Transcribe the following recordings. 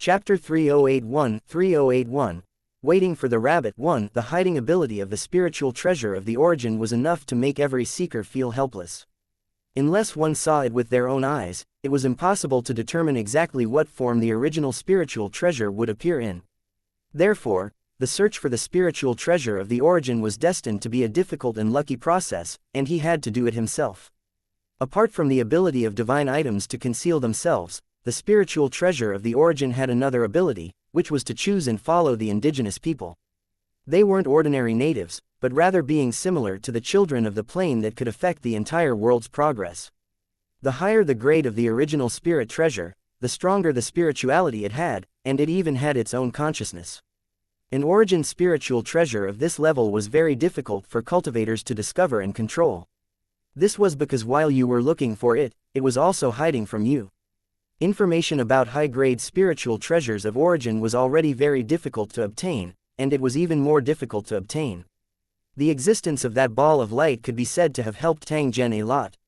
Chapter 3081 Waiting for the Rabbit 1. The hiding ability of the spiritual treasure of the origin was enough to make every seeker feel helpless. Unless one saw it with their own eyes, it was impossible to determine exactly what form the original spiritual treasure would appear in. Therefore, the search for the spiritual treasure of the origin was destined to be a difficult and lucky process, and he had to do it himself. Apart from the ability of divine items to conceal themselves, the spiritual treasure of the origin had another ability, which was to choose and follow the indigenous people. They weren't ordinary natives, but rather beings similar to the children of the plane that could affect the entire world's progress. The higher the grade of the original spirit treasure, the stronger the spirituality it had, and it even had its own consciousness. An origin spiritual treasure of this level was very difficult for cultivators to discover and control. This was because while you were looking for it, it was also hiding from you. Information about high-grade spiritual treasures of origin was already very difficult to obtain, and it was even more difficult to obtain. The existence of that ball of light could be said to have helped Tang Zhen a lot.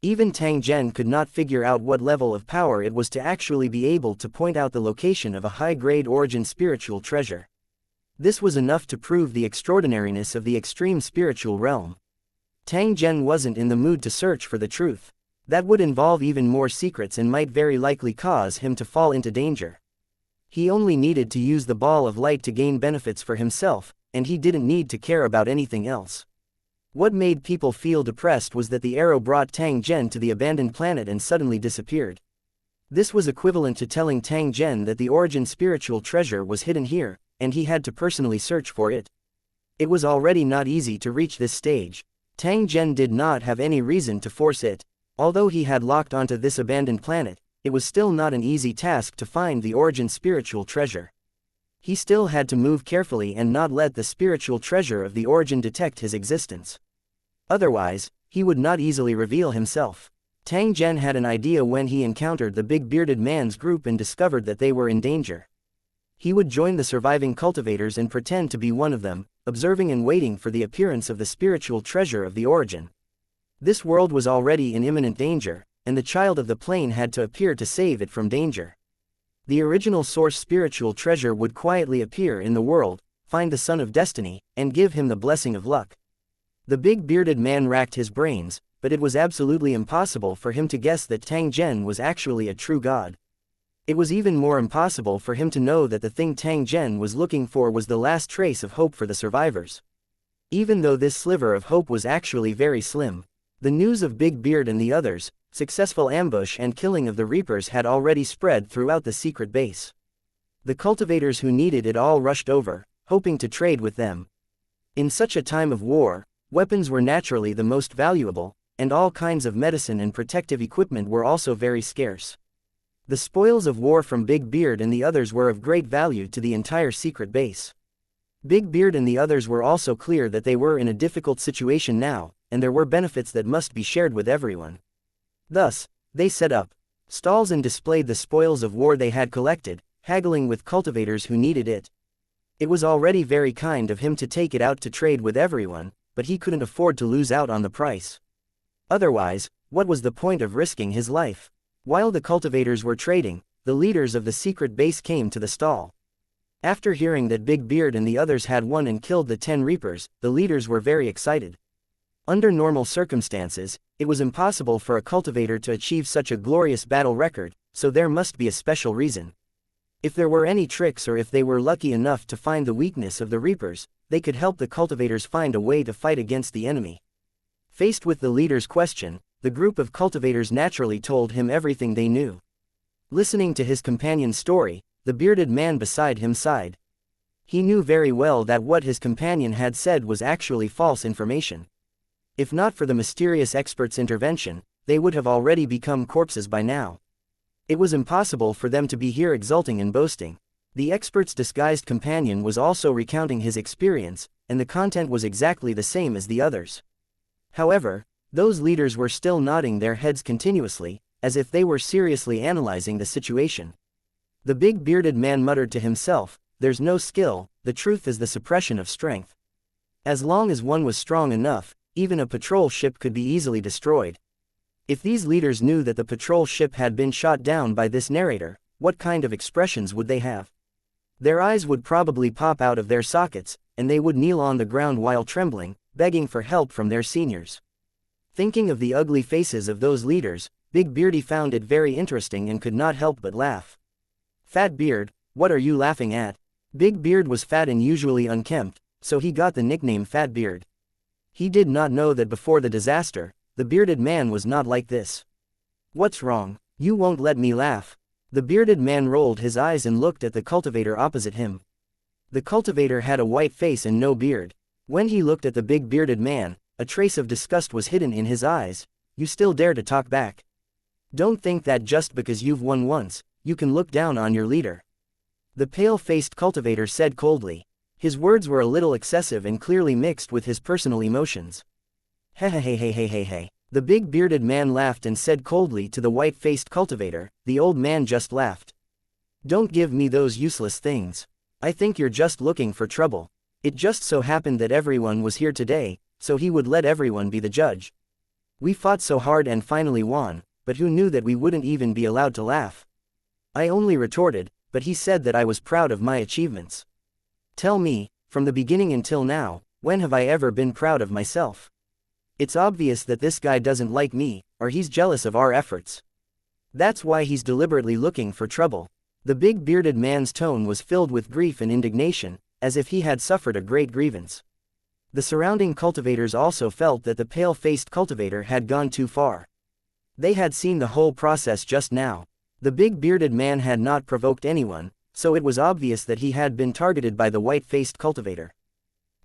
Even Tang Zhen could not figure out what level of power it was to actually be able to point out the location of a high-grade origin spiritual treasure. This was enough to prove the extraordinariness of the extreme spiritual realm. Tang Zhen wasn't in the mood to search for the truth. That would involve even more secrets and might very likely cause him to fall into danger. He only needed to use the ball of light to gain benefits for himself, and he didn't need to care about anything else. What made people feel depressed was that the arrow brought Tang Zhen to the abandoned planet and suddenly disappeared. This was equivalent to telling Tang Zhen that the origin spiritual treasure was hidden here, and he had to personally search for it. It was already not easy to reach this stage. Tang Zhen did not have any reason to force it. Although he had locked onto this abandoned planet, it was still not an easy task to find the origin spiritual treasure. He still had to move carefully and not let the spiritual treasure of the origin detect his existence. Otherwise, he would not easily reveal himself. Tang Zhen had an idea when he encountered the big bearded man's group and discovered that they were in danger. He would join the surviving cultivators and pretend to be one of them, observing and waiting for the appearance of the spiritual treasure of the origin. This world was already in imminent danger, and the child of the plane had to appear to save it from danger. The original source spiritual treasure would quietly appear in the world, find the son of destiny, and give him the blessing of luck. The big bearded man racked his brains, but it was absolutely impossible for him to guess that Tang Zhen was actually a true god. It was even more impossible for him to know that the thing Tang Zhen was looking for was the last trace of hope for the survivors. Even though this sliver of hope was actually very slim. The news of Big Beard and the others' successful ambush and killing of the Reapers had already spread throughout the secret base. The cultivators who needed it all rushed over, hoping to trade with them. In such a time of war, weapons were naturally the most valuable, and all kinds of medicine and protective equipment were also very scarce. The spoils of war from Big Beard and the others were of great value to the entire secret base. Big Beard and the others were also clear that they were in a difficult situation now, and there were benefits that must be shared with everyone. Thus, they set up stalls and displayed the spoils of war they had collected, haggling with cultivators who needed it. It was already very kind of him to take it out to trade with everyone, but he couldn't afford to lose out on the price. Otherwise, what was the point of risking his life? While the cultivators were trading, the leaders of the secret base came to the stall. After hearing that Big Beard and the others had won and killed the 10 Reapers, the leaders were very excited. Under normal circumstances, it was impossible for a cultivator to achieve such a glorious battle record, so there must be a special reason. If there were any tricks or if they were lucky enough to find the weakness of the Reapers, they could help the cultivators find a way to fight against the enemy. Faced with the leader's question, the group of cultivators naturally told him everything they knew. Listening to his companion's story, the bearded man beside him sighed. He knew very well that what his companion had said was actually false information. If not for the mysterious expert's intervention, they would have already become corpses by now. It was impossible for them to be here exulting and boasting. The expert's disguised companion was also recounting his experience, and the content was exactly the same as the others. However, those leaders were still nodding their heads continuously, as if they were seriously analyzing the situation. The big bearded man muttered to himself, "There's no skill, the truth is the suppression of strength." As long as one was strong enough, even a patrol ship could be easily destroyed. If these leaders knew that the patrol ship had been shot down by this narrator, what kind of expressions would they have? Their eyes would probably pop out of their sockets, and they would kneel on the ground while trembling, begging for help from their seniors. Thinking of the ugly faces of those leaders, Big Beardy found it very interesting and could not help but laugh. Fat Beard, what are you laughing at? Big Beard was fat and usually unkempt, so he got the nickname Fat Beard. He did not know that before the disaster, the bearded man was not like this. What's wrong? You won't let me laugh. The bearded man rolled his eyes and looked at the cultivator opposite him. The cultivator had a white face and no beard. When he looked at the big bearded man, a trace of disgust was hidden in his eyes. You still dare to talk back? Don't think that just because you've won once, you can look down on your leader. The pale-faced cultivator said coldly. His words were a little excessive and clearly mixed with his personal emotions. Hey. The big bearded man laughed and said coldly to the white-faced cultivator. The old man just laughed. Don't give me those useless things. I think you're just looking for trouble. It just so happened that everyone was here today, so he would let everyone be the judge. We fought so hard and finally won, but who knew that we wouldn't even be allowed to laugh? I only retorted, but he said that I was proud of my achievements. Tell me, from the beginning until now, when have I ever been proud of myself? It's obvious that this guy doesn't like me, or he's jealous of our efforts. That's why he's deliberately looking for trouble. The big bearded man's tone was filled with grief and indignation, as if he had suffered a great grievance. The surrounding cultivators also felt that the pale-faced cultivator had gone too far. They had seen the whole process just now. The big bearded man had not provoked anyone, so it was obvious that he had been targeted by the white-faced cultivator.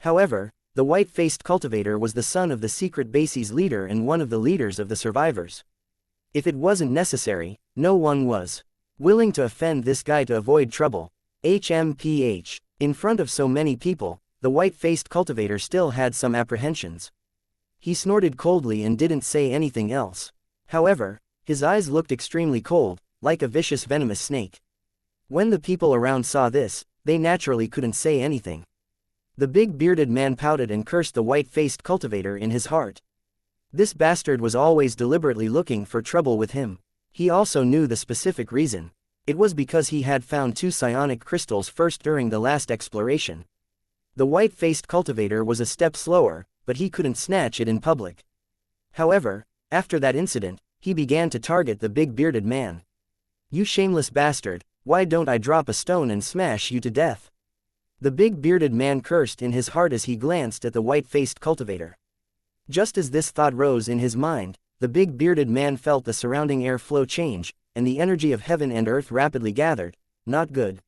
However, the white-faced cultivator was the son of the secret base's leader and one of the leaders of the survivors. If it wasn't necessary, no one was willing to offend this guy to avoid trouble. HMPH. In front of so many people, the white-faced cultivator still had some apprehensions. He snorted coldly and didn't say anything else. However, his eyes looked extremely cold, like a vicious venomous snake. When the people around saw this, they naturally couldn't say anything. The big bearded man pouted and cursed the white-faced cultivator in his heart. This bastard was always deliberately looking for trouble with him. He also knew the specific reason. It was because he had found 2 psionic crystals first during the last exploration. The white-faced cultivator was a step slower, but he couldn't snatch it in public. However, after that incident, he began to target the big bearded man. You shameless bastard, why don't I drop a stone and smash you to death? The big bearded man cursed in his heart as he glanced at the white-faced cultivator. Just as this thought rose in his mind, the big bearded man felt the surrounding air flow change, and the energy of heaven and earth rapidly gathered. Not good.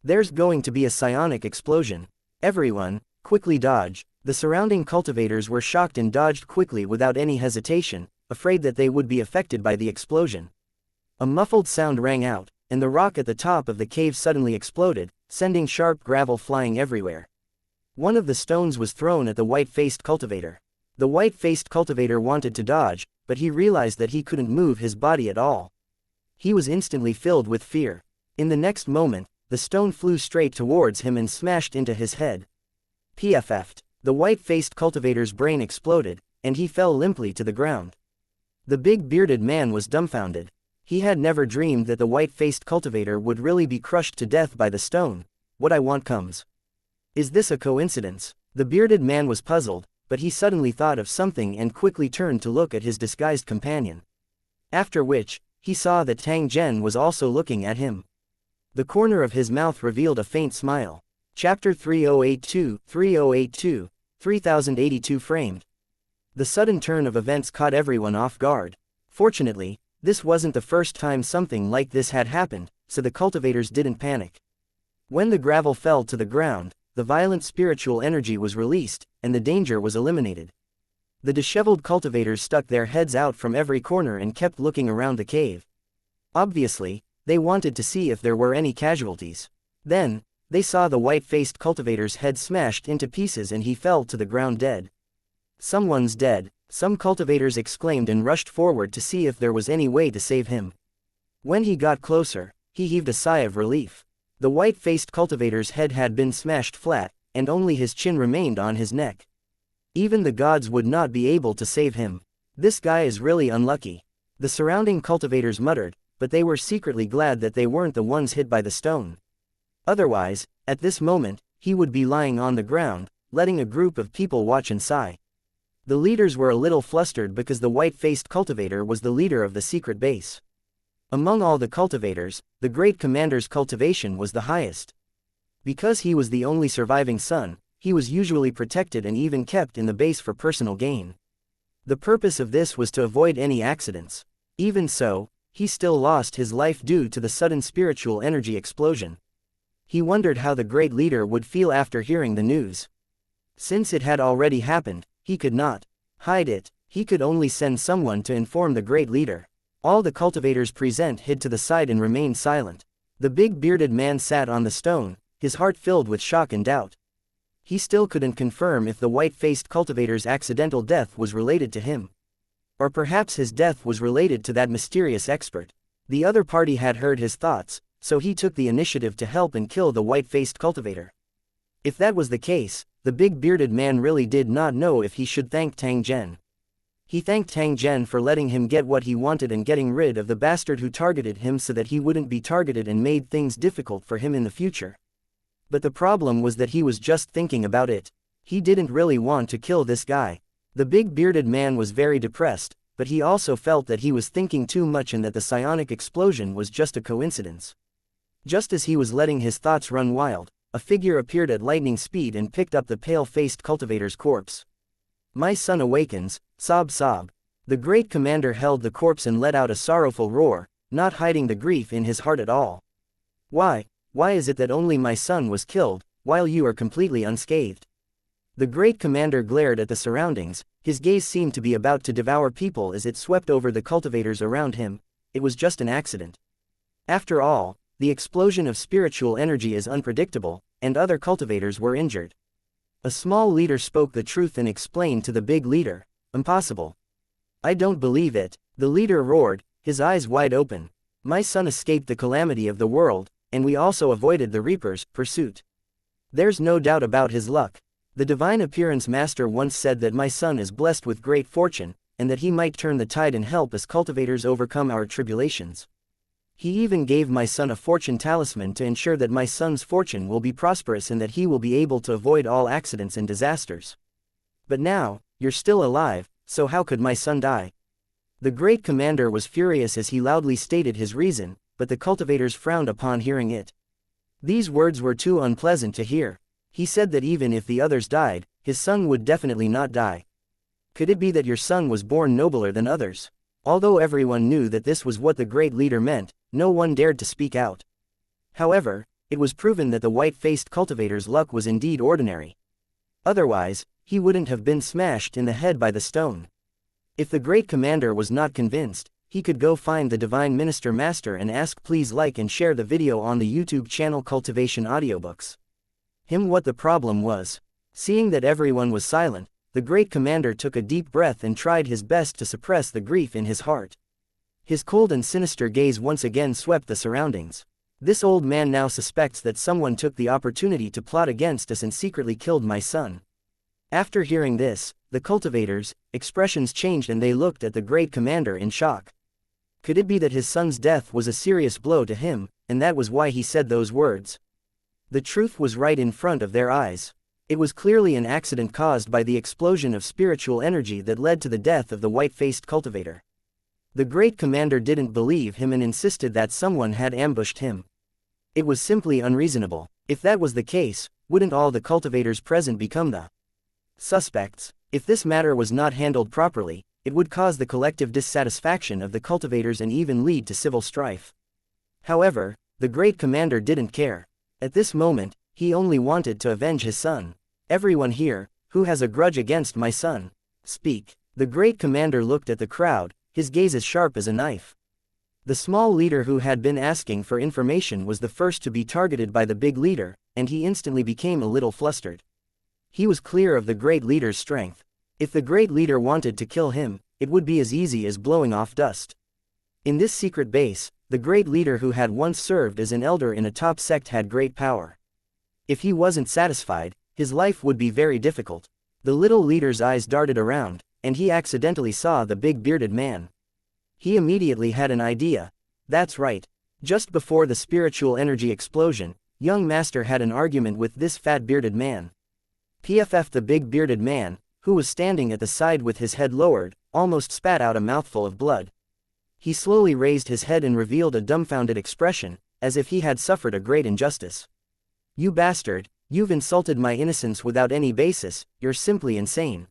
There's going to be a psionic explosion. Everyone, quickly dodge. The surrounding cultivators were shocked and dodged quickly without any hesitation, afraid that they would be affected by the explosion. A muffled sound rang out, and the rock at the top of the cave suddenly exploded, sending sharp gravel flying everywhere. One of the stones was thrown at the white-faced cultivator. The white-faced cultivator wanted to dodge, but he realized that he couldn't move his body at all. He was instantly filled with fear. In the next moment, the stone flew straight towards him and smashed into his head. PFF'd. The white-faced cultivator's brain exploded, and he fell limply to the ground. The big bearded man was dumbfounded. He had never dreamed that the white-faced cultivator would really be crushed to death by the stone. What I want comes. Is this a coincidence? The bearded man was puzzled, but he suddenly thought of something and quickly turned to look at his disguised companion. After which, he saw that Tang Zhen was also looking at him. The corner of his mouth revealed a faint smile. Chapter 3082, 3082 framed. The sudden turn of events caught everyone off guard. Fortunately, this wasn't the first time something like this had happened, so the cultivators didn't panic. When the gravel fell to the ground, the violent spiritual energy was released, and the danger was eliminated. The disheveled cultivators stuck their heads out from every corner and kept looking around the cave. Obviously, they wanted to see if there were any casualties. Then, they saw the white-faced cultivator's head smashed into pieces and he fell to the ground dead. Someone's dead, some cultivators exclaimed and rushed forward to see if there was any way to save him. When he got closer, he heaved a sigh of relief. The white-faced cultivator's head had been smashed flat, and only his chin remained on his neck. Even the gods would not be able to save him. This guy is really unlucky. The surrounding cultivators muttered, but they were secretly glad that they weren't the ones hit by the stone. Otherwise, at this moment, he would be lying on the ground, letting a group of people watch and sigh. The leaders were a little flustered because the white-faced cultivator was the leader of the secret base. Among all the cultivators, the great commander's cultivation was the highest. Because he was the only surviving son, he was usually protected and even kept in the base for personal gain. The purpose of this was to avoid any accidents. Even so, he still lost his life due to the sudden spiritual energy explosion. He wondered how the great leader would feel after hearing the news. Since it had already happened, he could not hide it. He could only send someone to inform the great leader. All the cultivators present hid to the side and remained silent. The big bearded man sat on the stone, his heart filled with shock and doubt. He still couldn't confirm if the white-faced cultivator's accidental death was related to him. Or perhaps his death was related to that mysterious expert. The other party had heard his thoughts, so he took the initiative to help and kill the white-faced cultivator. If that was the case, the big bearded man really did not know if he should thank Tang Zhen. He thanked Tang Zhen for letting him get what he wanted and getting rid of the bastard who targeted him so that he wouldn't be targeted and made things difficult for him in the future. But the problem was that he was just thinking about it. He didn't really want to kill this guy. The big bearded man was very depressed, but he also felt that he was thinking too much and that the psionic explosion was just a coincidence. Just as he was letting his thoughts run wild, a figure appeared at lightning speed and picked up the pale-faced cultivator's corpse. "My son awakens, sob sob." The great commander held the corpse and let out a sorrowful roar, not hiding the grief in his heart at all. Why is it that only my son was killed, while you are completely unscathed?" The great commander glared at the surroundings, his gaze seemed to be about to devour people as it swept over the cultivators around him. It was just an accident. After all, the explosion of spiritual energy is unpredictable, and other cultivators were injured. A small leader spoke the truth and explained to the big leader, "Impossible. I don't believe it," the leader roared, his eyes wide open. "My son escaped the calamity of the world, and we also avoided the Reaper's pursuit. There's no doubt about his luck. The Divine Appearance Master once said that my son is blessed with great fortune, and that he might turn the tide and help us cultivators overcome our tribulations. He even gave my son a fortune talisman to ensure that my son's fortune will be prosperous and that he will be able to avoid all accidents and disasters. But now, you're still alive, so how could my son die?" The great commander was furious as he loudly stated his reason, but the cultivators frowned upon hearing it. These words were too unpleasant to hear. He said that even if the others died, his son would definitely not die. Could it be that your son was born nobler than others? Although everyone knew that this was what the great leader meant, no one dared to speak out. However, it was proven that the white-faced cultivator's luck was indeed ordinary. Otherwise, he wouldn't have been smashed in the head by the stone. If the great commander was not convinced, he could go find the Divine Minister Master and ask. Please like and share the video on the YouTube channel Cultivation Audiobooks. What the problem was. Seeing that everyone was silent, the great commander took a deep breath and tried his best to suppress the grief in his heart. His cold and sinister gaze once again swept the surroundings. This old man now suspects that someone took the opportunity to plot against us and secretly killed my son. After hearing this, the cultivators' expressions changed and they looked at the great commander in shock. Could it be that his son's death was a serious blow to him, and that was why he said those words? The truth was right in front of their eyes. It was clearly an accident caused by the explosion of spiritual energy that led to the death of the white-faced cultivator. The great commander didn't believe him and insisted that someone had ambushed him. It was simply unreasonable. If that was the case, wouldn't all the cultivators present become the suspects? If this matter was not handled properly, it would cause the collective dissatisfaction of the cultivators and even lead to civil strife. However, the great commander didn't care. At this moment, he only wanted to avenge his son. "Everyone here, who has a grudge against my son, speak." The great commander looked at the crowd, his gaze as sharp as a knife. The small leader who had been asking for information was the first to be targeted by the big leader, and he instantly became a little flustered. He was clear of the great leader's strength. If the great leader wanted to kill him, it would be as easy as blowing off dust. In this secret base, the great leader who had once served as an elder in a top sect had great power. If he wasn't satisfied, his life would be very difficult. The little leader's eyes darted around, and he accidentally saw the big bearded man. He immediately had an idea. That's right. Just before the spiritual energy explosion, young master had an argument with this fat bearded man. PFF, the big bearded man, who was standing at the side with his head lowered, almost spat out a mouthful of blood. He slowly raised his head and revealed a dumbfounded expression, as if he had suffered a great injustice. You bastard, you've insulted my innocence without any basis, you're simply insane.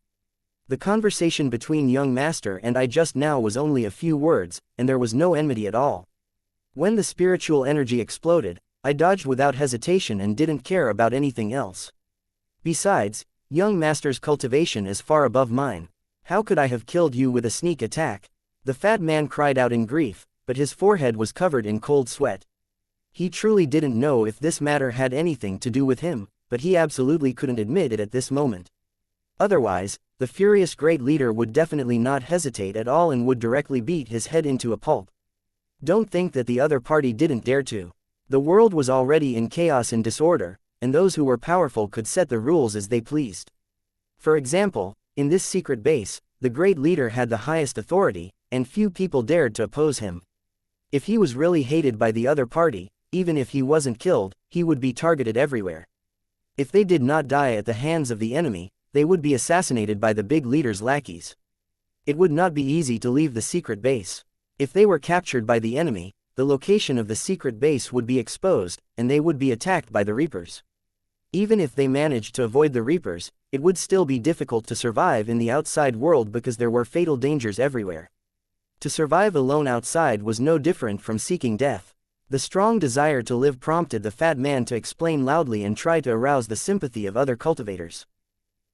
The conversation between young master and I just now was only a few words, and there was no enmity at all. When the spiritual energy exploded, I dodged without hesitation and didn't care about anything else. Besides, young master's cultivation is far above mine. How could I have killed you with a sneak attack? The fat man cried out in grief, but his forehead was covered in cold sweat. He truly didn't know if this matter had anything to do with him, but he absolutely couldn't admit it at this moment. Otherwise, the furious great leader would definitely not hesitate at all and would directly beat his head into a pulp. Don't think that the other party didn't dare to. The world was already in chaos and disorder, and those who were powerful could set the rules as they pleased. For example, in this secret base, the great leader had the highest authority, and few people dared to oppose him. If he was really hated by the other party, even if he wasn't killed, he would be targeted everywhere. If they did not die at the hands of the enemy, they would be assassinated by the big leader's lackeys. It would not be easy to leave the secret base. If they were captured by the enemy, the location of the secret base would be exposed, and they would be attacked by the Reapers. Even if they managed to avoid the Reapers, it would still be difficult to survive in the outside world because there were fatal dangers everywhere. To survive alone outside was no different from seeking death. The strong desire to live prompted the fat man to explain loudly and try to arouse the sympathy of other cultivators.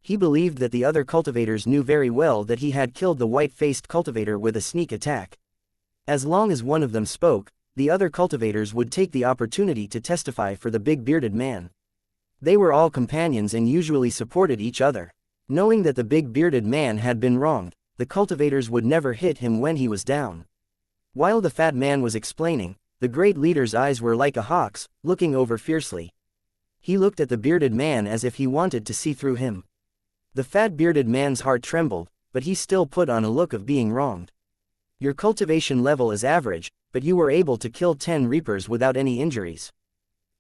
He believed that the other cultivators knew very well that he had killed the white-faced cultivator with a sneak attack. As long as one of them spoke, the other cultivators would take the opportunity to testify for the big bearded man. They were all companions and usually supported each other. Knowing that the big bearded man had been wronged, the cultivators would never hit him when he was down. While the fat man was explaining, the great leader's eyes were like a hawk's, looking over fiercely. He looked at the bearded man as if he wanted to see through him. The fat bearded man's heart trembled, but he still put on a look of being wronged. Your cultivation level is average, but you were able to kill 10 Reapers without any injuries.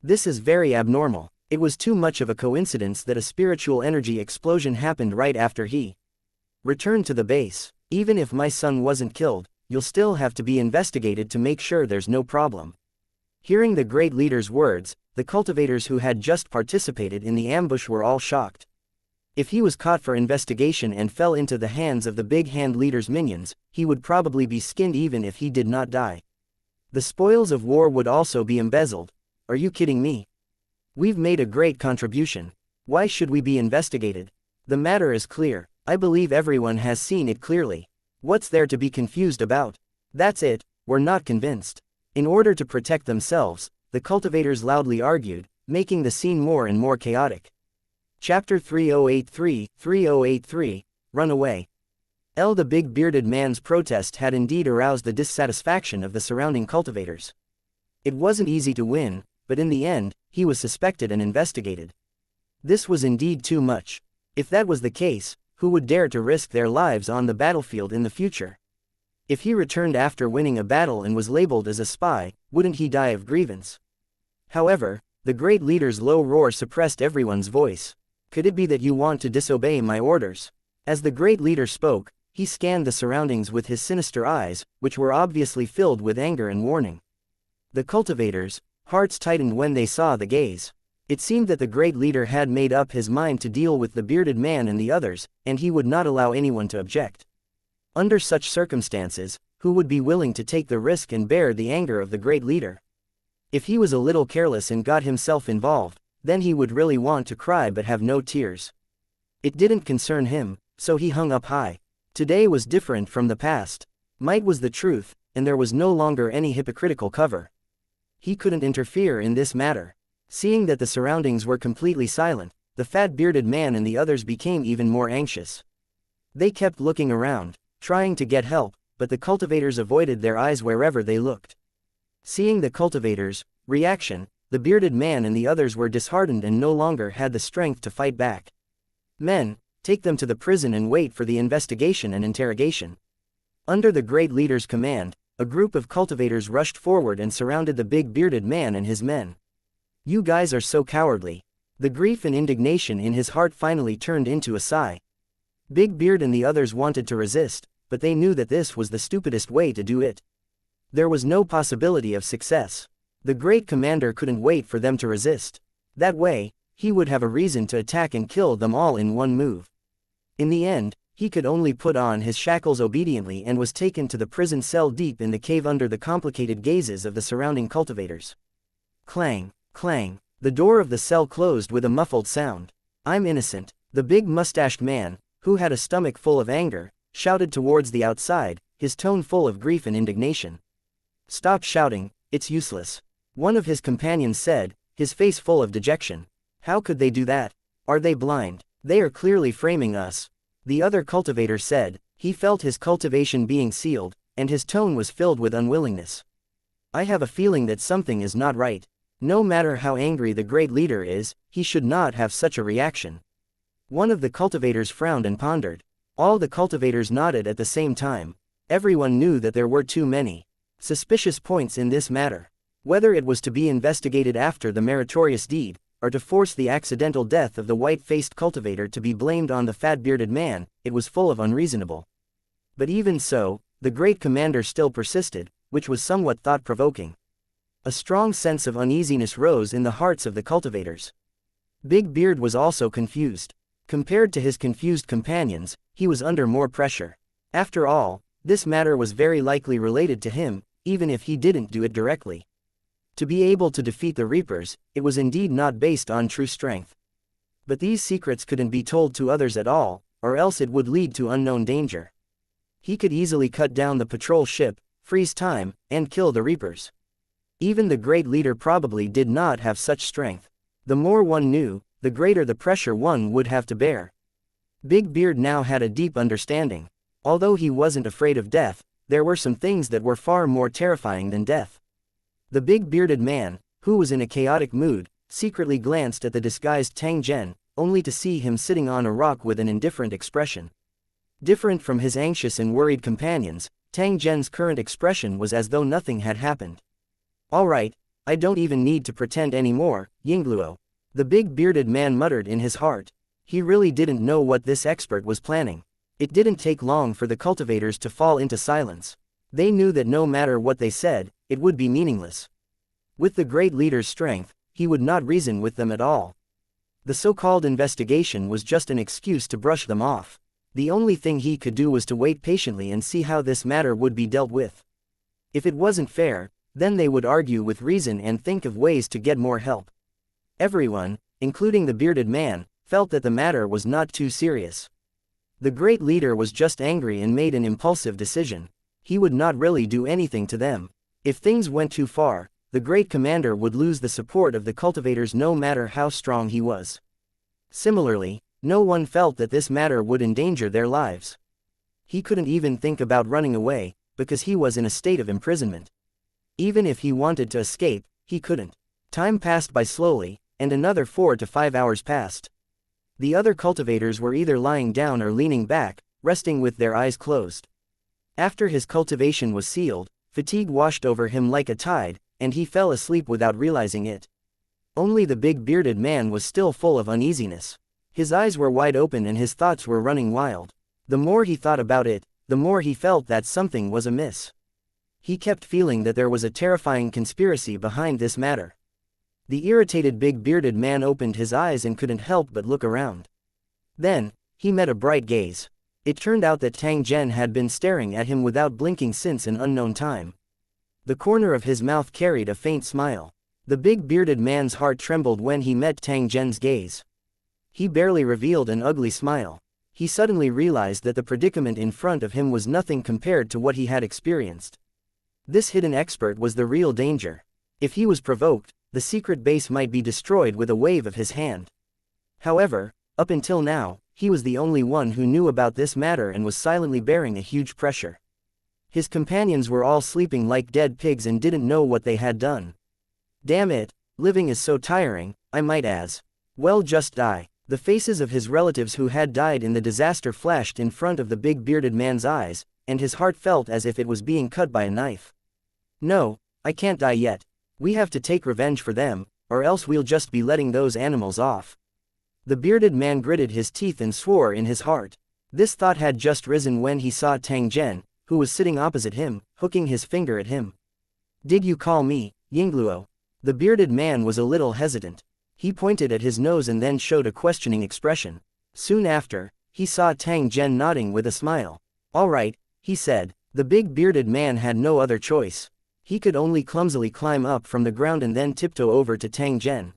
This is very abnormal. It was too much of a coincidence that a spiritual energy explosion happened right after he returned to the base. Even if my son wasn't killed, you'll still have to be investigated to make sure there's no problem. Hearing the great leader's words, the cultivators who had just participated in the ambush were all shocked. If he was caught for investigation and fell into the hands of the big hand leader's minions, he would probably be skinned even if he did not die. The spoils of war would also be embezzled. Are you kidding me? We've made a great contribution. Why should we be investigated? The matter is clear. I believe everyone has seen it clearly. What's there to be confused about? That's it, we're not convinced. In order to protect themselves, the cultivators loudly argued, making the scene more and more chaotic. Chapter 3083, Run Away. The big bearded man's protest had indeed aroused the dissatisfaction of the surrounding cultivators. It wasn't easy to win, but in the end, he was suspected and investigated. This was indeed too much. If that was the case, who would dare to risk their lives on the battlefield in the future? If he returned after winning a battle and was labeled as a spy, wouldn't he die of grievance? However, the great leader's low roar suppressed everyone's voice. Could it be that you want to disobey my orders? As the great leader spoke, he scanned the surroundings with his sinister eyes, which were obviously filled with anger and warning. The cultivators' hearts tightened when they saw the gaze. It seemed that the great leader had made up his mind to deal with the bearded man and the others, and he would not allow anyone to object. Under such circumstances, who would be willing to take the risk and bear the anger of the great leader? If he was a little careless and got himself involved, then he would really want to cry but have no tears. It didn't concern him, so he hung up high. Today was different from the past. Might was the truth, and there was no longer any hypocritical cover. He couldn't interfere in this matter. Seeing that the surroundings were completely silent, the fat bearded man and the others became even more anxious. They kept looking around, trying to get help, but the cultivators avoided their eyes wherever they looked. Seeing the cultivators' reaction, the bearded man and the others were disheartened and no longer had the strength to fight back. Men, take them to the prison and wait for the investigation and interrogation. Under the great leader's command, a group of cultivators rushed forward and surrounded the big bearded man and his men. "You guys are so cowardly." The grief and indignation in his heart finally turned into a sigh. Big Beard and the others wanted to resist, but they knew that this was the stupidest way to do it. There was no possibility of success. The great commander couldn't wait for them to resist. That way, he would have a reason to attack and kill them all in one move. In the end, he could only put on his shackles obediently and was taken to the prison cell deep in the cave under the complicated gazes of the surrounding cultivators. Clang, clang, the door of the cell closed with a muffled sound. "I'm innocent," the big mustached man, who had a stomach full of anger, shouted towards the outside, his tone full of grief and indignation. "Stop shouting, it's useless," one of his companions said, his face full of dejection. "How could they do that? Are they blind? They are clearly framing us," the other cultivator said. He felt his cultivation being sealed, and his tone was filled with unwillingness. "I have a feeling that something is not right. No matter how angry the great leader is, he should not have such a reaction." One of the cultivators frowned and pondered. All the cultivators nodded at the same time. Everyone knew that there were too many suspicious points in this matter. Whether it was to be investigated after the meritorious deed, or to force the accidental death of the white-faced cultivator to be blamed on the fat-bearded man, it was full of unreasonable. But even so, the great commander still persisted, which was somewhat thought-provoking. A strong sense of uneasiness rose in the hearts of the cultivators. Big Beard was also confused. Compared to his confused companions, he was under more pressure. After all, this matter was very likely related to him, even if he didn't do it directly. To be able to defeat the Reapers, it was indeed not based on true strength. But these secrets couldn't be told to others at all, or else it would lead to unknown danger. He could easily cut down the patrol ship, freeze time, and kill the Reapers. Even the great leader probably did not have such strength. The more one knew, the greater the pressure one would have to bear. Big Beard now had a deep understanding. Although he wasn't afraid of death, there were some things that were far more terrifying than death. The big bearded man, who was in a chaotic mood, secretly glanced at the disguised Tang Zhen, only to see him sitting on a rock with an indifferent expression. Different from his anxious and worried companions, Tang Zhen's current expression was as though nothing had happened. "All right, I don't even need to pretend anymore, Yingluo," the big bearded man muttered in his heart. He really didn't know what this expert was planning. It didn't take long for the cultivators to fall into silence. They knew that no matter what they said, it would be meaningless. With the great leader's strength, he would not reason with them at all. The so-called investigation was just an excuse to brush them off. The only thing he could do was to wait patiently and see how this matter would be dealt with. If it wasn't fair, then they would argue with reason and think of ways to get more help. Everyone, including the bearded man, felt that the matter was not too serious. The great leader was just angry and made an impulsive decision. He would not really do anything to them. If things went too far, the great commander would lose the support of the cultivators no matter how strong he was. Similarly, no one felt that this matter would endanger their lives. He couldn't even think about running away, because he was in a state of imprisonment. Even if he wanted to escape, he couldn't. Time passed by slowly, and another 4 to 5 hours passed. The other cultivators were either lying down or leaning back, resting with their eyes closed. After his cultivation was sealed, fatigue washed over him like a tide, and he fell asleep without realizing it. Only the big bearded man was still full of uneasiness. His eyes were wide open and his thoughts were running wild. The more he thought about it, the more he felt that something was amiss. He kept feeling that there was a terrifying conspiracy behind this matter. The irritated big bearded man opened his eyes and couldn't help but look around. Then, he met a bright gaze. It turned out that Tang Zhen had been staring at him without blinking since an unknown time. The corner of his mouth carried a faint smile. The big bearded man's heart trembled when he met Tang Zhen's gaze. He barely revealed an ugly smile. He suddenly realized that the predicament in front of him was nothing compared to what he had experienced. This hidden expert was the real danger. If he was provoked, the secret base might be destroyed with a wave of his hand. However, up until now, he was the only one who knew about this matter and was silently bearing a huge pressure. His companions were all sleeping like dead pigs and didn't know what they had done. Damn it, living is so tiring, I might as well just die. The faces of his relatives who had died in the disaster flashed in front of the big bearded man's eyes, and his heart felt as if it was being cut by a knife. No, I can't die yet. We have to take revenge for them, or else we'll just be letting those animals off. The bearded man gritted his teeth and swore in his heart. This thought had just risen when he saw Tang Zhen, who was sitting opposite him, hooking his finger at him. Did you call me, Yingluo? The bearded man was a little hesitant. He pointed at his nose and then showed a questioning expression. Soon after, he saw Tang Zhen nodding with a smile. All right, he said. The big bearded man had no other choice. He could only clumsily climb up from the ground and then tiptoe over to Tang Zhen.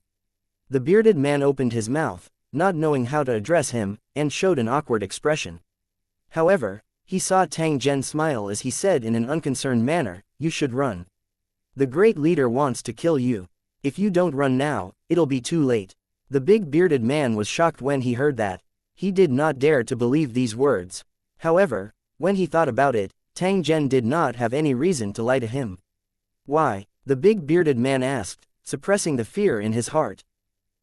The bearded man opened his mouth, not knowing how to address him, and showed an awkward expression. However, he saw Tang Zhen smile as he said in an unconcerned manner, "You should run. The great leader wants to kill you. If you don't run now, it'll be too late." The big bearded man was shocked when he heard that. He did not dare to believe these words. However, when he thought about it, Tang Zhen did not have any reason to lie to him. Why? The big bearded man asked, suppressing the fear in his heart.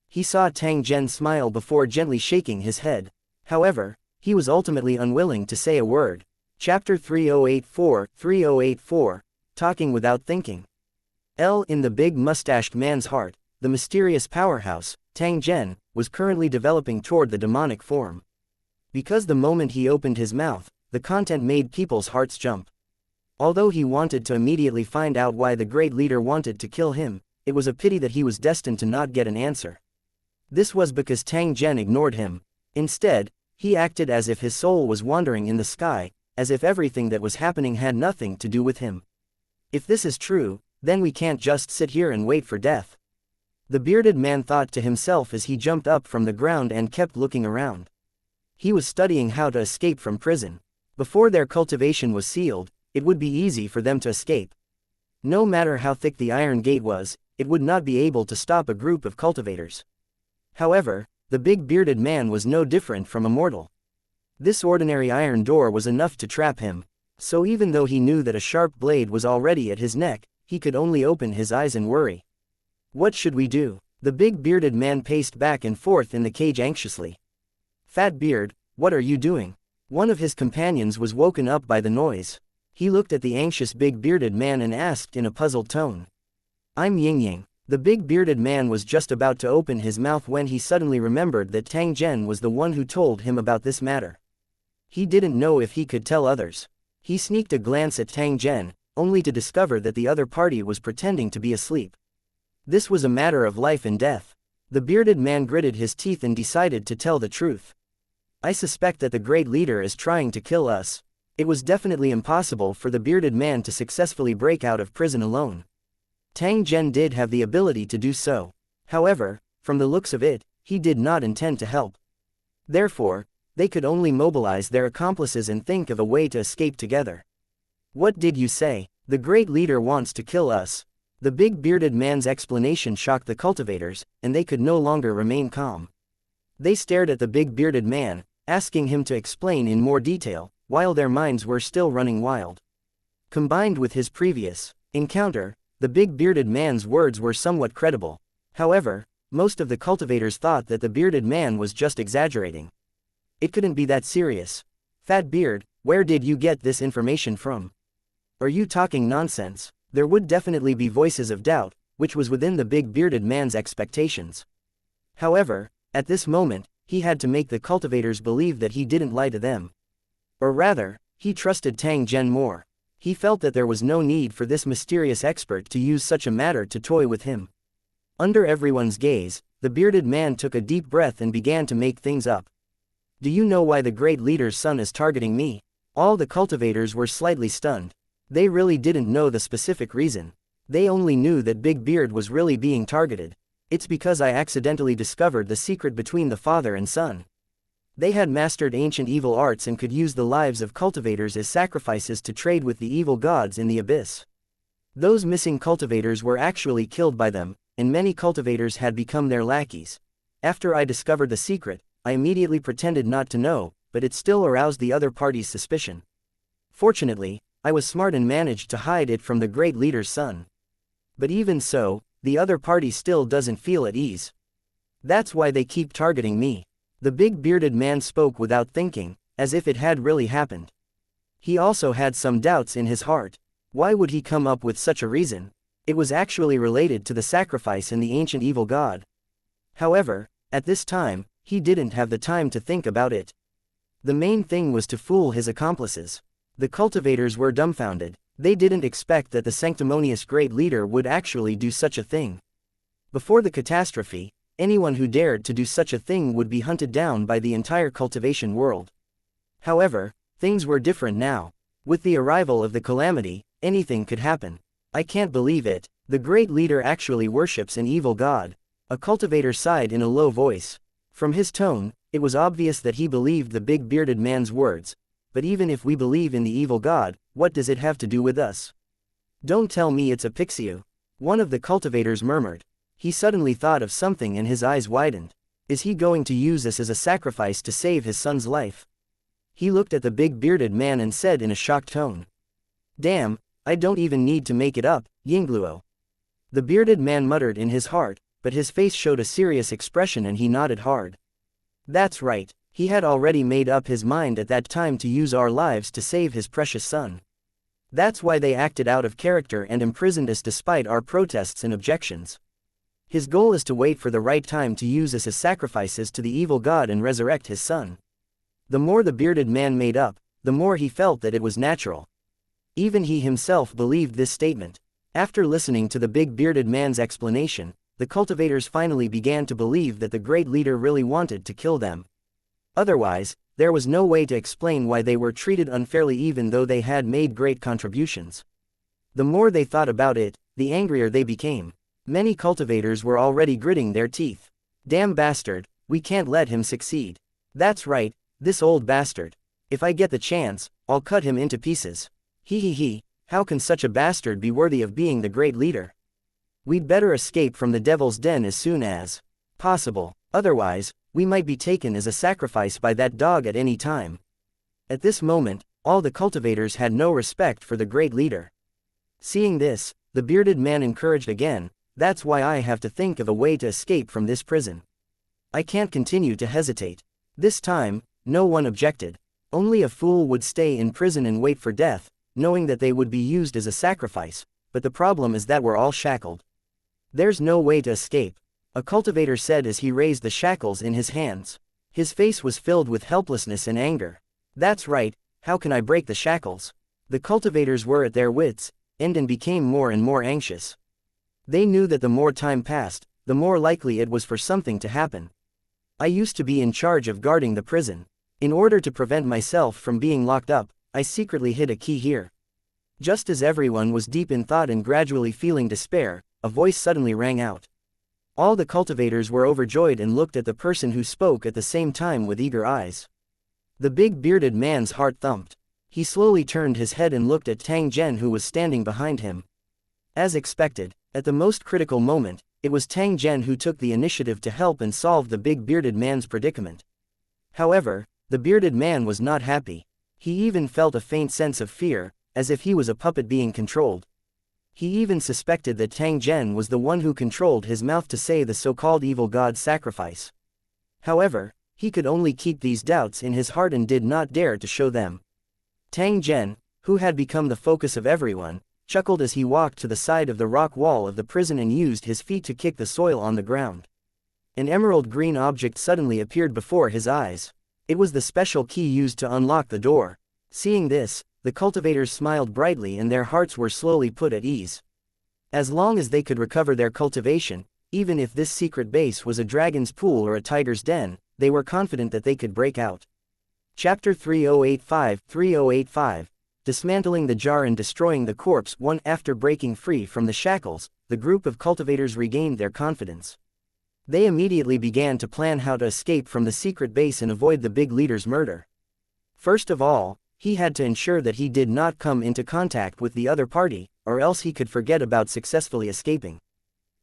He saw Tang Zhen smile before gently shaking his head. However, he was ultimately unwilling to say a word. Chapter 3084, Talking Without Thinking. In the big mustached man's heart, the mysterious powerhouse, Tang Zhen, was currently developing toward the demonic form. Because the moment he opened his mouth, the content made people's hearts jump. Although he wanted to immediately find out why the great leader wanted to kill him, it was a pity that he was destined to not get an answer. This was because Tang Zhen ignored him. Instead, he acted as if his soul was wandering in the sky, as if everything that was happening had nothing to do with him. If this is true, then we can't just sit here and wait for death. The bearded man thought to himself as he jumped up from the ground and kept looking around. He was studying how to escape from prison. Before their cultivation was sealed, it would be easy for them to escape. No matter how thick the iron gate was, it would not be able to stop a group of cultivators. However, the big bearded man was no different from a mortal. This ordinary iron door was enough to trap him, so even though he knew that a sharp blade was already at his neck, he could only open his eyes and worry. What should we do? The big bearded man paced back and forth in the cage anxiously. Fat Beard, what are you doing? One of his companions was woken up by the noise. He looked at the anxious big bearded man and asked in a puzzled tone. I'm Ying. The big bearded man was just about to open his mouth when he suddenly remembered that Tang Zhen was the one who told him about this matter. He didn't know if he could tell others. He sneaked a glance at Tang Zhen, only to discover that the other party was pretending to be asleep. This was a matter of life and death. The bearded man gritted his teeth and decided to tell the truth. I suspect that the great leader is trying to kill us. It was definitely impossible for the bearded man to successfully break out of prison alone. Tang Zhen did have the ability to do so. However, from the looks of it, he did not intend to help. Therefore, they could only mobilize their accomplices and think of a way to escape together. What did you say? The great leader wants to kill us. The big bearded man's explanation shocked the cultivators, and they could no longer remain calm. They stared at the big bearded man, asking him to explain in more detail, while their minds were still running wild. Combined with his previous encounter, the big bearded man's words were somewhat credible. However, most of the cultivators thought that the bearded man was just exaggerating. It couldn't be that serious. Fat Beard, where did you get this information from? Are you talking nonsense? There would definitely be voices of doubt, which was within the big bearded man's expectations. However, at this moment, he had to make the cultivators believe that he didn't lie to them. Or rather, he trusted Tang Zhen more. He felt that there was no need for this mysterious expert to use such a matter to toy with him. Under everyone's gaze, the bearded man took a deep breath and began to make things up. Do you know why the great leader's son is targeting me? All the cultivators were slightly stunned. They really didn't know the specific reason. They only knew that Big Beard was really being targeted. It's because I accidentally discovered the secret between the father and son. They had mastered ancient evil arts and could use the lives of cultivators as sacrifices to trade with the evil gods in the abyss. Those missing cultivators were actually killed by them, and many cultivators had become their lackeys. After I discovered the secret, I immediately pretended not to know, but it still aroused the other party's suspicion. Fortunately, I was smart and managed to hide it from the great leader's son. But even so, the other party still doesn't feel at ease. That's why they keep targeting me. The big bearded man spoke without thinking, as if it had really happened. He also had some doubts in his heart. Why would he come up with such a reason? It was actually related to the sacrifice and the ancient evil god. However, at this time, he didn't have the time to think about it. The main thing was to fool his accomplices. The cultivators were dumbfounded. They didn't expect that the sanctimonious great leader would actually do such a thing. Before the catastrophe, anyone who dared to do such a thing would be hunted down by the entire cultivation world. However, things were different now. With the arrival of the calamity, anything could happen. I can't believe it. The great leader actually worships an evil god. A cultivator sighed in a low voice. From his tone, it was obvious that he believed the big bearded man's words. But even if we believe in the evil god, what does it have to do with us? Don't tell me it's a Pixiu. One of the cultivators murmured. He suddenly thought of something and his eyes widened. Is he going to use us as a sacrifice to save his son's life? He looked at the big bearded man and said in a shocked tone. Damn, I don't even need to make it up, Yingluo. The bearded man muttered in his heart, but his face showed a serious expression and he nodded hard. That's right, he had already made up his mind at that time to use our lives to save his precious son. That's why they acted out of character and imprisoned us despite our protests and objections. His goal is to wait for the right time to use us as sacrifices to the evil god and resurrect his son. The more the bearded man made up, the more he felt that it was natural. Even he himself believed this statement. After listening to the big bearded man's explanation, the cultivators finally began to believe that the great leader really wanted to kill them. Otherwise, there was no way to explain why they were treated unfairly even though they had made great contributions. The more they thought about it, the angrier they became. Many cultivators were already gritting their teeth. Damn bastard, we can't let him succeed. That's right, this old bastard. If I get the chance, I'll cut him into pieces. He, how can such a bastard be worthy of being the great leader? We'd better escape from the devil's den as soon as possible, otherwise, we might be taken as a sacrifice by that dog at any time. At this moment, all the cultivators had no respect for the great leader. Seeing this, the bearded man encouraged again, that's why I have to think of a way to escape from this prison. I can't continue to hesitate. This time, no one objected. Only a fool would stay in prison and wait for death, knowing that they would be used as a sacrifice, but the problem is that we're all shackled. There's no way to escape, a cultivator said as he raised the shackles in his hands. His face was filled with helplessness and anger. That's right, how can I break the shackles? The cultivators were at their wits' end and became more and more anxious. They knew that the more time passed, the more likely it was for something to happen. I used to be in charge of guarding the prison. In order to prevent myself from being locked up, I secretly hid a key here. Just as everyone was deep in thought and gradually feeling despair, a voice suddenly rang out. All the cultivators were overjoyed and looked at the person who spoke at the same time with eager eyes. The big bearded man's heart thumped. He slowly turned his head and looked at Tang Zhen who was standing behind him. As expected, at the most critical moment, it was Tang Zhen who took the initiative to help and solve the big bearded man's predicament. However, the bearded man was not happy. He even felt a faint sense of fear, as if he was a puppet being controlled. He even suspected that Tang Zhen was the one who controlled his mouth to say the so-called evil god's sacrifice. However, he could only keep these doubts in his heart and did not dare to show them. Tang Zhen, who had become the focus of everyone, chuckled as he walked to the side of the rock wall of the prison and used his feet to kick the soil on the ground. An emerald green object suddenly appeared before his eyes. It was the special key used to unlock the door. Seeing this, the cultivators smiled brightly and their hearts were slowly put at ease. As long as they could recover their cultivation, even if this secret base was a dragon's pool or a tiger's den, they were confident that they could break out. Chapter 3085 Dismantling the jar and destroying the corpse. One after breaking free from the shackles, the group of cultivators regained their confidence. They immediately began to plan how to escape from the secret base and avoid the big leader's murder. First of all, he had to ensure that he did not come into contact with the other party, or else he could forget about successfully escaping.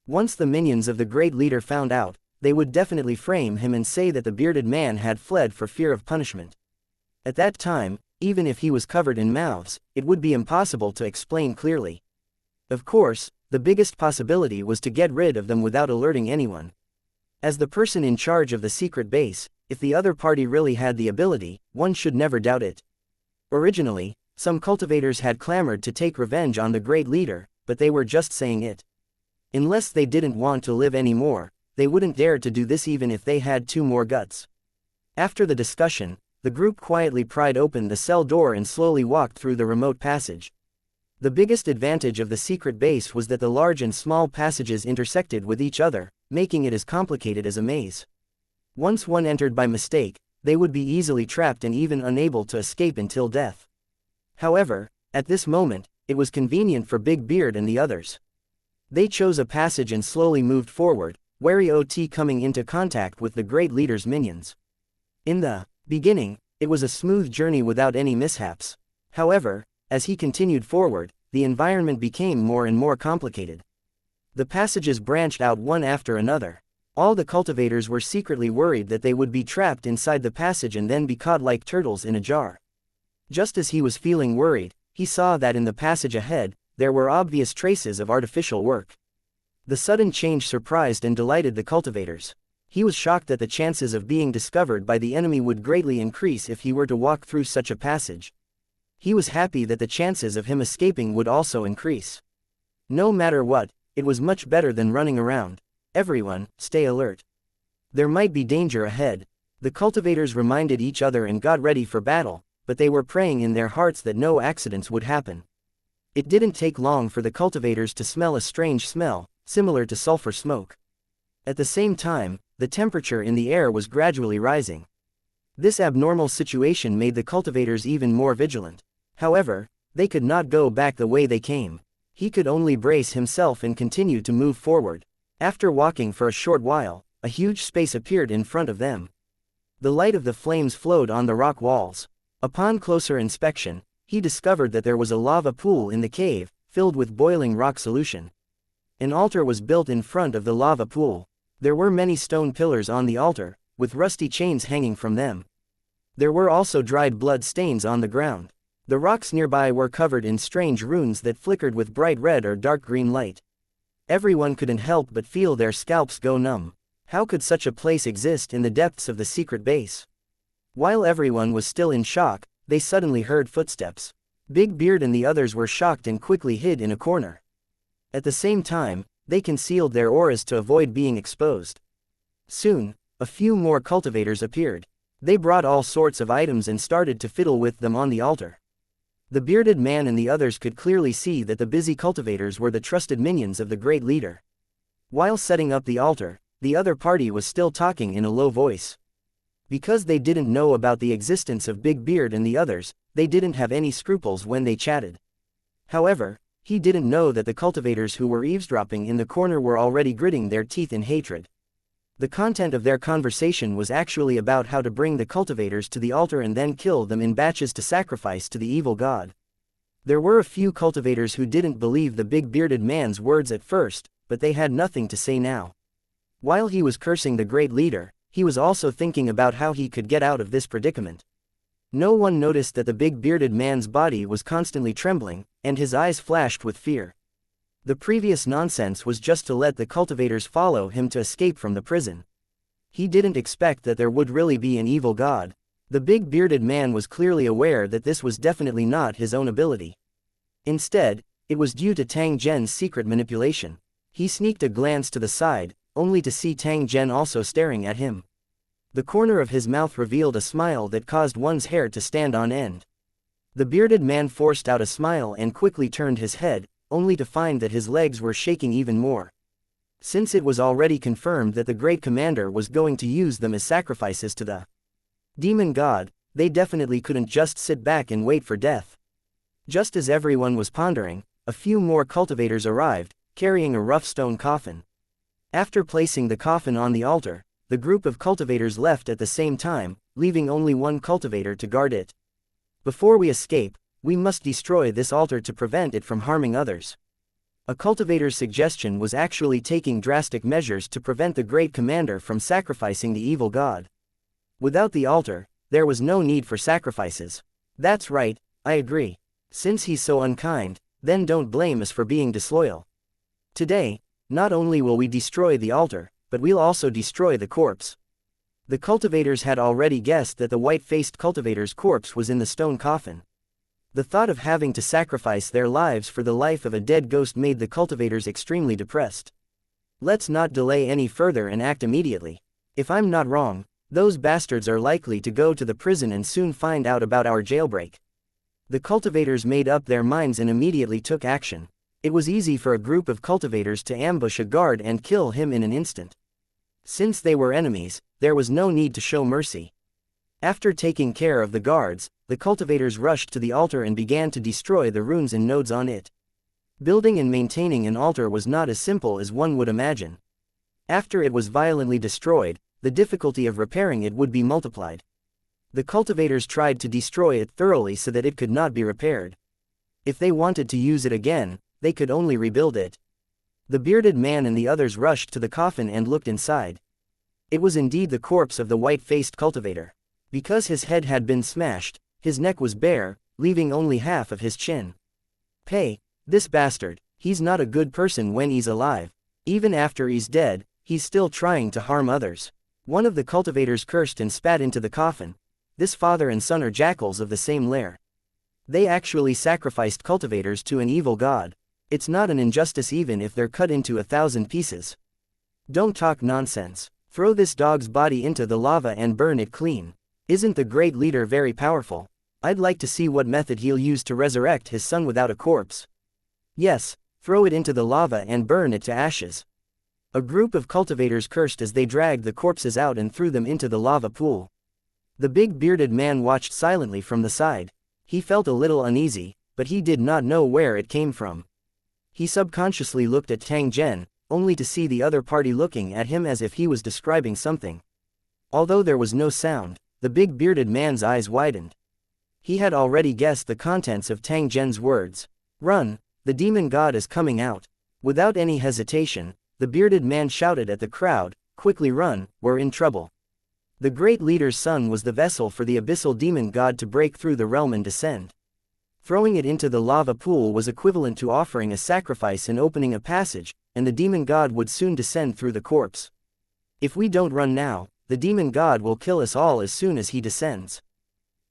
Once the minions of the great leader found out, they would definitely frame him and say that the bearded man had fled for fear of punishment. At that time, even if he was covered in mouths, it would be impossible to explain clearly. Of course, the biggest possibility was to get rid of them without alerting anyone. As the person in charge of the secret base, if the other party really had the ability, one should never doubt it. Originally, Some cultivators had clamored to take revenge on the great leader, but they were just saying it. Unless they didn't want to live anymore, they wouldn't dare to do this even if they had 2 more guts. After the discussion, the group quietly pried open the cell door and slowly walked through the remote passage. The biggest advantage of the secret base was that the large and small passages intersected with each other, making it as complicated as a maze. Once one entered by mistake, they would be easily trapped and even unable to escape until death. However, at this moment, it was convenient for Big Beard and the others. They chose a passage and slowly moved forward, wary OT coming into contact with the great leader's minions. In the beginning, it was a smooth journey without any mishaps. However, as he continued forward, the environment became more and more complicated. The passages branched out one after another. All the cultivators were secretly worried that they would be trapped inside the passage and then be caught like turtles in a jar. Just as he was feeling worried, he saw that in the passage ahead, there were obvious traces of artificial work. The sudden change surprised and delighted the cultivators. He was shocked that the chances of being discovered by the enemy would greatly increase if he were to walk through such a passage. He was happy that the chances of him escaping would also increase. No matter what, it was much better than running around. Everyone, stay alert. There might be danger ahead. The cultivators reminded each other and got ready for battle, but they were praying in their hearts that no accidents would happen. It didn't take long for the cultivators to smell a strange smell, similar to sulfur smoke. At the same time, the temperature in the air was gradually rising. This abnormal situation made the cultivators even more vigilant. However, they could not go back the way they came. He could only brace himself and continue to move forward. After walking for a short while, a huge space appeared in front of them. The light of the flames flowed on the rock walls. Upon closer inspection, he discovered that there was a lava pool in the cave, filled with boiling rock solution. An altar was built in front of the lava pool. There were many stone pillars on the altar, with rusty chains hanging from them. There were also dried blood stains on the ground. The rocks nearby were covered in strange runes that flickered with bright red or dark green light. Everyone couldn't help but feel their scalps go numb. How could such a place exist in the depths of the secret base? While everyone was still in shock, they suddenly heard footsteps. Big Beard and the others were shocked and quickly hid in a corner. At the same time, they concealed their auras to avoid being exposed. Soon, a few more cultivators appeared. They brought all sorts of items and started to fiddle with them on the altar. The bearded man and the others could clearly see that the busy cultivators were the trusted minions of the great leader. While setting up the altar, the other party was still talking in a low voice. Because they didn't know about the existence of Big Beard and the others, they didn't have any scruples when they chatted. However, he didn't know that the cultivators who were eavesdropping in the corner were already gritting their teeth in hatred. The content of their conversation was actually about how to bring the cultivators to the altar and then kill them in batches to sacrifice to the evil god. There were a few cultivators who didn't believe the big bearded man's words at first, but they had nothing to say now. While he was cursing the great leader, he was also thinking about how he could get out of this predicament. No one noticed that the big bearded man's body was constantly trembling, and his eyes flashed with fear. The previous nonsense was just to let the cultivators follow him to escape from the prison. He didn't expect that there would really be an evil god. The big bearded man was clearly aware that this was definitely not his own ability. Instead, it was due to Tang Zhen's secret manipulation. He sneaked a glance to the side, only to see Tang Zhen also staring at him. The corner of his mouth revealed a smile that caused one's hair to stand on end. The bearded man forced out a smile and quickly turned his head, only to find that his legs were shaking even more. Since it was already confirmed that the great commander was going to use them as sacrifices to the demon god, they definitely couldn't just sit back and wait for death. Just as everyone was pondering, a few more cultivators arrived, carrying a rough stone coffin. After placing the coffin on the altar, the group of cultivators left at the same time, leaving only one cultivator to guard it. Before we escape, we must destroy this altar to prevent it from harming others. A cultivator's suggestion was actually taking drastic measures to prevent the great commander from sacrificing the evil god. Without the altar, there was no need for sacrifices. That's right, I agree. Since he's so unkind, then don't blame us for being disloyal. Today, not only will we destroy the altar, but we'll also destroy the corpse. The cultivators had already guessed that the white-faced cultivator's corpse was in the stone coffin. The thought of having to sacrifice their lives for the life of a dead ghost made the cultivators extremely depressed. Let's not delay any further and act immediately. If I'm not wrong, those bastards are likely to go to the prison and soon find out about our jailbreak. The cultivators made up their minds and immediately took action. It was easy for a group of cultivators to ambush a guard and kill him in an instant. Since they were enemies, there was no need to show mercy. After taking care of the guards, the cultivators rushed to the altar and began to destroy the runes and nodes on it. Building and maintaining an altar was not as simple as one would imagine. After it was violently destroyed, the difficulty of repairing it would be multiplied. The cultivators tried to destroy it thoroughly so that it could not be repaired. If they wanted to use it again, they could only rebuild it. The bearded man and the others rushed to the coffin and looked inside. It was indeed the corpse of the white-faced cultivator. Because his head had been smashed, his neck was bare, leaving only half of his chin. Hey, this bastard, he's not a good person when he's alive. Even after he's dead, he's still trying to harm others. One of the cultivators cursed and spat into the coffin. This father and son are jackals of the same lair. They actually sacrificed cultivators to an evil god. It's not an injustice even if they're cut into 1,000 pieces. Don't talk nonsense. Throw this dog's body into the lava and burn it clean. Isn't the great leader very powerful? I'd like to see what method he'll use to resurrect his son without a corpse. Yes, throw it into the lava and burn it to ashes. A group of cultivators cursed as they dragged the corpses out and threw them into the lava pool. The big bearded man watched silently from the side. He felt a little uneasy, but he did not know where it came from. He subconsciously looked at Tang Zhen, only to see the other party looking at him as if he was describing something. Although there was no sound, the big bearded man's eyes widened. He had already guessed the contents of Tang Zhen's words. Run, the demon god is coming out. Without any hesitation, the bearded man shouted at the crowd, quickly run, we're in trouble. The great leader's son was the vessel for the abyssal demon god to break through the realm and descend. Throwing it into the lava pool was equivalent to offering a sacrifice and opening a passage, and the demon god would soon descend through the corpse. If we don't run now, the demon god will kill us all as soon as he descends.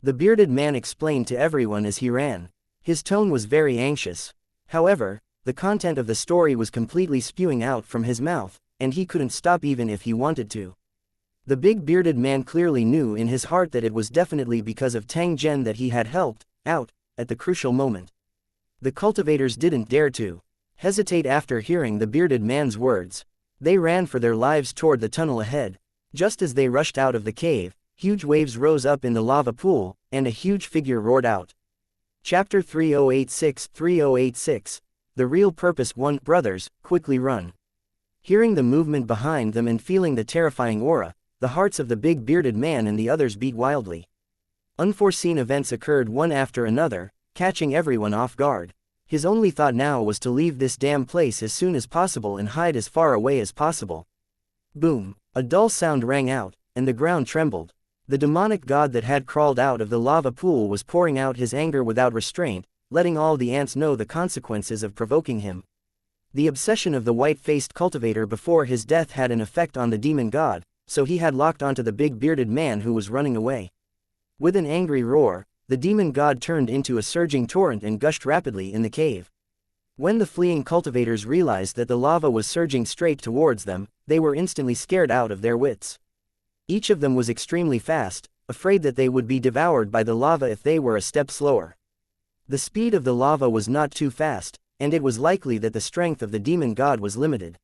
The bearded man explained to everyone as he ran. His tone was very anxious. However, the content of the story was completely spewing out from his mouth, and he couldn't stop even if he wanted to. The big bearded man clearly knew in his heart that it was definitely because of Tang Zhen that he had helped out at the crucial moment. The cultivators didn't dare to hesitate after hearing the bearded man's words. They ran for their lives toward the tunnel ahead. Just as they rushed out of the cave, huge waves rose up in the lava pool, and a huge figure roared out. Chapter 3086 The Real Purpose 1 Brothers, quickly run. Hearing the movement behind them and feeling the terrifying aura, the hearts of the big bearded man and the others beat wildly. Unforeseen events occurred one after another, catching everyone off guard. His only thought now was to leave this damn place as soon as possible and hide as far away as possible. Boom! A dull sound rang out, and the ground trembled. The demonic god that had crawled out of the lava pool was pouring out his anger without restraint, letting all the ants know the consequences of provoking him. The obsession of the white-faced cultivator before his death had an effect on the demon god, so he had locked onto the big bearded man who was running away. With an angry roar, the demon god turned into a surging torrent and gushed rapidly in the cave. When the fleeing cultivators realized that the lava was surging straight towards them, they were instantly scared out of their wits. Each of them was extremely fast, afraid that they would be devoured by the lava if they were a step slower. The speed of the lava was not too fast, and it was likely that the strength of the demon god was limited.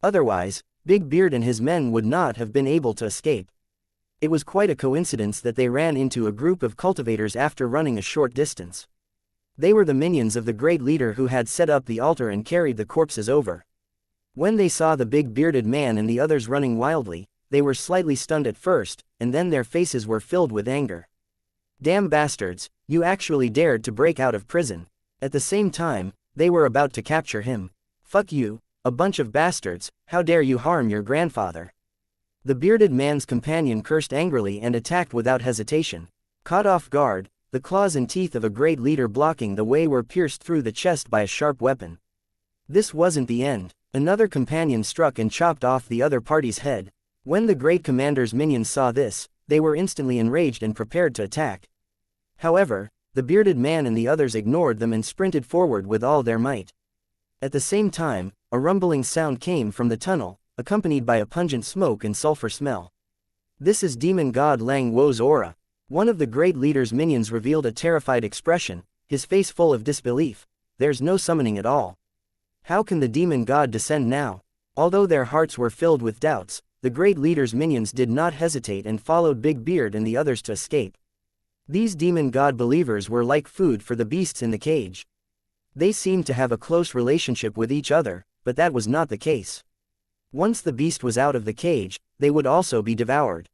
Otherwise, Big Beard and his men would not have been able to escape. It was quite a coincidence that they ran into a group of cultivators after running a short distance. They were the minions of the great leader who had set up the altar and carried the corpses over. When they saw the big bearded man and the others running wildly, they were slightly stunned at first, and then their faces were filled with anger. Damn bastards, you actually dared to break out of prison. At the same time, they were about to capture him. Fuck you, a bunch of bastards, how dare you harm your grandfather. The bearded man's companion cursed angrily and attacked without hesitation. Caught off guard, the claws and teeth of a great leader blocking the way were pierced through the chest by a sharp weapon. This wasn't the end. Another companion struck and chopped off the other party's head. When the great commander's minions saw this, they were instantly enraged and prepared to attack. However, the bearded man and the others ignored them and sprinted forward with all their might. At the same time, a rumbling sound came from the tunnel, accompanied by a pungent smoke and sulfur smell. This is demon god Lang Wo's aura. One of the great leader's minions revealed a terrified expression, his face full of disbelief. There's no summoning at all. How can the demon god descend now? Although their hearts were filled with doubts, the great leader's minions did not hesitate and followed Big Beard and the others to escape. These demon god believers were like food for the beasts in the cage. They seemed to have a close relationship with each other, but that was not the case. Once the beast was out of the cage, they would also be devoured.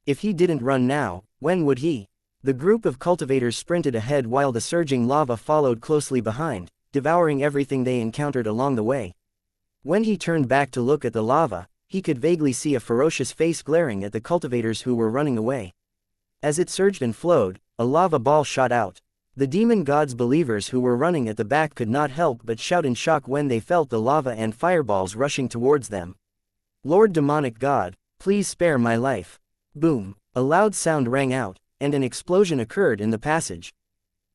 If he didn't run now, when would he? The group of cultivators sprinted ahead while the surging lava followed closely behind, devouring everything they encountered along the way. When he turned back to look at the lava, he could vaguely see a ferocious face glaring at the cultivators who were running away. As it surged and flowed, a lava ball shot out. The demon god's believers who were running at the back could not help but shout in shock when they felt the lava and fireballs rushing towards them. Lord Demonic God, please spare my life. Boom! A loud sound rang out, and an explosion occurred in the passage.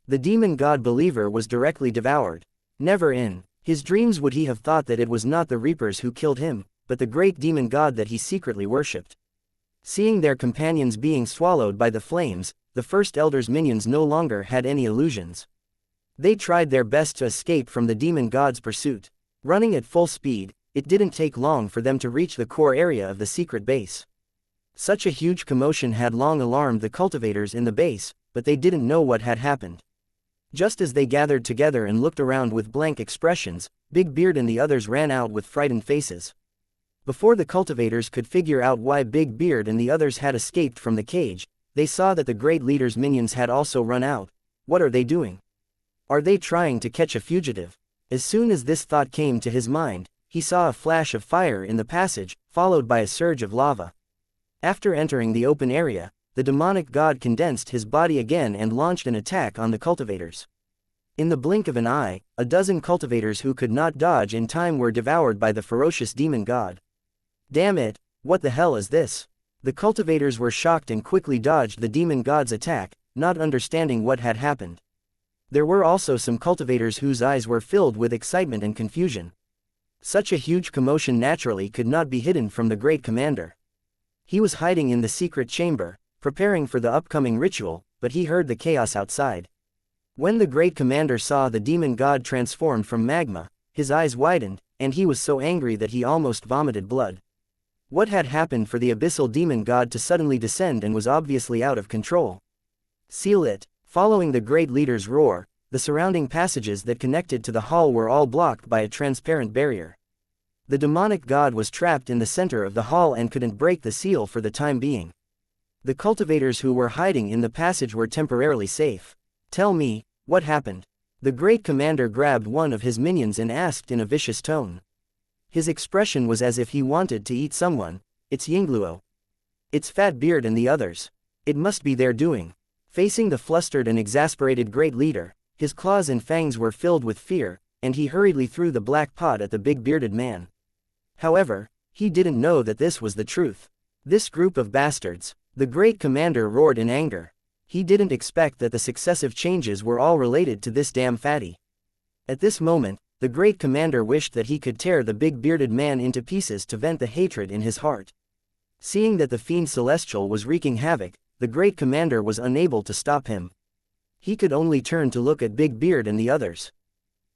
The demon god believer was directly devoured. Never in his dreams would he have thought that it was not the reapers who killed him, but the great demon god that he secretly worshipped. Seeing their companions being swallowed by the flames, the first elder's minions no longer had any illusions. They tried their best to escape from the demon god's pursuit. Running at full speed, it didn't take long for them to reach the core area of the secret base. Such a huge commotion had long alarmed the cultivators in the base, but they didn't know what had happened. Just as they gathered together and looked around with blank expressions, Big Beard and the others ran out with frightened faces. Before the cultivators could figure out why Big Beard and the others had escaped from the cage, they saw that the great leader's minions had also run out. What are they doing? Are they trying to catch a fugitive? As soon as this thought came to his mind, he saw a flash of fire in the passage, followed by a surge of lava. After entering the open area, the demonic god condensed his body again and launched an attack on the cultivators. In the blink of an eye, a dozen cultivators who could not dodge in time were devoured by the ferocious demon god. Damn it, what the hell is this? The cultivators were shocked and quickly dodged the demon god's attack, not understanding what had happened. There were also some cultivators whose eyes were filled with excitement and confusion. Such a huge commotion naturally could not be hidden from the great commander. He was hiding in the secret chamber, preparing for the upcoming ritual, but he heard the chaos outside. When the great commander saw the demon god transformed from magma, his eyes widened, and he was so angry that he almost vomited blood. What had happened for the abyssal demon god to suddenly descend and was obviously out of control? Seal it! Following the great leader's roar, the surrounding passages that connected to the hall were all blocked by a transparent barrier. The demonic god was trapped in the center of the hall and couldn't break the seal for the time being. The cultivators who were hiding in the passage were temporarily safe. Tell me, what happened? The great commander grabbed one of his minions and asked in a vicious tone. His expression was as if he wanted to eat someone. It's Yingluo. It's Fat Beard and the others. It must be their doing. Facing the flustered and exasperated great leader, his claws and fangs were filled with fear, and he hurriedly threw the black pot at the big bearded man. However, he didn't know that this was the truth. This group of bastards, the great commander roared in anger. He didn't expect that the successive changes were all related to this damn fatty. At this moment, the great commander wished that he could tear the big bearded man into pieces to vent the hatred in his heart. Seeing that the fiend celestial was wreaking havoc, the great commander was unable to stop him. He could only turn to look at Big Beard and the others.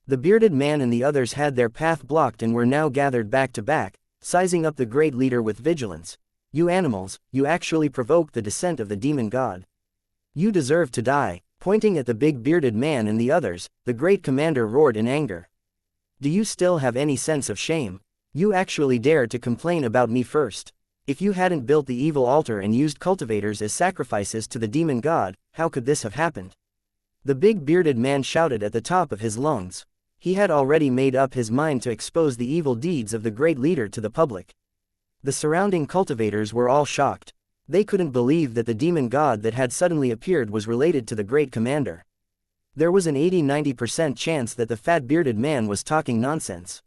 The bearded man and the others had their path blocked and were now gathered back to back, sizing up the great leader with vigilance. You animals, you actually provoked the descent of the demon god. You deserve to die. Pointing at the big bearded man and the others, the great commander roared in anger. Do you still have any sense of shame? You actually dared to complain about me first. If you hadn't built the evil altar and used cultivators as sacrifices to the demon god, how could this have happened? The big bearded man shouted at the top of his lungs. He had already made up his mind to expose the evil deeds of the great leader to the public. The surrounding cultivators were all shocked. They couldn't believe that the demon god that had suddenly appeared was related to the great commander. There was an 80–90% chance that the fat bearded man was talking nonsense.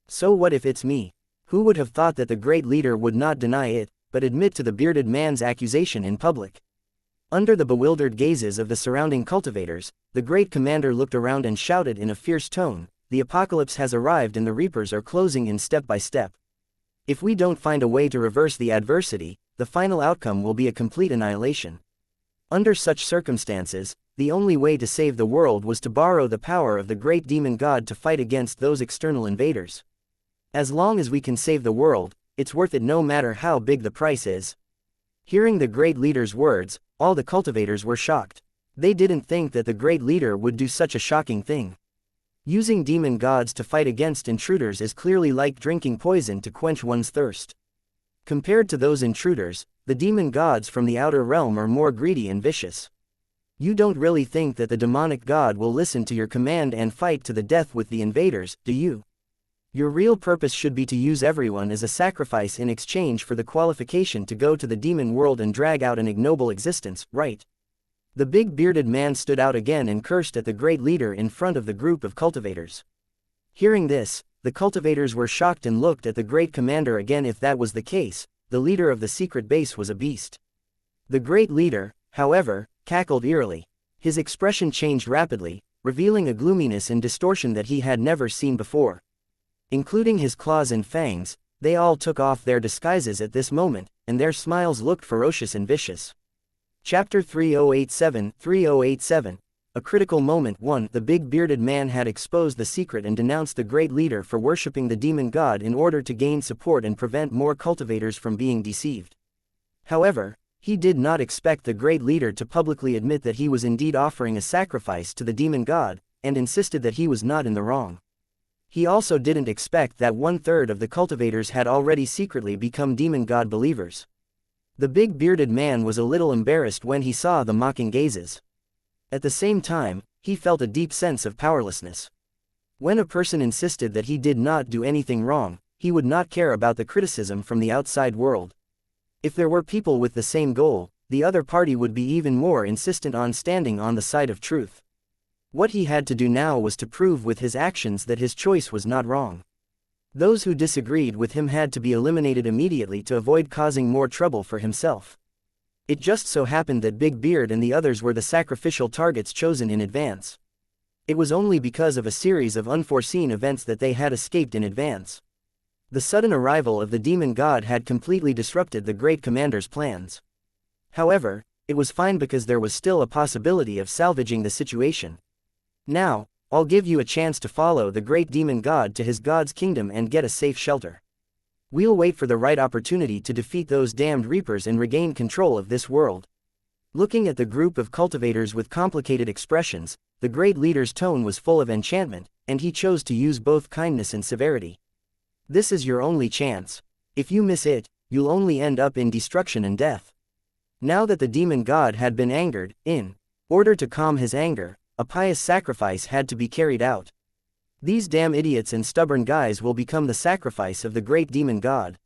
So what if it's me? Who would have thought that the great leader would not deny it, but admit to the bearded man's accusation in public? Under the bewildered gazes of the surrounding cultivators, the great commander looked around and shouted in a fierce tone, "The apocalypse has arrived and the reapers are closing in step by step. If we don't find a way to reverse the adversity, the final outcome will be a complete annihilation." Under such circumstances, the only way to save the world was to borrow the power of the great demon god to fight against those external invaders. As long as we can save the world, it's worth it no matter how big the price is. Hearing the great leader's words, all the cultivators were shocked. They didn't think that the great leader would do such a shocking thing. Using demon gods to fight against intruders is clearly like drinking poison to quench one's thirst. Compared to those intruders, the demon gods from the outer realm are more greedy and vicious. You don't really think that the demonic god will listen to your command and fight to the death with the invaders, do you? Your real purpose should be to use everyone as a sacrifice in exchange for the qualification to go to the demon world and drag out an ignoble existence, right? The big bearded man stood out again and cursed at the great leader in front of the group of cultivators. Hearing this, the cultivators were shocked and looked at the great commander again. If that was the case, the leader of the secret base was a beast. The great leader, however, cackled eerily. His expression changed rapidly, revealing a gloominess and distortion that he had never seen before. Including his claws and fangs, they all took off their disguises at this moment, and their smiles looked ferocious and vicious. Chapter 3087 A critical moment. 1. The big bearded man had exposed the secret and denounced the great leader for worshipping the demon god in order to gain support and prevent more cultivators from being deceived. However, he did not expect the great leader to publicly admit that he was indeed offering a sacrifice to the demon god, and insisted that he was not in the wrong. He also didn't expect that 1/3 of the cultivators had already secretly become demon god believers. The big bearded man was a little embarrassed when he saw the mocking gazes. At the same time, he felt a deep sense of powerlessness. When a person insisted that he did not do anything wrong, he would not care about the criticism from the outside world. If there were people with the same goal, the other party would be even more insistent on standing on the side of truth. What he had to do now was to prove with his actions that his choice was not wrong. Those who disagreed with him had to be eliminated immediately to avoid causing more trouble for himself. It just so happened that Big Beard and the others were the sacrificial targets chosen in advance. It was only because of a series of unforeseen events that they had escaped in advance. The sudden arrival of the demon god had completely disrupted the great commander's plans. However, it was fine because there was still a possibility of salvaging the situation. Now, I'll give you a chance to follow the great demon god to his god's kingdom and get a safe shelter. We'll wait for the right opportunity to defeat those damned reapers and regain control of this world. Looking at the group of cultivators with complicated expressions, the great leader's tone was full of enchantment, and he chose to use both kindness and severity. This is your only chance. If you miss it, you'll only end up in destruction and death. Now that the demon god had been angered, in order to calm his anger, a pious sacrifice had to be carried out. These damn idiots and stubborn guys will become the sacrifice of the great demon god.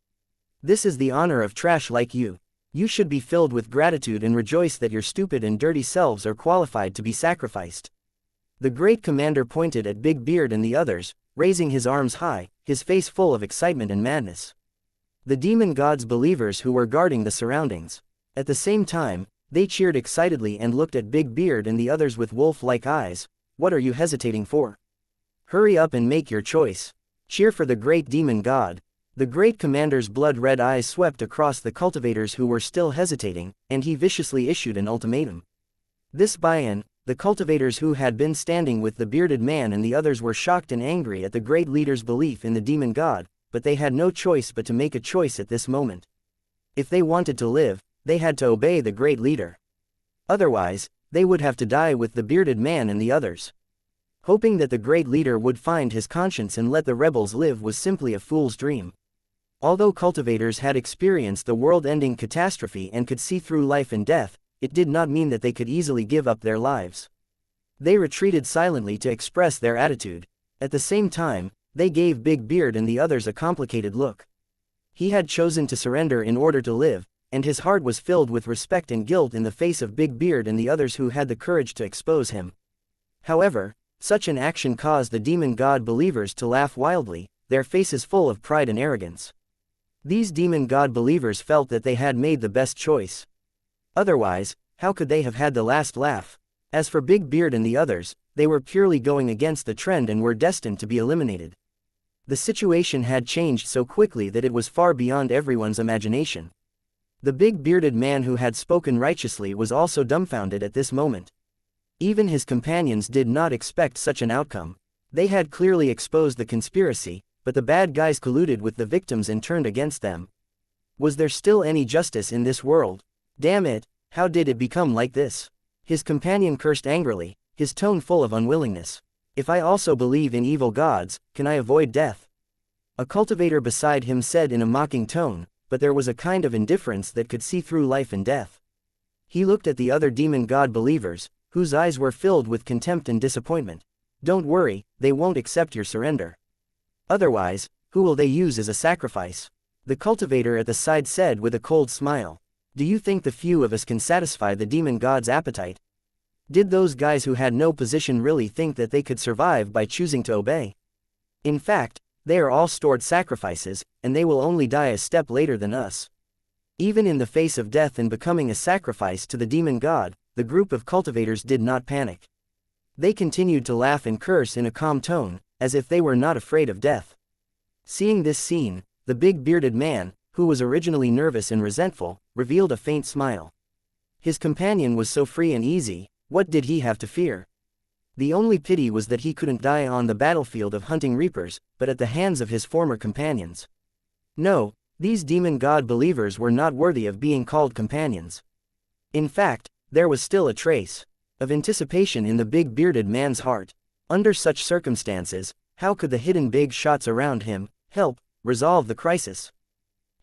This is the honor of trash like you. You should be filled with gratitude and rejoice that your stupid and dirty selves are qualified to be sacrificed. The great commander pointed at Big Beard and the others, raising his arms high, his face full of excitement and madness. The demon god's believers who were guarding the surroundings. At the same time, they cheered excitedly and looked at Big Beard and the others with wolf-like eyes. What are you hesitating for? Hurry up and make your choice. Cheer for the great demon god. The great commander's blood-red eyes swept across the cultivators who were still hesitating, and he viciously issued an ultimatum. This buy-in, the cultivators who had been standing with the bearded man and the others were shocked and angry at the great leader's belief in the demon god, but they had no choice but to make a choice at this moment. If they wanted to live, they had to obey the great leader. Otherwise, they would have to die with the bearded man and the others. Hoping that the great leader would find his conscience and let the rebels live was simply a fool's dream. Although cultivators had experienced the world-ending catastrophe and could see through life and death, it did not mean that they could easily give up their lives. They retreated silently to express their attitude. At the same time, they gave Big Beard and the others a complicated look. He had chosen to surrender in order to live, and his heart was filled with respect and guilt in the face of Big Beard and the others who had the courage to expose him. However, such an action caused the demon god believers to laugh wildly, their faces full of pride and arrogance. These demon god believers felt that they had made the best choice. Otherwise, how could they have had the last laugh? As for Big Beard and the others, they were purely going against the trend and were destined to be eliminated. The situation had changed so quickly that it was far beyond everyone's imagination. The big bearded man who had spoken righteously was also dumbfounded at this moment. Even his companions did not expect such an outcome. They had clearly exposed the conspiracy, but the bad guys colluded with the victims and turned against them. Was there still any justice in this world? Damn it, how did it become like this? His companion cursed angrily, his tone full of unwillingness. If I also believe in evil gods, can I avoid death? A cultivator beside him said in a mocking tone, but there was a kind of indifference that could see through life and death. He looked at the other demon god believers, whose eyes were filled with contempt and disappointment. Don't worry, they won't accept your surrender. Otherwise, who will they use as a sacrifice? The cultivator at the side said with a cold smile. Do you think the few of us can satisfy the demon god's appetite? Did those guys who had no position really think that they could survive by choosing to obey? In fact, they are all stored sacrifices, and they will only die a step later than us. Even in the face of death and becoming a sacrifice to the demon god, the group of cultivators did not panic. They continued to laugh and curse in a calm tone, as if they were not afraid of death. Seeing this scene, the big bearded man, who was originally nervous and resentful, revealed a faint smile. His companion was so free and easy, what did he have to fear? The only pity was that he couldn't die on the battlefield of hunting reapers, but at the hands of his former companions. No, these demon god believers were not worthy of being called companions. In fact, there was still a trace of anticipation in the big bearded man's heart. Under such circumstances, how could the hidden big shots around him help resolve the crisis?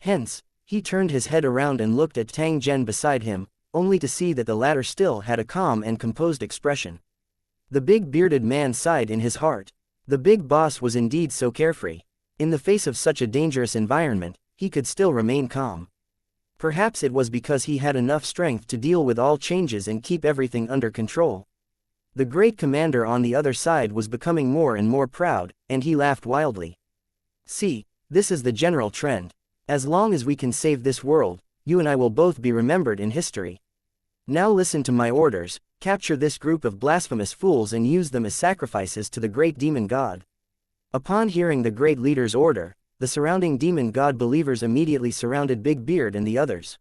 Hence, he turned his head around and looked at Tang Zhen beside him, only to see that the latter still had a calm and composed expression. The big bearded man sighed in his heart. The big boss was indeed so carefree. In the face of such a dangerous environment, he could still remain calm. Perhaps it was because he had enough strength to deal with all changes and keep everything under control. The great commander on the other side was becoming more and more proud, and he laughed wildly. See, this is the general trend. As long as we can save this world, you and I will both be remembered in history. Now listen to my orders, capture this group of blasphemous fools and use them as sacrifices to the great demon god. Upon hearing the great leader's order, the surrounding demon god believers immediately surrounded Big Beard and the others.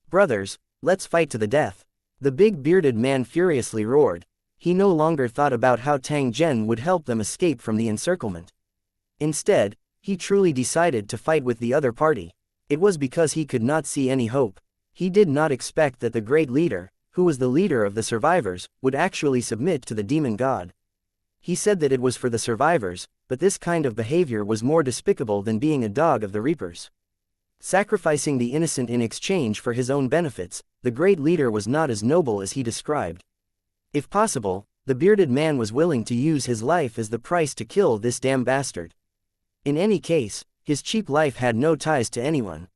Brothers, let's fight to the death. The big bearded man furiously roared. He no longer thought about how Tang Zhen would help them escape from the encirclement. Instead, he truly decided to fight with the other party. It was because he could not see any hope. He did not expect that the great leader, who was the leader of the survivors, would actually submit to the demon god. He said that it was for the survivors, but this kind of behavior was more despicable than being a dog of the reapers. Sacrificing the innocent in exchange for his own benefits, the great leader was not as noble as he described. If possible, the bearded man was willing to use his life as the price to kill this damn bastard. In any case, his cheap life had no ties to anyone.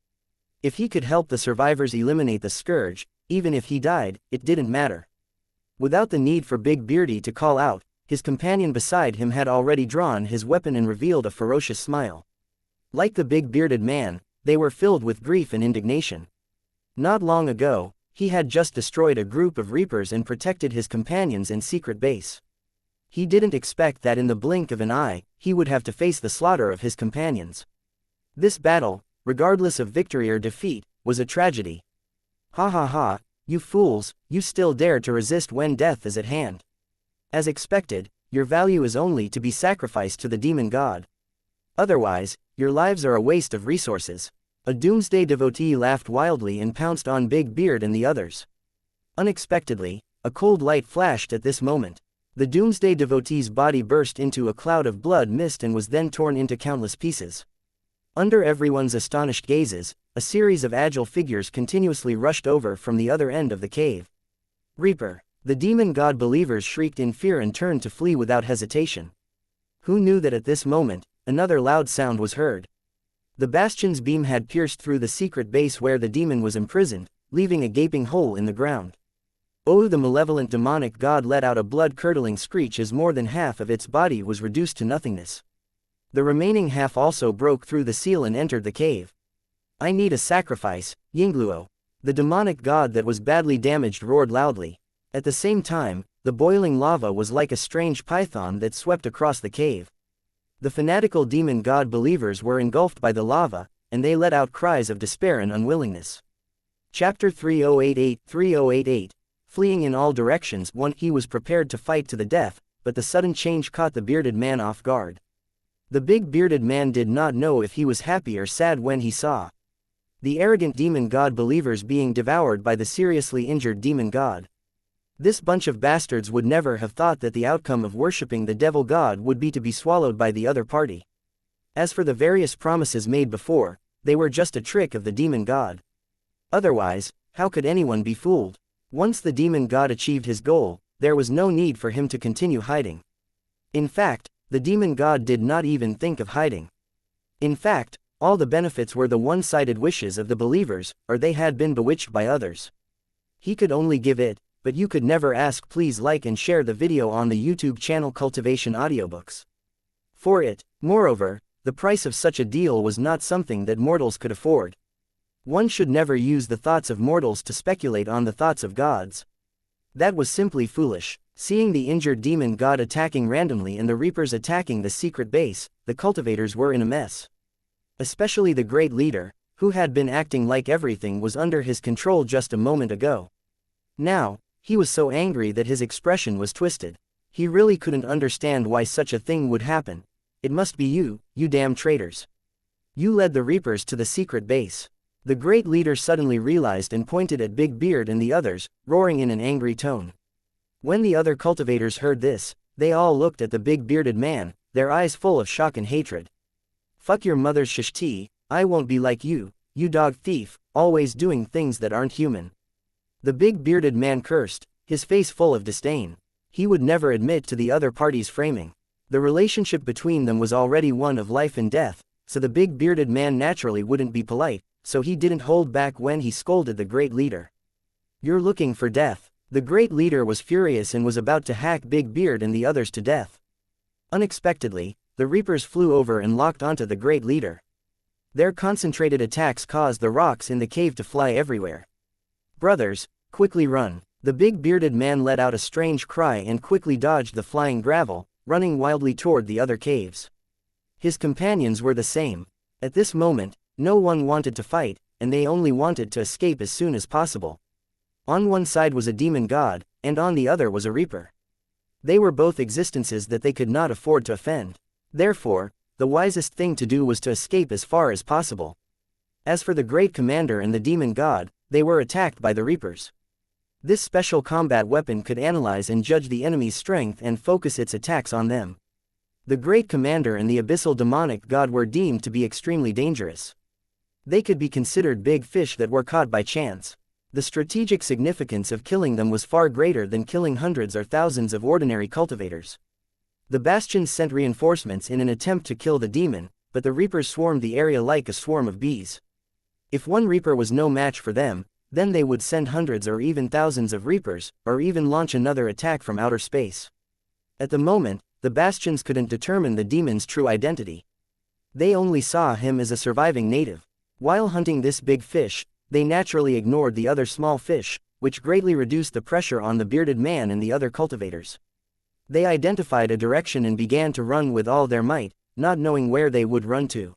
If he could help the survivors eliminate the scourge, even if he died, it didn't matter. Without the need for Big Beardy to call out, his companion beside him had already drawn his weapon and revealed a ferocious smile. Like the big bearded man, they were filled with grief and indignation. Not long ago, he had just destroyed a group of reapers and protected his companions in secret base. He didn't expect that in the blink of an eye, he would have to face the slaughter of his companions. This battle, regardless of victory or defeat, was a tragedy. Ha ha ha, you fools, you still dare to resist when death is at hand. As expected, your value is only to be sacrificed to the demon god. Otherwise, your lives are a waste of resources. A doomsday devotee laughed wildly and pounced on Big Beard and the others. Unexpectedly, a cold light flashed at this moment. The doomsday devotee's body burst into a cloud of blood mist and was then torn into countless pieces. Under everyone's astonished gazes, a series of agile figures continuously rushed over from the other end of the cave. Reaper! The demon god believers shrieked in fear and turned to flee without hesitation. Who knew that at this moment, another loud sound was heard? The bastion's beam had pierced through the secret base where the demon was imprisoned, leaving a gaping hole in the ground. Oh, the malevolent demonic god let out a blood-curdling screech as more than half of its body was reduced to nothingness. The remaining half also broke through the seal and entered the cave. I need a sacrifice, Yingluo. The demonic god that was badly damaged roared loudly. At the same time, the boiling lava was like a strange python that swept across the cave. The fanatical demon god believers were engulfed by the lava, and they let out cries of despair and unwillingness. Chapter 3088. Fleeing in all directions. 1. He was prepared to fight to the death, but the sudden change caught the bearded man off guard. The big bearded man did not know if he was happy or sad when he saw the arrogant demon god believers being devoured by the seriously injured demon god. This bunch of bastards would never have thought that the outcome of worshipping the devil god would be to be swallowed by the other party. As for the various promises made before, they were just a trick of the demon god. Otherwise, how could anyone be fooled? Once the demon god achieved his goal, there was no need for him to continue hiding. In fact, the demon god did not even think of hiding. In fact, all the benefits were the one-sided wishes of the believers, or they had been bewitched by others. He could only give it, but you could never ask. Please like and share the video on the YouTube channel Cultivation Audiobooks. For it, moreover, the price of such a deal was not something that mortals could afford. One should never use the thoughts of mortals to speculate on the thoughts of gods. That was simply foolish. Seeing the injured demon god attacking randomly and the reapers attacking the secret base, the cultivators were in a mess. Especially the great leader, who had been acting like everything was under his control just a moment ago. Now, he was so angry that his expression was twisted. He really couldn't understand why such a thing would happen. It must be you damn traitors. You led the reapers to the secret base. The great leader suddenly realized and pointed at Big Beard and the others, roaring in an angry tone. When the other cultivators heard this, they all looked at the big bearded man, their eyes full of shock and hatred. Fuck your mother's shish tea, I won't be like you dog thief, always doing things that aren't human. The big bearded man cursed, his face full of disdain. He would never admit to the other party's framing. The relationship between them was already one of life and death, so the big bearded man naturally wouldn't be polite, so he didn't hold back when he scolded the great leader. You're looking for death. The great leader was furious and was about to hack Big Beard and the others to death. Unexpectedly, the reapers flew over and locked onto the great leader. Their concentrated attacks caused the rocks in the cave to fly everywhere. Brothers, quickly run. The big bearded man let out a strange cry and quickly dodged the flying gravel, running wildly toward the other caves. His companions were the same. At this moment, no one wanted to fight, and they only wanted to escape as soon as possible. On one side was a demon god, and on the other was a reaper. They were both existences that they could not afford to offend. Therefore, the wisest thing to do was to escape as far as possible. As for the great commander and the demon god, they were attacked by the reapers. This special combat weapon could analyze and judge the enemy's strength and focus its attacks on them. The great commander and the abyssal demonic god were deemed to be extremely dangerous. They could be considered big fish that were caught by chance. The strategic significance of killing them was far greater than killing hundreds or thousands of ordinary cultivators. The bastions sent reinforcements in an attempt to kill the demon, but the reapers swarmed the area like a swarm of bees. If one reaper was no match for them, then they would send hundreds or even thousands of reapers, or even launch another attack from outer space. At the moment, the bastions couldn't determine the demon's true identity. They only saw him as a surviving native. While hunting this big fish, they naturally ignored the other small fish, which greatly reduced the pressure on the bearded man and the other cultivators. They identified a direction and began to run with all their might, not knowing where they would run to.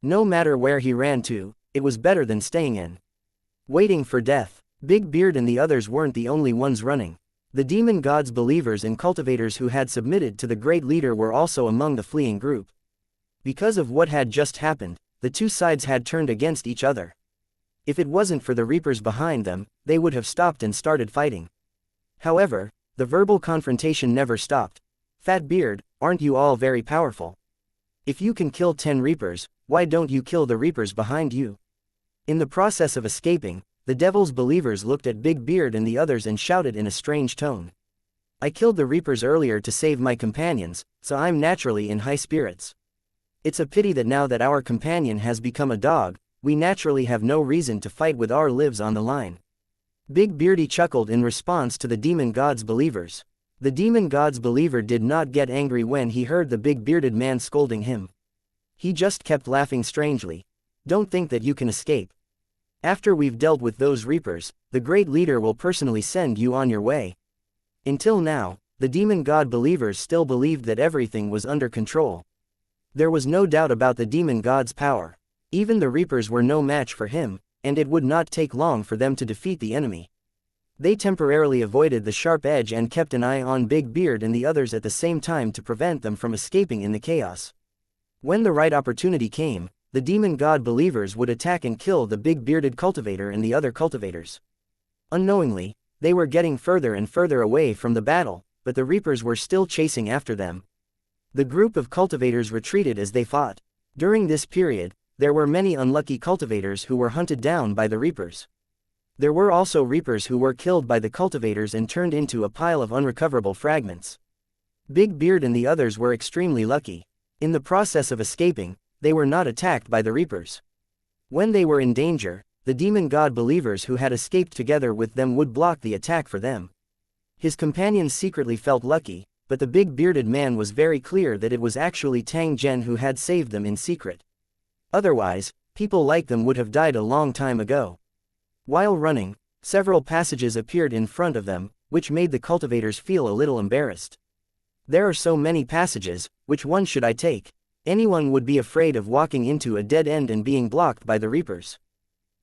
No matter where he ran to, it was better than staying in. Waiting for death. Big Beard and the others weren't the only ones running. The demon god's believers and cultivators who had submitted to the great leader were also among the fleeing group. Because of what had just happened, the two sides had turned against each other. If it wasn't for the reapers behind them, they would have stopped and started fighting. However, the verbal confrontation never stopped. Fat Beard, aren't you all very powerful? If you can kill 10 reapers, why don't you kill the reapers behind you? In the process of escaping, the devil's believers looked at Big Beard and the others and shouted in a strange tone. I killed the reapers earlier to save my companions, so I'm naturally in high spirits. It's a pity that now that our companion has become a dog, we naturally have no reason to fight with our lives on the line. Big Beardy chuckled in response to the demon god's believers. The demon god's believer did not get angry when he heard the big bearded man scolding him. He just kept laughing strangely. Don't think that you can escape. After we've dealt with those reapers, the great leader will personally send you on your way. Until now, the demon god believers still believed that everything was under control. There was no doubt about the demon god's power. Even the reapers were no match for him, and it would not take long for them to defeat the enemy. They temporarily avoided the sharp edge and kept an eye on Big Beard and the others at the same time to prevent them from escaping in the chaos. When the right opportunity came, the demon god believers would attack and kill the big bearded cultivator and the other cultivators. Unknowingly, they were getting further and further away from the battle, but the reapers were still chasing after them. The group of cultivators retreated as they fought. During this period, there were many unlucky cultivators who were hunted down by the reapers. There were also reapers who were killed by the cultivators and turned into a pile of unrecoverable fragments. Big Beard and the others were extremely lucky. In the process of escaping, they were not attacked by the reapers. When they were in danger, the demon god believers who had escaped together with them would block the attack for them. His companions secretly felt lucky, but the big bearded man was very clear that it was actually Tang Zhen who had saved them in secret. Otherwise, people like them would have died a long time ago. While running, several passages appeared in front of them, which made the cultivators feel a little embarrassed. There are so many passages, which one should I take? Anyone would be afraid of walking into a dead end and being blocked by the reapers.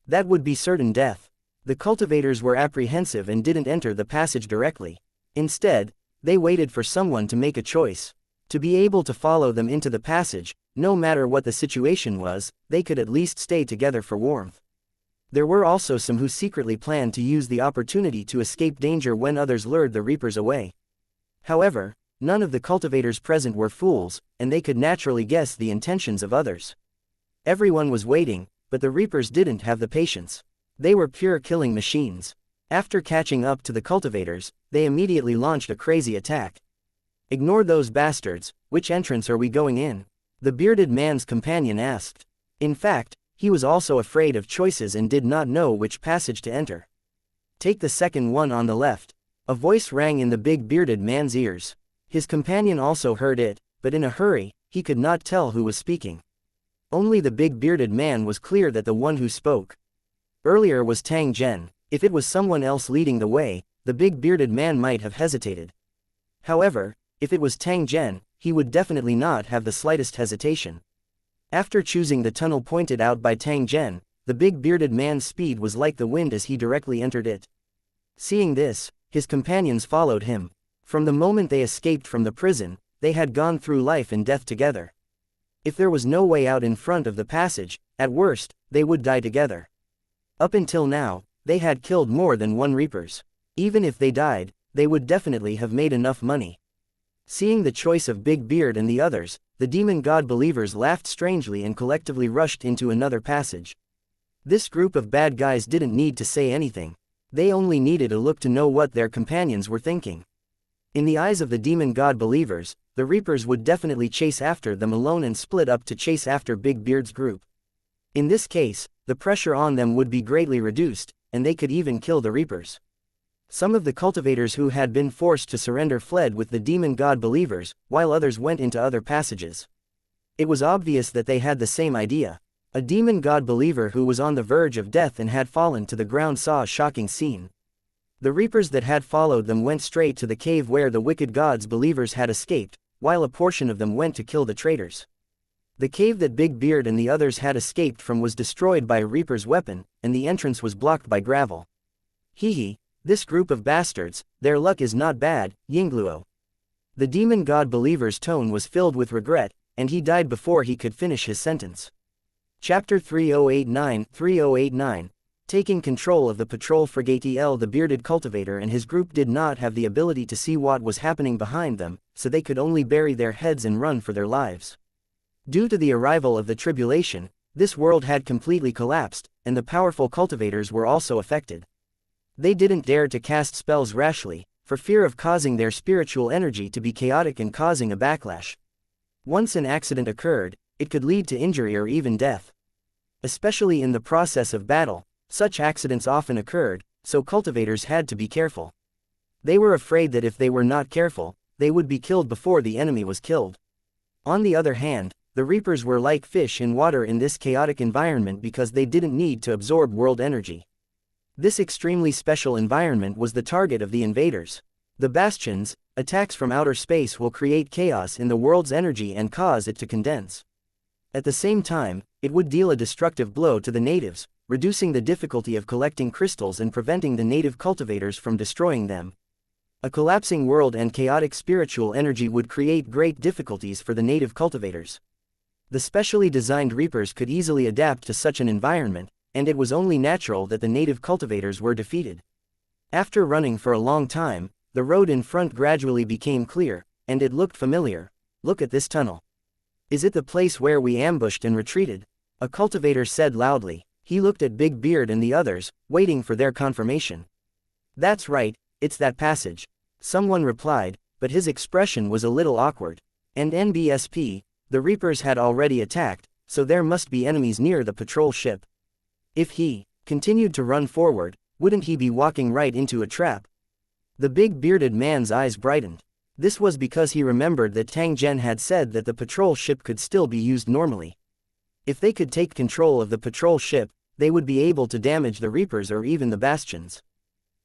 That would be certain death. The cultivators were apprehensive and didn't enter the passage directly. Instead, they waited for someone to make a choice. To be able to follow them into the passage, no matter what the situation was, they could at least stay together for warmth. There were also some who secretly planned to use the opportunity to escape danger when others lured the reapers away. However, none of the cultivators present were fools, and they could naturally guess the intentions of others. Everyone was waiting, but the reapers didn't have the patience. They were pure killing machines. After catching up to the cultivators, they immediately launched a crazy attack. "Ignore those bastards, which entrance are we going in?" the bearded man's companion asked. In fact, he was also afraid of choices and did not know which passage to enter. "Take the second one on the left." A voice rang in the big bearded man's ears. His companion also heard it, but in a hurry, he could not tell who was speaking. Only the big bearded man was clear that the one who spoke earlier was Tang Zhen. If it was someone else leading the way, the big bearded man might have hesitated. However, if it was Tang Zhen, he would definitely not have the slightest hesitation. After choosing the tunnel pointed out by Tang Zhen, the big bearded man's speed was like the wind as he directly entered it. Seeing this, his companions followed him. From the moment they escaped from the prison, they had gone through life and death together. If there was no way out in front of the passage, at worst, they would die together. Up until now, they had killed more than one reapers. Even if they died, they would definitely have made enough money. Seeing the choice of Big Beard and the others, the demon god believers laughed strangely and collectively rushed into another passage. This group of bad guys didn't need to say anything. They only needed a look to know what their companions were thinking. In the eyes of the demon god believers, the reapers would definitely chase after them alone and split up to chase after Big Beard's group. In this case, the pressure on them would be greatly reduced, and they could even kill the reapers. Some of the cultivators who had been forced to surrender fled with the demon god believers, while others went into other passages. It was obvious that they had the same idea. A demon god believer who was on the verge of death and had fallen to the ground saw a shocking scene. The reapers that had followed them went straight to the cave where the wicked gods believers had escaped, while a portion of them went to kill the traitors. The cave that Big Beard and the others had escaped from was destroyed by a reaper's weapon, and the entrance was blocked by gravel. Hee. This group of bastards, their luck is not bad, Yingluo. The demon god believer's tone was filled with regret, and he died before he could finish his sentence. Chapter 3089. Taking control of the patrol frigate the bearded cultivator and his group did not have the ability to see what was happening behind them, so they could only bury their heads and run for their lives. Due to the arrival of the tribulation, this world had completely collapsed, and the powerful cultivators were also affected. They didn't dare to cast spells rashly, for fear of causing their spiritual energy to be chaotic and causing a backlash. Once an accident occurred, it could lead to injury or even death. Especially in the process of battle, such accidents often occurred, so cultivators had to be careful. They were afraid that if they were not careful, they would be killed before the enemy was killed. On the other hand, The Reapers were like fish in water in this chaotic environment because they didn't need to absorb world energy. This extremely special environment was the target of the invaders. The bastions, attacks from outer space will create chaos in the world's energy and cause it to condense. At the same time, it would deal a destructive blow to the natives, reducing the difficulty of collecting crystals and preventing the native cultivators from destroying them. A collapsing world and chaotic spiritual energy would create great difficulties for the native cultivators. The specially designed Reapers could easily adapt to such an environment, and it was only natural that the native cultivators were defeated. After running for a long time, the road in front gradually became clear, and it looked familiar. Look at this tunnel. Is it the place where we ambushed and retreated? A cultivator said loudly. He looked at Big Beard and the others, waiting for their confirmation. That's right, it's that passage. Someone replied, but his expression was a little awkward. And NBSP, the Reapers had already attacked, so there must be enemies near the patrol ship. If he continued to run forward, wouldn't he be walking right into a trap? The big bearded man's eyes brightened. This was because he remembered that Tang Zhen had said that the patrol ship could still be used normally. If they could take control of the patrol ship, they would be able to damage the Reapers or even the bastions.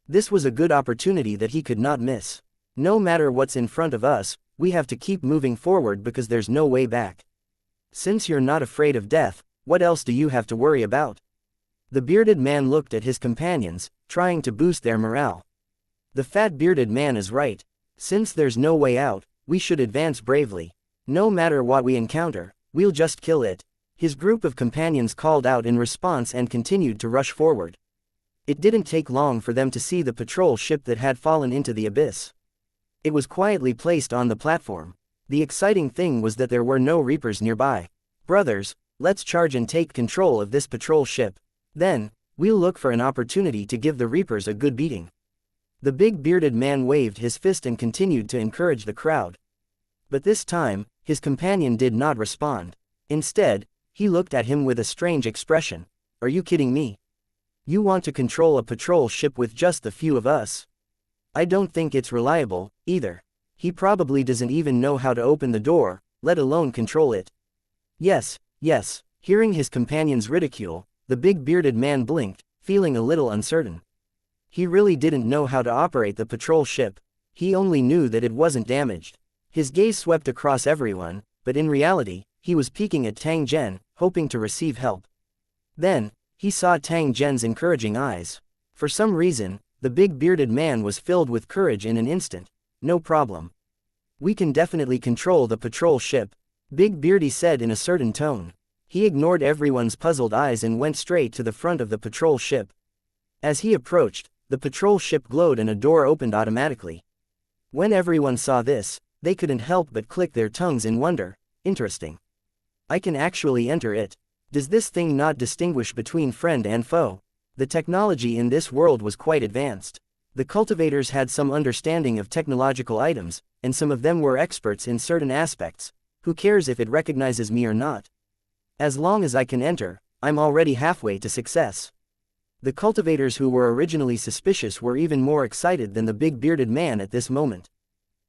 This was a good opportunity that he could not miss. No matter what's in front of us, we have to keep moving forward because there's no way back. Since you're not afraid of death, what else do you have to worry about? The bearded man looked at his companions, trying to boost their morale. The fat bearded man is right. Since there's no way out, we should advance bravely. No matter what we encounter, we'll just kill it. His group of companions called out in response and continued to rush forward. It didn't take long for them to see the patrol ship that had fallen into the abyss. It was quietly placed on the platform. The exciting thing was that there were no Reapers nearby. Brothers, let's charge and take control of this patrol ship. Then, we'll look for an opportunity to give the Reapers a good beating. The big bearded man waved his fist and continued to encourage the crowd. But this time, his companion did not respond. Instead, he looked at him with a strange expression. Are you kidding me? You want to control a patrol ship with just a few of us? I don't think it's reliable, either. He probably doesn't even know how to open the door, let alone control it. Yes. Hearing his companion's ridicule, the big bearded man blinked, feeling a little uncertain. He really didn't know how to operate the patrol ship. He only knew that it wasn't damaged. His gaze swept across everyone, but in reality, he was peeking at Tang Zhen, hoping to receive help. Then, he saw Tang Zhen's encouraging eyes. For some reason, the big bearded man was filled with courage in an instant. No problem. We can definitely control the patrol ship, Big Beardy said in a certain tone. He ignored everyone's puzzled eyes and went straight to the front of the patrol ship. As he approached, the patrol ship glowed and a door opened automatically. When everyone saw this, they couldn't help but click their tongues in wonder. Interesting. I can actually enter it. Does this thing not distinguish between friend and foe? The technology in this world was quite advanced. The cultivators had some understanding of technological items, and some of them were experts in certain aspects. Who cares if it recognizes me or not? As long as I can enter, I'm already halfway to success. The cultivators who were originally suspicious were even more excited than the big bearded man at this moment.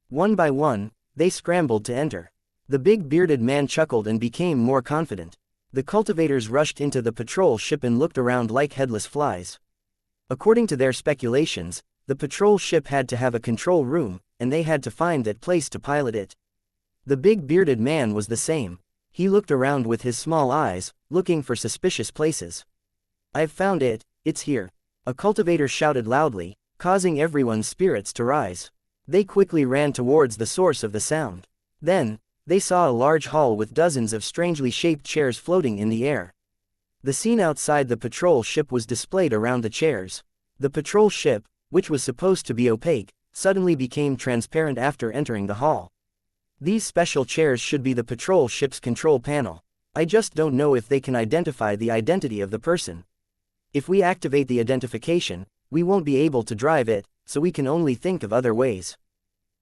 One by one, they scrambled to enter. The big bearded man chuckled and became more confident. The cultivators rushed into the patrol ship and looked around like headless flies. According to their speculations, the patrol ship had to have a control room, and they had to find that place to pilot it. The big bearded man was the same. He looked around with his small eyes, looking for suspicious places. I've found it, it's here. A cultivator shouted loudly, causing everyone's spirits to rise. They quickly ran towards the source of the sound. Then, they saw a large hall with dozens of strangely shaped chairs floating in the air. The scene outside the patrol ship was displayed around the chairs. The patrol ship, which was supposed to be opaque, suddenly became transparent after entering the hall. These special chairs should be the patrol ship's control panel. I just don't know if they can identify the identity of the person. If we activate the identification, we won't be able to drive it, so we can only think of other ways.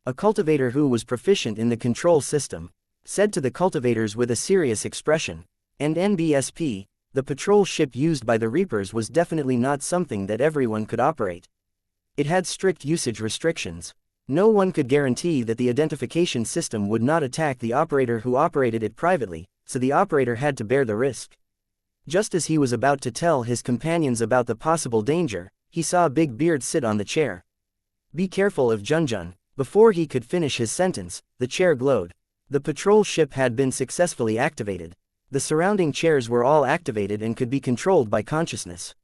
A cultivator who was proficient in the control system said to the cultivators with a serious expression. And NBSP, the patrol ship used by the Reapers was definitely not something that everyone could operate. It had strict usage restrictions. No one could guarantee that the identification system would not attack the operator who operated it privately, so the operator had to bear the risk. Just as he was about to tell his companions about the possible danger, he saw Big Beard sit on the chair. "Be careful of Junjun." Before he could finish his sentence, the chair glowed. The patrol ship had been successfully activated. The surrounding chairs were all activated and could be controlled by consciousness.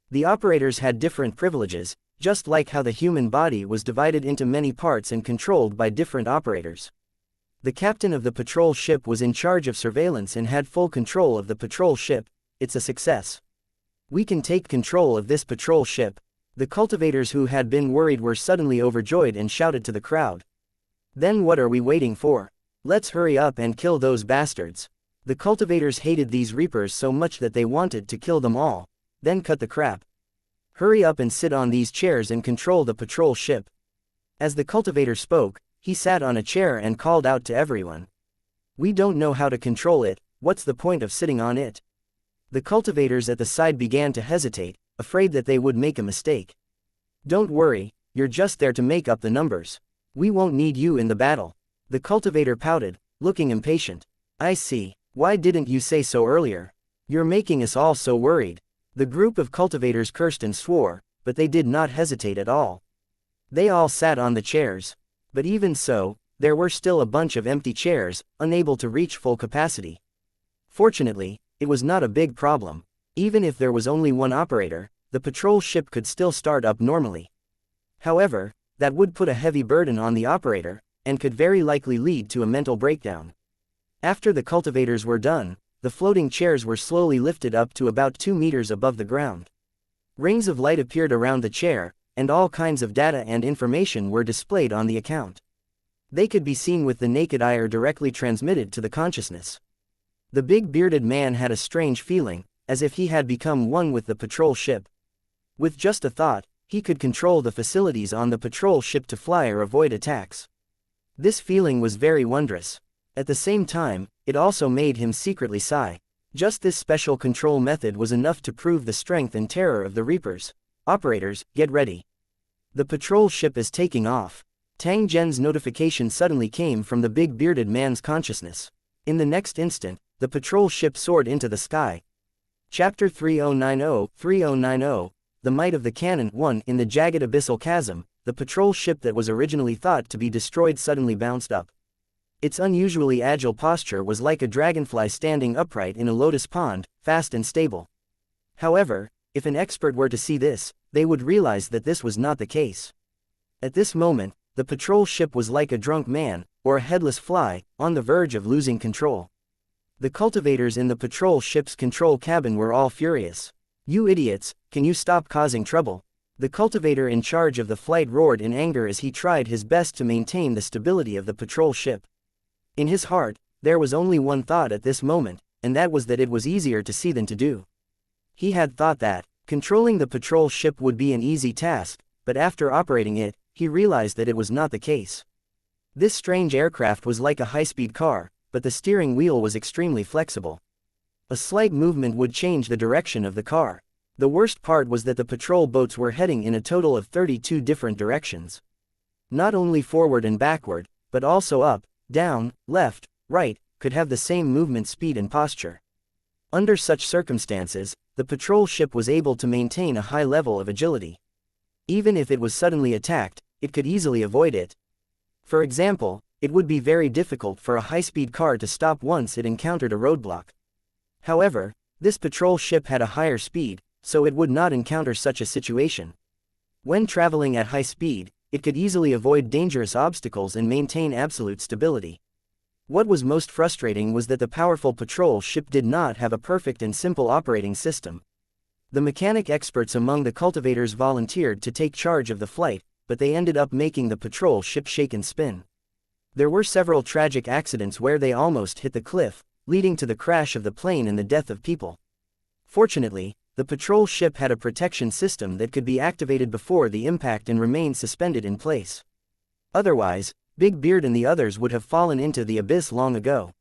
The operators had different privileges, just like how the human body was divided into many parts and controlled by different operators. The captain of the patrol ship was in charge of surveillance and had full control of the patrol ship. "It's a success. We can take control of this patrol ship." The cultivators who had been worried were suddenly overjoyed and shouted to the crowd. "Then what are we waiting for? Let's hurry up and kill those bastards." The cultivators hated these reapers so much that they wanted to kill them all. "Then cut the crap. Hurry up and sit on these chairs and control the patrol ship." As the cultivator spoke, he sat on a chair and called out to everyone. "We don't know how to control it, what's the point of sitting on it?" The cultivators at the side began to hesitate, afraid that they would make a mistake. "Don't worry, you're just there to make up the numbers. We won't need you in the battle." The cultivator pouted, looking impatient. "I see. Why didn't you say so earlier? You're making us all so worried." The group of cultivators cursed and swore, but they did not hesitate at all. They all sat on the chairs. But even so, there were still a bunch of empty chairs, unable to reach full capacity. Fortunately, it was not a big problem. Even if there was only one operator, the patrol ship could still start up normally. However, that would put a heavy burden on the operator, and could very likely lead to a mental breakdown. After the cultivators were done, the floating chairs were slowly lifted up to about 2 meters above the ground. Rings of light appeared around the chair, and all kinds of data and information were displayed on the account. They could be seen with the naked eye or directly transmitted to the consciousness. The big bearded man had a strange feeling, as if he had become one with the patrol ship. With just a thought, he could control the facilities on the patrol ship to fly or avoid attacks. This feeling was very wondrous. At the same time, it also made him secretly sigh. Just this special control method was enough to prove the strength and terror of the Reapers. "Operators, get ready. The patrol ship is taking off." Tang Zhen's notification suddenly came from the big bearded man's consciousness. In the next instant, the patrol ship soared into the sky. Chapter 3090 The Might of the Cannon 1 In the jagged abyssal chasm, the patrol ship that was originally thought to be destroyed suddenly bounced up. Its unusually agile posture was like a dragonfly standing upright in a lotus pond, fast and stable. However, if an expert were to see this, they would realize that this was not the case. At this moment, the patrol ship was like a drunk man, or a headless fly, on the verge of losing control. The cultivators in the patrol ship's control cabin were all furious. "You idiots, can you stop causing trouble?" The cultivator in charge of the flight roared in anger as he tried his best to maintain the stability of the patrol ship. In his heart, there was only one thought at this moment, and that was that it was easier to see than to do. He had thought that controlling the patrol ship would be an easy task, but after operating it, he realized that it was not the case. This strange aircraft was like a high-speed car, but the steering wheel was extremely flexible. A slight movement would change the direction of the car. The worst part was that the patrol boats were heading in a total of 32 different directions. Not only forward and backward, but also up, down, left, right, could have the same movement speed and posture. Under such circumstances, the patrol ship was able to maintain a high level of agility. Even if it was suddenly attacked, it could easily avoid it. For example, it would be very difficult for a high-speed car to stop once it encountered a roadblock. However, this patrol ship had a higher speed, so it would not encounter such a situation. When traveling at high speed, it could easily avoid dangerous obstacles and maintain absolute stability. What was most frustrating was that the powerful patrol ship did not have a perfect and simple operating system. The mechanic experts among the cultivators volunteered to take charge of the flight, but they ended up making the patrol ship shake and spin. There were several tragic accidents where they almost hit the cliff, leading to the crash of the plane and the death of people. Fortunately, the patrol ship had a protection system that could be activated before the impact and remain suspended in place. Otherwise, Big Beard and the others would have fallen into the abyss long ago.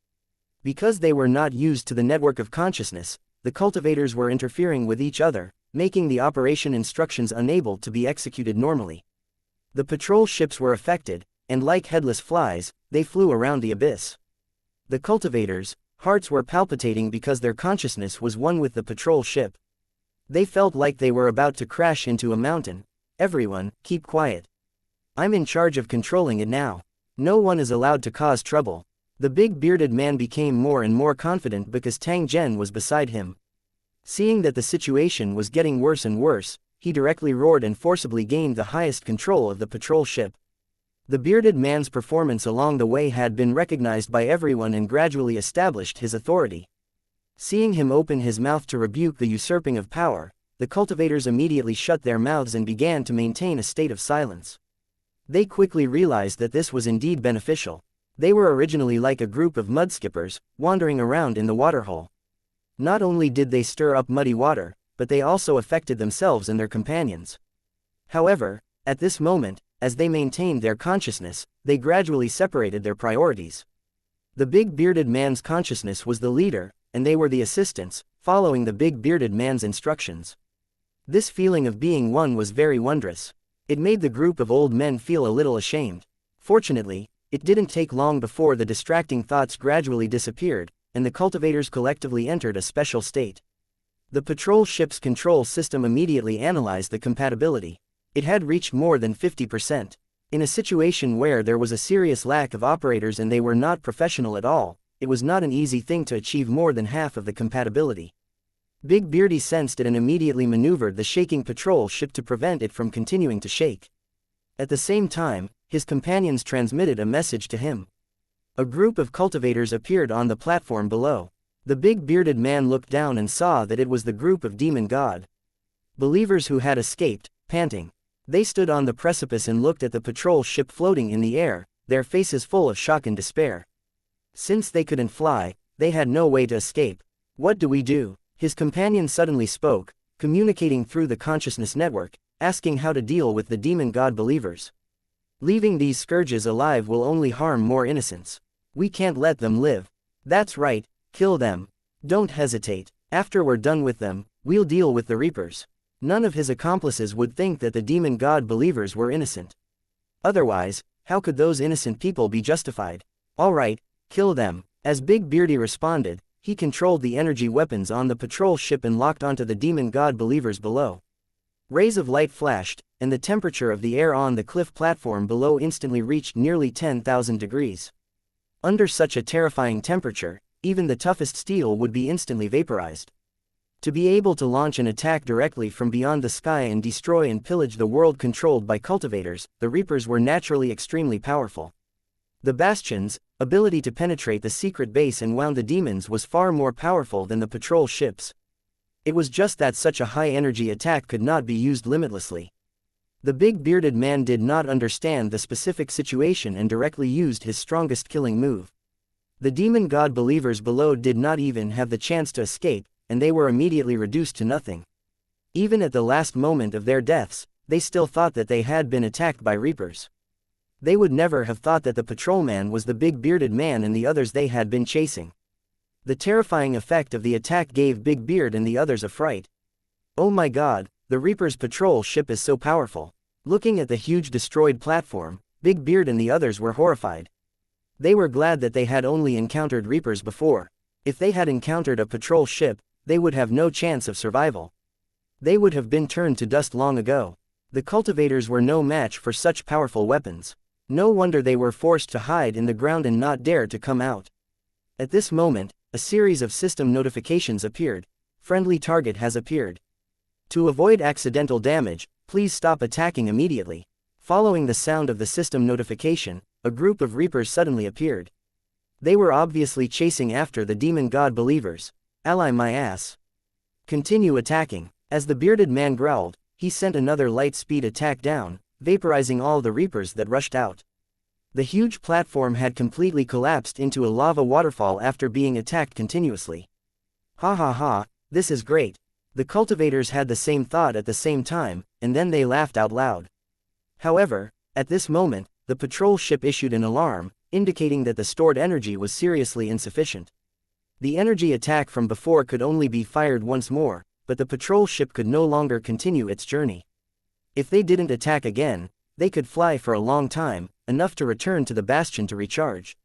Because they were not used to the network of consciousness, the cultivators were interfering with each other, making the operation instructions unable to be executed normally. The patrol ships were affected, and like headless flies, they flew around the abyss. The cultivators, Hearts were palpitating because their consciousness was one with the patrol ship. They felt like they were about to crash into a mountain. Everyone, keep quiet. I'm in charge of controlling it now. No one is allowed to cause trouble. The big bearded man became more and more confident because Tang Zhen was beside him. Seeing that the situation was getting worse and worse, he directly roared and forcibly gained the highest control of the patrol ship. The bearded man's performance along the way had been recognized by everyone and gradually established his authority. Seeing him open his mouth to rebuke the usurping of power, the cultivators immediately shut their mouths and began to maintain a state of silence. They quickly realized that this was indeed beneficial. They were originally like a group of mudskippers, wandering around in the waterhole. Not only did they stir up muddy water, but they also affected themselves and their companions. However, at this moment, as they maintained their consciousness, they gradually separated their priorities. The big bearded man's consciousness was the leader, and they were the assistants, following the big bearded man's instructions. This feeling of being one was very wondrous. It made the group of old men feel a little ashamed. Fortunately, it didn't take long before the distracting thoughts gradually disappeared, and the cultivators collectively entered a special state. The patrol ship's control system immediately analyzed the compatibility. It had reached more than 50%. In a situation where there was a serious lack of operators and they were not professional at all, it was not an easy thing to achieve more than half of the compatibility. Big Beardy sensed it and immediately maneuvered the shaking patrol ship to prevent it from continuing to shake. At the same time, his companions transmitted a message to him. A group of cultivators appeared on the platform below. The big bearded man looked down and saw that it was the group of demon god believers who had escaped, panting. They stood on the precipice and looked at the patrol ship floating in the air, their faces full of shock and despair. Since they couldn't fly, they had no way to escape. What do we do? His companion suddenly spoke, communicating through the consciousness network, asking how to deal with the demon god believers. Leaving these scourges alive will only harm more innocents. We can't let them live. That's right, kill them. Don't hesitate. After we're done with them, we'll deal with the reapers. None of his accomplices would think that the demon god believers were innocent. Otherwise, how could those innocent people be justified? All right, kill them. As Big Beardy responded, he controlled the energy weapons on the patrol ship and locked onto the demon god believers below. Rays of light flashed, and the temperature of the air on the cliff platform below instantly reached nearly 10,000 degrees. Under such a terrifying temperature, even the toughest steel would be instantly vaporized. To be able to launch an attack directly from beyond the sky and destroy and pillage the world controlled by cultivators, the Reapers were naturally extremely powerful. The Bastion's ability to penetrate the secret base and wound the demons was far more powerful than the patrol ships. It was just that such a high-energy attack could not be used limitlessly. The big bearded man did not understand the specific situation and directly used his strongest killing move. The demon god believers below did not even have the chance to escape, and they were immediately reduced to nothing. Even at the last moment of their deaths, they still thought that they had been attacked by Reapers. They would never have thought that the patrolman was the big bearded man and the others they had been chasing. The terrifying effect of the attack gave Big Beard and the others a fright. Oh my god, the Reaper's patrol ship is so powerful. Looking at the huge destroyed platform, Big Beard and the others were horrified. They were glad that they had only encountered Reapers before. If they had encountered a patrol ship, they would have no chance of survival. They would have been turned to dust long ago. The cultivators were no match for such powerful weapons. No wonder they were forced to hide in the ground and not dare to come out. At this moment, a series of system notifications appeared. Friendly target has appeared. To avoid accidental damage, please stop attacking immediately. Following the sound of the system notification, a group of Reapers suddenly appeared. They were obviously chasing after the demon god believers. Ally my ass. Continue attacking. As the bearded man growled, he sent another light-speed attack down, vaporizing all the Reapers that rushed out. The huge platform had completely collapsed into a lava waterfall after being attacked continuously. Ha ha ha, this is great. The cultivators had the same thought at the same time, and then they laughed out loud. However, at this moment, the patrol ship issued an alarm, indicating that the stored energy was seriously insufficient. The energy attack from before could only be fired once more, but the patrol ship could no longer continue its journey. If they didn't attack again, they could fly for a long time, enough to return to the bastion to recharge.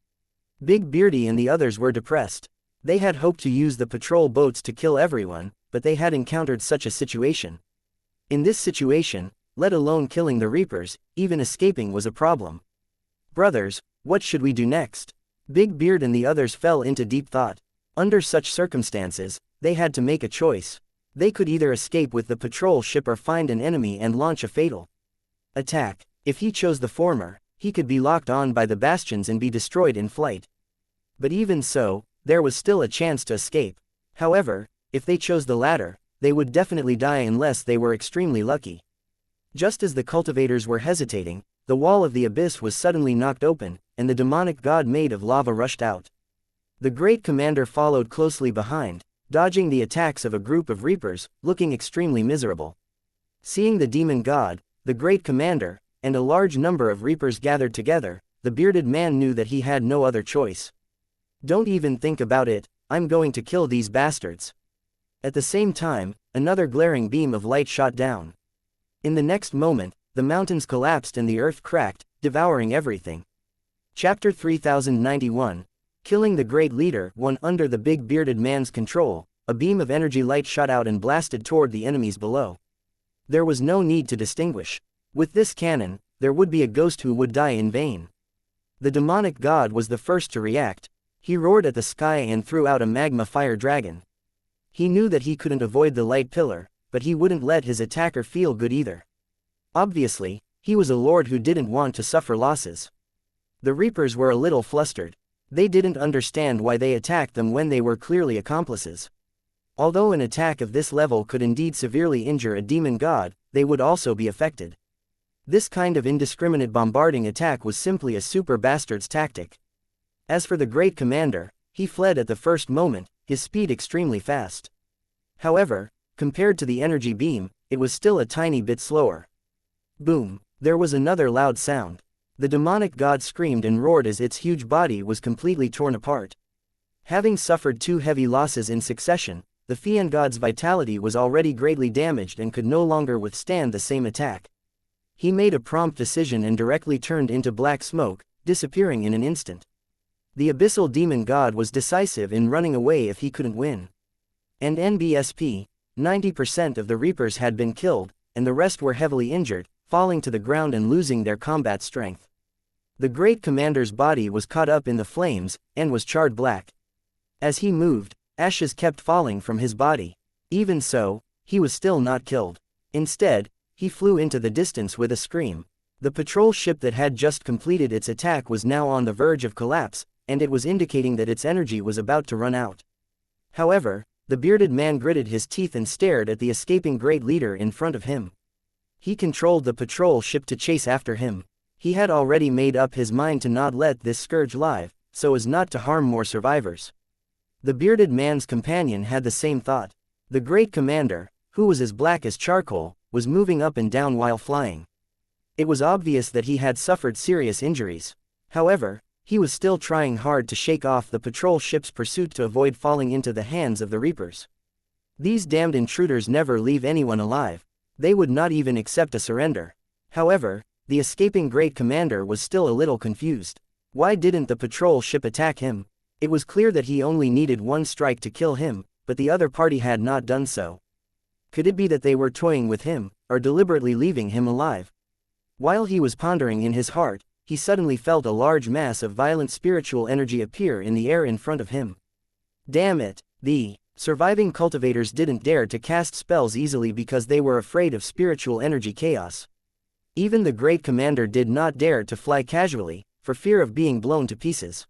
Big Beardy and the others were depressed. They had hoped to use the patrol boats to kill everyone, but they had encountered such a situation. In this situation, let alone killing the Reapers, even escaping was a problem. Brothers, what should we do next? Big Beard and the others fell into deep thought. Under such circumstances, they had to make a choice. They could either escape with the patrol ship or find an enemy and launch a fatal attack. If he chose the former, he could be locked on by the bastions and be destroyed in flight. But even so, there was still a chance to escape. However, if they chose the latter, they would definitely die unless they were extremely lucky. Just as the cultivators were hesitating, the wall of the abyss was suddenly knocked open, and the demonic god made of lava rushed out. The great commander followed closely behind, dodging the attacks of a group of Reapers, looking extremely miserable. Seeing the demon god, the great commander, and a large number of Reapers gathered together, the bearded man knew that he had no other choice. Don't even think about it, I'm going to kill these bastards. At the same time, another glaring beam of light shot down. In the next moment, the mountains collapsed and the earth cracked, devouring everything. Chapter 3091, Killing the Great Leader 1. Under the big bearded man's control, a beam of energy light shot out and blasted toward the enemies below. There was no need to distinguish. With this cannon, there would be a ghost who would die in vain. The demonic god was the first to react. He roared at the sky and threw out a magma fire dragon. He knew that he couldn't avoid the light pillar, but he wouldn't let his attacker feel good either. Obviously, he was a lord who didn't want to suffer losses. The Reapers were a little flustered. They didn't understand why they attacked them when they were clearly accomplices. Although an attack of this level could indeed severely injure a demon god, they would also be affected. This kind of indiscriminate bombarding attack was simply a super bastard's tactic. As for the great commander, he fled at the first moment, his speed extremely fast. However, compared to the energy beam, it was still a tiny bit slower. Boom! There was another loud sound. The demonic god screamed and roared as its huge body was completely torn apart. Having suffered 2 heavy losses in succession, the Fian god's vitality was already greatly damaged and could no longer withstand the same attack. He made a prompt decision and directly turned into black smoke, disappearing in an instant. The abyssal demon god was decisive in running away if he couldn't win. And NBSP, 90% of the Reapers had been killed, and the rest were heavily injured, falling to the ground and losing their combat strength. The great commander's body was caught up in the flames, and was charred black. As he moved, ashes kept falling from his body. Even so, he was still not killed. Instead, he flew into the distance with a scream. The patrol ship that had just completed its attack was now on the verge of collapse, and it was indicating that its energy was about to run out. However, the bearded man gritted his teeth and stared at the escaping great leader in front of him. He controlled the patrol ship to chase after him. He had already made up his mind to not let this scourge live, so as not to harm more survivors. The bearded man's companion had the same thought. The great commander, who was as black as charcoal, was moving up and down while flying. It was obvious that he had suffered serious injuries. However, he was still trying hard to shake off the patrol ship's pursuit to avoid falling into the hands of the Reapers. These damned intruders never leave anyone alive. They would not even accept a surrender. However, the escaping great commander was still a little confused. Why didn't the patrol ship attack him? It was clear that he only needed one strike to kill him, but the other party had not done so. Could it be that they were toying with him, or deliberately leaving him alive? While he was pondering in his heart, he suddenly felt a large mass of violent spiritual energy appear in the air in front of him. Damn it! The surviving cultivators didn't dare to cast spells easily because they were afraid of spiritual energy chaos. Even the great commander did not dare to fly casually, for fear of being blown to pieces.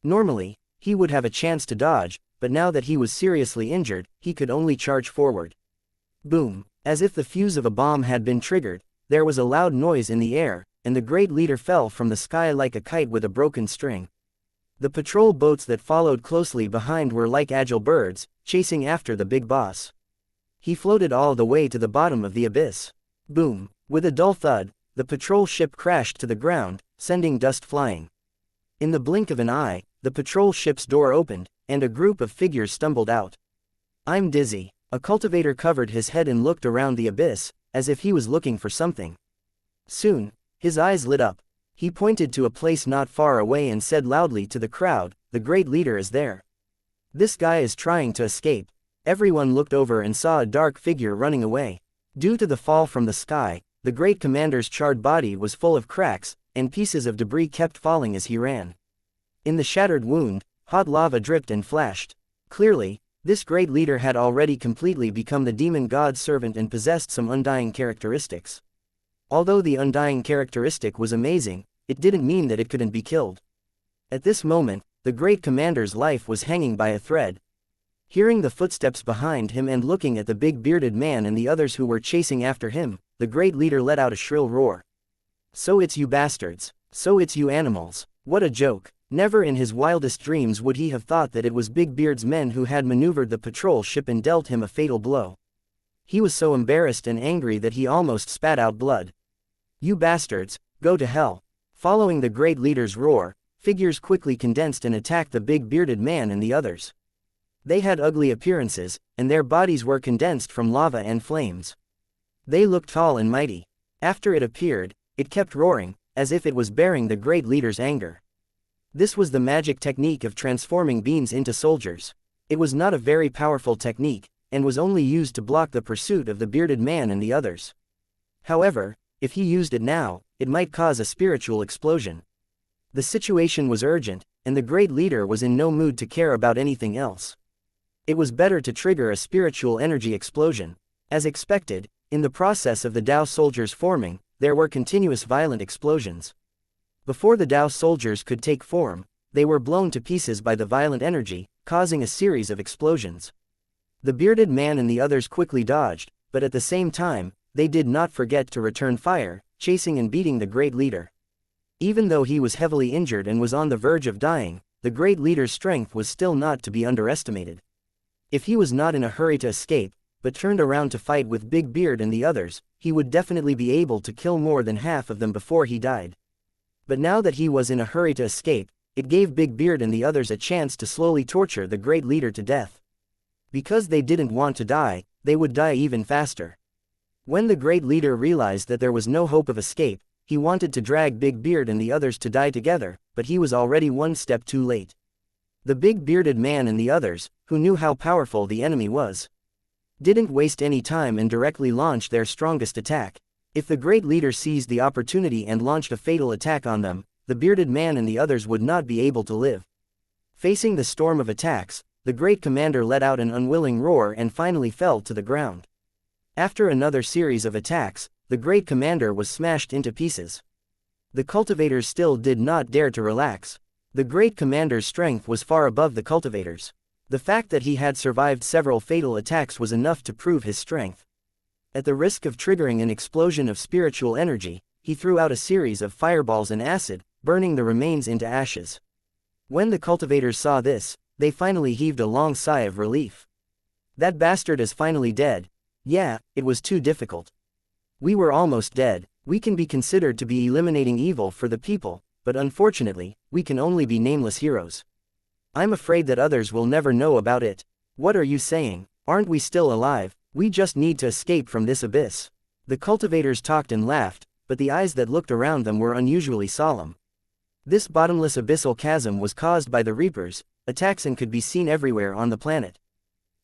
Normally, he would have a chance to dodge, but now that he was seriously injured, he could only charge forward. Boom! As if the fuse of a bomb had been triggered, there was a loud noise in the air, and the great leader fell from the sky like a kite with a broken string. The patrol boats that followed closely behind were like agile birds, chasing after the big boss. He floated all the way to the bottom of the abyss. Boom! With a dull thud, the patrol ship crashed to the ground, sending dust flying. In the blink of an eye, the patrol ship's door opened, and a group of figures stumbled out. I'm dizzy. A cultivator covered his head and looked around the abyss, as if he was looking for something. Soon, his eyes lit up. He pointed to a place not far away and said loudly to the crowd, "The great leader is there." This guy is trying to escape. Everyone looked over and saw a dark figure running away. Due to the fall from the sky, the great commander's charred body was full of cracks, and pieces of debris kept falling as he ran. In the shattered wound, hot lava dripped and flashed. Clearly, this great leader had already completely become the demon god's servant and possessed some undying characteristics. Although the undying characteristic was amazing, it didn't mean that it couldn't be killed. At this moment, the great commander's life was hanging by a thread. Hearing the footsteps behind him and looking at the big bearded man and the others who were chasing after him, the great leader let out a shrill roar. "So it's you bastards! So it's you animals! What a joke!" Never in his wildest dreams would he have thought that it was Big Beard's men who had maneuvered the patrol ship and dealt him a fatal blow. He was so embarrassed and angry that he almost spat out blood. "You bastards, go to hell!" Following the great leader's roar, figures quickly condensed and attacked the big bearded man and the others. They had ugly appearances, and their bodies were condensed from lava and flames. They looked tall and mighty. After it appeared, it kept roaring, as if it was bearing the great leader's anger. This was the magic technique of transforming beings into soldiers. It was not a very powerful technique, and was only used to block the pursuit of the bearded man and the others. However, if he used it now, it might cause a spiritual explosion. The situation was urgent, and the great leader was in no mood to care about anything else. It was better to trigger a spiritual energy explosion. As expected, in the process of the Dao soldiers forming, there were continuous violent explosions. Before the Dao soldiers could take form, they were blown to pieces by the violent energy, causing a series of explosions. The bearded man and the others quickly dodged, but at the same time, they did not forget to return fire, chasing and beating the great leader. Even though he was heavily injured and was on the verge of dying, the great leader's strength was still not to be underestimated. If he was not in a hurry to escape, but turned around to fight with Big Beard and the others, he would definitely be able to kill more than half of them before he died. But now that he was in a hurry to escape, it gave Big Beard and the others a chance to slowly torture the great leader to death. Because they didn't want to die, they would die even faster. When the great leader realized that there was no hope of escape, he wanted to drag Big Beard and the others to die together, but he was already one step too late. The big bearded man and the others, who knew how powerful the enemy was, didn't waste any time and directly launched their strongest attack. If the great leader seized the opportunity and launched a fatal attack on them, the bearded man and the others would not be able to live. Facing the storm of attacks, the great commander let out an unwilling roar and finally fell to the ground. After another series of attacks, the great commander was smashed into pieces. The cultivators still did not dare to relax. The great commander's strength was far above the cultivators. The fact that he had survived several fatal attacks was enough to prove his strength. At the risk of triggering an explosion of spiritual energy, he threw out a series of fireballs and acid, burning the remains into ashes. When the cultivators saw this, they finally heaved a long sigh of relief. "That bastard is finally dead. Yeah, it was too difficult. We were almost dead. We can be considered to be eliminating evil for the people, but unfortunately, we can only be nameless heroes. I'm afraid that others will never know about it." "What are you saying? Aren't we still alive? We just need to escape from this abyss." The cultivators talked and laughed, but the eyes that looked around them were unusually solemn. This bottomless abyssal chasm was caused by the Reapers, attacks and could be seen everywhere on the planet.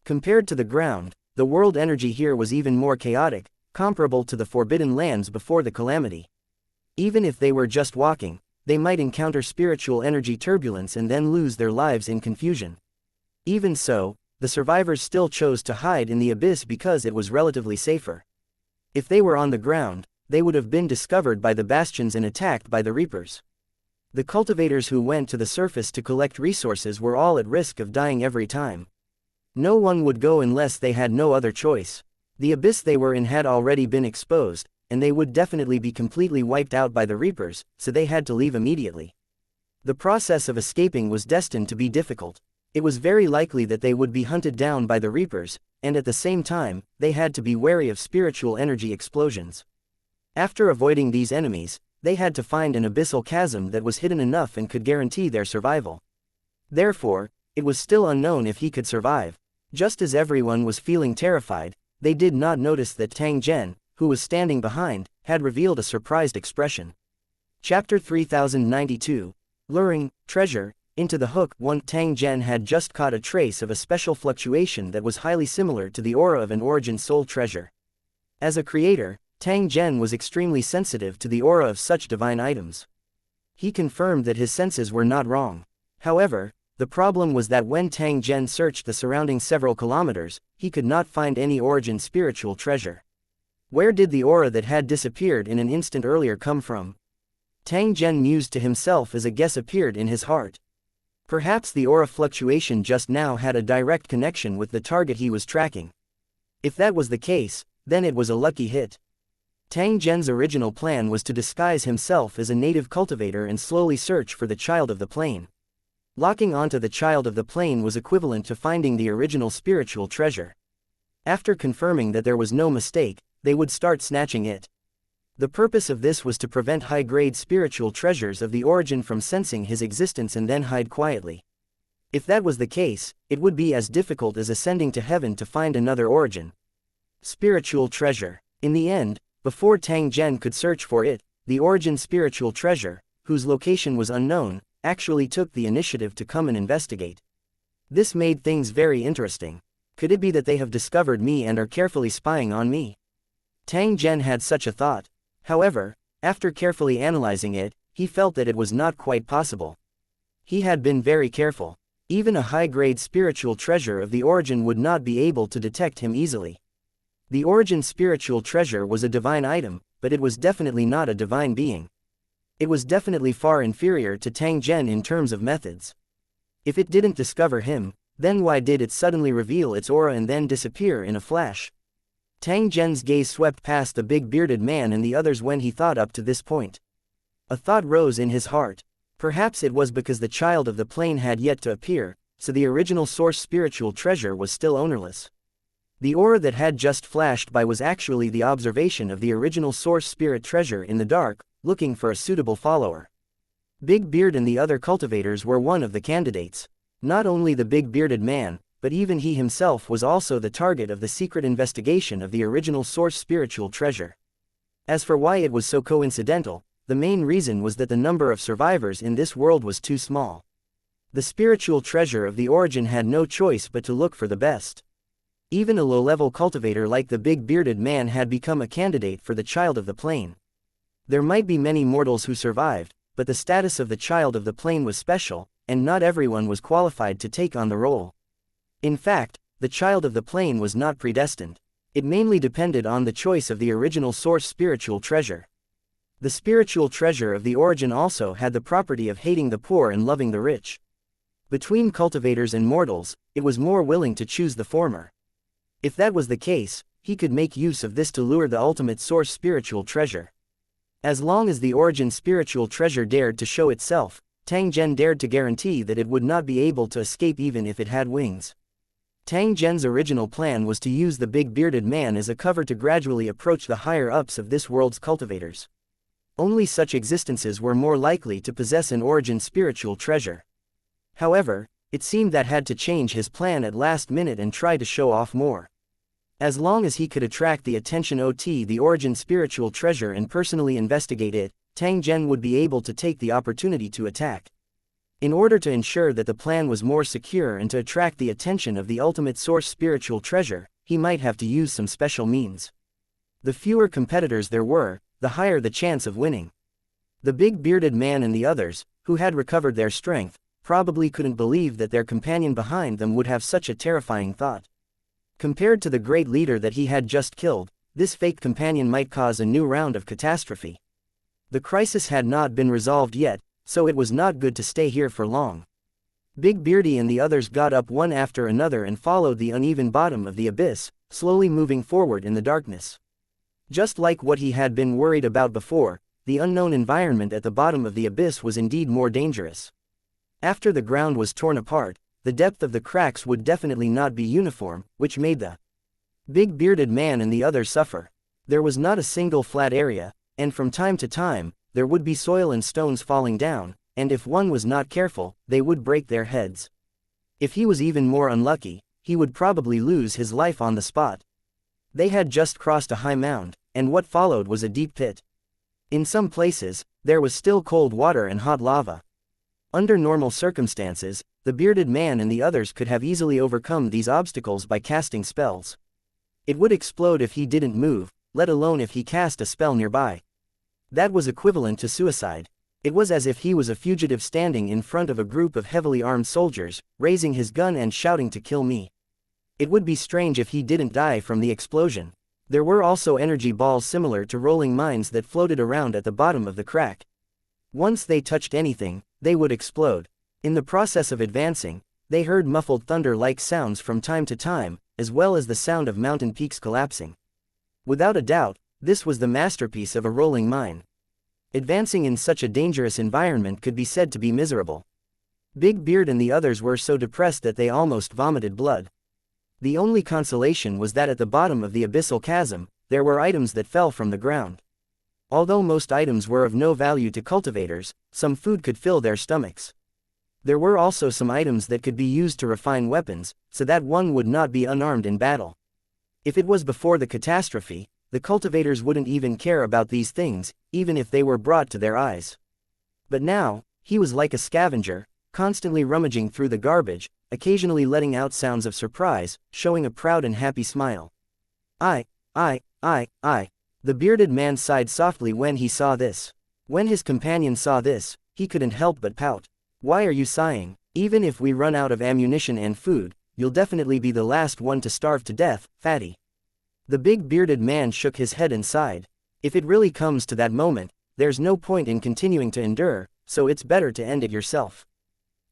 Compared to the ground, the world energy here was even more chaotic, comparable to the Forbidden Lands before the calamity. Even if they were just walking, they might encounter spiritual energy turbulence and then lose their lives in confusion. Even so, the survivors still chose to hide in the abyss because it was relatively safer. If they were on the ground, they would have been discovered by the bastions and attacked by the Reapers. The cultivators who went to the surface to collect resources were all at risk of dying every time. No one would go unless they had no other choice. The abyss they were in had already been exposed, and they would definitely be completely wiped out by the Reapers, so they had to leave immediately. The process of escaping was destined to be difficult. It was very likely that they would be hunted down by the Reapers, and at the same time, they had to be wary of spiritual energy explosions. After avoiding these enemies, they had to find an abyssal chasm that was hidden enough and could guarantee their survival. Therefore, it was still unknown if he could survive. Just as everyone was feeling terrified, they did not notice that Tang Zhen, who was standing behind, had revealed a surprised expression. Chapter 3092. Luring, Treasure. Into the hook, Tang Zhen had just caught a trace of a special fluctuation that was highly similar to the aura of an origin soul treasure. As a creator, Tang Zhen was extremely sensitive to the aura of such divine items. He confirmed that his senses were not wrong. However, the problem was that when Tang Zhen searched the surrounding several kilometers, he could not find any origin spiritual treasure. Where did the aura that had disappeared in an instant earlier come from? Tang Zhen mused to himself as a guess appeared in his heart. Perhaps the aura fluctuation just now had a direct connection with the target he was tracking. If that was the case, then it was a lucky hit. Tang Zhen's original plan was to disguise himself as a native cultivator and slowly search for the child of the plane. Locking onto the child of the plane was equivalent to finding the original spiritual treasure. After confirming that there was no mistake, they would start snatching it. The purpose of this was to prevent high-grade spiritual treasures of the origin from sensing his existence and then hide quietly. If that was the case, it would be as difficult as ascending to heaven to find another origin. Spiritual treasure. In the end, before Tang Zhen could search for it, the origin spiritual treasure, whose location was unknown, actually took the initiative to come and investigate. This made things very interesting. Could it be that they have discovered me and are carefully spying on me? Tang Zhen had such a thought. However, after carefully analyzing it, he felt that it was not quite possible. He had been very careful. Even a high-grade spiritual treasure of the origin would not be able to detect him easily. The origin spiritual treasure was a divine item, but it was definitely not a divine being. It was definitely far inferior to Tang Zhen in terms of methods. If it didn't discover him, then why did it suddenly reveal its aura and then disappear in a flash? Tang Zhen's gaze swept past the big bearded man and the others when he thought up to this point. A thought rose in his heart. Perhaps it was because the child of the plane had yet to appear, so the original source spiritual treasure was still ownerless. The aura that had just flashed by was actually the observation of the original source spirit treasure in the dark, looking for a suitable follower. Big Beard and the other cultivators were one of the candidates. Not only the big bearded man, but even he himself was also the target of the secret investigation of the original source spiritual treasure. As for why it was so coincidental, the main reason was that the number of survivors in this world was too small. The spiritual treasure of the origin had no choice but to look for the best. Even a low-level cultivator like the big bearded man had become a candidate for the child of the plane. There might be many mortals who survived, but the status of the child of the plane was special, and not everyone was qualified to take on the role. In fact, the child of the plane was not predestined. It mainly depended on the choice of the original source spiritual treasure. The spiritual treasure of the origin also had the property of hating the poor and loving the rich. Between cultivators and mortals, it was more willing to choose the former. If that was the case, he could make use of this to lure the ultimate source spiritual treasure. As long as the origin spiritual treasure dared to show itself, Tang Zhen dared to guarantee that it would not be able to escape even if it had wings. Tang Zhen's original plan was to use the big bearded man as a cover to gradually approach the higher-ups of this world's cultivators. Only such existences were more likely to possess an origin spiritual treasure. However, it seemed that had to change his plan at last minute and try to show off more. As long as he could attract the attention of the origin spiritual treasure and personally investigate it, Tang Zhen would be able to take the opportunity to attack. In order to ensure that the plan was more secure and to attract the attention of the ultimate source spiritual treasure, he might have to use some special means. The fewer competitors there were, the higher the chance of winning. The big bearded man and the others, who had recovered their strength, probably couldn't believe that their companion behind them would have such a terrifying thought. Compared to the great leader that he had just killed, this fake companion might cause a new round of catastrophe. The crisis had not been resolved yet, so it was not good to stay here for long. Big Beardy and the others got up one after another and followed the uneven bottom of the abyss, slowly moving forward in the darkness. Just like what he had been worried about before, the unknown environment at the bottom of the abyss was indeed more dangerous. After the ground was torn apart, the depth of the cracks would definitely not be uniform, which made the big bearded man and the others suffer. There was not a single flat area, and from time to time, there would be soil and stones falling down, and if one was not careful, they would break their heads. If he was even more unlucky, he would probably lose his life on the spot. They had just crossed a high mound, and what followed was a deep pit. In some places, there was still cold water and hot lava. Under normal circumstances, the bearded man and the others could have easily overcome these obstacles by casting spells. It would explode if he didn't move, let alone if he cast a spell nearby. That was equivalent to suicide. It was as if he was a fugitive standing in front of a group of heavily armed soldiers, raising his gun and shouting to kill me. It would be strange if he didn't die from the explosion. There were also energy balls similar to rolling mines that floated around at the bottom of the crack. Once they touched anything, they would explode. In the process of advancing, they heard muffled thunder-like sounds from time to time, as well as the sound of mountain peaks collapsing. Without a doubt, this was the masterpiece of a rolling mine. Advancing in such a dangerous environment could be said to be miserable. Big Beard and the others were so depressed that they almost vomited blood. The only consolation was that at the bottom of the abyssal chasm, there were items that fell from the ground. Although most items were of no value to cultivators, some food could fill their stomachs. There were also some items that could be used to refine weapons, so that one would not be unarmed in battle. If it was before the catastrophe, the cultivators wouldn't even care about these things, even if they were brought to their eyes. But now, he was like a scavenger, constantly rummaging through the garbage, occasionally letting out sounds of surprise, showing a proud and happy smile. I. The bearded man sighed softly when he saw this. When his companion saw this, he couldn't help but pout. Why are you sighing? Even if we run out of ammunition and food, you'll definitely be the last one to starve to death, fatty. The big bearded man shook his head and sighed. If it really comes to that moment, there's no point in continuing to endure, so it's better to end it yourself.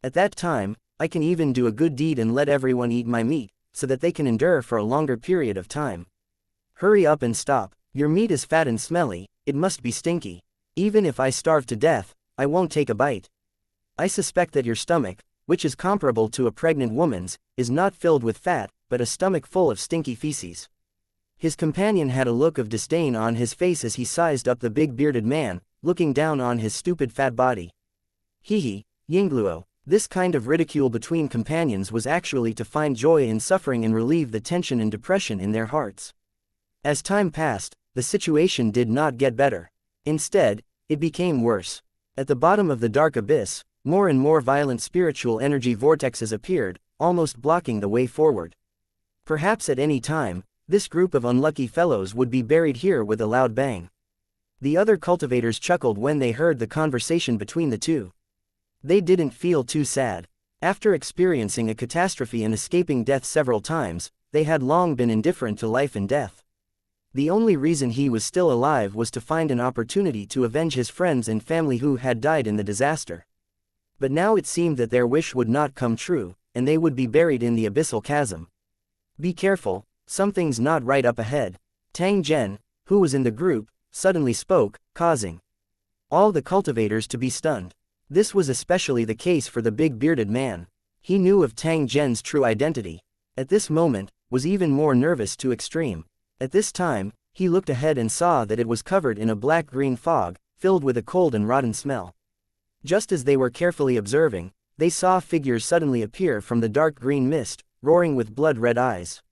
At that time, I can even do a good deed and let everyone eat my meat, so that they can endure for a longer period of time. Hurry up and stop. Your meat is fat and smelly, it must be stinky. Even if I starve to death, I won't take a bite. I suspect that your stomach, which is comparable to a pregnant woman's, is not filled with fat, but a stomach full of stinky feces. His companion had a look of disdain on his face as he sized up the big bearded man, looking down on his stupid fat body. Hehe, Yingluo. This kind of ridicule between companions was actually to find joy in suffering and relieve the tension and depression in their hearts. As time passed, the situation did not get better. Instead, it became worse. At the bottom of the dark abyss, more and more violent spiritual energy vortexes appeared, almost blocking the way forward. Perhaps at any time, this group of unlucky fellows would be buried here with a loud bang. The other cultivators chuckled when they heard the conversation between the two. They didn't feel too sad. After experiencing a catastrophe and escaping death several times, they had long been indifferent to life and death. The only reason he was still alive was to find an opportunity to avenge his friends and family who had died in the disaster. But now it seemed that their wish would not come true, and they would be buried in the abyssal chasm. Be careful, something's not right up ahead. Tang Zhen, who was in the group, suddenly spoke, causing all the cultivators to be stunned. This was especially the case for the big bearded man. He knew of Tang Zhen's true identity. At this moment, was even more nervous to extreme. At this time, he looked ahead and saw that it was covered in a black-green fog, filled with a cold and rotten smell. Just as they were carefully observing, they saw figures suddenly appear from the dark green mist, roaring with blood-red eyes.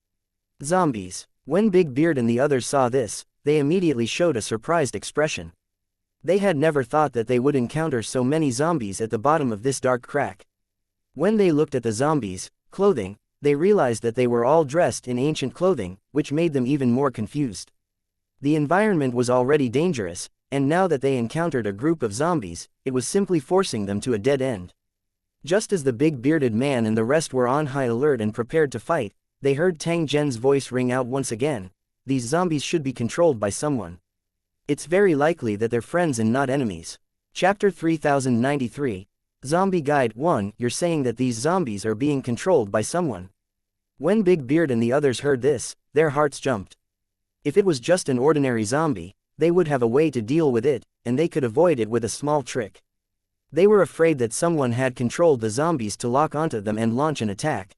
Zombies. When Big Beard and the others saw this, they immediately showed a surprised expression. They had never thought that they would encounter so many zombies at the bottom of this dark crack. When they looked at the zombies' clothing, they realized that they were all dressed in ancient clothing, which made them even more confused. The environment was already dangerous, and now that they encountered a group of zombies, it was simply forcing them to a dead end. Just as the big bearded man and the rest were on high alert and prepared to fight, they heard Tang Zhen's voice ring out once again. These zombies should be controlled by someone. It's very likely that they're friends and not enemies. Chapter 3093, Zombie Guide 1. You're saying that these zombies are being controlled by someone. When Big Beard and the others heard this, their hearts jumped. If it was just an ordinary zombie, they would have a way to deal with it, and they could avoid it with a small trick. They were afraid that someone had controlled the zombies to lock onto them and launch an attack.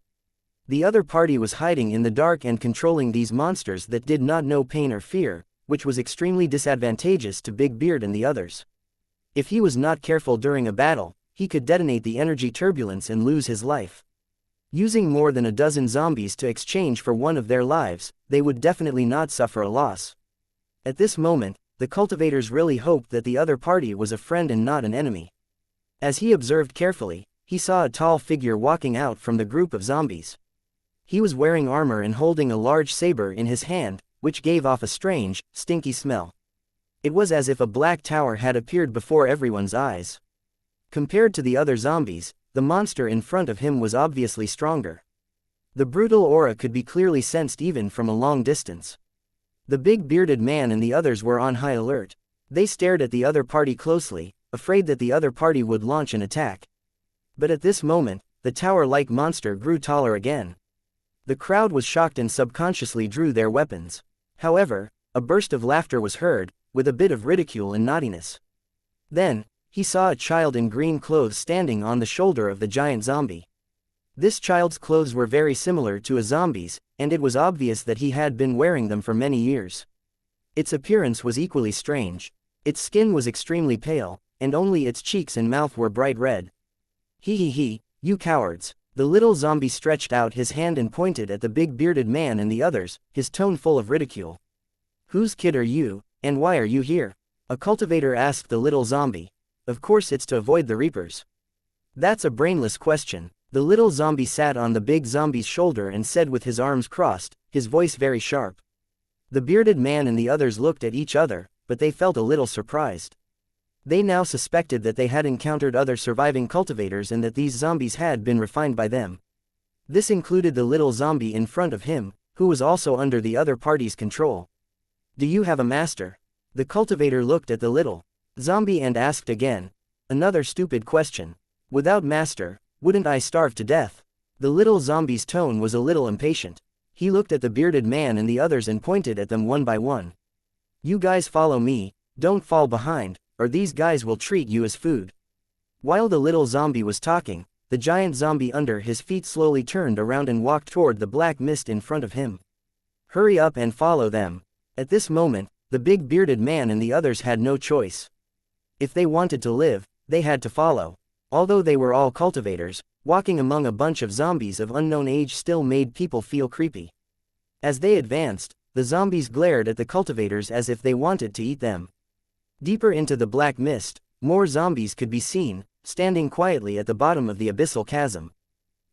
The other party was hiding in the dark and controlling these monsters that did not know pain or fear, which was extremely disadvantageous to Big Beard and the others. If he was not careful during a battle, he could detonate the energy turbulence and lose his life. Using more than a dozen zombies to exchange for one of their lives, they would definitely not suffer a loss. At this moment, the cultivators really hoped that the other party was a friend and not an enemy. As he observed carefully, he saw a tall figure walking out from the group of zombies. He was wearing armor and holding a large saber in his hand, which gave off a strange, stinky smell. It was as if a black tower had appeared before everyone's eyes. Compared to the other zombies, the monster in front of him was obviously stronger. The brutal aura could be clearly sensed even from a long distance. The big bearded man and the others were on high alert. They stared at the other party closely, afraid that the other party would launch an attack. But at this moment, the tower-like monster grew taller again. The crowd was shocked and subconsciously drew their weapons. However, a burst of laughter was heard, with a bit of ridicule and naughtiness. Then, he saw a child in green clothes standing on the shoulder of the giant zombie. This child's clothes were very similar to a zombie's, and it was obvious that he had been wearing them for many years. Its appearance was equally strange. Its skin was extremely pale, and only its cheeks and mouth were bright red. He, you cowards. The little zombie stretched out his hand and pointed at the big bearded man and the others, his tone full of ridicule. Whose kid are you, and why are you here? A cultivator asked the little zombie. Of course it's to avoid the reapers. That's a brainless question. The little zombie sat on the big zombie's shoulder and said with his arms crossed, his voice very sharp. The bearded man and the others looked at each other, but they felt a little surprised. They now suspected that they had encountered other surviving cultivators and that these zombies had been refined by them. This included the little zombie in front of him, who was also under the other party's control. Do you have a master? The cultivator looked at the little zombie and asked again. Another stupid question. Without master, wouldn't I starve to death? The little zombie's tone was a little impatient. He looked at the bearded man and the others and pointed at them one by one. You guys follow me, don't fall behind, or these guys will treat you as food. While the little zombie was talking, the giant zombie under his feet slowly turned around and walked toward the black mist in front of him. Hurry up and follow them. At this moment, the big bearded man and the others had no choice. If they wanted to live, they had to follow. Although they were all cultivators, walking among a bunch of zombies of unknown age still made people feel creepy. As they advanced, the zombies glared at the cultivators as if they wanted to eat them. Deeper into the black mist, more zombies could be seen, standing quietly at the bottom of the abyssal chasm.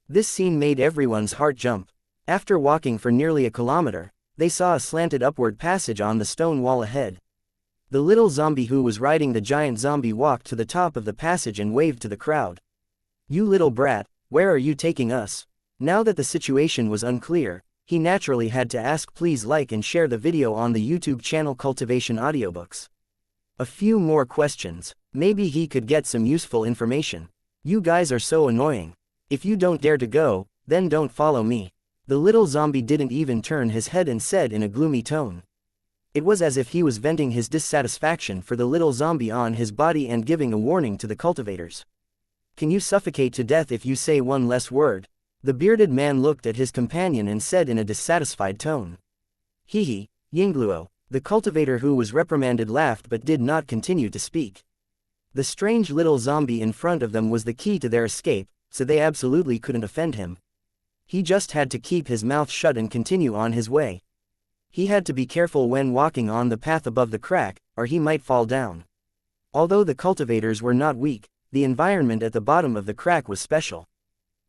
This scene made everyone's heart jump. After walking for nearly a kilometer, they saw a slanted upward passage on the stone wall ahead. The little zombie who was riding the giant zombie walked to the top of the passage and waved to the crowd. You little brat, where are you taking us? Now that the situation was unclear, he naturally had to ask please like and share the video on the YouTube channel Cultivation Audiobooks. A few more questions. Maybe he could get some useful information. You guys are so annoying. If you don't dare to go, then don't follow me. The little zombie didn't even turn his head and said in a gloomy tone. It was as if he was venting his dissatisfaction for the little zombie on his body and giving a warning to the cultivators. Can you suffocate to death if you say one less word? The bearded man looked at his companion and said in a dissatisfied tone. Yingluo. The cultivator who was reprimanded laughed but did not continue to speak. The strange little zombie in front of them was the key to their escape, so they absolutely couldn't offend him. He just had to keep his mouth shut and continue on his way. He had to be careful when walking on the path above the crack, or he might fall down. Although the cultivators were not weak, the environment at the bottom of the crack was special.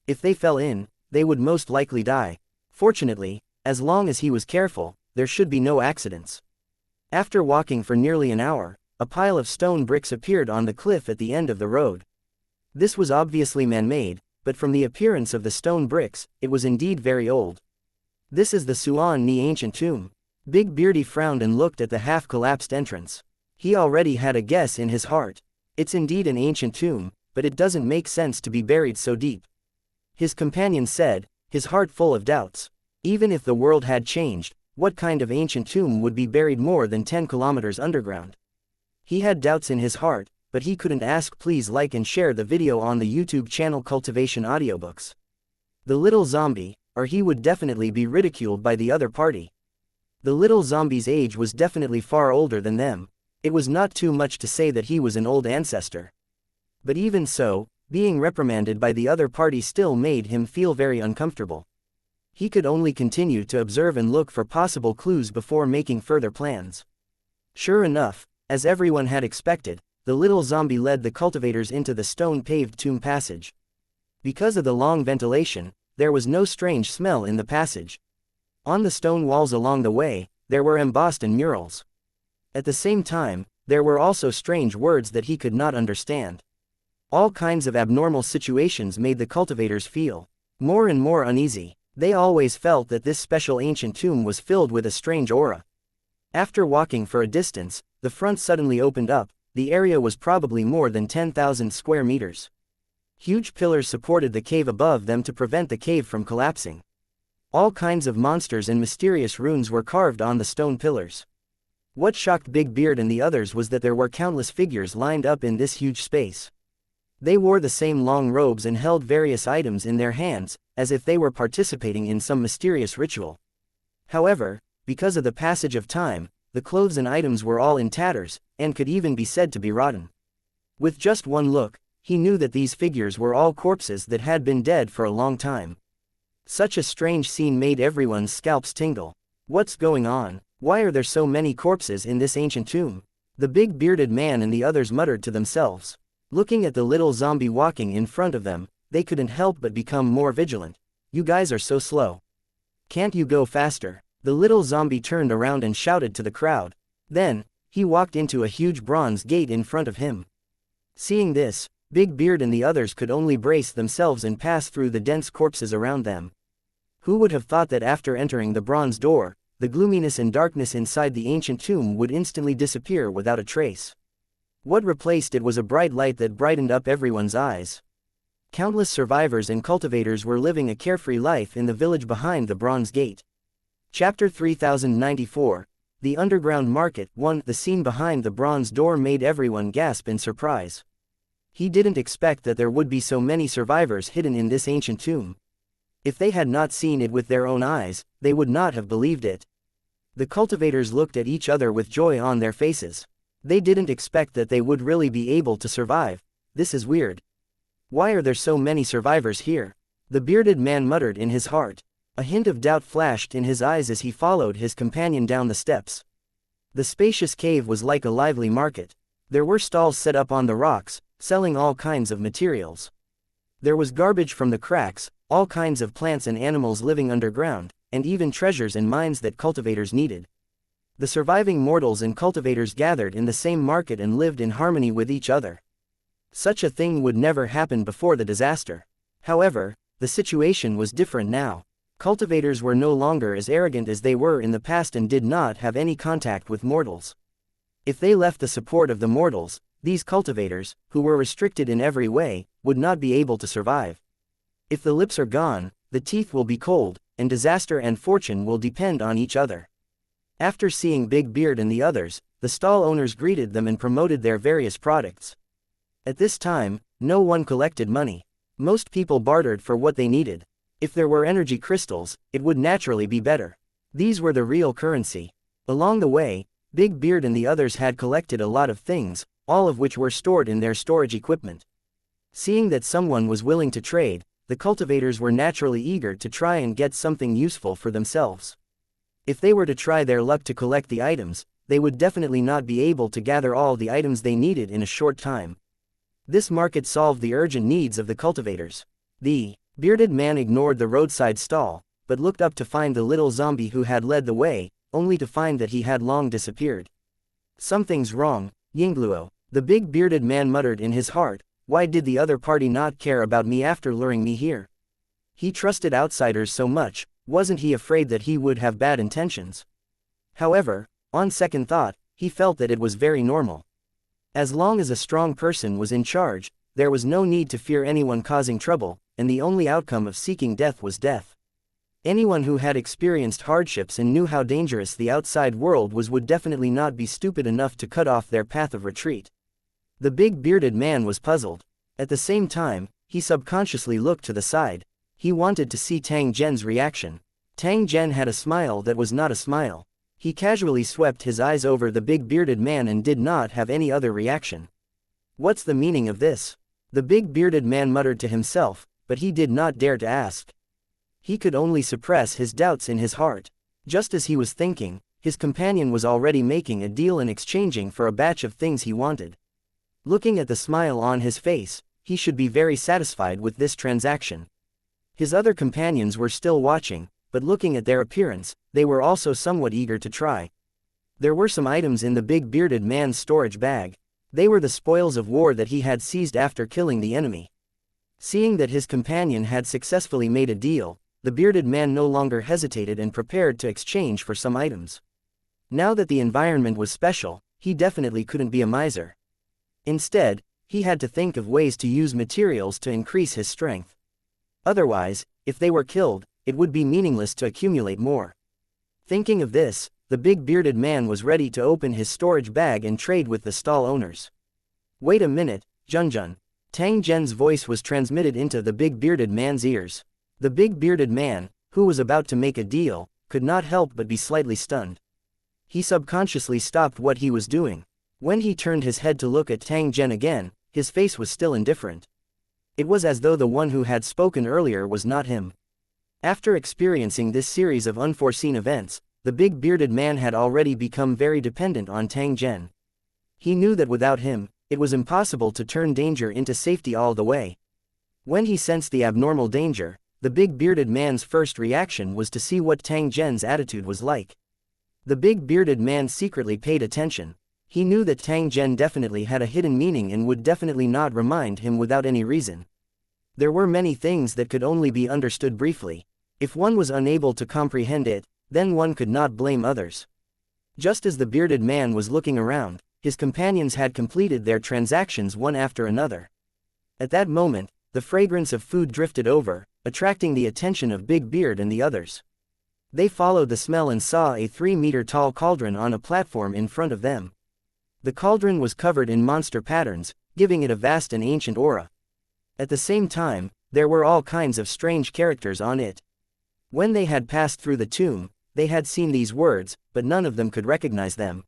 If they fell in, they would most likely die. Fortunately, as long as he was careful, there should be no accidents. After walking for nearly an hour, a pile of stone bricks appeared on the cliff at the end of the road. This was obviously man-made, but from the appearance of the stone bricks, it was indeed very old. This is the Suan Ni ancient tomb. Big Beardy frowned and looked at the half-collapsed entrance. He already had a guess in his heart. It's indeed an ancient tomb, but it doesn't make sense to be buried so deep. His companion said, his heart full of doubts. Even if the world had changed, what kind of ancient tomb would be buried more than 10 kilometers underground? He had doubts in his heart, but he couldn't ask please like and share the video on the YouTube channel Cultivation Audiobooks. The little zombie, or he would definitely be ridiculed by the other party. The little zombie's age was definitely far older than them. It was not too much to say that he was an old ancestor. But even so, being reprimanded by the other party still made him feel very uncomfortable. He could only continue to observe and look for possible clues before making further plans. Sure enough, as everyone had expected, the little zombie led the cultivators into the stone-paved tomb passage. Because of the long ventilation, there was no strange smell in the passage. On the stone walls along the way, there were embossed murals. At the same time, there were also strange words that he could not understand. All kinds of abnormal situations made the cultivators feel more and more uneasy. They always felt that this special ancient tomb was filled with a strange aura. After walking for a distance, the front suddenly opened up. The area was probably more than 10,000 square meters. Huge pillars supported the cave above them to prevent the cave from collapsing. All kinds of monsters and mysterious runes were carved on the stone pillars. What shocked Big Beard and the others was that there were countless figures lined up in this huge space. They wore the same long robes and held various items in their hands, as if they were participating in some mysterious ritual. However, because of the passage of time, the clothes and items were all in tatters, and could even be said to be rotten. With just one look, he knew that these figures were all corpses that had been dead for a long time. Such a strange scene made everyone's scalps tingle. What's going on? Why are there so many corpses in this ancient tomb? The big bearded man and the others muttered to themselves. Looking at the little zombie walking in front of them, they couldn't help but become more vigilant. You guys are so slow. Can't you go faster? The little zombie turned around and shouted to the crowd. Then, he walked into a huge bronze gate in front of him. Seeing this, Big Beard and the others could only brace themselves and pass through the dense corpses around them. Who would have thought that after entering the bronze door, the gloominess and darkness inside the ancient tomb would instantly disappear without a trace? What replaced it was a bright light that brightened up everyone's eyes. Countless survivors and cultivators were living a carefree life in the village behind the bronze gate. Chapter 3094, The Underground Market 1. The scene behind the bronze door made everyone gasp in surprise. He didn't expect that there would be so many survivors hidden in this ancient tomb. If they had not seen it with their own eyes, they would not have believed it. The cultivators looked at each other with joy on their faces. They didn't expect that they would really be able to survive. This is weird. Why are there so many survivors here? The bearded man muttered in his heart. A hint of doubt flashed in his eyes as he followed his companion down the steps. The spacious cave was like a lively market. There were stalls set up on the rocks, selling all kinds of materials. There was garbage from the cracks, all kinds of plants and animals living underground, and even treasures and mines that cultivators needed. The surviving mortals and cultivators gathered in the same market and lived in harmony with each other. Such a thing would never happen before the disaster. However, the situation was different now. Cultivators were no longer as arrogant as they were in the past and did not have any contact with mortals. If they left the support of the mortals, these cultivators, who were restricted in every way, would not be able to survive. If the lips are gone, the teeth will be cold, and disaster and fortune will depend on each other. After seeing Big Beard and the others, the stall owners greeted them and promoted their various products. At this time, no one collected money. Most people bartered for what they needed. If there were energy crystals, it would naturally be better. These were the real currency. Along the way, Big Beard and the others had collected a lot of things, all of which were stored in their storage equipment. Seeing that someone was willing to trade, the cultivators were naturally eager to try and get something useful for themselves. If they were to try their luck to collect the items, they would definitely not be able to gather all the items they needed in a short time. This market solved the urgent needs of the cultivators. The bearded man ignored the roadside stall, but looked up to find the little zombie who had led the way, only to find that he had long disappeared. Something's wrong, Yingluo, the big bearded man muttered in his heart. Why did the other party not care about me after luring me here? He trusted outsiders so much, wasn't he afraid that he would have bad intentions? However, on second thought, he felt that it was very normal. As long as a strong person was in charge, there was no need to fear anyone causing trouble, and the only outcome of seeking death was death. Anyone who had experienced hardships and knew how dangerous the outside world was would definitely not be stupid enough to cut off their path of retreat. The big bearded man was puzzled. At the same time, he subconsciously looked to the side. He wanted to see Tang Zhen's reaction. Tang Zhen had a smile that was not a smile. He casually swept his eyes over the big bearded man and did not have any other reaction. What's the meaning of this? The big bearded man muttered to himself, but he did not dare to ask. He could only suppress his doubts in his heart. Just as he was thinking, his companion was already making a deal and exchanging for a batch of things he wanted. Looking at the smile on his face, he should be very satisfied with this transaction. His other companions were still watching, but looking at their appearance, they were also somewhat eager to try. There were some items in the big bearded man's storage bag. They were the spoils of war that he had seized after killing the enemy. Seeing that his companion had successfully made a deal, the bearded man no longer hesitated and prepared to exchange for some items. Now that the environment was special, he definitely couldn't be a miser. Instead, he had to think of ways to use materials to increase his strength. Otherwise, if they were killed, it would be meaningless to accumulate more. Thinking of this, the big bearded man was ready to open his storage bag and trade with the stall owners. Wait a minute, Junjun. Tang Zhen's voice was transmitted into the big bearded man's ears. The big bearded man, who was about to make a deal, could not help but be slightly stunned. He subconsciously stopped what he was doing. When he turned his head to look at Tang Zhen again, his face was still indifferent. It was as though the one who had spoken earlier was not him. After experiencing this series of unforeseen events, the big bearded man had already become very dependent on Tang Zhen. He knew that without him, it was impossible to turn danger into safety all the way. When he sensed the abnormal danger, the big bearded man's first reaction was to see what Tang Zhen's attitude was like. The big bearded man secretly paid attention. He knew that Tang Zhen definitely had a hidden meaning and would definitely not remind him without any reason. There were many things that could only be understood briefly. If one was unable to comprehend it, then one could not blame others. Just as the bearded man was looking around, his companions had completed their transactions one after another. At that moment, the fragrance of food drifted over, attracting the attention of Big Beard and the others. They followed the smell and saw a 3-meter-tall cauldron on a platform in front of them. The cauldron was covered in monster patterns, giving it a vast and ancient aura. At the same time, there were all kinds of strange characters on it. When they had passed through the tomb, they had seen these words, but none of them could recognize them.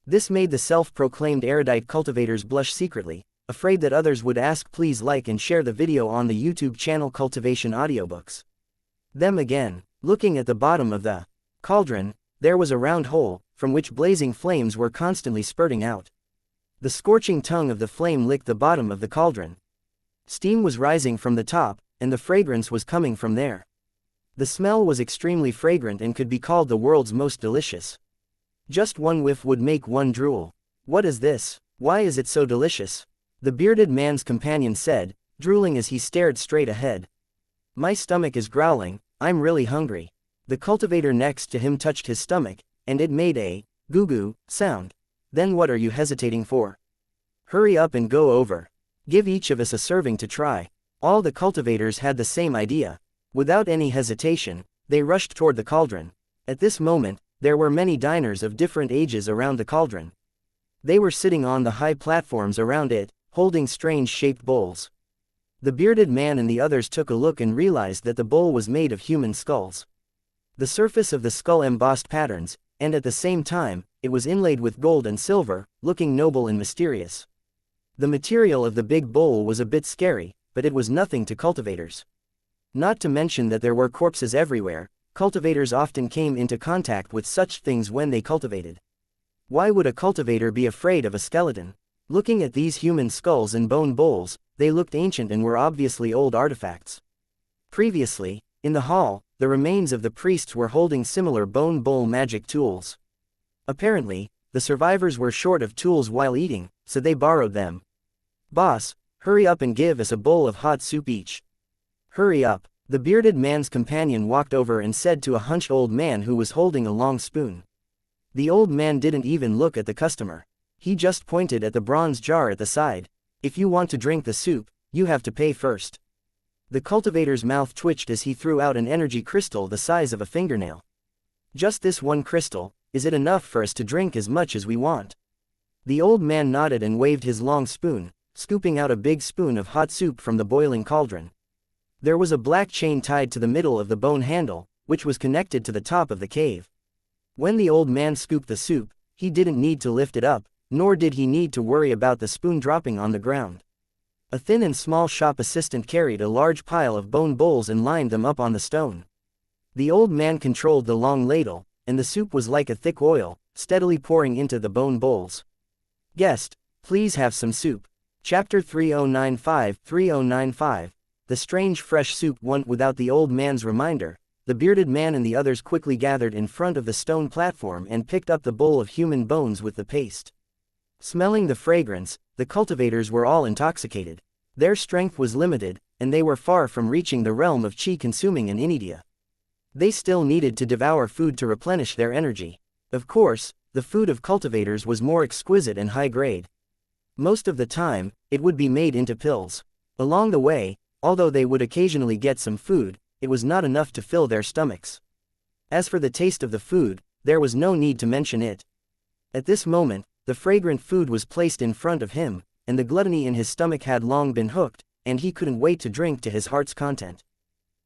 This made the self-proclaimed erudite cultivators blush secretly, afraid that others would ask. Please like and share the video on the YouTube channel Cultivation Audiobooks. Them again. Looking at the bottom of the cauldron, there was a round hole, from which blazing flames were constantly spurting out. The scorching tongue of the flame licked the bottom of the cauldron. Steam was rising from the top, and the fragrance was coming from there. The smell was extremely fragrant and could be called the world's most delicious. Just one whiff would make one drool. What is this? Why is it so delicious? The bearded man's companion said, drooling as he stared straight ahead. My stomach is growling, I'm really hungry. The cultivator next to him touched his stomach, and it made a goo-goo sound. Then what are you hesitating for? Hurry up and go over. Give each of us a serving to try. All the cultivators had the same idea. Without any hesitation, they rushed toward the cauldron. At this moment, there were many diners of different ages around the cauldron. They were sitting on the high platforms around it, holding strange-shaped bowls. The bearded man and the others took a look and realized that the bowl was made of human skulls. The surface of the skull embossed patterns, and at the same time, it was inlaid with gold and silver, looking noble and mysterious. The material of the big bowl was a bit scary, but it was nothing to cultivators. Not to mention that there were corpses everywhere. Cultivators often came into contact with such things when they cultivated. Why would a cultivator be afraid of a skeleton? Looking at these human skulls and bone bowls, they looked ancient and were obviously old artifacts. Previously, in the hall, the remains of the priests were holding similar bone bowl magic tools. Apparently, the survivors were short of tools while eating, so they borrowed them. Boss, hurry up and give us a bowl of hot soup each. Hurry up. The bearded man's companion walked over and said to a hunched old man who was holding a long spoon. The old man didn't even look at the customer. He just pointed at the bronze jar at the side. If you want to drink the soup, you have to pay first. The cultivator's mouth twitched as he threw out an energy crystal the size of a fingernail. Just this one crystal, is it enough for us to drink as much as we want? The old man nodded and waved his long spoon, scooping out a big spoon of hot soup from the boiling cauldron. There was a black chain tied to the middle of the bone handle, which was connected to the top of the cave. When the old man scooped the soup, he didn't need to lift it up, nor did he need to worry about the spoon dropping on the ground. A thin and small shop assistant carried a large pile of bone bowls and lined them up on the stone. The old man controlled the long ladle, and the soup was like a thick oil, steadily pouring into the bone bowls. Guest, Please have some soup. Chapter 3095. The strange fresh soup. Without the old man's reminder, the bearded man and the others quickly gathered in front of the stone platform and picked up the bowl of human bones with the paste. Smelling the fragrance, the cultivators were all intoxicated. Their strength was limited, and they were far from reaching the realm of chi consuming an inidia. They still needed to devour food to replenish their energy. Of course, the food of cultivators was more exquisite and high grade. Most of the time, it would be made into pills. Along the way, although they would occasionally get some food, it was not enough to fill their stomachs. As for the taste of the food, there was no need to mention it. At this moment, the fragrant food was placed in front of him, and the gluttony in his stomach had long been hooked, and he couldn't wait to drink to his heart's content.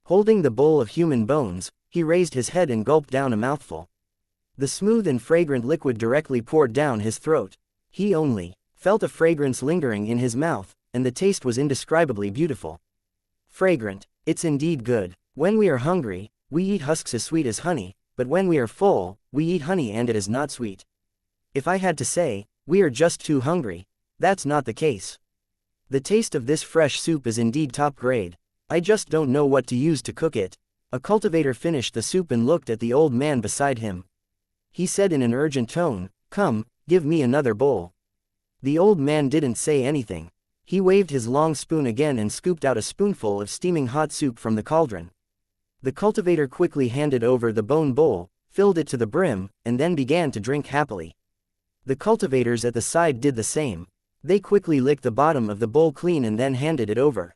Holding the bowl of human bones, he raised his head and gulped down a mouthful. The smooth and fragrant liquid directly poured down his throat. He only felt a fragrance lingering in his mouth, and the taste was indescribably beautiful. Fragrant. It's indeed good. When we are hungry, we eat husks as sweet as honey, but when we are full, we eat honey and it is not sweet. If I had to say, we are just too hungry, that's not the case. The taste of this fresh soup is indeed top grade. I just don't know what to use to cook it. A cultivator finished the soup and looked at the old man beside him. He said in an urgent tone, "Come, give me another bowl." The old man didn't say anything. He waved his long spoon again and scooped out a spoonful of steaming hot soup from the cauldron. The cultivator quickly handed over the bone bowl, filled it to the brim, and then began to drink happily. The cultivators at the side did the same. They quickly licked the bottom of the bowl clean and then handed it over.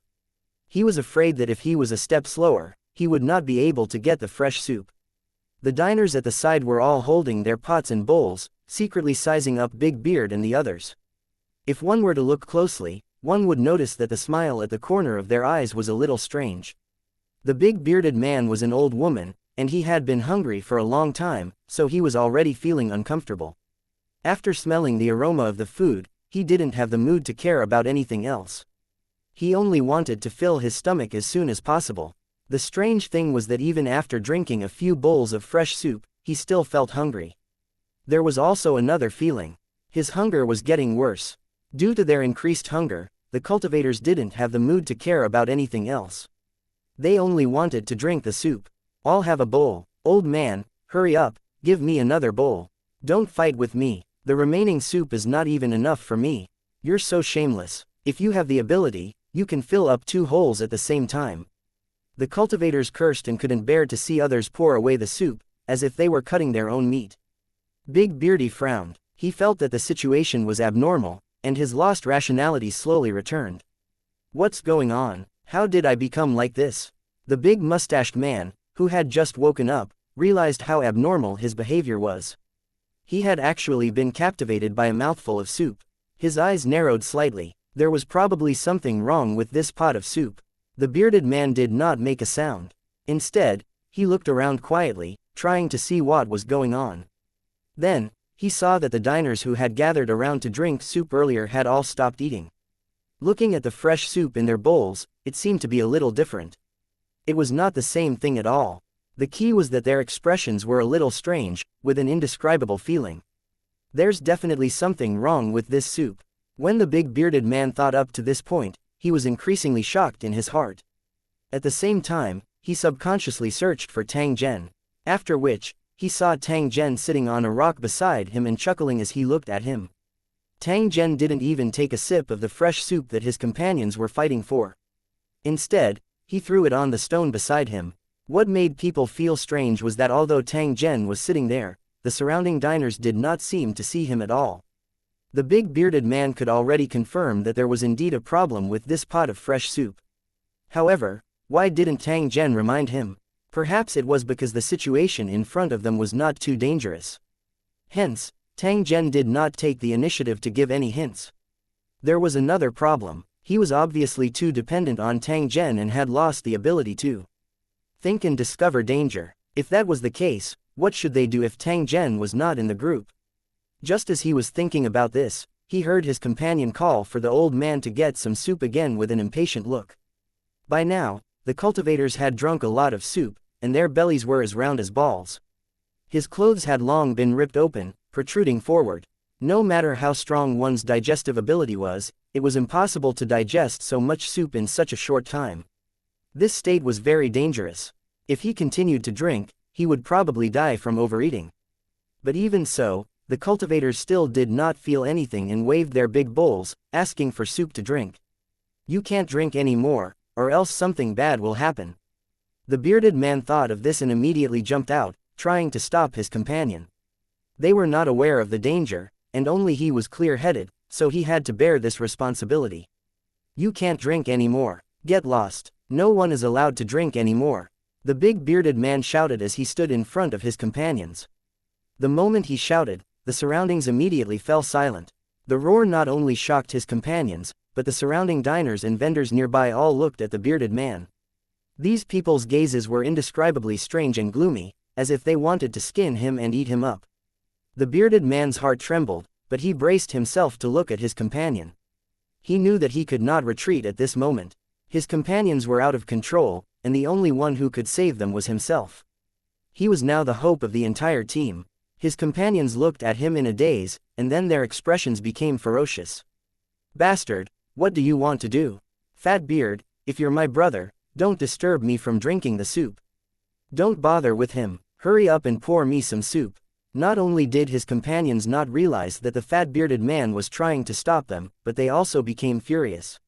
He was afraid that if he was a step slower, he would not be able to get the fresh soup. The diners at the side were all holding their pots and bowls, secretly sizing up Big Beard and the others. If one were to look closely, one would notice that the smile at the corner of their eyes was a little strange. The big bearded man was an old woman, and he had been hungry for a long time, so he was already feeling uncomfortable. After smelling the aroma of the food, he didn't have the mood to care about anything else. He only wanted to fill his stomach as soon as possible. The strange thing was that even after drinking a few bowls of fresh soup, he still felt hungry. There was also another feeling. His hunger was getting worse. Due to their increased hunger, the cultivators didn't have the mood to care about anything else. They only wanted to drink the soup. "I'll have a bowl. Old man, hurry up, give me another bowl. Don't fight with me. The remaining soup is not even enough for me. You're so shameless. If you have the ability, you can fill up 2 holes at the same time." The cultivators cursed and couldn't bear to see others pour away the soup, as if they were cutting their own meat. Big Beardy frowned. He felt that the situation was abnormal, and his lost rationality slowly returned. "What's going on? How did I become like this?" The big mustached man, who had just woken up, realized how abnormal his behavior was. He had actually been captivated by a mouthful of soup. His eyes narrowed slightly. There was probably something wrong with this pot of soup. The bearded man did not make a sound. Instead, he looked around quietly, trying to see what was going on. Then, he saw that the diners who had gathered around to drink soup earlier had all stopped eating. Looking at the fresh soup in their bowls, it seemed to be a little different. It was not the same thing at all. The key was that their expressions were a little strange, with an indescribable feeling. There's definitely something wrong with this soup. When the big bearded man thought up to this point, he was increasingly shocked in his heart. At the same time, he subconsciously searched for Tang Zhen. After which, he saw Tang Zhen sitting on a rock beside him and chuckling as he looked at him. Tang Zhen didn't even take a sip of the fresh soup that his companions were fighting for. Instead, he threw it on the stone beside him. What made people feel strange was that although Tang Zhen was sitting there, the surrounding diners did not seem to see him at all. The big bearded man could already confirm that there was indeed a problem with this pot of fresh soup. However, why didn't Tang Zhen remind him? Perhaps it was because the situation in front of them was not too dangerous. Hence, Tang Zhen did not take the initiative to give any hints. There was another problem. He was obviously too dependent on Tang Zhen and had lost the ability to think and discover danger. If that was the case, what should they do if Tang Zhen was not in the group? Just as he was thinking about this, he heard his companion call for the old man to get some soup again with an impatient look. By now, the cultivators had drunk a lot of soup, and their bellies were as round as balls. His clothes had long been ripped open, protruding forward. No matter how strong one's digestive ability was, it was impossible to digest so much soup in such a short time. This state was very dangerous. If he continued to drink, he would probably die from overeating. But even so, the cultivators still did not feel anything and waved their big bowls, asking for soup to drink. You can't drink any more, or else something bad will happen. The bearded man thought of this and immediately jumped out, trying to stop his companion. They were not aware of the danger, and only he was clear-headed, so he had to bear this responsibility. You can't drink anymore. Get lost. No one is allowed to drink anymore. The big bearded man shouted as he stood in front of his companions. The moment he shouted, the surroundings immediately fell silent. The roar not only shocked his companions, but the surrounding diners and vendors nearby all looked at the bearded man. These people's gazes were indescribably strange and gloomy, as if they wanted to skin him and eat him up. The bearded man's heart trembled, but he braced himself to look at his companion. He knew that he could not retreat at this moment. His companions were out of control, and the only one who could save them was himself. He was now the hope of the entire team. His companions looked at him in a daze, and then their expressions became ferocious. Bastard, what do you want to do? Fat beard, if you're my brother, don't disturb me from drinking the soup. Don't bother with him, hurry up and pour me some soup. Not only did his companions not realize that the fat bearded man was trying to stop them, but they also became furious.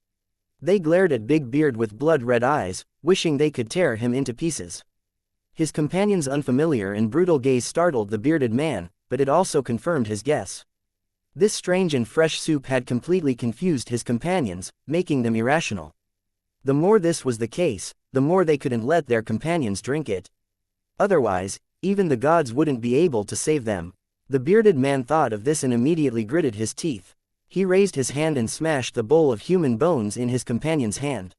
They glared at Big Beard with blood-red eyes, wishing they could tear him into pieces. His companion's unfamiliar and brutal gaze startled the bearded man, but it also confirmed his guess. This strange and fresh soup had completely confused his companions, making them irrational. The more this was the case, the more they couldn't let their companions drink it. Otherwise, even the gods wouldn't be able to save them. The bearded man thought of this and immediately gritted his teeth. He raised his hand and smashed the bowl of human bones in his companion's hand.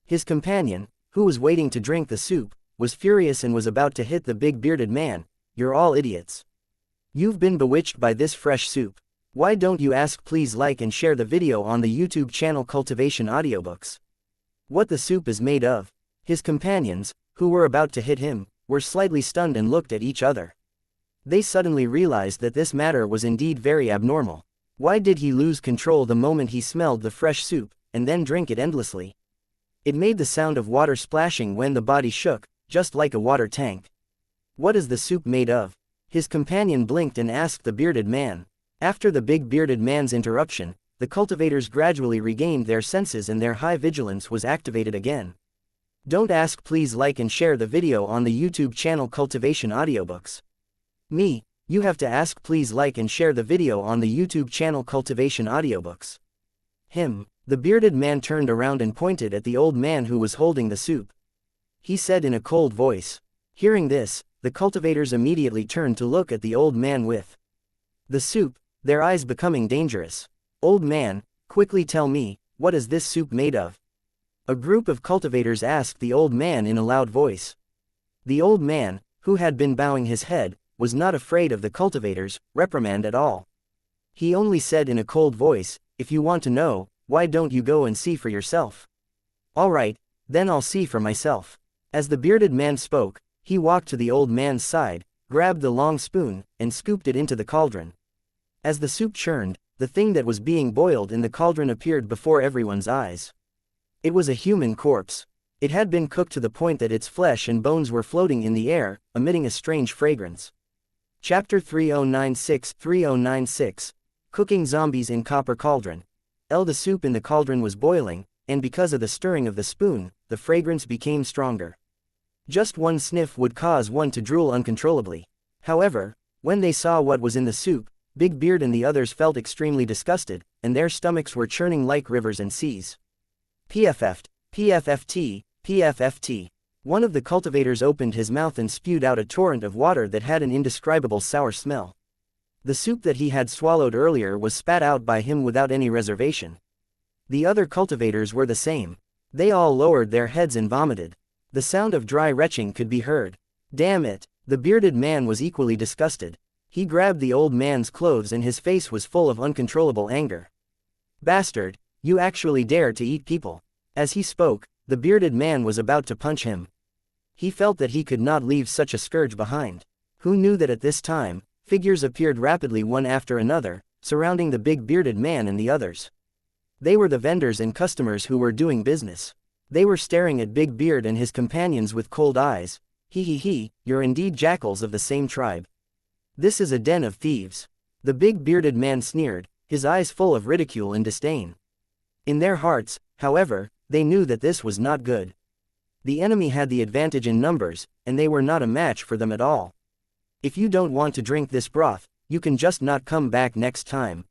His companion, who was waiting to drink the soup, was furious and was about to hit the big bearded man. You're all idiots. You've been bewitched by this fresh soup. Why don't you ask? Please like and share the video on the YouTube channel Cultivation Audiobooks. What the soup is made of. His companions, who were about to hit him, were slightly stunned and looked at each other. They suddenly realized that this matter was indeed very abnormal. Why did he lose control the moment he smelled the fresh soup, and then drink it endlessly? It made the sound of water splashing when the body shook, just like a water tank. What is the soup made of? His companion blinked and asked the bearded man. After the big bearded man's interruption, the cultivators gradually regained their senses and their high vigilance was activated again. Don't ask. Please like and share the video on the YouTube channel Cultivation Audiobooks. Me, you have to ask. Please like and share the video on the YouTube channel Cultivation Audiobooks. Him, the bearded man turned around and pointed at the old man who was holding the soup. He said in a cold voice. Hearing this, the cultivators immediately turned to look at the old man with the soup, their eyes becoming dangerous. Old man, quickly tell me, what is this soup made of? A group of cultivators asked the old man in a loud voice. The old man, who had been bowing his head, was not afraid of the cultivators' reprimand at all. He only said in a cold voice, if you want to know, why don't you go and see for yourself? All right, then I'll see for myself. As the bearded man spoke, he walked to the old man's side, grabbed the long spoon, and scooped it into the cauldron. As the soup churned, the thing that was being boiled in the cauldron appeared before everyone's eyes. It was a human corpse. It had been cooked to the point that its flesh and bones were floating in the air, emitting a strange fragrance. Chapter 3096 Cooking Zombies in Copper Cauldron. The soup in the cauldron was boiling, and because of the stirring of the spoon, the fragrance became stronger. Just one sniff would cause one to drool uncontrollably. However, when they saw what was in the soup, Big Beard and the others felt extremely disgusted, and their stomachs were churning like rivers and seas. PFFT. One of the cultivators opened his mouth and spewed out a torrent of water that had an indescribable sour smell. The soup that he had swallowed earlier was spat out by him without any reservation. The other cultivators were the same. They all lowered their heads and vomited. The sound of dry retching could be heard. Damn it! The bearded man was equally disgusted. He grabbed the old man's clothes and his face was full of uncontrollable anger. Bastard! You actually dare to eat people. As he spoke, the bearded man was about to punch him. He felt that he could not leave such a scourge behind. Who knew that at this time, figures appeared rapidly one after another, surrounding the big bearded man and the others. They were the vendors and customers who were doing business. They were staring at Big Beard and his companions with cold eyes. He, you're indeed jackals of the same tribe. This is a den of thieves. The big bearded man sneered, his eyes full of ridicule and disdain. In their hearts, however, they knew that this was not good. The enemy had the advantage in numbers, and they were not a match for them at all. If you don't want to drink this broth, you can just not come back next time.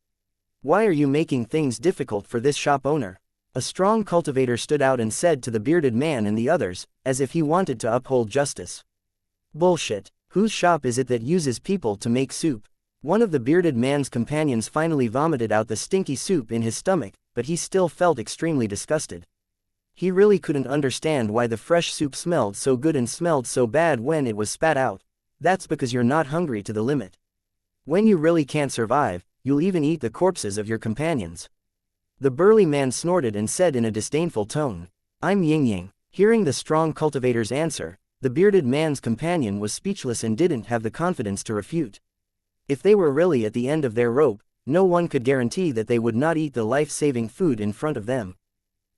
Why are you making things difficult for this shop owner? A strong cultivator stood out and said to the bearded man and the others, as if he wanted to uphold justice. Bullshit. Whose shop is it that uses people to make soup? One of the bearded man's companions finally vomited out the stinky soup in his stomach, but he still felt extremely disgusted. He really couldn't understand why the fresh soup smelled so good and smelled so bad when it was spat out. That's because you're not hungry to the limit. When you really can't survive, you'll even eat the corpses of your companions. The burly man snorted and said in a disdainful tone, I'm Ying. Hearing the strong cultivator's answer, the bearded man's companion was speechless and didn't have the confidence to refute. If they were really at the end of their rope, no one could guarantee that they would not eat the life-saving food in front of them.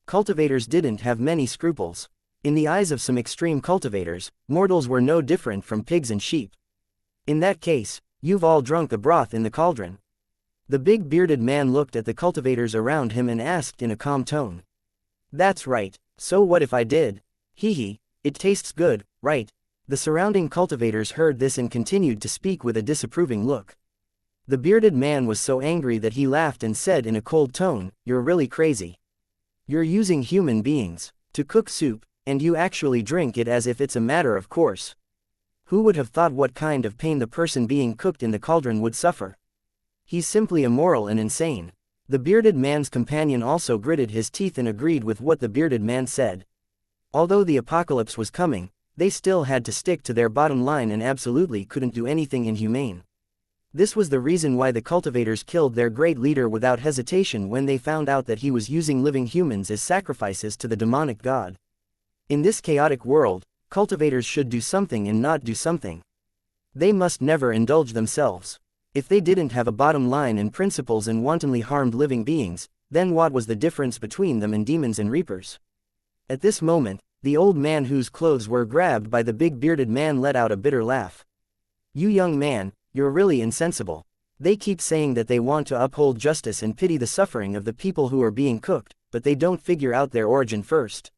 Cultivators didn't have many scruples. In the eyes of some extreme cultivators, mortals were no different from pigs and sheep. In that case, you've all drunk the broth in the cauldron. The big bearded man looked at the cultivators around him and asked in a calm tone. That's right, so what if I did? It tastes good, right? The surrounding cultivators heard this and continued to speak with a disapproving look. The bearded man was so angry that he laughed and said in a cold tone, You're really crazy. You're using human beings to cook soup, and you actually drink it as if it's a matter of course. Who would have thought what kind of pain the person being cooked in the cauldron would suffer? He's simply immoral and insane. The bearded man's companion also gritted his teeth and agreed with what the bearded man said. Although the apocalypse was coming, they still had to stick to their bottom line and absolutely couldn't do anything inhumane. This was the reason why the cultivators killed their great leader without hesitation when they found out that he was using living humans as sacrifices to the demonic god. In this chaotic world, cultivators should do something and not do something. They must never indulge themselves. If they didn't have a bottom line and principles and wantonly harmed living beings, then what was the difference between them and demons and reapers? At this moment, the old man whose clothes were grabbed by the big bearded man let out a bitter laugh. You young man, you're really insensible. They keep saying that they want to uphold justice and pity the suffering of the people who are being cooked, but they don't figure out their origin first.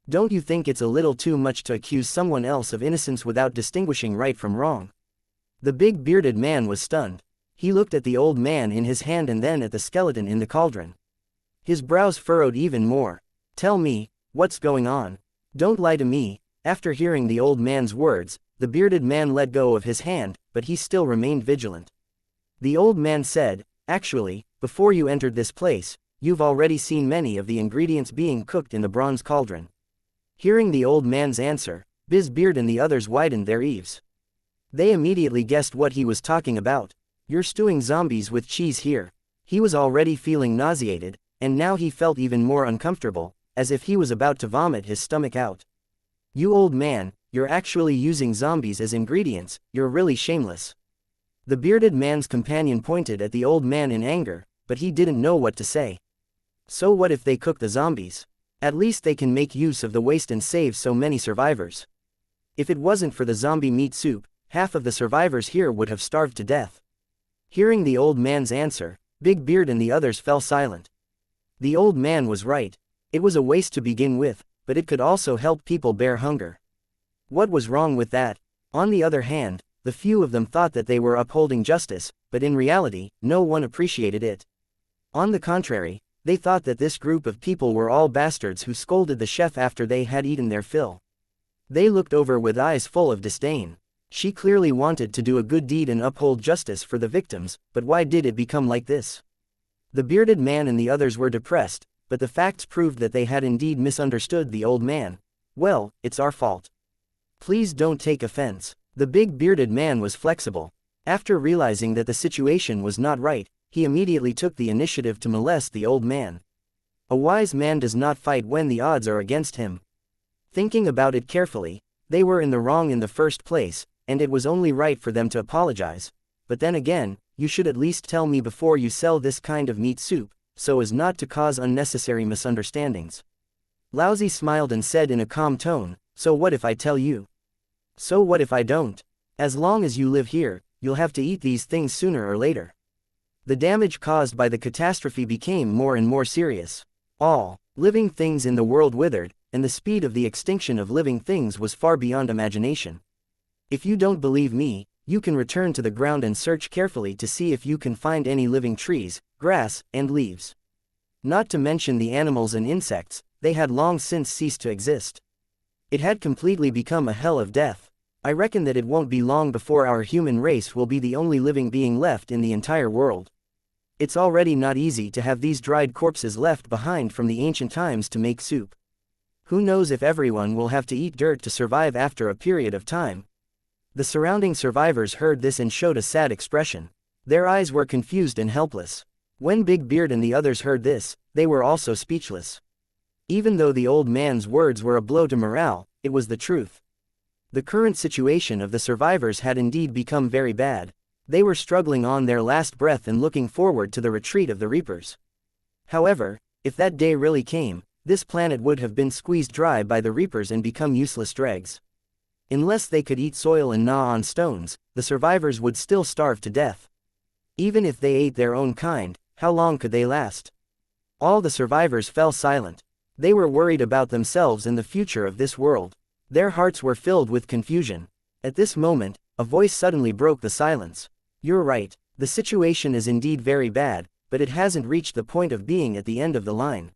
Don't you think it's a little too much to accuse someone else of innocence without distinguishing right from wrong? The big bearded man was stunned. He looked at the old man in his hand and then at the skeleton in the cauldron. His brows furrowed even more. Tell me, what's going on? Don't lie to me. After hearing the old man's words, the bearded man let go of his hand, but he still remained vigilant. The old man said, Actually, before you entered this place, you've already seen many of the ingredients being cooked in the bronze cauldron. Hearing the old man's answer, Beard and the others widened their eaves. They immediately guessed what he was talking about. You're stewing zombies with cheese here. He was already feeling nauseated, and now he felt even more uncomfortable, as if he was about to vomit his stomach out. You old man, you're actually using zombies as ingredients, you're really shameless. The bearded man's companion pointed at the old man in anger, but he didn't know what to say. So what if they cook the zombies? At least they can make use of the waste and save so many survivors. If it wasn't for the zombie meat soup, half of the survivors here would have starved to death. Hearing the old man's answer, Big Beard and the others fell silent. The old man was right. It was a waste to begin with, but it could also help people bear hunger. What was wrong with that? On the other hand, the few of them thought that they were upholding justice, but in reality, no one appreciated it. On the contrary, they thought that this group of people were all bastards who scolded the chef after they had eaten their fill. They looked over with eyes full of disdain. She clearly wanted to do a good deed and uphold justice for the victims, but why did it become like this? The bearded man and the others were depressed, but the facts proved that they had indeed misunderstood the old man. Well, it's our fault. Please don't take offense. The big bearded man was flexible. After realizing that the situation was not right, he immediately took the initiative to molest the old man. A wise man does not fight when the odds are against him. Thinking about it carefully, they were in the wrong in the first place, and it was only right for them to apologize. But then again, you should at least tell me before you sell this kind of meat soup, so as not to cause unnecessary misunderstandings. Laozi smiled and said in a calm tone, so what if I tell you? So what if I don't? As long as you live here, you'll have to eat these things sooner or later. The damage caused by the catastrophe became more and more serious. All living things in the world withered, and the speed of the extinction of living things was far beyond imagination. If you don't believe me, you can return to the ground and search carefully to see if you can find any living trees, grass, and leaves. Not to mention the animals and insects, they had long since ceased to exist. It had completely become a hell of death. I reckon that it won't be long before our human race will be the only living being left in the entire world. It's already not easy to have these dried corpses left behind from the ancient times to make soup. Who knows if everyone will have to eat dirt to survive after a period of time? The surrounding survivors heard this and showed a sad expression. Their eyes were confused and helpless. When Big Beard and the others heard this, they were also speechless. Even though the old man's words were a blow to morale, it was the truth. The current situation of the survivors had indeed become very bad. They were struggling on their last breath and looking forward to the retreat of the Reapers. However, if that day really came, this planet would have been squeezed dry by the Reapers and become useless dregs. Unless they could eat soil and gnaw on stones, the survivors would still starve to death. Even if they ate their own kind, how long could they last? All the survivors fell silent. They were worried about themselves and the future of this world. Their hearts were filled with confusion. At this moment, a voice suddenly broke the silence. You're right, the situation is indeed very bad, but it hasn't reached the point of being at the end of the line.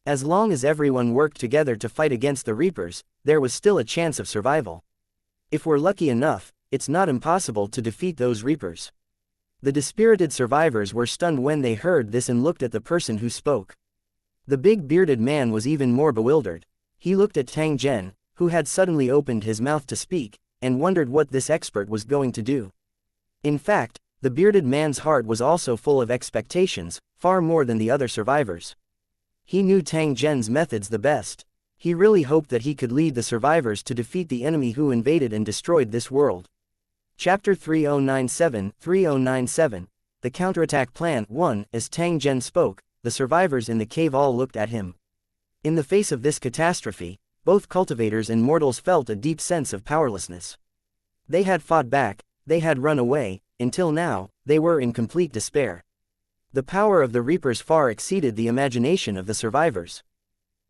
As long as everyone worked together to fight against the Reapers, there was still a chance of survival. If we're lucky enough, it's not impossible to defeat those Reapers. The dispirited survivors were stunned when they heard this and looked at the person who spoke. The big bearded man was even more bewildered. He looked at Tang Zhen, who had suddenly opened his mouth to speak, and wondered what this expert was going to do. In fact, the bearded man's heart was also full of expectations, far more than the other survivors. He knew Tang Zhen's methods the best. He really hoped that he could lead the survivors to defeat the enemy who invaded and destroyed this world. Chapter 3097, The Counterattack Plan 1. As Tang Zhen spoke, the survivors in the cave all looked at him. In the face of this catastrophe, both cultivators and mortals felt a deep sense of powerlessness. They had fought back, they had run away, until now, they were in complete despair. The power of the Reapers far exceeded the imagination of the survivors.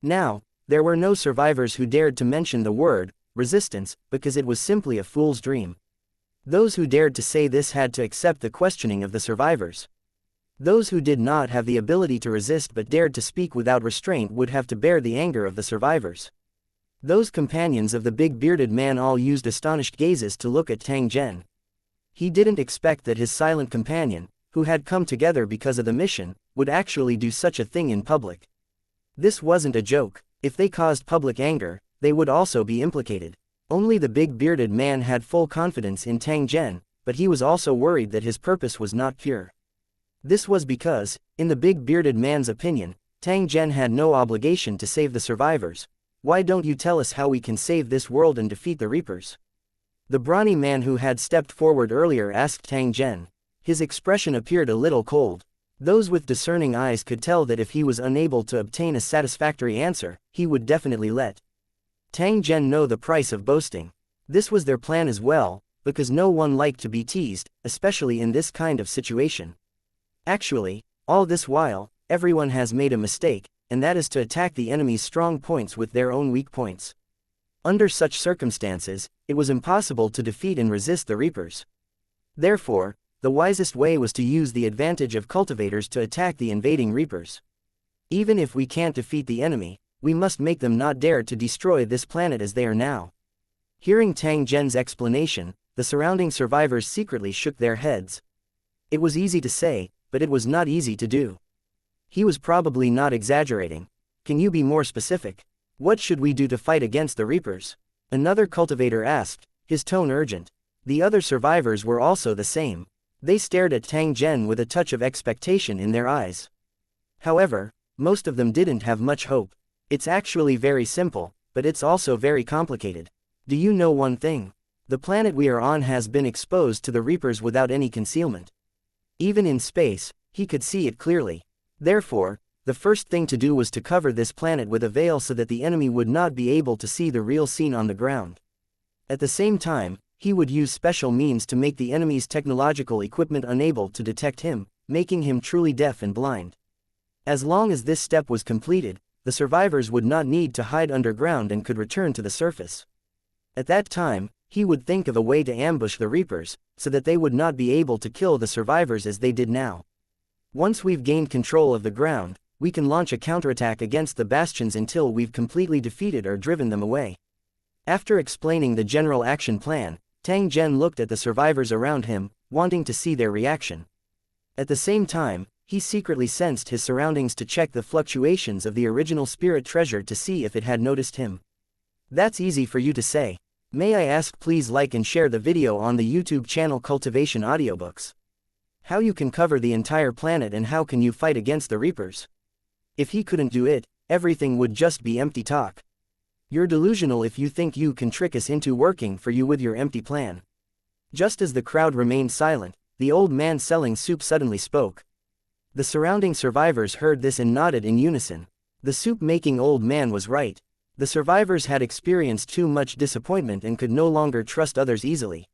Now, there were no survivors who dared to mention the word resistance, because it was simply a fool's dream. Those who dared to say this had to accept the questioning of the survivors. Those who did not have the ability to resist but dared to speak without restraint would have to bear the anger of the survivors. Those companions of the big bearded man all used astonished gazes to look at Tang Zhen. He didn't expect that his silent companion, who had come together because of the mission, would actually do such a thing in public. This wasn't a joke. If they caused public anger, they would also be implicated. Only the big bearded man had full confidence in Tang Zhen, but he was also worried that his purpose was not pure. This was because, in the big bearded man's opinion, Tang Zhen had no obligation to save the survivors. Why don't you tell us how we can save this world and defeat the Reapers? The brawny man who had stepped forward earlier asked Tang Zhen. His expression appeared a little cold. Those with discerning eyes could tell that if he was unable to obtain a satisfactory answer, he would definitely let Tang Zhen know the price of boasting. This was their plan as well, because no one liked to be teased, especially in this kind of situation. Actually, all this while, everyone has made a mistake, and that is to attack the enemy's strong points with their own weak points. Under such circumstances, it was impossible to defeat and resist the Reapers. Therefore, the wisest way was to use the advantage of cultivators to attack the invading Reapers. Even if we can't defeat the enemy, we must make them not dare to destroy this planet as they are now. Hearing Tang Zhen's explanation, the surrounding survivors secretly shook their heads. It was easy to say, but it was not easy to do. He was probably not exaggerating. Can you be more specific? What should we do to fight against the Reapers? Another cultivator asked, his tone urgent. The other survivors were also the same. They stared at Tang Zhen with a touch of expectation in their eyes. However, most of them didn't have much hope. It's actually very simple, but it's also very complicated. Do you know one thing? The planet we are on has been exposed to the Reapers without any concealment. Even in space, he could see it clearly. Therefore, the first thing to do was to cover this planet with a veil so that the enemy would not be able to see the real scene on the ground. At the same time, he would use special means to make the enemy's technological equipment unable to detect him, making him truly deaf and blind. As long as this step was completed, the survivors would not need to hide underground and could return to the surface. At that time, he would think of a way to ambush the Reapers, so that they would not be able to kill the survivors as they did now. Once we've gained control of the ground, we can launch a counterattack against the bastions until we've completely defeated or driven them away. After explaining the general action plan, Tang Zhen looked at the survivors around him, wanting to see their reaction. At the same time, he secretly sensed his surroundings to check the fluctuations of the original spirit treasure to see if it had noticed him. That's easy for you to say. May I ask please like and share the video on the YouTube channel Cultivation Audiobooks. How you can cover the entire planet and how can you fight against the Reapers? If he couldn't do it, everything would just be empty talk. You're delusional if you think you can trick us into working for you with your empty plan. Just as the crowd remained silent, the old man selling soup suddenly spoke. The surrounding survivors heard this and nodded in unison. The soup-making old man was right. The survivors had experienced too much disappointment and could no longer trust others easily.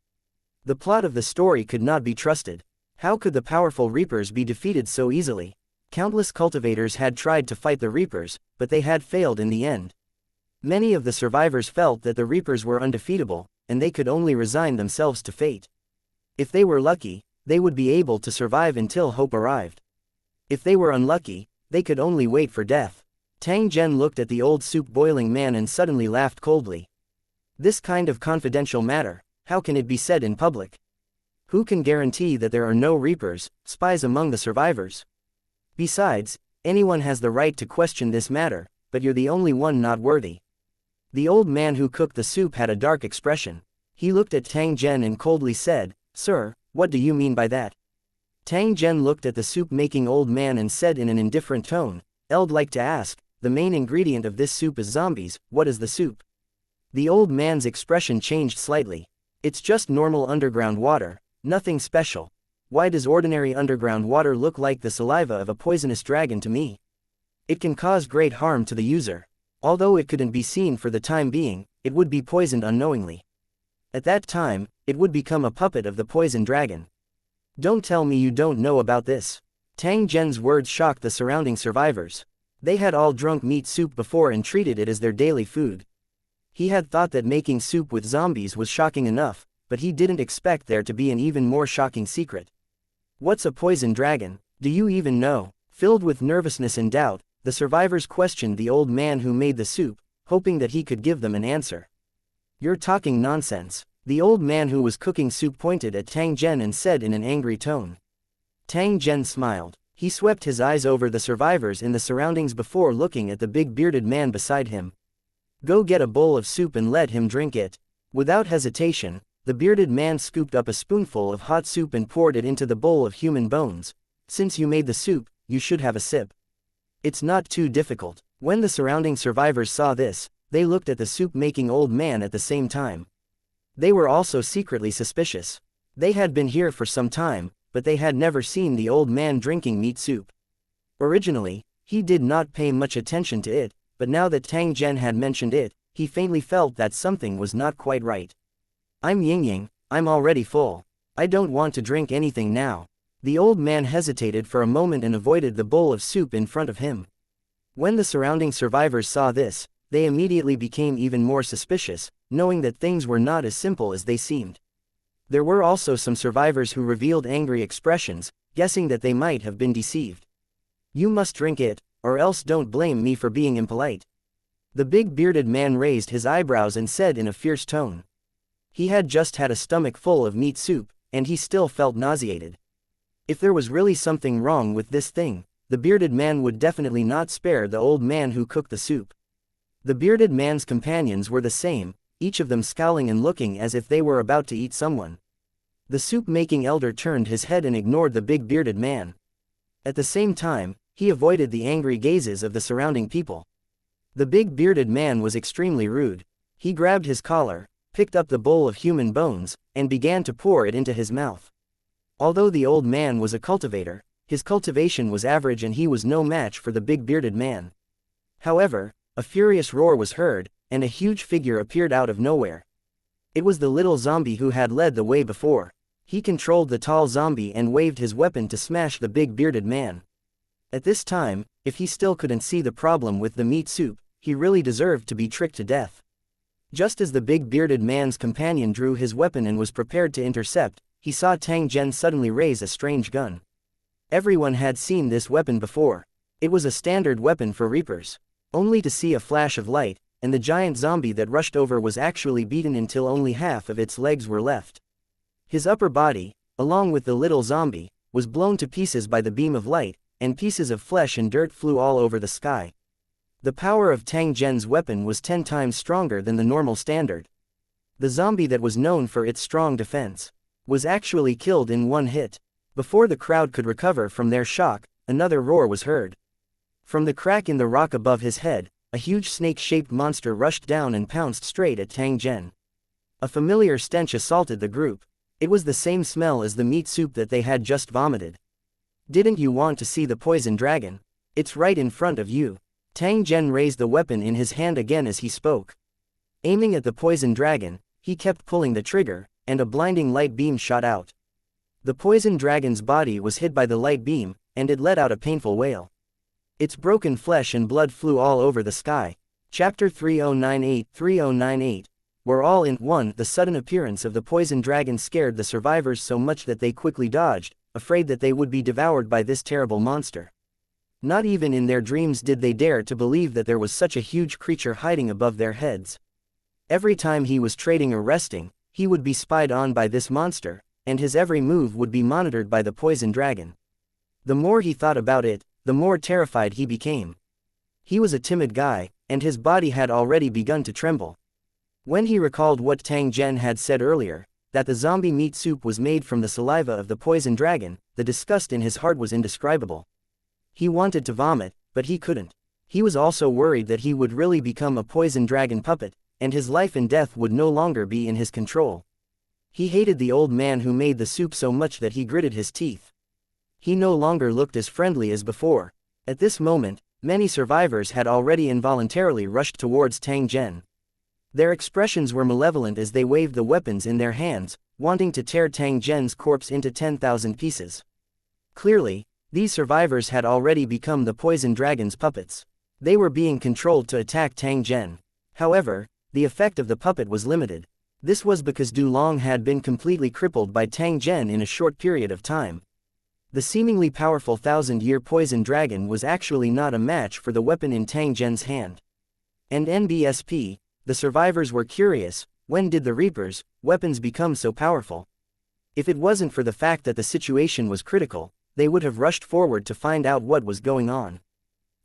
The plot of the story could not be trusted. How could the powerful Reapers be defeated so easily? Countless cultivators had tried to fight the Reapers, but they had failed in the end. Many of the survivors felt that the Reapers were undefeatable, and they could only resign themselves to fate. If they were lucky, they would be able to survive until hope arrived. If they were unlucky, they could only wait for death. Tang Zhen looked at the old soup-boiling man and suddenly laughed coldly. This kind of confidential matter, how can it be said in public? Who can guarantee that there are no Reapers, spies among the survivors? Besides, anyone has the right to question this matter, but you're the only one not worthy. The old man who cooked the soup had a dark expression. He looked at Tang Zhen and coldly said, "Sir, what do you mean by that?" Tang Zhen looked at the soup-making old man and said in an indifferent tone, "I'd like to ask, the main ingredient of this soup is zombies, what is the soup?" The old man's expression changed slightly. "It's just normal underground water, nothing special. Why does ordinary underground water look like the saliva of a poisonous dragon to me? It can cause great harm to the user. Although it couldn't be seen for the time being, it would be poisoned unknowingly. At that time, it would become a puppet of the poison dragon. Don't tell me you don't know about this." Tang Zhen's words shocked the surrounding survivors. They had all drunk meat soup before and treated it as their daily food. He had thought that making soup with zombies was shocking enough, but he didn't expect there to be an even more shocking secret. "What's a poison dragon? Do you even know?" Filled with nervousness and doubt, the survivors questioned the old man who made the soup, hoping that he could give them an answer. "You're talking nonsense." The old man who was cooking soup pointed at Tang Zhen and said in an angry tone. Tang Zhen smiled. He swept his eyes over the survivors in the surroundings before looking at the big bearded man beside him. "Go get a bowl of soup and let him drink it." Without hesitation, the bearded man scooped up a spoonful of hot soup and poured it into the bowl of human bones. "Since you made the soup, you should have a sip. It's not too difficult." When the surrounding survivors saw this, they looked at the soup-making old man at the same time. They were also secretly suspicious. They had been here for some time, but they had never seen the old man drinking meat soup. Originally, he did not pay much attention to it, but now that Tang Zhen had mentioned it, he faintly felt that something was not quite right. "I'm Yingying, I'm already full. I don't want to drink anything now." The old man hesitated for a moment and avoided the bowl of soup in front of him. When the surrounding survivors saw this, they immediately became even more suspicious, knowing that things were not as simple as they seemed. There were also some survivors who revealed angry expressions, guessing that they might have been deceived. "You must drink it, or else don't blame me for being impolite." The big bearded man raised his eyebrows and said in a fierce tone. He had just had a stomach full of meat soup, and he still felt nauseated. If there was really something wrong with this thing, the bearded man would definitely not spare the old man who cooked the soup. The bearded man's companions were the same, each of them scowling and looking as if they were about to eat someone. The soup-making elder turned his head and ignored the big bearded man. At the same time, he avoided the angry gazes of the surrounding people. The big bearded man was extremely rude. He grabbed his collar, picked up the bowl of human bones, and began to pour it into his mouth. Although the old man was a cultivator, his cultivation was average and he was no match for the big bearded man. However, a furious roar was heard, and a huge figure appeared out of nowhere. It was the little zombie who had led the way before. He controlled the tall zombie and waved his weapon to smash the big bearded man. At this time, if he still couldn't see the problem with the meat soup, he really deserved to be tricked to death. Just as the big bearded man's companion drew his weapon and was prepared to intercept, he saw Tang Zhen suddenly raise a strange gun. Everyone had seen this weapon before. It was a standard weapon for reapers. Only to see a flash of light, and the giant zombie that rushed over was actually beaten until only half of its legs were left. His upper body, along with the little zombie, was blown to pieces by the beam of light, and pieces of flesh and dirt flew all over the sky. The power of Tang Zhen's weapon was 10 times stronger than the normal standard. The zombie that was known for its strong defense was actually killed in one hit. Before the crowd could recover from their shock, another roar was heard. From the crack in the rock above his head, a huge snake-shaped monster rushed down and pounced straight at Tang Zhen. A familiar stench assaulted the group. It was the same smell as the meat soup that they had just vomited. "Didn't you want to see the poison dragon? It's right in front of you." Tang Zhen raised the weapon in his hand again as he spoke. Aiming at the poison dragon, he kept pulling the trigger, and a blinding light beam shot out. The poison dragon's body was hit by the light beam, and it let out a painful wail. Its broken flesh and blood flew all over the sky. Chapter 3098 were all in one. The sudden appearance of the poison dragon scared the survivors so much that they quickly dodged, afraid that they would be devoured by this terrible monster. Not even in their dreams did they dare to believe that there was such a huge creature hiding above their heads. Every time he was trading or resting, he would be spied on by this monster, and his every move would be monitored by the poison dragon. The more he thought about it, the more terrified he became. He was a timid guy, and his body had already begun to tremble. When he recalled what Tang Zhen had said earlier, that the zombie meat soup was made from the saliva of the poison dragon, the disgust in his heart was indescribable. He wanted to vomit, but he couldn't. He was also worried that he would really become a poison dragon puppet, and his life and death would no longer be in his control. He hated the old man who made the soup so much that he gritted his teeth. He no longer looked as friendly as before. At this moment, many survivors had already involuntarily rushed towards Tang Zhen. Their expressions were malevolent as they waved the weapons in their hands, wanting to tear Tang Zhen's corpse into 10,000 pieces. Clearly, these survivors had already become the poison dragon's puppets. They were being controlled to attack Tang Zhen. However, the effect of the puppet was limited. This was because Du Long had been completely crippled by Tang Zhen in a short period of time. The seemingly powerful 1,000-year poison dragon was actually not a match for the weapon in Tang Zhen's hand. And NBSP, the survivors were curious, when did the Reaper's weapons become so powerful? If it wasn't for the fact that the situation was critical, they would have rushed forward to find out what was going on.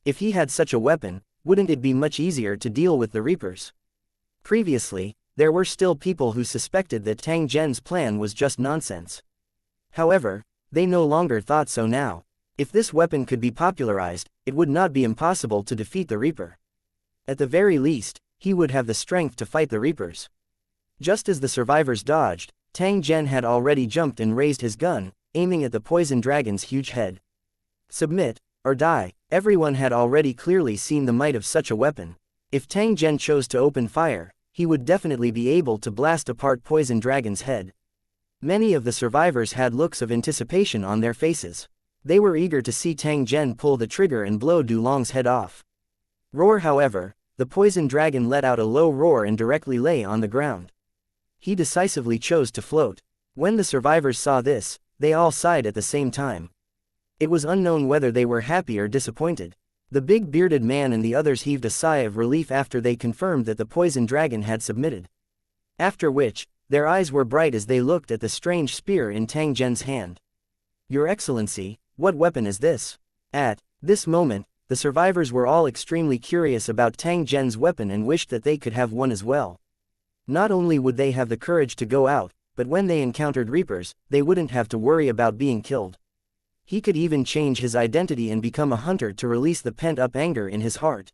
If he had such a weapon, wouldn't it be much easier to deal with the Reapers? Previously, there were still people who suspected that Tang Zhen's plan was just nonsense. However, they no longer thought so now. If this weapon could be popularized, it would not be impossible to defeat the Reaper. At the very least, he would have the strength to fight the Reapers. Just as the survivors dodged, Tang Zhen had already jumped and raised his gun, aiming at the poison dragon's huge head. Submit, or die. Everyone had already clearly seen the might of such a weapon. If Tang Zhen chose to open fire, he would definitely be able to blast apart poison dragon's head. Many of the survivors had looks of anticipation on their faces. They were eager to see Tang Zhen pull the trigger and blow Du Long's head off. Roar, however, the poison dragon let out a low roar and directly lay on the ground. He decisively chose to float. When the survivors saw this, they all sighed at the same time. It was unknown whether they were happy or disappointed. The big bearded man and the others heaved a sigh of relief after they confirmed that the poison dragon had submitted. After which, their eyes were bright as they looked at the strange spear in Tang Zhen's hand. "Your Excellency, what weapon is this?" At this moment, the survivors were all extremely curious about Tang Zhen's weapon and wished that they could have one as well. Not only would they have the courage to go out, but when they encountered Reapers, they wouldn't have to worry about being killed. He could even change his identity and become a hunter to release the pent-up anger in his heart.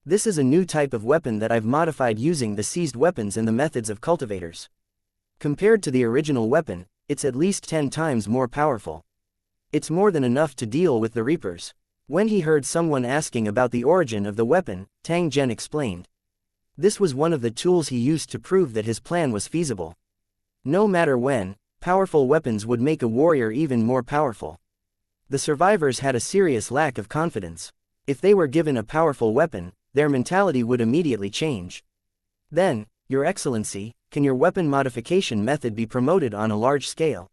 This is a new type of weapon that I've modified using the seized weapons and the methods of cultivators. Compared to the original weapon, it's at least 10 times more powerful. It's more than enough to deal with the Reapers. When he heard someone asking about the origin of the weapon, Tang Zhen explained. This was one of the tools he used to prove that his plan was feasible. No matter when, powerful weapons would make a warrior even more powerful. The survivors had a serious lack of confidence. If they were given a powerful weapon, their mentality would immediately change. Then, Your Excellency, can your weapon modification method be promoted on a large scale?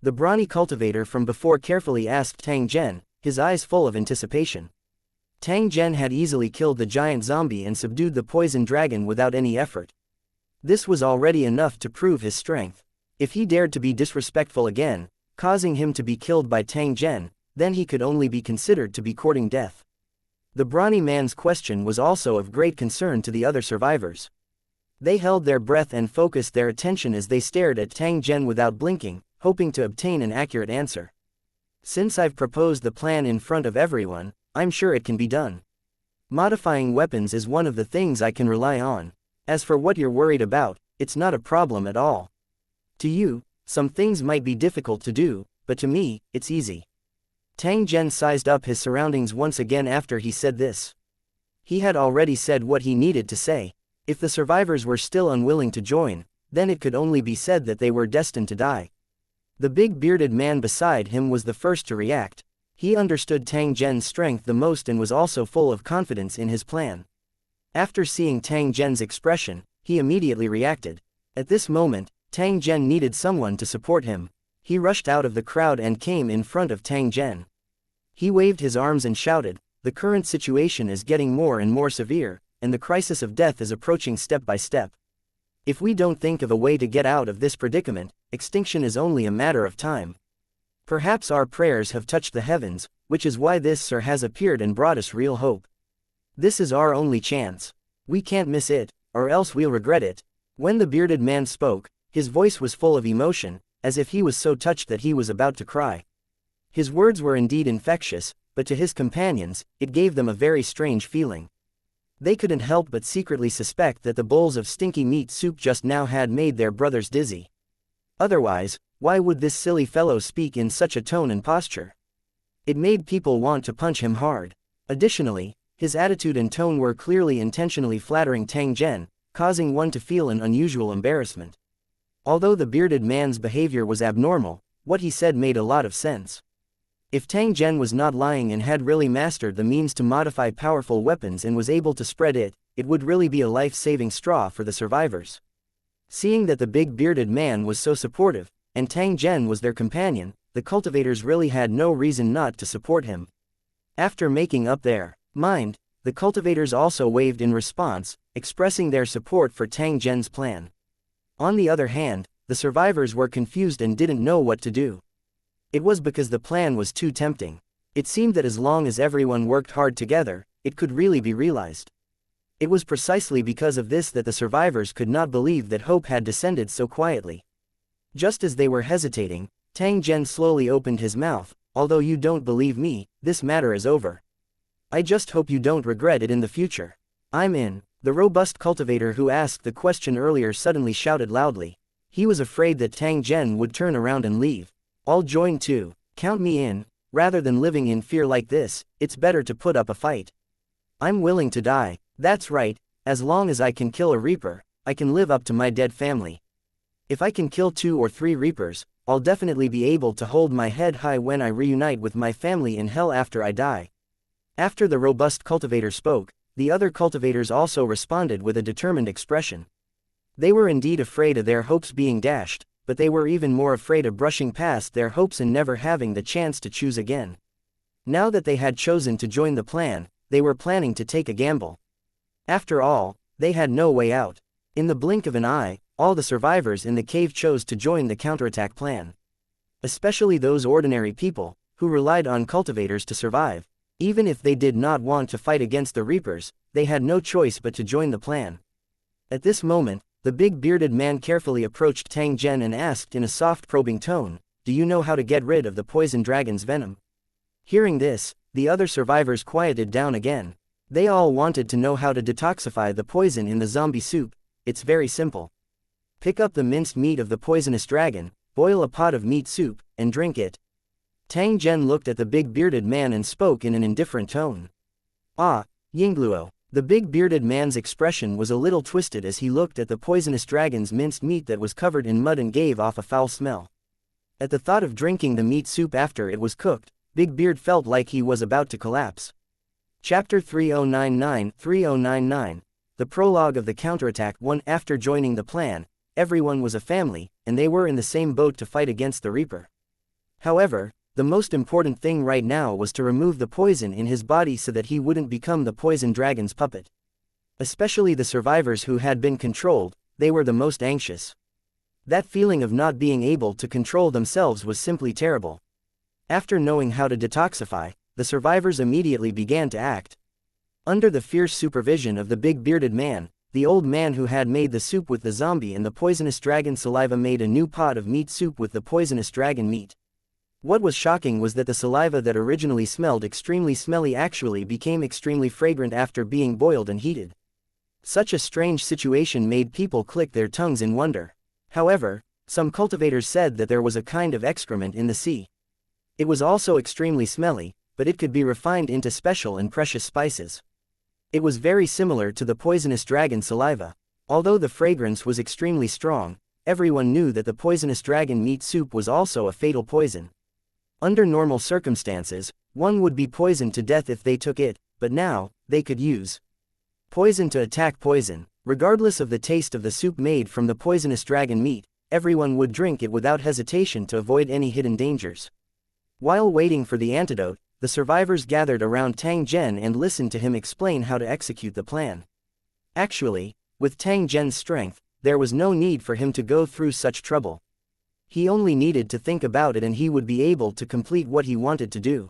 The brawny cultivator from before carefully asked Tang Zhen, his eyes full of anticipation. Tang Zhen had easily killed the giant zombie and subdued the poison dragon without any effort. This was already enough to prove his strength. If he dared to be disrespectful again, causing him to be killed by Tang Zhen, then he could only be considered to be courting death. The brawny man's question was also of great concern to the other survivors. They held their breath and focused their attention as they stared at Tang Zhen without blinking, hoping to obtain an accurate answer. Since I've proposed the plan in front of everyone, I'm sure it can be done. Modifying weapons is one of the things I can rely on. As for what you're worried about, it's not a problem at all. To you, some things might be difficult to do, but to me, it's easy. Tang Zhen sized up his surroundings once again after he said this. He had already said what he needed to say. If the survivors were still unwilling to join, then it could only be said that they were destined to die. The big bearded man beside him was the first to react. He understood Tang Zhen's strength the most and was also full of confidence in his plan. After seeing Tang Zhen's expression, he immediately reacted. At this moment, Tang Zhen needed someone to support him. He rushed out of the crowd and came in front of Tang Zhen. He waved his arms and shouted, "The current situation is getting more and more severe, and the crisis of death is approaching step by step. If we don't think of a way to get out of this predicament, extinction is only a matter of time. Perhaps our prayers have touched the heavens, which is why this Sir has appeared and brought us real hope. This is our only chance. We can't miss it, or else we'll regret it." When the bearded man spoke, his voice was full of emotion, as if he was so touched that he was about to cry. His words were indeed infectious, but to his companions, it gave them a very strange feeling. They couldn't help but secretly suspect that the bowls of stinky meat soup just now had made their brothers dizzy. Otherwise, why would this silly fellow speak in such a tone and posture? It made people want to punch him hard. Additionally, his attitude and tone were clearly intentionally flattering Tang Zhen, causing one to feel an unusual embarrassment. Although the bearded man's behavior was abnormal, what he said made a lot of sense. If Tang Zhen was not lying and had really mastered the means to modify powerful weapons and was able to spread it, it would really be a life-saving straw for the survivors. Seeing that the big bearded man was so supportive, and Tang Zhen was their companion, the cultivators really had no reason not to support him. After making up their mind, the cultivators also waved in response, expressing their support for Tang Zhen's plan. On the other hand, the survivors were confused and didn't know what to do. It was because the plan was too tempting. It seemed that as long as everyone worked hard together, it could really be realized. It was precisely because of this that the survivors could not believe that hope had descended so quietly. Just as they were hesitating, Tang Zhen slowly opened his mouth. "Although you don't believe me, this matter is over. I just hope you don't regret it in the future. I'm in." The robust cultivator who asked the question earlier suddenly shouted loudly. He was afraid that Tang Zhen would turn around and leave. "I'll join too. Count me in. Rather than living in fear like this, it's better to put up a fight. I'm willing to die. That's right, as long as I can kill a Reaper, I can live up to my dead family. If I can kill 2 or 3 Reapers, I'll definitely be able to hold my head high when I reunite with my family in hell after I die." After the robust cultivator spoke, the other cultivators also responded with a determined expression. They were indeed afraid of their hopes being dashed, but they were even more afraid of brushing past their hopes and never having the chance to choose again. Now that they had chosen to join the plan, they were planning to take a gamble. After all, they had no way out. In the blink of an eye, all the survivors in the cave chose to join the counterattack plan. Especially those ordinary people, who relied on cultivators to survive. Even if they did not want to fight against the Reapers, they had no choice but to join the plan. At this moment, the big bearded man carefully approached Tang Zhen and asked in a soft probing tone, "Do you know how to get rid of the poison dragon's venom?" Hearing this, the other survivors quieted down again. They all wanted to know how to detoxify the poison in the zombie soup. It's very simple. Pick up the minced meat of the poisonous dragon, boil a pot of meat soup, and drink it. Tang Zhen looked at the big bearded man and spoke in an indifferent tone. Ah, Yingluo. The big bearded man's expression was a little twisted as he looked at the poisonous dragon's minced meat that was covered in mud and gave off a foul smell. At the thought of drinking the meat soup after it was cooked, Big Beard felt like he was about to collapse. Chapter 3099 The Prologue of the Counterattack 1. After joining the plan, everyone was a family, and they were in the same boat to fight against the Reaper. However, the most important thing right now was to remove the poison in his body so that he wouldn't become the poison dragon's puppet. Especially the survivors who had been controlled, they were the most anxious. That feeling of not being able to control themselves was simply terrible. After knowing how to detoxify, the survivors immediately began to act. Under the fierce supervision of the big bearded man, the old man who had made the soup with the zombie and the poisonous dragon saliva made a new pot of meat soup with the poisonous dragon meat. What was shocking was that the saliva that originally smelled extremely smelly actually became extremely fragrant after being boiled and heated. Such a strange situation made people click their tongues in wonder. However, some cultivators said that there was a kind of excrement in the sea. It was also extremely smelly, but it could be refined into special and precious spices. It was very similar to the poisonous dragon saliva. Although the fragrance was extremely strong, everyone knew that the poisonous dragon meat soup was also a fatal poison. Under normal circumstances, one would be poisoned to death if they took it, but now, they could use poison to attack poison. Regardless of the taste of the soup made from the poisonous dragon meat, everyone would drink it without hesitation to avoid any hidden dangers. While waiting for the antidote, the survivors gathered around Tang Zhen and listened to him explain how to execute the plan. Actually, with Tang Zhen's strength, there was no need for him to go through such trouble. He only needed to think about it and he would be able to complete what he wanted to do.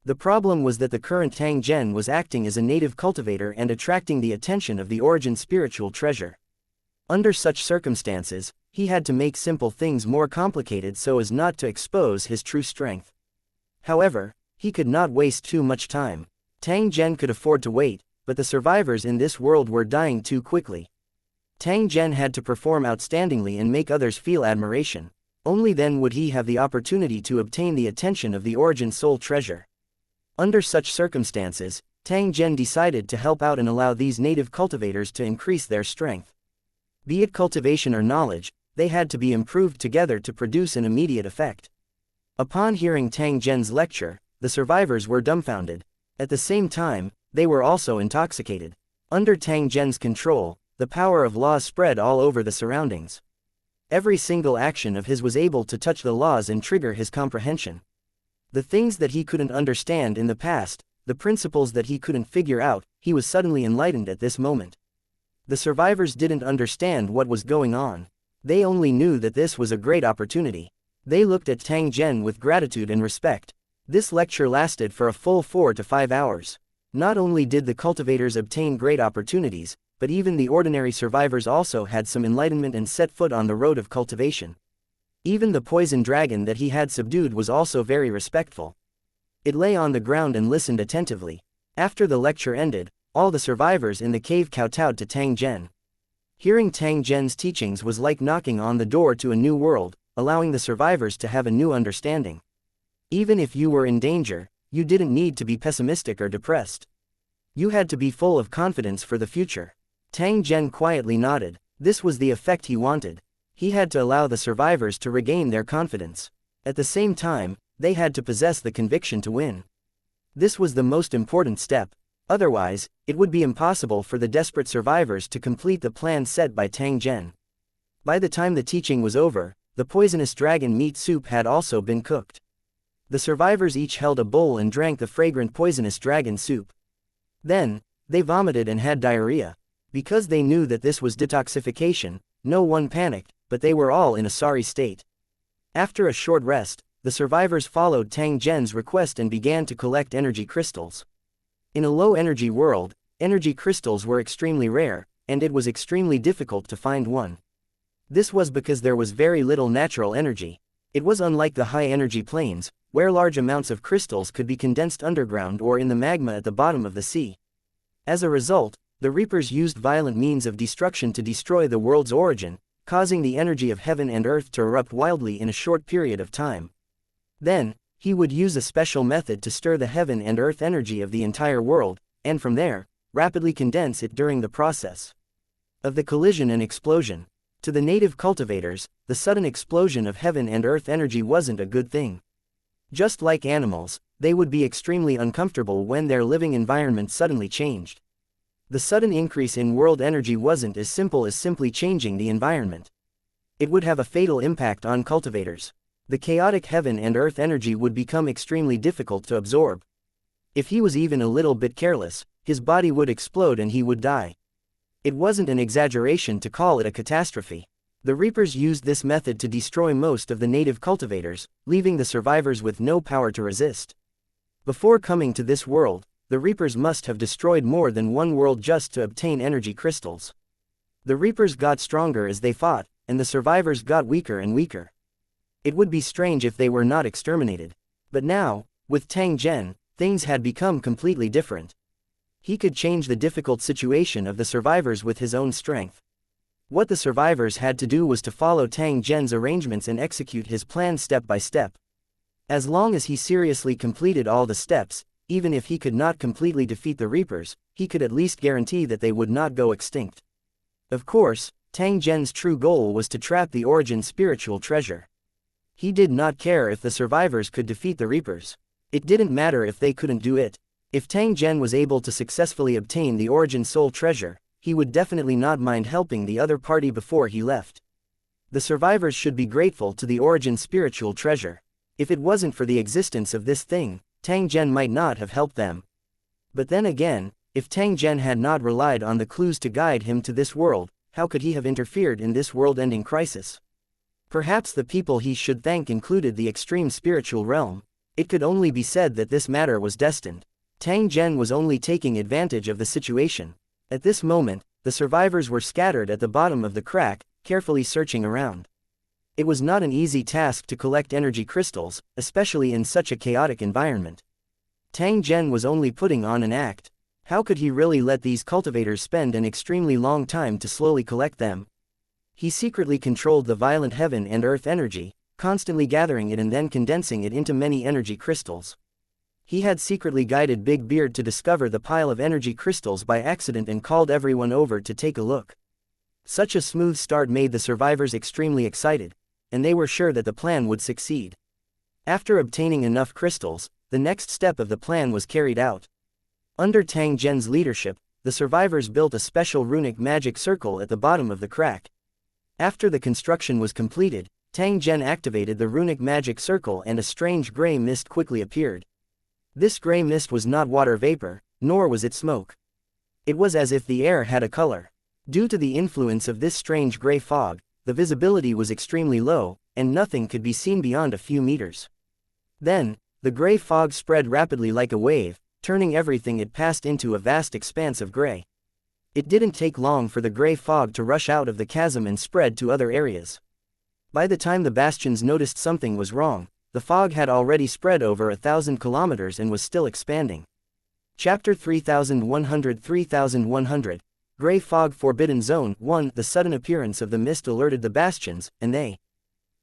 The problem was that the current Tang Zhen was acting as a native cultivator and attracting the attention of the origin spiritual treasure. Under such circumstances, he had to make simple things more complicated so as not to expose his true strength. However, he could not waste too much time. Tang Zhen could afford to wait, but the survivors in this world were dying too quickly. Tang Zhen had to perform outstandingly and make others feel admiration. Only then would he have the opportunity to obtain the attention of the origin soul treasure. Under such circumstances, Tang Zhen decided to help out and allow these native cultivators to increase their strength. Be it cultivation or knowledge, they had to be improved together to produce an immediate effect. Upon hearing Tang Zhen's lecture, the survivors were dumbfounded. At the same time, they were also intoxicated. Under Tang Zhen's control, the power of laws spread all over the surroundings. Every single action of his was able to touch the laws and trigger his comprehension. The things that he couldn't understand in the past, the principles that he couldn't figure out, he was suddenly enlightened at this moment. The survivors didn't understand what was going on. They only knew that this was a great opportunity. They looked at Tang Zhen with gratitude and respect. This lecture lasted for a full 4 to 5 hours. Not only did the cultivators obtain great opportunities, but even the ordinary survivors also had some enlightenment and set foot on the road of cultivation. Even the poison dragon that he had subdued was also very respectful. It lay on the ground and listened attentively. After the lecture ended, all the survivors in the cave kowtowed to Tang Zhen. Hearing Tang Zhen's teachings was like knocking on the door to a new world, allowing the survivors to have a new understanding. Even if you were in danger, you didn't need to be pessimistic or depressed. You had to be full of confidence for the future. Tang Zhen quietly nodded. This was the effect he wanted. He had to allow the survivors to regain their confidence. At the same time, they had to possess the conviction to win. This was the most important step. Otherwise, it would be impossible for the desperate survivors to complete the plan set by Tang Zhen. By the time the teaching was over, the poisonous dragon meat soup had also been cooked. The survivors each held a bowl and drank the fragrant poisonous dragon soup. Then, they vomited and had diarrhea. Because they knew that this was detoxification, no one panicked, but they were all in a sorry state. After a short rest, the survivors followed Tang Zhen's request and began to collect energy crystals. In a low-energy world, energy crystals were extremely rare, and it was extremely difficult to find one. This was because there was very little natural energy. It was unlike the high-energy plains, where large amounts of crystals could be condensed underground or in the magma at the bottom of the sea. As a result, the Reapers used violent means of destruction to destroy the world's origin, causing the energy of heaven and earth to erupt wildly in a short period of time. Then, he would use a special method to stir the heaven and earth energy of the entire world, and from there, rapidly condense it during the process of the collision and explosion. To the native cultivators, the sudden explosion of heaven and earth energy wasn't a good thing. Just like animals, they would be extremely uncomfortable when their living environment suddenly changed. The sudden increase in world energy wasn't as simple as simply changing the environment. It would have a fatal impact on cultivators. The chaotic heaven and earth energy would become extremely difficult to absorb. If he was even a little bit careless, his body would explode and he would die. It wasn't an exaggeration to call it a catastrophe. The Reapers used this method to destroy most of the native cultivators, leaving the survivors with no power to resist. Before coming to this world, the Reapers must have destroyed more than one world just to obtain energy crystals. The Reapers got stronger as they fought, and the survivors got weaker and weaker. It would be strange if they were not exterminated. But now, with Tang Zhen, things had become completely different. He could change the difficult situation of the survivors with his own strength. What the survivors had to do was to follow Tang Zhen's arrangements and execute his plan step by step. As long as he seriously completed all the steps, even if he could not completely defeat the Reapers, he could at least guarantee that they would not go extinct. Of course, Tang Zhen's true goal was to trap the origin spiritual treasure. He did not care if the survivors could defeat the Reapers. It didn't matter if they couldn't do it. If Tang Zhen was able to successfully obtain the origin soul treasure, he would definitely not mind helping the other party before he left. The survivors should be grateful to the origin spiritual treasure. If it wasn't for the existence of this thing, Tang Zhen might not have helped them. But then again, if Tang Zhen had not relied on the clues to guide him to this world, how could he have interfered in this world-ending crisis? Perhaps the people he should thank included the extreme spiritual realm. It could only be said that this matter was destined. Tang Zhen was only taking advantage of the situation. At this moment, the survivors were scattered at the bottom of the crack, carefully searching around. It was not an easy task to collect energy crystals, especially in such a chaotic environment. Tang Zhen was only putting on an act. How could he really let these cultivators spend an extremely long time to slowly collect them? He secretly controlled the violent heaven and earth energy, constantly gathering it and then condensing it into many energy crystals. He had secretly guided Big Beard to discover the pile of energy crystals by accident and called everyone over to take a look. Such a smooth start made the survivors extremely excited, and they were sure that the plan would succeed. After obtaining enough crystals, the next step of the plan was carried out. Under Tang Zhen's leadership, the survivors built a special runic magic circle at the bottom of the crack. After the construction was completed, Tang Zhen activated the runic magic circle and a strange gray mist quickly appeared. This gray mist was not water vapor, nor was it smoke. It was as if the air had a color. Due to the influence of this strange gray fog, the visibility was extremely low, and nothing could be seen beyond a few meters. Then, the gray fog spread rapidly like a wave, turning everything it passed into a vast expanse of gray. It didn't take long for the gray fog to rush out of the chasm and spread to other areas. By the time the bastions noticed something was wrong, the fog had already spread over 1,000 kilometers and was still expanding. Chapter 3100 Gray Fog Forbidden Zone 1. The sudden appearance of the mist alerted the bastions, and they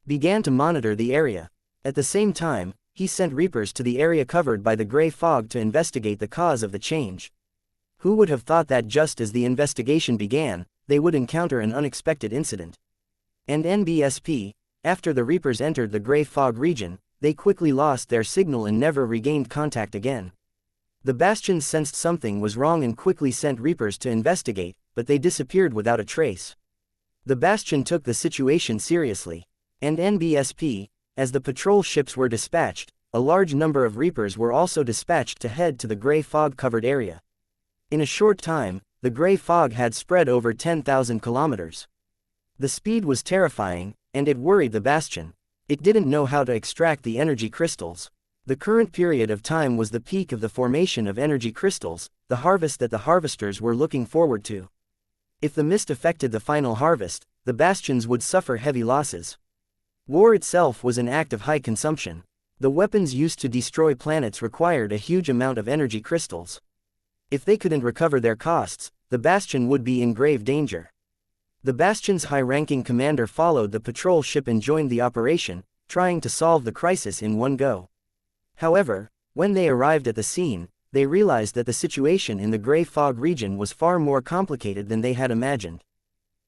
began to monitor the area. At the same time, he sent Reapers to the area covered by the gray fog to investigate the cause of the change. Who would have thought that just as the investigation began, they would encounter an unexpected incident? And NBSP, after the Reapers entered the gray fog region, they quickly lost their signal and never regained contact again. The bastions sensed something was wrong and quickly sent Reapers to investigate, but they disappeared without a trace. The bastion took the situation seriously. And NBSP, as the patrol ships were dispatched, a large number of Reapers were also dispatched to head to the gray fog-covered area. In a short time, the gray fog had spread over 10,000 kilometers. The speed was terrifying, and it worried the bastion. It didn't know how to extract the energy crystals. The current period of time was the peak of the formation of energy crystals, the harvest that the harvesters were looking forward to. If the mist affected the final harvest, the bastions would suffer heavy losses. War itself was an act of high consumption. The weapons used to destroy planets required a huge amount of energy crystals. If they couldn't recover their costs, the bastion would be in grave danger. The Bastion's high-ranking commander followed the patrol ship and joined the operation, trying to solve the crisis in one go. However, when they arrived at the scene, they realized that the situation in the Grey Fog region was far more complicated than they had imagined.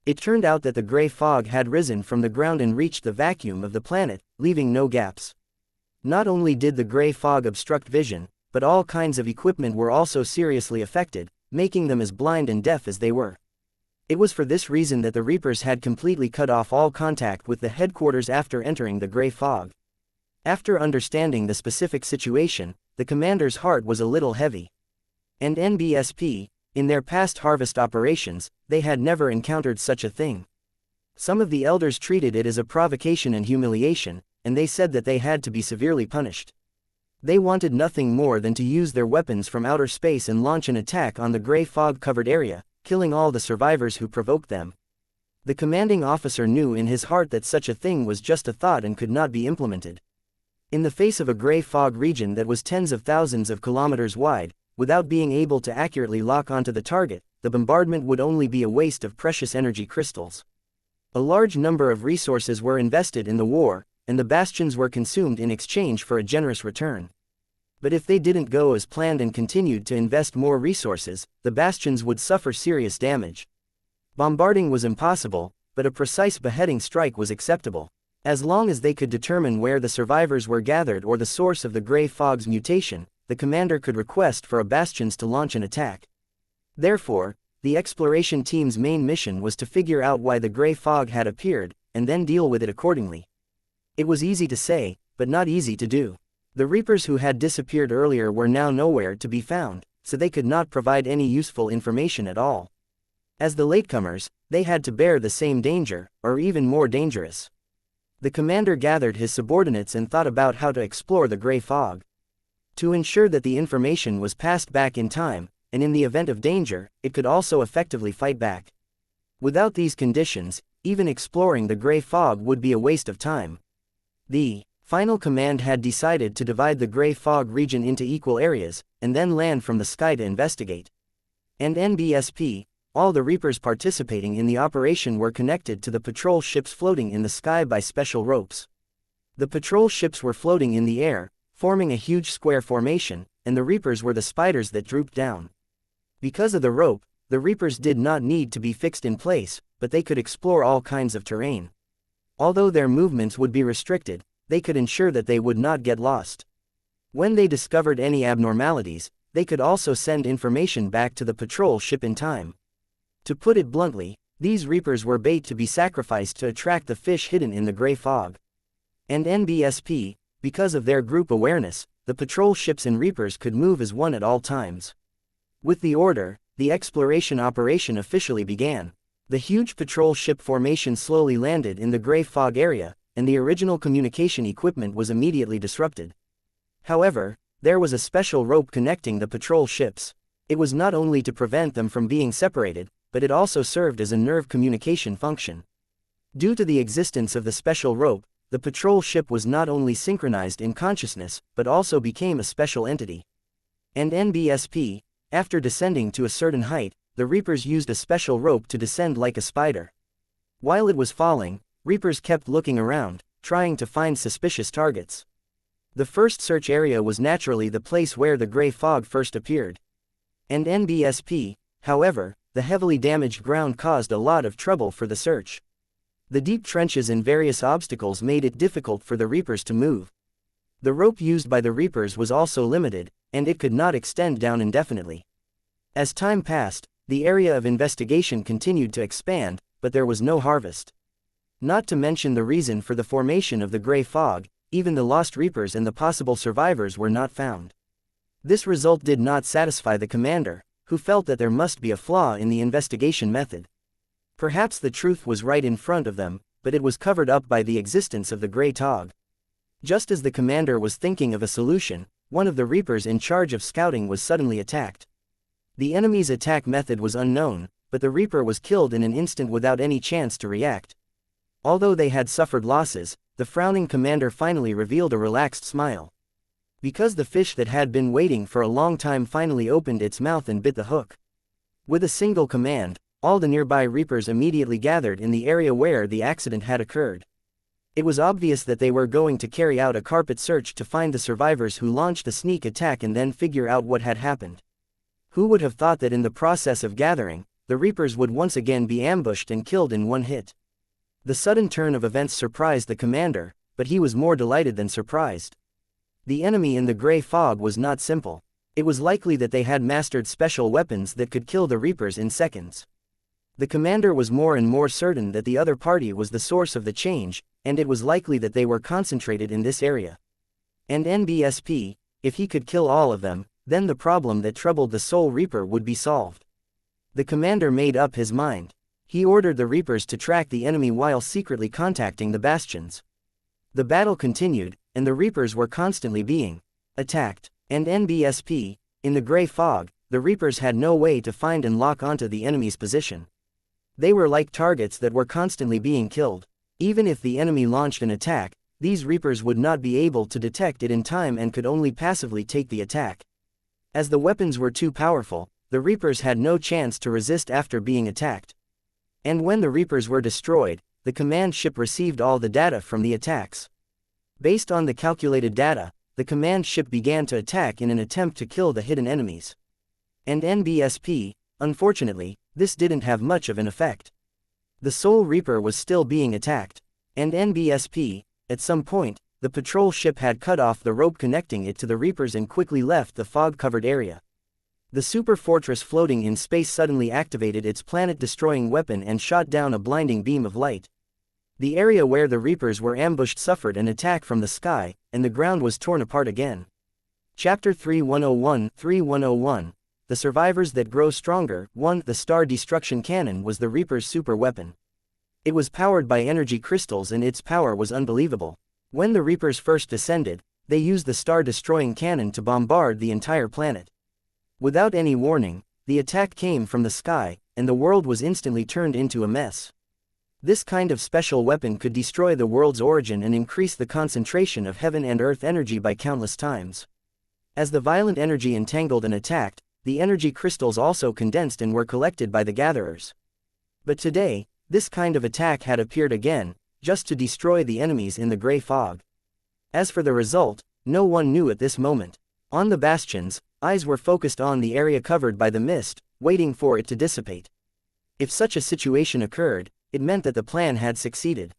It turned out that the Grey Fog had risen from the ground and reached the vacuum of the planet, leaving no gaps. Not only did the Grey Fog obstruct vision, but all kinds of equipment were also seriously affected, making them as blind and deaf as they were. It was for this reason that the Reapers had completely cut off all contact with the headquarters after entering the Grey Fog. After understanding the specific situation, the commander's heart was a little heavy. And NBSP, in their past harvest operations, they had never encountered such a thing. Some of the elders treated it as a provocation and humiliation, and they said that they had to be severely punished. They wanted nothing more than to use their weapons from outer space and launch an attack on the Grey Fog-covered area, killing all the survivors who provoked them. The commanding officer knew in his heart that such a thing was just a thought and could not be implemented. In the face of a Grey Fog region that was tens of thousands of kilometers wide, without being able to accurately lock onto the target, the bombardment would only be a waste of precious energy crystals. A large number of resources were invested in the war, and the bastions were consumed in exchange for a generous return. But if they didn't go as planned and continued to invest more resources, the bastions would suffer serious damage. Bombarding was impossible, but a precise beheading strike was acceptable. As long as they could determine where the survivors were gathered or the source of the Grey Fog's mutation, the commander could request for a bastions to launch an attack. Therefore, the exploration team's main mission was to figure out why the Grey Fog had appeared, and then deal with it accordingly. It was easy to say, but not easy to do. The Reapers who had disappeared earlier were now nowhere to be found, so they could not provide any useful information at all. As the latecomers, they had to bear the same danger, or even more dangerous. The commander gathered his subordinates and thought about how to explore the Grey Fog. To ensure that the information was passed back in time, and in the event of danger, it could also effectively fight back. Without these conditions, even exploring the Grey Fog would be a waste of time. The final command had decided to divide the Grey Fog region into equal areas, and then land from the sky to investigate. And NBSP, all the Reapers participating in the operation were connected to the patrol ships floating in the sky by special ropes. The patrol ships were floating in the air, forming a huge square formation, and the Reapers were the spiders that drooped down. Because of the rope, the Reapers did not need to be fixed in place, but they could explore all kinds of terrain. Although their movements would be restricted, they could ensure that they would not get lost. When they discovered any abnormalities, they could also send information back to the patrol ship in time. To put it bluntly, these Reapers were bait to be sacrificed to attract the fish hidden in the Grey Fog. And NBSP, because of their group awareness, the patrol ships and Reapers could move as one at all times. With the order, the exploration operation officially began. The huge patrol ship formation slowly landed in the Grey Fog area, and the original communication equipment was immediately disrupted. However, there was a special rope connecting the patrol ships. It was not only to prevent them from being separated, but it also served as a nerve communication function. Due to the existence of the special rope, the patrol ship was not only synchronized in consciousness, but also became a special entity. And NBSP, after descending to a certain height, the Reapers used a special rope to descend like a spider. While it was falling, Reapers kept looking around, trying to find suspicious targets. The first search area was naturally the place where the Grey Fog first appeared. And NBSP, however, the heavily damaged ground caused a lot of trouble for the search. The deep trenches and various obstacles made it difficult for the Reapers to move. The rope used by the Reapers was also limited, and it could not extend down indefinitely. As time passed, the area of investigation continued to expand, but there was no harvest. Not to mention the reason for the formation of the Grey Fog, even the lost Reapers and the possible survivors were not found. This result did not satisfy the commander, who felt that there must be a flaw in the investigation method. Perhaps the truth was right in front of them, but it was covered up by the existence of the Grey Fog. Just as the commander was thinking of a solution, one of the Reapers in charge of scouting was suddenly attacked. The enemy's attack method was unknown, but the Reaper was killed in an instant without any chance to react. Although they had suffered losses, the frowning commander finally revealed a relaxed smile. Because the fish that had been waiting for a long time finally opened its mouth and bit the hook. With a single command, All the nearby reapers immediately gathered in the area where the accident had occurred. It was obvious that they were going to carry out a carpet search to find the survivors who launched a sneak attack and then figure out what had happened. Who would have thought that in the process of gathering, the reapers would once again be ambushed and killed in one hit? The sudden turn of events surprised the commander, but he was more delighted than surprised. The enemy in the gray fog was not simple. It was likely that they had mastered special weapons that could kill the reapers in seconds. The commander was more and more certain that the other party was the source of the change, and it was likely that they were concentrated in this area. And NBSP, if he could kill all of them, then the problem that troubled the Soul Reaper would be solved. The commander made up his mind. He ordered the Reapers to track the enemy while secretly contacting the bastions. The battle continued, and the Reapers were constantly being attacked. And NBSP, in the gray fog, the Reapers had no way to find and lock onto the enemy's position. They were like targets that were constantly being killed. Even if the enemy launched an attack, these Reapers would not be able to detect it in time and could only passively take the attack. As the weapons were too powerful, the Reapers had no chance to resist after being attacked. And when the Reapers were destroyed, the command ship received all the data from the attacks. Based on the calculated data, the command ship began to attack in an attempt to kill the hidden enemies. And NBSP, unfortunately, this didn't have much of an effect. The Soul Reaper was still being attacked. And NBSP, at some point, the patrol ship had cut off the rope connecting it to the Reapers and quickly left the fog-covered area. The super fortress floating in space suddenly activated its planet-destroying weapon and shot down a blinding beam of light. The area where the Reapers were ambushed suffered an attack from the sky, and the ground was torn apart again. Chapter 3101 The Survivors That Grow Stronger. 1. The Star Destruction Cannon was the Reaper's super weapon. It was powered by energy crystals and its power was unbelievable. When the Reapers first descended, they used the star-destroying cannon to bombard the entire planet. Without any warning, the attack came from the sky, and the world was instantly turned into a mess. This kind of special weapon could destroy the world's origin and increase the concentration of heaven and earth energy by countless times. As the violent energy entangled and attacked, the energy crystals also condensed and were collected by the gatherers. But today, this kind of attack had appeared again, just to destroy the enemies in the gray fog. As for the result, no one knew at this moment. On the bastions, eyes were focused on the area covered by the mist, waiting for it to dissipate. If such a situation occurred, it meant that the plan had succeeded.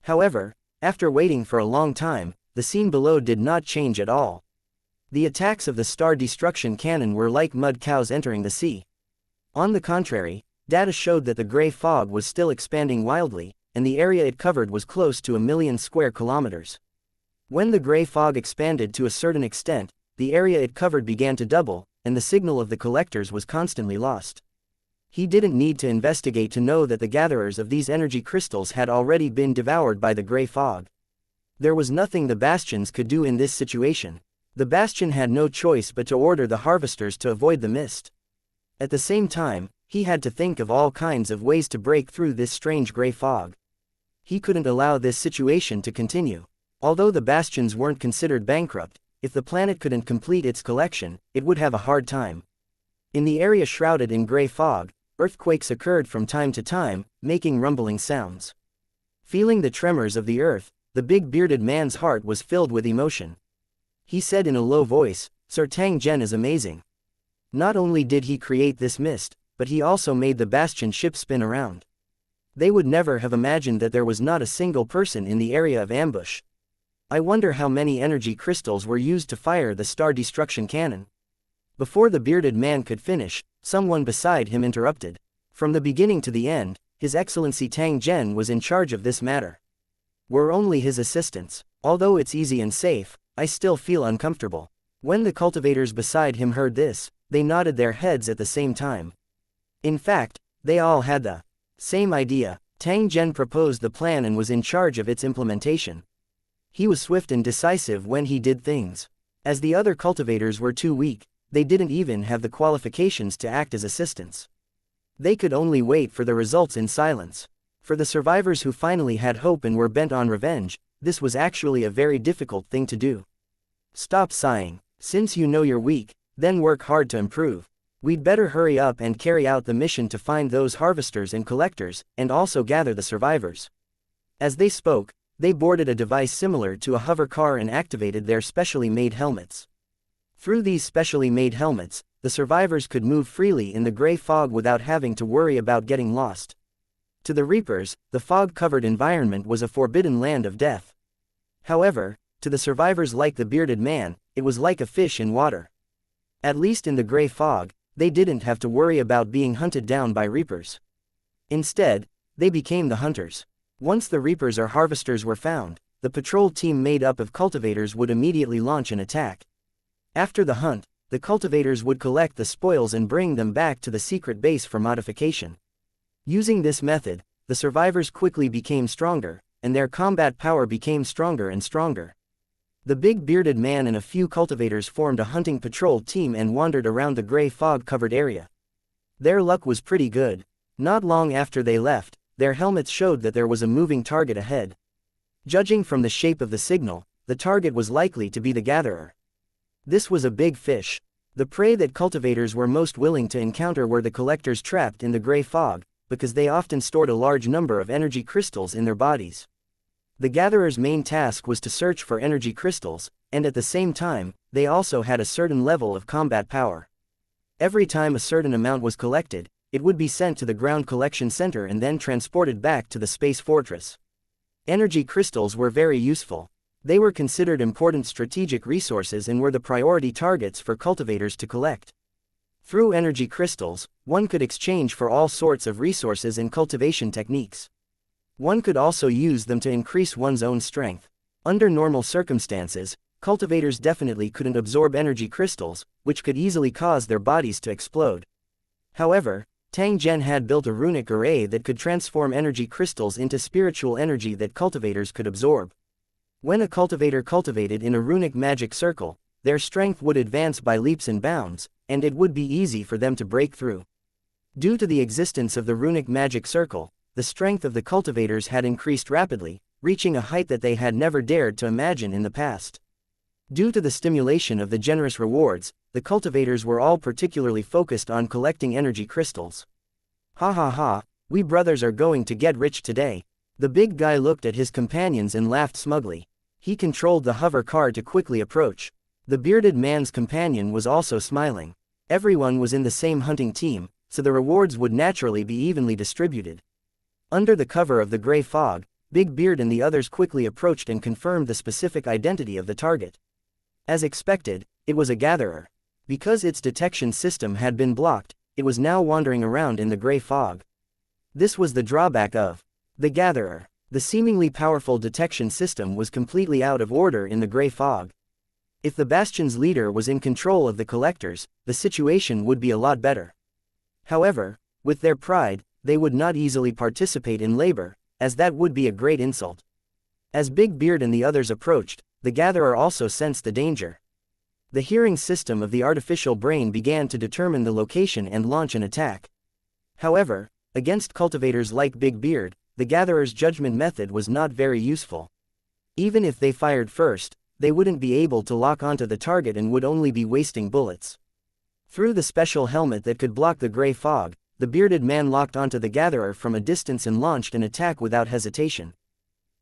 However, after waiting for a long time, the scene below did not change at all. The attacks of the star destruction cannon were like mud cows entering the sea. On the contrary, data showed that the gray fog was still expanding wildly, and the area it covered was close to 1,000,000 square kilometers. When the gray fog expanded to a certain extent, the area it covered began to double, and the signal of the collectors was constantly lost. He didn't need to investigate to know that the gatherers of these energy crystals had already been devoured by the gray fog. There was nothing the bastions could do in this situation. The bastion had no choice but to order the harvesters to avoid the mist. At the same time, he had to think of all kinds of ways to break through this strange gray fog. He couldn't allow this situation to continue. Although the bastions weren't considered bankrupt, if the planet couldn't complete its collection, it would have a hard time. In the area shrouded in gray fog, earthquakes occurred from time to time, making rumbling sounds. Feeling the tremors of the earth, the big bearded man's heart was filled with emotion. He said in a low voice, "Sir Tang Zhen is amazing. Not only did he create this mist, but he also made the bastion ship spin around." They would never have imagined that there was not a single person in the area of ambush. I wonder how many energy crystals were used to fire the star destruction cannon. Before the bearded man could finish, someone beside him interrupted. From the beginning to the end, His Excellency Tang Zhen was in charge of this matter. We're only his assistants. Although it's easy and safe, I still feel uncomfortable. When the cultivators beside him heard this, they nodded their heads at the same time. In fact, they all had the same idea. Tang Zhen proposed the plan and was in charge of its implementation. He was swift and decisive when he did things. As the other cultivators were too weak, they didn't even have the qualifications to act as assistants. They could only wait for the results in silence. For the survivors who finally had hope and were bent on revenge, this was actually a very difficult thing to do. Stop sighing. Since you know you're weak, then work hard to improve. We'd better hurry up and carry out the mission to find those harvesters and collectors, and also gather the survivors." As they spoke, they boarded a device similar to a hover car and activated their specially made helmets. Through these specially made helmets, the survivors could move freely in the gray fog without having to worry about getting lost. To the Reapers, the fog-covered environment was a forbidden land of death. However, to the survivors like the bearded man, it was like a fish in water. At least in the gray fog, they didn't have to worry about being hunted down by Reapers. Instead, they became the hunters. Once the Reapers or harvesters were found, the patrol team made up of cultivators would immediately launch an attack. After the hunt, the cultivators would collect the spoils and bring them back to the secret base for modification. Using this method, the survivors quickly became stronger, and their combat power became stronger and stronger. The big bearded man and a few cultivators formed a hunting patrol team and wandered around the gray fog-covered area. Their luck was pretty good. Not long after they left, their helmets showed that there was a moving target ahead. Judging from the shape of the signal, the target was likely to be the gatherer. This was a big fish. The prey that cultivators were most willing to encounter were the collectors trapped in the gray fog, because they often stored a large number of energy crystals in their bodies. The gatherer's main task was to search for energy crystals, and at the same time, they also had a certain level of combat power. Every time a certain amount was collected, it would be sent to the ground collection center and then transported back to the space fortress. Energy crystals were very useful. They were considered important strategic resources and were the priority targets for cultivators to collect. Through energy crystals, one could exchange for all sorts of resources and cultivation techniques. One could also use them to increase one's own strength. Under normal circumstances, cultivators definitely couldn't absorb energy crystals, which could easily cause their bodies to explode. However, Tang Zhen had built a runic array that could transform energy crystals into spiritual energy that cultivators could absorb. When a cultivator cultivated in a runic magic circle, their strength would advance by leaps and bounds, and it would be easy for them to break through. Due to the existence of the runic magic circle, the strength of the cultivators had increased rapidly, reaching a height that they had never dared to imagine in the past. Due to the stimulation of the generous rewards, the cultivators were all particularly focused on collecting energy crystals. "Ha ha ha, we brothers are going to get rich today." The big guy looked at his companions and laughed smugly. He controlled the hover car to quickly approach. The bearded man's companion was also smiling. Everyone was in the same hunting team, so the rewards would naturally be evenly distributed. Under the cover of the gray fog, Big Beard and the others quickly approached and confirmed the specific identity of the target. As expected, it was a gatherer. Because its detection system had been blocked, it was now wandering around in the gray fog. This was the drawback of the gatherer. The seemingly powerful detection system was completely out of order in the gray fog. If the Bastion's leader was in control of the collectors, the situation would be a lot better. However, with their pride, they would not easily participate in labor, as that would be a great insult. As Big Beard and the others approached, the gatherer also sensed the danger. The hearing system of the artificial brain began to determine the location and launch an attack. However, against cultivators like Big Beard, the gatherer's judgment method was not very useful. Even if they fired first, they wouldn't be able to lock onto the target and would only be wasting bullets. Through the special helmet that could block the gray fog, the bearded man locked onto the gatherer from a distance and launched an attack without hesitation.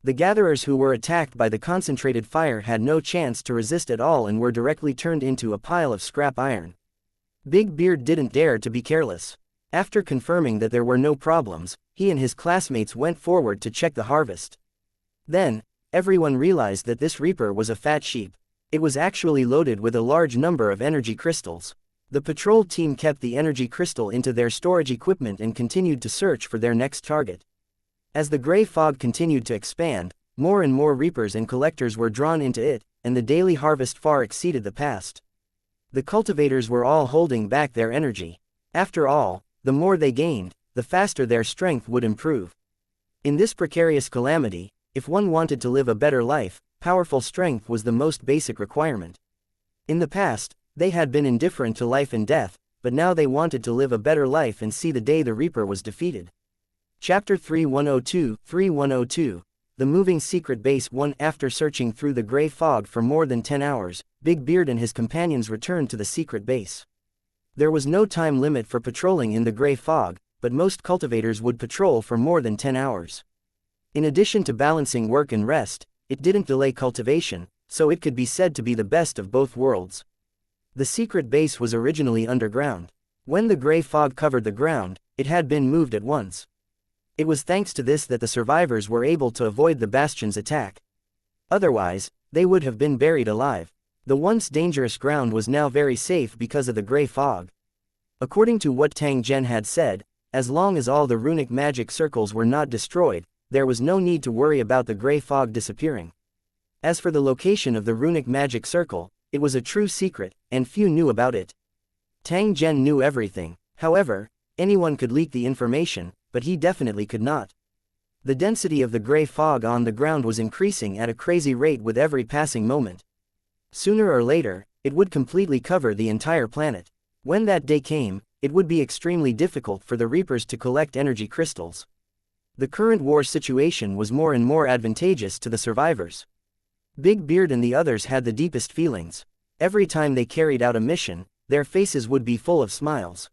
The gatherers who were attacked by the concentrated fire had no chance to resist at all and were directly turned into a pile of scrap iron. Big Beard didn't dare to be careless. After confirming that there were no problems, he and his classmates went forward to check the harvest. Then, everyone realized that this reaper was a fat sheep. It was actually loaded with a large number of energy crystals. The patrol team kept the energy crystal into their storage equipment and continued to search for their next target. As the gray fog continued to expand, more and more reapers and collectors were drawn into it, and the daily harvest far exceeded the past. The cultivators were all holding back their energy. After all, the more they gained, the faster their strength would improve. In this precarious calamity, if one wanted to live a better life, powerful strength was the most basic requirement. In the past, they had been indifferent to life and death, but now they wanted to live a better life and see the day the Reaper was defeated. Chapter 3102 The Moving Secret Base 1. After searching through the gray fog for more than 10 hours, Big Beard and his companions returned to the secret base. There was no time limit for patrolling in the gray fog, but most cultivators would patrol for more than 10 hours. In addition to balancing work and rest, it didn't delay cultivation, so it could be said to be the best of both worlds. The secret base was originally underground. When the gray fog covered the ground, it had been moved at once. It was thanks to this that the survivors were able to avoid the bastion's attack. Otherwise, they would have been buried alive. The once dangerous ground was now very safe because of the gray fog. According to what Tang Zhen had said, as long as all the runic magic circles were not destroyed, there was no need to worry about the gray fog disappearing. As for the location of the runic magic circle, it was a true secret, and few knew about it. Tang Zhen knew everything. However, anyone could leak the information, but he definitely could not. The density of the gray fog on the ground was increasing at a crazy rate with every passing moment. Sooner or later, it would completely cover the entire planet. When that day came, it would be extremely difficult for the Reapers to collect energy crystals. The current war situation was more and more advantageous to the survivors. Big Beard and the others had the deepest feelings. Every time they carried out a mission, their faces would be full of smiles.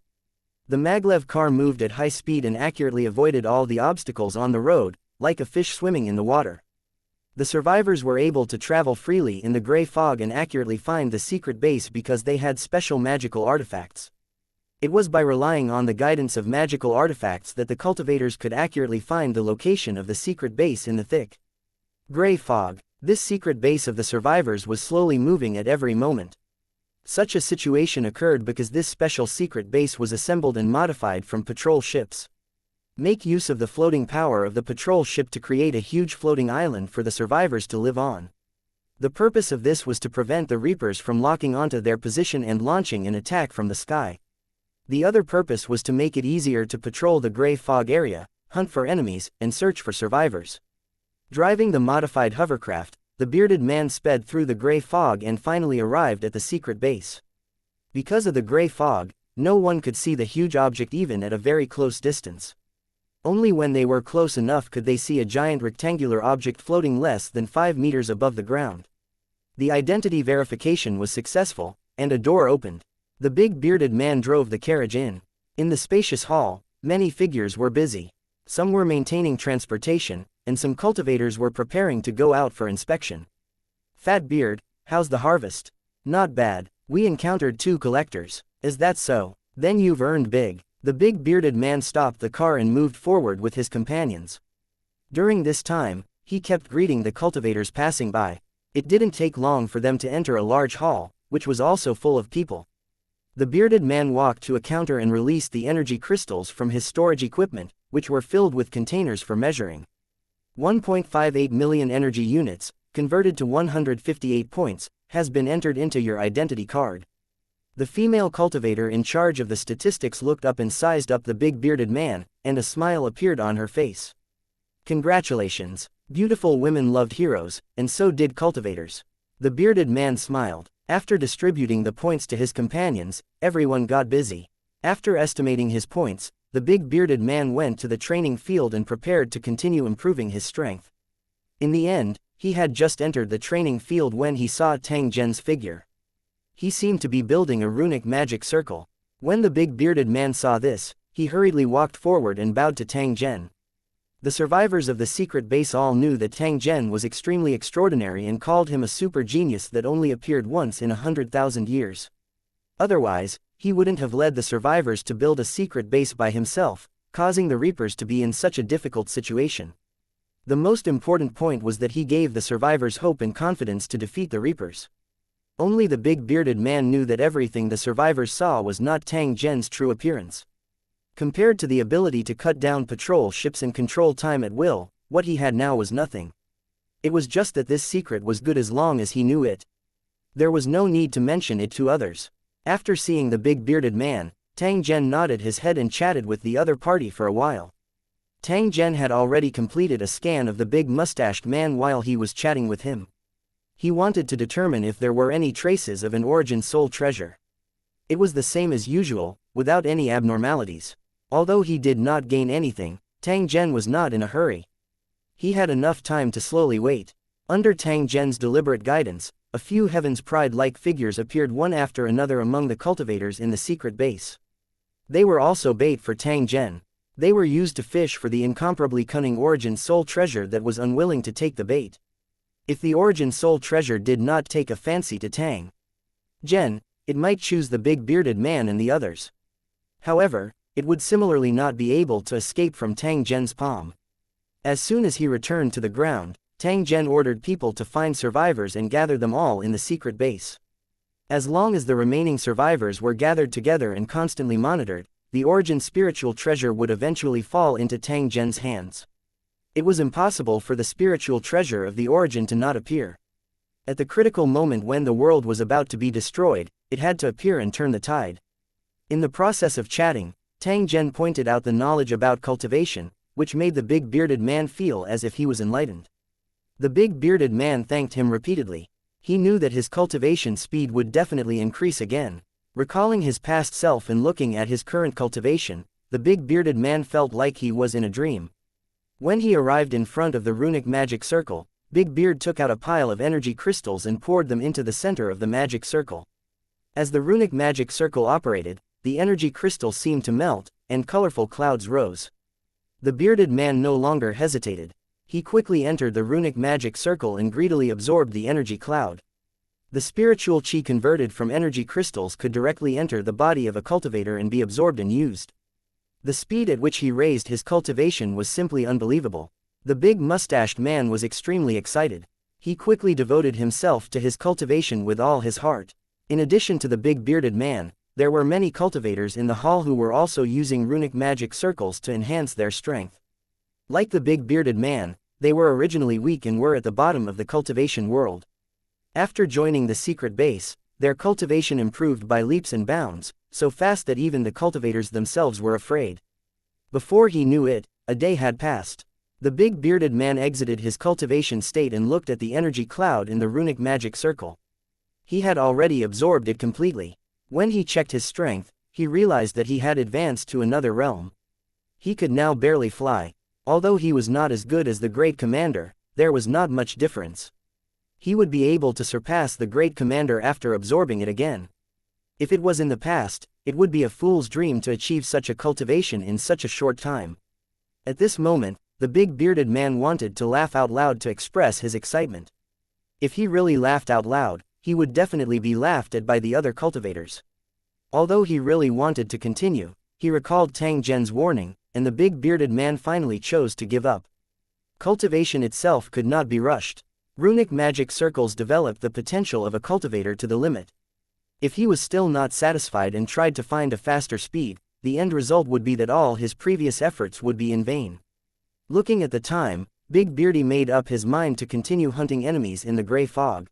The maglev car moved at high speed and accurately avoided all the obstacles on the road, like a fish swimming in the water. The survivors were able to travel freely in the gray fog and accurately find the secret base because they had special magical artifacts. It was by relying on the guidance of magical artifacts that the cultivators could accurately find the location of the secret base in the thick gray fog. This secret base of the survivors was slowly moving at every moment. Such a situation occurred because this special secret base was assembled and modified from patrol ships. Make use of the floating power of the patrol ship to create a huge floating island for the survivors to live on. The purpose of this was to prevent the Reapers from locking onto their position and launching an attack from the sky. The other purpose was to make it easier to patrol the gray fog area, hunt for enemies, and search for survivors. Driving the modified hovercraft, the bearded man sped through the gray fog and finally arrived at the secret base. Because of the gray fog, no one could see the huge object even at a very close distance. Only when they were close enough could they see a giant rectangular object floating less than 5 meters above the ground. The identity verification was successful, and a door opened. The big bearded man drove the carriage in. In the spacious hall, many figures were busy. Some were maintaining transportation, and some cultivators were preparing to go out for inspection. Fat Beard, how's the harvest? Not bad. We encountered 2 collectors. Is that so? Then you've earned big. The big bearded man stopped the car and moved forward with his companions. During this time, he kept greeting the cultivators passing by. It didn't take long for them to enter a large hall, which was also full of people. The bearded man walked to a counter and released the energy crystals from his storage equipment, which were filled with containers for measuring. 1.58 million energy units, converted to 158 points, has been entered into your identity card. The female cultivator in charge of the statistics looked up and sized up the big bearded man, and a smile appeared on her face. Congratulations. Beautiful women loved heroes, and so did cultivators. The bearded man smiled. After distributing the points to his companions, everyone got busy. After estimating his points, the big bearded man went to the training field and prepared to continue improving his strength. In the end, he had just entered the training field when he saw Tang Zhen's figure. He seemed to be building a runic magic circle. When the big bearded man saw this, he hurriedly walked forward and bowed to Tang Zhen. The survivors of the secret base all knew that Tang Zhen was extremely extraordinary and called him a super genius that only appeared once in 100,000 years. Otherwise, he wouldn't have led the survivors to build a secret base by himself, causing the Reapers to be in such a difficult situation. The most important point was that he gave the survivors hope and confidence to defeat the Reapers. Only the big bearded man knew that everything the survivors saw was not Tang Zhen's true appearance. Compared to the ability to cut down patrol ships and control time at will, what he had now was nothing. It was just that this secret was good as long as he knew it. There was no need to mention it to others. After seeing the big bearded man, Tang Zhen nodded his head and chatted with the other party for a while. Tang Zhen had already completed a scan of the big mustached man while he was chatting with him. He wanted to determine if there were any traces of an origin soul treasure. It was the same as usual, without any abnormalities. Although he did not gain anything, Tang Zhen was not in a hurry. He had enough time to slowly wait. Under Tang Zhen's deliberate guidance, a few Heaven's Pride-like figures appeared one after another among the cultivators in the secret base. They were also bait for Tang Zhen. They were used to fish for the incomparably cunning Origin Soul Treasure that was unwilling to take the bait. If the Origin Soul Treasure did not take a fancy to Tang Zhen, it might choose the big bearded man and the others. However, it would similarly not be able to escape from Tang Zhen's palm. As soon as he returned to the ground, Tang Zhen ordered people to find survivors and gather them all in the secret base. As long as the remaining survivors were gathered together and constantly monitored, the Origin spiritual treasure would eventually fall into Tang Zhen's hands. It was impossible for the spiritual treasure of the Origin to not appear. At the critical moment when the world was about to be destroyed, it had to appear and turn the tide. In the process of chatting, Tang Zhen pointed out the knowledge about cultivation, which made the big bearded man feel as if he was enlightened. The big bearded man thanked him repeatedly. He knew that his cultivation speed would definitely increase again. Recalling his past self and looking at his current cultivation, the big bearded man felt like he was in a dream. When he arrived in front of the runic magic circle, Big Beard took out a pile of energy crystals and poured them into the center of the magic circle. As the runic magic circle operated, the energy crystals seemed to melt, and colorful clouds rose. The bearded man no longer hesitated. He quickly entered the runic magic circle and greedily absorbed the energy cloud. The spiritual chi converted from energy crystals could directly enter the body of a cultivator and be absorbed and used. The speed at which he raised his cultivation was simply unbelievable. The big mustached man was extremely excited. He quickly devoted himself to his cultivation with all his heart. In addition to the big bearded man, there were many cultivators in the hall who were also using runic magic circles to enhance their strength. Like the big bearded man, they were originally weak and were at the bottom of the cultivation world. After joining the secret base, their cultivation improved by leaps and bounds, so fast that even the cultivators themselves were afraid. Before he knew it, a day had passed. The big bearded man exited his cultivation state and looked at the energy cloud in the runic magic circle. He had already absorbed it completely. When he checked his strength, he realized that he had advanced to another realm. He could now barely fly. Although he was not as good as the Great Commander, there was not much difference. He would be able to surpass the Great Commander after absorbing it again. If it was in the past, it would be a fool's dream to achieve such a cultivation in such a short time. At this moment, the big bearded man wanted to laugh out loud to express his excitement. If he really laughed out loud, he would definitely be laughed at by the other cultivators. Although he really wanted to continue, he recalled Tang Zhen's warning, and the big bearded man finally chose to give up. Cultivation itself could not be rushed. Runic magic circles developed the potential of a cultivator to the limit. If he was still not satisfied and tried to find a faster speed, the end result would be that all his previous efforts would be in vain. Looking at the time, Big Beardy made up his mind to continue hunting enemies in the gray fog.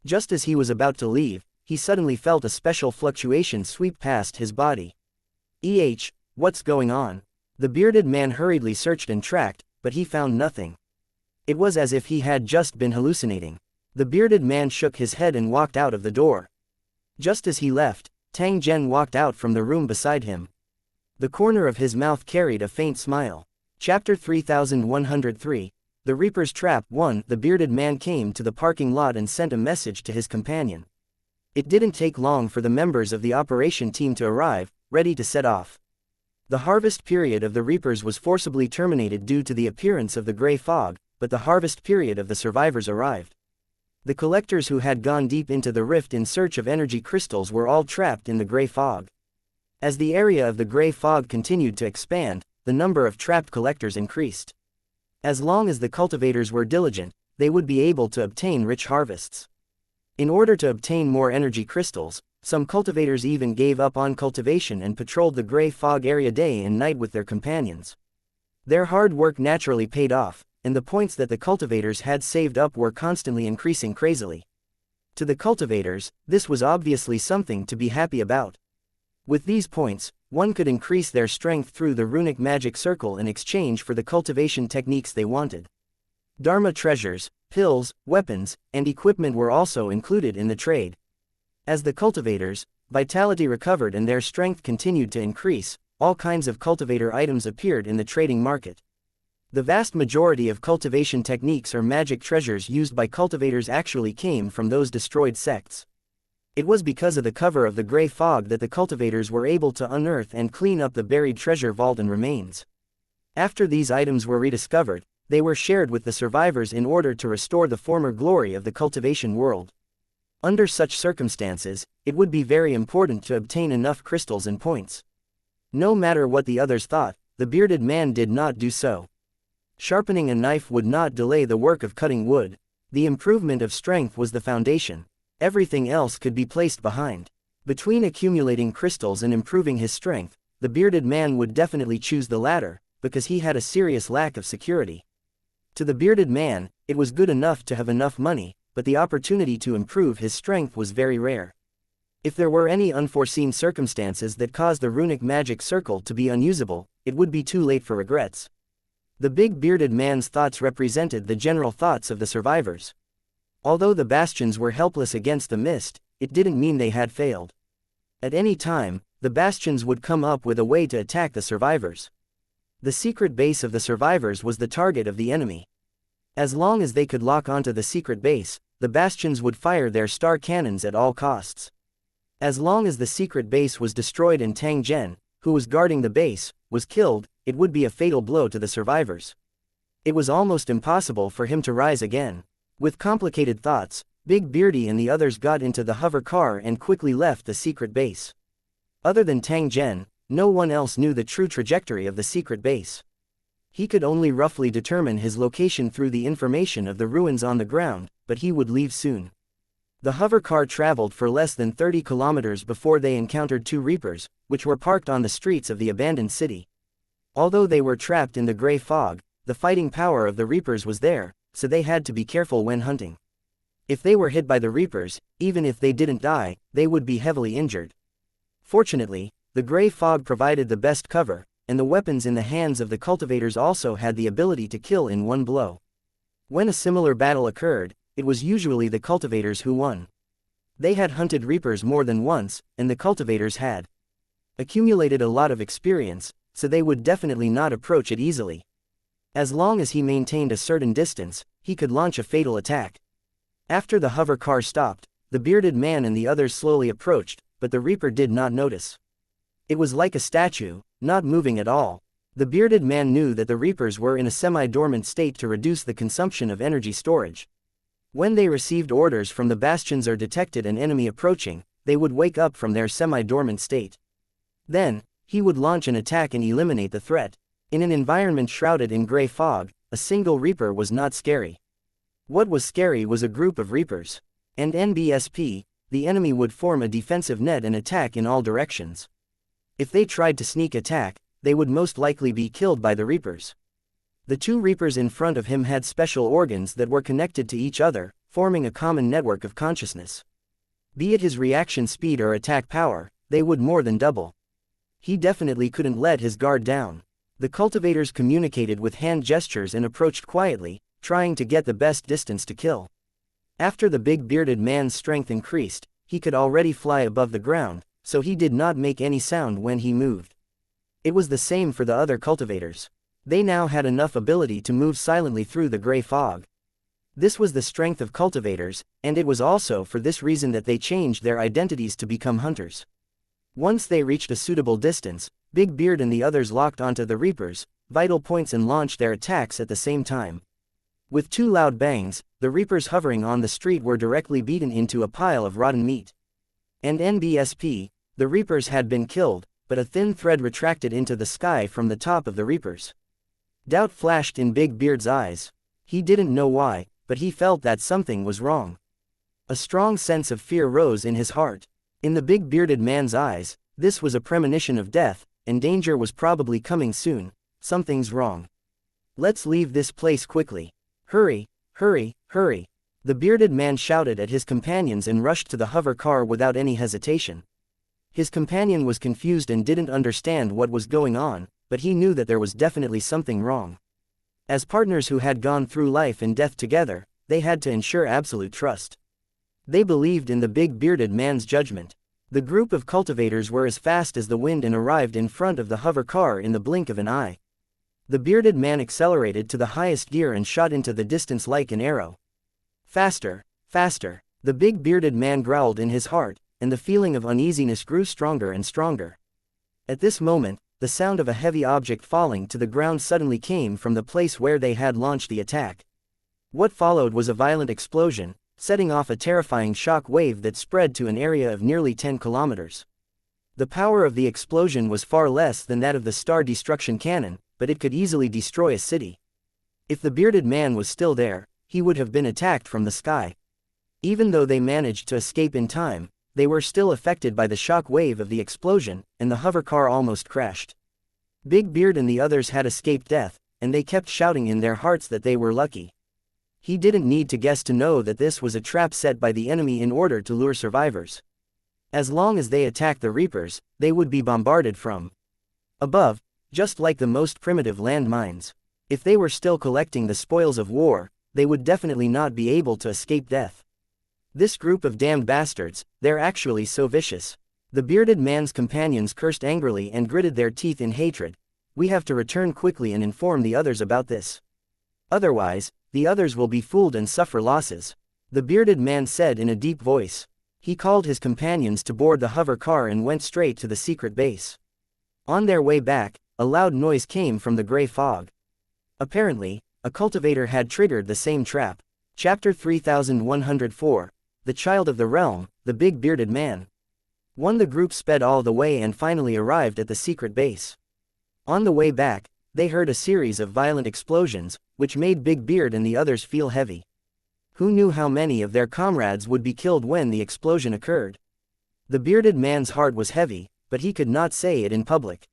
Just as he was about to leave, he suddenly felt a special fluctuation sweep past his body. What's going on? The bearded man hurriedly searched and tracked, but he found nothing. It was as if he had just been hallucinating. The bearded man shook his head and walked out of the door. Just as he left, Tang Zhen walked out from the room beside him. The corner of his mouth carried a faint smile. Chapter 3103, The Reaper's Trap 1. The bearded man came to the parking lot and sent a message to his companion. It didn't take long for the members of the operation team to arrive, ready to set off. The harvest period of the Reapers was forcibly terminated due to the appearance of the gray fog, but the harvest period of the survivors arrived. The collectors who had gone deep into the rift in search of energy crystals were all trapped in the gray fog. As the area of the gray fog continued to expand, the number of trapped collectors increased. As long as the cultivators were diligent, they would be able to obtain rich harvests. In order to obtain more energy crystals, some cultivators even gave up on cultivation and patrolled the gray fog area day and night with their companions. Their hard work naturally paid off, and the points that the cultivators had saved up were constantly increasing crazily. To the cultivators, this was obviously something to be happy about. With these points, one could increase their strength through the runic magic circle in exchange for the cultivation techniques they wanted. Dharma treasures, pills, weapons, and equipment were also included in the trade. As the cultivators' vitality recovered and their strength continued to increase, all kinds of cultivator items appeared in the trading market. The vast majority of cultivation techniques or magic treasures used by cultivators actually came from those destroyed sects. It was because of the cover of the gray fog that the cultivators were able to unearth and clean up the buried treasure vault and remains. After these items were rediscovered, they were shared with the survivors in order to restore the former glory of the cultivation world. Under such circumstances, it would be very important to obtain enough crystals and points. No matter what the others thought, the bearded man did not do so. Sharpening a knife would not delay the work of cutting wood. The improvement of strength was the foundation. Everything else could be placed behind. Between accumulating crystals and improving his strength, the bearded man would definitely choose the latter, because he had a serious lack of security. To the bearded man, it was good enough to have enough money, but the opportunity to improve his strength was very rare. If there were any unforeseen circumstances that caused the runic magic circle to be unusable, it would be too late for regrets. The big bearded man's thoughts represented the general thoughts of the survivors. Although the bastions were helpless against the mist, it didn't mean they had failed. At any time, the bastions would come up with a way to attack the survivors. The secret base of the survivors was the target of the enemy. As long as they could lock onto the secret base, the bastions would fire their star cannons at all costs. As long as the secret base was destroyed and Tang Zhen, who was guarding the base, was killed, it would be a fatal blow to the survivors. It was almost impossible for him to rise again. With complicated thoughts, Big Beardy and the others got into the hover car and quickly left the secret base. Other than Tang Zhen, no one else knew the true trajectory of the secret base. He could only roughly determine his location through the information of the ruins on the ground, but he would leave soon. The hover car traveled for less than 30 kilometers before they encountered two reapers, which were parked on the streets of the abandoned city. Although they were trapped in the gray fog, the fighting power of the reapers was there, so they had to be careful when hunting. If they were hit by the reapers, even if they didn't die, they would be heavily injured. Fortunately, the gray fog provided the best cover, and the weapons in the hands of the cultivators also had the ability to kill in one blow. When a similar battle occurred, it was usually the cultivators who won. They had hunted reapers more than once, and the cultivators had accumulated a lot of experience, so they would definitely not approach it easily. As long as he maintained a certain distance, he could launch a fatal attack. After the hover car stopped, the bearded man and the others slowly approached, but the reaper did not notice. It was like a statue, not moving at all. The bearded man knew that the reapers were in a semi-dormant state to reduce the consumption of energy storage. When they received orders from the bastions or detected an enemy approaching, they would wake up from their semi-dormant state. Then, he would launch an attack and eliminate the threat. In an environment shrouded in gray fog, a single reaper was not scary. What was scary was a group of reapers. And NBSP, the enemy would form a defensive net and attack in all directions. If they tried to sneak attack, they would most likely be killed by the reapers. The two reapers in front of him had special organs that were connected to each other, forming a common network of consciousness. Be it his reaction speed or attack power, they would more than double. He definitely couldn't let his guard down. The cultivators communicated with hand gestures and approached quietly, trying to get the best distance to kill. After the big bearded man's strength increased, he could already fly above the ground, so he did not make any sound when he moved. It was the same for the other cultivators. They now had enough ability to move silently through the gray fog. This was the strength of cultivators, and it was also for this reason that they changed their identities to become hunters. Once they reached a suitable distance, Big Beard and the others locked onto the reapers, vital points and launched their attacks at the same time. With two loud bangs, the reapers hovering on the street were directly beaten into a pile of rotten meat. And NBSP, the reapers had been killed, but a thin thread retracted into the sky from the top of the reapers. Doubt flashed in Big Beard's eyes. He didn't know why, but he felt that something was wrong. A strong sense of fear rose in his heart. In the big bearded man's eyes, this was a premonition of death, and danger was probably coming soon. Something's wrong. Let's leave this place quickly. Hurry, hurry, hurry. The bearded man shouted at his companions and rushed to the hover car without any hesitation. His companion was confused and didn't understand what was going on, but he knew that there was definitely something wrong. As partners who had gone through life and death together, they had to ensure absolute trust. They believed in the big bearded man's judgment. The group of cultivators were as fast as the wind and arrived in front of the hover car in the blink of an eye. The bearded man accelerated to the highest gear and shot into the distance like an arrow. Faster, faster, the big bearded man growled in his heart, and the feeling of uneasiness grew stronger and stronger. At this moment, the sound of a heavy object falling to the ground suddenly came from the place where they had launched the attack. What followed was a violent explosion, setting off a terrifying shock wave that spread to an area of nearly 10 kilometers. The power of the explosion was far less than that of the star destruction cannon, but it could easily destroy a city. If the bearded man was still there, he would have been attacked from the sky. Even though they managed to escape in time, they were still affected by the shock wave of the explosion, and the hover car almost crashed. Big Beard and the others had escaped death, and they kept shouting in their hearts that they were lucky. He didn't need to guess to know that this was a trap set by the enemy in order to lure survivors. As long as they attacked the Reapers, they would be bombarded from above, just like the most primitive land mines. If they were still collecting the spoils of war, they would definitely not be able to escape death. This group of damned bastards, they're actually so vicious. The bearded man's companions cursed angrily and gritted their teeth in hatred. We have to return quickly and inform the others about this. Otherwise, the others will be fooled and suffer losses, the bearded man said in a deep voice. He called his companions to board the hover car and went straight to the secret base. On their way back, a loud noise came from the gray fog. Apparently, a cultivator had triggered the same trap. Chapter 3104. The Child of the Realm, the Big Bearded Man. The group sped all the way and finally arrived at the secret base. On the way back, they heard a series of violent explosions, which made Big Beard and the others feel heavy. Who knew how many of their comrades would be killed when the explosion occurred? The bearded man's heart was heavy, but he could not say it in public.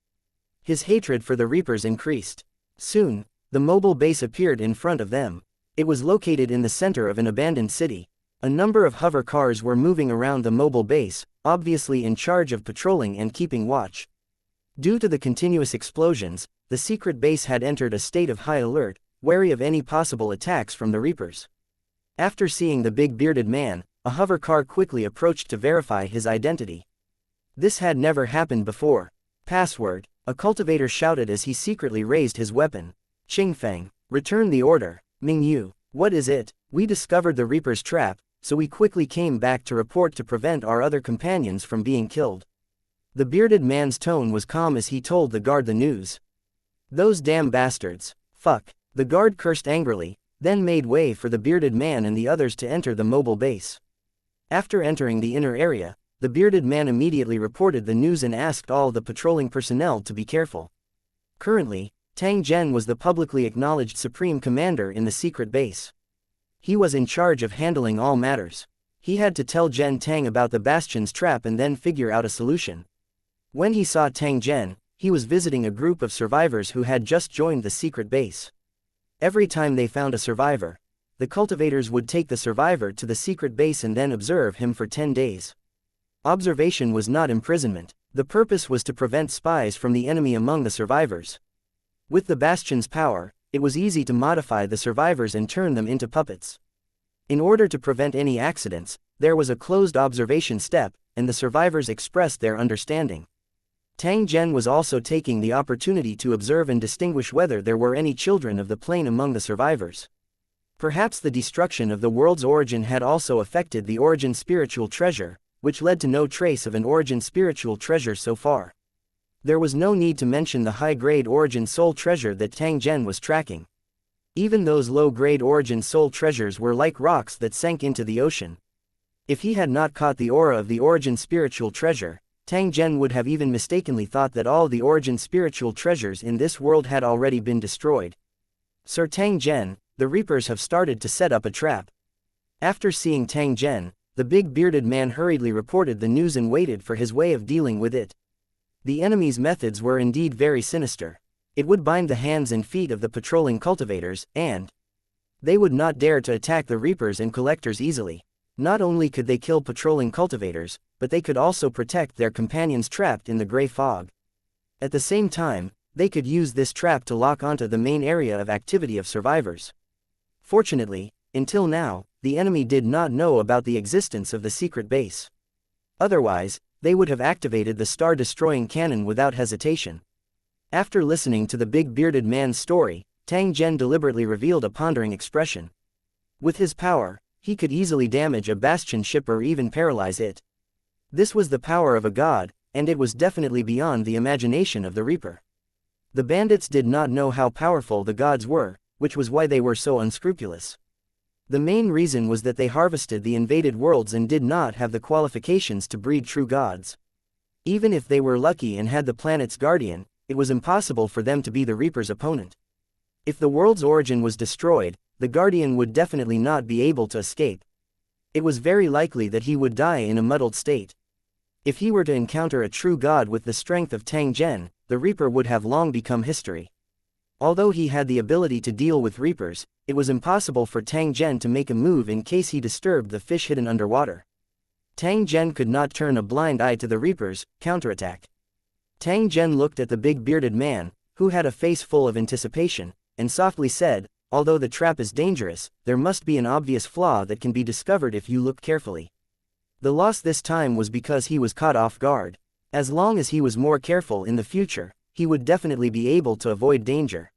His hatred for the Reapers increased. Soon, the mobile base appeared in front of them. It was located in the center of an abandoned city. A number of hover cars were moving around the mobile base, obviously in charge of patrolling and keeping watch. Due to the continuous explosions, the secret base had entered a state of high alert, wary of any possible attacks from the Reapers. After seeing the big bearded man, a hover car quickly approached to verify his identity. This had never happened before. Password, a cultivator shouted as he secretly raised his weapon. Qingfeng, return the order. Mingyu, what is it? We discovered the Reaper's trap, so we quickly came back to report to prevent our other companions from being killed. The bearded man's tone was calm as he told the guard the news. Those damn bastards. Fuck. The guard cursed angrily, then made way for the bearded man and the others to enter the mobile base. After entering the inner area, the bearded man immediately reported the news and asked all the patrolling personnel to be careful. Currently, Tang Zhen was the publicly acknowledged supreme commander in the secret base. He was in charge of handling all matters. He had to tell Zhen Tang about the Bastion's trap and then figure out a solution. When he saw Tang Zhen, he was visiting a group of survivors who had just joined the secret base. Every time they found a survivor, the cultivators would take the survivor to the secret base and then observe him for 10 days. Observation was not imprisonment. The purpose was to prevent spies from the enemy among the survivors. With the Bastion's power, it was easy to modify the survivors and turn them into puppets. In order to prevent any accidents, there was a closed observation step, and the survivors expressed their understanding. Tang Zhen was also taking the opportunity to observe and distinguish whether there were any children of the plane among the survivors. Perhaps the destruction of the world's origin had also affected the origin spiritual treasure, which led to no trace of an origin spiritual treasure so far. There was no need to mention the high-grade origin soul treasure that Tang Zhen was tracking. Even those low-grade origin soul treasures were like rocks that sank into the ocean. If he had not caught the aura of the origin spiritual treasure, Tang Zhen would have even mistakenly thought that all the origin spiritual treasures in this world had already been destroyed. Sir Tang Zhen, the Reapers have started to set up a trap. After seeing Tang Zhen, the big bearded man hurriedly reported the news and waited for his way of dealing with it. The enemy's methods were indeed very sinister. It would bind the hands and feet of the patrolling cultivators, and they would not dare to attack the Reapers and collectors easily. Not only could they kill patrolling cultivators, but they could also protect their companions trapped in the gray fog. At the same time, they could use this trap to lock onto the main area of activity of survivors. Fortunately, until now, the enemy did not know about the existence of the secret base. Otherwise, they would have activated the star-destroying cannon without hesitation. After listening to the big bearded man's story, Tang Zhen deliberately revealed a pondering expression. With his power, he could easily damage a bastion ship or even paralyze it. This was the power of a god, and it was definitely beyond the imagination of the Reaper. The bandits did not know how powerful the gods were, which was why they were so unscrupulous. The main reason was that they harvested the invaded worlds and did not have the qualifications to breed true gods. Even if they were lucky and had the planet's guardian, it was impossible for them to be the Reaper's opponent. If the world's origin was destroyed, the guardian would definitely not be able to escape. It was very likely that he would die in a muddled state. If he were to encounter a true god with the strength of Tang Zhen, the Reaper would have long become history. Although he had the ability to deal with Reapers, it was impossible for Tang Zhen to make a move in case he disturbed the fish hidden underwater. Tang Zhen could not turn a blind eye to the Reaper's counterattack. Tang Zhen looked at the big bearded man, who had a face full of anticipation, and softly said, "Although the trap is dangerous, there must be an obvious flaw that can be discovered if you look carefully." The loss this time was because he was caught off guard. As long as he was more careful in the future, he would definitely be able to avoid danger.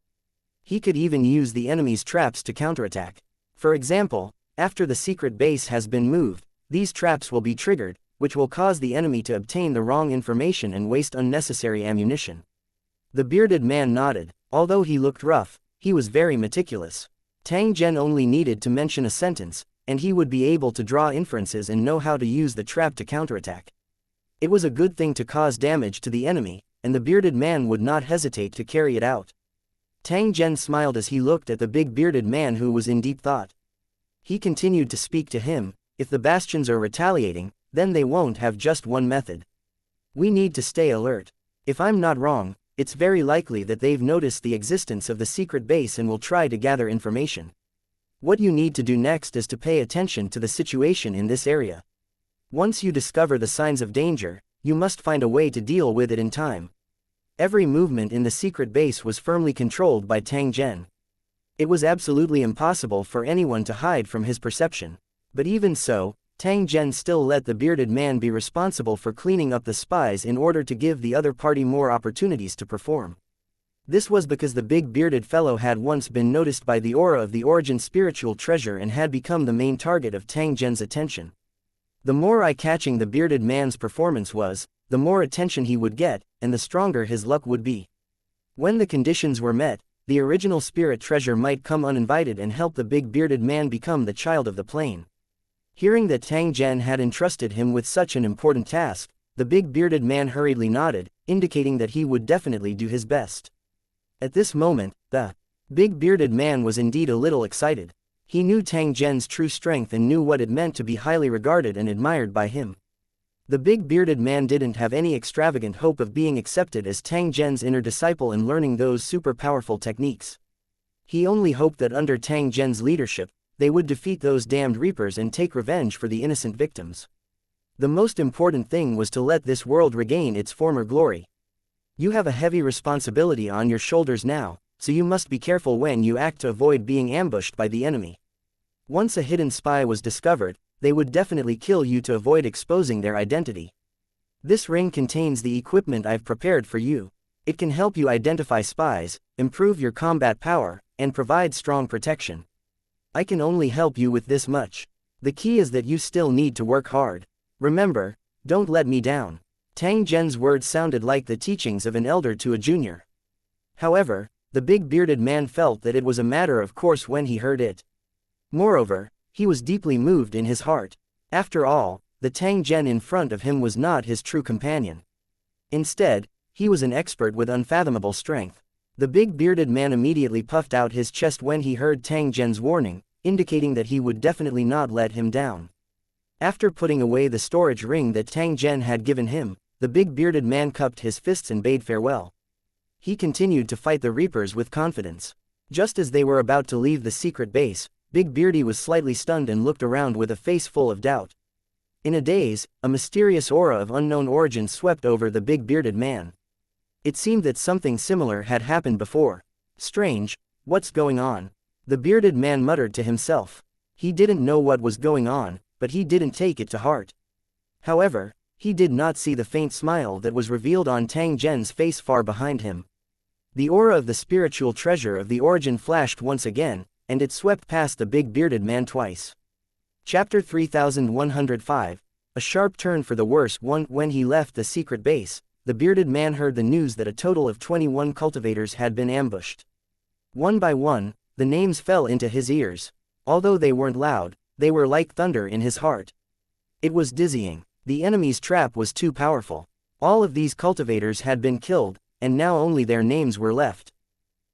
He could even use the enemy's traps to counterattack. For example, after the secret base has been moved, these traps will be triggered, which will cause the enemy to obtain the wrong information and waste unnecessary ammunition. The bearded man nodded. Although he looked rough, he was very meticulous. Tang Zhen only needed to mention a sentence, and he would be able to draw inferences and know how to use the trap to counterattack. It was a good thing to cause damage to the enemy, and the bearded man would not hesitate to carry it out. Tang Zhen smiled as he looked at the big bearded man who was in deep thought. He continued to speak to him. If the bastions are retaliating, then they won't have just one method. We need to stay alert. If I'm not wrong, it's very likely that they've noticed the existence of the secret base and will try to gather information. What you need to do next is to pay attention to the situation in this area. Once you discover the signs of danger, you must find a way to deal with it in time. Every movement in the secret base was firmly controlled by Tang Zhen. It was absolutely impossible for anyone to hide from his perception. But even so, Tang Zhen still let the bearded man be responsible for cleaning up the spies in order to give the other party more opportunities to perform. This was because the big bearded fellow had once been noticed by the aura of the origin spiritual treasure and had become the main target of Tang Zhen's attention. The more eye-catching the bearded man's performance was, the more attention he would get, and the stronger his luck would be. When the conditions were met, the original spirit treasure might come uninvited and help the big bearded man become the child of the plane. Hearing that Tang Zhen had entrusted him with such an important task, the big bearded man hurriedly nodded, indicating that he would definitely do his best. At this moment, the big bearded man was indeed a little excited. He knew Tang Zhen's true strength and knew what it meant to be highly regarded and admired by him. The big bearded man didn't have any extravagant hope of being accepted as Tang Zhen's inner disciple and learning those super powerful techniques. He only hoped that under Tang Zhen's leadership, they would defeat those damned Reapers and take revenge for the innocent victims. The most important thing was to let this world regain its former glory. You have a heavy responsibility on your shoulders now, so you must be careful when you act to avoid being ambushed by the enemy. Once a hidden spy was discovered, they would definitely kill you to avoid exposing their identity. This ring contains the equipment I've prepared for you. It can help you identify spies, improve your combat power, and provide strong protection. I can only help you with this much. The key is that you still need to work hard. Remember, don't let me down. Tang Zhen's words sounded like the teachings of an elder to a junior. However, the big bearded man felt that it was a matter of course when he heard it. Moreover, he was deeply moved in his heart. After all, the Tang Zhen in front of him was not his true companion. Instead, he was an expert with unfathomable strength. The big bearded man immediately puffed out his chest when he heard Tang Zhen's warning, indicating that he would definitely not let him down. After putting away the storage ring that Tang Zhen had given him, the big bearded man cupped his fists and bade farewell. He continued to fight the Reapers with confidence. Just as they were about to leave the secret base, Big Beardy was slightly stunned and looked around with a face full of doubt. In a daze, a mysterious aura of unknown origin swept over the big bearded man. It seemed that something similar had happened before. Strange, what's going on? The bearded man muttered to himself. He didn't know what was going on, but he didn't take it to heart. However, he did not see the faint smile that was revealed on Tang Zhen's face far behind him. The aura of the spiritual treasure of the origin flashed once again, and it swept past the big bearded man twice. Chapter 3105, a sharp turn for the worse. When he left the secret base, the bearded man heard the news that a total of 21 cultivators had been ambushed. One by one, the names fell into his ears. Although they weren't loud, they were like thunder in his heart. It was dizzying. The enemy's trap was too powerful. All of these cultivators had been killed, and now only their names were left.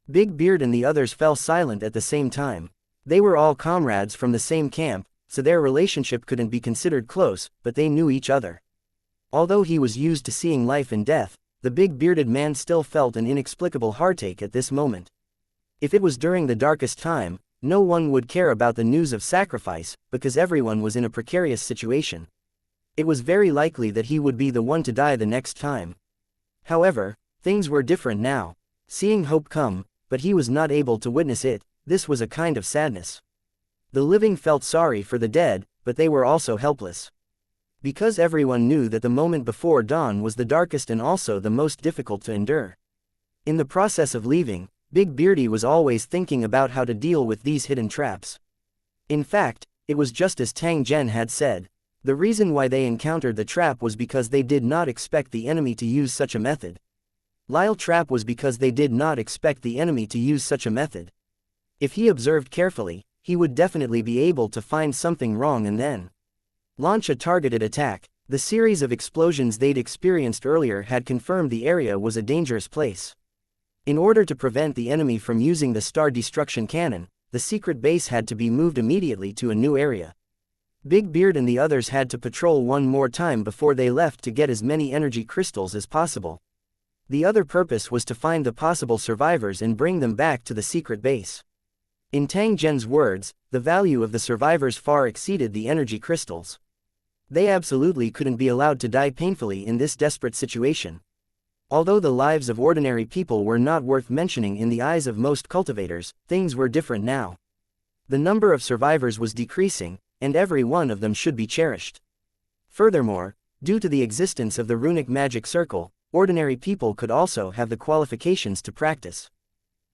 Big Beard and the others fell silent at the same time. They were all comrades from the same camp, so their relationship couldn't be considered close, but they knew each other. Although he was used to seeing life and death, the big bearded man still felt an inexplicable heartache at this moment. If it was during the darkest time, no one would care about the news of sacrifice, because everyone was in a precarious situation. It was very likely that he would be the one to die the next time. However, things were different now. Seeing hope come, but he was not able to witness it, this was a kind of sadness. The living felt sorry for the dead, but they were also helpless. Because everyone knew that the moment before dawn was the darkest and also the most difficult to endure. In the process of leaving, Big Beardy was always thinking about how to deal with these hidden traps. In fact, it was just as Tang Zhen had said. The reason why they encountered the trap was because they did not expect the enemy to use such a method. Lyle trap was because they did not expect the enemy to use such a method. If he observed carefully, he would definitely be able to find something wrong and then launch a targeted attack. The series of explosions they'd experienced earlier had confirmed the area was a dangerous place. In order to prevent the enemy from using the star destruction cannon, the secret base had to be moved immediately to a new area. Big Beard and the others had to patrol one more time before they left to get as many energy crystals as possible. The other purpose was to find the possible survivors and bring them back to the secret base. In Tang Zhen's words, the value of the survivors far exceeded the energy crystals. They absolutely couldn't be allowed to die painfully in this desperate situation. Although the lives of ordinary people were not worth mentioning in the eyes of most cultivators, things were different now. The number of survivors was decreasing, and every one of them should be cherished. Furthermore, due to the existence of the runic magic circle, ordinary people could also have the qualifications to practice.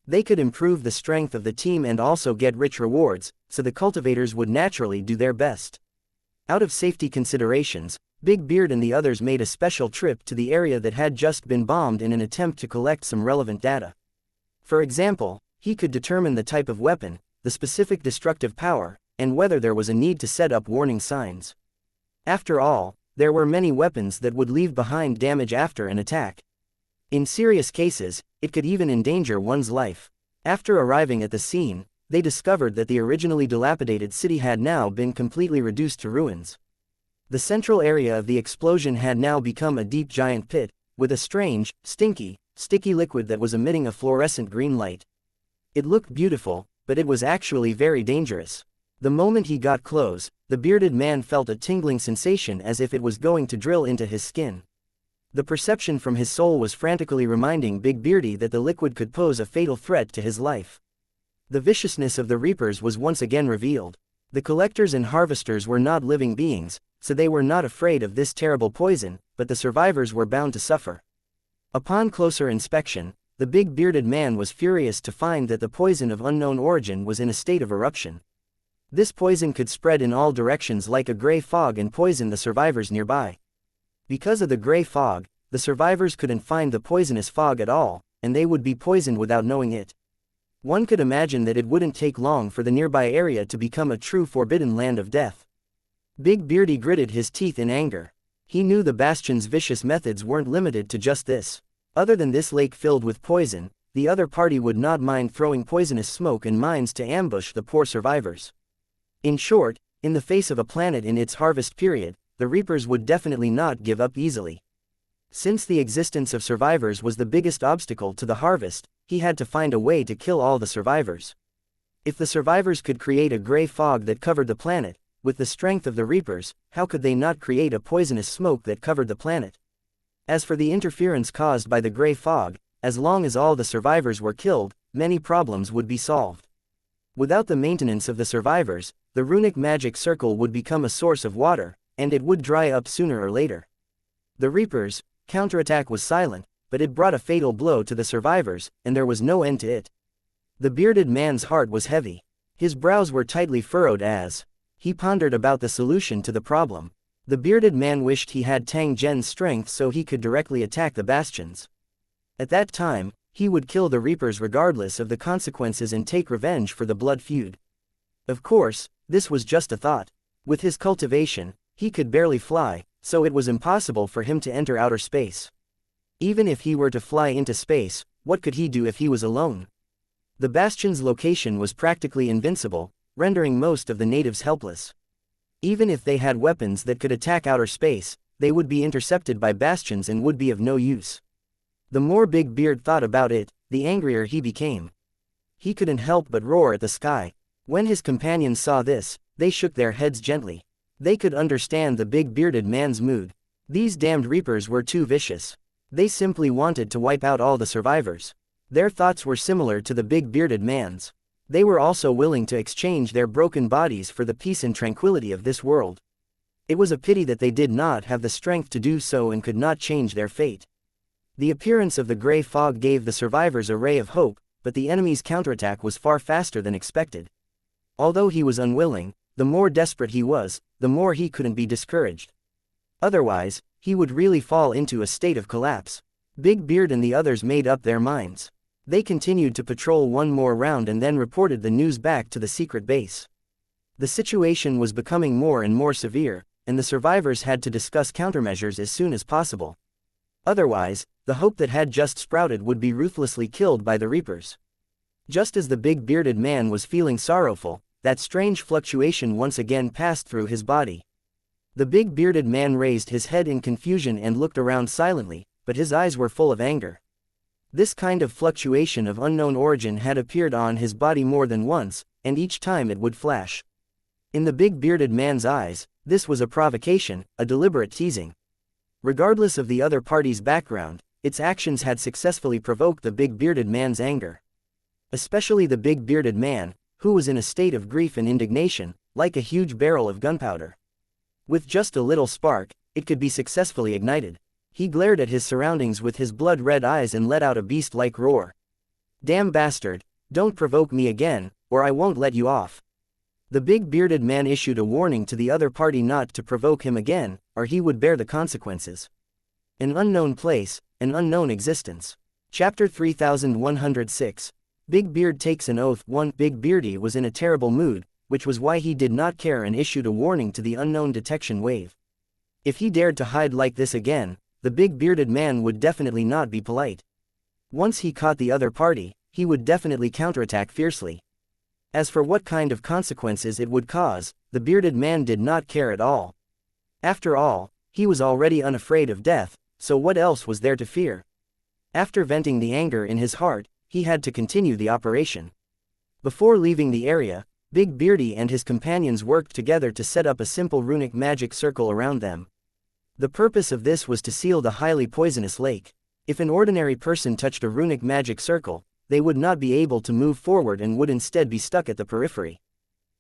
They could improve the strength of the team and also get rich rewards, so the cultivators would naturally do their best. Out of safety considerations, Big Beard and the others made a special trip to the area that had just been bombed in an attempt to collect some relevant data. For example, he could determine the type of weapon, the specific destructive power, and whether there was a need to set up warning signs. After all, there were many weapons that would leave behind damage after an attack. In serious cases, it could even endanger one's life. After arriving at the scene, they discovered that the originally dilapidated city had now been completely reduced to ruins. The central area of the explosion had now become a deep giant pit, with a strange, stinky, sticky liquid that was emitting a fluorescent green light. It looked beautiful, but it was actually very dangerous. The moment he got close, the bearded man felt a tingling sensation as if it was going to drill into his skin. The perception from his soul was frantically reminding Big Beardy that the liquid could pose a fatal threat to his life. The viciousness of the Reapers was once again revealed. The collectors and harvesters were not living beings, so they were not afraid of this terrible poison, but the survivors were bound to suffer. Upon closer inspection, the big bearded man was furious to find that the poison of unknown origin was in a state of eruption. This poison could spread in all directions like a gray fog and poison the survivors nearby. Because of the gray fog, the survivors couldn't find the poisonous fog at all, and they would be poisoned without knowing it. One could imagine that it wouldn't take long for the nearby area to become a true forbidden land of death. Big Beardy gritted his teeth in anger. He knew the Bastion's vicious methods weren't limited to just this. Other than this lake filled with poison, the other party would not mind throwing poisonous smoke and mines to ambush the poor survivors. In short, in the face of a planet in its harvest period, the Reapers would definitely not give up easily. Since the existence of survivors was the biggest obstacle to the harvest, he had to find a way to kill all the survivors. If the survivors could create a gray fog that covered the planet, with the strength of the Reapers, how could they not create a poisonous smoke that covered the planet? As for the interference caused by the gray fog, as long as all the survivors were killed, many problems would be solved. Without the maintenance of the survivors, the runic magic circle would become a source of water, and it would dry up sooner or later. The Reapers' counterattack was silent, but it brought a fatal blow to the survivors, and there was no end to it. The bearded man's heart was heavy. His brows were tightly furrowed as he pondered about the solution to the problem. The bearded man wished he had Tang Zhen's strength so he could directly attack the bastions. At that time, he would kill the Reapers regardless of the consequences and take revenge for the blood feud. Of course, this was just a thought. With his cultivation, he could barely fly, so it was impossible for him to enter outer space. Even if he were to fly into space, what could he do if he was alone? The bastion's location was practically invincible, rendering most of the natives helpless. Even if they had weapons that could attack outer space, they would be intercepted by bastions and would be of no use. The more Big Beard thought about it, the angrier he became. He couldn't help but roar at the sky. When his companions saw this, they shook their heads gently. They could understand the big bearded man's mood. These damned Reapers were too vicious. They simply wanted to wipe out all the survivors. Their thoughts were similar to the big bearded man's. They were also willing to exchange their broken bodies for the peace and tranquility of this world. It was a pity that they did not have the strength to do so and could not change their fate. The appearance of the gray fog gave the survivors a ray of hope, but the enemy's counterattack was far faster than expected. Although he was unwilling, the more desperate he was, the more he couldn't be discouraged. Otherwise, he would really fall into a state of collapse. Big Beard and the others made up their minds. They continued to patrol one more round and then reported the news back to the secret base. The situation was becoming more and more severe, and the survivors had to discuss countermeasures as soon as possible. Otherwise, the hope that had just sprouted would be ruthlessly killed by the Reapers. Just as the big bearded man was feeling sorrowful, that strange fluctuation once again passed through his body. The big bearded man raised his head in confusion and looked around silently, but his eyes were full of anger. This kind of fluctuation of unknown origin had appeared on his body more than once, and each time it would flash. In the big bearded man's eyes, this was a provocation, a deliberate teasing. Regardless of the other party's background, its actions had successfully provoked the big bearded man's anger. Especially the big bearded man, who was in a state of grief and indignation, like a huge barrel of gunpowder. With just a little spark, it could be successfully ignited. He glared at his surroundings with his blood-red eyes and let out a beast-like roar. "Damn bastard, don't provoke me again, or I won't let you off." The big bearded man issued a warning to the other party not to provoke him again, or he would bear the consequences. An unknown place, an unknown existence. Chapter 3106. Big Beard takes an oath. 1. Big Beardy was in a terrible mood, which was why he did not care and issued a warning to the unknown detection wave. If he dared to hide like this again, the big bearded man would definitely not be polite. Once he caught the other party, he would definitely counterattack fiercely. As for what kind of consequences it would cause, the bearded man did not care at all. After all, he was already unafraid of death, so what else was there to fear? After venting the anger in his heart, he had to continue the operation. Before leaving the area, Big Beardy and his companions worked together to set up a simple runic magic circle around them. The purpose of this was to seal the highly poisonous lake. If an ordinary person touched a runic magic circle, they would not be able to move forward and would instead be stuck at the periphery.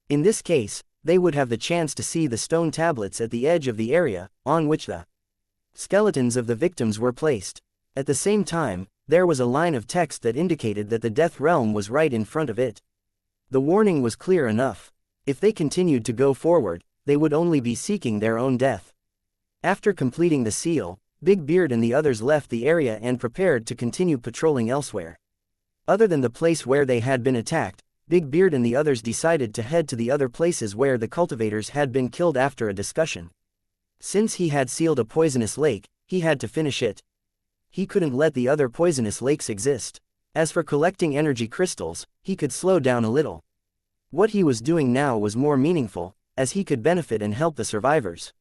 In this case, they would have the chance to see the stone tablets at the edge of the area, on which the skeletons of the victims were placed. At the same time, there was a line of text that indicated that the death realm was right in front of it. The warning was clear enough. If they continued to go forward, they would only be seeking their own death. After completing the seal, Big Beard and the others left the area and prepared to continue patrolling elsewhere. Other than the place where they had been attacked, Big Beard and the others decided to head to the other places where the cultivators had been killed after a discussion. Since he had sealed a poisonous lake, he had to finish it. He couldn't let the other poisonous lakes exist. As for collecting energy crystals, he could slow down a little. What he was doing now was more meaningful, as he could benefit and help the survivors.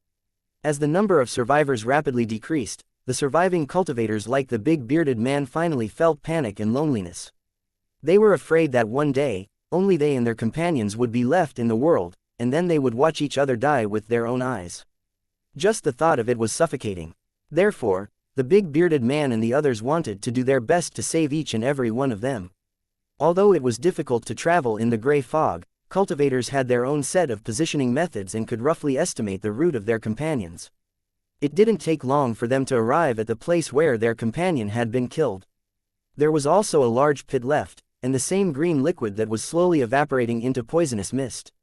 As the number of survivors rapidly decreased, the surviving cultivators like the big bearded man finally felt panic and loneliness. They were afraid that one day, only they and their companions would be left in the world, and then they would watch each other die with their own eyes. Just the thought of it was suffocating. Therefore, the big bearded man and the others wanted to do their best to save each and every one of them. Although it was difficult to travel in the gray fog, cultivators had their own set of positioning methods and could roughly estimate the route of their companions. It didn't take long for them to arrive at the place where their companion had been killed. There was also a large pit left, and the same green liquid that was slowly evaporating into poisonous mist.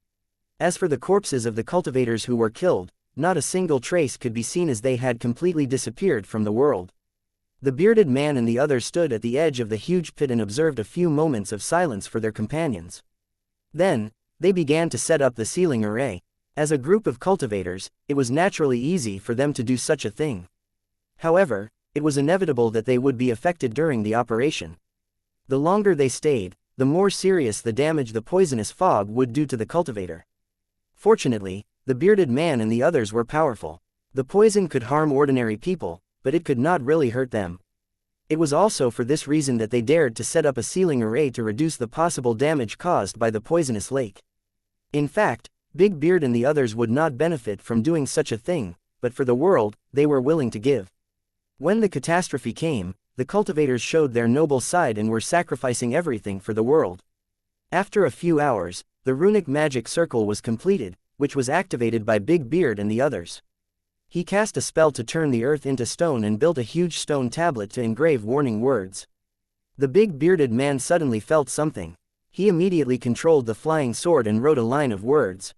As for the corpses of the cultivators who were killed, not a single trace could be seen, as they had completely disappeared from the world. The bearded man and the others stood at the edge of the huge pit and observed a few moments of silence for their companions. Then, they began to set up the sealing array. As a group of cultivators, it was naturally easy for them to do such a thing. However, it was inevitable that they would be affected during the operation. The longer they stayed, the more serious the damage the poisonous fog would do to the cultivator. Fortunately, the bearded man and the others were powerful. The poison could harm ordinary people, but it could not really hurt them. It was also for this reason that they dared to set up a sealing array to reduce the possible damage caused by the poisonous lake. In fact, Big Beard and the others would not benefit from doing such a thing, but for the world, they were willing to give. When the catastrophe came, the cultivators showed their noble side and were sacrificing everything for the world. After a few hours, the runic magic circle was completed, which was activated by Big Beard and the others. He cast a spell to turn the earth into stone and built a huge stone tablet to engrave warning words. The big bearded man suddenly felt something. He immediately controlled the flying sword and wrote a line of words.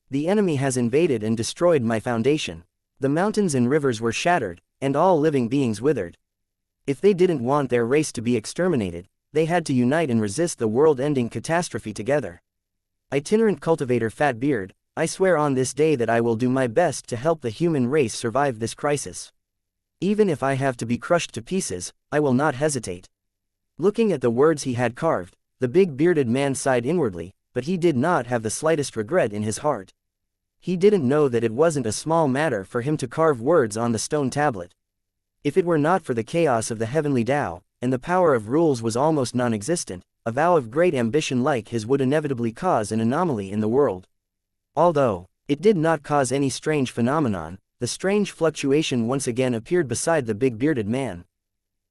The enemy has invaded and destroyed my foundation. The mountains and rivers were shattered, and all living beings withered. If they didn't want their race to be exterminated, they had to unite and resist the world-ending catastrophe together. Itinerant cultivator Fat Beard, I swear on this day that I will do my best to help the human race survive this crisis. Even if I have to be crushed to pieces, I will not hesitate. Looking at the words he had carved, the big bearded man sighed inwardly, but he did not have the slightest regret in his heart. He didn't know that it wasn't a small matter for him to carve words on the stone tablet. If it were not for the chaos of the heavenly Tao, and the power of rules was almost non-existent, a vow of great ambition like his would inevitably cause an anomaly in the world. Although it did not cause any strange phenomenon, the strange fluctuation once again appeared beside the big bearded man.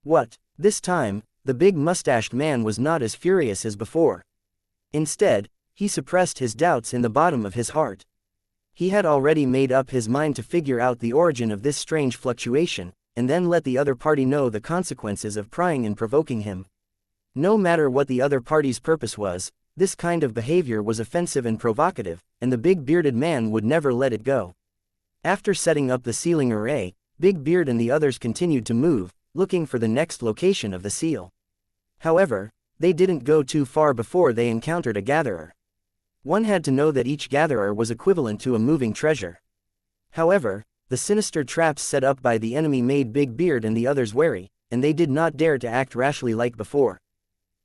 What? This time, the big mustached man was not as furious as before. Instead, he suppressed his doubts in the bottom of his heart. He had already made up his mind to figure out the origin of this strange fluctuation, and then let the other party know the consequences of prying and provoking him. No matter what the other party's purpose was, this kind of behavior was offensive and provocative, and the big bearded man would never let it go. After setting up the sealing array, Big Beard and the others continued to move, looking for the next location of the seal. However, they didn't go too far before they encountered a gatherer. One had to know that each gatherer was equivalent to a moving treasure. However, the sinister traps set up by the enemy made Big Beard and the others wary, and they did not dare to act rashly like before.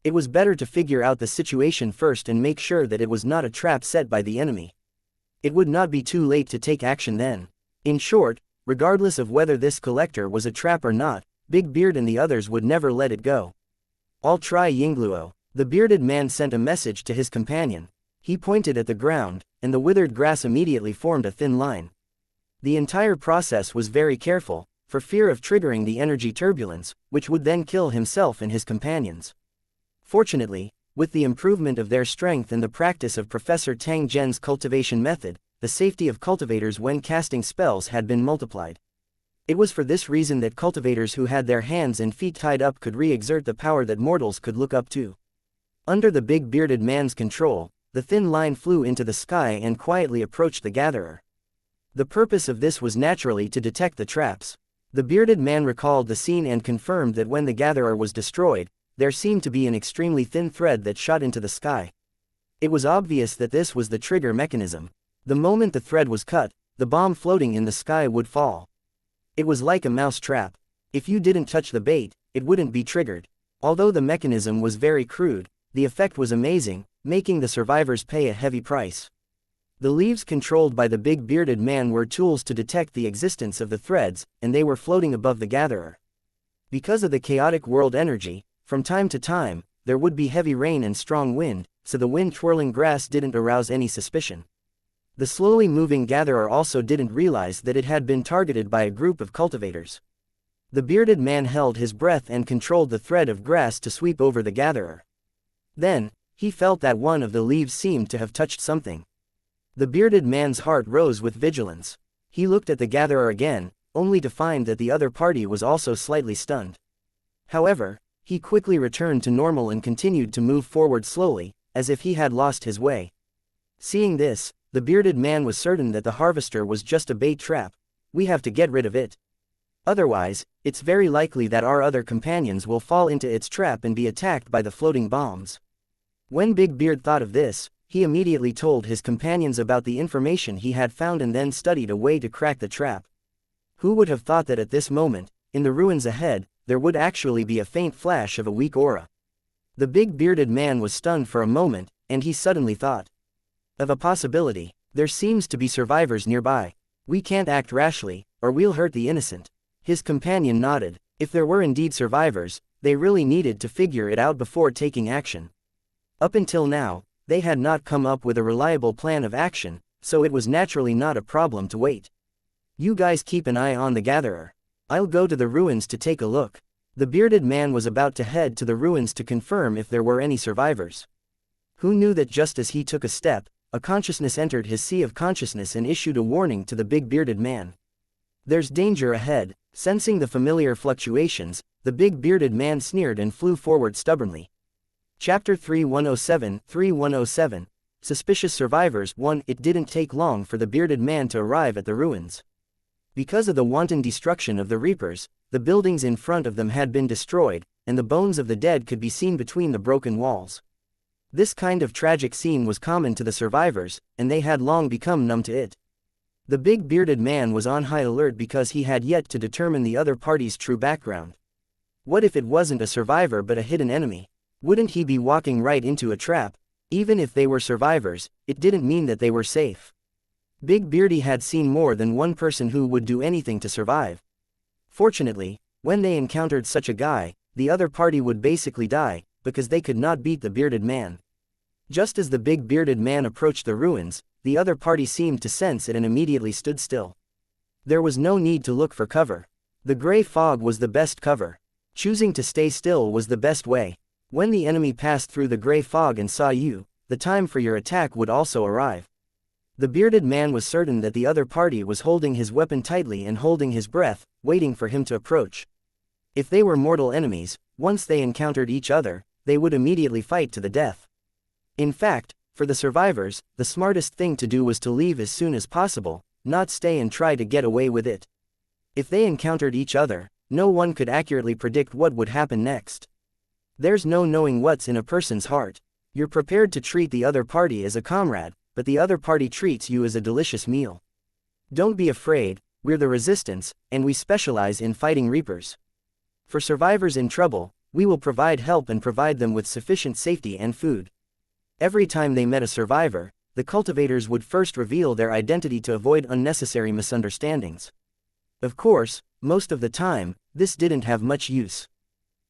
It was better to figure out the situation first and make sure that it was not a trap set by the enemy. It would not be too late to take action then. In short, regardless of whether this collector was a trap or not, Big Beard and the others would never let it go. I'll try Yingluo. The bearded man sent a message to his companion. He pointed at the ground, and the withered grass immediately formed a thin line. The entire process was very careful, for fear of triggering the energy turbulence, which would then kill himself and his companions. Fortunately, with the improvement of their strength and the practice of Professor Tang Zhen's cultivation method, the safety of cultivators when casting spells had been multiplied. It was for this reason that cultivators who had their hands and feet tied up could re-exert the power that mortals could look up to. Under the big bearded man's control, the thin line flew into the sky and quietly approached the gatherer. The purpose of this was naturally to detect the traps. The bearded man recalled the scene and confirmed that when the gatherer was destroyed, there seemed to be an extremely thin thread that shot into the sky. It was obvious that this was the trigger mechanism. The moment the thread was cut, the bomb floating in the sky would fall. It was like a mouse trap. If you didn't touch the bait, it wouldn't be triggered. Although the mechanism was very crude, the effect was amazing, making the survivors pay a heavy price. The leaves controlled by the big bearded man were tools to detect the existence of the threads, and they were floating above the gatherer. Because of the chaotic world energy, from time to time, there would be heavy rain and strong wind, so the wind-twirling grass didn't arouse any suspicion. The slowly moving gatherer also didn't realize that it had been targeted by a group of cultivators. The bearded man held his breath and controlled the thread of grass to sweep over the gatherer. Then, he felt that one of the leaves seemed to have touched something. The bearded man's heart rose with vigilance. He looked at the gatherer again, only to find that the other party was also slightly stunned. However, he quickly returned to normal and continued to move forward slowly, as if he had lost his way. Seeing this, the bearded man was certain that the harvester was just a bait trap. We have to get rid of it. Otherwise, it's very likely that our other companions will fall into its trap and be attacked by the floating bombs. When Big Beard thought of this, he immediately told his companions about the information he had found and then studied a way to crack the trap. Who would have thought that at this moment, in the ruins ahead, there would actually be a faint flash of a weak aura? The big bearded man was stunned for a moment, and he suddenly thought of a possibility. There seems to be survivors nearby. We can't act rashly, or we'll hurt the innocent. His companion nodded. If there were indeed survivors, they really needed to figure it out before taking action. Up until now, they had not come up with a reliable plan of action, so it was naturally not a problem to wait. You guys keep an eye on the gatherer. I'll go to the ruins to take a look. The bearded man was about to head to the ruins to confirm if there were any survivors. Who knew that just as he took a step, a consciousness entered his sea of consciousness and issued a warning to the big bearded man. There's danger ahead. Sensing the familiar fluctuations, the big bearded man sneered and flew forward stubbornly. Chapter 3107 Suspicious Survivors 1. It didn't take long for the bearded man to arrive at the ruins. Because of the wanton destruction of the reapers, the buildings in front of them had been destroyed, and the bones of the dead could be seen between the broken walls. This kind of tragic scene was common to the survivors, and they had long become numb to it. The big bearded man was on high alert because he had yet to determine the other party's true background. What if it wasn't a survivor but a hidden enemy? Wouldn't he be walking right into a trap? Even if they were survivors, it didn't mean that they were safe. Big Beardy had seen more than one person who would do anything to survive. Fortunately, when they encountered such a guy, the other party would basically die, because they could not beat the bearded man. Just as the big bearded man approached the ruins, the other party seemed to sense it and immediately stood still. There was no need to look for cover. The gray fog was the best cover. Choosing to stay still was the best way. When the enemy passed through the gray fog and saw you, the time for your attack would also arrive. The bearded man was certain that the other party was holding his weapon tightly and holding his breath, waiting for him to approach. If they were mortal enemies, once they encountered each other, they would immediately fight to the death. In fact, for the survivors, the smartest thing to do was to leave as soon as possible, not stay and try to get away with it. If they encountered each other, no one could accurately predict what would happen next. There's no knowing what's in a person's heart. You're prepared to treat the other party as a comrade, but the other party treats you as a delicious meal. Don't be afraid, we're the resistance, and we specialize in fighting reapers. For survivors in trouble, we will provide help and provide them with sufficient safety and food. Every time they met a survivor, the cultivators would first reveal their identity to avoid unnecessary misunderstandings. Of course, most of the time, this didn't have much use.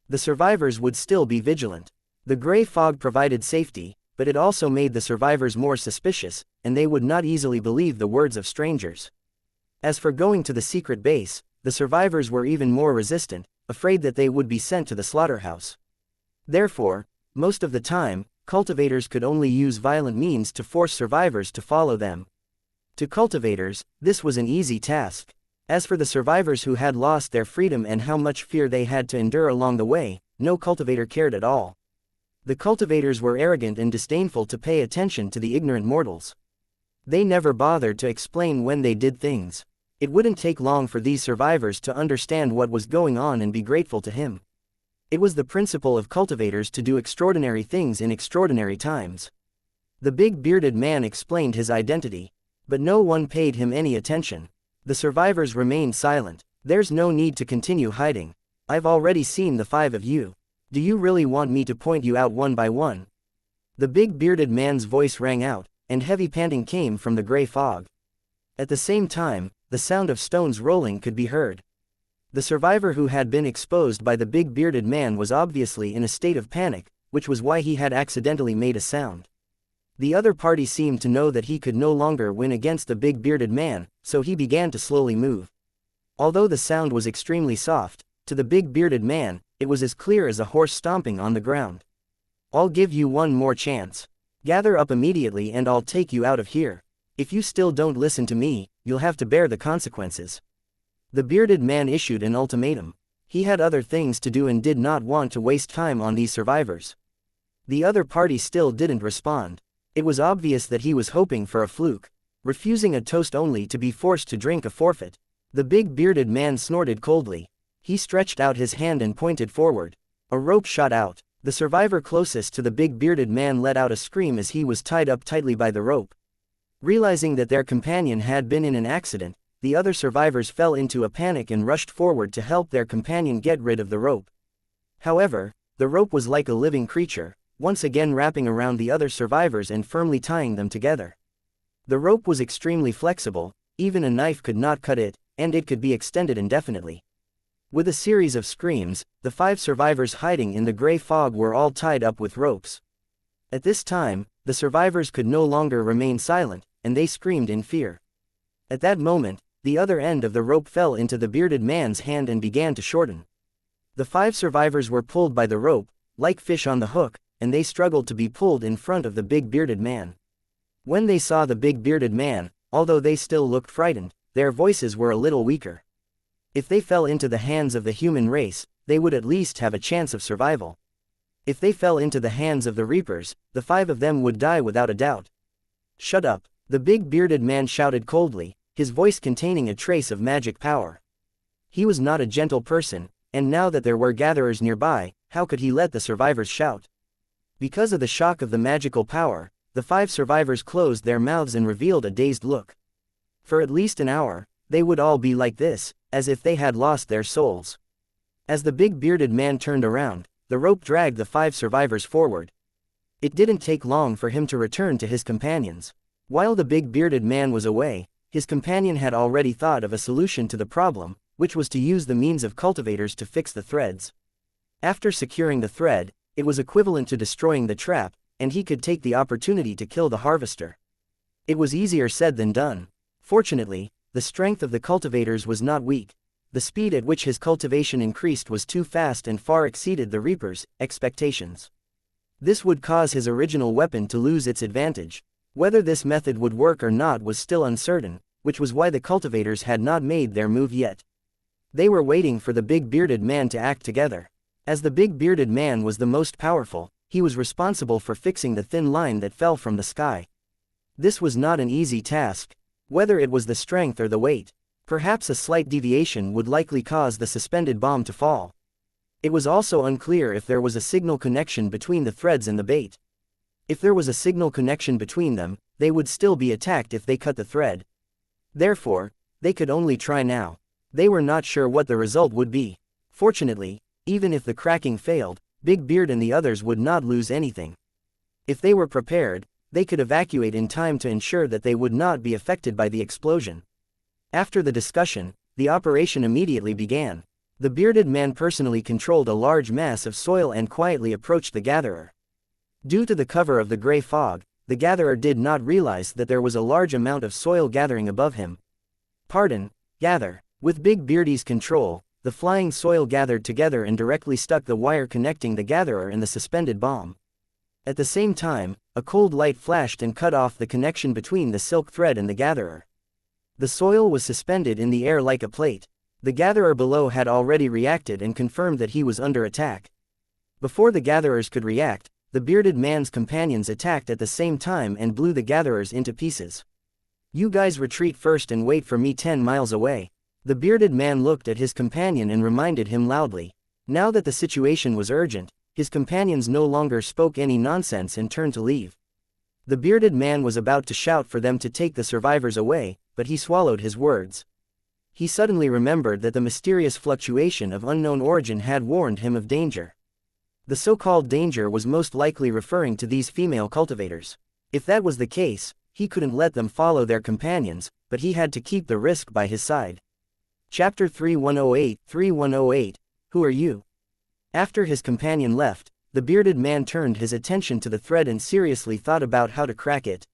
The survivors would still be vigilant. The gray fog provided safety, but it also made the survivors more suspicious, and they would not easily believe the words of strangers. As for going to the secret base, the survivors were even more resistant, afraid that they would be sent to the slaughterhouse. Therefore, most of the time, cultivators could only use violent means to force survivors to follow them. To cultivators, this was an easy task. As for the survivors who had lost their freedom and how much fear they had to endure along the way, no cultivator cared at all. The cultivators were arrogant and disdainful to pay attention to the ignorant mortals. They never bothered to explain when they did things. It wouldn't take long for these survivors to understand what was going on and be grateful to him. It was the principle of cultivators to do extraordinary things in extraordinary times. The big bearded man explained his identity, but no one paid him any attention. The survivors remained silent. There's no need to continue hiding. I've already seen the 5 of you. Do you really want me to point you out one by one? The big bearded man's voice rang out, and heavy panting came from the gray fog. At the same time, the sound of stones rolling could be heard. The survivor who had been exposed by the big bearded man was obviously in a state of panic, which was why he had accidentally made a sound. The other party seemed to know that he could no longer win against the big bearded man, so he began to slowly move. Although the sound was extremely soft, to the big bearded man, it was as clear as a horse stomping on the ground. I'll give you one more chance. Gather up immediately and I'll take you out of here. If you still don't listen to me, you'll have to bear the consequences. The bearded man issued an ultimatum. He had other things to do and did not want to waste time on these survivors. The other party still didn't respond. It was obvious that he was hoping for a fluke, refusing a toast only to be forced to drink a forfeit. The big bearded man snorted coldly. He stretched out his hand and pointed forward. A rope shot out. The survivor closest to the big bearded man let out a scream as he was tied up tightly by the rope. Realizing that their companion had been in an accident, the other survivors fell into a panic and rushed forward to help their companion get rid of the rope. However, the rope was like a living creature, once again wrapping around the other survivors and firmly tying them together. The rope was extremely flexible, even a knife could not cut it, and it could be extended indefinitely. With a series of screams, the 5 survivors hiding in the gray fog were all tied up with ropes. At this time, the survivors could no longer remain silent, and they screamed in fear. At that moment, the other end of the rope fell into the bearded man's hand and began to shorten. The 5 survivors were pulled by the rope, like fish on the hook, and they struggled to be pulled in front of the big bearded man. When they saw the big bearded man, although they still looked frightened, their voices were a little weaker. If they fell into the hands of the human race, they would at least have a chance of survival. If they fell into the hands of the Reapers, the 5 of them would die without a doubt. "Shut up," the big bearded man shouted coldly, his voice containing a trace of magic power. He was not a gentle person, and now that there were gatherers nearby, how could he let the survivors shout? Because of the shock of the magical power, the 5 survivors closed their mouths and revealed a dazed look. For at least an hour, they would all be like this, as if they had lost their souls. As the big bearded man turned around, the rope dragged the 5 survivors forward. It didn't take long for him to return to his companions. While the big bearded man was away, his companion had already thought of a solution to the problem, which was to use the means of cultivators to fix the threads. After securing the thread, it was equivalent to destroying the trap, and he could take the opportunity to kill the harvester. It was easier said than done. Fortunately, the strength of the cultivators was not weak. The speed at which his cultivation increased was too fast and far exceeded the Reaper's expectations. This would cause his original weapon to lose its advantage. Whether this method would work or not was still uncertain, which was why the cultivators had not made their move yet. They were waiting for the big bearded man to act together. As the big bearded man was the most powerful, he was responsible for fixing the thin line that fell from the sky. This was not an easy task. Whether it was the strength or the weight, perhaps a slight deviation would likely cause the suspended bomb to fall. It was also unclear if there was a signal connection between the threads and the bait. If there was a signal connection between them, they would still be attacked if they cut the thread. Therefore, they could only try now. They were not sure what the result would be. Fortunately, even if the cracking failed, Big Beard and the others would not lose anything. If they were prepared, they could evacuate in time to ensure that they would not be affected by the explosion. After the discussion, the operation immediately began. The bearded man personally controlled a large mass of soil and quietly approached the gatherer. Due to the cover of the gray fog, the gatherer did not realize that there was a large amount of soil gathering above him. "Pardon, gather." With Big Beardy's control, the flying soil gathered together and directly stuck the wire connecting the gatherer and the suspended bomb. At the same time, a cold light flashed and cut off the connection between the silk thread and the gatherer. The soil was suspended in the air like a plate. The gatherer below had already reacted and confirmed that he was under attack. Before the gatherers could react, the bearded man's companions attacked at the same time and blew the gatherers into pieces. "You guys retreat first and wait for me 10 miles away." The bearded man looked at his companion and reminded him loudly. Now that the situation was urgent, his companions no longer spoke any nonsense and turned to leave. The bearded man was about to shout for them to take the survivors away, but he swallowed his words. He suddenly remembered that the mysterious fluctuation of unknown origin had warned him of danger. The so-called danger was most likely referring to these female cultivators. If that was the case, he couldn't let them follow their companions, but he had to keep the risk by his side. Chapter 3108 Who are you? After his companion left, the bearded man turned his attention to the thread and seriously thought about how to crack it.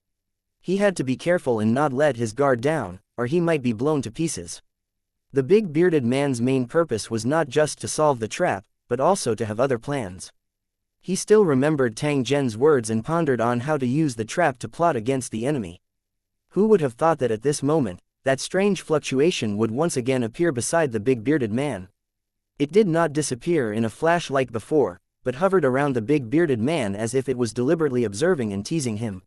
He had to be careful and not let his guard down, or he might be blown to pieces. The big bearded man's main purpose was not just to solve the trap, but also to have other plans. He still remembered Tang Zhen's words and pondered on how to use the trap to plot against the enemy. Who would have thought that at this moment, that strange fluctuation would once again appear beside the big bearded man. It did not disappear in a flash like before, but hovered around the big bearded man as if it was deliberately observing and teasing him.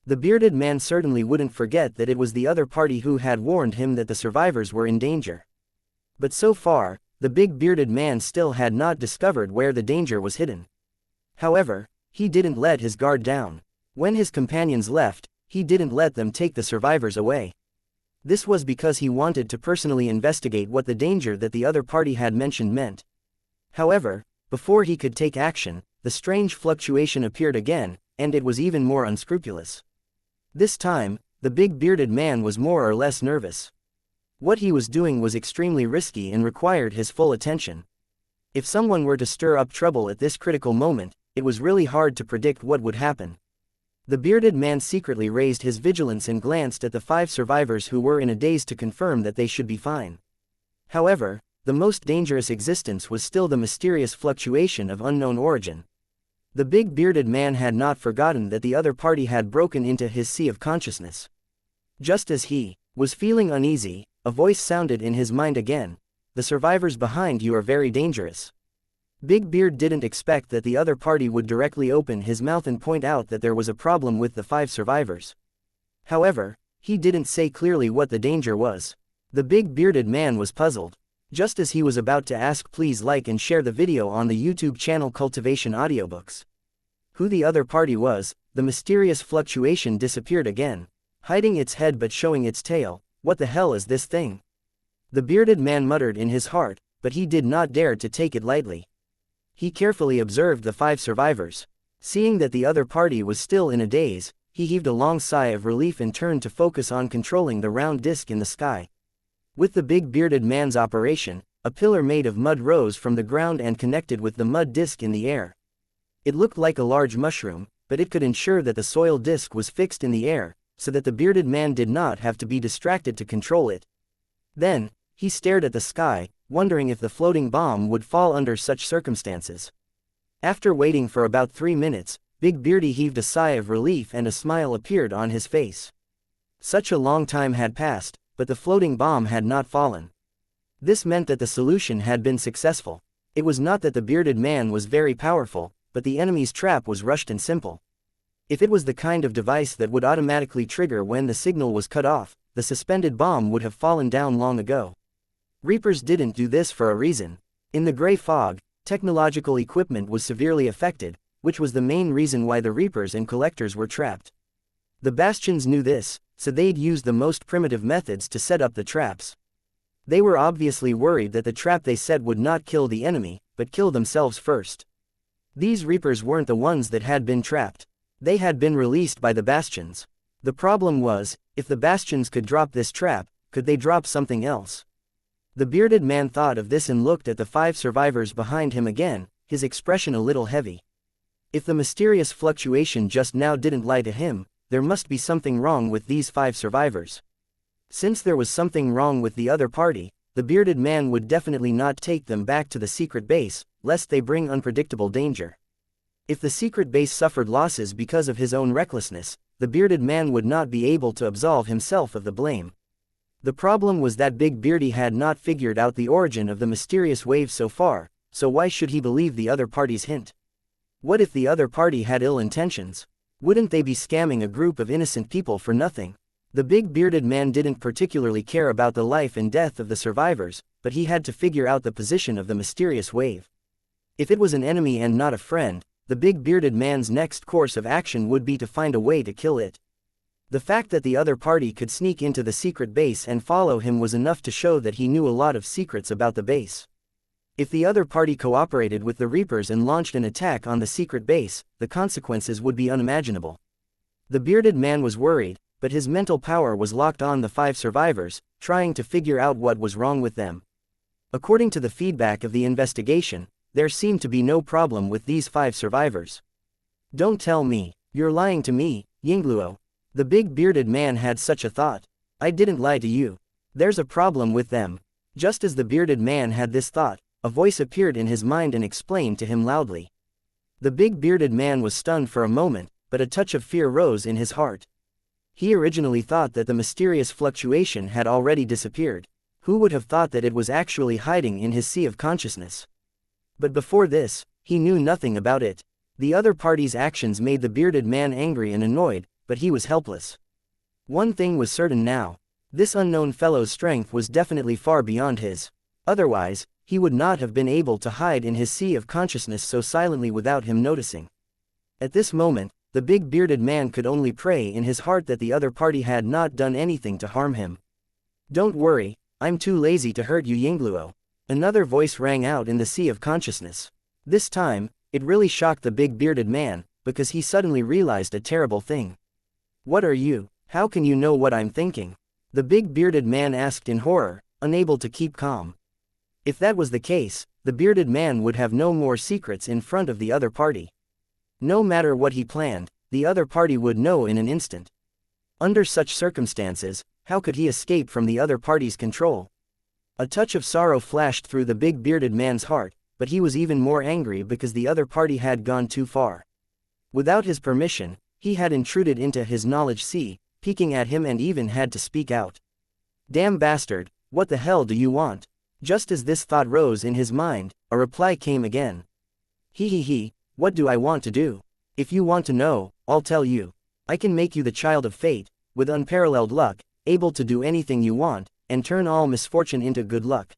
The bearded man certainly wouldn't forget that it was the other party who had warned him that the survivors were in danger. But so far, the big bearded man still had not discovered where the danger was hidden. However, he didn't let his guard down. When his companions left, he didn't let them take the survivors away. This was because he wanted to personally investigate what the danger that the other party had mentioned meant. However, before he could take action, the strange fluctuation appeared again, and it was even more unscrupulous. This time, the big bearded man was more or less nervous. What he was doing was extremely risky and required his full attention. If someone were to stir up trouble at this critical moment, it was really hard to predict what would happen. The bearded man secretly raised his vigilance and glanced at the 5 survivors who were in a daze to confirm that they should be fine. However, the most dangerous existence was still the mysterious fluctuation of unknown origin. The big bearded man had not forgotten that the other party had broken into his sea of consciousness. Just as he was feeling uneasy, a voice sounded in his mind again. The survivors behind you are very dangerous. Big Beard didn't expect that the other party would directly open his mouth and point out that there was a problem with the 5 survivors. However, he didn't say clearly what the danger was. The big bearded man was puzzled. Just as he was about to ask, please like and share the video on the YouTube channel Cultivation Audiobooks. Who the other party was, the mysterious fluctuation disappeared again, hiding its head but showing its tail. What the hell is this thing? The bearded man muttered in his heart, but he did not dare to take it lightly. He carefully observed the 5 survivors. Seeing that the other party was still in a daze, he heaved a long sigh of relief and turned to focus on controlling the round disc in the sky. With the big bearded man's operation, a pillar made of mud rose from the ground and connected with the mud disc in the air. It looked like a large mushroom, but it could ensure that the soil disc was fixed in the air, so that the bearded man did not have to be distracted to control it. Then, he stared at the sky, wondering if the floating bomb would fall under such circumstances. After waiting for about 3 minutes, Big Beardy heaved a sigh of relief and a smile appeared on his face. Such a long time had passed, but the floating bomb had not fallen. This meant that the solution had been successful. It was not that the bearded man was very powerful, but the enemy's trap was rushed and simple. If it was the kind of device that would automatically trigger when the signal was cut off, the suspended bomb would have fallen down long ago. Reapers didn't do this for a reason. In the gray fog, technological equipment was severely affected, which was the main reason why the Reapers and Collectors were trapped. The Bastions knew this, so they'd used the most primitive methods to set up the traps. They were obviously worried that the trap they set would not kill the enemy, but kill themselves first. These Reapers weren't the ones that had been trapped. They had been released by the Bastions. The problem was, if the Bastions could drop this trap, could they drop something else? The bearded man thought of this and looked at the 5 survivors behind him again, his expression a little heavy. If the mysterious fluctuation just now didn't lie to him, there must be something wrong with these 5 survivors. Since there was something wrong with the other party, the bearded man would definitely not take them back to the secret base, lest they bring unpredictable danger. If the secret base suffered losses because of his own recklessness, the bearded man would not be able to absolve himself of the blame. The problem was that Big Beardy had not figured out the origin of the mysterious wave so far, so why should he believe the other party's hint? What if the other party had ill intentions? Wouldn't they be scamming a group of innocent people for nothing? The big bearded man didn't particularly care about the life and death of the survivors, but he had to figure out the position of the mysterious wave. If it was an enemy and not a friend, the big bearded man's next course of action would be to find a way to kill it. The fact that the other party could sneak into the secret base and follow him was enough to show that he knew a lot of secrets about the base. If the other party cooperated with the Reapers and launched an attack on the secret base, the consequences would be unimaginable. The bearded man was worried, but his mental power was locked on the 5 survivors, trying to figure out what was wrong with them. According to the feedback of the investigation, there seemed to be no problem with these 5 survivors. Don't tell me, you're lying to me, Yingluo. The big bearded man had such a thought. I didn't lie to you. There's a problem with them. Just as the bearded man had this thought, a voice appeared in his mind and explained to him loudly. The big bearded man was stunned for a moment, but a touch of fear rose in his heart. He originally thought that the mysterious fluctuation had already disappeared. Who would have thought that it was actually hiding in his sea of consciousness? But before this, he knew nothing about it. The other party's actions made the bearded man angry and annoyed, but he was helpless. One thing was certain now. This unknown fellow's strength was definitely far beyond his. Otherwise, he would not have been able to hide in his sea of consciousness so silently without him noticing. At this moment, the big bearded man could only pray in his heart that the other party had not done anything to harm him. "Don't worry, I'm too lazy to hurt you, Yingluo." Another voice rang out in the sea of consciousness. This time, it really shocked the big bearded man, because he suddenly realized a terrible thing. "What are you? How can you know what I'm thinking?" The big bearded man asked in horror, unable to keep calm. If that was the case, the bearded man would have no more secrets in front of the other party. No matter what he planned, the other party would know in an instant. Under such circumstances, how could he escape from the other party's control? A touch of sorrow flashed through the big bearded man's heart, but he was even more angry because the other party had gone too far. Without his permission, he had intruded into his knowledge sea, peeking at him and even had to speak out. "Damn bastard, what the hell do you want?" Just as this thought rose in his mind, a reply came again. He, what do I want to do? If you want to know, I'll tell you. I can make you the child of fate, with unparalleled luck, able to do anything you want, and turn all misfortune into good luck.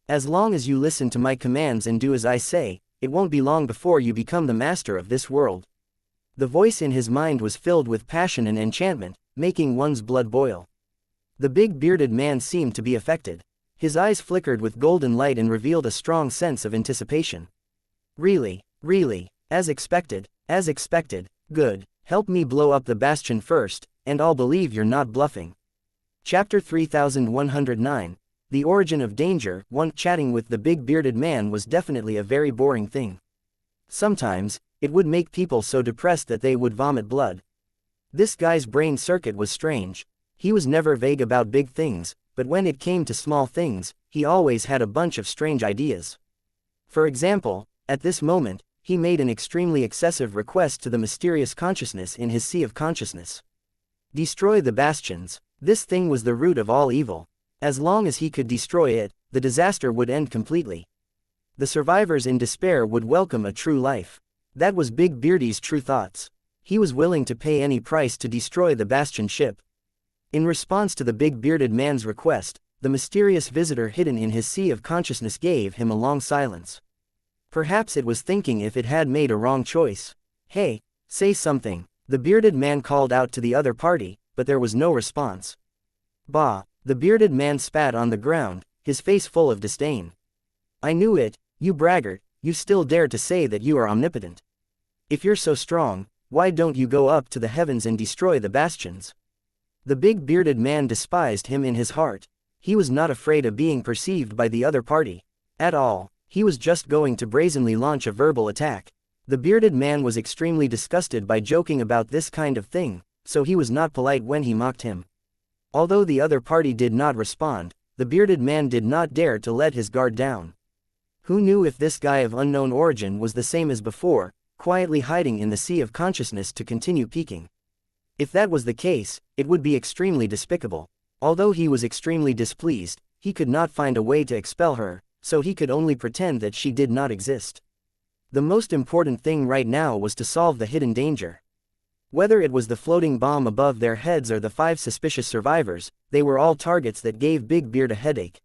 As long as you listen to my commands and do as I say, it won't be long before you become the master of this world. The voice in his mind was filled with passion and enchantment, making one's blood boil. The big bearded man seemed to be affected. His eyes flickered with golden light and revealed a strong sense of anticipation. Really, as expected, good, help me blow up the bastion first, and I'll believe you're not bluffing. Chapter 3109, The Origin of Danger. Chatting with the big bearded man was definitely a very boring thing. Sometimes, it would make people so depressed that they would vomit blood. This guy's brain circuit was strange. He was never vague about big things, but when it came to small things, he always had a bunch of strange ideas. For example, at this moment, he made an extremely excessive request to the mysterious consciousness in his sea of consciousness. Destroy the bastions. This thing was the root of all evil. As long as he could destroy it, the disaster would end completely. The survivors in despair would welcome a true life. That was Big Beardy's true thoughts. He was willing to pay any price to destroy the bastion ship. In response to the big bearded man's request, the mysterious visitor hidden in his sea of consciousness gave him a long silence. Perhaps it was thinking if it had made a wrong choice. "Hey, say something," the bearded man called out to the other party, but there was no response. "Bah," the bearded man spat on the ground, his face full of disdain. "I knew it, you braggart, you still dare to say that you are omnipotent. If you're so strong, why don't you go up to the heavens and destroy the bastions?" The big bearded man despised him in his heart. He was not afraid of being perceived by the other party. At all, he was just going to brazenly launch a verbal attack. The bearded man was extremely disgusted by joking about this kind of thing, so he was not polite when he mocked him. Although the other party did not respond, the bearded man did not dare to let his guard down. Who knew if this guy of unknown origin was the same as before, quietly hiding in the sea of consciousness to continue peeking? If that was the case, it would be extremely despicable. Although he was extremely displeased, he could not find a way to expel her, so he could only pretend that she did not exist. The most important thing right now was to solve the hidden danger. Whether it was the floating bomb above their heads or the 5 suspicious survivors, they were all targets that gave Big Beard a headache.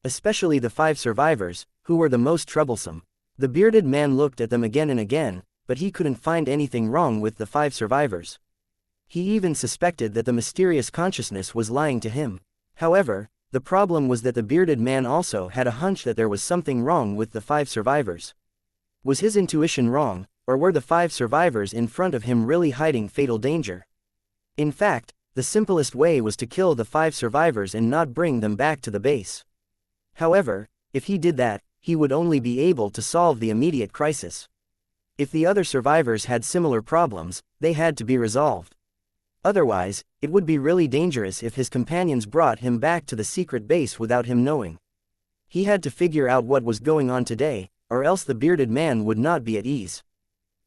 Especially the 5 survivors, who were the most troublesome. The bearded man looked at them again and again, but he couldn't find anything wrong with the 5 survivors. He even suspected that the mysterious consciousness was lying to him. However, the problem was that the bearded man also had a hunch that there was something wrong with the 5 survivors. Was his intuition wrong, or were the 5 survivors in front of him really hiding fatal danger? In fact, the simplest way was to kill the 5 survivors and not bring them back to the base. However, if he did that, he would only be able to solve the immediate crisis. If the other survivors had similar problems, they had to be resolved. Otherwise, it would be really dangerous if his companions brought him back to the secret base without him knowing. He had to figure out what was going on today, or else the bearded man would not be at ease.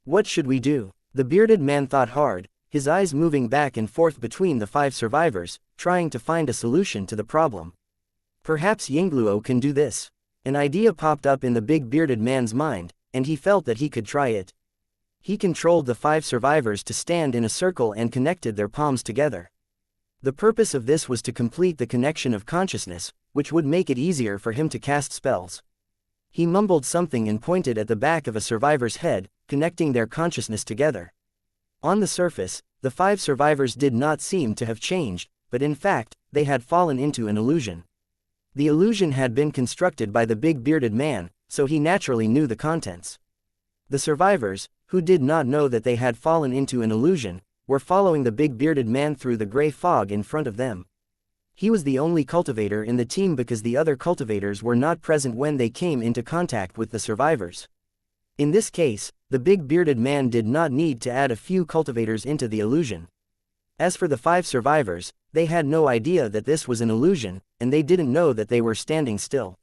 What should we do? The bearded man thought hard, his eyes moving back and forth between the 5 survivors, trying to find a solution to the problem. Perhaps Yingluo can do this. An idea popped up in the big bearded man's mind, and he felt that he could try it. He controlled the 5 survivors to stand in a circle and connected their palms together. The purpose of this was to complete the connection of consciousness, which would make it easier for him to cast spells. He mumbled something and pointed at the back of a survivor's head, connecting their consciousness together. On the surface, the 5 survivors did not seem to have changed, but in fact, they had fallen into an illusion. The illusion had been constructed by the big bearded man, so he naturally knew the contents. The survivors, who did not know that they had fallen into an illusion, were following the big bearded man through the gray fog in front of them. He was the only cultivator in the team because the other cultivators were not present when they came into contact with the survivors. In this case, the big bearded man did not need to add a few cultivators into the illusion. As for the 5 survivors, they had no idea that this was an illusion, and they didn't know that they were standing still.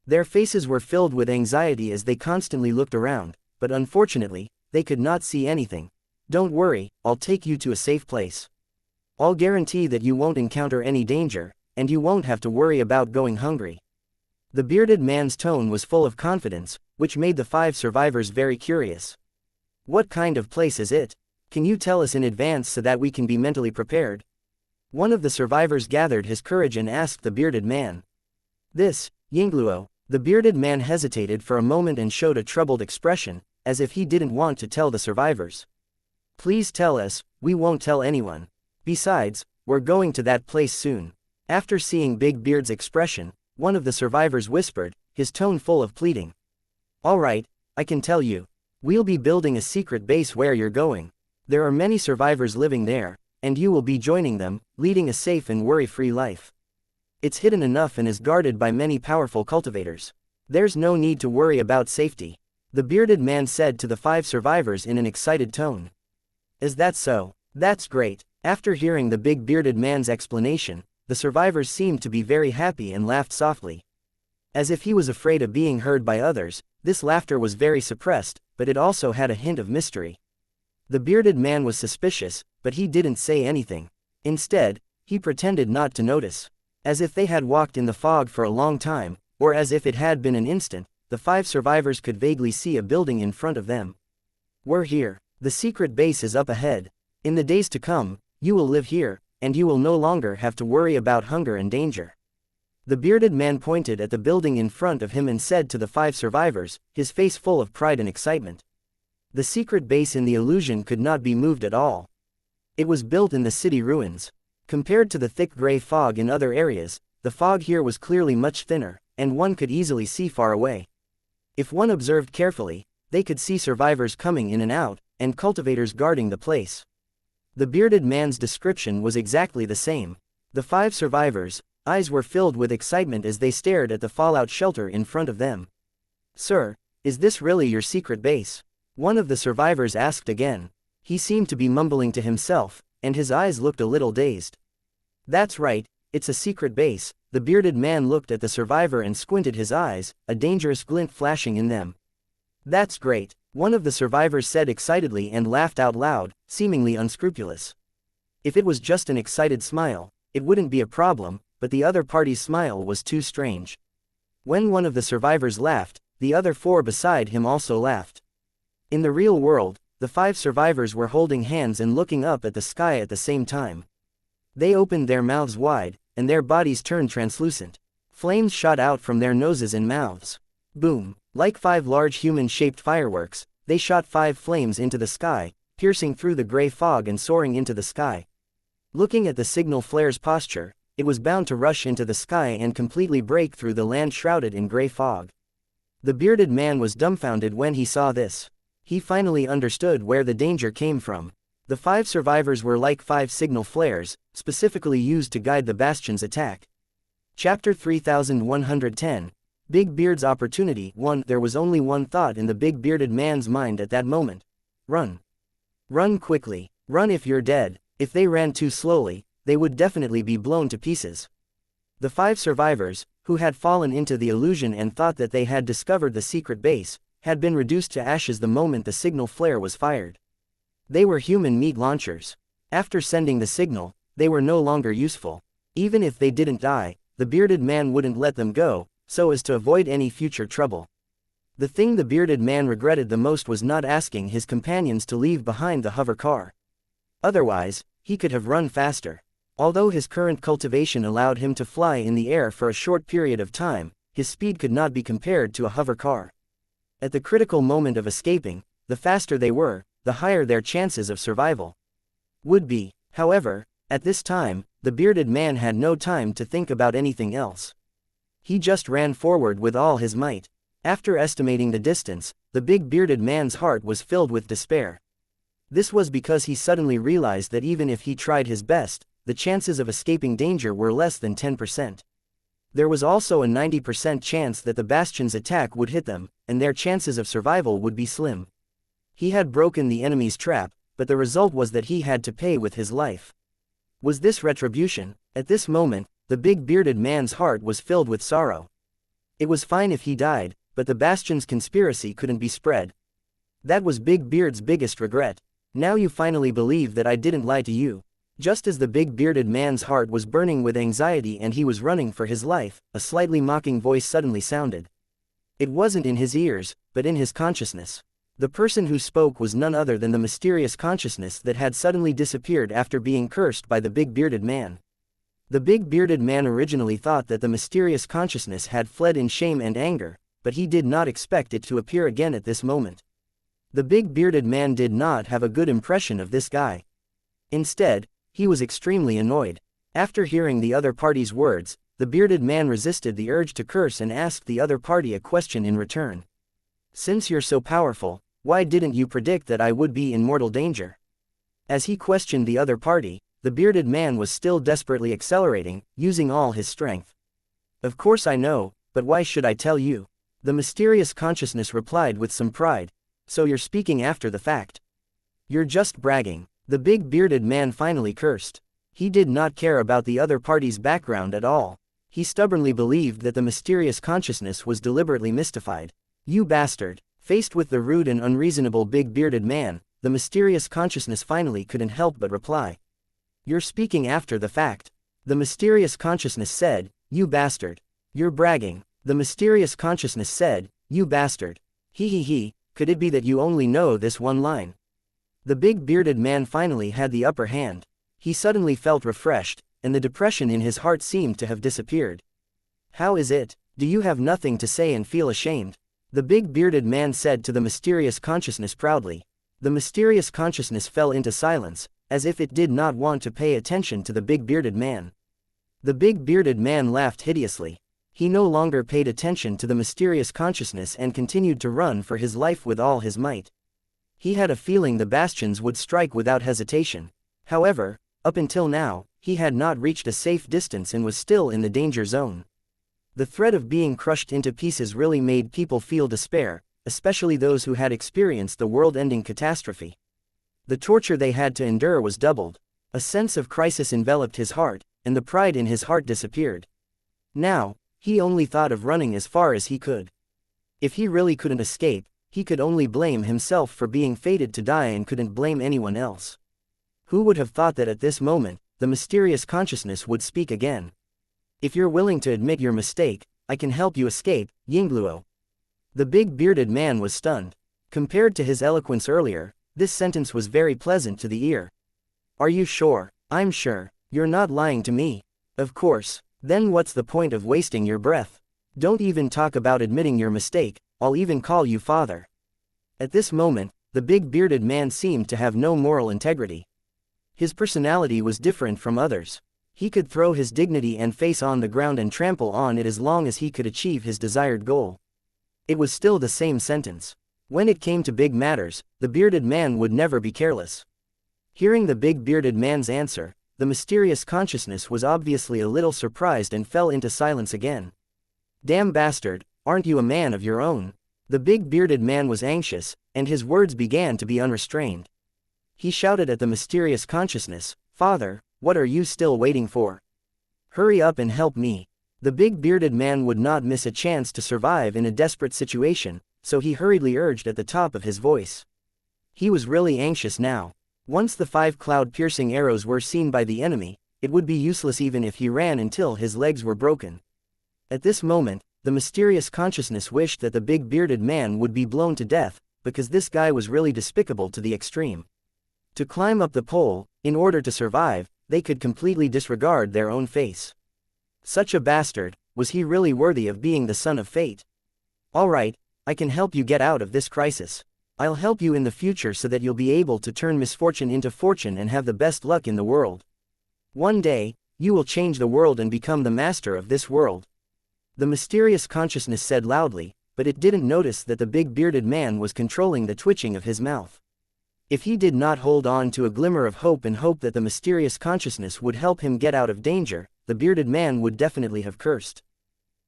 Their faces were filled with anxiety as they constantly looked around, but unfortunately, they could not see anything. "Don't worry, I'll take you to a safe place. I'll guarantee that you won't encounter any danger, and you won't have to worry about going hungry." The bearded man's tone was full of confidence, which made the 5 survivors very curious. "What kind of place is it? Can you tell us in advance so that we can be mentally prepared?" One of the survivors gathered his courage and asked the bearded man. "This, Yingluo." The bearded man hesitated for a moment and showed a troubled expression, as if he didn't want to tell the survivors. "Please tell us, we won't tell anyone. Besides, we're going to that place soon." After seeing Big Beard's expression, one of the survivors whispered, his tone full of pleading. "All right, I can tell you. We'll be building a secret base where you're going. There are many survivors living there, and you will be joining them, leading a safe and worry-free life. It's hidden enough and is guarded by many powerful cultivators. There's no need to worry about safety," the bearded man said to the 5 survivors in an excited tone. "Is that so? That's great." After hearing the big bearded man's explanation, the survivors seemed to be very happy and laughed softly. As if he was afraid of being heard by others, this laughter was very suppressed, but it also had a hint of mystery. The bearded man was suspicious, but he didn't say anything. Instead, he pretended not to notice. As if they had walked in the fog for a long time, or as if it had been an instant, the 5 survivors could vaguely see a building in front of them. "We're here. The secret base is up ahead. In the days to come, you will live here, and you will no longer have to worry about hunger and danger." The bearded man pointed at the building in front of him and said to the 5 survivors, his face full of pride and excitement. The secret base in the illusion could not be moved at all. It was built in the city ruins. Compared to the thick gray fog in other areas, the fog here was clearly much thinner, and one could easily see far away. If one observed carefully, they could see survivors coming in and out, and cultivators guarding the place. The bearded man's description was exactly the same. The 5 survivors' eyes were filled with excitement as they stared at the fallout shelter in front of them. "Sir, is this really your secret base?" one of the survivors asked again. He seemed to be mumbling to himself, and his eyes looked a little dazed. "That's right, it's a secret base." The bearded man looked at the survivor and squinted his eyes, a dangerous glint flashing in them. "That's great," one of the survivors said excitedly and laughed out loud, seemingly unscrupulous. If it was just an excited smile, it wouldn't be a problem, but the other party's smile was too strange. When one of the survivors laughed, the other 4 beside him also laughed. In the real world, the 5 survivors were holding hands and looking up at the sky at the same time. They opened their mouths wide, and their bodies turned translucent. Flames shot out from their noses and mouths. Boom! Like 5 large human-shaped fireworks, they shot 5 flames into the sky, piercing through the gray fog and soaring into the sky. Looking at the signal flare's posture, it was bound to rush into the sky and completely break through the land shrouded in gray fog. The bearded man was dumbfounded when he saw this. He finally understood where the danger came from. The 5 survivors were like 5 signal flares, specifically used to guide the Bastion's attack. Chapter 3110. Big Beard's Opportunity 1. There was only one thought in the big bearded man's mind at that moment. Run. Run quickly. Run if you're dead. If they ran too slowly, they would definitely be blown to pieces. The 5 survivors, who had fallen into the illusion and thought that they had discovered the secret base, had been reduced to ashes the moment the signal flare was fired. They were human meat launchers. After sending the signal, they were no longer useful. Even if they didn't die, the bearded man wouldn't let them go, so as to avoid any future trouble. The thing the bearded man regretted the most was not asking his companions to leave behind the hover car. Otherwise, he could have run faster. Although his current cultivation allowed him to fly in the air for a short period of time, his speed could not be compared to a hover car. At the critical moment of escaping, the faster they were, the higher their chances of survival would be. However, at this time, the bearded man had no time to think about anything else. He just ran forward with all his might. After estimating the distance, the big bearded man's heart was filled with despair. This was because he suddenly realized that even if he tried his best, the chances of escaping danger were less than 10%. There was also a 90% chance that the bastion's attack would hit them, and their chances of survival would be slim. He had broken the enemy's trap, but the result was that he had to pay with his life. Was this retribution? At this moment, the big bearded man's heart was filled with sorrow. It was fine if he died, but the bastion's conspiracy couldn't be spread. That was Big Beard's biggest regret. Now you finally believe that I didn't lie to you. Just as the big bearded man's heart was burning with anxiety and he was running for his life, a slightly mocking voice suddenly sounded. It wasn't in his ears, but in his consciousness. The person who spoke was none other than the mysterious consciousness that had suddenly disappeared after being cursed by the big bearded man. The big bearded man originally thought that the mysterious consciousness had fled in shame and anger, but he did not expect it to appear again at this moment. The big bearded man did not have a good impression of this guy. Instead, he was extremely annoyed. After hearing the other party's words, the bearded man resisted the urge to curse and asked the other party a question in return. Since you're so powerful, why didn't you predict that I would be in mortal danger? As he questioned the other party, the bearded man was still desperately accelerating, using all his strength. Of course I know, but why should I tell you? The mysterious consciousness replied with some pride. So you're speaking after the fact. You're just bragging. The big bearded man finally cursed. He did not care about the other party's background at all. He stubbornly believed that the mysterious consciousness was deliberately mystified. You bastard! Faced with the rude and unreasonable big bearded man, the mysterious consciousness finally couldn't help but reply. You're speaking after the fact. The mysterious consciousness said, you bastard. You're bragging. The mysterious consciousness said, you bastard. He, could it be that you only know this one line? The big bearded man finally had the upper hand. He suddenly felt refreshed, and the depression in his heart seemed to have disappeared. How is it? Do you have nothing to say and feel ashamed? The big bearded man said to the mysterious consciousness proudly. The mysterious consciousness fell into silence, as if it did not want to pay attention to the big bearded man. The big bearded man laughed hideously. He no longer paid attention to the mysterious consciousness and continued to run for his life with all his might. He had a feeling the bastions would strike without hesitation. However, up until now, he had not reached a safe distance and was still in the danger zone. The threat of being crushed into pieces really made people feel despair, especially those who had experienced the world-ending catastrophe. The torture they had to endure was doubled. A sense of crisis enveloped his heart, and the pride in his heart disappeared. Now, he only thought of running as far as he could. If he really couldn't escape, he could only blame himself for being fated to die and couldn't blame anyone else. Who would have thought that at this moment, the mysterious consciousness would speak again? If you're willing to admit your mistake, I can help you escape, Yingluo. The big bearded man was stunned. Compared to his eloquence earlier, this sentence was very pleasant to the ear. Are you sure? I'm sure. You're not lying to me. Of course. Then what's the point of wasting your breath? Don't even talk about admitting your mistake, I'll even call you father. At this moment, the big bearded man seemed to have no moral integrity. His personality was different from others. He could throw his dignity and face on the ground and trample on it as long as he could achieve his desired goal. It was still the same sentence. When it came to big matters, the bearded man would never be careless. Hearing the big bearded man's answer, the mysterious consciousness was obviously a little surprised and fell into silence again. Damn bastard, aren't you a man of your own? The big bearded man was anxious, and his words began to be unrestrained. He shouted at the mysterious consciousness, Father, what are you still waiting for? Hurry up and help me. The big bearded man would not miss a chance to survive in a desperate situation, so he hurriedly urged at the top of his voice. He was really anxious now. Once the 5 cloud-piercing arrows were seen by the enemy, it would be useless even if he ran until his legs were broken. At this moment, the mysterious consciousness wished that the big bearded man would be blown to death, because this guy was really despicable to the extreme. To climb up the pole, in order to survive, they could completely disregard their own face. Such a bastard, was he really worthy of being the son of fate? Alright, I can help you get out of this crisis. I'll help you in the future so that you'll be able to turn misfortune into fortune and have the best luck in the world. One day, you will change the world and become the master of this world. The mysterious consciousness said loudly, but it didn't notice that the big bearded man was controlling the twitching of his mouth. If he did not hold on to a glimmer of hope and hope that the mysterious consciousness would help him get out of danger, the bearded man would definitely have cursed.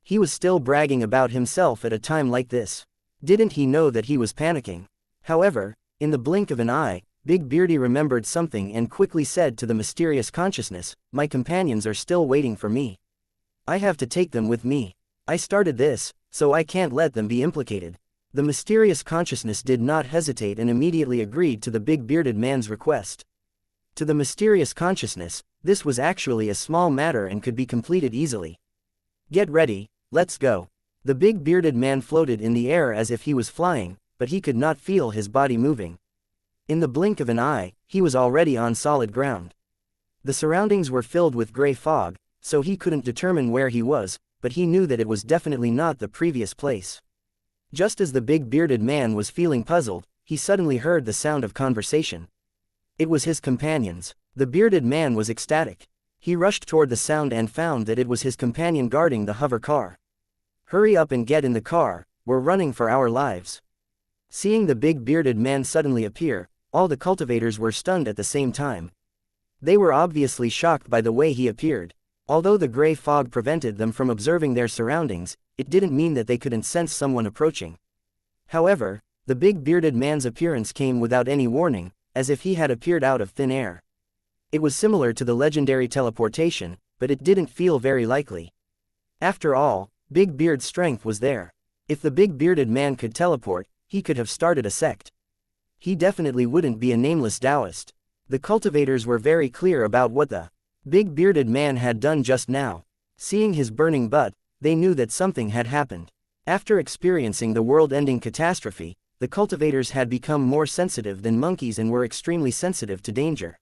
He was still bragging about himself at a time like this. Didn't he know that he was panicking? However, in the blink of an eye, Big Beardy remembered something and quickly said to the mysterious consciousness, "My companions are still waiting for me. I have to take them with me. I started this, so I can't let them be implicated." The mysterious consciousness did not hesitate and immediately agreed to the big bearded man's request. To the mysterious consciousness, this was actually a small matter and could be completed easily. "Get ready, let's go." The big bearded man floated in the air as if he was flying, but he could not feel his body moving. In the blink of an eye, he was already on solid ground. The surroundings were filled with gray fog, so he couldn't determine where he was, but he knew that it was definitely not the previous place. Just as the big bearded man was feeling puzzled, he suddenly heard the sound of conversation. It was his companions. The bearded man was ecstatic. He rushed toward the sound and found that it was his companion guarding the hover car. "Hurry up and get in the car, we're running for our lives." Seeing the big bearded man suddenly appear, all the cultivators were stunned at the same time. They were obviously shocked by the way he appeared. Although the gray fog prevented them from observing their surroundings, it didn't mean that they couldn't sense someone approaching. However, the big bearded man's appearance came without any warning, as if he had appeared out of thin air. It was similar to the legendary teleportation, but it didn't feel very likely. After all, Big Beard's strength was there. If the big bearded man could teleport, he could have started a sect. He definitely wouldn't be a nameless Taoist. The cultivators were very clear about what the big bearded man had done just now. Seeing his burning butt, they knew that something had happened. After experiencing the world-ending catastrophe, the cultivators had become more sensitive than monkeys and were extremely sensitive to danger.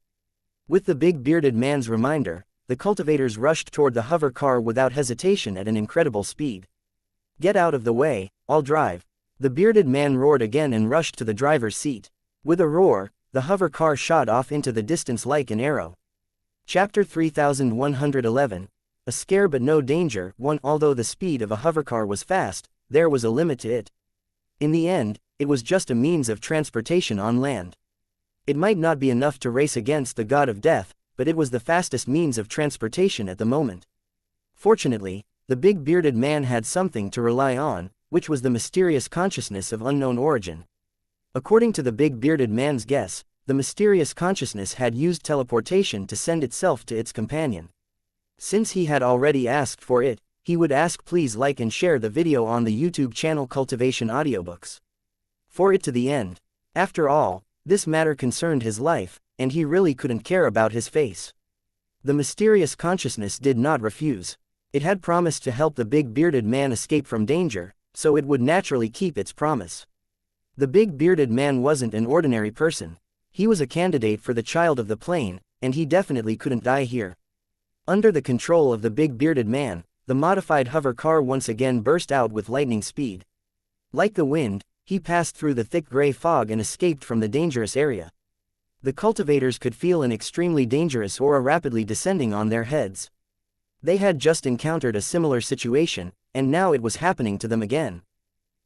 With the big bearded man's reminder, the cultivators rushed toward the hover car without hesitation at an incredible speed. "Get out of the way, I'll drive." The bearded man roared again and rushed to the driver's seat. With a roar, the hover car shot off into the distance like an arrow. Chapter 3111. A scare but no danger. 1. Although the speed of a hovercar was fast, there was a limit to it. In the end, it was just a means of transportation on land. It might not be enough to race against the god of death, but it was the fastest means of transportation at the moment. Fortunately, the big bearded man had something to rely on, which was the mysterious consciousness of unknown origin. According to the big bearded man's guess, the mysterious consciousness had used teleportation to send itself to its companion. Since he had already asked for it, he would ask please like and share the video on the YouTube channel Cultivation Audiobooks. For it to the end. After all, this matter concerned his life, and he really couldn't care about his face. The mysterious consciousness did not refuse. It had promised to help the big bearded man escape from danger, so it would naturally keep its promise. The big bearded man wasn't an ordinary person. He was a candidate for the child of the plain, and he definitely couldn't die here. Under the control of the big bearded man, the modified hover car once again burst out with lightning speed. Like the wind, he passed through the thick gray fog and escaped from the dangerous area. The cultivators could feel an extremely dangerous aura rapidly descending on their heads. They had just encountered a similar situation, and now it was happening to them again.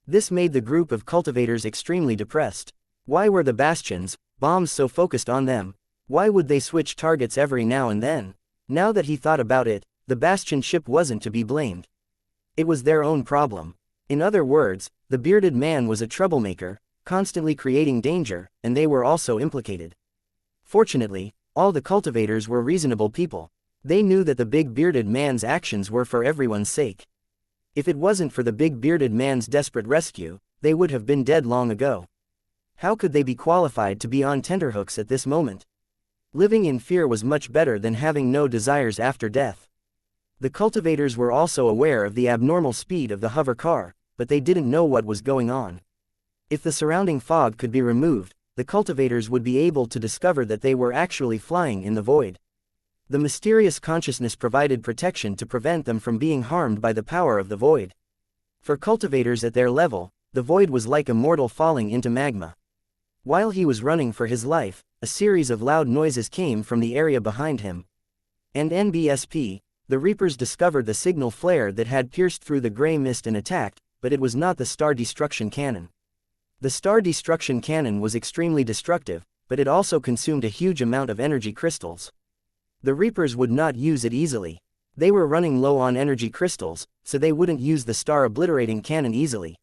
This made the group of cultivators extremely depressed. Why were the bastions, bombs so focused on them? Why would they switch targets every now and then? Now that he thought about it, the bastion ship wasn't to be blamed. It was their own problem. In other words, the bearded man was a troublemaker, constantly creating danger, and they were also implicated. Fortunately, all the cultivators were reasonable people. They knew that the big bearded man's actions were for everyone's sake. If it wasn't for the big bearded man's desperate rescue, they would have been dead long ago. How could they be qualified to be on tenterhooks at this moment? Living in fear was much better than having no desires after death. The cultivators were also aware of the abnormal speed of the hover car, but they didn't know what was going on. If the surrounding fog could be removed, the cultivators would be able to discover that they were actually flying in the void. The mysterious consciousness provided protection to prevent them from being harmed by the power of the void. For cultivators at their level, the void was like a mortal falling into magma. While he was running for his life, a series of loud noises came from the area behind him. And NBSP, the Reapers discovered the signal flare that had pierced through the gray mist and attacked, but it was not the Star Destruction Cannon. The Star Destruction Cannon was extremely destructive, but it also consumed a huge amount of energy crystals. The Reapers would not use it easily. They were running low on energy crystals, so they wouldn't use the Star Obliterating Cannon easily.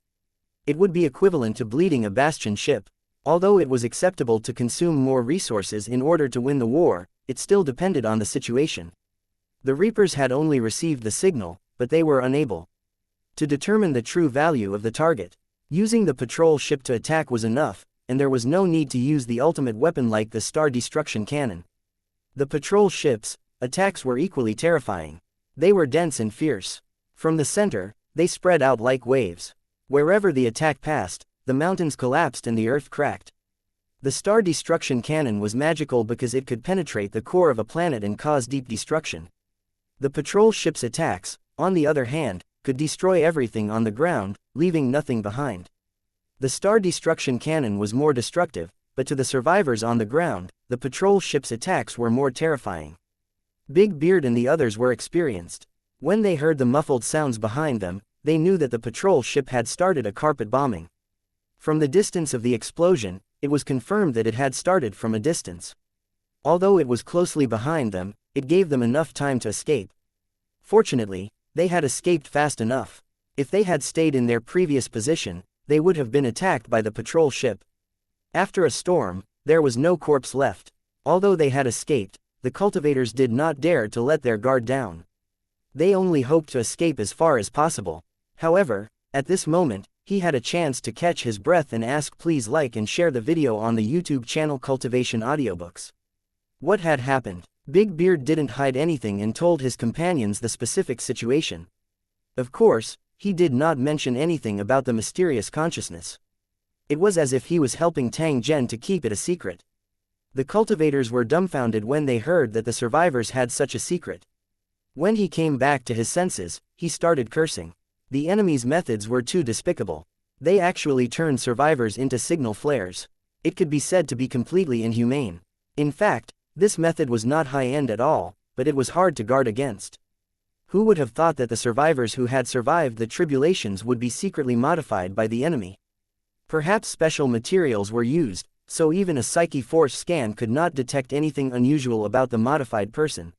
It would be equivalent to bleeding a Bastion ship. Although it was acceptable to consume more resources in order to win the war, it still depended on the situation. The Reapers had only received the signal, but they were unable to determine the true value of the target. Using the patrol ship to attack was enough, and there was no need to use the ultimate weapon like the Star Destruction Cannon. The patrol ships' attacks were equally terrifying. They were dense and fierce. From the center, they spread out like waves. Wherever the attack passed, the mountains collapsed and the earth cracked. The Star Destruction Cannon was magical because it could penetrate the core of a planet and cause deep destruction. The patrol ship's attacks, on the other hand, could destroy everything on the ground, leaving nothing behind. The Star Destruction Cannon was more destructive, but to the survivors on the ground, the patrol ship's attacks were more terrifying. Big Beard and the others were experienced. When they heard the muffled sounds behind them, they knew that the patrol ship had started a carpet bombing. From the distance of the explosion, it was confirmed that it had started from a distance. Although it was closely behind them, it gave them enough time to escape. Fortunately, they had escaped fast enough. If they had stayed in their previous position, they would have been attacked by the patrol ship. After a storm, there was no corpse left. Although they had escaped, the cultivators did not dare to let their guard down. They only hoped to escape as far as possible. However, at this moment, he had a chance to catch his breath and ask, please like and share the video on the YouTube channel Cultivation Audiobooks. What had happened? Big Beard didn't hide anything and told his companions the specific situation. Of course, he did not mention anything about the mysterious consciousness. It was as if he was helping Tang Zhen to keep it a secret. The cultivators were dumbfounded when they heard that the survivors had such a secret. When he came back to his senses, he started cursing. The enemy's methods were too despicable. They actually turned survivors into signal flares. It could be said to be completely inhumane. In fact, this method was not high-end at all, but it was hard to guard against. Who would have thought that the survivors who had survived the tribulations would be secretly modified by the enemy? Perhaps special materials were used, so even a psyche force scan could not detect anything unusual about the modified person.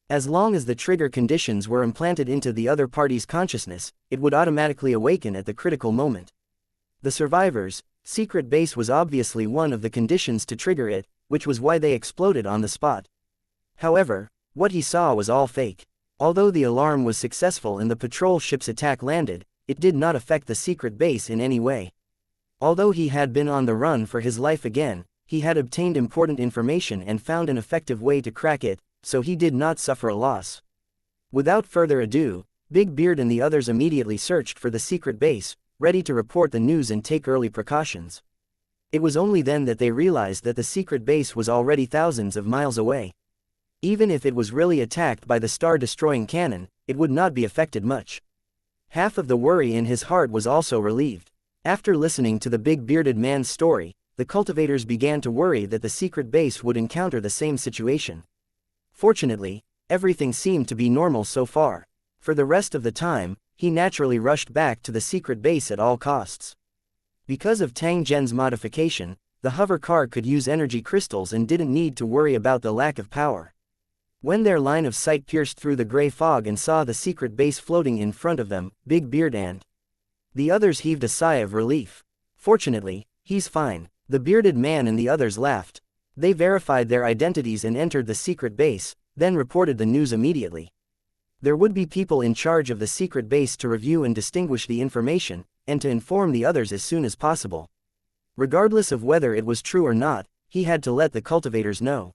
As long as the trigger conditions were implanted into the other party's consciousness, it would automatically awaken at the critical moment. The survivors' secret base was obviously one of the conditions to trigger it, which was why they exploded on the spot. However, what he saw was all fake. Although the alarm was successful and the patrol ship's attack landed, it did not affect the secret base in any way. Although he had been on the run for his life again, he had obtained important information and found an effective way to crack it, so he did not suffer a loss. Without further ado, Big Beard and the others immediately searched for the secret base, ready to report the news and take early precautions. It was only then that they realized that the secret base was already thousands of miles away. Even if it was really attacked by the star-destroying cannon, it would not be affected much. Half of the worry in his heart was also relieved. After listening to the big bearded man's story, the cultivators began to worry that the secret base would encounter the same situation. Fortunately, everything seemed to be normal so far. For the rest of the time, he naturally rushed back to the secret base at all costs. Because of Tang Zhen's modification, the hover car could use energy crystals and didn't need to worry about the lack of power. When their line of sight pierced through the gray fog and saw the secret base floating in front of them, Big Beard and the others heaved a sigh of relief. Fortunately, he's fine. The bearded man and the others laughed. They verified their identities and entered the secret base, then reported the news immediately. There would be people in charge of the secret base to review and distinguish the information, and to inform the others as soon as possible. Regardless of whether it was true or not, he had to let the cultivators know.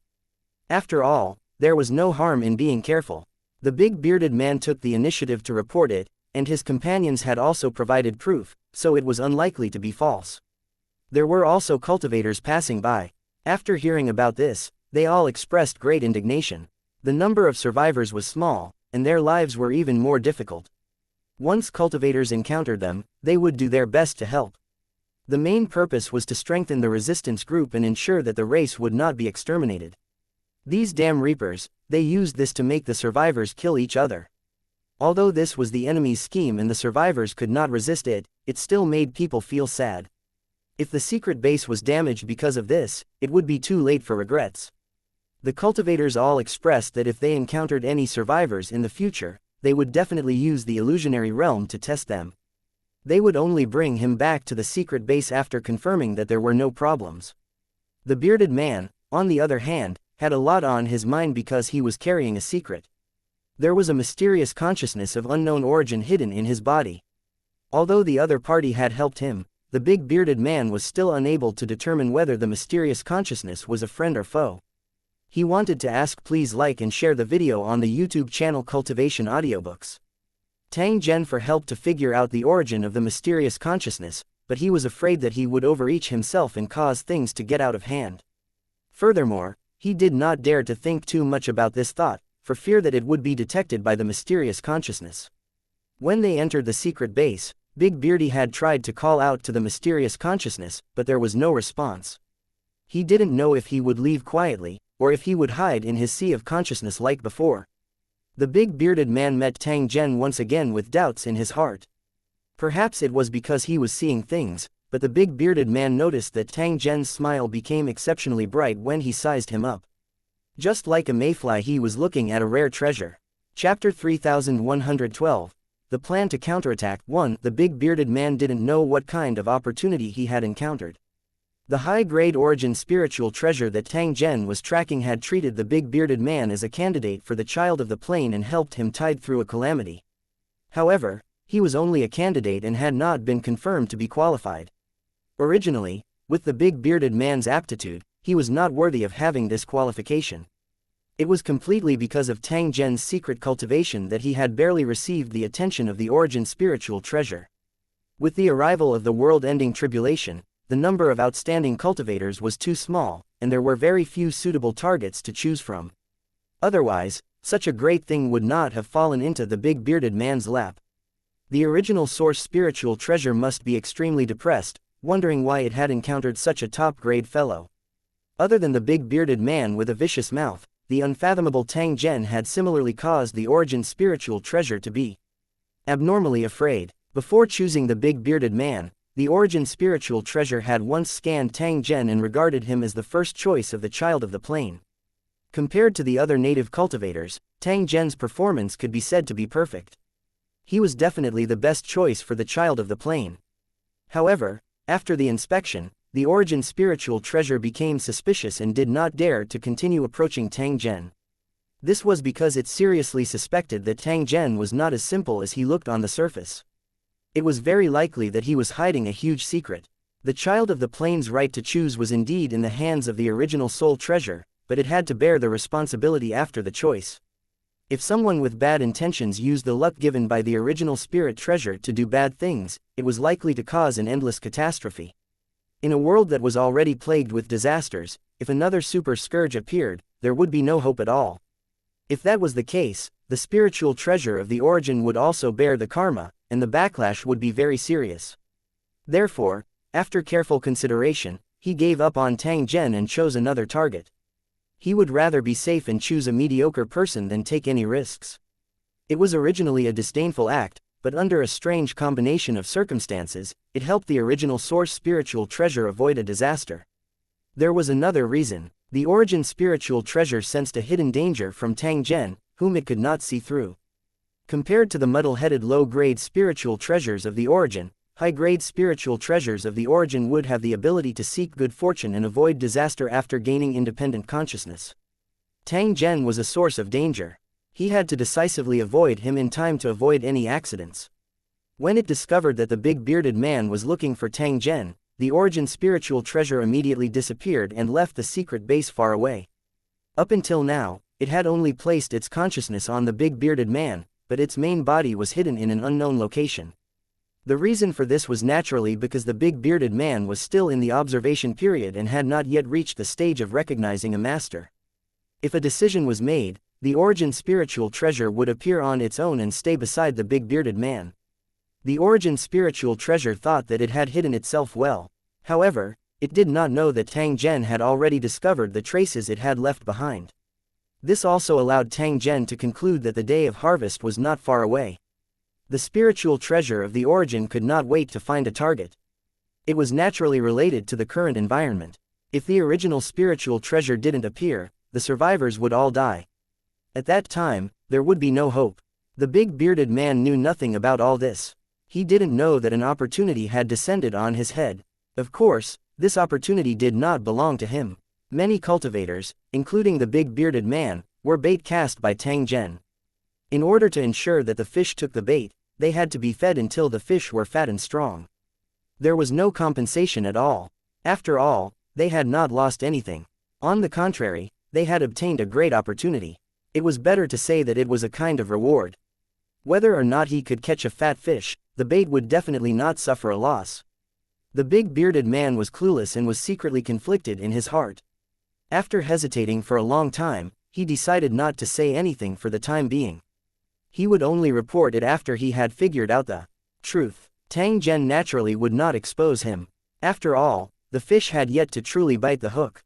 After all, there was no harm in being careful. The big bearded man took the initiative to report it, and his companions had also provided proof, so it was unlikely to be false. There were also cultivators passing by. After hearing about this, they all expressed great indignation. The number of survivors was small, and their lives were even more difficult. Once cultivators encountered them, they would do their best to help. The main purpose was to strengthen the resistance group and ensure that the race would not be exterminated. These damn reapers, they used this to make the survivors kill each other. Although this was the enemy's scheme and the survivors could not resist it, it still made people feel sad. If the secret base was damaged because of this, it would be too late for regrets. The cultivators all expressed that if they encountered any survivors in the future, they would definitely use the illusionary realm to test them. They would only bring him back to the secret base after confirming that there were no problems. The bearded man, on the other hand, had a lot on his mind because he was carrying a secret. There was a mysterious consciousness of unknown origin hidden in his body. Although the other party had helped him, the big bearded man was still unable to determine whether the mysterious consciousness was a friend or foe. He wanted to ask, please like and share the video on the YouTube channel Cultivation Audiobooks. Tang Zhen for help to figure out the origin of the mysterious consciousness, but he was afraid that he would overreach himself and cause things to get out of hand. Furthermore, he did not dare to think too much about this thought, for fear that it would be detected by the mysterious consciousness. When they entered the secret base, Big Beardy had tried to call out to the mysterious consciousness, but there was no response. He didn't know if he would leave quietly, or if he would hide in his sea of consciousness like before. The big bearded man met Tang Zhen once again with doubts in his heart. Perhaps it was because he was seeing things, but the big bearded man noticed that Tang Zhen's smile became exceptionally bright when he sized him up. Just like a mayfly, he was looking at a rare treasure. Chapter 3112. The plan to counterattack. 1. The big bearded man didn't know what kind of opportunity he had encountered. The high-grade origin spiritual treasure that Tang Zhen was tracking had treated the big bearded man as a candidate for the child of the plain and helped him tide through a calamity. However, he was only a candidate and had not been confirmed to be qualified. Originally, with the big bearded man's aptitude, he was not worthy of having this qualification. It was completely because of Tang Zhen's secret cultivation that he had barely received the attention of the origin spiritual treasure. With the arrival of the world-ending tribulation, the number of outstanding cultivators was too small, and there were very few suitable targets to choose from. Otherwise, such a great thing would not have fallen into the big bearded man's lap. The original source spiritual treasure must be extremely depressed, wondering why it had encountered such a top-grade fellow. Other than the big bearded man with a vicious mouth, the unfathomable Tang Zhen had similarly caused the origin spiritual treasure to be abnormally afraid. Before choosing the big bearded man, the origin spiritual treasure had once scanned Tang Zhen and regarded him as the first choice of the child of the plain. Compared to the other native cultivators, Tang Zhen's performance could be said to be perfect. He was definitely the best choice for the child of the plain. However, after the inspection, the origin spiritual treasure became suspicious and did not dare to continue approaching Tang Zhen. This was because it seriously suspected that Tang Zhen was not as simple as he looked on the surface. It was very likely that he was hiding a huge secret. The child of the plain's right to choose was indeed in the hands of the original soul treasure, but it had to bear the responsibility after the choice. If someone with bad intentions used the luck given by the original spirit treasure to do bad things, it was likely to cause an endless catastrophe. In a world that was already plagued with disasters, if another super scourge appeared, there would be no hope at all. If that was the case, the spiritual treasure of the origin would also bear the karma, and the backlash would be very serious. Therefore, after careful consideration, he gave up on Tang Zhen and chose another target. He would rather be safe and choose a mediocre person than take any risks. It was originally a disdainful act, but under a strange combination of circumstances, it helped the original source spiritual treasure avoid a disaster. There was another reason. The origin spiritual treasure sensed a hidden danger from Tang Zhen, whom it could not see through. Compared to the muddle-headed low-grade spiritual treasures of the origin, high-grade spiritual treasures of the origin would have the ability to seek good fortune and avoid disaster after gaining independent consciousness. Tang Zhen was a source of danger. He had to decisively avoid him in time to avoid any accidents. When it discovered that the big bearded man was looking for Tang Zhen, the Origin spiritual treasure immediately disappeared and left the secret base far away. Up until now, it had only placed its consciousness on the big bearded man, but its main body was hidden in an unknown location. The reason for this was naturally because the big bearded man was still in the observation period and had not yet reached the stage of recognizing a master. If a decision was made, the Origin spiritual treasure would appear on its own and stay beside the big bearded man. The Origin spiritual treasure thought that it had hidden itself well. However, it did not know that Tang Zhen had already discovered the traces it had left behind. This also allowed Tang Zhen to conclude that the day of harvest was not far away. The spiritual treasure of the Origin could not wait to find a target. It was naturally related to the current environment. If the original spiritual treasure didn't appear, the survivors would all die. At that time, there would be no hope. The big bearded man knew nothing about all this. He didn't know that an opportunity had descended on his head. Of course, this opportunity did not belong to him. Many cultivators, including the big bearded man, were bait cast by Tang Zhen. In order to ensure that the fish took the bait, they had to be fed until the fish were fat and strong. There was no compensation at all. After all, they had not lost anything. On the contrary, they had obtained a great opportunity. It was better to say that it was a kind of reward. Whether or not he could catch a fat fish, the bait would definitely not suffer a loss. The big bearded man was clueless and was secretly conflicted in his heart. After hesitating for a long time, he decided not to say anything for the time being. He would only report it after he had figured out the truth. Tang Zhen naturally would not expose him. After all, the fish had yet to truly bite the hook.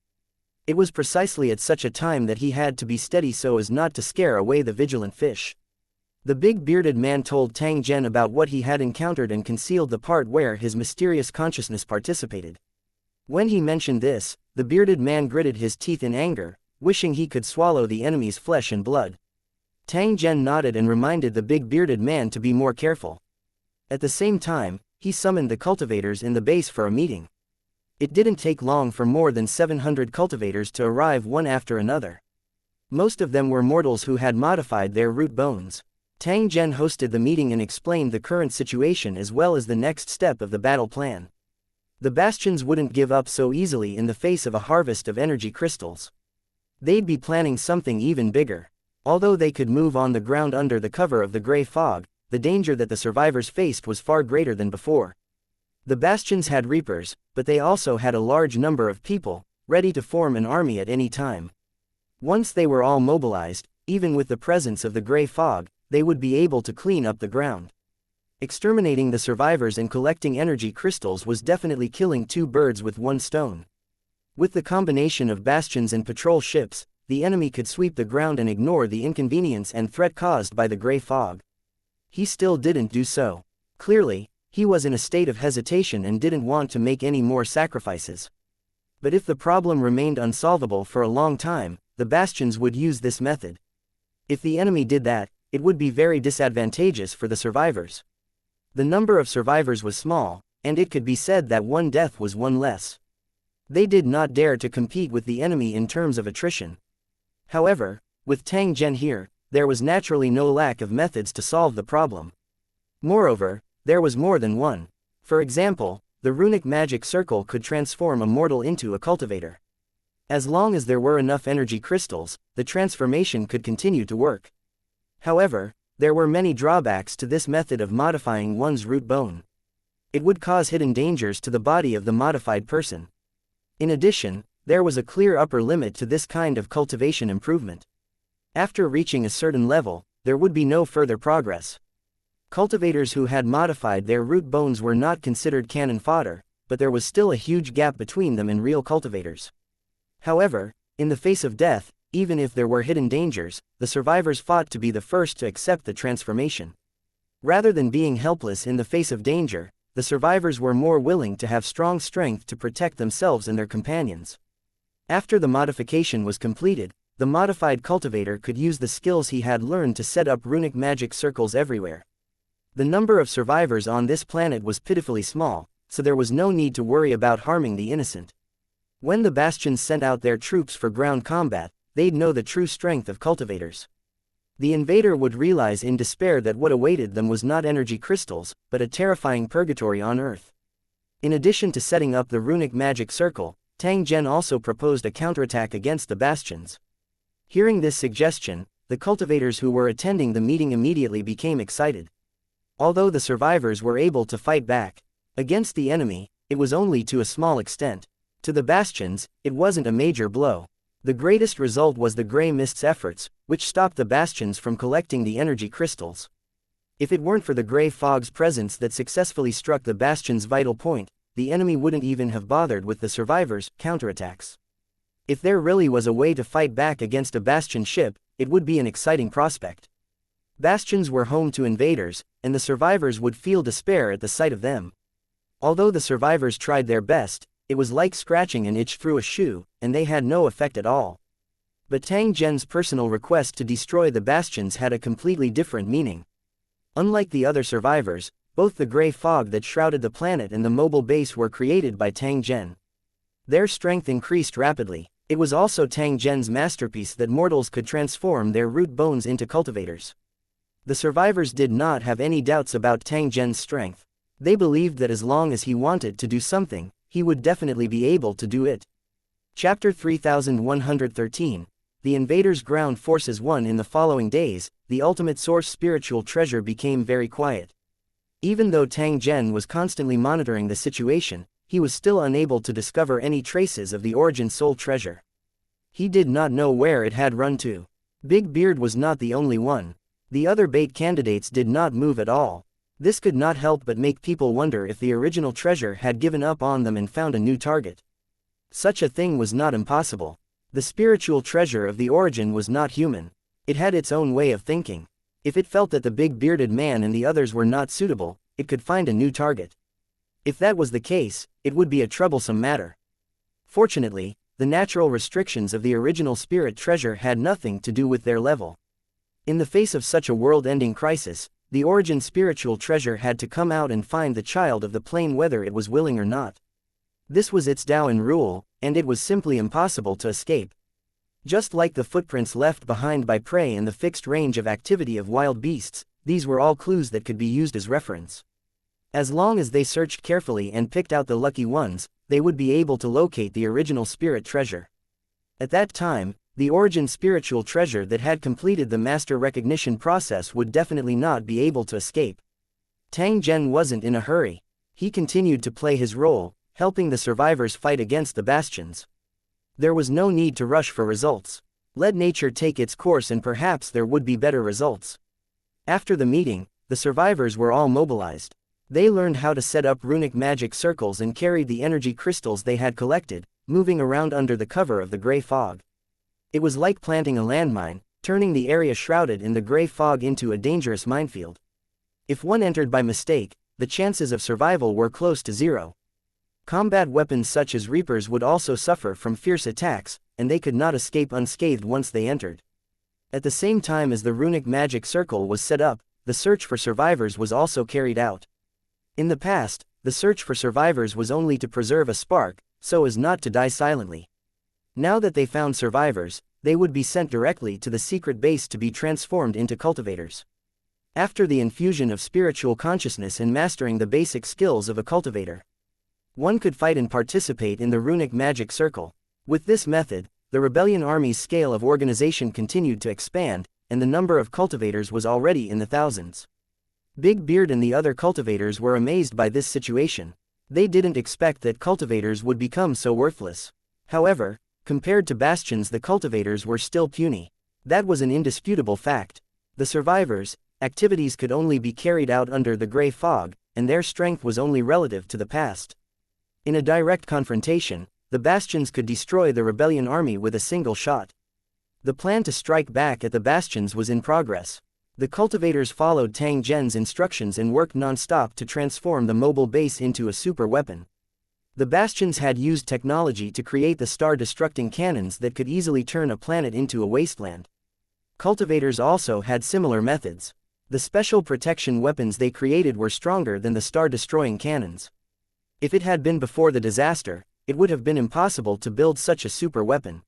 It was precisely at such a time that he had to be steady so as not to scare away the vigilant fish. The big bearded man told Tang Zhen about what he had encountered and concealed the part where his mysterious consciousness participated. When he mentioned this, the bearded man gritted his teeth in anger, wishing he could swallow the enemy's flesh and blood. Tang Zhen nodded and reminded the big bearded man to be more careful. At the same time, he summoned the cultivators in the base for a meeting. It didn't take long for more than 700 cultivators to arrive one after another. Most of them were mortals who had modified their root bones. Tang Zhen hosted the meeting and explained the current situation as well as the next step of the battle plan. The bastions wouldn't give up so easily in the face of a harvest of energy crystals. They'd be planning something even bigger. Although they could move on the ground under the cover of the gray fog, the danger that the survivors faced was far greater than before. The bastions had reapers, but they also had a large number of people, ready to form an army at any time. Once they were all mobilized, even with the presence of the gray fog, they would be able to clean up the ground. Exterminating the survivors and collecting energy crystals was definitely killing two birds with one stone. With the combination of bastions and patrol ships, the enemy could sweep the ground and ignore the inconvenience and threat caused by the gray fog. He still didn't do so. Clearly, he was in a state of hesitation and didn't want to make any more sacrifices. But if the problem remained unsolvable for a long time, the bastions would use this method. If the enemy did that, it would be very disadvantageous for the survivors. The number of survivors was small, and it could be said that one death was one less. They did not dare to compete with the enemy in terms of attrition. However, with Tang Zhen here, there was naturally no lack of methods to solve the problem. Moreover, there was more than one. For example, the runic magic circle could transform a mortal into a cultivator. As long as there were enough energy crystals, the transformation could continue to work. However, there were many drawbacks to this method of modifying one's root bone. It would cause hidden dangers to the body of the modified person. In addition, there was a clear upper limit to this kind of cultivation improvement. After reaching a certain level, there would be no further progress. Cultivators who had modified their root bones were not considered cannon fodder, but there was still a huge gap between them and real cultivators. However, in the face of death, even if there were hidden dangers, the survivors fought to be the first to accept the transformation. Rather than being helpless in the face of danger, the survivors were more willing to have strong strength to protect themselves and their companions. After the modification was completed, the modified cultivator could use the skills he had learned to set up runic magic circles everywhere. The number of survivors on this planet was pitifully small, so there was no need to worry about harming the innocent. When the bastions sent out their troops for ground combat, they'd know the true strength of cultivators. The invader would realize in despair that what awaited them was not energy crystals, but a terrifying purgatory on Earth. In addition to setting up the runic magic circle, Tang Zhen also proposed a counterattack against the bastions. Hearing this suggestion, the cultivators who were attending the meeting immediately became excited. Although the survivors were able to fight back against the enemy, it was only to a small extent. To the bastions, it wasn't a major blow. The greatest result was the Grey Mist's efforts, which stopped the bastions from collecting the energy crystals. If it weren't for the Grey Fog's presence that successfully struck the bastion's vital point, the enemy wouldn't even have bothered with the survivors' counterattacks. If there really was a way to fight back against a bastion ship, it would be an exciting prospect. Bastions were home to invaders, and the survivors would feel despair at the sight of them. Although the survivors tried their best, it was like scratching an itch through a shoe, and they had no effect at all. But Tang Zhen's personal request to destroy the bastions had a completely different meaning. Unlike the other survivors, both the gray fog that shrouded the planet and the mobile base were created by Tang Zhen. Their strength increased rapidly. It was also Tang Zhen's masterpiece that mortals could transform their root bones into cultivators. The survivors did not have any doubts about Tang Zhen's strength. They believed that as long as he wanted to do something, he would definitely be able to do it. Chapter 3113. The invaders' ground forces won. In the following days, the ultimate source spiritual treasure became very quiet. Even though Tang Zhen was constantly monitoring the situation, he was still unable to discover any traces of the origin soul treasure. He did not know where it had run to. Big Beard was not the only one. The other bait candidates did not move at all. This could not help but make people wonder if the original treasure had given up on them and found a new target. Such a thing was not impossible. The spiritual treasure of the origin was not human. It had its own way of thinking. If it felt that the big bearded man and the others were not suitable, it could find a new target. If that was the case, it would be a troublesome matter. Fortunately, the natural restrictions of the original spirit treasure had nothing to do with their level. In the face of such a world-ending crisis, the origin spiritual treasure had to come out and find the child of the plane whether it was willing or not. This was its Taoan rule, and it was simply impossible to escape. Just like the footprints left behind by prey and the fixed range of activity of wild beasts, these were all clues that could be used as reference. As long as they searched carefully and picked out the lucky ones, they would be able to locate the original spirit treasure. At that time, the origin spiritual treasure that had completed the master recognition process would definitely not be able to escape. Tang Zhen wasn't in a hurry. He continued to play his role, helping the survivors fight against the bastions. There was no need to rush for results. Let nature take its course and perhaps there would be better results. After the meeting, the survivors were all mobilized. They learned how to set up runic magic circles and carried the energy crystals they had collected, moving around under the cover of the gray fog. It was like planting a landmine, turning the area shrouded in the gray fog into a dangerous minefield. If one entered by mistake, the chances of survival were close to zero. Combat weapons such as reapers would also suffer from fierce attacks, and they could not escape unscathed once they entered. At the same time as the runic magic circle was set up, the search for survivors was also carried out. In the past, the search for survivors was only to preserve a spark, so as not to die silently. Now that they found survivors, they would be sent directly to the secret base to be transformed into cultivators. After the infusion of spiritual consciousness and mastering the basic skills of a cultivator, one could fight and participate in the runic magic circle. With this method, the rebellion army's scale of organization continued to expand, and the number of cultivators was already in the thousands. Big Beard and the other cultivators were amazed by this situation. They didn't expect that cultivators would become so worthless. However, compared to bastions, the cultivators were still puny. That was an indisputable fact. The survivors' activities could only be carried out under the gray fog, and their strength was only relative to the past. In a direct confrontation, the bastions could destroy the rebellion army with a single shot. The plan to strike back at the bastions was in progress. The cultivators followed Tang Zhen's instructions and worked non-stop to transform the mobile base into a super weapon. The bastions had used technology to create the star-destructing cannons that could easily turn a planet into a wasteland. Cultivators also had similar methods. The special protection weapons they created were stronger than the star-destroying cannons. If it had been before the disaster, it would have been impossible to build such a super weapon.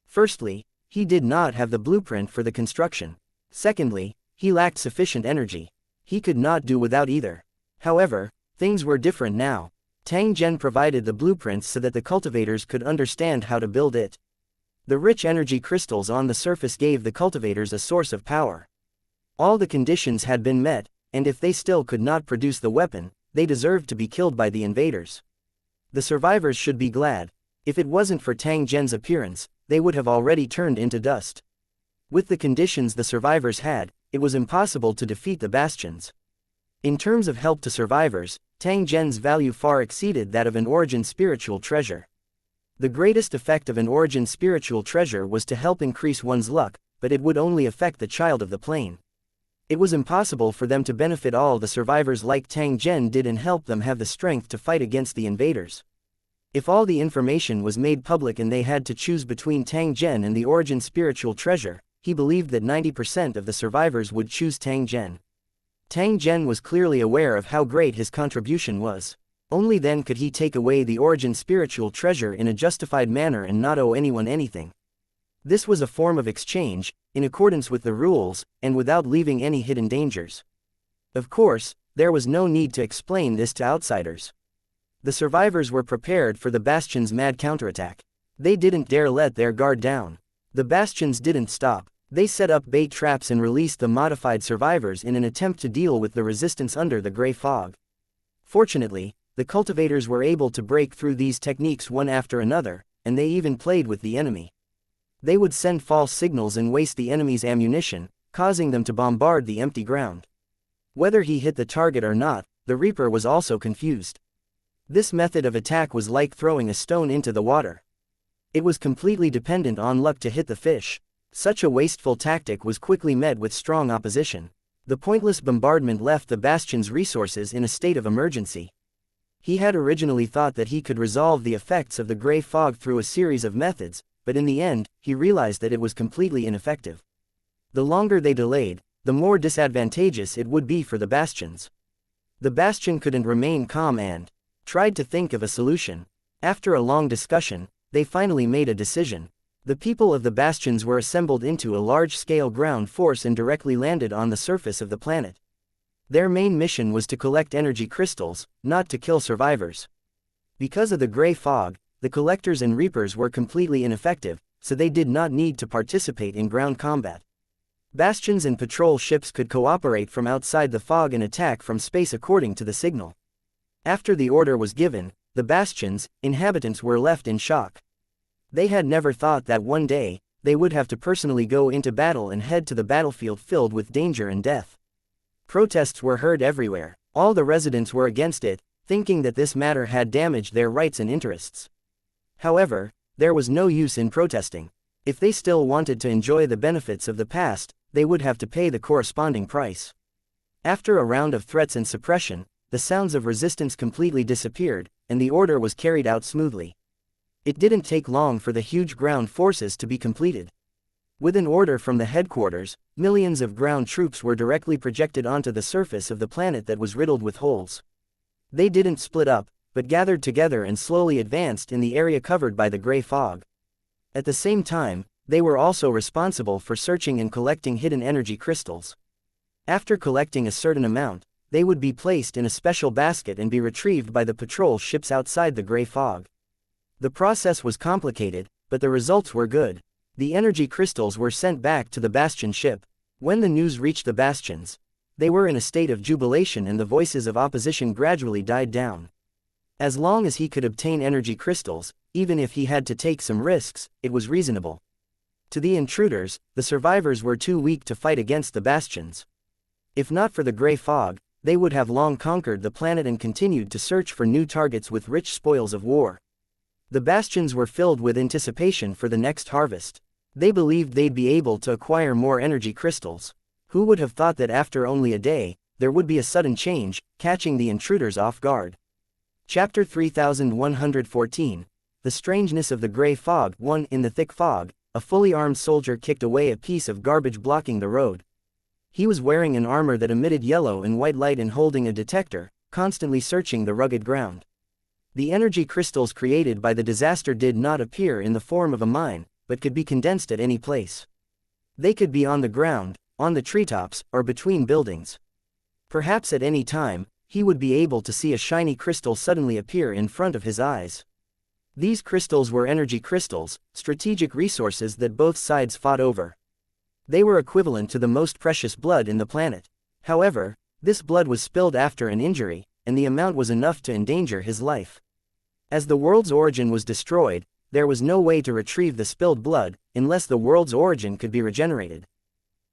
Firstly, he did not have the blueprint for the construction. Secondly, he lacked sufficient energy. He could not do without either. However, things were different now. Tang Zhen provided the blueprints so that the cultivators could understand how to build it. The rich energy crystals on the surface gave the cultivators a source of power. All the conditions had been met, and if they still could not produce the weapon, they deserved to be killed by the invaders. The survivors should be glad. If it wasn't for Tang Zhen's appearance, they would have already turned into dust. With the conditions the survivors had, it was impossible to defeat the bastions. In terms of help to survivors, Tang Zhen's value far exceeded that of an origin spiritual treasure. The greatest effect of an origin spiritual treasure was to help increase one's luck, but it would only affect the child of the plane. It was impossible for them to benefit all the survivors like Tang Zhen did and help them have the strength to fight against the invaders. If all the information was made public and they had to choose between Tang Zhen and the origin spiritual treasure, he believed that 90% of the survivors would choose Tang Zhen. Tang Zhen was clearly aware of how great his contribution was. Only then could he take away the origin spiritual treasure in a justified manner and not owe anyone anything. This was a form of exchange, in accordance with the rules, and without leaving any hidden dangers. Of course, there was no need to explain this to outsiders. The survivors were prepared for the Bastion's mad counterattack. They didn't dare let their guard down. The Bastions didn't stop. They set up bait traps and released the modified survivors in an attempt to deal with the resistance under the gray fog. Fortunately, the cultivators were able to break through these techniques one after another, and they even played with the enemy. They would send false signals and waste the enemy's ammunition, causing them to bombard the empty ground. Whether he hit the target or not, the Reaper was also confused. This method of attack was like throwing a stone into the water. It was completely dependent on luck to hit the fish. Such a wasteful tactic was quickly met with strong opposition. The pointless bombardment left the Bastion's resources in a state of emergency. He had originally thought that he could resolve the effects of the gray fog through a series of methods, but in the end, he realized that it was completely ineffective. The longer they delayed, the more disadvantageous it would be for the Bastions. The Bastion couldn't remain calm and tried to think of a solution. After a long discussion, they finally made a decision. The people of the Bastions were assembled into a large-scale ground force and directly landed on the surface of the planet. Their main mission was to collect energy crystals, not to kill survivors. Because of the gray fog, the collectors and reapers were completely ineffective, so they did not need to participate in ground combat. Bastions and patrol ships could cooperate from outside the fog and attack from space according to the signal. After the order was given, the Bastions' inhabitants were left in shock. They had never thought that one day, they would have to personally go into battle and head to the battlefield filled with danger and death. Protests were heard everywhere. All the residents were against it, thinking that this matter had damaged their rights and interests. However, there was no use in protesting. If they still wanted to enjoy the benefits of the past, they would have to pay the corresponding price. After a round of threats and suppression, the sounds of resistance completely disappeared, and the order was carried out smoothly. It didn't take long for the huge ground forces to be completed. With an order from the headquarters, millions of ground troops were directly projected onto the surface of the planet that was riddled with holes. They didn't split up, but gathered together and slowly advanced in the area covered by the gray fog. At the same time, they were also responsible for searching and collecting hidden energy crystals. After collecting a certain amount, they would be placed in a special basket and be retrieved by the patrol ships outside the gray fog. The process was complicated, but the results were good. The energy crystals were sent back to the Bastion ship. When the news reached the Bastions, they were in a state of jubilation and the voices of opposition gradually died down. As long as he could obtain energy crystals, even if he had to take some risks, it was reasonable. To the intruders, the survivors were too weak to fight against the Bastions. If not for the gray fog, they would have long conquered the planet and continued to search for new targets with rich spoils of war. The Bastions were filled with anticipation for the next harvest. They believed they'd be able to acquire more energy crystals. Who would have thought that after only a day, there would be a sudden change, catching the intruders off guard? Chapter 3114. The Strangeness of the Gray Fog. 1. In the thick fog, a fully armed soldier kicked away a piece of garbage blocking the road. He was wearing an armor that emitted yellow and white light and holding a detector, constantly searching the rugged ground. The energy crystals created by the disaster did not appear in the form of a mine, but could be condensed at any place. They could be on the ground, on the treetops, or between buildings. Perhaps at any time, he would be able to see a shiny crystal suddenly appear in front of his eyes. These crystals were energy crystals, strategic resources that both sides fought over. They were equivalent to the most precious blood in the planet. However, this blood was spilled after an injury, and the amount was enough to endanger his life. As the world's origin was destroyed, there was no way to retrieve the spilled blood, unless the world's origin could be regenerated.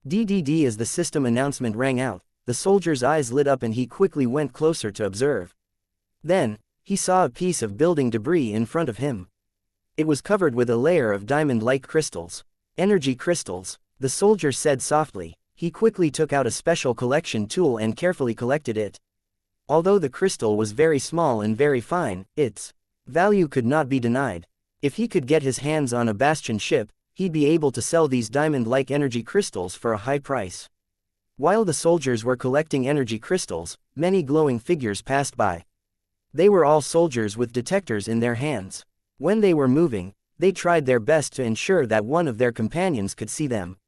DDD. As the system announcement rang out, the soldier's eyes lit up and he quickly went closer to observe. Then, he saw a piece of building debris in front of him. It was covered with a layer of diamond-like crystals. Energy crystals, the soldier said softly. He quickly took out a special collection tool and carefully collected it. Although the crystal was very small and very fine, its value could not be denied. If he could get his hands on a bastion ship, he'd be able to sell these diamond-like energy crystals for a high price. While the soldiers were collecting energy crystals, many glowing figures passed by. They were all soldiers with detectors in their hands. When they were moving, they tried their best to ensure that one of their companions could see them.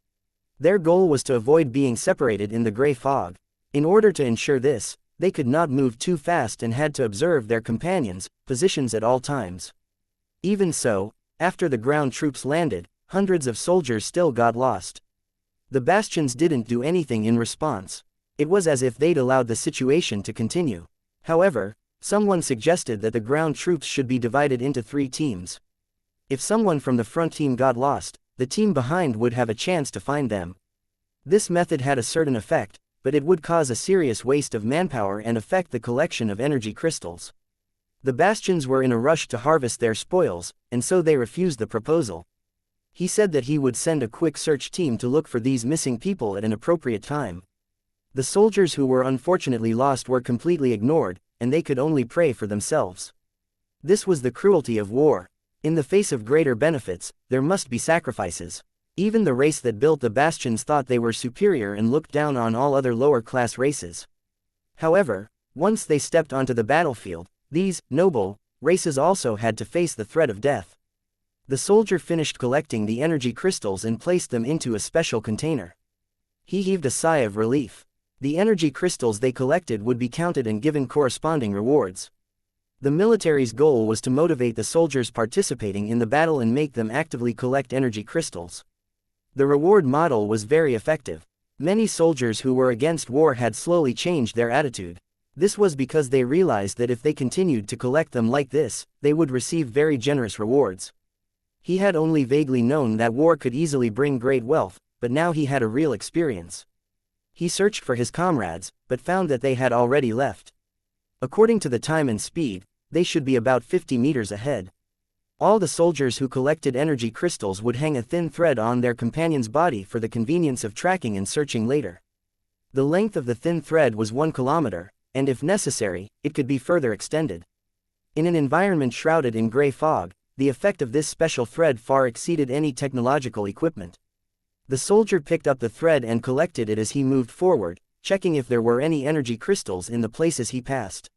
Their goal was to avoid being separated in the gray fog. In order to ensure this, they could not move too fast and had to observe their companions' positions at all times. Even so, after the ground troops landed, hundreds of soldiers still got lost. The bastions didn't do anything in response. It was as if they'd allowed the situation to continue. However, someone suggested that the ground troops should be divided into 3 teams. If someone from the front team got lost, the team behind would have a chance to find them. This method had a certain effect, but it would cause a serious waste of manpower and affect the collection of energy crystals. The bastions were in a rush to harvest their spoils, and so they refused the proposal. He said that he would send a quick search team to look for these missing people at an appropriate time. The soldiers who were unfortunately lost were completely ignored, and they could only pray for themselves. This was the cruelty of war. In the face of greater benefits, there must be sacrifices. Even the race that built the bastions thought they were superior and looked down on all other lower-class races. However, once they stepped onto the battlefield, these noble races also had to face the threat of death. The soldier finished collecting the energy crystals and placed them into a special container. He heaved a sigh of relief. The energy crystals they collected would be counted and given corresponding rewards. The military's goal was to motivate the soldiers participating in the battle and make them actively collect energy crystals. The reward model was very effective. Many soldiers who were against war had slowly changed their attitude. This was because they realized that if they continued to collect them like this, they would receive very generous rewards. He had only vaguely known that war could easily bring great wealth, but now he had a real experience. He searched for his comrades, but found that they had already left. According to the time and speed, they should be about 50 meters ahead. All the soldiers who collected energy crystals would hang a thin thread on their companion's body for the convenience of tracking and searching later. The length of the thin thread was 1 kilometer, and if necessary, it could be further extended. In an environment shrouded in gray fog, the effect of this special thread far exceeded any technological equipment. The soldier picked up the thread and collected it as he moved forward, checking if there were any energy crystals in the places he passed.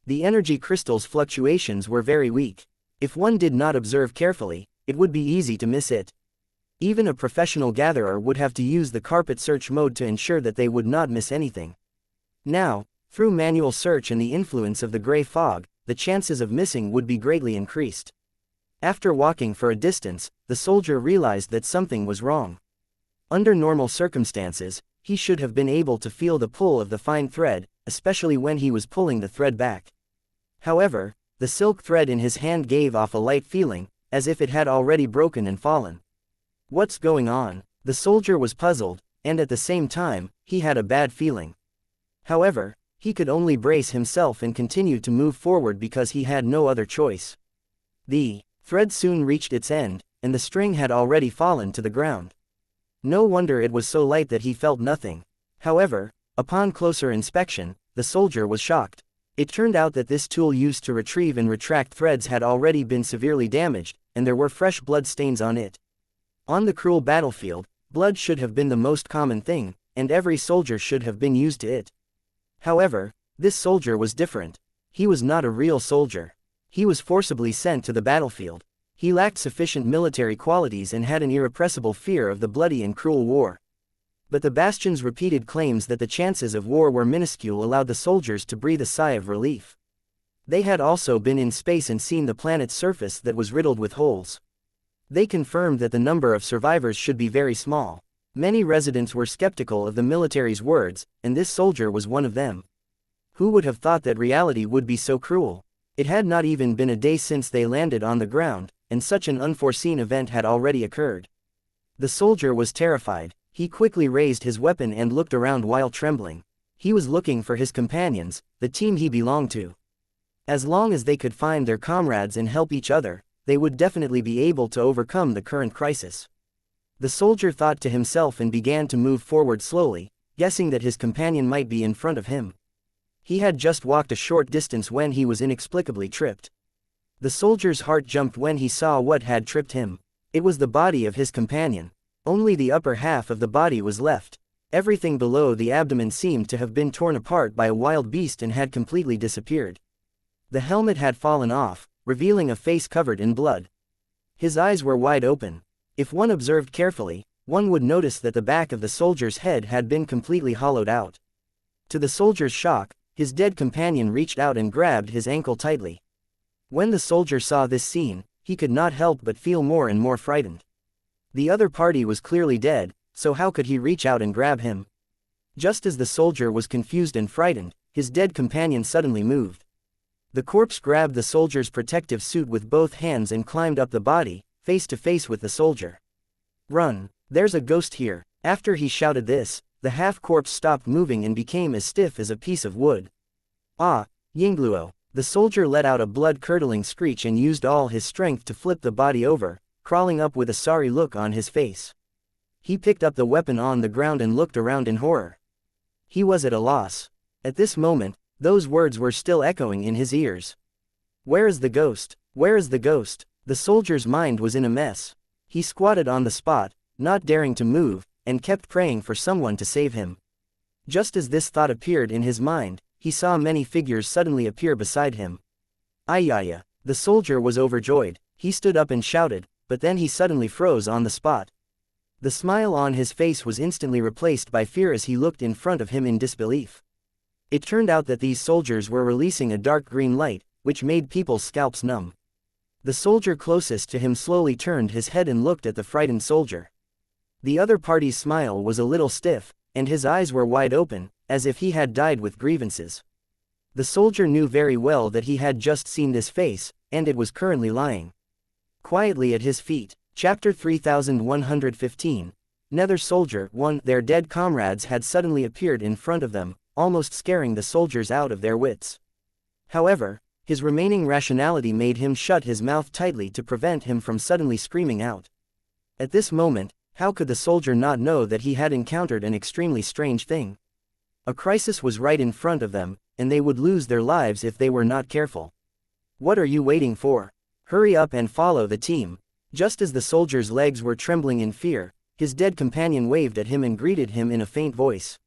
The energy crystals' fluctuations were very weak. If one did not observe carefully, it would be easy to miss it. Even a professional gatherer would have to use the carpet search mode to ensure that they would not miss anything. Now, through manual search and the influence of the gray fog, the chances of missing would be greatly increased. After walking for a distance, the soldier realized that something was wrong. Under normal circumstances, he should have been able to feel the pull of the fine thread, especially when he was pulling the thread back. However, the silk thread in his hand gave off a light feeling, as if it had already broken and fallen. What's going on? The soldier was puzzled, and at the same time, he had a bad feeling. However, he could only brace himself and continue to move forward because he had no other choice. The thread soon reached its end, and the string had already fallen to the ground. No wonder it was so light that he felt nothing. However, upon closer inspection, the soldier was shocked. It turned out that this tool used to retrieve and retract threads had already been severely damaged, and there were fresh blood stains on it. On the cruel battlefield, blood should have been the most common thing, and every soldier should have been used to it. However, this soldier was different. He was not a real soldier. He was forcibly sent to the battlefield. He lacked sufficient military qualities and had an irrepressible fear of the bloody and cruel war. But the Bastion's repeated claims that the chances of war were minuscule allowed the soldiers to breathe a sigh of relief. They had also been in space and seen the planet's surface that was riddled with holes. They confirmed that the number of survivors should be very small. Many residents were skeptical of the military's words, and this soldier was one of them. Who would have thought that reality would be so cruel? It had not even been a day since they landed on the ground, and such an unforeseen event had already occurred. The soldier was terrified. He quickly raised his weapon and looked around while trembling. He was looking for his companions, the team he belonged to. As long as they could find their comrades and help each other, they would definitely be able to overcome the current crisis. The soldier thought to himself and began to move forward slowly, guessing that his companion might be in front of him. He had just walked a short distance when he was inexplicably tripped. The soldier's heart jumped when he saw what had tripped him. It was the body of his companion. Only the upper half of the body was left. Everything below the abdomen seemed to have been torn apart by a wild beast and had completely disappeared. The helmet had fallen off, revealing a face covered in blood. His eyes were wide open. If one observed carefully, one would notice that the back of the soldier's head had been completely hollowed out. To the soldier's shock, his dead companion reached out and grabbed his ankle tightly. When the soldier saw this scene, he could not help but feel more and more frightened. The other party was clearly dead, so how could he reach out and grab him? Just as the soldier was confused and frightened, his dead companion suddenly moved. The corpse grabbed the soldier's protective suit with both hands and climbed up the body, face to face with the soldier. "Run, there's a ghost here." After he shouted this, the half-corpse stopped moving and became as stiff as a piece of wood. "Ah, Yingluo." The soldier let out a blood-curdling screech and used all his strength to flip the body over, crawling up with a sorry look on his face. He picked up the weapon on the ground and looked around in horror. He was at a loss. At this moment, those words were still echoing in his ears. "Where is the ghost? Where is the ghost?" The soldier's mind was in a mess. He squatted on the spot, not daring to move, and kept praying for someone to save him. Just as this thought appeared in his mind, he saw many figures suddenly appear beside him. "Ayaya!" The soldier was overjoyed. He stood up and shouted, but then he suddenly froze on the spot. The smile on his face was instantly replaced by fear as he looked in front of him in disbelief. It turned out that these soldiers were releasing a dark green light, which made people's scalps numb. The soldier closest to him slowly turned his head and looked at the frightened soldier. The other party's smile was a little stiff, and his eyes were wide open, as if he had died with grievances. The soldier knew very well that he had just seen this face, and it was currently lying quietly at his feet. Chapter 3115. Nether Soldier 1. Their dead comrades had suddenly appeared in front of them, almost scaring the soldiers out of their wits. However, his remaining rationality made him shut his mouth tightly to prevent him from suddenly screaming out. At this moment, how could the soldier not know that he had encountered an extremely strange thing? A crisis was right in front of them, and they would lose their lives if they were not careful. What are you waiting for? Hurry up and follow the team. Just as the soldier's legs were trembling in fear, his dead companion waved at him and greeted him in a faint voice.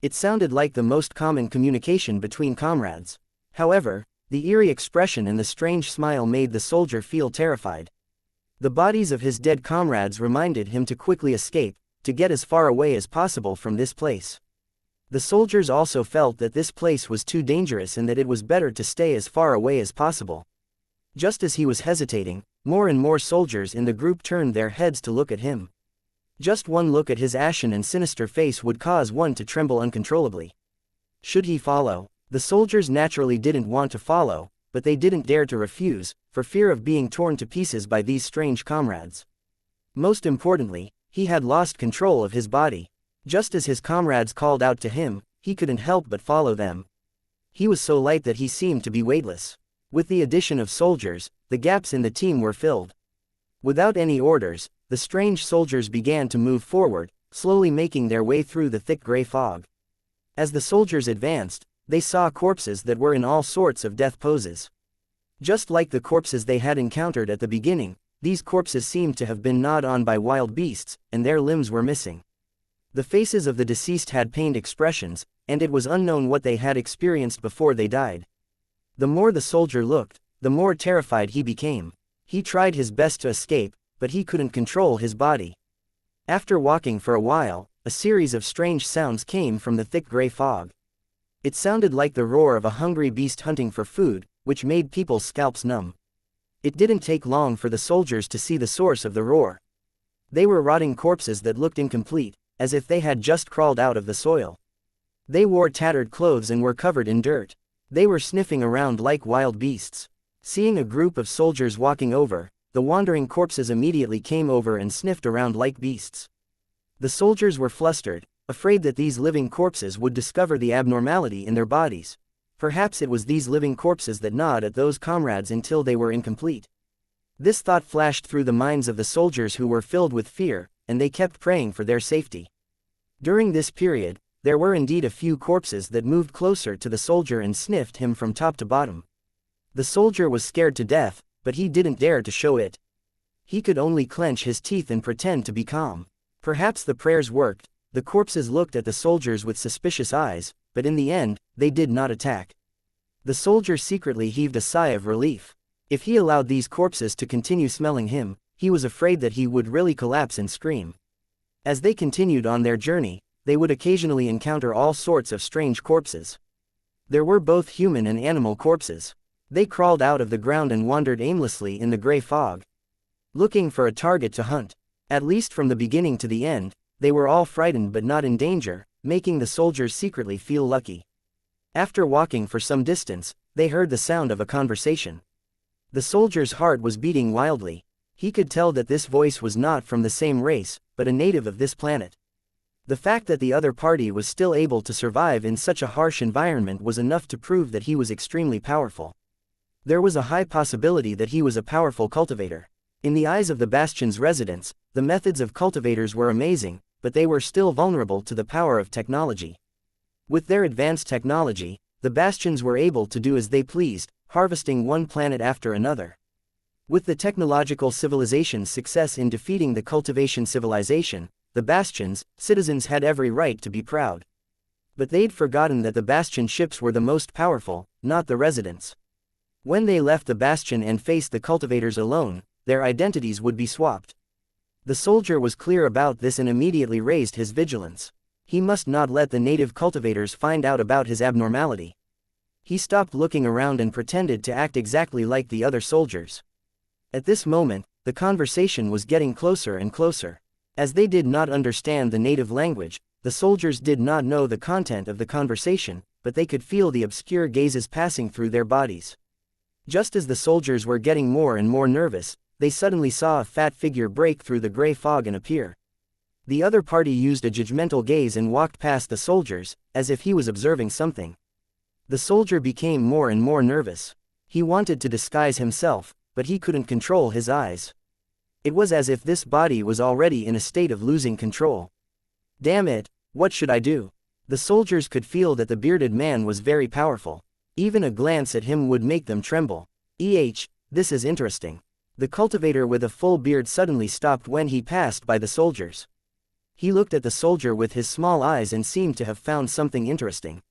It sounded like the most common communication between comrades. However, the eerie expression and the strange smile made the soldier feel terrified. The bodies of his dead comrades reminded him to quickly escape, to get as far away as possible from this place. The soldiers also felt that this place was too dangerous and that it was better to stay as far away as possible. Just as he was hesitating, more and more soldiers in the group turned their heads to look at him. Just one look at his ashen and sinister face would cause one to tremble uncontrollably. Should he follow? The soldiers naturally didn't want to follow, but they didn't dare to refuse, for fear of being torn to pieces by these strange comrades. Most importantly, he had lost control of his body. Just as his comrades called out to him, he couldn't help but follow them. He was so light that he seemed to be weightless. With the addition of soldiers, the gaps in the team were filled. Without any orders, the strange soldiers began to move forward, slowly making their way through the thick gray fog. As the soldiers advanced, they saw corpses that were in all sorts of death poses. Just like the corpses they had encountered at the beginning, these corpses seemed to have been gnawed on by wild beasts, and their limbs were missing. The faces of the deceased had pained expressions, and it was unknown what they had experienced before they died. The more the soldier looked, the more terrified he became. He tried his best to escape, but he couldn't control his body. After walking for a while, a series of strange sounds came from the thick gray fog. It sounded like the roar of a hungry beast hunting for food, which made people's scalps numb. It didn't take long for the soldiers to see the source of the roar. They were rotting corpses that looked incomplete, as if they had just crawled out of the soil. They wore tattered clothes and were covered in dirt. They were sniffing around like wild beasts. Seeing a group of soldiers walking over, the wandering corpses immediately came over and sniffed around like beasts. The soldiers were flustered, afraid that these living corpses would discover the abnormality in their bodies. Perhaps it was these living corpses that gnawed at those comrades until they were incomplete. This thought flashed through the minds of the soldiers, who were filled with fear, and they kept praying for their safety. During this period, there were indeed a few corpses that moved closer to the soldier and sniffed him from top to bottom. The soldier was scared to death, but he didn't dare to show it. He could only clench his teeth and pretend to be calm. Perhaps the prayers worked. The corpses looked at the soldiers with suspicious eyes, but in the end, they did not attack. The soldier secretly heaved a sigh of relief. If he allowed these corpses to continue smelling him, he was afraid that he would really collapse and scream. As they continued on their journey, they would occasionally encounter all sorts of strange corpses. There were both human and animal corpses. They crawled out of the ground and wandered aimlessly in the gray fog, looking for a target to hunt. At least from the beginning to the end, they were all frightened but not in danger, making the soldiers secretly feel lucky. After walking for some distance, they heard the sound of a conversation. The soldier's heart was beating wildly. He could tell that this voice was not from the same race, but a native of this planet. The fact that the other party was still able to survive in such a harsh environment was enough to prove that he was extremely powerful. There was a high possibility that he was a powerful cultivator. In the eyes of the Bastion's residents, the methods of cultivators were amazing, but they were still vulnerable to the power of technology. With their advanced technology, the Bastions were able to do as they pleased, harvesting one planet after another. With the technological civilization's success in defeating the cultivation civilization, the Bastion's citizens had every right to be proud. But they'd forgotten that the Bastion ships were the most powerful, not the residents. When they left the Bastion and faced the cultivators alone, their identities would be swapped. The soldier was clear about this and immediately raised his vigilance. He must not let the native cultivators find out about his abnormality. He stopped looking around and pretended to act exactly like the other soldiers. At this moment, the conversation was getting closer and closer. As they did not understand the native language, the soldiers did not know the content of the conversation, but they could feel the obscure gazes passing through their bodies. Just as the soldiers were getting more and more nervous, they suddenly saw a fat figure break through the gray fog and appear. The other party used a judgmental gaze and walked past the soldiers, as if he was observing something. The soldier became more and more nervous. He wanted to disguise himself, but he couldn't control his eyes. It was as if this body was already in a state of losing control. Damn it, what should I do? The soldiers could feel that the bearded man was very powerful. Even a glance at him would make them tremble. This is interesting. The cultivator with a full beard suddenly stopped when he passed by the soldiers. He looked at the soldier with his small eyes and seemed to have found something interesting.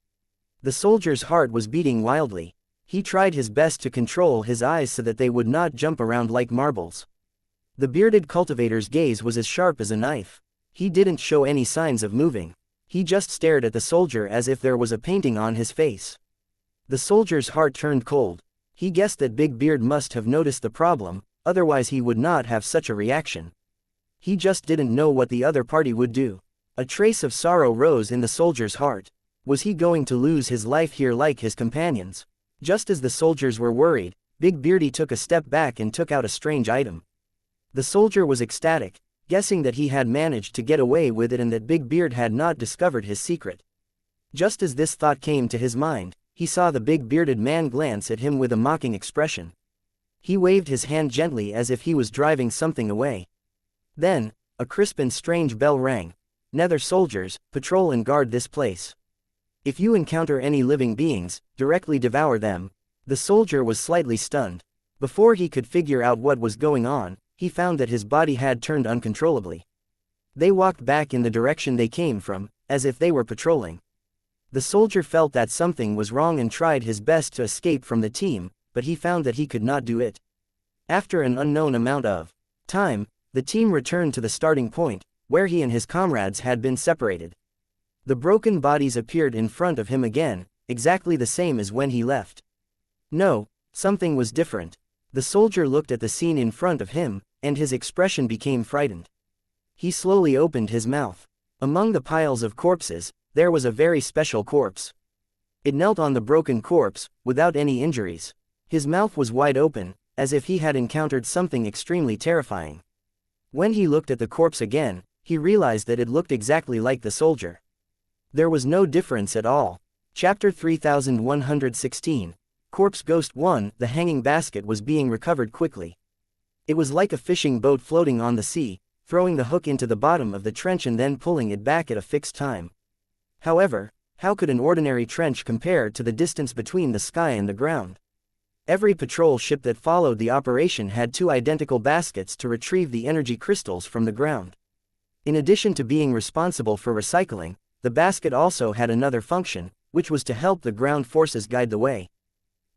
The soldier's heart was beating wildly. He tried his best to control his eyes so that they would not jump around like marbles. The bearded cultivator's gaze was as sharp as a knife. He didn't show any signs of moving. He just stared at the soldier as if there was a painting on his face. The soldier's heart turned cold. He guessed that Big Beard must have noticed the problem, otherwise he would not have such a reaction. He just didn't know what the other party would do. A trace of sorrow rose in the soldier's heart. Was he going to lose his life here like his companions? Just as the soldiers were worried, Big Beardy took a step back and took out a strange item. The soldier was ecstatic, guessing that he had managed to get away with it and that Big Beard had not discovered his secret. Just as this thought came to his mind, he saw the big bearded man glance at him with a mocking expression. He waved his hand gently as if he was driving something away. Then, a crisp and strange bell rang. Nether soldiers, patrol and guard this place. If you encounter any living beings, directly devour them. The soldier was slightly stunned. Before he could figure out what was going on, he found that his body had turned uncontrollably. They walked back in the direction they came from, as if they were patrolling. The soldier felt that something was wrong and tried his best to escape from the team, but he found that he could not do it. After an unknown amount of time, the team returned to the starting point, where he and his comrades had been separated. The broken bodies appeared in front of him again, exactly the same as when he left. No, something was different. The soldier looked at the scene in front of him, and his expression became frightened. He slowly opened his mouth. Among the piles of corpses, there was a very special corpse. It knelt on the broken corpse, without any injuries. His mouth was wide open, as if he had encountered something extremely terrifying. When he looked at the corpse again, he realized that it looked exactly like the soldier. There was no difference at all. Chapter 3116. Corpse Ghost 1. The hanging basket was being recovered quickly. It was like a fishing boat floating on the sea, throwing the hook into the bottom of the trench and then pulling it back at a fixed time. However, how could an ordinary trench compare to the distance between the sky and the ground? Every patrol ship that followed the operation had 2 identical baskets to retrieve the energy crystals from the ground. In addition to being responsible for recycling, the basket also had another function, which was to help the ground forces guide the way.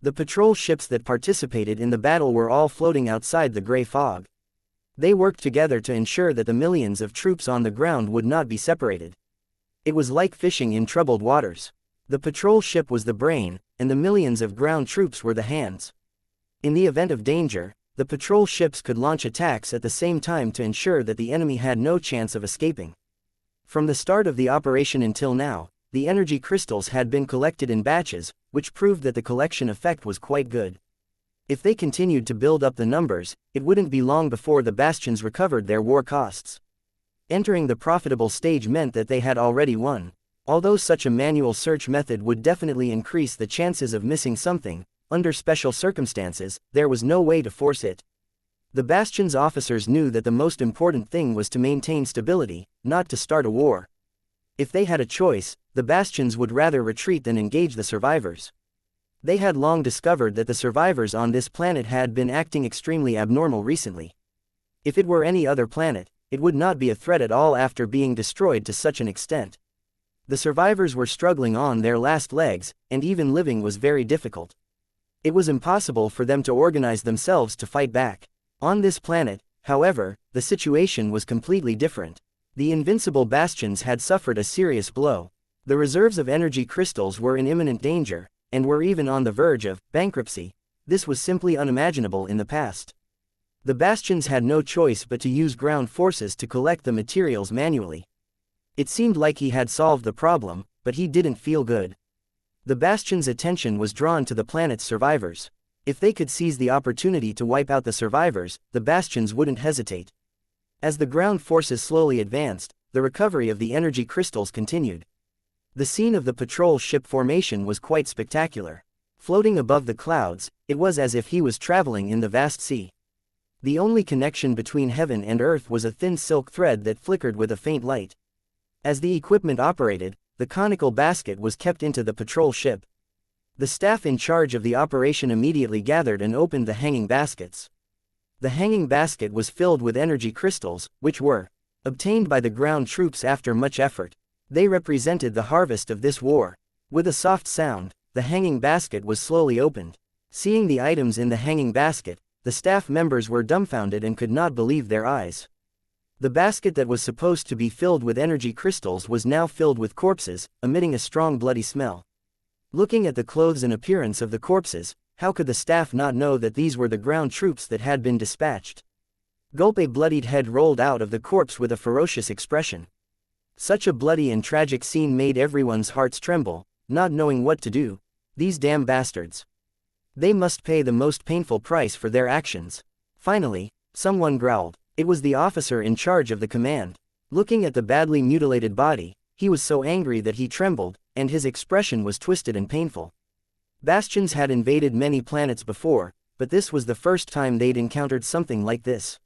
The patrol ships that participated in the battle were all floating outside the gray fog. They worked together to ensure that the millions of troops on the ground would not be separated. It was like fishing in troubled waters. The patrol ship was the brain, and the millions of ground troops were the hands. In the event of danger, the patrol ships could launch attacks at the same time to ensure that the enemy had no chance of escaping. From the start of the operation until now, the energy crystals had been collected in batches, which proved that the collection effect was quite good. If they continued to build up the numbers, it wouldn't be long before the bastions recovered their war costs. Entering the profitable stage meant that they had already won. Although such a manual search method would definitely increase the chances of missing something, under special circumstances, there was no way to force it. The bastion's officers knew that the most important thing was to maintain stability, not to start a war. If they had a choice, the bastions would rather retreat than engage the survivors. They had long discovered that the survivors on this planet had been acting extremely abnormal recently. If it were any other planet, it would not be a threat at all after being destroyed to such an extent. The survivors were struggling on their last legs, and even living was very difficult. It was impossible for them to organize themselves to fight back. On this planet, however, the situation was completely different. The invincible bastions had suffered a serious blow. The reserves of energy crystals were in imminent danger, and were even on the verge of bankruptcy. This was simply unimaginable in the past. The bastions had no choice but to use ground forces to collect the materials manually. It seemed like he had solved the problem, but he didn't feel good. The bastion's attention was drawn to the planet's survivors. If they could seize the opportunity to wipe out the survivors, the bastions wouldn't hesitate. As the ground forces slowly advanced, the recovery of the energy crystals continued. The scene of the patrol ship formation was quite spectacular. Floating above the clouds, it was as if he was traveling in the vast sea. The only connection between heaven and earth was a thin silk thread that flickered with a faint light. As the equipment operated, the conical basket was kept into the patrol ship. The staff in charge of the operation immediately gathered and opened the hanging baskets. The hanging basket was filled with energy crystals, which were obtained by the ground troops after much effort. They represented the harvest of this war. With a soft sound, the hanging basket was slowly opened. Seeing the items in the hanging basket, the staff members were dumbfounded and could not believe their eyes. The basket that was supposed to be filled with energy crystals was now filled with corpses, emitting a strong bloody smell. Looking at the clothes and appearance of the corpses, how could the staff not know that these were the ground troops that had been dispatched? Gulp. A bloodied head rolled out of the corpse with a ferocious expression. Such a bloody and tragic scene made everyone's hearts tremble, not knowing what to do. These damn bastards. They must pay the most painful price for their actions. Finally, someone growled. It was the officer in charge of the command. Looking at the badly mutilated body, he was so angry that he trembled, and his expression was twisted and painful. Bastions had invaded many planets before, but this was the first time they'd encountered something like this.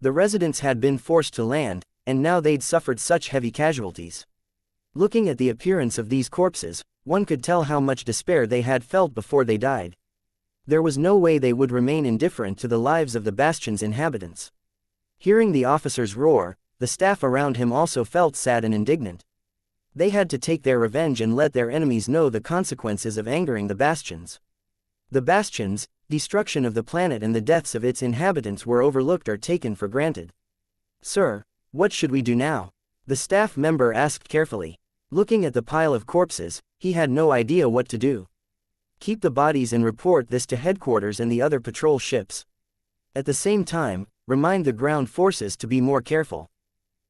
The residents had been forced to land, and now they'd suffered such heavy casualties. Looking at the appearance of these corpses, one could tell how much despair they had felt before they died. There was no way they would remain indifferent to the lives of the bastion's inhabitants. Hearing the officer's roar, the staff around him also felt sad and indignant. They had to take their revenge and let their enemies know the consequences of angering the bastions. The bastions, destruction of the planet and the deaths of its inhabitants were overlooked or taken for granted. "Sir, What should we do now? The staff member asked carefully. Looking at the pile of corpses, he had no idea what to do. Keep the bodies and report this to headquarters and the other patrol ships. At the same time, remind the ground forces to be more careful.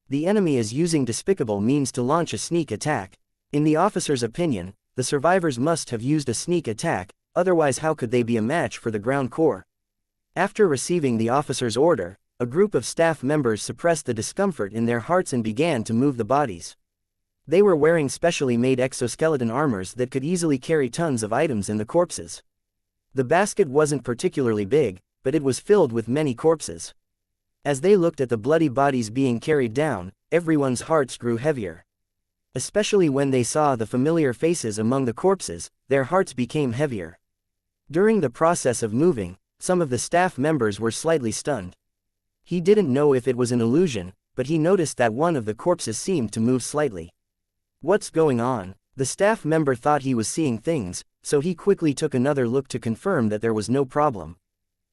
The enemy is using despicable means to launch a sneak attack. In the officer's opinion, the survivors must have used a sneak attack, otherwise how could they be a match for the ground corps? After receiving the officer's order, a group of staff members suppressed the discomfort in their hearts and began to move the bodies. They were wearing specially made exoskeleton armors that could easily carry tons of items in the corpses. The basket wasn't particularly big, but it was filled with many corpses. As they looked at the bloody bodies being carried down, everyone's hearts grew heavier. Especially when they saw the familiar faces among the corpses, their hearts became heavier. During the process of moving, some of the staff members were slightly stunned. He didn't know if it was an illusion, but he noticed that one of the corpses seemed to move slightly. What's going on? The staff member thought he was seeing things, so he quickly took another look to confirm that there was no problem.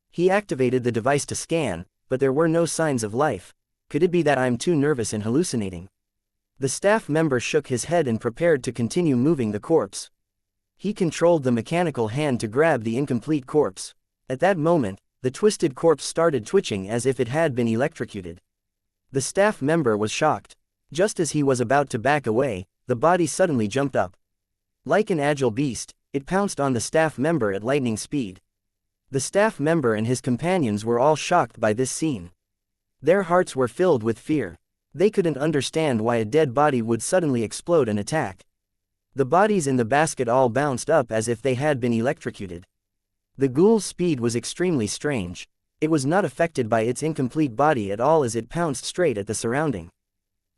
He activated the device to scan, but there were no signs of life. Could it be that I'm too nervous and hallucinating? The staff member shook his head and prepared to continue moving the corpse. He controlled the mechanical hand to grab the incomplete corpse. At that moment, the twisted corpse started twitching as if it had been electrocuted. The staff member was shocked. Just as he was about to back away, the body suddenly jumped up. Like an agile beast, it pounced on the staff member at lightning speed. The staff member and his companions were all shocked by this scene. Their hearts were filled with fear. They couldn't understand why a dead body would suddenly explode and attack. The bodies in the basket all bounced up as if they had been electrocuted. The ghoul's speed was extremely strange. It was not affected by its incomplete body at all as it pounced straight at the surrounding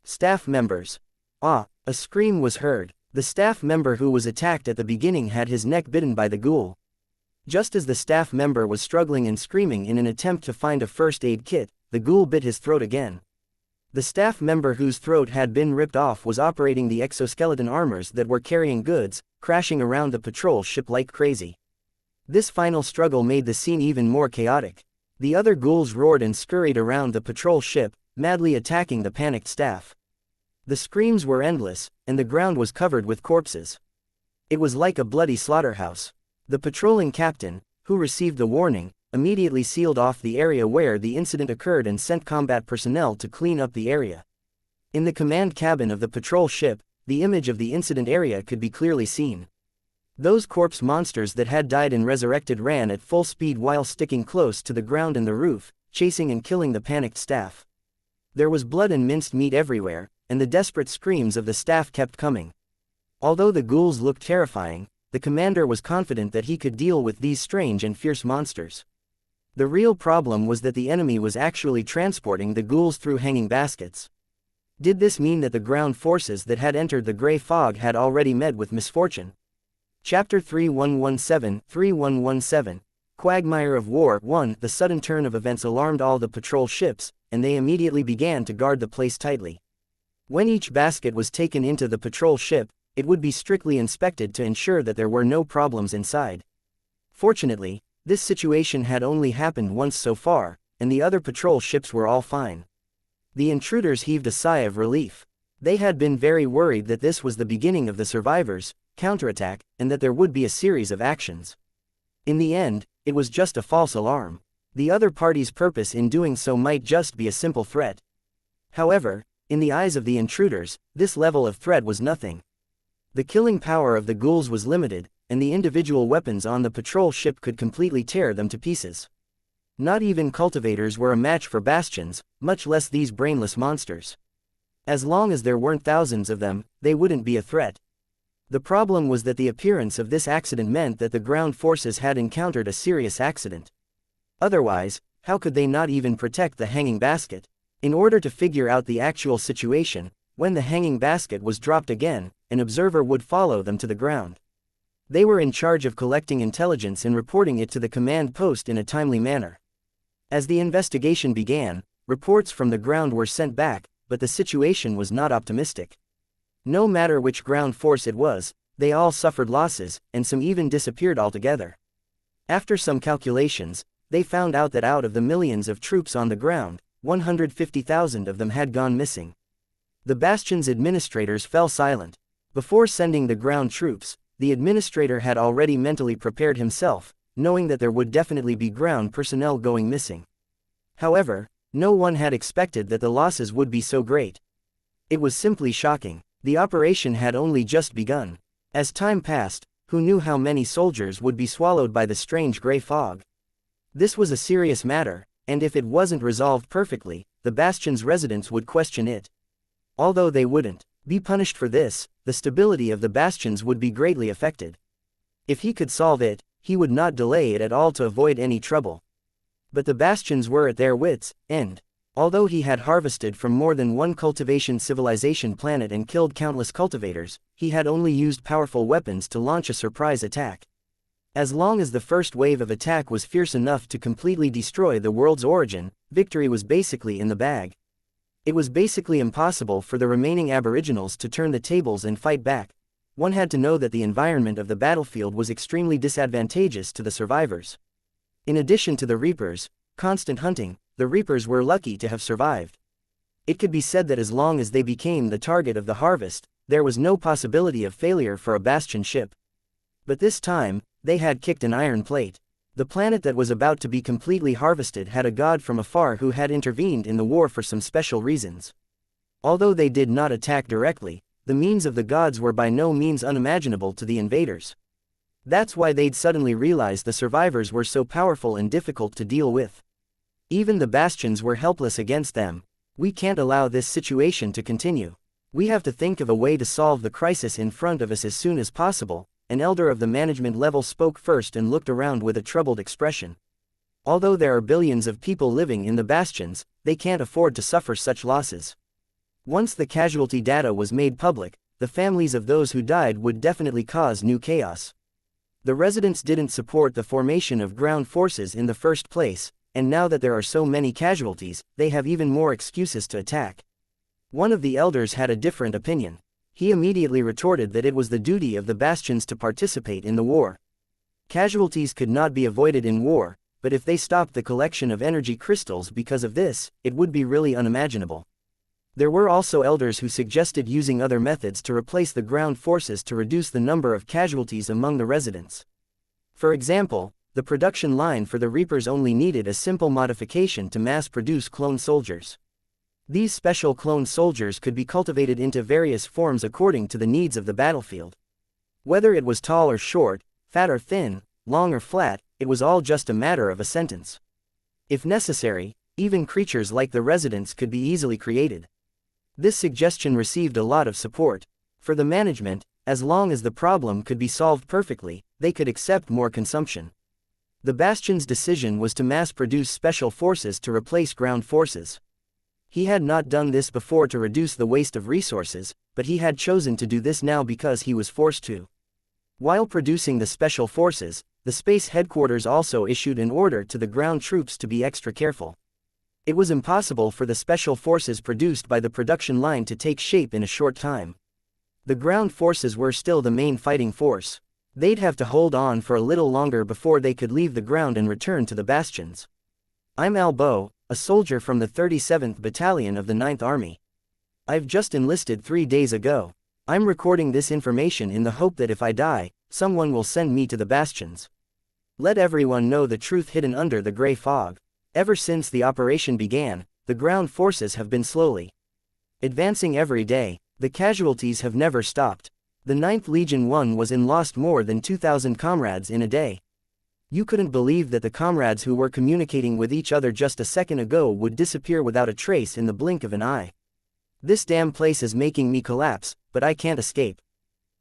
staff members. Ah! A scream was heard. The staff member who was attacked at the beginning had his neck bitten by the ghoul. Just as the staff member was struggling and screaming in an attempt to find a first aid kit, the ghoul bit his throat again. The staff member whose throat had been ripped off was operating the exoskeleton armors that were carrying goods, crashing around the patrol ship like crazy. This final struggle made the scene even more chaotic. The other ghouls roared and scurried around the patrol ship, madly attacking the panicked staff. The screams were endless, and the ground was covered with corpses. It was like a bloody slaughterhouse. The patrolling captain, who received the warning, immediately sealed off the area where the incident occurred and sent combat personnel to clean up the area. In the command cabin of the patrol ship, the image of the incident area could be clearly seen. Those corpse monsters that had died and resurrected ran at full speed while sticking close to the ground and the roof, chasing and killing the panicked staff. There was blood and minced meat everywhere, and the desperate screams of the staff kept coming. Although the ghouls looked terrifying, the commander was confident that he could deal with these strange and fierce monsters. The real problem was that the enemy was actually transporting the ghouls through hanging baskets. Did this mean that the ground forces that had entered the gray fog had already met with misfortune? Chapter 3117 Quagmire of War 1. The sudden turn of events alarmed all the patrol ships, and they immediately began to guard the place tightly. When each basket was taken into the patrol ship, it would be strictly inspected to ensure that there were no problems inside. Fortunately, this situation had only happened once so far, and the other patrol ships were all fine. The intruders heaved a sigh of relief. They had been very worried that this was the beginning of the survivors' counterattack, and that there would be a series of actions. In the end, it was just a false alarm. The other party's purpose in doing so might just be a simple threat. However, in the eyes of the intruders, this level of threat was nothing. The killing power of the ghouls was limited, and the individual weapons on the patrol ship could completely tear them to pieces. Not even cultivators were a match for bastions, much less these brainless monsters. As long as there weren't thousands of them, they wouldn't be a threat. The problem was that the appearance of this accident meant that the ground forces had encountered a serious accident. Otherwise, how could they not even protect the hanging basket? In order to figure out the actual situation, when the hanging basket was dropped again, an observer would follow them to the ground. They were in charge of collecting intelligence and reporting it to the command post in a timely manner. As the investigation began, reports from the ground were sent back, but the situation was not optimistic. No matter which ground force it was, they all suffered losses, and some even disappeared altogether. After some calculations, they found out that out of the millions of troops on the ground, 150,000 of them had gone missing. The bastion's administrators fell silent. Before sending the ground troops, the administrator had already mentally prepared himself, knowing that there would definitely be ground personnel going missing. However, no one had expected that the losses would be so great. It was simply shocking. The operation had only just begun. As time passed, who knew how many soldiers would be swallowed by the strange gray fog? This was a serious matter, and if it wasn't resolved perfectly, the bastion's residents would question it. Although they wouldn't be punished for this, the stability of the bastions would be greatly affected. If he could solve it, he would not delay it at all to avoid any trouble. But the bastions were at their wits' end. Although he had harvested from more than one cultivation civilization planet and killed countless cultivators, he had only used powerful weapons to launch a surprise attack. As long as the first wave of attack was fierce enough to completely destroy the world's origin, victory was basically in the bag. It was basically impossible for the remaining aboriginals to turn the tables and fight back. One had to know that the environment of the battlefield was extremely disadvantageous to the survivors. In addition to the Reapers' constant hunting, the Reapers were lucky to have survived. It could be said that as long as they became the target of the harvest, there was no possibility of failure for a bastion ship. But this time, they had kicked an iron plate. The planet that was about to be completely harvested had a god from afar who had intervened in the war for some special reasons. Although they did not attack directly, the means of the gods were by no means unimaginable to the invaders. That's why they'd suddenly realized the survivors were so powerful and difficult to deal with. Even the bastions were helpless against them. We can't allow this situation to continue. We have to think of a way to solve the crisis in front of us as soon as possible. An elder of the management level spoke first and looked around with a troubled expression. Although there are billions of people living in the bastions, they can't afford to suffer such losses. Once the casualty data was made public, the families of those who died would definitely cause new chaos. The residents didn't support the formation of ground forces in the first place, and now that there are so many casualties, they have even more excuses to attack. One of the elders had a different opinion. He immediately retorted that it was the duty of the bastions to participate in the war. Casualties could not be avoided in war, but if they stopped the collection of energy crystals because of this, it would be really unimaginable. There were also elders who suggested using other methods to replace the ground forces to reduce the number of casualties among the residents. For example, the production line for the Reapers only needed a simple modification to mass-produce clone soldiers. These special clone soldiers could be cultivated into various forms according to the needs of the battlefield. Whether it was tall or short, fat or thin, long or flat, it was all just a matter of a sentence. If necessary, even creatures like the residents could be easily created. This suggestion received a lot of support. For the management, as long as the problem could be solved perfectly, they could accept more consumption. The Bastion's decision was to mass-produce special forces to replace ground forces. He had not done this before to reduce the waste of resources, but he had chosen to do this now because he was forced to. While producing the special forces, the space headquarters also issued an order to the ground troops to be extra careful. It was impossible for the special forces produced by the production line to take shape in a short time. The ground forces were still the main fighting force. They'd have to hold on for a little longer before they could leave the ground and return to the bastions. I'm Albo, a soldier from the 37th Battalion of the 9th Army. I've just enlisted 3 days ago. I'm recording this information in the hope that if I die, someone will send me to the bastions. Let everyone know the truth hidden under the gray fog. Ever since the operation began, the ground forces have been slowly advancing every day. The casualties have never stopped. The 9th Legion 1 was in lost more than 2,000 comrades in a day. You couldn't believe that the comrades who were communicating with each other just a second ago would disappear without a trace in the blink of an eye. This damn place is making me collapse, but I can't escape.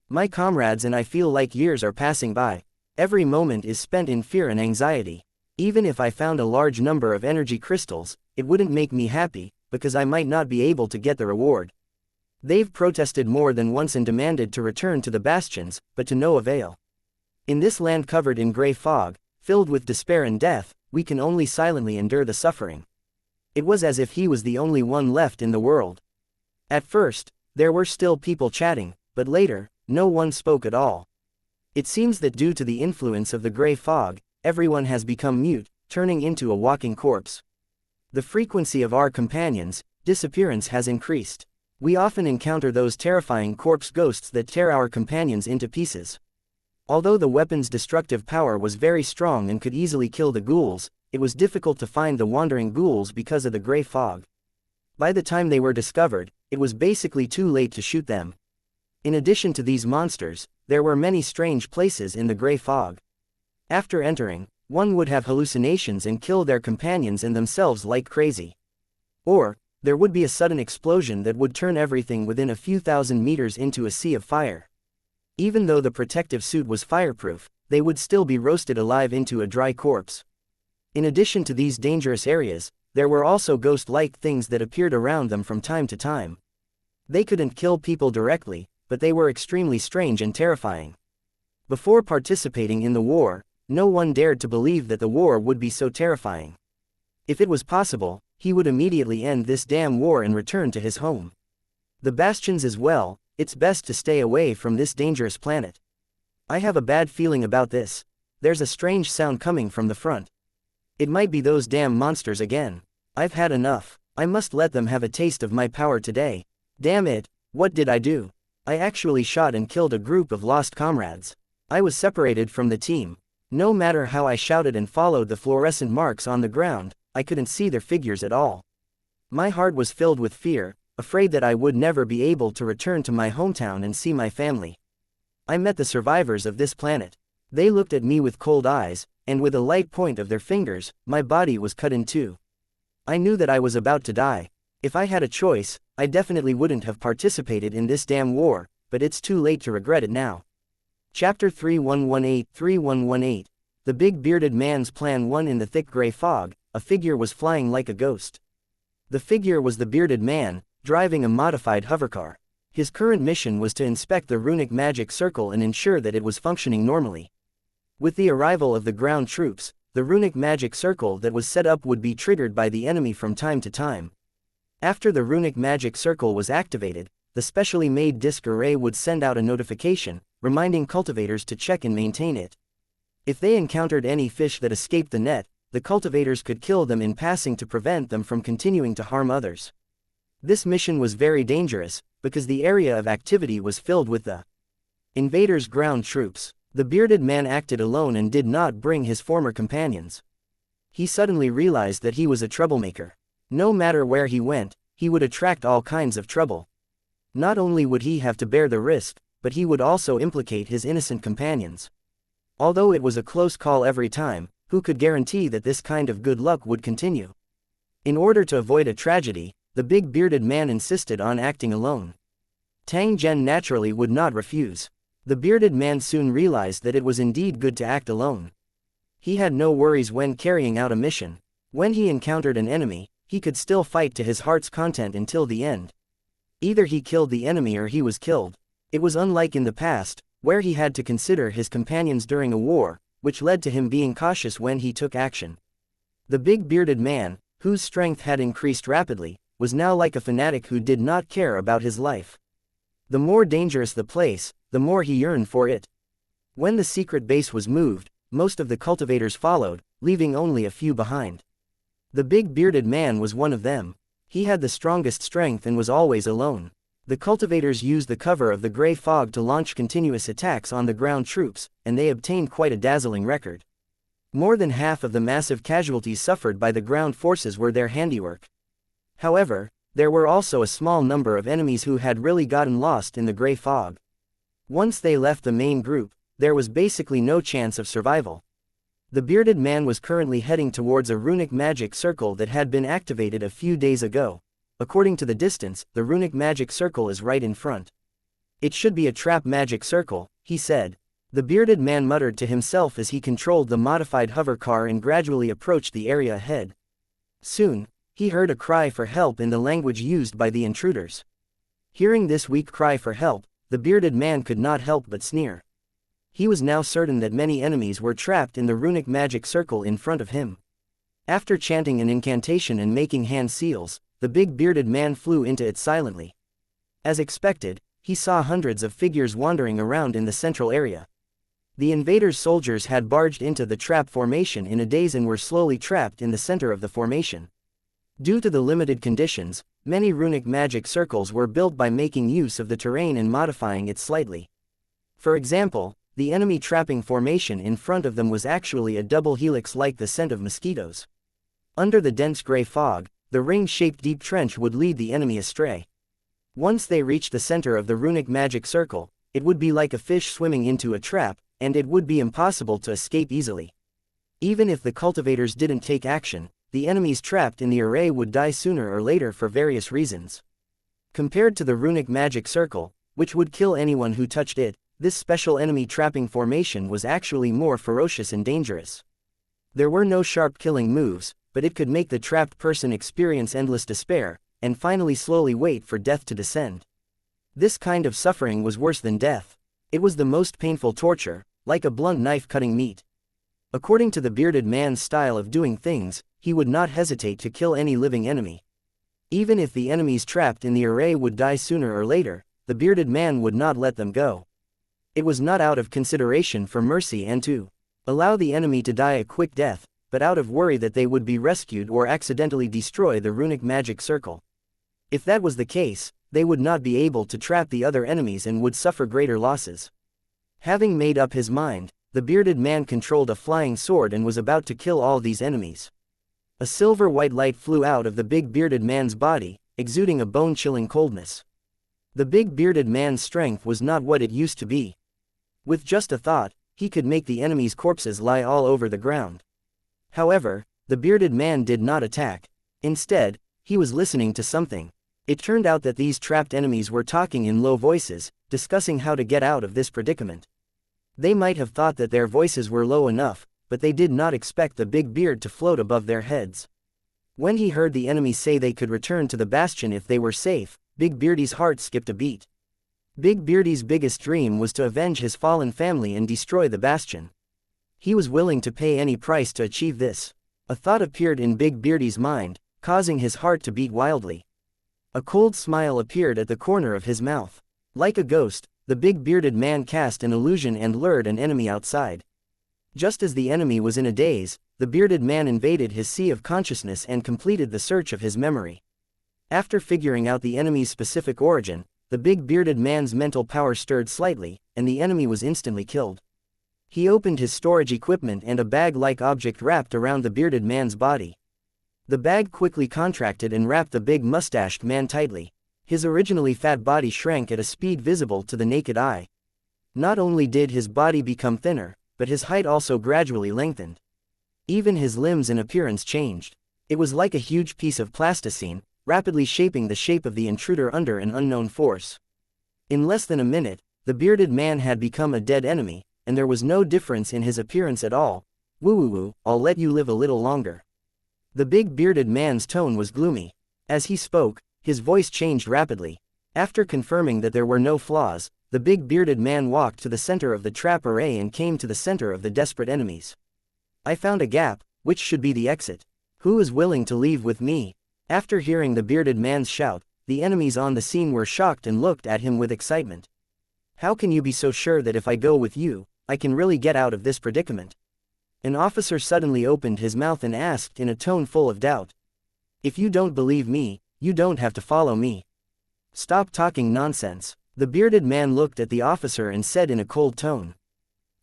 My comrades and I feel like years are passing by. Every moment is spent in fear and anxiety. Even if I found a large number of energy crystals, it wouldn't make me happy, because I might not be able to get the reward. They've protested more than once and demanded to return to the bastions, but to no avail. In this land covered in gray fog, filled with despair and death, we can only silently endure the suffering. It was as if he was the only one left in the world. At first, there were still people chatting, but later, no one spoke at all. It seems that due to the influence of the gray fog, everyone has become mute, turning into a walking corpse. The frequency of our companions' disappearance has increased. We often encounter those terrifying corpse ghosts that tear our companions into pieces. Although the weapon's destructive power was very strong and could easily kill the ghouls, it was difficult to find the wandering ghouls because of the gray fog. By the time they were discovered, it was basically too late to shoot them. In addition to these monsters, there were many strange places in the gray fog. After entering, one would have hallucinations and kill their companions and themselves like crazy. Or, there would be a sudden explosion that would turn everything within a few thousand meters into a sea of fire. Even though the protective suit was fireproof, they would still be roasted alive into a dry corpse. In addition to these dangerous areas, there were also ghost-like things that appeared around them from time to time. They couldn't kill people directly, but they were extremely strange and terrifying. Before participating in the war, no one dared to believe that the war would be so terrifying. If it was possible, he would immediately end this damn war and return to his home. The Bastions as well, it's best to stay away from this dangerous planet. I have a bad feeling about this. There's a strange sound coming from the front. It might be those damn monsters again. I've had enough. I must let them have a taste of my power today. Damn it, what did I do? I actually shot and killed a group of lost comrades. I was separated from the team. No matter how I shouted and followed the fluorescent marks on the ground, I couldn't see their figures at all. My heart was filled with fear, afraid that I would never be able to return to my hometown and see my family. I met the survivors of this planet. They looked at me with cold eyes, and with a light point of their fingers, my body was cut in two. I knew that I was about to die. If I had a choice, I definitely wouldn't have participated in this damn war, but it's too late to regret it now. Chapter 3118-3118. The Big Bearded Man's Plan 1. In the thick gray fog, a figure was flying like a ghost. The figure was the bearded man, driving a modified hovercar. His current mission was to inspect the runic magic circle and ensure that it was functioning normally. With the arrival of the ground troops, the runic magic circle that was set up would be triggered by the enemy from time to time. After the runic magic circle was activated, the specially made disk array would send out a notification, reminding cultivators to check and maintain it. If they encountered any fish that escaped the net, the cultivators could kill them in passing to prevent them from continuing to harm others. This mission was very dangerous, because the area of activity was filled with the invaders' ground troops. The bearded man acted alone and did not bring his former companions. He suddenly realized that he was a troublemaker. No matter where he went, he would attract all kinds of trouble. Not only would he have to bear the risk, but he would also implicate his innocent companions. Although it was a close call every time, who could guarantee that this kind of good luck would continue? In order to avoid a tragedy, the big bearded man insisted on acting alone. Tang Zhen naturally would not refuse. The bearded man soon realized that it was indeed good to act alone. He had no worries when carrying out a mission. When he encountered an enemy, he could still fight to his heart's content until the end. Either he killed the enemy or he was killed. It was unlike in the past, where he had to consider his companions during a war, which led to him being cautious when he took action. The big bearded man, whose strength had increased rapidly, was now like a fanatic who did not care about his life. The more dangerous the place, the more he yearned for it. When the secret base was moved, most of the cultivators followed, leaving only a few behind. The big bearded man was one of them. He had the strongest strength and was always alone. The cultivators used the cover of the gray fog to launch continuous attacks on the ground troops, and they obtained quite a dazzling record. More than half of the massive casualties suffered by the ground forces were their handiwork. However, there were also a small number of enemies who had really gotten lost in the gray fog. Once they left the main group, there was basically no chance of survival. The bearded man was currently heading towards a runic magic circle that had been activated a few days ago. According to the distance, the runic magic circle is right in front. It should be a trap magic circle, he said. The bearded man muttered to himself as he controlled the modified hover car and gradually approached the area ahead. Soon, he heard a cry for help in the language used by the intruders. Hearing this weak cry for help, the bearded man could not help but sneer. He was now certain that many enemies were trapped in the runic magic circle in front of him. After chanting an incantation and making hand seals, the big bearded man flew into it silently. As expected, he saw hundreds of figures wandering around in the central area. The invaders' soldiers had barged into the trap formation in a daze and were slowly trapped in the center of the formation. Due to the limited conditions, many runic magic circles were built by making use of the terrain and modifying it slightly. For example, the enemy trapping formation in front of them was actually a double helix like the scent of mosquitoes. Under the dense gray fog, the ring-shaped deep trench would lead the enemy astray. Once they reached the center of the runic magic circle, it would be like a fish swimming into a trap, and it would be impossible to escape easily. Even if the cultivators didn't take action, the enemies trapped in the array would die sooner or later for various reasons. Compared to the runic magic circle, which would kill anyone who touched it, this special enemy trapping formation was actually more ferocious and dangerous. There were no sharp killing moves, but it could make the trapped person experience endless despair, and finally slowly wait for death to descend. This kind of suffering was worse than death. It was the most painful torture, like a blunt knife cutting meat. According to the bearded man's style of doing things, he would not hesitate to kill any living enemy. Even if the enemies trapped in the array would die sooner or later, the bearded man would not let them go. It was not out of consideration for mercy and to allow the enemy to die a quick death, but out of worry that they would be rescued or accidentally destroy the runic magic circle. If that was the case, they would not be able to trap the other enemies and would suffer greater losses. Having made up his mind, the bearded man controlled a flying sword and was about to kill all these enemies. A silver-white light flew out of the big bearded man's body, exuding a bone-chilling coldness. The big bearded man's strength was not what it used to be. With just a thought, he could make the enemy's corpses lie all over the ground. However, the bearded man did not attack. Instead, he was listening to something. It turned out that these trapped enemies were talking in low voices, discussing how to get out of this predicament. They might have thought that their voices were low enough, but they did not expect the big beard to float above their heads. When he heard the enemies say they could return to the bastion if they were safe, Big Beardy's heart skipped a beat. Big Beardy's biggest dream was to avenge his fallen family and destroy the bastion. He was willing to pay any price to achieve this. A thought appeared in Big Beardy's mind, causing his heart to beat wildly. A cold smile appeared at the corner of his mouth. Like a ghost, the big bearded man cast an illusion and lured an enemy outside. Just as the enemy was in a daze, the bearded man invaded his sea of consciousness and completed the search of his memory. After figuring out the enemy's specific origin, the big bearded man's mental power stirred slightly, and the enemy was instantly killed. He opened his storage equipment and a bag-like object wrapped around the bearded man's body. The bag quickly contracted and wrapped the big mustached man tightly. His originally fat body shrank at a speed visible to the naked eye. Not only did his body become thinner, but his height also gradually lengthened. Even his limbs and appearance changed. It was like a huge piece of plasticine, rapidly shaping the shape of the intruder under an unknown force. In less than a minute, the bearded man had become a dead enemy, and there was no difference in his appearance at all. Woo, I'll let you live a little longer. The big bearded man's tone was gloomy. As he spoke, his voice changed rapidly. After confirming that there were no flaws, the big bearded man walked to the center of the trap array and came to the center of the desperate enemies. I found a gap, which should be the exit. Who is willing to leave with me? After hearing the bearded man's shout, the enemies on the scene were shocked and looked at him with excitement. How can you be so sure that if I go with you, I can really get out of this predicament? An officer suddenly opened his mouth and asked in a tone full of doubt. If you don't believe me, you don't have to follow me. Stop talking nonsense. The bearded man looked at the officer and said in a cold tone.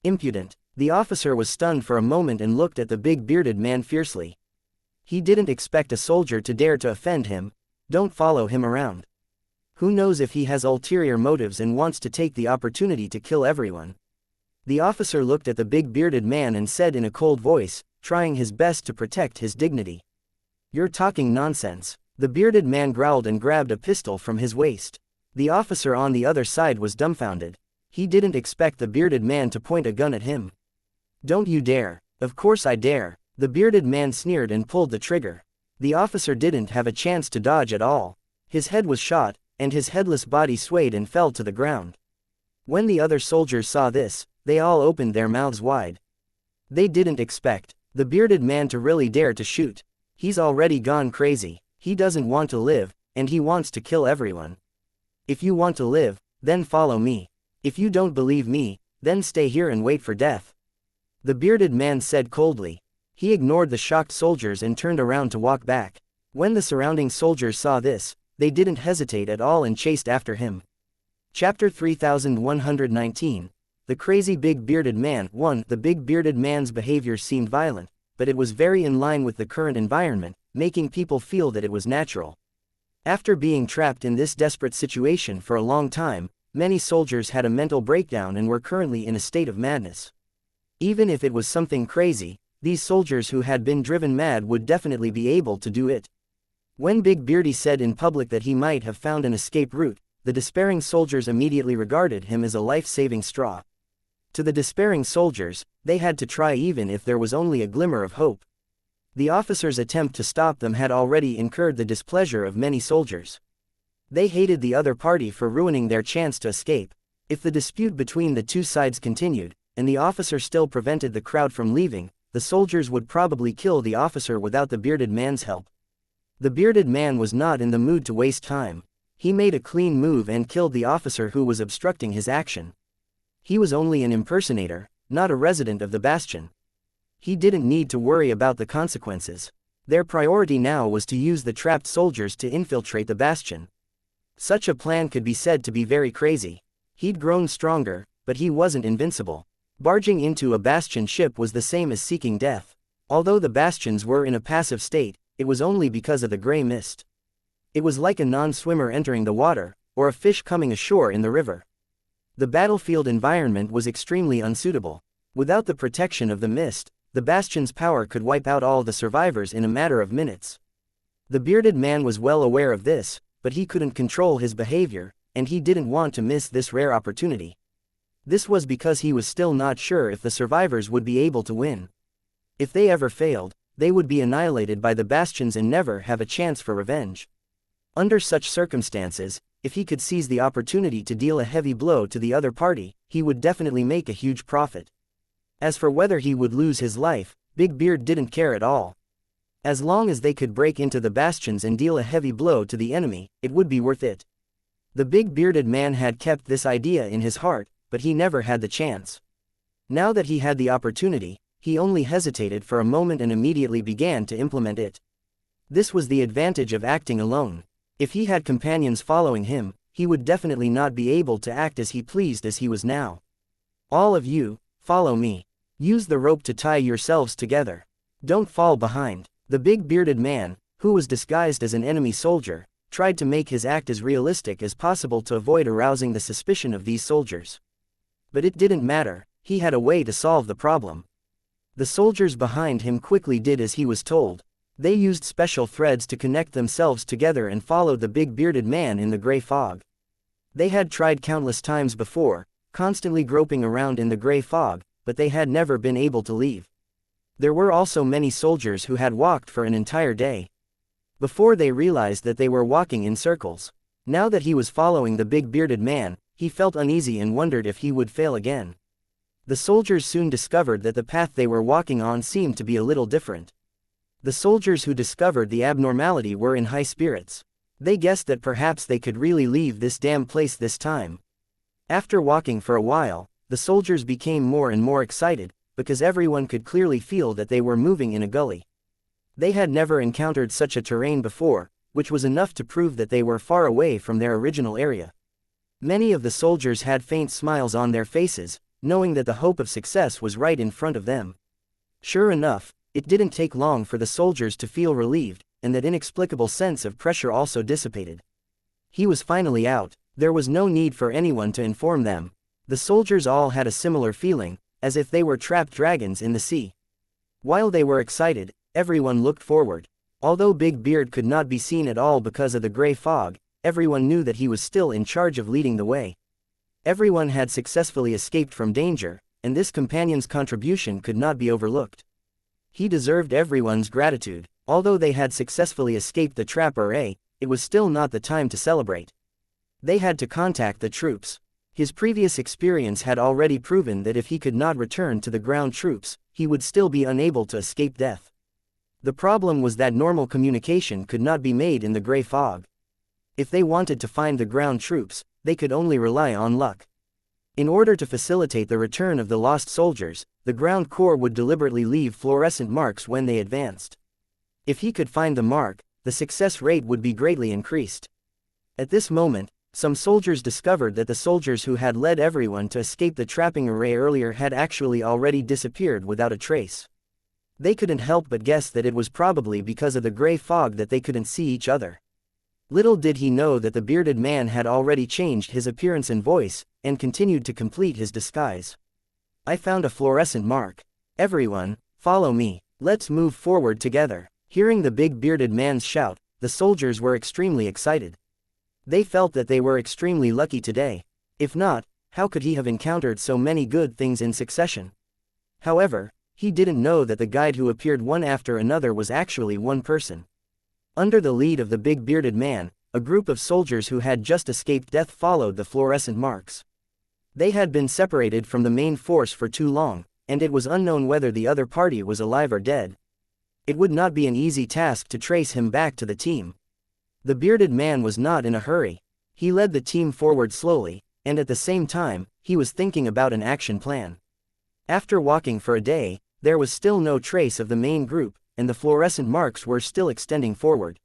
Impudent. The officer was stunned for a moment and looked at the big bearded man fiercely. He didn't expect a soldier to dare to offend him. Don't follow him around. Who knows if he has ulterior motives and wants to take the opportunity to kill everyone. The officer looked at the big bearded man and said in a cold voice, trying his best to protect his dignity. You're talking nonsense. The bearded man growled and grabbed a pistol from his waist. The officer on the other side was dumbfounded. He didn't expect the bearded man to point a gun at him. Don't you dare. Of course I dare. The bearded man sneered and pulled the trigger. The officer didn't have a chance to dodge at all. His head was shot, and his headless body swayed and fell to the ground. When the other soldiers saw this, they all opened their mouths wide. They didn't expect the bearded man to really dare to shoot. He's already gone crazy. He doesn't want to live, and he wants to kill everyone. If you want to live, then follow me. If you don't believe me, then stay here and wait for death. The bearded man said coldly. He ignored the shocked soldiers and turned around to walk back. When the surrounding soldiers saw this, they didn't hesitate at all and chased after him. Chapter 3119. The Crazy Big Bearded Man. 1. The big bearded man's behavior seemed violent, but it was very in line with the current environment, making people feel that it was natural. After being trapped in this desperate situation for a long time, many soldiers had a mental breakdown and were currently in a state of madness. Even if it was something crazy, these soldiers who had been driven mad would definitely be able to do it. When Big Beardy said in public that he might have found an escape route, the despairing soldiers immediately regarded him as a life-saving straw. To the despairing soldiers, they had to try even if there was only a glimmer of hope. The officers' attempt to stop them had already incurred the displeasure of many soldiers. They hated the other party for ruining their chance to escape. If the dispute between the two sides continued, and the officer still prevented the crowd from leaving, the soldiers would probably kill the officer without the bearded man's help. The bearded man was not in the mood to waste time. He made a clean move and killed the officer who was obstructing his action. He was only an impersonator, not a resident of the bastion. He didn't need to worry about the consequences. Their priority now was to use the trapped soldiers to infiltrate the bastion. Such a plan could be said to be very crazy. He'd grown stronger, but he wasn't invincible. Barging into a bastion ship was the same as seeking death. Although the bastions were in a passive state, it was only because of the gray mist. It was like a non-swimmer entering the water, or a fish coming ashore in the river. The battlefield environment was extremely unsuitable. Without the protection of the mist, the bastion's power could wipe out all the survivors in a matter of minutes. The bearded man was well aware of this, but he couldn't control his behavior, and he didn't want to miss this rare opportunity. This was because he was still not sure if the survivors would be able to win. If they ever failed, they would be annihilated by the bastions and never have a chance for revenge. Under such circumstances, if he could seize the opportunity to deal a heavy blow to the other party, he would definitely make a huge profit. As for whether he would lose his life, Big Beard didn't care at all. As long as they could break into the bastions and deal a heavy blow to the enemy, it would be worth it. The big bearded man had kept this idea in his heart, but he never had the chance. Now that he had the opportunity, he only hesitated for a moment and immediately began to implement it. This was the advantage of acting alone. If he had companions following him, he would definitely not be able to act as he pleased as he was now. All of you, follow me. Use the rope to tie yourselves together. Don't fall behind. The big bearded man, who was disguised as an enemy soldier, tried to make his act as realistic as possible to avoid arousing the suspicion of these soldiers. But it didn't matter, he had a way to solve the problem. The soldiers behind him quickly did as he was told. They used special threads to connect themselves together and followed the big bearded man in the gray fog. They had tried countless times before, constantly groping around in the gray fog, but they had never been able to leave. There were also many soldiers who had walked for an entire day before they realized that they were walking in circles. Now that he was following the big bearded man, he felt uneasy and wondered if he would fail again. The soldiers soon discovered that the path they were walking on seemed to be a little different. The soldiers who discovered the abnormality were in high spirits. They guessed that perhaps they could really leave this damn place this time. After walking for a while, the soldiers became more and more excited, because everyone could clearly feel that they were moving in a gully. They had never encountered such a terrain before, which was enough to prove that they were far away from their original area. Many of the soldiers had faint smiles on their faces, knowing that the hope of success was right in front of them. Sure enough, it didn't take long for the soldiers to feel relieved, and that inexplicable sense of pressure also dissipated. He was finally out. There was no need for anyone to inform them. The soldiers all had a similar feeling, as if they were trapped dragons in the sea. While they were excited, everyone looked forward. Although Big Beard could not be seen at all because of the gray fog, everyone knew that he was still in charge of leading the way. Everyone had successfully escaped from danger, and this companion's contribution could not be overlooked. He deserved everyone's gratitude. Although they had successfully escaped the trap array, it was still not the time to celebrate. They had to contact the troops. His previous experience had already proven that if he could not return to the ground troops, he would still be unable to escape death. The problem was that normal communication could not be made in the gray fog. If they wanted to find the ground troops, they could only rely on luck. In order to facilitate the return of the lost soldiers, the ground corps would deliberately leave fluorescent marks when they advanced. If he could find the mark, the success rate would be greatly increased. At this moment, some soldiers discovered that the soldiers who had led everyone to escape the trapping array earlier had actually already disappeared without a trace. They couldn't help but guess that it was probably because of the gray fog that they couldn't see each other. Little did he know that the bearded man had already changed his appearance and voice, and continued to complete his disguise. I found a fluorescent mark. Everyone, follow me. Let's move forward together. Hearing the big bearded man's shout, the soldiers were extremely excited. They felt that they were extremely lucky today. If not, how could he have encountered so many good things in succession? However, he didn't know that the guide who appeared one after another was actually one person. Under the lead of the big bearded man, a group of soldiers who had just escaped death followed the fluorescent marks. They had been separated from the main force for too long, and it was unknown whether the other party was alive or dead. It would not be an easy task to trace him back to the team. The bearded man was not in a hurry. He led the team forward slowly, and at the same time, he was thinking about an action plan. After walking for a day, there was still no trace of the main group, and the fluorescent marks were still extending forward.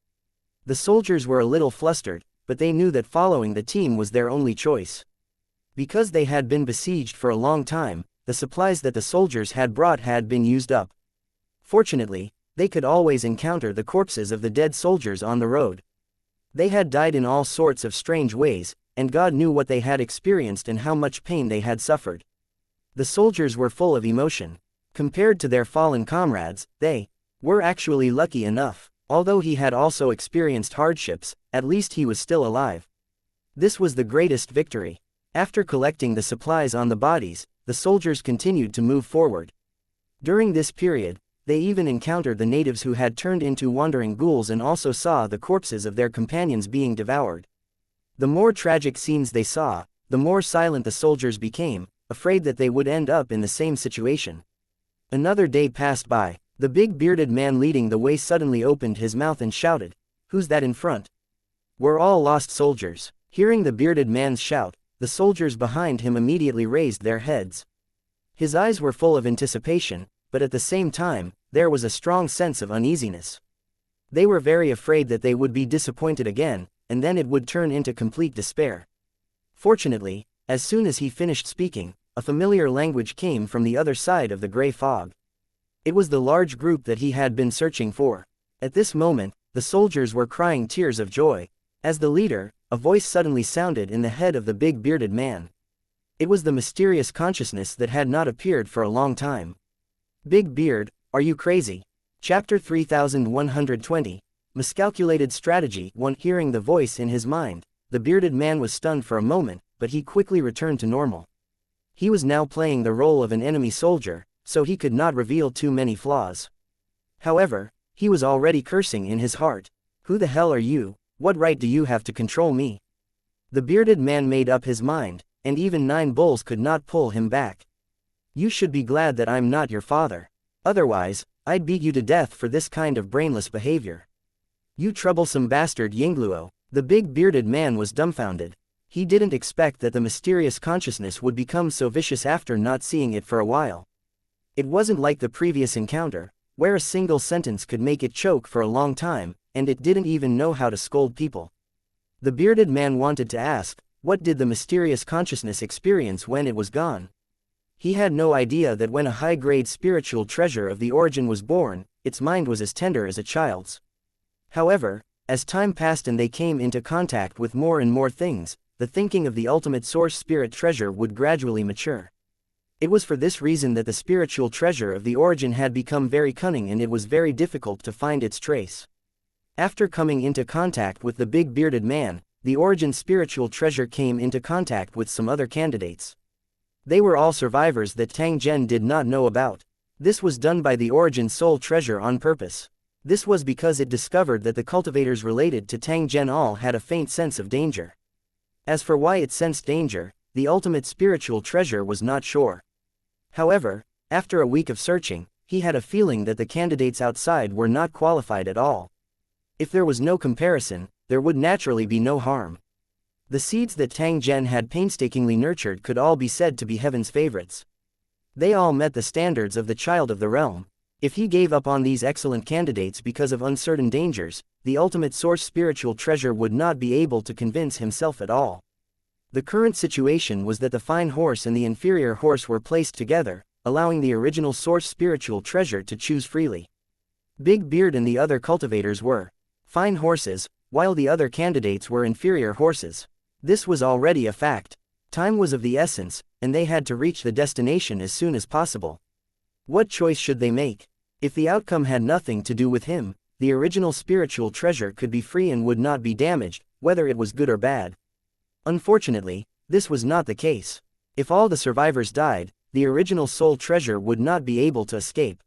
The soldiers were a little flustered, but they knew that following the team was their only choice. Because they had been besieged for a long time, the supplies that the soldiers had brought had been used up. Fortunately, they could always encounter the corpses of the dead soldiers on the road. They had died in all sorts of strange ways, and God knew what they had experienced and how much pain they had suffered. The soldiers were full of emotion. Compared to their fallen comrades, they were actually lucky enough. Although he had also experienced hardships, at least he was still alive. This was the greatest victory. After collecting the supplies on the bodies, the soldiers continued to move forward. During this period, they even encountered the natives who had turned into wandering ghouls and also saw the corpses of their companions being devoured. The more tragic scenes they saw, the more silent the soldiers became, afraid that they would end up in the same situation. Another day passed by. The big bearded man leading the way suddenly opened his mouth and shouted, "Who's that in front?" "We're all lost soldiers." Hearing the bearded man's shout, the soldiers behind him immediately raised their heads. His eyes were full of anticipation, but at the same time, there was a strong sense of uneasiness. They were very afraid that they would be disappointed again, and then it would turn into complete despair. Fortunately, as soon as he finished speaking, a familiar language came from the other side of the gray fog. It was the large group that he had been searching for. At this moment, the soldiers were crying tears of joy. As the leader, a voice suddenly sounded in the head of the big bearded man. It was the mysterious consciousness that had not appeared for a long time. "Big Beard, are you crazy?" Chapter 3120. Miscalculated Strategy 1. Hearing the voice in his mind, the bearded man was stunned for a moment, but he quickly returned to normal. He was now playing the role of an enemy soldier, so he could not reveal too many flaws. However, he was already cursing in his heart. "Who the hell are you? What right do you have to control me?" The bearded man made up his mind, and even 9 bulls could not pull him back. "You should be glad that I'm not your father. Otherwise, I'd beat you to death for this kind of brainless behavior. You troublesome bastard Yingluo." The big bearded man was dumbfounded. He didn't expect that the mysterious consciousness would become so vicious after not seeing it for a while. It wasn't like the previous encounter, where a single sentence could make it choke for a long time, and it didn't even know how to scold people. The bearded man wanted to ask, what did the mysterious consciousness experience when it was gone? He had no idea that when a high-grade spiritual treasure of the origin was born, its mind was as tender as a child's. However, as time passed and they came into contact with more and more things, the thinking of the ultimate source spirit treasure would gradually mature. It was for this reason that the spiritual treasure of the origin had become very cunning and it was very difficult to find its trace. After coming into contact with the big bearded man, the origin spiritual treasure came into contact with some other candidates. They were all survivors that Tang Zhen did not know about. This was done by the origin soul treasure on purpose. This was because it discovered that the cultivators related to Tang Zhen all had a faint sense of danger. As for why it sensed danger, the ultimate spiritual treasure was not sure. However, after a week of searching, he had a feeling that the candidates outside were not qualified at all. If there was no comparison, there would naturally be no harm. The seeds that Tang Zhen had painstakingly nurtured could all be said to be heaven's favorites. They all met the standards of the child of the realm. If he gave up on these excellent candidates because of uncertain dangers, the ultimate source spiritual treasure would not be able to convince himself at all. The current situation was that the fine horse and the inferior horse were placed together, allowing the original source spiritual treasure to choose freely. Big Beard and the other cultivators were fine horses, while the other candidates were inferior horses. This was already a fact. Time was of the essence, and they had to reach the destination as soon as possible. What choice should they make? If the outcome had nothing to do with him, the original spiritual treasure could be free and would not be damaged, whether it was good or bad. Unfortunately, this was not the case. If all the survivors died, the original soul treasure would not be able to escape.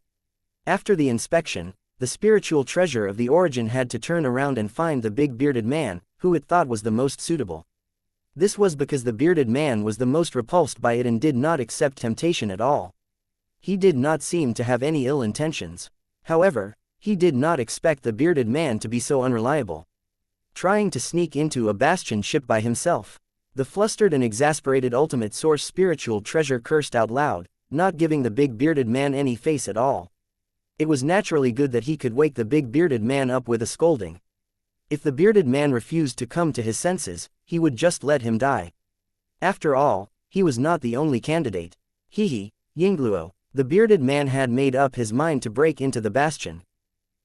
After the inspection, the spiritual treasure of the origin had to turn around and find the big bearded man, who it thought was the most suitable. This was because the bearded man was the most repulsed by it and did not accept temptation at all. He did not seem to have any ill intentions. However, he did not expect the bearded man to be so unreliable. Trying to sneak into a bastion ship by himself, the flustered and exasperated ultimate source spiritual treasure cursed out loud, not giving the big bearded man any face at all. It was naturally good that he could wake the big bearded man up with a scolding. If the bearded man refused to come to his senses, he would just let him die. After all, he was not the only candidate. Hehe, Yingluo, the bearded man had made up his mind to break into the bastion.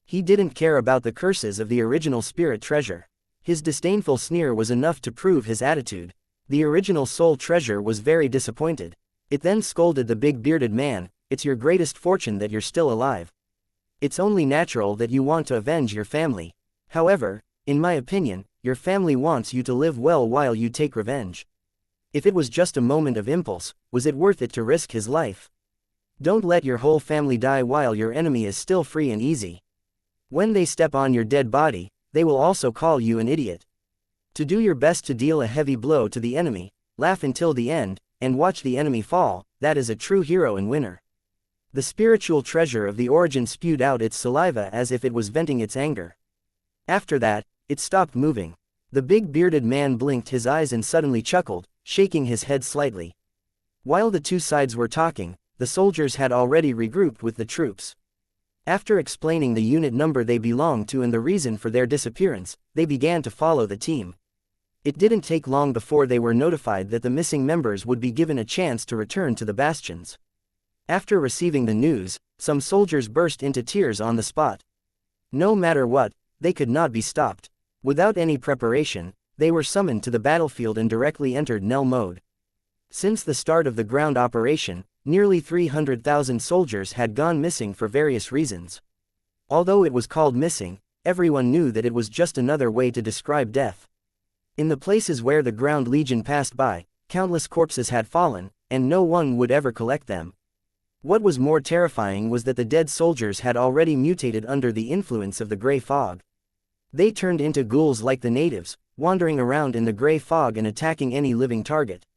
He didn't care about the curses of the original spirit treasure. His disdainful sneer was enough to prove his attitude. The original soul treasure was very disappointed. It then scolded the big bearded man, "It's your greatest fortune that you're still alive. It's only natural that you want to avenge your family. However, in my opinion, your family wants you to live well while you take revenge. If it was just a moment of impulse, was it worth it to risk his life? Don't let your whole family die while your enemy is still free and easy. When they step on your dead body, they will also call you an idiot. To do your best to deal a heavy blow to the enemy, laugh until the end, and watch the enemy fall, that is a true hero and winner." The spiritual treasure of the origin spewed out its saliva as if it was venting its anger. After that, it stopped moving. The big bearded man blinked his eyes and suddenly chuckled, shaking his head slightly. While the two sides were talking, the soldiers had already regrouped with the troops. After explaining the unit number they belonged to and the reason for their disappearance, they began to follow the team. It didn't take long before they were notified that the missing members would be given a chance to return to the bastions. After receiving the news, some soldiers burst into tears on the spot. No matter what, they could not be stopped. Without any preparation, they were summoned to the battlefield and directly entered Nell mode. Since the start of the ground operation, nearly 300,000 soldiers had gone missing for various reasons. Although it was called missing, everyone knew that it was just another way to describe death. In the places where the ground legion passed by, countless corpses had fallen, and no one would ever collect them. What was more terrifying was that the dead soldiers had already mutated under the influence of the gray fog. They turned into ghouls like the natives, wandering around in the gray fog and attacking any living target.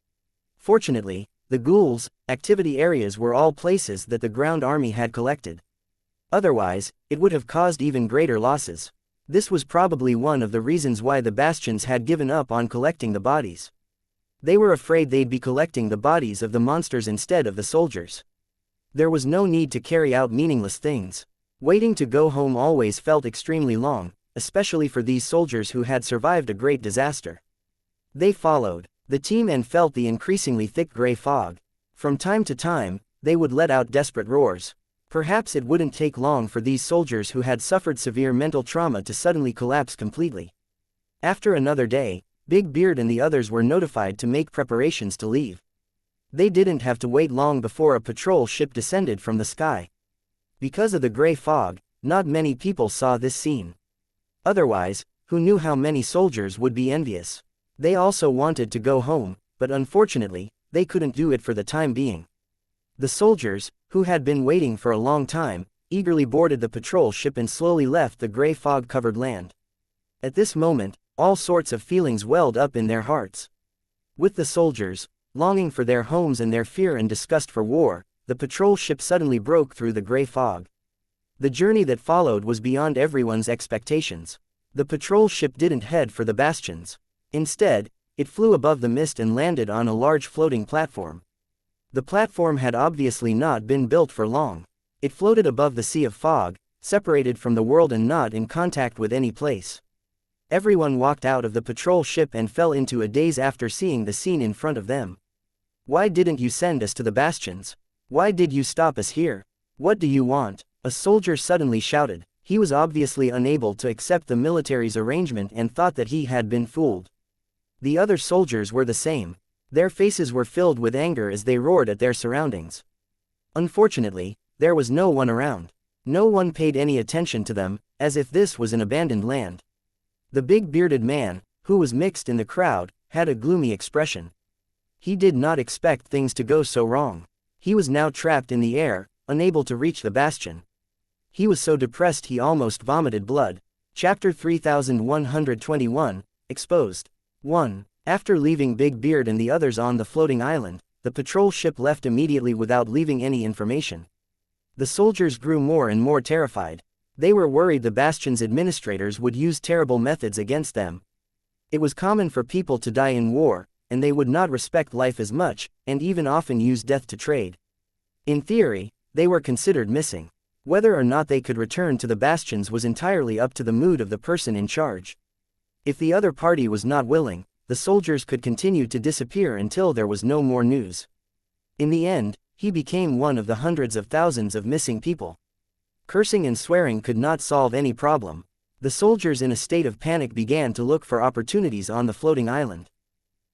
Fortunately, the ghouls' activity areas were all places that the ground army had collected. Otherwise, it would have caused even greater losses. This was probably one of the reasons why the bastions had given up on collecting the bodies. They were afraid they'd be collecting the bodies of the monsters instead of the soldiers. There was no need to carry out meaningless things. Waiting to go home always felt extremely long, especially for these soldiers who had survived a great disaster. They followed the team and felt the increasingly thick gray fog. From time to time, they would let out desperate roars. Perhaps it wouldn't take long for these soldiers who had suffered severe mental trauma to suddenly collapse completely. After another day, Big Beard and the others were notified to make preparations to leave. They didn't have to wait long before a patrol ship descended from the sky. Because of the gray fog, not many people saw this scene. Otherwise, who knew how many soldiers would be envious? They also wanted to go home, but unfortunately, they couldn't do it for the time being. The soldiers, who had been waiting for a long time, eagerly boarded the patrol ship and slowly left the gray fog-covered land. At this moment, all sorts of feelings welled up in their hearts. With the soldiers, longing for their homes and their fear and disgust for war, the patrol ship suddenly broke through the gray fog. The journey that followed was beyond everyone's expectations. The patrol ship didn't head for the bastions. Instead, it flew above the mist and landed on a large floating platform. The platform had obviously not been built for long. It floated above the sea of fog, separated from the world and not in contact with any place. Everyone walked out of the patrol ship and fell into a daze after seeing the scene in front of them. Why didn't you send us to the bastions? Why did you stop us here? What do you want? A soldier suddenly shouted. He was obviously unable to accept the military's arrangement and thought that he had been fooled. The other soldiers were the same. Their faces were filled with anger as they roared at their surroundings. Unfortunately, there was no one around. No one paid any attention to them, as if this was an abandoned land. The big bearded man, who was mixed in the crowd, had a gloomy expression. He did not expect things to go so wrong. He was now trapped in the air, unable to reach the bastion. He was so depressed he almost vomited blood. Chapter 3121, Exposed. 1. After leaving Big Beard and the others on the floating island, the patrol ship left immediately without leaving any information. The soldiers grew more and more terrified. They were worried the bastion's administrators would use terrible methods against them. It was common for people to die in war, and they would not respect life as much, and even often use death to trade. In theory, they were considered missing. Whether or not they could return to the bastions was entirely up to the mood of the person in charge. If the other party was not willing, the soldiers could continue to disappear until there was no more news. In the end, he became one of the hundreds of thousands of missing people. Cursing and swearing could not solve any problem. The soldiers in a state of panic began to look for opportunities on the floating island.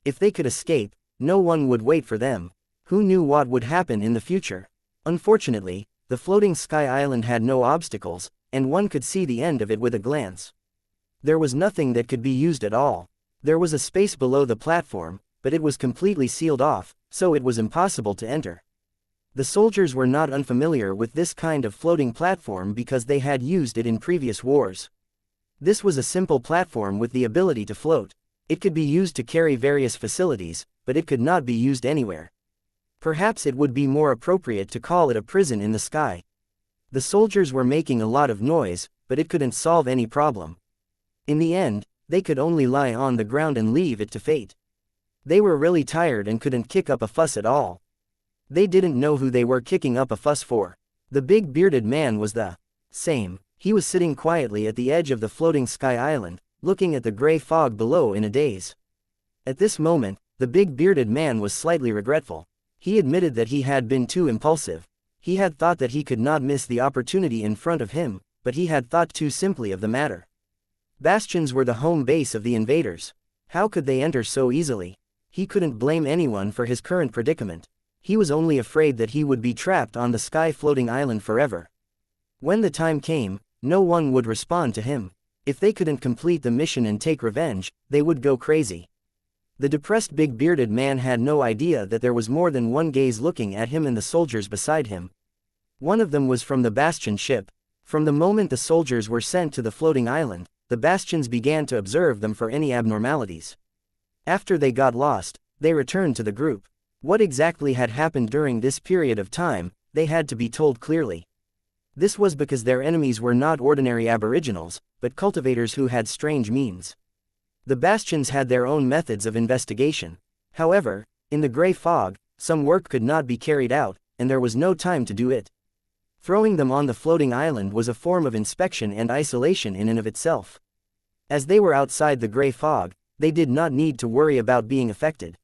If they could escape, no one would wait for them. Who knew what would happen in the future? Unfortunately, the floating sky island had no obstacles, and one could see the end of it with a glance. There was nothing that could be used at all. There was a space below the platform, but it was completely sealed off, so it was impossible to enter. The soldiers were not unfamiliar with this kind of floating platform because they had used it in previous wars. This was a simple platform with the ability to float. It could be used to carry various facilities, but it could not be used anywhere. Perhaps it would be more appropriate to call it a prison in the sky. The soldiers were making a lot of noise, but it couldn't solve any problem. In the end, they could only lie on the ground and leave it to fate. They were really tired and couldn't kick up a fuss at all. They didn't know who they were kicking up a fuss for. The big bearded man was the same. He was sitting quietly at the edge of the floating sky island, looking at the gray fog below in a daze. At this moment, the big bearded man was slightly regretful. He admitted that he had been too impulsive. He had thought that he could not miss the opportunity in front of him, but he had thought too simply of the matter. Bastions were the home base of the invaders. How could they enter so easily? He couldn't blame anyone for his current predicament. He was only afraid that he would be trapped on the sky floating island forever. When the time came, no one would respond to him. If they couldn't complete the mission and take revenge, they would go crazy. The depressed big bearded man had no idea that there was more than one gaze looking at him and the soldiers beside him. One of them was from the bastion ship. From the moment the soldiers were sent to the floating island, the bastions began to observe them for any abnormalities. After they got lost, they returned to the group. What exactly had happened during this period of time, they had to be told clearly. This was because their enemies were not ordinary aboriginals, but cultivators who had strange means. The bastions had their own methods of investigation. However, in the gray fog, some work could not be carried out, and there was no time to do it. Throwing them on the floating island was a form of inspection and isolation in and of itself. As they were outside the gray fog, they did not need to worry about being affected.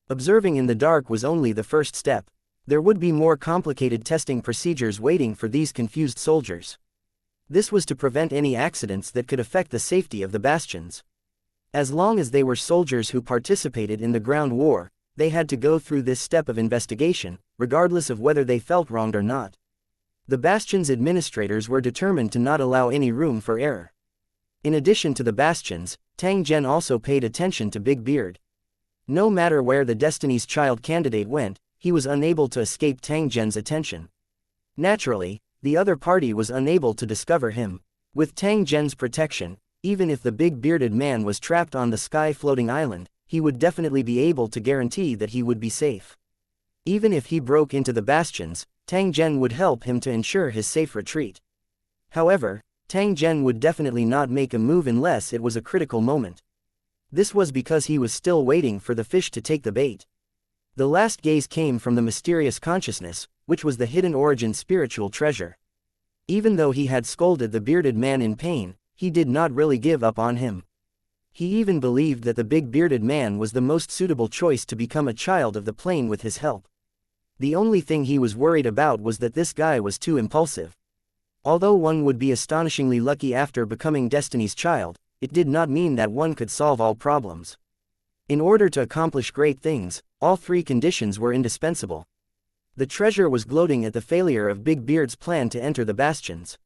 Observing in the dark was only the first step. There would be more complicated testing procedures waiting for these confused soldiers. This was to prevent any accidents that could affect the safety of the bastions. As long as they were soldiers who participated in the ground war, they had to go through this step of investigation, regardless of whether they felt wronged or not. The bastion's administrators were determined to not allow any room for error. In addition to the bastions, Tang Zhen also paid attention to Big Beard. No matter where the Destiny's Child candidate went, he was unable to escape Tang Zhen's attention. Naturally, the other party was unable to discover him. With Tang Zhen's protection, even if the big bearded man was trapped on the sky floating island, he would definitely be able to guarantee that he would be safe. Even if he broke into the bastions, Tang Zhen would help him to ensure his safe retreat. However, Tang Zhen would definitely not make a move unless it was a critical moment. This was because he was still waiting for the fish to take the bait. The last gaze came from the mysterious consciousness, which was the hidden origin spiritual treasure. Even though he had scolded the bearded man in pain, he did not really give up on him. He even believed that the big bearded man was the most suitable choice to become a child of the plane with his help. The only thing he was worried about was that this guy was too impulsive. Although one would be astonishingly lucky after becoming Destiny's Child, it did not mean that one could solve all problems. In order to accomplish great things, all three conditions were indispensable. The treasure was gloating at the failure of Big Beard's plan to enter the bastions.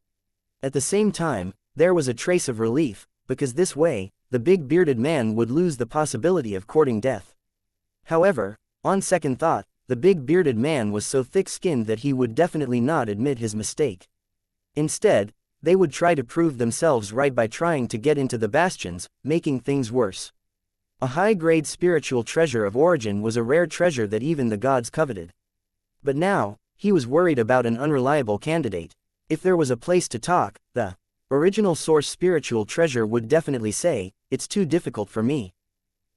At the same time, there was a trace of relief, because this way, the big bearded man would lose the possibility of courting death. However, on second thought, the big bearded man was so thick-skinned that he would definitely not admit his mistake. Instead, they would try to prove themselves right by trying to get into the bastions, making things worse. A high-grade spiritual treasure of origin was a rare treasure that even the gods coveted. But now, he was worried about an unreliable candidate. If there was a place to talk, the original source spiritual treasure would definitely say, "It's too difficult for me.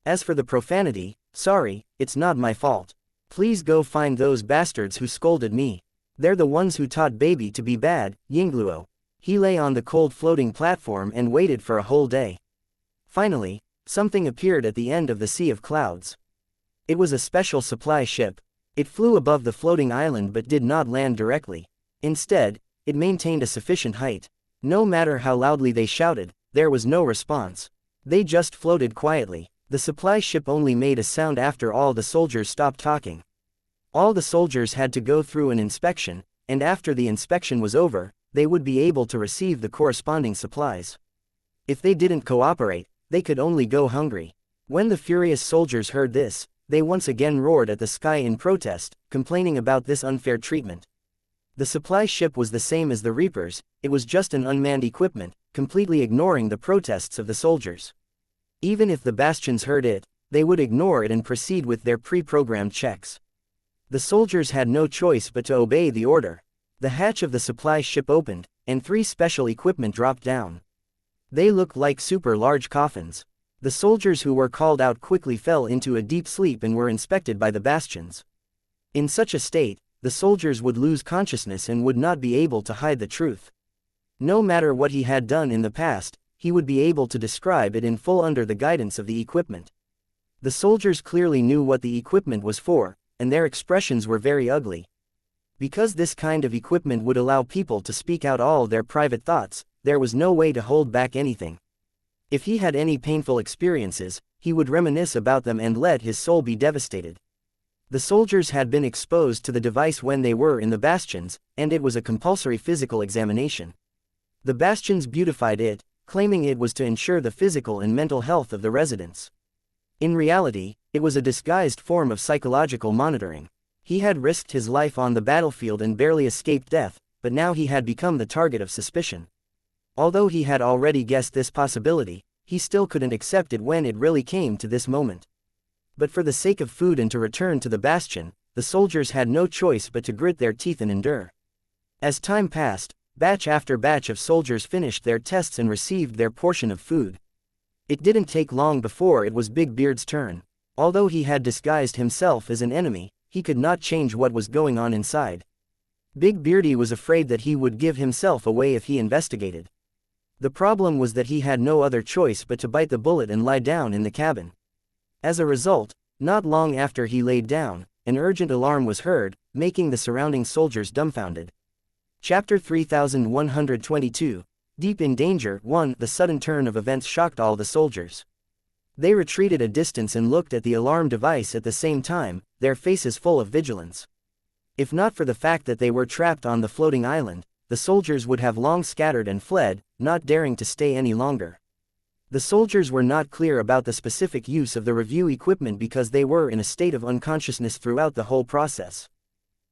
As for the profanity, sorry, it's not my fault. Please go find those bastards who scolded me. They're the ones who taught baby to be bad, Yingluo." He lay on the cold floating platform and waited for a whole day. Finally, something appeared at the end of the sea of clouds. It was a special supply ship. It flew above the floating island but did not land directly. Instead, it maintained a sufficient height. No matter how loudly they shouted, there was no response. They just floated quietly. The supply ship only made a sound after all the soldiers stopped talking. All the soldiers had to go through an inspection, and after the inspection was over, they would be able to receive the corresponding supplies. If they didn't cooperate, they could only go hungry. When the furious soldiers heard this, they once again roared at the sky in protest, complaining about this unfair treatment. The supply ship was the same as the Reapers, it was just an unmanned equipment, completely ignoring the protests of the soldiers. Even if the bastions heard it, they would ignore it and proceed with their pre-programmed checks. The soldiers had no choice but to obey the order. The hatch of the supply ship opened, and 3 special equipment dropped down. They looked like super large coffins. The soldiers who were called out quickly fell into a deep sleep and were inspected by the bastions. In such a state, the soldiers would lose consciousness and would not be able to hide the truth. No matter what he had done in the past, he would be able to describe it in full under the guidance of the equipment. The soldiers clearly knew what the equipment was for, and their expressions were very ugly. Because this kind of equipment would allow people to speak out all their private thoughts, there was no way to hold back anything. If he had any painful experiences, he would reminisce about them and let his soul be devastated. The soldiers had been exposed to the device when they were in the bastions, and it was a compulsory physical examination. The bastions beautified it, claiming it was to ensure the physical and mental health of the residents. In reality, it was a disguised form of psychological monitoring. He had risked his life on the battlefield and barely escaped death, but now he had become the target of suspicion. Although he had already guessed this possibility, he still couldn't accept it when it really came to this moment. But for the sake of food and to return to the bastion, the soldiers had no choice but to grit their teeth and endure. As time passed, batch after batch of soldiers finished their tests and received their portion of food. It didn't take long before it was Big Beard's turn. Although he had disguised himself as an enemy, he could not change what was going on inside. Big Beardy was afraid that he would give himself away if he investigated. The problem was that he had no other choice but to bite the bullet and lie down in the cabin. As a result, not long after he laid down, an urgent alarm was heard, making the surrounding soldiers dumbfounded. Chapter 3122, Deep in Danger 1. The sudden turn of events shocked all the soldiers. They retreated a distance and looked at the alarm device at the same time, their faces full of vigilance. If not for the fact that they were trapped on the floating island, the soldiers would have long scattered and fled, not daring to stay any longer. The soldiers were not clear about the specific use of the review equipment because they were in a state of unconsciousness throughout the whole process.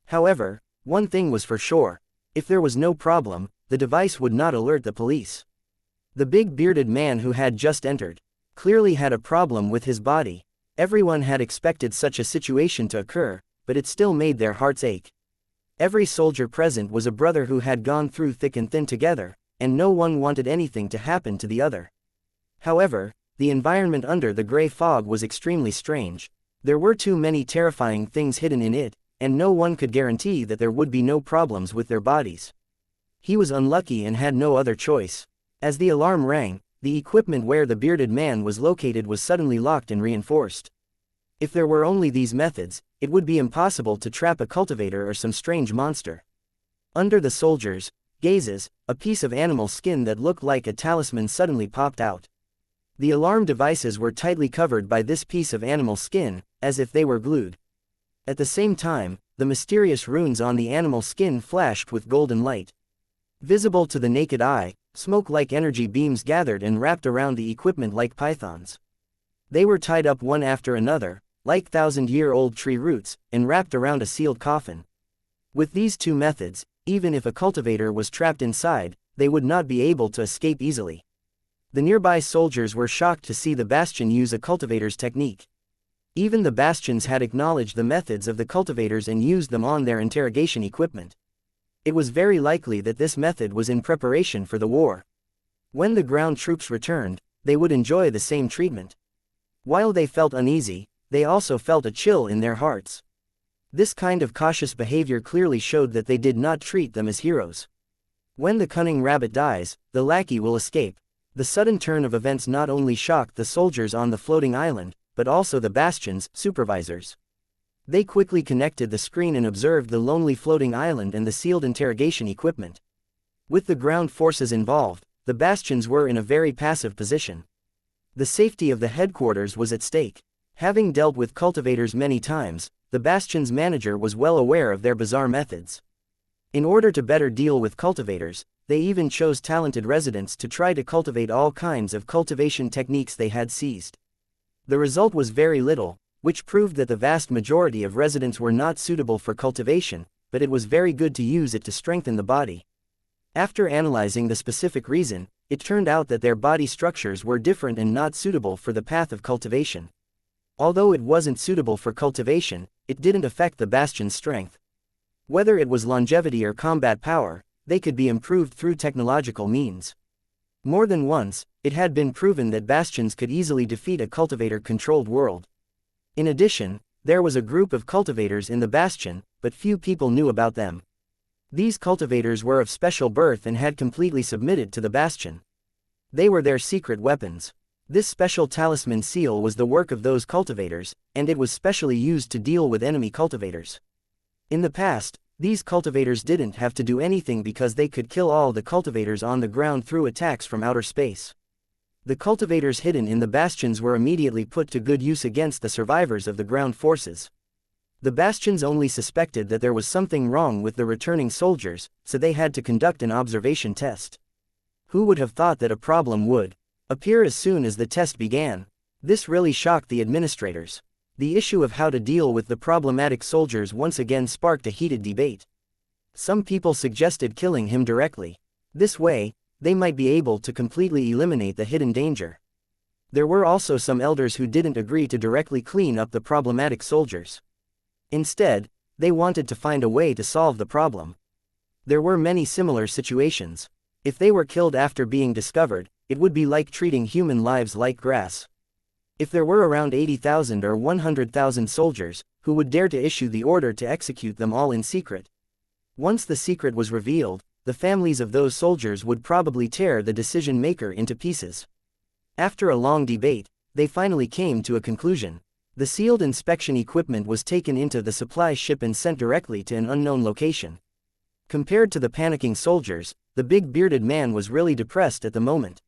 However, one thing was for sure: if there was no problem, the device would not alert the police. The big bearded man who had just entered clearly had a problem with his body. Everyone had expected such a situation to occur, but it still made their hearts ache. Every soldier present was a brother who had gone through thick and thin together, and no one wanted anything to happen to the other. However, the environment under the gray fog was extremely strange. There were too many terrifying things hidden in it, and no one could guarantee that there would be no problems with their bodies. He was unlucky and had no other choice. As the alarm rang, the equipment where the bearded man was located was suddenly locked and reinforced. If there were only these methods, it would be impossible to trap a cultivator or some strange monster. Under the soldiers' gazes, a piece of animal skin that looked like a talisman suddenly popped out. The alarm devices were tightly covered by this piece of animal skin, as if they were glued. At the same time, the mysterious runes on the animal skin flashed with golden light. Visible to the naked eye, smoke-like energy beams gathered and wrapped around the equipment like pythons. They were tied up one after another, like thousand-year-old tree roots, and wrapped around a sealed coffin. With these two methods, even if a cultivator was trapped inside, they would not be able to escape easily. The nearby soldiers were shocked to see the Bastion use a cultivator's technique. Even the Bastions had acknowledged the methods of the cultivators and used them on their interrogation equipment. It was very likely that this method was in preparation for the war. When the ground troops returned, they would enjoy the same treatment. While they felt uneasy, they also felt a chill in their hearts. This kind of cautious behavior clearly showed that they did not treat them as heroes. When the cunning rabbit dies, the lackey will escape. The sudden turn of events not only shocked the soldiers on the floating island, but also the Bastion's supervisors. They quickly connected the screen and observed the lonely floating island and the sealed interrogation equipment. With the ground forces involved, the Bastions were in a very passive position. The safety of the headquarters was at stake. Having dealt with cultivators many times, the Bastion's manager was well aware of their bizarre methods. In order to better deal with cultivators, they even chose talented residents to try to cultivate all kinds of cultivation techniques they had seized. The result was very little, which proved that the vast majority of residents were not suitable for cultivation, but it was very good to use it to strengthen the body. After analyzing the specific reason, it turned out that their body structures were different and not suitable for the path of cultivation. Although it wasn't suitable for cultivation, it didn't affect the Bastion's strength. Whether it was longevity or combat power, they could be improved through technological means. More than once, it had been proven that Bastions could easily defeat a cultivator-controlled world. In addition, there was a group of cultivators in the Bastion, but few people knew about them. These cultivators were of special birth and had completely submitted to the Bastion. They were their secret weapons. This special talisman seal was the work of those cultivators, and it was specially used to deal with enemy cultivators. In the past, these cultivators didn't have to do anything because they could kill all the cultivators on the ground through attacks from outer space. The cultivators hidden in the Bastions were immediately put to good use against the survivors of the ground forces. The Bastions only suspected that there was something wrong with the returning soldiers, so they had to conduct an observation test. Who would have thought that a problem would appear as soon as the test began? This really shocked the administrators. The issue of how to deal with the problematic soldiers once again sparked a heated debate. Some people suggested killing him directly. This way, they might be able to completely eliminate the hidden danger. There were also some elders who didn't agree to directly clean up the problematic soldiers. Instead, they wanted to find a way to solve the problem. There were many similar situations. If they were killed after being discovered, it would be like treating human lives like grass. If there were around 80,000 or 100,000 soldiers, who would dare to issue the order to execute them all in secret? Once the secret was revealed, the families of those soldiers would probably tear the decision-maker into pieces. After a long debate, they finally came to a conclusion. The sealed inspection equipment was taken into the supply ship and sent directly to an unknown location. Compared to the panicking soldiers, the big bearded man was really depressed at the moment.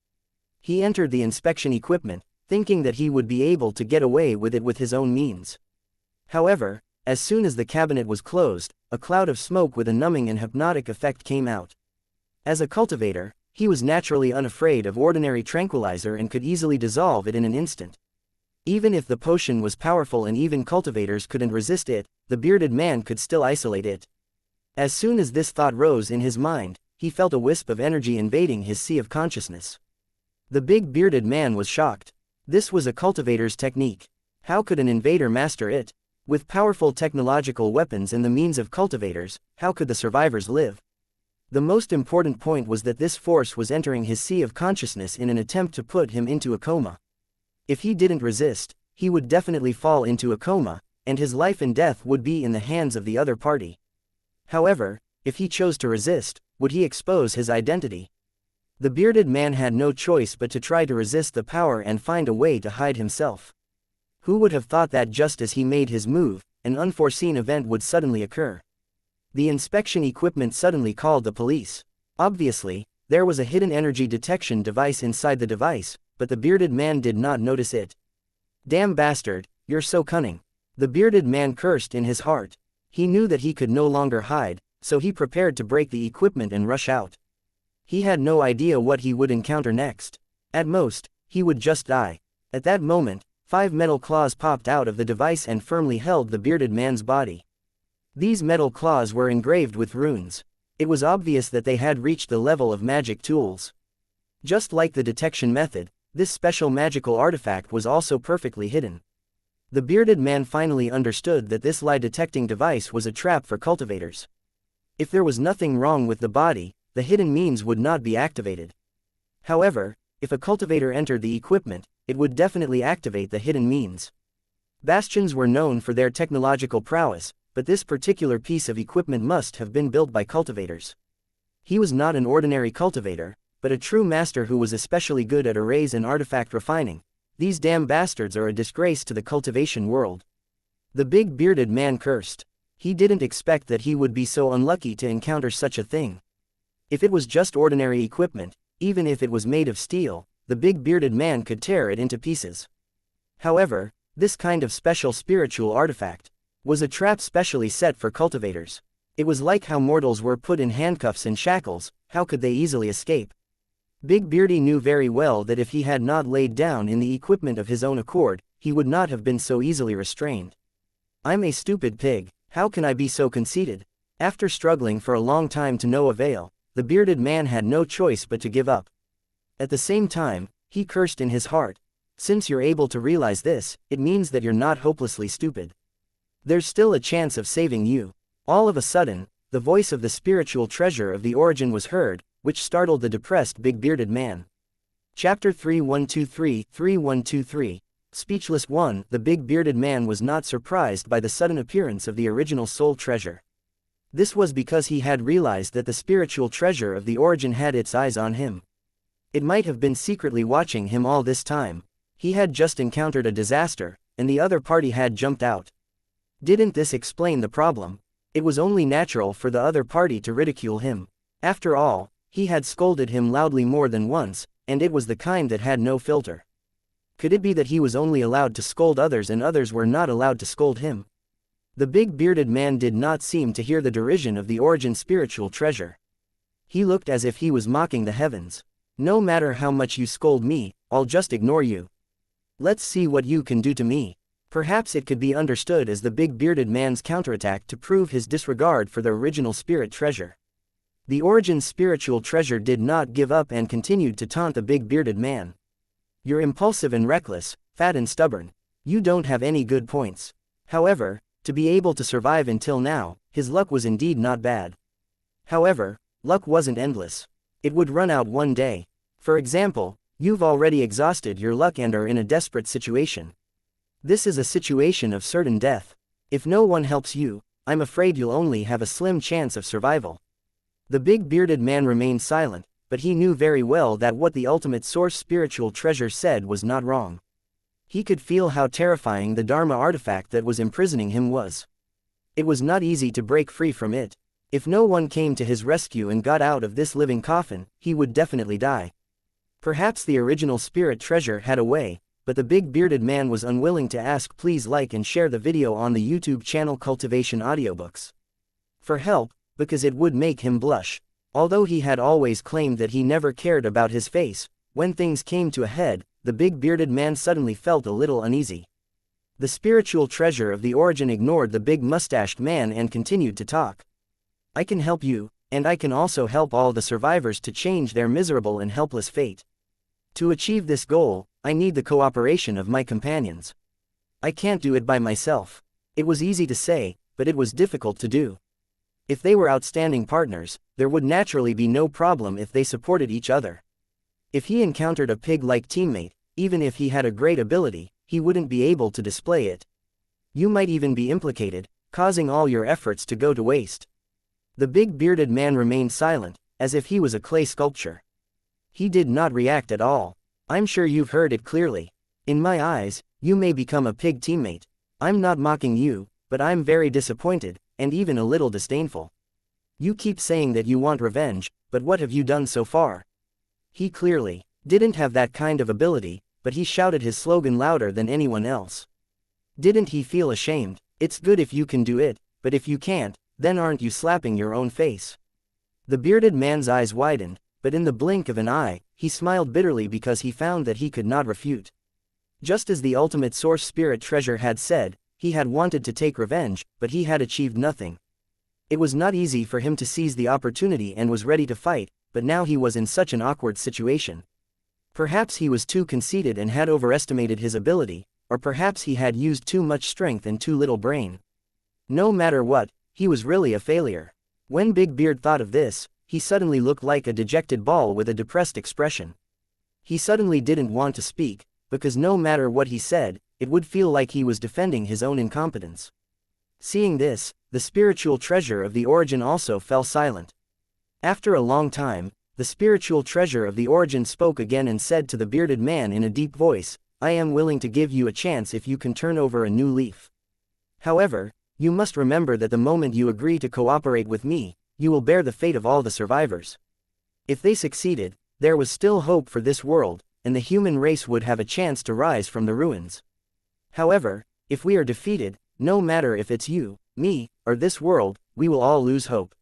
He entered the inspection equipment, thinking that he would be able to get away with it with his own means. However, as soon as the cabinet was closed, a cloud of smoke with a numbing and hypnotic effect came out. As a cultivator, he was naturally unafraid of ordinary tranquilizer and could easily dissolve it in an instant. Even if the potion was powerful and even cultivators couldn't resist it, the bearded man could still isolate it. As soon as this thought rose in his mind, he felt a wisp of energy invading his sea of consciousness. The big bearded man was shocked. This was a cultivator's technique. How could an invader master it? With powerful technological weapons and the means of cultivators, how could the survivors live? The most important point was that this force was entering his sea of consciousness in an attempt to put him into a coma. If he didn't resist, he would definitely fall into a coma, and his life and death would be in the hands of the other party. However, if he chose to resist, would he expose his identity? The bearded man had no choice but to try to resist the power and find a way to hide himself. Who would have thought that just as he made his move, an unforeseen event would suddenly occur? The inspection equipment suddenly called the police. Obviously, there was a hidden energy detection device inside the device, but the bearded man did not notice it. Damn bastard, you're so cunning. The bearded man cursed in his heart. He knew that he could no longer hide, so he prepared to break the equipment and rush out. He had no idea what he would encounter next. At most, he would just die. At that moment, 5 metal claws popped out of the device and firmly held the bearded man's body. These metal claws were engraved with runes. It was obvious that they had reached the level of magic tools. Just like the detection method, this special magical artifact was also perfectly hidden. The bearded man finally understood that this lie-detecting device was a trap for cultivators. If there was nothing wrong with the body, the hidden means would not be activated. However, if a cultivator entered the equipment, it would definitely activate the hidden means. Bastions were known for their technological prowess, but this particular piece of equipment must have been built by cultivators. He was not an ordinary cultivator, but a true master who was especially good at arrays and artifact refining. These damn bastards are a disgrace to the cultivation world. The big bearded man cursed. He didn't expect that he would be so unlucky to encounter such a thing. If it was just ordinary equipment, even if it was made of steel, the big bearded man could tear it into pieces. However, this kind of special spiritual artifact was a trap specially set for cultivators. It was like how mortals were put in handcuffs and shackles. How could they easily escape? Big Beardy knew very well that if he had not laid down in the equipment of his own accord, he would not have been so easily restrained. I'm a stupid pig, how can I be so conceited? After struggling for a long time to no avail, the bearded man had no choice but to give up. At the same time, he cursed in his heart. Since you're able to realize this, it means that you're not hopelessly stupid. There's still a chance of saving you. All of a sudden, the voice of the spiritual treasure of the origin was heard, which startled the depressed big bearded man. Chapter 3123-3123 Speechless 1. The big bearded man was not surprised by the sudden appearance of the original soul treasure. This was because he had realized that the spiritual treasure of the origin had its eyes on him. It might have been secretly watching him all this time. He had just encountered a disaster, and the other party had jumped out. Didn't this explain the problem? It was only natural for the other party to ridicule him. After all, he had scolded him loudly more than once, and it was the kind that had no filter. Could it be that he was only allowed to scold others and others were not allowed to scold him? The big bearded man did not seem to hear the derision of the origin spiritual treasure. He looked as if he was mocking the heavens. No matter how much you scold me, I'll just ignore you. Let's see what you can do to me. Perhaps it could be understood as the big bearded man's counterattack to prove his disregard for the original spirit treasure. The origin spiritual treasure did not give up and continued to taunt the big bearded man. You're impulsive and reckless, fat and stubborn. You don't have any good points. However, to be able to survive until now, his luck was indeed not bad. However, luck wasn't endless. It would run out one day. For example, you've already exhausted your luck and are in a desperate situation. This is a situation of certain death. If no one helps you, I'm afraid you'll only have a slim chance of survival. The big bearded man remained silent, but he knew very well that what the ultimate source spiritual treasure said was not wrong. He could feel how terrifying the Dharma artifact that was imprisoning him was. It was not easy to break free from it. If no one came to his rescue and got out of this living coffin, he would definitely die. Perhaps the original spirit treasure had a way, but the big bearded man was unwilling to ask. Please like and share the video on the YouTube channel Cultivation Audiobooks for help, because it would make him blush. Although he had always claimed that he never cared about his face, when things came to a head, the big bearded man suddenly felt a little uneasy. The spiritual treasure of the origin ignored the big mustached man and continued to talk. I can help you, and I can also help all the survivors to change their miserable and helpless fate. To achieve this goal, I need the cooperation of my companions. I can't do it by myself. It was easy to say, but it was difficult to do. If they were outstanding partners, there would naturally be no problem if they supported each other. If he encountered a pig-like teammate, even if he had a great ability, he wouldn't be able to display it. You might even be implicated, causing all your efforts to go to waste. The big bearded man remained silent, as if he was a clay sculpture. He did not react at all. I'm sure you've heard it clearly. In my eyes, you may become a pig teammate. I'm not mocking you, but I'm very disappointed, and even a little disdainful. You keep saying that you want revenge, but what have you done so far? He clearly didn't have that kind of ability, but he shouted his slogan louder than anyone else. Didn't he feel ashamed? It's good if you can do it, but if you can't, then aren't you slapping your own face? The bearded man's eyes widened, but in the blink of an eye, he smiled bitterly because he found that he could not refute. Just as the ultimate source spirit treasure had said, he had wanted to take revenge, but he had achieved nothing. It was not easy for him to seize the opportunity and was ready to fight, but now he was in such an awkward situation. Perhaps he was too conceited and had overestimated his ability, or perhaps he had used too much strength and too little brain. No matter what, he was really a failure. When Big Beard thought of this, he suddenly looked like a dejected ball with a depressed expression. He suddenly didn't want to speak, because no matter what he said, it would feel like he was defending his own incompetence. Seeing this, the spiritual treasure of the origin also fell silent. After a long time, the spiritual treasure of the origin spoke again and said to the bearded man in a deep voice, I am willing to give you a chance if you can turn over a new leaf. However, you must remember that the moment you agree to cooperate with me, you will bear the fate of all the survivors. If they succeeded, there was still hope for this world, and the human race would have a chance to rise from the ruins. However, if we are defeated, no matter if it's you, me, or this world, we will all lose hope.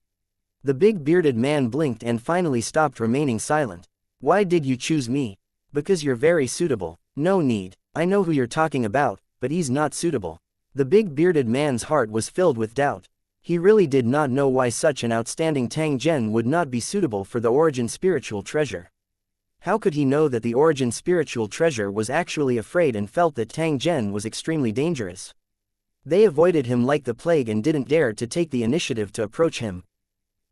The big bearded man blinked and finally stopped remaining silent. Why did you choose me? Because you're very suitable. No need. I know who you're talking about, but he's not suitable. The big bearded man's heart was filled with doubt. He really did not know why such an outstanding Tang Zhen would not be suitable for the origin spiritual treasure. How could he know that the origin spiritual treasure was actually afraid and felt that Tang Zhen was extremely dangerous? They avoided him like the plague and didn't dare to take the initiative to approach him.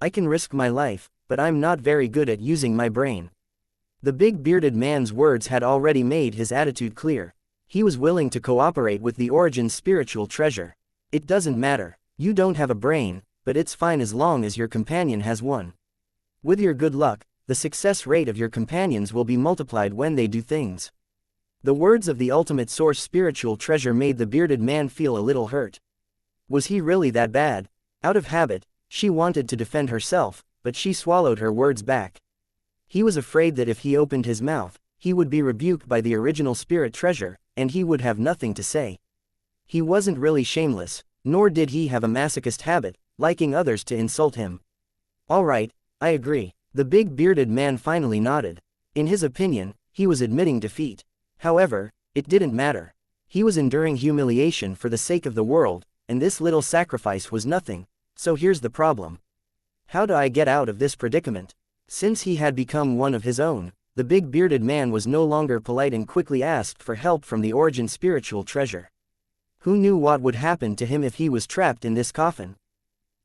I can risk my life, but I'm not very good at using my brain. The big bearded man's words had already made his attitude clear. He was willing to cooperate with the origin's spiritual treasure. It doesn't matter. You don't have a brain, but it's fine as long as your companion has one. With your good luck, the success rate of your companions will be multiplied when they do things. The words of the ultimate source spiritual treasure made the bearded man feel a little hurt. Was he really that bad? Out of habit, she wanted to defend herself, but she swallowed her words back. He was afraid that if he opened his mouth, he would be rebuked by the original spirit treasure, and he would have nothing to say. He wasn't really shameless, nor did he have a masochist habit, liking others to insult him. All right, I agree. The big bearded man finally nodded. In his opinion, he was admitting defeat. However, it didn't matter. He was enduring humiliation for the sake of the world, and this little sacrifice was nothing. So here's the problem. How do I get out of this predicament? Since he had become one of his own, the big bearded man was no longer polite and quickly asked for help from the origin spiritual treasure. Who knew what would happen to him if he was trapped in this coffin?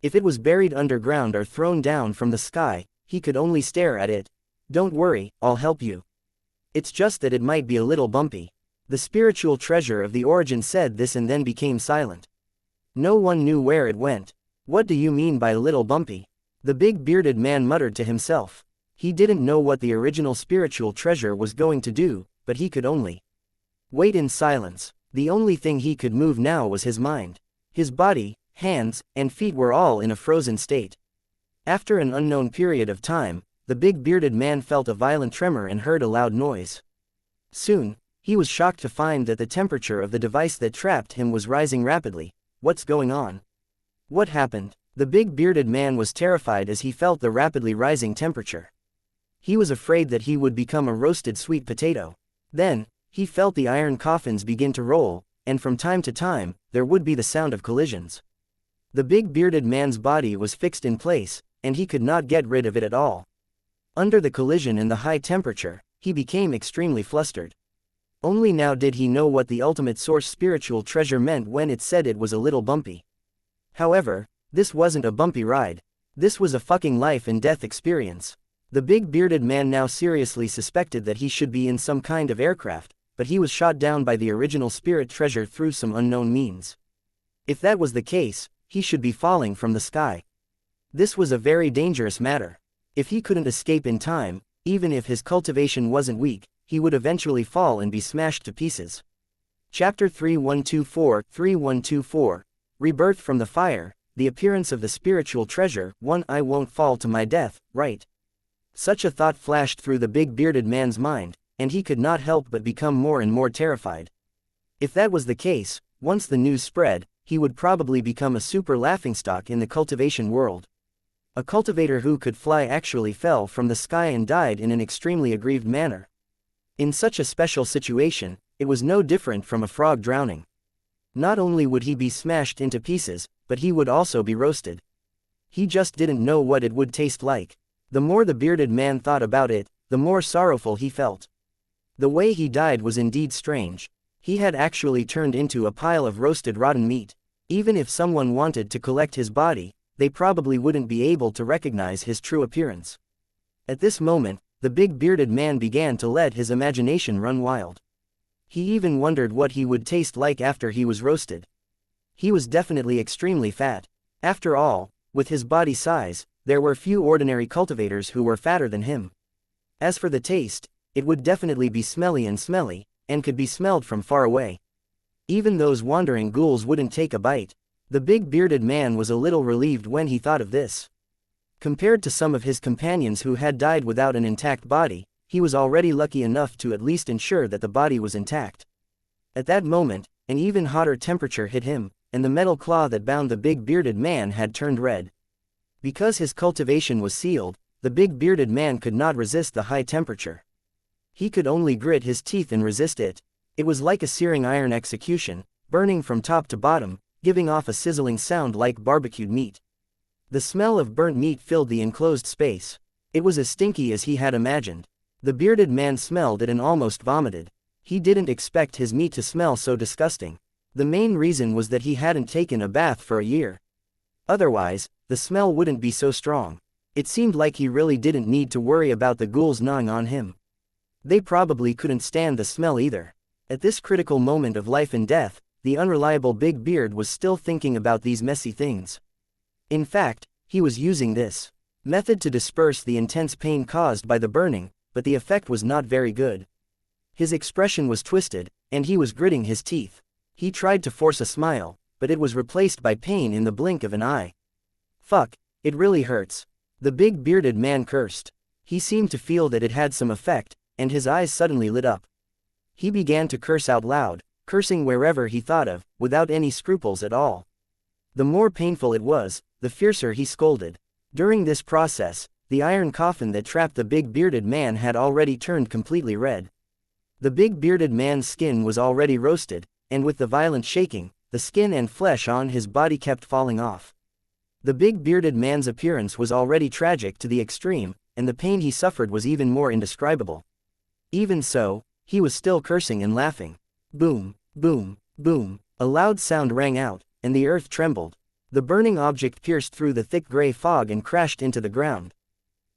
If it was buried underground or thrown down from the sky, he could only stare at it. Don't worry, I'll help you. It's just that it might be a little bumpy. The spiritual treasure of the origin said this and then became silent. No one knew where it went. What do you mean by little bumpy? The big bearded man muttered to himself. He didn't know what the original spiritual treasure was going to do, but he could only wait in silence. The only thing he could move now was his mind. His body, hands, and feet were all in a frozen state. After an unknown period of time, the big bearded man felt a violent tremor and heard a loud noise. Soon, he was shocked to find that the temperature of the device that trapped him was rising rapidly. What's going on? What happened? The big bearded man was terrified as he felt the rapidly rising temperature. He was afraid that he would become a roasted sweet potato. Then, he felt the iron coffins begin to roll, and from time to time, there would be the sound of collisions. The big bearded man's body was fixed in place, and he could not get rid of it at all. Under the collision and the high temperature, he became extremely flustered. Only now did he know what the ultimate source spiritual treasure meant when it said it was a little bumpy. However, this wasn't a bumpy ride. This was a fucking life and death experience. The big bearded man now seriously suspected that he should be in some kind of aircraft, but he was shot down by the original spirit treasure through some unknown means. If that was the case, he should be falling from the sky. This was a very dangerous matter. If he couldn't escape in time, even if his cultivation wasn't weak, he would eventually fall and be smashed to pieces. Chapter 3124 Rebirth from the Fire, the appearance of the spiritual treasure. 1. I won't fall to my death, right? Such a thought flashed through the big bearded man's mind, and he could not help but become more and more terrified. If that was the case, once the news spread, he would probably become a super laughingstock in the cultivation world. A cultivator who could fly actually fell from the sky and died in an extremely aggrieved manner. In such a special situation, it was no different from a frog drowning. Not only would he be smashed into pieces, but he would also be roasted. He just didn't know what it would taste like. The more the bearded man thought about it, the more sorrowful he felt. The way he died was indeed strange. He had actually turned into a pile of roasted rotten meat. Even if someone wanted to collect his body, they probably wouldn't be able to recognize his true appearance. At this moment, the big bearded man began to let his imagination run wild. He even wondered what he would taste like after he was roasted. He was definitely extremely fat. After all, with his body size, there were few ordinary cultivators who were fatter than him. As for the taste, it would definitely be smelly, and could be smelled from far away. Even those wandering ghouls wouldn't take a bite. The big bearded man was a little relieved when he thought of this. Compared to some of his companions who had died without an intact body, he was already lucky enough to at least ensure that the body was intact. At that moment, an even hotter temperature hit him, and the metal claw that bound the big bearded man had turned red. Because his cultivation was sealed, the big bearded man could not resist the high temperature. He could only grit his teeth and resist it. It was like a searing iron execution, burning from top to bottom, giving off a sizzling sound like barbecued meat. The smell of burnt meat filled the enclosed space. It was as stinky as he had imagined. The bearded man smelled it and almost vomited. He didn't expect his meat to smell so disgusting. The main reason was that he hadn't taken a bath for a year. Otherwise, the smell wouldn't be so strong. It seemed like he really didn't need to worry about the ghouls gnawing on him. They probably couldn't stand the smell either. At this critical moment of life and death, the unreliable big beard was still thinking about these messy things. In fact, he was using this method to disperse the intense pain caused by the burning, but the effect was not very good. His expression was twisted, and he was gritting his teeth. He tried to force a smile, but it was replaced by pain in the blink of an eye. Fuck, it really hurts. The big bearded man cursed. He seemed to feel that it had some effect, and his eyes suddenly lit up. He began to curse out loud, cursing wherever he thought of, without any scruples at all. The more painful it was, the fiercer he scolded. During this process, the iron coffin that trapped the big bearded man had already turned completely red. The big bearded man's skin was already roasted, and with the violent shaking, the skin and flesh on his body kept falling off. The big bearded man's appearance was already tragic to the extreme, and the pain he suffered was even more indescribable. Even so, he was still cursing and laughing. Boom, boom, boom, a loud sound rang out, and the earth trembled. The burning object pierced through the thick gray fog and crashed into the ground.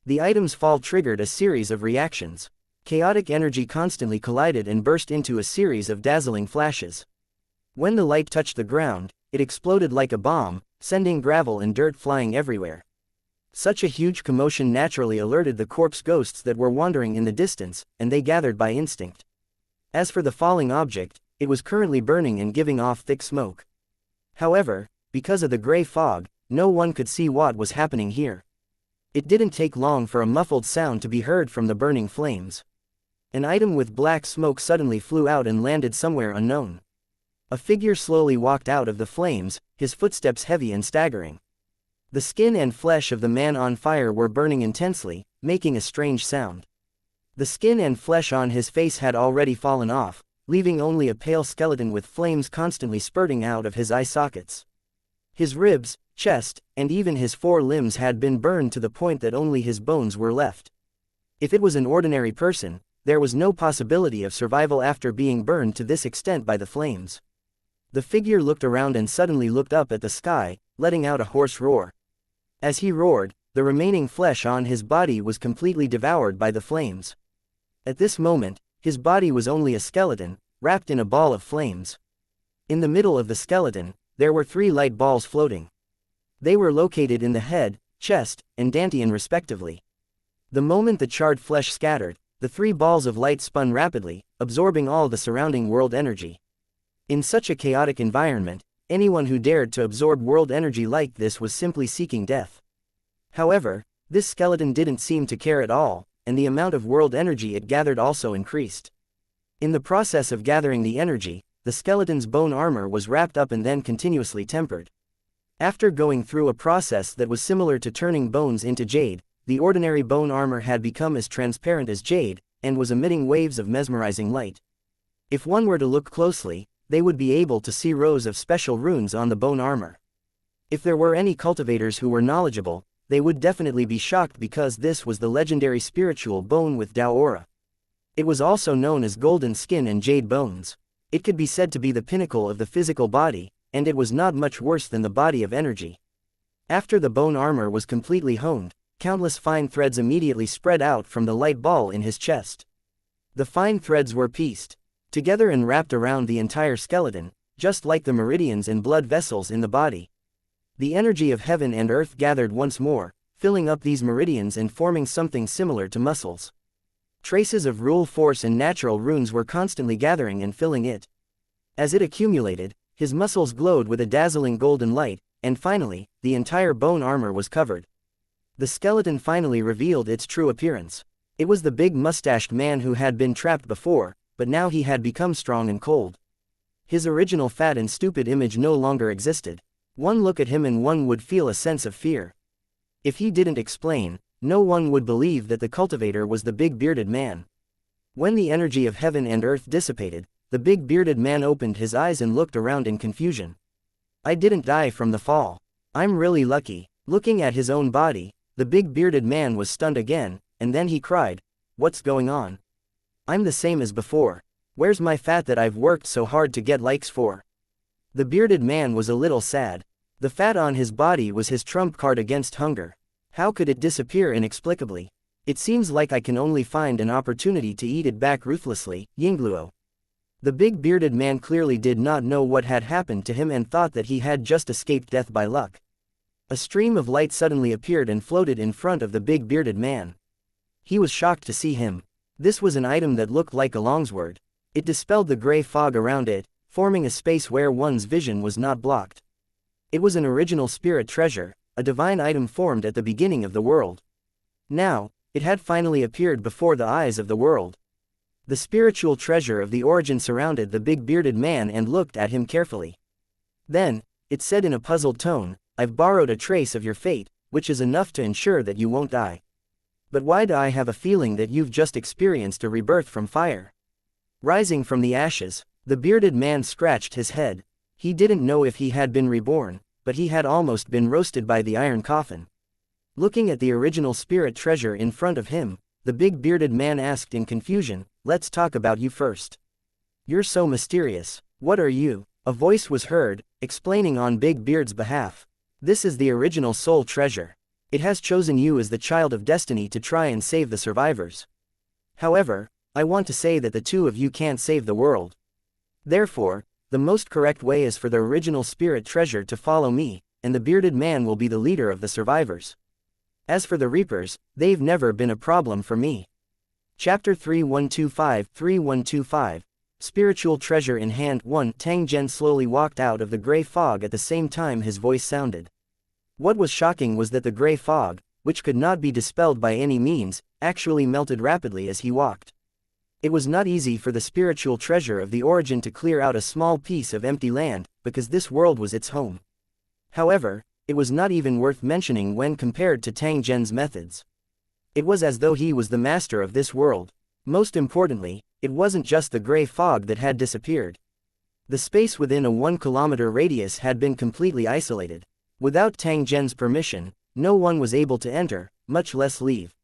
The item's fall triggered a series of reactions. Chaotic energy constantly collided and burst into a series of dazzling flashes. When the light touched the ground, it exploded like a bomb, sending gravel and dirt flying everywhere. Such a huge commotion naturally alerted the corpse ghosts that were wandering in the distance, and they gathered by instinct. As for the falling object, it was currently burning and giving off thick smoke. However, because of the gray fog, no one could see what was happening here. It didn't take long for a muffled sound to be heard from the burning flames. An item with black smoke suddenly flew out and landed somewhere unknown. A figure slowly walked out of the flames, his footsteps heavy and staggering. The skin and flesh of the man on fire were burning intensely, making a strange sound. The skin and flesh on his face had already fallen off, leaving only a pale skeleton with flames constantly spurting out of his eye sockets. His ribs, chest, and even his 4 limbs had been burned to the point that only his bones were left. If it was an ordinary person, there was no possibility of survival after being burned to this extent by the flames. The figure looked around and suddenly looked up at the sky, letting out a hoarse roar. As he roared, the remaining flesh on his body was completely devoured by the flames. At this moment, His body was only a skeleton, wrapped in a ball of flames. In the middle of the skeleton, there were 3 light balls floating. They were located in the head, chest, and dantian respectively. The moment the charred flesh scattered, the 3 balls of light spun rapidly, absorbing all the surrounding world energy. In such a chaotic environment, anyone who dared to absorb world energy like this was simply seeking death. However, this skeleton didn't seem to care at all, and the amount of world energy it gathered also increased. In the process of gathering the energy, the skeleton's bone armor was wrapped up and then continuously tempered. After going through a process that was similar to turning bones into jade, the ordinary bone armor had become as transparent as jade, and was emitting waves of mesmerizing light. If one were to look closely, they would be able to see rows of special runes on the bone armor. If there were any cultivators who were knowledgeable, they would definitely be shocked because this was the legendary spiritual bone with Dao aura. It was also known as golden skin and jade bones. It could be said to be the pinnacle of the physical body, and it was not much worse than the body of energy. After the bone armor was completely honed, countless fine threads immediately spread out from the light ball in his chest. The fine threads were pieced together and wrapped around the entire skeleton, just like the meridians and blood vessels in the body. The energy of heaven and earth gathered once more, filling up these meridians and forming something similar to muscles. Traces of rule force and natural runes were constantly gathering and filling it. As it accumulated, his muscles glowed with a dazzling golden light, and finally, the entire bone armor was covered. The skeleton finally revealed its true appearance. It was the big mustached man who had been trapped before, but now he had become strong and cold. His original fat and stupid image no longer existed. One look at him and one would feel a sense of fear. If he didn't explain, no one would believe that the cultivator was the big bearded man. When the energy of heaven and earth dissipated, the big bearded man opened his eyes and looked around in confusion. I didn't die from the fall. I'm really lucky. Looking at his own body, the big bearded man was stunned again, and then he cried, "What's going on? I'm the same as before. Where's my fat that I've worked so hard to get likes for?" The bearded man was a little sad. The fat on his body was his trump card against hunger. How could it disappear inexplicably? It seems like I can only find an opportunity to eat it back ruthlessly, Yingluo. The big bearded man clearly did not know what had happened to him and thought that he had just escaped death by luck. A stream of light suddenly appeared and floated in front of the big bearded man. He was shocked to see him. This was an item that looked like a longsword. It dispelled the gray fog around it, forming a space where one's vision was not blocked. It was an original spirit treasure, a divine item formed at the beginning of the world. Now, it had finally appeared before the eyes of the world. The spiritual treasure of the origin surrounded the big bearded man and looked at him carefully. Then, it said in a puzzled tone, "I've borrowed a trace of your fate, which is enough to ensure that you won't die. But why do I have a feeling that you've just experienced a rebirth from fire?" Rising from the ashes, the bearded man scratched his head. He didn't know if he had been reborn, but he had almost been roasted by the iron coffin. Looking at the original spirit treasure in front of him, the big bearded man asked in confusion, "Let's talk about you first. You're so mysterious. What are you?" A voice was heard, explaining on Big Beard's behalf. "This is the original soul treasure. It has chosen you as the child of destiny to try and save the survivors. However, I want to say that the two of you can't save the world. Therefore, the most correct way is for the original spirit treasure to follow me, and the bearded man will be the leader of the survivors. As for the Reapers, they've never been a problem for me." Chapter 3125 Spiritual Treasure in Hand 1. Tang Zhen slowly walked out of the gray fog at the same time his voice sounded. What was shocking was that the gray fog, which could not be dispelled by any means, actually melted rapidly as he walked. It was not easy for the spiritual treasure of the origin to clear out a small piece of empty land, because this world was its home. However, it was not even worth mentioning when compared to Tang Zhen's methods. It was as though he was the master of this world. Most importantly, it wasn't just the gray fog that had disappeared. The space within a 1-kilometer radius had been completely isolated. Without Tang Zhen's permission, no one was able to enter, much less leave.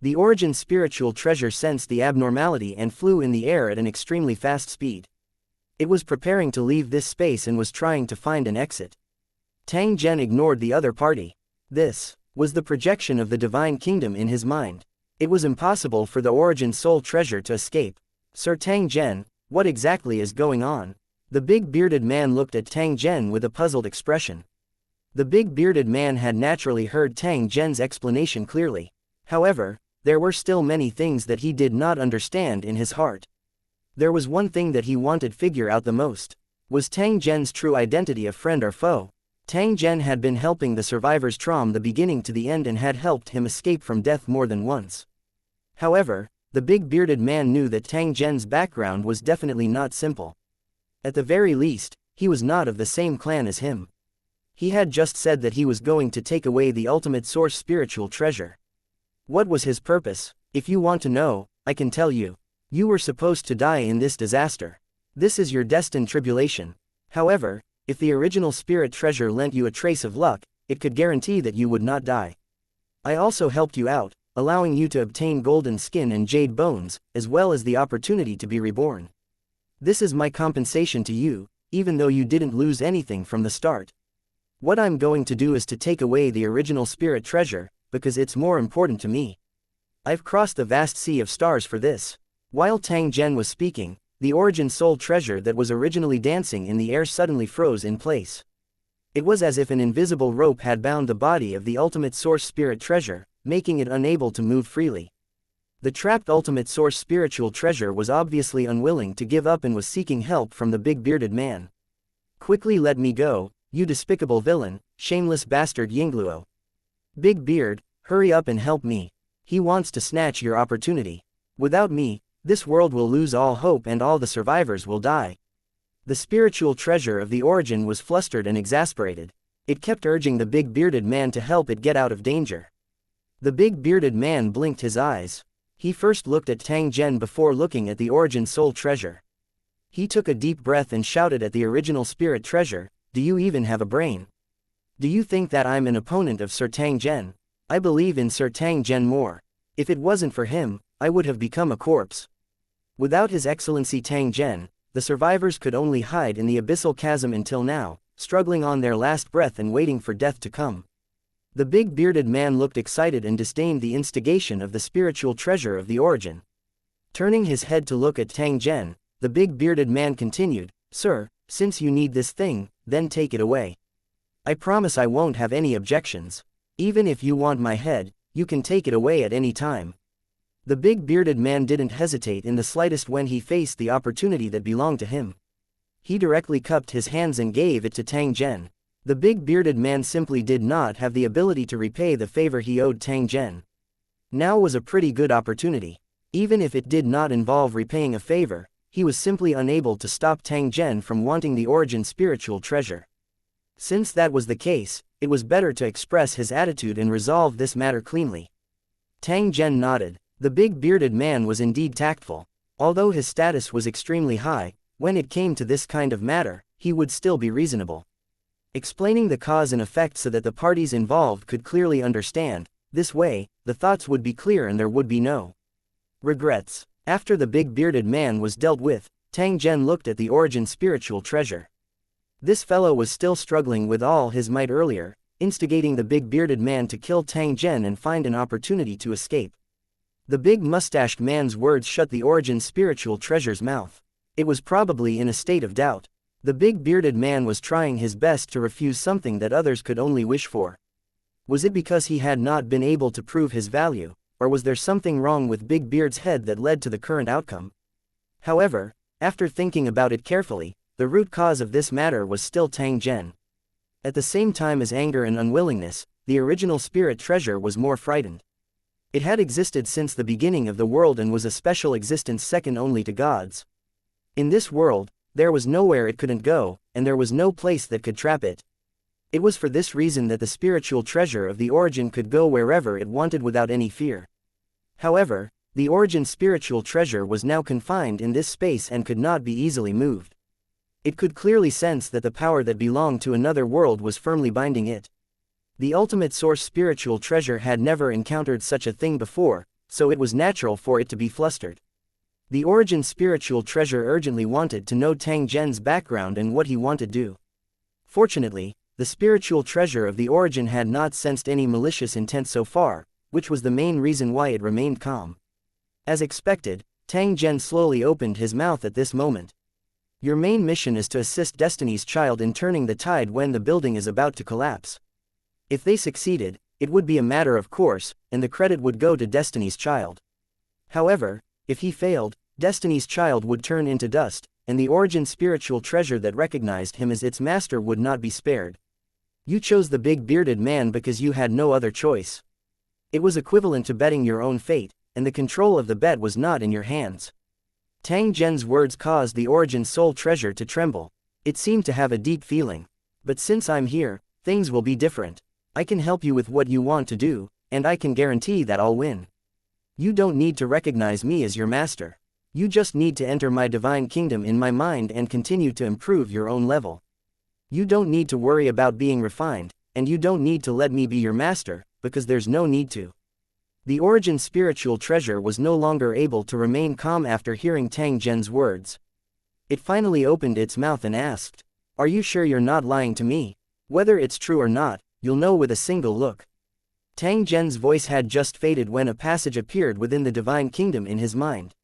The origin spiritual treasure sensed the abnormality and flew in the air at an extremely fast speed. It was preparing to leave this space and was trying to find an exit. Tang Zhen ignored the other party. This was the projection of the divine kingdom in his mind. It was impossible for the origin soul treasure to escape. Sir Tang Zhen, what exactly is going on? The big bearded man looked at Tang Zhen with a puzzled expression. The big bearded man had naturally heard Tang Zhen's explanation clearly. However, there were still many things that he did not understand in his heart. There was one thing that he wanted to figure out the most. Was Tang Zhen's true identity a friend or foe? Tang Zhen had been helping the survivors from the beginning to the end and had helped him escape from death more than once. However, the big bearded man knew that Tang Zhen's background was definitely not simple. At the very least, he was not of the same clan as him. He had just said that he was going to take away the ultimate source spiritual treasure. What was his purpose? If you want to know, I can tell you. You were supposed to die in this disaster. This is your destined tribulation. However, if the original spirit treasure lent you a trace of luck, it could guarantee that you would not die. I also helped you out, allowing you to obtain golden skin and jade bones, as well as the opportunity to be reborn. This is my compensation to you, even though you didn't lose anything from the start. What I'm going to do is to take away the original spirit treasure, because it's more important to me. I've crossed the vast sea of stars for this. While Tang Zhen was speaking, the origin soul treasure that was originally dancing in the air suddenly froze in place. It was as if an invisible rope had bound the body of the ultimate source spirit treasure, making it unable to move freely. The trapped ultimate source spiritual treasure was obviously unwilling to give up and was seeking help from the big bearded man. Quickly let me go, you despicable villain, shameless bastard Yingluo. Big Beard, hurry up and help me. He wants to snatch your opportunity. Without me, this world will lose all hope and all the survivors will die. The spiritual treasure of the origin was flustered and exasperated. It kept urging the big bearded man to help it get out of danger. The big bearded man blinked his eyes. He first looked at Tang Zhen before looking at the origin soul treasure. He took a deep breath and shouted at the original spirit treasure, "Do you even have a brain? Do you think that I'm an opponent of Sir Tang Zhen? I believe in Sir Tang Zhen more. If it wasn't for him, I would have become a corpse." Without His Excellency Tang Zhen, the survivors could only hide in the abyssal chasm until now, struggling on their last breath and waiting for death to come. The big bearded man looked excited and disdained the instigation of the spiritual treasure of the origin. Turning his head to look at Tang Zhen, the big bearded man continued, "Sir, since you need this thing, then take it away. I promise I won't have any objections. Even if you want my head, you can take it away at any time." The big bearded man didn't hesitate in the slightest when he faced the opportunity that belonged to him. He directly cupped his hands and gave it to Tang Zhen. The big bearded man simply did not have the ability to repay the favor he owed Tang Zhen. Now was a pretty good opportunity. Even if it did not involve repaying a favor, he was simply unable to stop Tang Zhen from wanting the origin spiritual treasure. Since that was the case, it was better to express his attitude and resolve this matter cleanly. Tang Zhen nodded. The big bearded man was indeed tactful. Although his status was extremely high, when it came to this kind of matter, he would still be reasonable. Explaining the cause and effect so that the parties involved could clearly understand, this way, the thoughts would be clear and there would be no regrets. After the big bearded man was dealt with, Tang Zhen looked at the origin spiritual treasure. This fellow was still struggling with all his might earlier, instigating the big bearded man to kill Tang Zhen and find an opportunity to escape. The big mustached man's words shut the origin spiritual treasure's mouth. It was probably in a state of doubt. The big bearded man was trying his best to refuse something that others could only wish for. Was it because he had not been able to prove his value, or was there something wrong with Big Beard's head that led to the current outcome? However, after thinking about it carefully, the root cause of this matter was still Tang Zhen. At the same time as anger and unwillingness, the original spirit treasure was more frightened. It had existed since the beginning of the world and was a special existence second only to gods. In this world, there was nowhere it couldn't go, and there was no place that could trap it. It was for this reason that the spiritual treasure of the origin could go wherever it wanted without any fear. However, the origin spiritual treasure was now confined in this space and could not be easily moved. It could clearly sense that the power that belonged to another world was firmly binding it. The ultimate source spiritual treasure had never encountered such a thing before, so it was natural for it to be flustered. The origin spiritual treasure urgently wanted to know Tang Zhen's background and what he wanted to do. Fortunately, the spiritual treasure of the origin had not sensed any malicious intent so far, which was the main reason why it remained calm. As expected, Tang Zhen slowly opened his mouth at this moment. Your main mission is to assist Destiny's Child in turning the tide when the building is about to collapse. If they succeeded, it would be a matter of course, and the credit would go to Destiny's Child. However, if he failed, Destiny's Child would turn into dust, and the origin spiritual treasure that recognized him as its master would not be spared. You chose the big bearded man because you had no other choice. It was equivalent to betting your own fate, and the control of the bet was not in your hands. Tang Zhen's words caused the origin soul treasure to tremble. It seemed to have a deep feeling. But since I'm here, things will be different. I can help you with what you want to do, and I can guarantee that I'll win. You don't need to recognize me as your master. You just need to enter my divine kingdom in my mind and continue to improve your own level. You don't need to worry about being refined, and you don't need to let me be your master, because there's no need to. The origin spiritual treasure was no longer able to remain calm after hearing Tang Zhen's words. It finally opened its mouth and asked, "Are you sure you're not lying to me? Whether it's true or not, you'll know with a single look." Tang Zhen's voice had just faded when a passage appeared within the divine kingdom in his mind.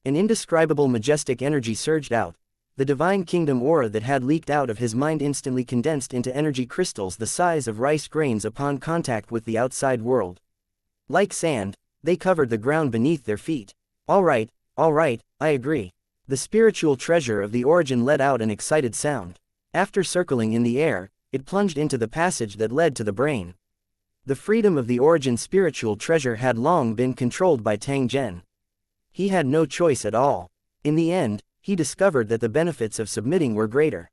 An indescribable majestic energy surged out. The divine kingdom aura that had leaked out of his mind instantly condensed into energy crystals the size of rice grains upon contact with the outside world. Like sand, they covered the ground beneath their feet. All right, I agree. The spiritual treasure of the origin let out an excited sound. After circling in the air, it plunged into the passage that led to the brain. The freedom of the origin spiritual treasure had long been controlled by Tang Zhen. He had no choice at all. In the end, he discovered that the benefits of submitting were greater.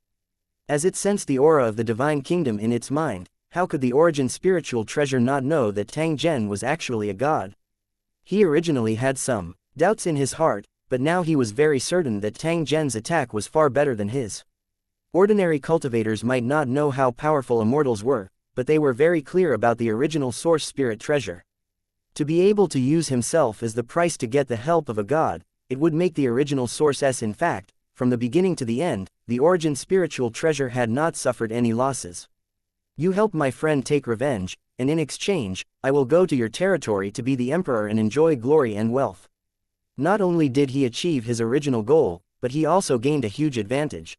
As it sensed the aura of the divine kingdom in its mind, how could the origin spiritual treasure not know that Tang Zhen was actually a god? He originally had some doubts in his heart, but now he was very certain that Tang Zhen's attack was far better than his. Ordinary cultivators might not know how powerful immortals were, but they were very clear about the original source spirit treasure. To be able to use himself as the price to get the help of a god, it would make the original source S. In fact, from the beginning to the end, the origin spiritual treasure had not suffered any losses. You helped my friend take revenge, and in exchange, I will go to your territory to be the emperor and enjoy glory and wealth. Not only did he achieve his original goal, but he also gained a huge advantage.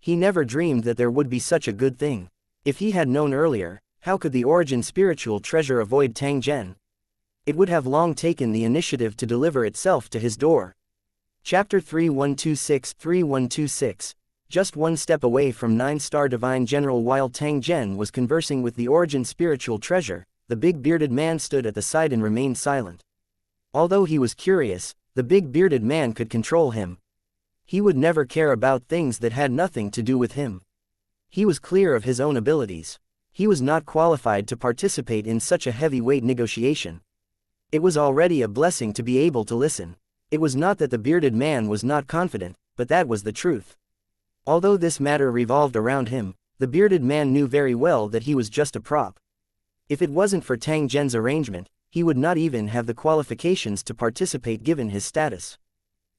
He never dreamed that there would be such a good thing. If he had known earlier, how could the origin spiritual treasure avoid Tang Zhen? It would have long taken the initiative to deliver itself to his door. Chapter 3126. Just one step away from 9-star Divine General while Tang Zhen was conversing with the origin spiritual treasure, the big bearded man stood at the side and remained silent. Although he was curious, the big bearded man could control him. He would never care about things that had nothing to do with him. He was clear of his own abilities. He was not qualified to participate in such a heavyweight negotiation. It was already a blessing to be able to listen. It was not that the bearded man was not confident, but that was the truth. Although this matter revolved around him, the bearded man knew very well that he was just a prop. If it wasn't for Tang Zhen's arrangement, he would not even have the qualifications to participate given his status.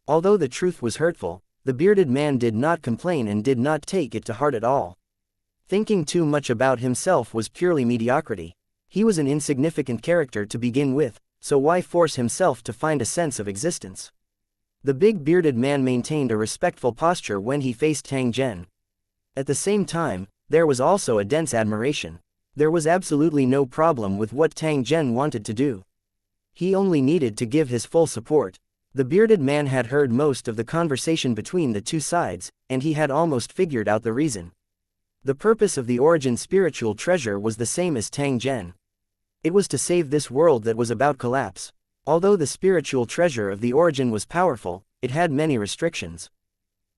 Although the truth was hurtful, the bearded man did not complain and did not take it to heart at all. Thinking too much about himself was purely mediocrity. He was an insignificant character to begin with, so why force himself to find a sense of existence? The big bearded man maintained a respectful posture when he faced Tang Zhen. At the same time, there was also a dense admiration. There was absolutely no problem with what Tang Zhen wanted to do. He only needed to give his full support. The bearded man had heard most of the conversation between the two sides, and he had almost figured out the reason. The purpose of the origin spiritual treasure was the same as Tang Zhen. It was to save this world that was about collapse. Although the spiritual treasure of the origin was powerful, it had many restrictions.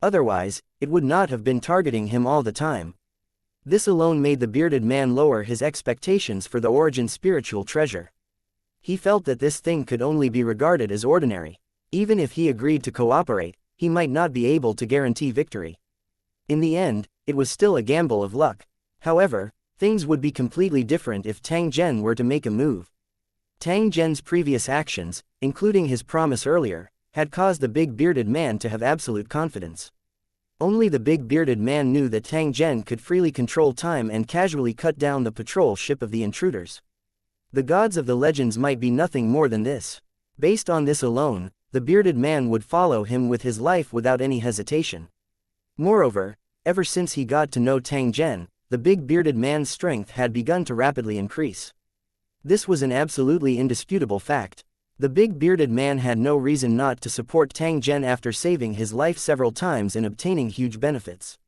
Otherwise, it would not have been targeting him all the time. This alone made the bearded man lower his expectations for the origin spiritual treasure. He felt that this thing could only be regarded as ordinary. Even if he agreed to cooperate, he might not be able to guarantee victory. In the end, it was still a gamble of luck. However, things would be completely different if Tang Zhen were to make a move. Tang Zhen's previous actions, including his promise earlier, had caused the big bearded man to have absolute confidence. Only the big bearded man knew that Tang Zhen could freely control time and casually cut down the patrol ship of the intruders. The gods of the legends might be nothing more than this. Based on this alone, the bearded man would follow him with his life without any hesitation. Moreover, ever since he got to know Tang Zhen, the big bearded man's strength had begun to rapidly increase. This was an absolutely indisputable fact. The big bearded man had no reason not to support Tang Zhen after saving his life several times and obtaining huge benefits.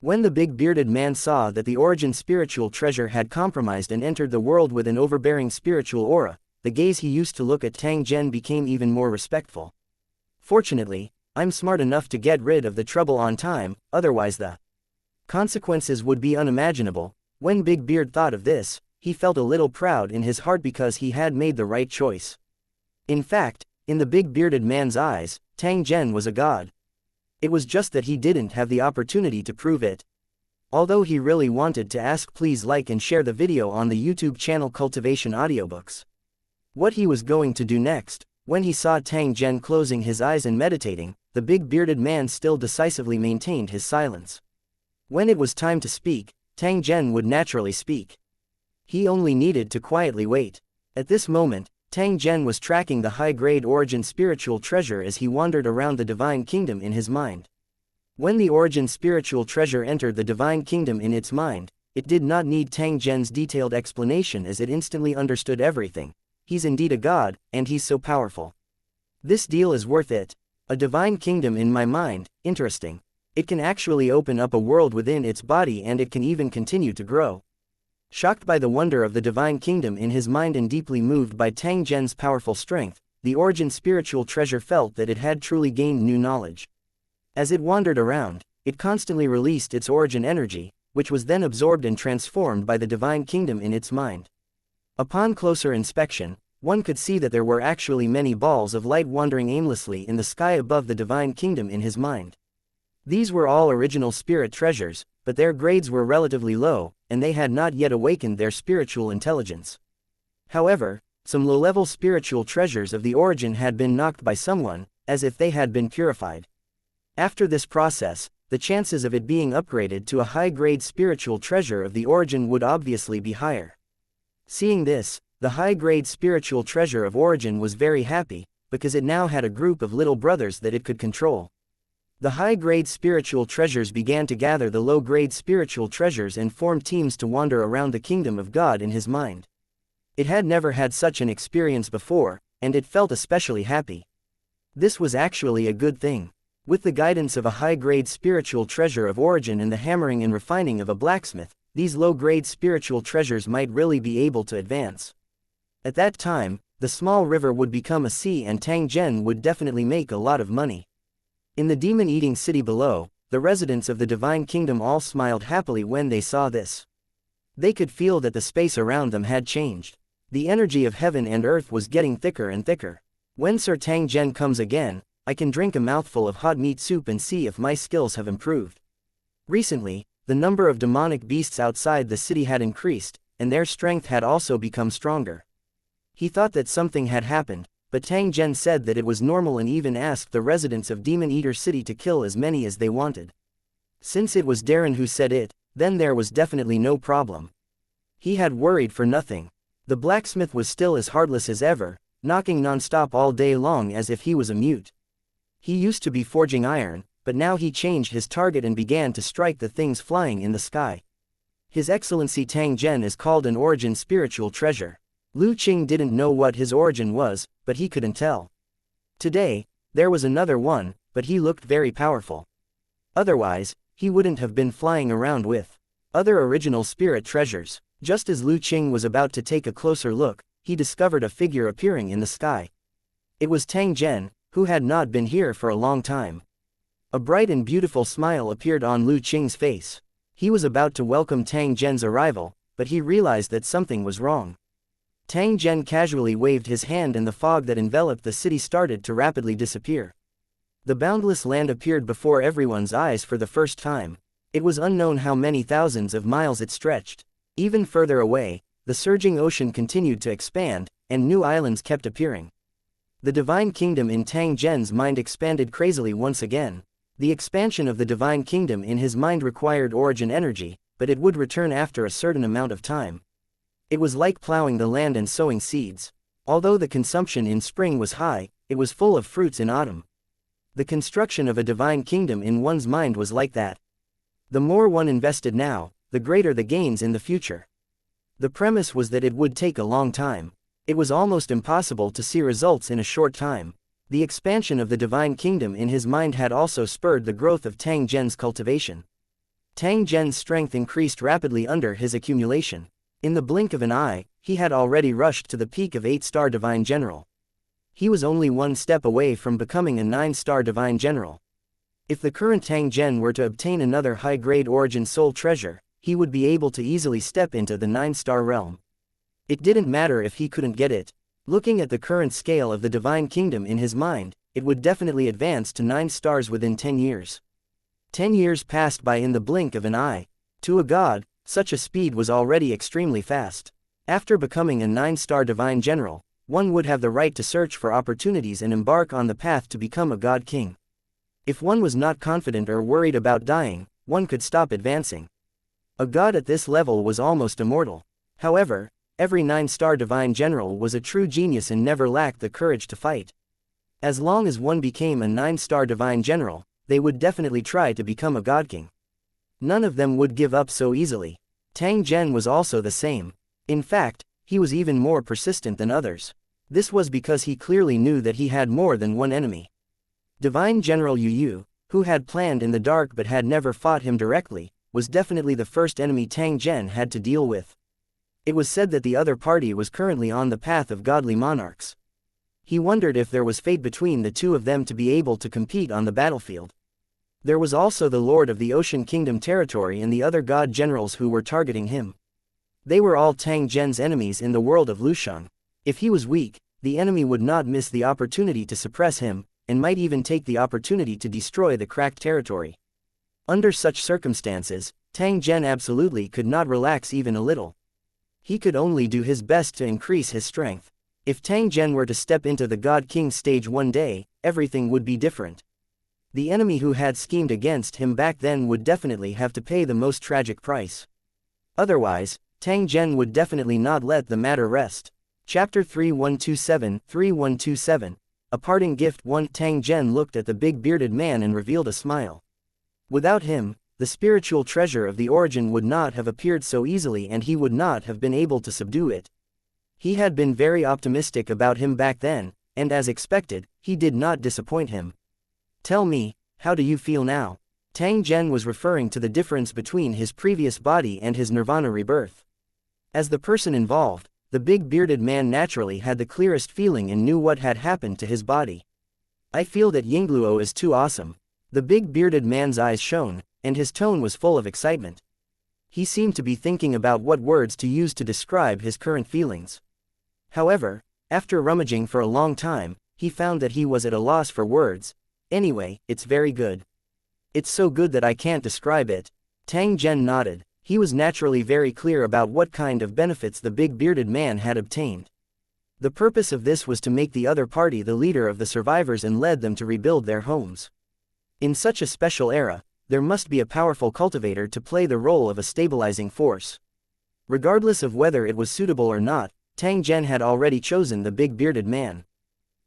When the big bearded man saw that the origin spiritual treasure had compromised and entered the world with an overbearing spiritual aura, the gaze he used to look at Tang Zhen became even more respectful. Fortunately, I'm smart enough to get rid of the trouble on time, otherwise the consequences would be unimaginable. When Big Beard thought of this, he felt a little proud in his heart because he had made the right choice. In fact, in the big bearded man's eyes, Tang Zhen was a god. It was just that he didn't have the opportunity to prove it. Although he really wanted to ask, please like and share the video on the YouTube channel Cultivation Audiobooks. What he was going to do next, when he saw Tang Zhen closing his eyes and meditating, the big bearded man still decisively maintained his silence. When it was time to speak, Tang Zhen would naturally speak. He only needed to quietly wait. At this moment, Tang Zhen was tracking the high-grade origin spiritual treasure as he wandered around the divine kingdom in his mind. When the origin spiritual treasure entered the divine kingdom in its mind, it did not need Tang Zhen's detailed explanation as it instantly understood everything. He's indeed a god, and he's so powerful. This deal is worth it. A divine kingdom in my mind, interesting. It can actually open up a world within its body and it can even continue to grow. Shocked by the wonder of the divine kingdom in his mind and deeply moved by Tang Zhen's powerful strength, the origin spiritual treasure felt that it had truly gained new knowledge. As it wandered around, it constantly released its origin energy, which was then absorbed and transformed by the divine kingdom in its mind. Upon closer inspection, one could see that there were actually many balls of light wandering aimlessly in the sky above the divine kingdom in his mind. These were all original spirit treasures, but their grades were relatively low, and they had not yet awakened their spiritual intelligence. However, some low-level spiritual treasures of the origin had been knocked by someone, as if they had been purified. After this process, the chances of it being upgraded to a high-grade spiritual treasure of the origin would obviously be higher. Seeing this, the high-grade spiritual treasure of origin was very happy, because it now had a group of little brothers that it could control. The high-grade spiritual treasures began to gather the low-grade spiritual treasures and formed teams to wander around the kingdom of God in his mind. It had never had such an experience before, and it felt especially happy. This was actually a good thing. With the guidance of a high-grade spiritual treasure of origin and the hammering and refining of a blacksmith, these low-grade spiritual treasures might really be able to advance. At that time, the small river would become a sea and Tang Zhen would definitely make a lot of money. In the demon-eating city below, the residents of the divine kingdom all smiled happily when they saw this. They could feel that the space around them had changed. The energy of heaven and earth was getting thicker and thicker. When Sir Tang Zhen comes again, I can drink a mouthful of hot meat soup and see if my skills have improved. Recently, the number of demonic beasts outside the city had increased, and their strength had also become stronger. He thought that something had happened, but Tang Zhen said that it was normal and even asked the residents of Demon Eater City to kill as many as they wanted. Since it was Darren who said it, then there was definitely no problem. He had worried for nothing. The blacksmith was still as heartless as ever, knocking non-stop all day long as if he was a mute. He used to be forging iron, but now he changed his target and began to strike the things flying in the sky. His Excellency Tang Zhen is called an origin spiritual treasure. Lu Qing didn't know what his origin was, but he couldn't tell. Today, there was another one, but he looked very powerful. Otherwise, he wouldn't have been flying around with other original spirit treasures. Just as Lu Qing was about to take a closer look, he discovered a figure appearing in the sky. It was Tang Zhen, who had not been here for a long time. A bright and beautiful smile appeared on Lu Qing's face. He was about to welcome Tang Zhen's arrival, but he realized that something was wrong. Tang Zhen casually waved his hand and the fog that enveloped the city started to rapidly disappear. The boundless land appeared before everyone's eyes for the first time. It was unknown how many thousands of miles it stretched. Even further away, the surging ocean continued to expand, and new islands kept appearing. The divine kingdom in Tang Zhen's mind expanded crazily once again. The expansion of the divine kingdom in his mind required origin energy, but it would return after a certain amount of time. It was like plowing the land and sowing seeds. Although the consumption in spring was high, it was full of fruits in autumn. The construction of a divine kingdom in one's mind was like that. The more one invested now, the greater the gains in the future. The premise was that it would take a long time. It was almost impossible to see results in a short time. The expansion of the divine kingdom in his mind had also spurred the growth of Tang Zhen's cultivation. Tang Zhen's strength increased rapidly under his accumulation. In the blink of an eye, he had already rushed to the peak of 8-star divine general. He was only one step away from becoming a 9-star divine general. If the current Tang Zhen were to obtain another high-grade origin soul treasure, he would be able to easily step into the 9-star realm. It didn't matter if he couldn't get it. Looking at the current scale of the divine kingdom in his mind, it would definitely advance to 9 stars within 10 years. 10 years passed by in the blink of an eye. To a god, such a speed was already extremely fast. After becoming a 9-star divine general, one would have the right to search for opportunities and embark on the path to become a god king. If one was not confident or worried about dying, one could stop advancing. A god at this level was almost immortal. However, every 9-star divine general was a true genius and never lacked the courage to fight. As long as one became a 9-star divine general, they would definitely try to become a god king. None of them would give up so easily. Tang Zhen was also the same. In fact, he was even more persistent than others. This was because he clearly knew that he had more than one enemy. Divine General Yu, who had planned in the dark but had never fought him directly, was definitely the first enemy Tang Zhen had to deal with. It was said that the other party was currently on the path of godly monarchs. He wondered if there was fate between the two of them to be able to compete on the battlefield. There was also the Lord of the Ocean Kingdom territory and the other god generals who were targeting him. They were all Tang Zhen's enemies in the world of Lushang. If he was weak, the enemy would not miss the opportunity to suppress him, and might even take the opportunity to destroy the cracked territory. Under such circumstances, Tang Zhen absolutely could not relax even a little. He could only do his best to increase his strength. If Tang Zhen were to step into the God King stage one day, everything would be different. The enemy who had schemed against him back then would definitely have to pay the most tragic price. Otherwise, Tang Zhen would definitely not let the matter rest. Chapter 3127 A Parting Gift 1 Tang Zhen looked at the big bearded man and revealed a smile. Without him, the spiritual treasure of the origin would not have appeared so easily and he would not have been able to subdue it. He had been very optimistic about him back then, and as expected, he did not disappoint him. Tell me, how do you feel now? Tang Zhen was referring to the difference between his previous body and his nirvana rebirth. As the person involved, the big bearded man naturally had the clearest feeling and knew what had happened to his body. I feel that Yingluo is too awesome. The big bearded man's eyes shone, and his tone was full of excitement. He seemed to be thinking about what words to use to describe his current feelings. However, after rummaging for a long time, he found that he was at a loss for words. Anyway, it's very good. It's so good that I can't describe it. Tang Zhen nodded. He was naturally very clear about what kind of benefits the big bearded man had obtained. The purpose of this was to make the other party the leader of the survivors and led them to rebuild their homes. In such a special era, there must be a powerful cultivator to play the role of a stabilizing force. Regardless of whether it was suitable or not, Tang Zhen had already chosen the big bearded man.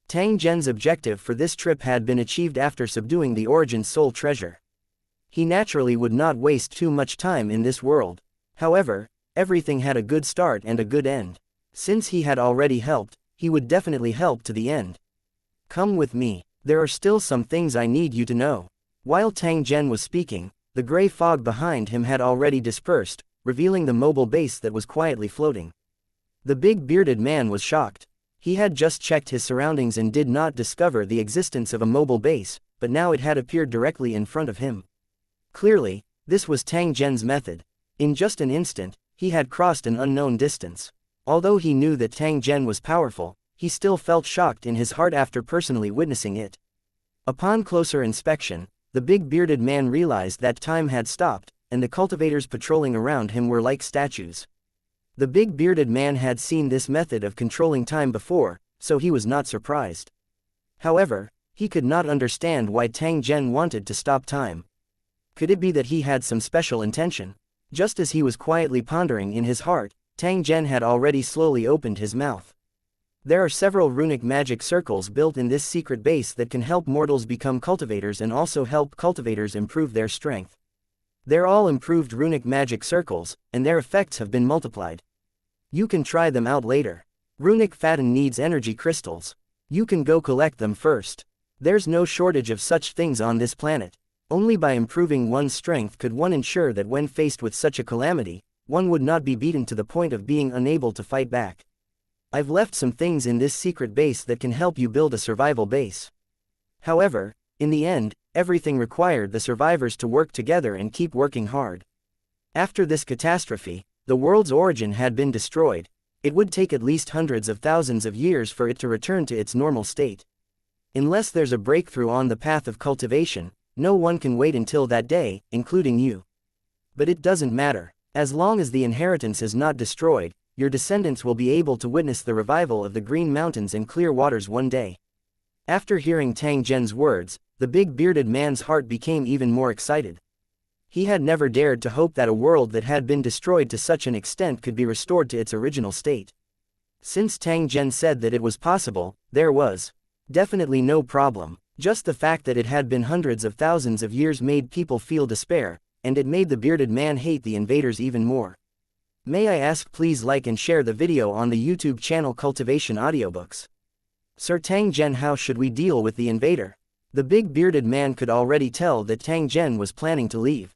Tang Zhen's objective for this trip had been achieved after subduing the origin soul treasure. He naturally would not waste too much time in this world. However, everything had a good start and a good end. Since he had already helped, he would definitely help to the end. Come with me. There are still some things I need you to know. While Tang Zhen was speaking, the gray fog behind him had already dispersed, revealing the mobile base that was quietly floating. The big bearded man was shocked. He had just checked his surroundings and did not discover the existence of a mobile base, but now it had appeared directly in front of him. Clearly, this was Tang Zhen's method. In just an instant, he had crossed an unknown distance. Although he knew that Tang Zhen was powerful, he still felt shocked in his heart after personally witnessing it. Upon closer inspection, the big bearded man realized that time had stopped, and the cultivators patrolling around him were like statues. The big bearded man had seen this method of controlling time before, so he was not surprised. However, he could not understand why Tang Zhen wanted to stop time. Could it be that he had some special intention? Just as he was quietly pondering in his heart, Tang Zhen had already slowly opened his mouth. There are several runic magic circles built in this secret base that can help mortals become cultivators and also help cultivators improve their strength. They're all improved runic magic circles, and their effects have been multiplied. You can try them out later. Runic Fatten needs energy crystals. You can go collect them first. There's no shortage of such things on this planet. Only by improving one's strength could one ensure that when faced with such a calamity, one would not be beaten to the point of being unable to fight back. I've left some things in this secret base that can help you build a survival base. However, in the end, everything required the survivors to work together and keep working hard. After this catastrophe, the world's origin had been destroyed. It would take at least hundreds of thousands of years for it to return to its normal state. Unless there's a breakthrough on the path of cultivation, no one can wait until that day, including you. But it doesn't matter. As long as the inheritance is not destroyed, your descendants will be able to witness the revival of the Green Mountains and clear waters one day. After hearing Tang Zhen's words, the big bearded man's heart became even more excited. He had never dared to hope that a world that had been destroyed to such an extent could be restored to its original state. Since Tang Zhen said that it was possible, there was definitely no problem. Just the fact that it had been hundreds of thousands of years made people feel despair, and it made the bearded man hate the invaders even more. May I ask please like and share the video on the YouTube channel Cultivation Audiobooks. Sir Tang Zhen, how should we deal with the invader? The big bearded man could already tell that Tang Zhen was planning to leave.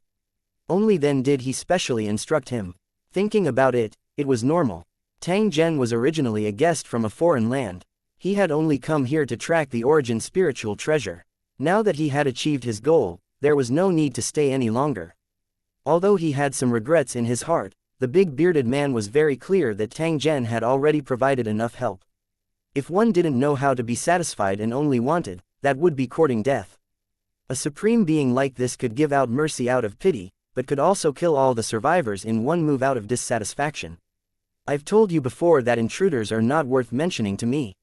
Only then did he specially instruct him. Thinking about it, it was normal. Tang Zhen was originally a guest from a foreign land. He had only come here to track the origin spiritual treasure. Now that he had achieved his goal, there was no need to stay any longer. Although he had some regrets in his heart, the big bearded man was very clear that Tang Zhen had already provided enough help. If one didn't know how to be satisfied and only wanted, that would be courting death. A supreme being like this could give out mercy out of pity, but could also kill all the survivors in one move out of dissatisfaction. I've told you before that intruders are not worth mentioning to me.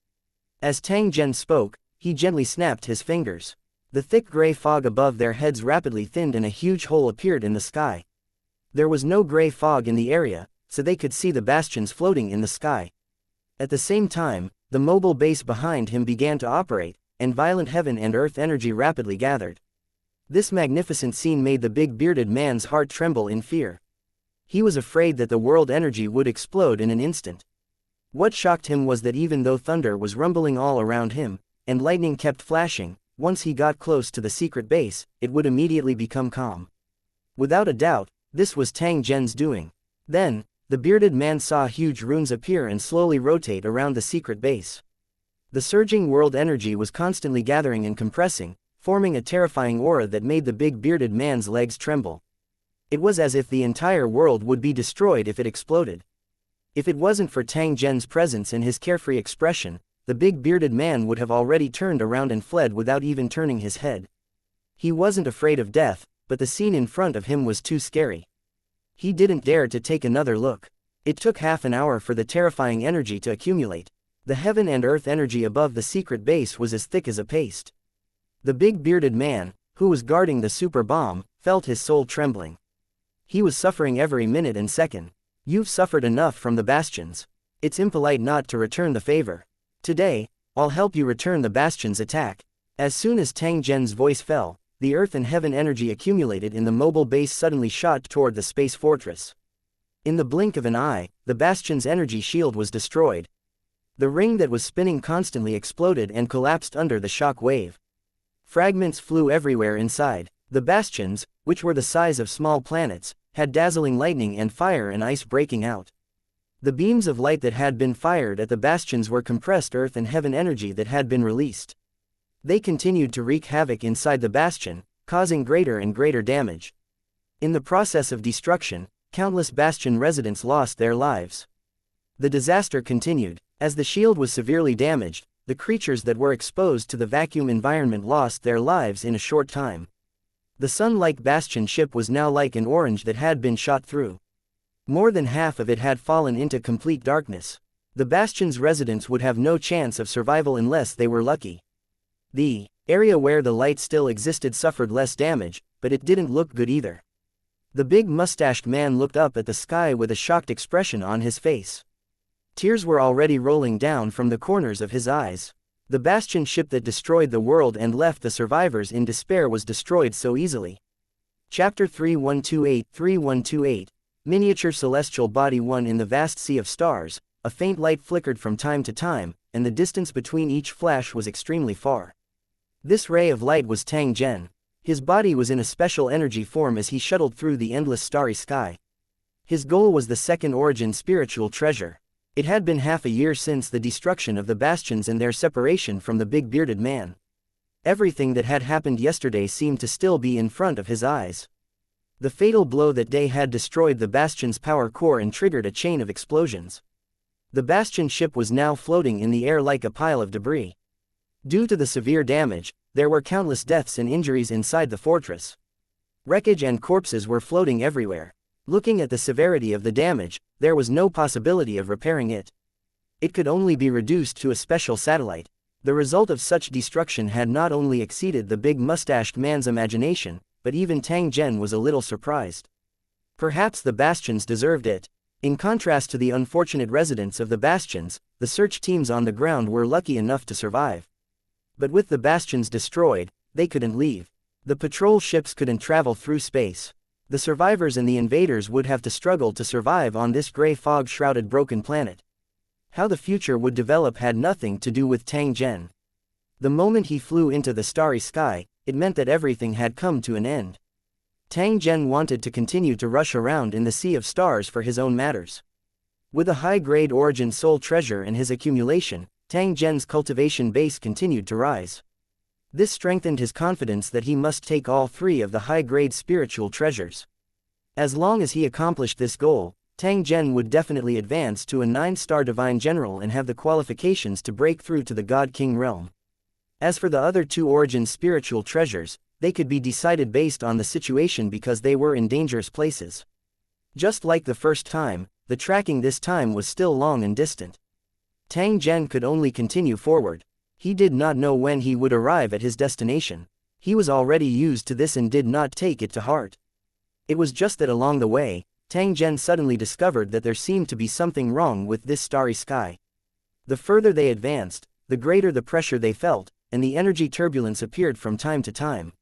As Tang Zhen spoke, he gently snapped his fingers. The thick gray fog above their heads rapidly thinned and a huge hole appeared in the sky. There was no gray fog in the area, so they could see the bastions floating in the sky. At the same time, the mobile base behind him began to operate, and violent heaven and earth energy rapidly gathered. This magnificent scene made the big bearded man's heart tremble in fear. He was afraid that the world energy would explode in an instant. What shocked him was that even though thunder was rumbling all around him, and lightning kept flashing, once he got close to the secret base, it would immediately become calm. Without a doubt, this was Tang Zhen's doing. Then, the bearded man saw huge runes appear and slowly rotate around the secret base. The surging world energy was constantly gathering and compressing, forming a terrifying aura that made the big bearded man's legs tremble. It was as if the entire world would be destroyed if it exploded. If it wasn't for Tang Zhen's presence and his carefree expression, the big bearded man would have already turned around and fled without even turning his head. He wasn't afraid of death, but the scene in front of him was too scary. He didn't dare to take another look. It took half an hour for the terrifying energy to accumulate. The heaven and earth energy above the secret base was as thick as a paste. The big bearded man, who was guarding the super bomb, felt his soul trembling. He was suffering every minute and second. You've suffered enough from the bastions. It's impolite not to return the favor. Today, I'll help you return the bastion's attack. As soon as Tang Zhen's voice fell, the earth and heaven energy accumulated in the mobile base suddenly shot toward the space fortress. In the blink of an eye, the bastion's energy shield was destroyed. The ring that was spinning constantly exploded and collapsed under the shock wave. Fragments flew everywhere inside. The bastions, which were the size of small planets, had dazzling lightning and fire and ice breaking out. The beams of light that had been fired at the bastions were compressed earth and heaven energy that had been released. They continued to wreak havoc inside the bastion, causing greater and greater damage. In the process of destruction, countless bastion residents lost their lives. The disaster continued. As the shield was severely damaged, the creatures that were exposed to the vacuum environment lost their lives in a short time. The sun-like bastion ship was now like an orange that had been shot through. More than half of it had fallen into complete darkness. The bastion's residents would have no chance of survival unless they were lucky. The area where the light still existed suffered less damage, but it didn't look good either. The big mustached man looked up at the sky with a shocked expression on his face. Tears were already rolling down from the corners of his eyes. The Bastion ship that destroyed the world and left the survivors in despair was destroyed so easily. Chapter 3128 Miniature Celestial Body 1. In the vast sea of stars, a faint light flickered from time to time, and the distance between each flash was extremely far. This ray of light was Tang Zhen. His body was in a special energy form as he shuttled through the endless starry sky. His goal was the second origin spiritual treasure. It had been half a year since the destruction of the Bastions and their separation from the big bearded man. Everything that had happened yesterday seemed to still be in front of his eyes. The fatal blow that day had destroyed the Bastion's power core and triggered a chain of explosions. The Bastion ship was now floating in the air like a pile of debris. Due to the severe damage, there were countless deaths and injuries inside the fortress. Wreckage and corpses were floating everywhere. Looking at the severity of the damage, there was no possibility of repairing it. It could only be reduced to a special satellite. The result of such destruction had not only exceeded the big mustached man's imagination, but even Tang Zhen was a little surprised. Perhaps the Bastions deserved it. In contrast to the unfortunate residents of the Bastions, the search teams on the ground were lucky enough to survive. But with the Bastions destroyed, they couldn't leave. The patrol ships couldn't travel through space. The survivors and the invaders would have to struggle to survive on this gray fog-shrouded broken planet. How the future would develop had nothing to do with Tang Zhen. The moment he flew into the starry sky, it meant that everything had come to an end. Tang Zhen wanted to continue to rush around in the sea of stars for his own matters. With a high-grade origin soul treasure and his accumulation, Tang Zhen's cultivation base continued to rise. This strengthened his confidence that he must take all three of the high-grade spiritual treasures. As long as he accomplished this goal, Tang Zhen would definitely advance to a 9-star divine general and have the qualifications to break through to the God King realm. As for the other 2 origin spiritual treasures, they could be decided based on the situation because they were in dangerous places. Just like the first time, the tracking this time was still long and distant. Tang Zhen could only continue forward. He did not know when he would arrive at his destination. He was already used to this and did not take it to heart. It was just that along the way, Tang Zhen suddenly discovered that there seemed to be something wrong with this starry sky. The further they advanced, the greater the pressure they felt, and the energy turbulence appeared from time to time.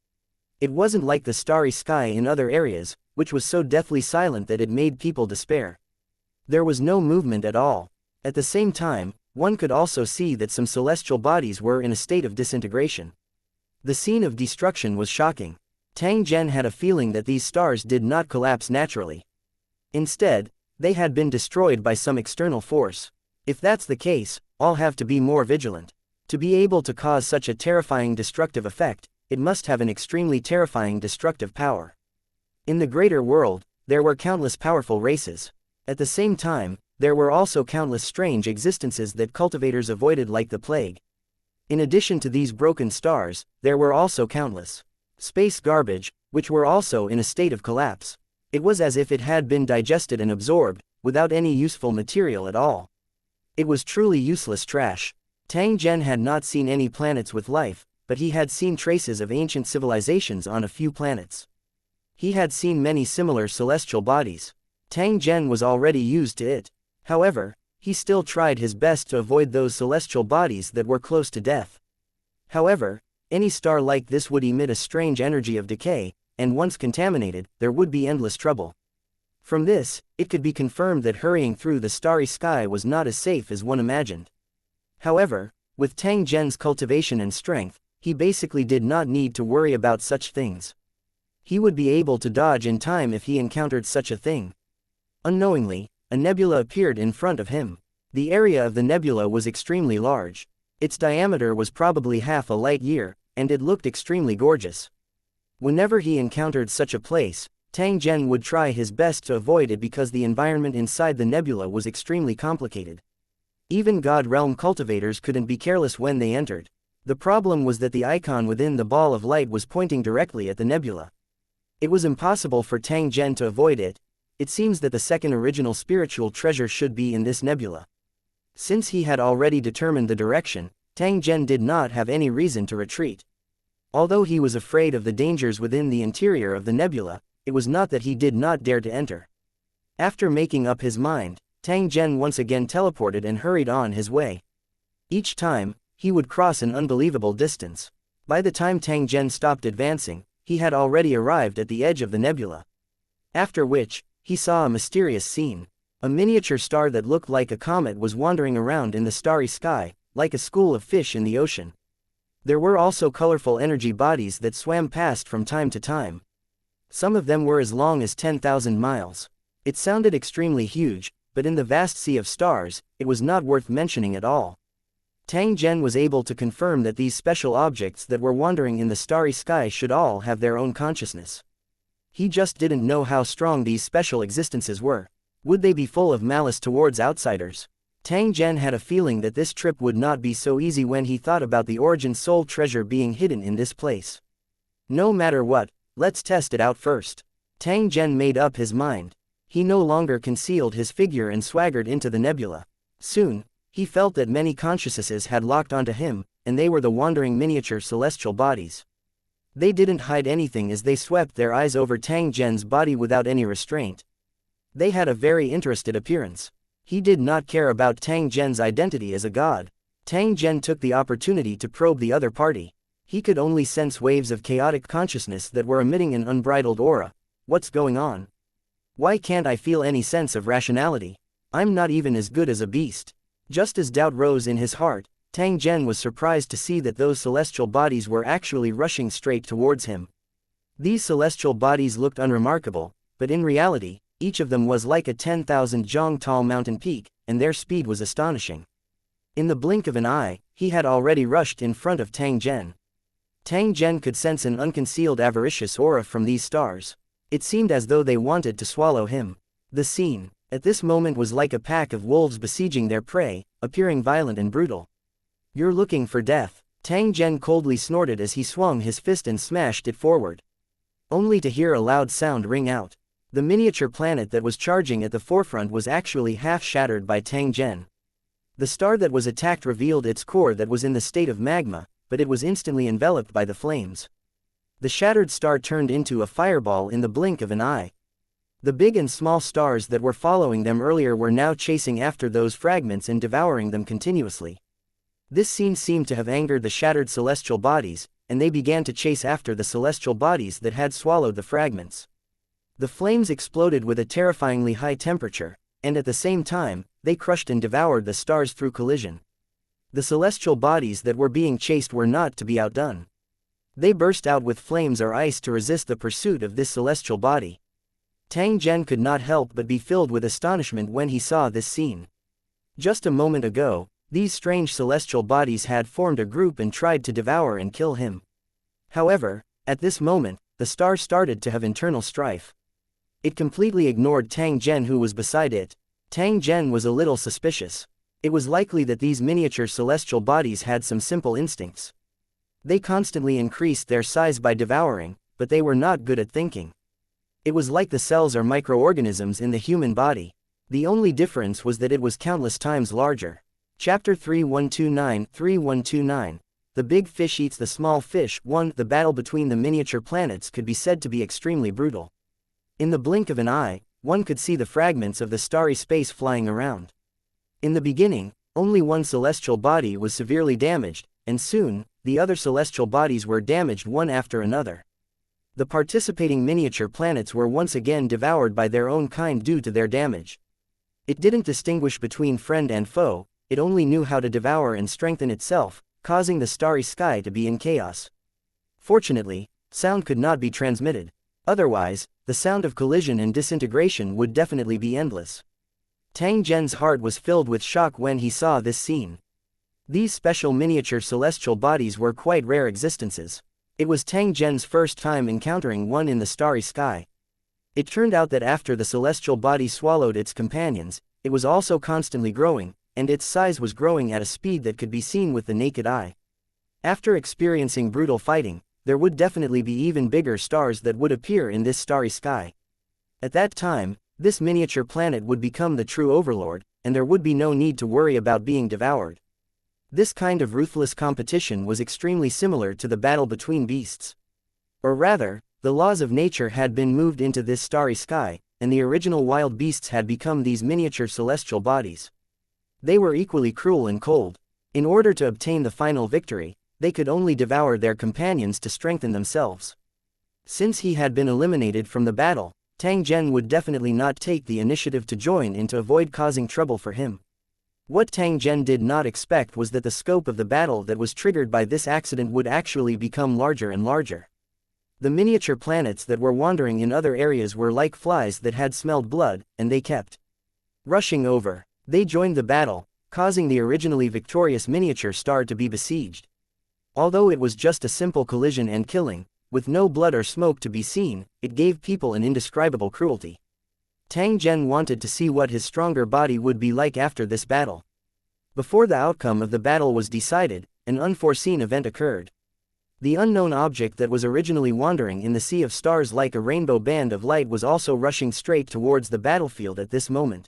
It wasn't like the starry sky in other areas, which was so deathly silent that it made people despair. There was no movement at all. At the same time, one could also see that some celestial bodies were in a state of disintegration. The scene of destruction was shocking. Tang Zhen had a feeling that these stars did not collapse naturally. Instead, they had been destroyed by some external force. If that's the case, I'll have to be more vigilant. To be able to cause such a terrifying destructive effect, it must have an extremely terrifying destructive power. In the greater world, there were countless powerful races. At the same time, there were also countless strange existences that cultivators avoided like the plague. In addition to these broken stars, there were also countless space garbage, which were also in a state of collapse. It was as if it had been digested and absorbed, without any useful material at all. It was truly useless trash. Tang Zhen had not seen any planets with life, but he had seen traces of ancient civilizations on a few planets. He had seen many similar celestial bodies. Tang Zhen was already used to it. However, he still tried his best to avoid those celestial bodies that were close to death. However, any star like this would emit a strange energy of decay, and once contaminated, there would be endless trouble. From this, it could be confirmed that hurrying through the starry sky was not as safe as one imagined. However, with Tang Zhen's cultivation and strength, he basically did not need to worry about such things. He would be able to dodge in time if he encountered such a thing. Unknowingly, a nebula appeared in front of him. The area of the nebula was extremely large. Its diameter was probably half a light year, and it looked extremely gorgeous. Whenever he encountered such a place, Tang Zhen would try his best to avoid it because the environment inside the nebula was extremely complicated. Even God Realm cultivators couldn't be careless when they entered. The problem was that the icon within the ball of light was pointing directly at the nebula. It was impossible for Tang Zhen to avoid it. It seems that the second original spiritual treasure should be in this nebula. Since he had already determined the direction, Tang Zhen did not have any reason to retreat. Although he was afraid of the dangers within the interior of the nebula, it was not that he did not dare to enter. After making up his mind, Tang Zhen once again teleported and hurried on his way. Each time, he would cross an unbelievable distance. By the time Tang Zhen stopped advancing, he had already arrived at the edge of the nebula. After which, he saw a mysterious scene. A miniature star that looked like a comet was wandering around in the starry sky, like a school of fish in the ocean. There were also colorful energy bodies that swam past from time to time. Some of them were as long as 10,000 miles. It sounded extremely huge, but in the vast sea of stars, it was not worth mentioning at all. Tang Zhen was able to confirm that these special objects that were wandering in the starry sky should all have their own consciousness. He just didn't know how strong these special existences were. Would they be full of malice towards outsiders? Tang Zhen had a feeling that this trip would not be so easy when he thought about the origin soul treasure being hidden in this place. No matter what, let's test it out first. Tang Zhen made up his mind. He no longer concealed his figure and swaggered into the nebula. Soon, he felt that many consciousnesses had locked onto him, and they were the wandering miniature celestial bodies. They didn't hide anything as they swept their eyes over Tang Zhen's body without any restraint. They had a very interested appearance. He did not care about Tang Zhen's identity as a god. Tang Zhen took the opportunity to probe the other party. He could only sense waves of chaotic consciousness that were emitting an unbridled aura. What's going on? Why can't I feel any sense of rationality? I'm not even as good as a beast. Just as doubt rose in his heart, Tang Zhen was surprised to see that those celestial bodies were actually rushing straight towards him. These celestial bodies looked unremarkable, but in reality, each of them was like a 10,000 zhang tall mountain peak, and their speed was astonishing. In the blink of an eye, he had already rushed in front of Tang Zhen. Tang Zhen could sense an unconcealed avaricious aura from these stars. It seemed as though they wanted to swallow him. The scene, at this moment, was like a pack of wolves besieging their prey, appearing violent and brutal. You're looking for death. Tang Zhen coldly snorted as he swung his fist and smashed it forward. Only to hear a loud sound ring out. The miniature planet that was charging at the forefront was actually half shattered by Tang Zhen. The star that was attacked revealed its core that was in the state of magma, but it was instantly enveloped by the flames. The shattered star turned into a fireball in the blink of an eye. The big and small stars that were following them earlier were now chasing after those fragments and devouring them continuously. This scene seemed to have angered the shattered celestial bodies, and they began to chase after the celestial bodies that had swallowed the fragments. The flames exploded with a terrifyingly high temperature, and at the same time, they crushed and devoured the stars through collision. The celestial bodies that were being chased were not to be outdone. They burst out with flames or ice to resist the pursuit of this celestial body. Tang Zhen could not help but be filled with astonishment when he saw this scene. Just a moment ago, these strange celestial bodies had formed a group and tried to devour and kill him. However, at this moment, the star started to have internal strife. It completely ignored Tang Zhen, who was beside it. Tang Zhen was a little suspicious. It was likely that these miniature celestial bodies had some simple instincts. They constantly increased their size by devouring, but they were not good at thinking. It was like the cells or microorganisms in the human body. The only difference was that it was countless times larger. Chapter 3129. The big fish eats the small fish. 1. The battle between the miniature planets could be said to be extremely brutal. In the blink of an eye, one could see the fragments of the starry space flying around. In the beginning, only one celestial body was severely damaged, and soon, the other celestial bodies were damaged one after another. The participating miniature planets were once again devoured by their own kind due to their damage. It didn't distinguish between friend and foe, it only knew how to devour and strengthen itself, causing the starry sky to be in chaos. Fortunately, sound could not be transmitted. Otherwise, the sound of collision and disintegration would definitely be endless. Tang Zhen's heart was filled with shock when he saw this scene. These special miniature celestial bodies were quite rare existences. It was Tang Zhen's first time encountering one in the starry sky. It turned out that after the celestial body swallowed its companions, it was also constantly growing, and its size was growing at a speed that could be seen with the naked eye. After experiencing brutal fighting, there would definitely be even bigger stars that would appear in this starry sky. At that time, this miniature planet would become the true overlord, and there would be no need to worry about being devoured. This kind of ruthless competition was extremely similar to the battle between beasts. Or rather, the laws of nature had been moved into this starry sky, and the original wild beasts had become these miniature celestial bodies. They were equally cruel and cold. In order to obtain the final victory, they could only devour their companions to strengthen themselves. Since he had been eliminated from the battle, Tang Zhen would definitely not take the initiative to join in to avoid causing trouble for him. What Tang Zhen did not expect was that the scope of the battle that was triggered by this accident would actually become larger and larger. The miniature planets that were wandering in other areas were like flies that had smelled blood, and they kept rushing over. They joined the battle, causing the originally victorious miniature star to be besieged. Although it was just a simple collision and killing, with no blood or smoke to be seen, it gave people an indescribable cruelty. Tang Zhen wanted to see what his stronger body would be like after this battle. Before the outcome of the battle was decided, an unforeseen event occurred. The unknown object that was originally wandering in the sea of stars like a rainbow band of light was also rushing straight towards the battlefield at this moment.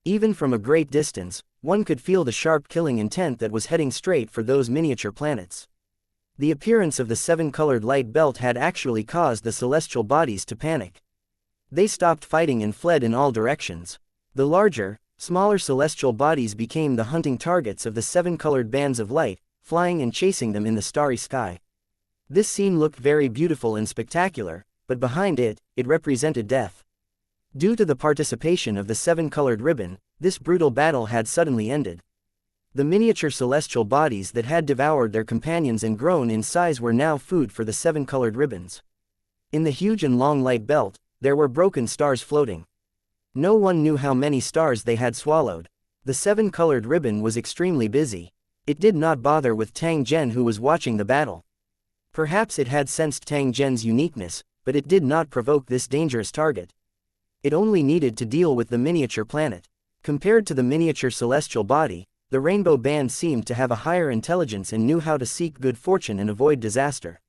Even from a great distance, one could feel the sharp killing intent that was heading straight for those miniature planets. The appearance of the seven-colored light belt had actually caused the celestial bodies to panic. They stopped fighting and fled in all directions. The larger, smaller celestial bodies became the hunting targets of the seven-colored bands of light, flying and chasing them in the starry sky. This scene looked very beautiful and spectacular, but behind it, it represented death. Due to the participation of the seven-colored ribbon, this brutal battle had suddenly ended. The miniature celestial bodies that had devoured their companions and grown in size were now food for the seven-colored ribbons. In the huge and long light belt, there were broken stars floating. No one knew how many stars they had swallowed. The seven-colored ribbon was extremely busy. It did not bother with Tang Zhen, who was watching the battle. Perhaps it had sensed Tang Zhen's uniqueness, but it did not provoke this dangerous target. It only needed to deal with the miniature planet. Compared to the miniature celestial body, the rainbow band seemed to have a higher intelligence and knew how to seek good fortune and avoid disaster.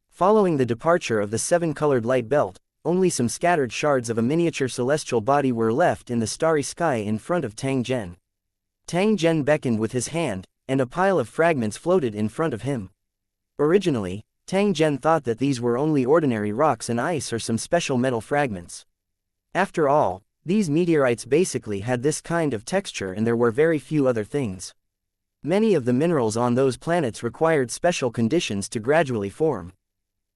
Following the departure of the seven-colored light belt, only some scattered shards of a miniature celestial body were left in the starry sky in front of Tang Zhen. Tang Zhen beckoned with his hand, and a pile of fragments floated in front of him. Originally, Tang Zhen thought that these were only ordinary rocks and ice or some special metal fragments. After all, these meteorites basically had this kind of texture, and there were very few other things. Many of the minerals on those planets required special conditions to gradually form.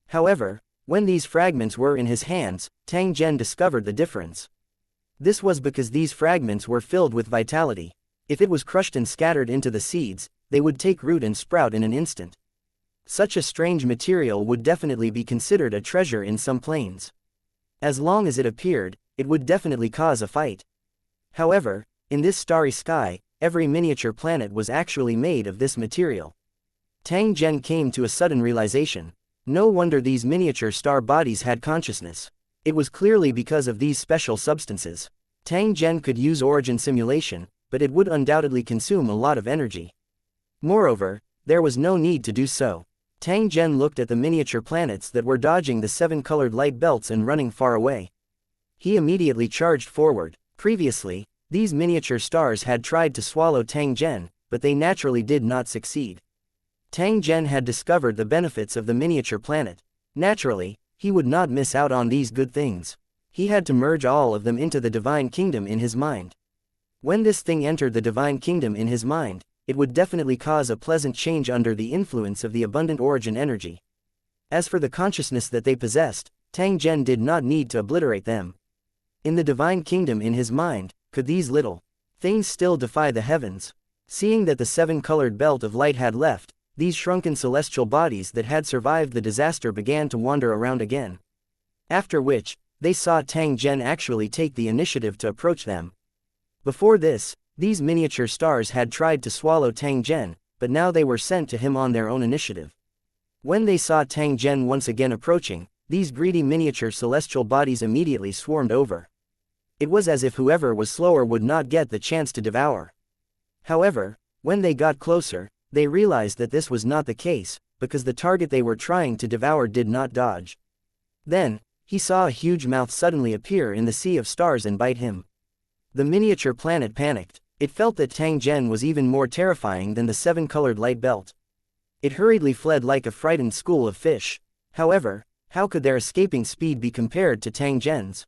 However, when these fragments were in his hands, Tang Zhen discovered the difference. This was because these fragments were filled with vitality. If it was crushed and scattered into the seeds, they would take root and sprout in an instant. Such a strange material would definitely be considered a treasure in some planes. As long as it appeared, it would definitely cause a fight. However, in this starry sky, every miniature planet was actually made of this material. Tang Zhen came to a sudden realization. No wonder these miniature star bodies had consciousness. It was clearly because of these special substances. Tang Zhen could use origin simulation, but it would undoubtedly consume a lot of energy. Moreover, there was no need to do so. Tang Zhen looked at the miniature planets that were dodging the seven-colored light belts and running far away. He immediately charged forward. Previously, these miniature stars had tried to swallow Tang Zhen, but they naturally did not succeed. Tang Zhen had discovered the benefits of the miniature planet. Naturally, he would not miss out on these good things. He had to merge all of them into the divine kingdom in his mind. When this thing entered the divine kingdom in his mind, it would definitely cause a pleasant change under the influence of the abundant origin energy. As for the consciousness that they possessed, Tang Zhen did not need to obliterate them. In the divine kingdom in his mind, could these little things still defy the heavens? Seeing that the seven-colored belt of light had left, these shrunken celestial bodies that had survived the disaster began to wander around again. After which, they saw Tang Zhen actually take the initiative to approach them. Before this, these miniature stars had tried to swallow Tang Zhen, but now they were sent to him on their own initiative. When they saw Tang Zhen once again approaching, these greedy miniature celestial bodies immediately swarmed over. It was as if whoever was slower would not get the chance to devour. However, when they got closer, they realized that this was not the case, because the target they were trying to devour did not dodge. Then, he saw a huge mouth suddenly appear in the sea of stars and bite him. The miniature planet panicked. It felt that Tang Zhen was even more terrifying than the seven-colored light belt. It hurriedly fled like a frightened school of fish. However, how could their escaping speed be compared to Tang Zhen's?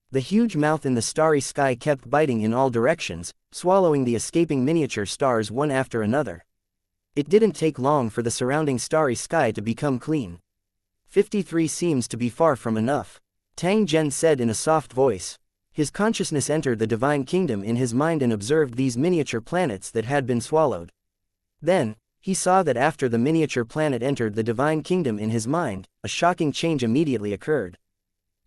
The huge mouth in the starry sky kept biting in all directions, swallowing the escaping miniature stars one after another. It didn't take long for the surrounding starry sky to become clean. 53 seems to be far from enough, Tang Zhen said in a soft voice. His consciousness entered the divine kingdom in his mind and observed these miniature planets that had been swallowed. Then, he saw that after the miniature planet entered the divine kingdom in his mind, a shocking change immediately occurred.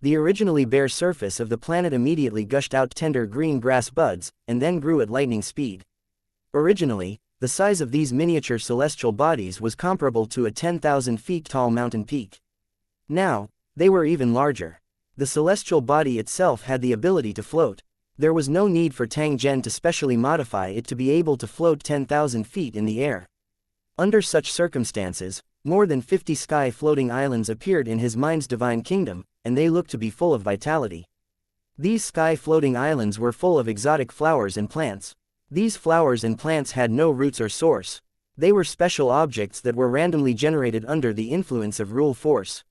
The originally bare surface of the planet immediately gushed out tender green grass buds, and then grew at lightning speed. Originally, the size of these miniature celestial bodies was comparable to a 10,000 feet tall mountain peak. Now, they were even larger. The celestial body itself had the ability to float. There was no need for Tang Zhen to specially modify it to be able to float 10,000 feet in the air. Under such circumstances, more than 50 sky-floating islands appeared in his mind's divine kingdom, and they looked to be full of vitality. These sky-floating islands were full of exotic flowers and plants. These flowers and plants had no roots or source. They were special objects that were randomly generated under the influence of rule force.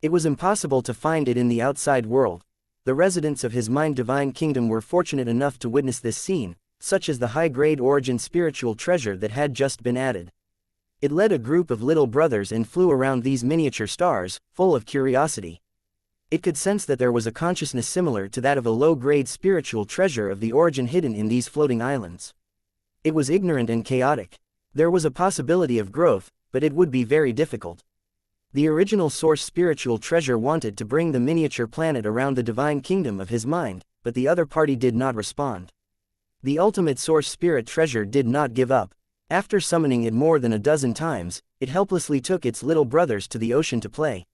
It was impossible to find it in the outside world. The residents of his mind divine kingdom were fortunate enough to witness this scene, such as the high-grade origin spiritual treasure that had just been added. It led a group of little brothers and flew around these miniature stars, full of curiosity. It could sense that there was a consciousness similar to that of a low-grade spiritual treasure of the origin hidden in these floating islands. It was ignorant and chaotic. There was a possibility of growth, but it would be very difficult. The original source spiritual treasure wanted to bring the miniature planet around the divine kingdom of his mind, but the other party did not respond. The ultimate source spirit treasure did not give up. After summoning it more than a dozen times, it helplessly took its little brothers to the ocean to play.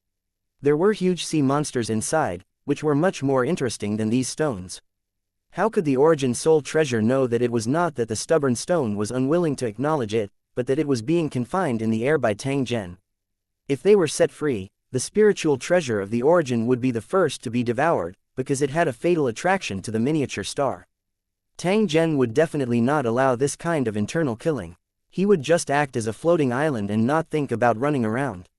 There were huge sea monsters inside, which were much more interesting than these stones. How could the origin soul treasure know that it was not that the stubborn stone was unwilling to acknowledge it, but that it was being confined in the air by Tang Zhen? If they were set free, the spiritual treasure of the origin would be the first to be devoured, because it had a fatal attraction to the miniature star. Tang Zhen would definitely not allow this kind of internal killing. He would just act as a floating island and not think about running around.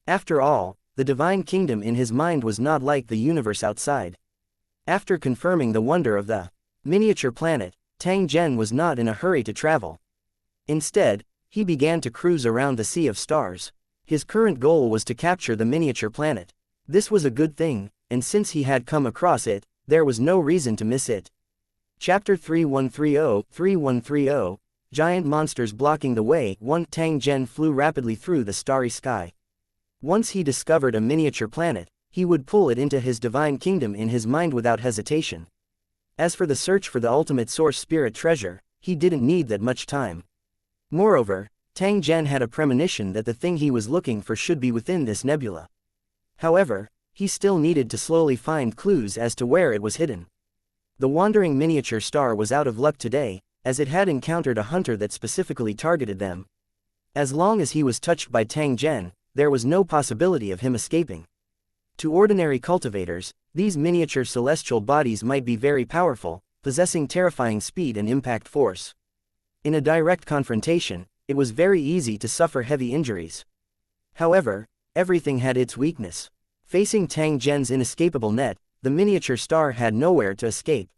After all, the divine kingdom in his mind was not like the universe outside. After confirming the wonder of the miniature planet, Tang Zhen was not in a hurry to travel. Instead, he began to cruise around the sea of stars. His current goal was to capture the miniature planet. This was a good thing, and since he had come across it, there was no reason to miss it. Chapter 3130 Giant Monsters Blocking the Way. 1 Tang Zhen flew rapidly through the starry sky. Once he discovered a miniature planet, he would pull it into his divine kingdom in his mind without hesitation. As for the search for the ultimate source spirit treasure, he didn't need that much time. Moreover, Tang Zhen had a premonition that the thing he was looking for should be within this nebula. However, he still needed to slowly find clues as to where it was hidden. The wandering miniature star was out of luck today, as it had encountered a hunter that specifically targeted them. As long as he was touched by Tang Zhen, there was no possibility of him escaping. To ordinary cultivators, these miniature celestial bodies might be very powerful, possessing terrifying speed and impact force. In a direct confrontation, it was very easy to suffer heavy injuries. However, everything had its weakness. Facing Tang Zhen's inescapable net, the miniature star had nowhere to escape.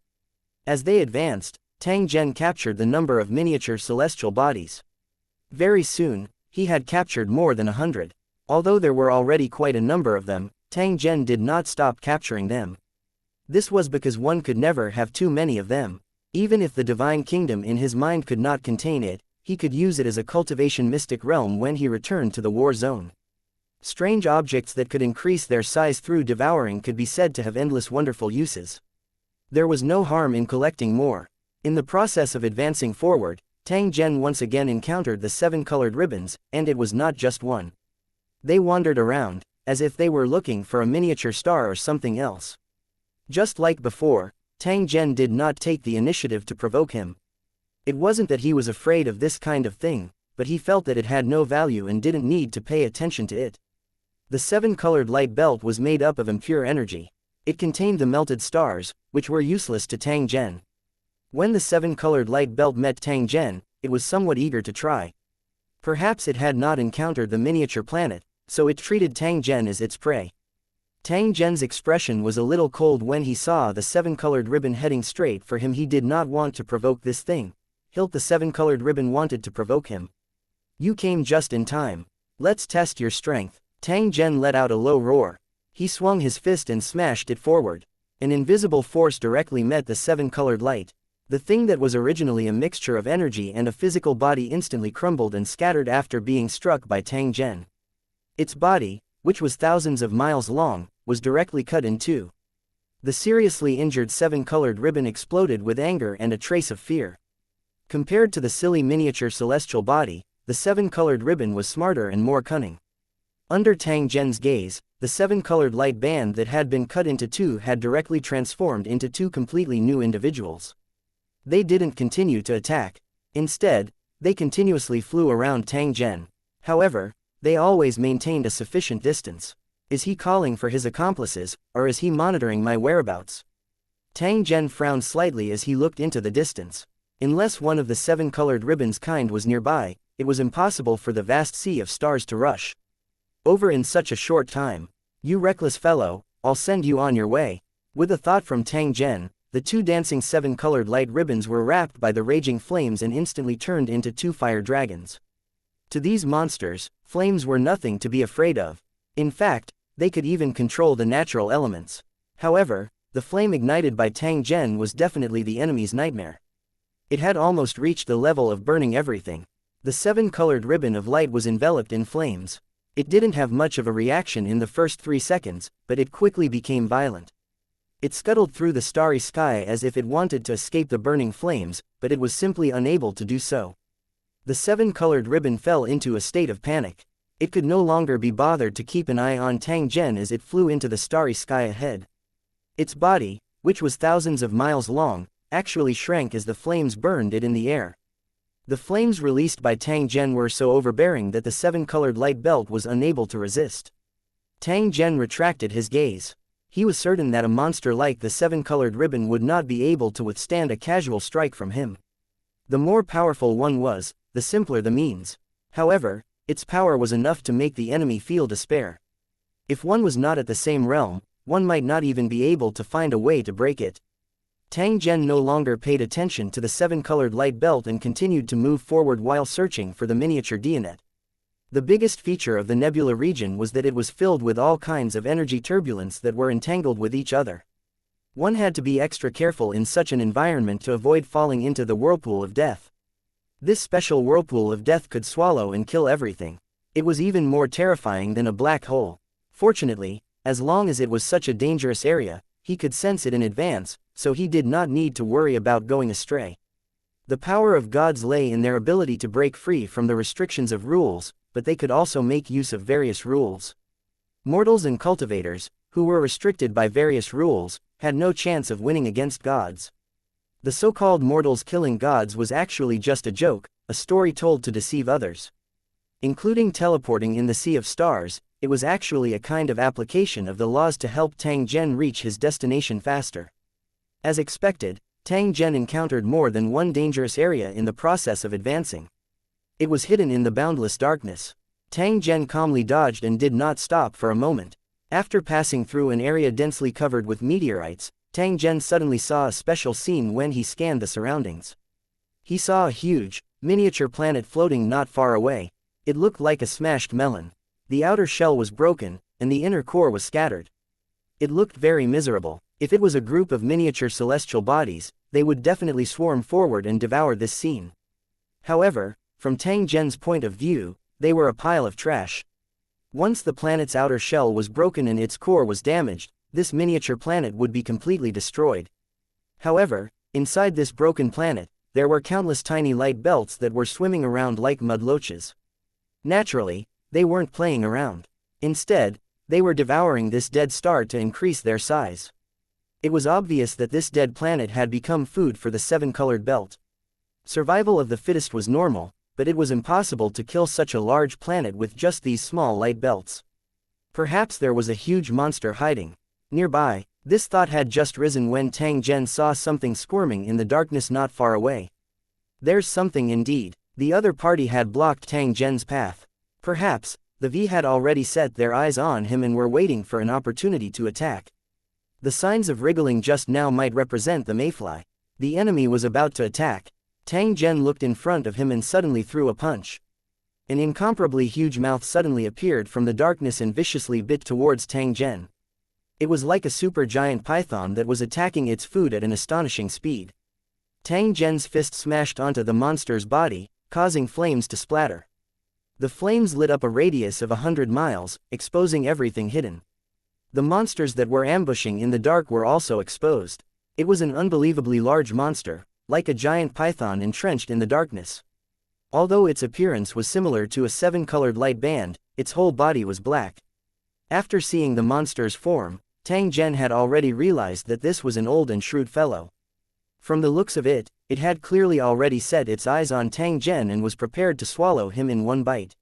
As they advanced, Tang Zhen captured the number of miniature celestial bodies. Very soon, he had captured more than 100. Although there were already quite a number of them, Tang Zhen did not stop capturing them. This was because one could never have too many of them. Even if the divine kingdom in his mind could not contain it, he could use it as a cultivation mystic realm when he returned to the war zone. Strange objects that could increase their size through devouring could be said to have endless wonderful uses. There was no harm in collecting more. In the process of advancing forward, Tang Zhen once again encountered the 7 colored ribbons, and it was not just one. They wandered around, as if they were looking for a miniature star or something else. Just like before, Tang Zhen did not take the initiative to provoke him. It wasn't that he was afraid of this kind of thing, but he felt that it had no value and didn't need to pay attention to it. The 7-colored light belt was made up of impure energy. It contained the melted stars, which were useless to Tang Zhen. When the 7-colored light belt met Tang Zhen, it was somewhat eager to try. Perhaps it had not encountered the miniature planet, so it treated Tang Zhen as its prey. Tang Zhen's expression was a little cold when he saw the seven-colored ribbon heading straight for him. He did not want to provoke this thing. Hilt, the seven-colored ribbon, wanted to provoke him. You came just in time. Let's test your strength. Tang Zhen let out a low roar. He swung his fist and smashed it forward. An invisible force directly met the seven-colored light. The thing that was originally a mixture of energy and a physical body instantly crumbled and scattered after being struck by Tang Zhen. Its body, which was thousands of miles long, was directly cut in two. The seriously injured seven-colored ribbon exploded with anger and a trace of fear. Compared to the silly miniature celestial body, the seven-colored ribbon was smarter and more cunning. Under Tang Zhen's gaze, the seven-colored light band that had been cut into two had directly transformed into two completely new individuals. They didn't continue to attack. Instead, they continuously flew around Tang Zhen. However, they always maintained a sufficient distance. Is he calling for his accomplices, or is he monitoring my whereabouts? Tang Zhen frowned slightly as he looked into the distance. Unless one of the seven-colored ribbon's kind was nearby, it was impossible for the vast sea of stars to rush over in such a short time. You reckless fellow, I'll send you on your way. With a thought from Tang Zhen, the two dancing seven-colored light ribbons were wrapped by the raging flames and instantly turned into two fire dragons. To these monsters, flames were nothing to be afraid of. In fact, they could even control the natural elements. However, the flame ignited by Tang Zhen was definitely the enemy's nightmare. It had almost reached the level of burning everything. The seven-colored ribbon of light was enveloped in flames. It didn't have much of a reaction in the first 3 seconds, but it quickly became violent. It scuttled through the starry sky as if it wanted to escape the burning flames, but it was simply unable to do so. The seven-colored ribbon fell into a state of panic. It could no longer be bothered to keep an eye on Tang Zhen as it flew into the starry sky ahead. Its body, which was thousands of miles long, actually shrank as the flames burned it in the air. The flames released by Tang Zhen were so overbearing that the seven-colored light belt was unable to resist. Tang Zhen retracted his gaze. He was certain that a monster like the seven-colored ribbon would not be able to withstand a casual strike from him. The more powerful one was, the simpler the means. However, its power was enough to make the enemy feel despair. If one was not at the same realm, one might not even be able to find a way to break it. Tang Zhen no longer paid attention to the seven-colored light belt and continued to move forward while searching for the miniature Dionet. The biggest feature of the nebula region was that it was filled with all kinds of energy turbulence that were entangled with each other. One had to be extra careful in such an environment to avoid falling into the whirlpool of death. This special whirlpool of death could swallow and kill everything. It was even more terrifying than a black hole. Fortunately, as long as it was such a dangerous area, he could sense it in advance, so he did not need to worry about going astray. The power of gods lay in their ability to break free from the restrictions of rules, but they could also make use of various rules. Mortals and cultivators, who were restricted by various rules, had no chance of winning against gods. The so-called mortals killing gods was actually just a joke, a story told to deceive others. Including teleporting in the sea of stars, it was actually a kind of application of the laws to help Tang Zhen reach his destination faster. As expected, Tang Zhen encountered more than one dangerous area in the process of advancing. It was hidden in the boundless darkness. Tang Zhen calmly dodged and did not stop for a moment. After passing through an area densely covered with meteorites, Tang Zhen suddenly saw a special scene when he scanned the surroundings. He saw a huge, miniature planet floating not far away. It looked like a smashed melon. The outer shell was broken, and the inner core was scattered. It looked very miserable. If it was a group of miniature celestial bodies, they would definitely swarm forward and devour this scene. However, from Tang Zhen's point of view, they were a pile of trash. Once the planet's outer shell was broken and its core was damaged, this miniature planet would be completely destroyed. However, inside this broken planet, there were countless tiny light belts that were swimming around like mud loaches. Naturally, they weren't playing around. Instead, they were devouring this dead star to increase their size. It was obvious that this dead planet had become food for the seven-colored belt. Survival of the fittest was normal, but it was impossible to kill such a large planet with just these small light belts. Perhaps there was a huge monster hiding nearby. This thought had just risen when Tang Zhen saw something squirming in the darkness not far away. There's something indeed. The other party had blocked Tang Zhen's path. Perhaps, The V had already set their eyes on him and were waiting for an opportunity to attack. The signs of wriggling just now might represent the mayfly. The enemy was about to attack. Tang Zhen looked in front of him and suddenly threw a punch. An incomparably huge mouth suddenly appeared from the darkness and viciously bit towards Tang Zhen. It was like a super giant python that was attacking its food at an astonishing speed. Tang Zhen's fist smashed onto the monster's body, causing flames to splatter. The flames lit up a radius of 100 miles, exposing everything hidden. The monsters that were ambushing in the dark were also exposed. It was an unbelievably large monster, like a giant python entrenched in the darkness. Although its appearance was similar to a 7-colored light band, its whole body was black. After seeing the monster's form, Tang Zhen had already realized that this was an old and shrewd fellow. From the looks of it, it had clearly already set its eyes on Tang Zhen and was prepared to swallow him in one bite.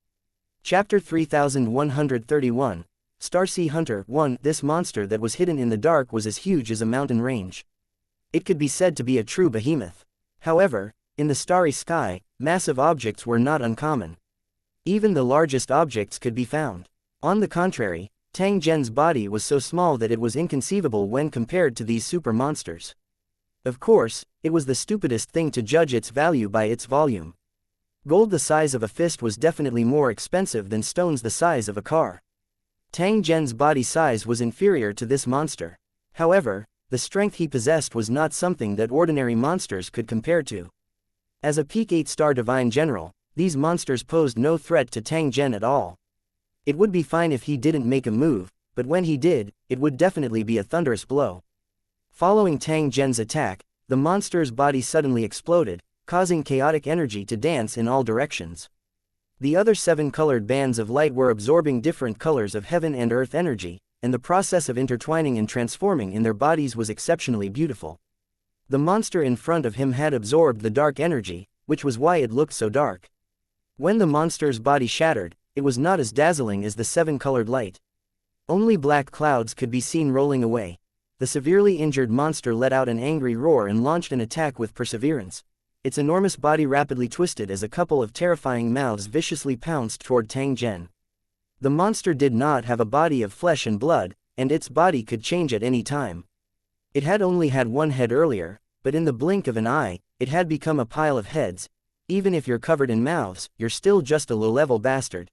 Chapter 3131, Starsea Hunter 1. This monster that was hidden in the dark was as huge as a mountain range. It could be said to be a true behemoth. However, in the starry sky, massive objects were not uncommon. Even the largest objects could be found. On the contrary, Tang Zhen's body was so small that it was inconceivable when compared to these super monsters. Of course, it was the stupidest thing to judge its value by its volume. Gold the size of a fist was definitely more expensive than stones the size of a car. Tang Zhen's body size was inferior to this monster. However, the strength he possessed was not something that ordinary monsters could compare to. As a peak 8-star divine general, these monsters posed no threat to Tang Zhen at all. It would be fine if he didn't make a move, but when he did, it would definitely be a thunderous blow. Following Tang Zhen's attack, the monster's body suddenly exploded, causing chaotic energy to dance in all directions. The other 7-colored bands of light were absorbing different colors of heaven and earth energy, and the process of intertwining and transforming in their bodies was exceptionally beautiful. The monster in front of him had absorbed the dark energy, which was why it looked so dark. When the monster's body shattered, it was not as dazzling as the 7-colored light. Only black clouds could be seen rolling away. The severely injured monster let out an angry roar and launched an attack with perseverance. Its enormous body rapidly twisted as a couple of terrifying mouths viciously pounced toward Tang Zhen. The monster did not have a body of flesh and blood, and its body could change at any time. It had only had one head earlier, but in the blink of an eye, it had become a pile of heads. Even if you're covered in mouths, you're still just a low-level bastard.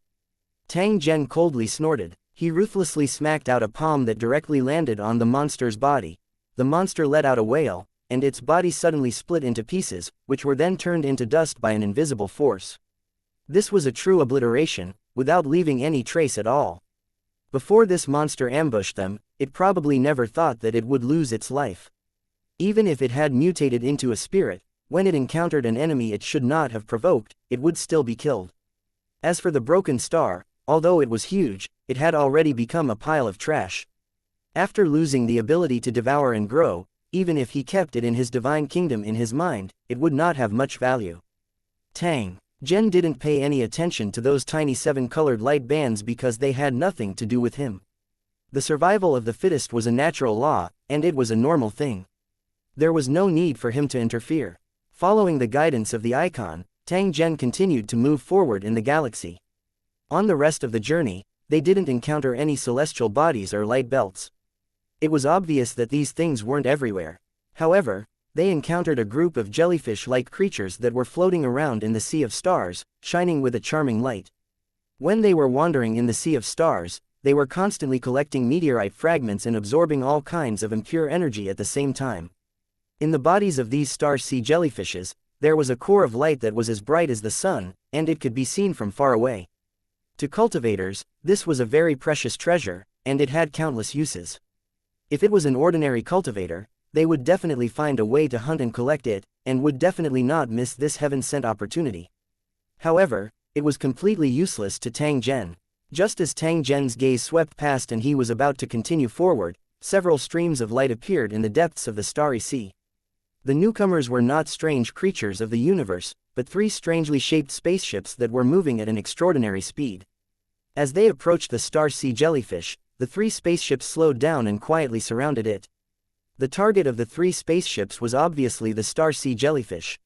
Tang Zhen coldly snorted. He ruthlessly smacked out a palm that directly landed on the monster's body. The monster let out a wail, and its body suddenly split into pieces, which were then turned into dust by an invisible force. This was a true obliteration, without leaving any trace at all. Before this monster ambushed them, it probably never thought that it would lose its life. Even if it had mutated into a spirit, when it encountered an enemy it should not have provoked, it would still be killed. As for the broken star, although it was huge, it had already become a pile of trash. After losing the ability to devour and grow, even if he kept it in his divine kingdom in his mind, it would not have much value. Tang Zhen didn't pay any attention to those tiny 7-colored light bands because they had nothing to do with him. The survival of the fittest was a natural law, and it was a normal thing. There was no need for him to interfere. Following the guidance of the icon, Tang Zhen continued to move forward in the galaxy. On the rest of the journey, they didn't encounter any celestial bodies or light belts. It was obvious that these things weren't everywhere. However, they encountered a group of jellyfish-like creatures that were floating around in the sea of stars, shining with a charming light. When they were wandering in the sea of stars, they were constantly collecting meteorite fragments and absorbing all kinds of impure energy at the same time. In the bodies of these star sea jellyfishes, there was a core of light that was as bright as the sun, and it could be seen from far away. To cultivators, this was a very precious treasure, and it had countless uses. If it was an ordinary cultivator, they would definitely find a way to hunt and collect it, and would definitely not miss this heaven-sent opportunity. However, it was completely useless to Tang Zhen. Just as Tang Zhen's gaze swept past and he was about to continue forward, several streams of light appeared in the depths of the starry sea. The newcomers were not strange creatures of the universe, but 3 strangely shaped spaceships that were moving at an extraordinary speed. As they approached the star sea jellyfish, the 3 spaceships slowed down and quietly surrounded it. The target of the 3 spaceships was obviously the star sea jellyfish.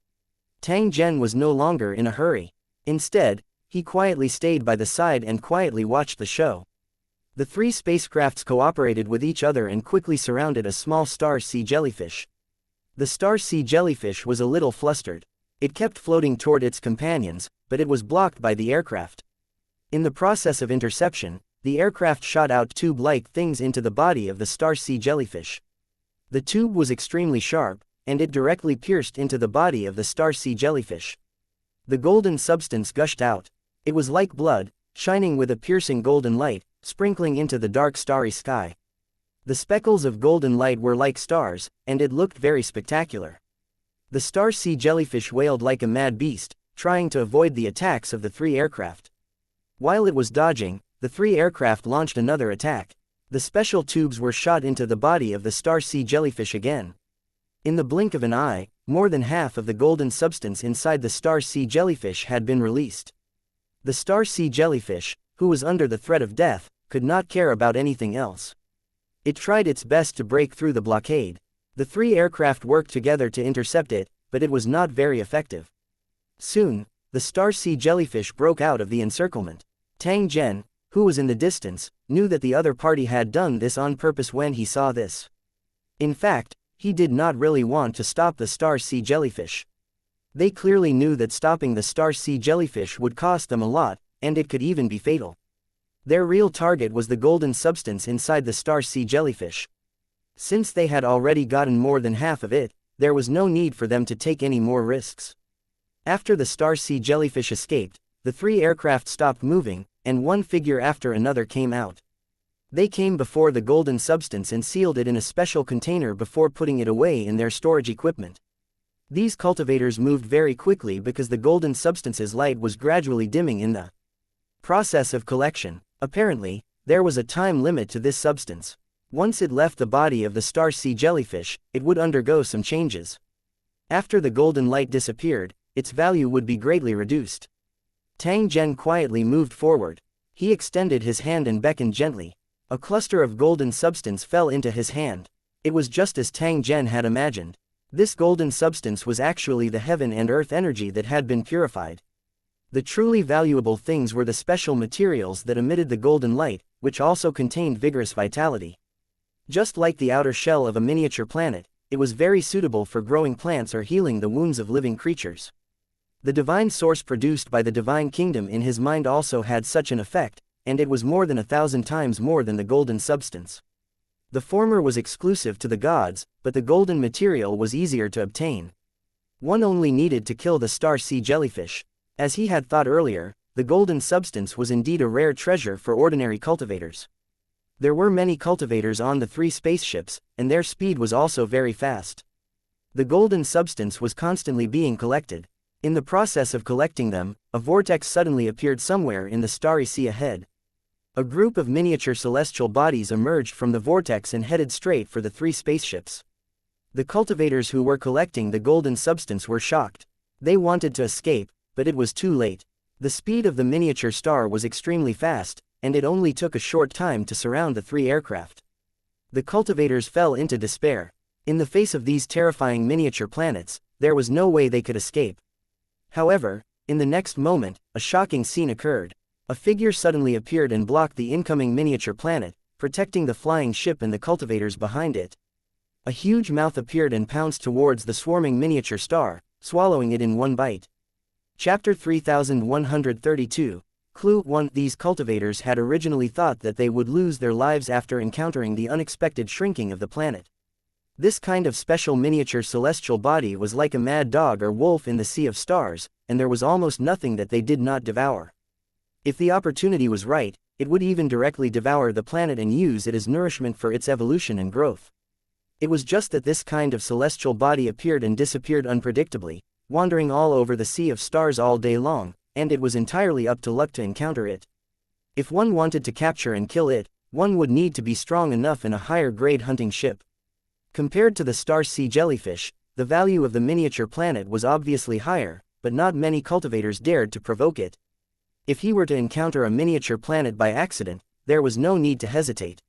Tang Zhen was no longer in a hurry. Instead, He quietly stayed by the side and quietly watched the show. The three spacecrafts cooperated with each other and quickly surrounded a small star sea jellyfish. The star sea jellyfish was a little flustered. It kept floating toward its companions, but it was blocked by the aircraft. In the process of interception, the aircraft shot out tube-like things into the body of the star sea jellyfish. The tube was extremely sharp, and it directly pierced into the body of the star sea jellyfish. The golden substance gushed out. It was like blood, shining with a piercing golden light, sprinkling into the dark starry sky. The speckles of golden light were like stars, and it looked very spectacular. The star sea jellyfish wailed like a mad beast, trying to avoid the attacks of the three aircraft. While it was dodging, the three aircraft launched another attack. The special tubes were shot into the body of the star sea jellyfish again. In the blink of an eye, more than half of the golden substance inside the star sea jellyfish had been released. The star sea jellyfish, who was under the threat of death, could not care about anything else. It tried its best to break through the blockade. The three aircraft worked together to intercept it, but it was not very effective. Soon, the star sea jellyfish broke out of the encirclement. Tang Zhen, who was in the distance, knew that the other party had done this on purpose when he saw this. In fact, he did not really want to stop the star sea jellyfish. They clearly knew that stopping the star sea jellyfish would cost them a lot, and it could even be fatal. Their real target was the golden substance inside the star sea jellyfish. Since they had already gotten more than half of it, there was no need for them to take any more risks. After the star sea jellyfish escaped, the three aircraft stopped moving, and one figure after another came out. They came before the golden substance and sealed it in a special container before putting it away in their storage equipment. These cultivators moved very quickly because the golden substance's light was gradually dimming in the process of collection. Apparently, there was a time limit to this substance. Once it left the body of the star sea jellyfish, it would undergo some changes. After the golden light disappeared, its value would be greatly reduced. Tang Zhen quietly moved forward. He extended his hand and beckoned gently. A cluster of golden substance fell into his hand. It was just as Tang Zhen had imagined. This golden substance was actually the heaven and earth energy that had been purified. The truly valuable things were the special materials that emitted the golden light, which also contained vigorous vitality. Just like the outer shell of a miniature planet, it was very suitable for growing plants or healing the wounds of living creatures. The divine source produced by the divine kingdom in his mind also had such an effect, and it was more than 1,000 times more than the golden substance. The former was exclusive to the gods, but the golden material was easier to obtain. One only needed to kill the star sea jellyfish. As he had thought earlier, the golden substance was indeed a rare treasure for ordinary cultivators. There were many cultivators on the three spaceships, and their speed was also very fast. The golden substance was constantly being collected. In the process of collecting them, a vortex suddenly appeared somewhere in the starry sea ahead. A group of miniature celestial bodies emerged from the vortex and headed straight for the three spaceships. The cultivators who were collecting the golden substance were shocked. They wanted to escape, but it was too late. The speed of the miniature star was extremely fast, and it only took a short time to surround the three aircraft. The cultivators fell into despair. In the face of these terrifying miniature planets, there was no way they could escape. However, in the next moment, a shocking scene occurred. A figure suddenly appeared and blocked the incoming miniature planet, protecting the flying ship and the cultivators behind it. A huge mouth appeared and pounced towards the swarming miniature star, swallowing it in one bite. Chapter 3132. Clue 1. These cultivators had originally thought that they would lose their lives after encountering the unexpected shrinking of the planet. This kind of special miniature celestial body was like a mad dog or wolf in the sea of stars, and there was almost nothing that they did not devour. If the opportunity was right, it would even directly devour the planet and use it as nourishment for its evolution and growth. It was just that this kind of celestial body appeared and disappeared unpredictably, wandering all over the sea of stars all day long, and it was entirely up to luck to encounter it. If one wanted to capture and kill it, one would need to be strong enough in a higher-grade hunting ship. Compared to the star sea jellyfish, the value of the miniature planet was obviously higher, but not many cultivators dared to provoke it. If he were to encounter a miniature planet by accident, there was no need to hesitate.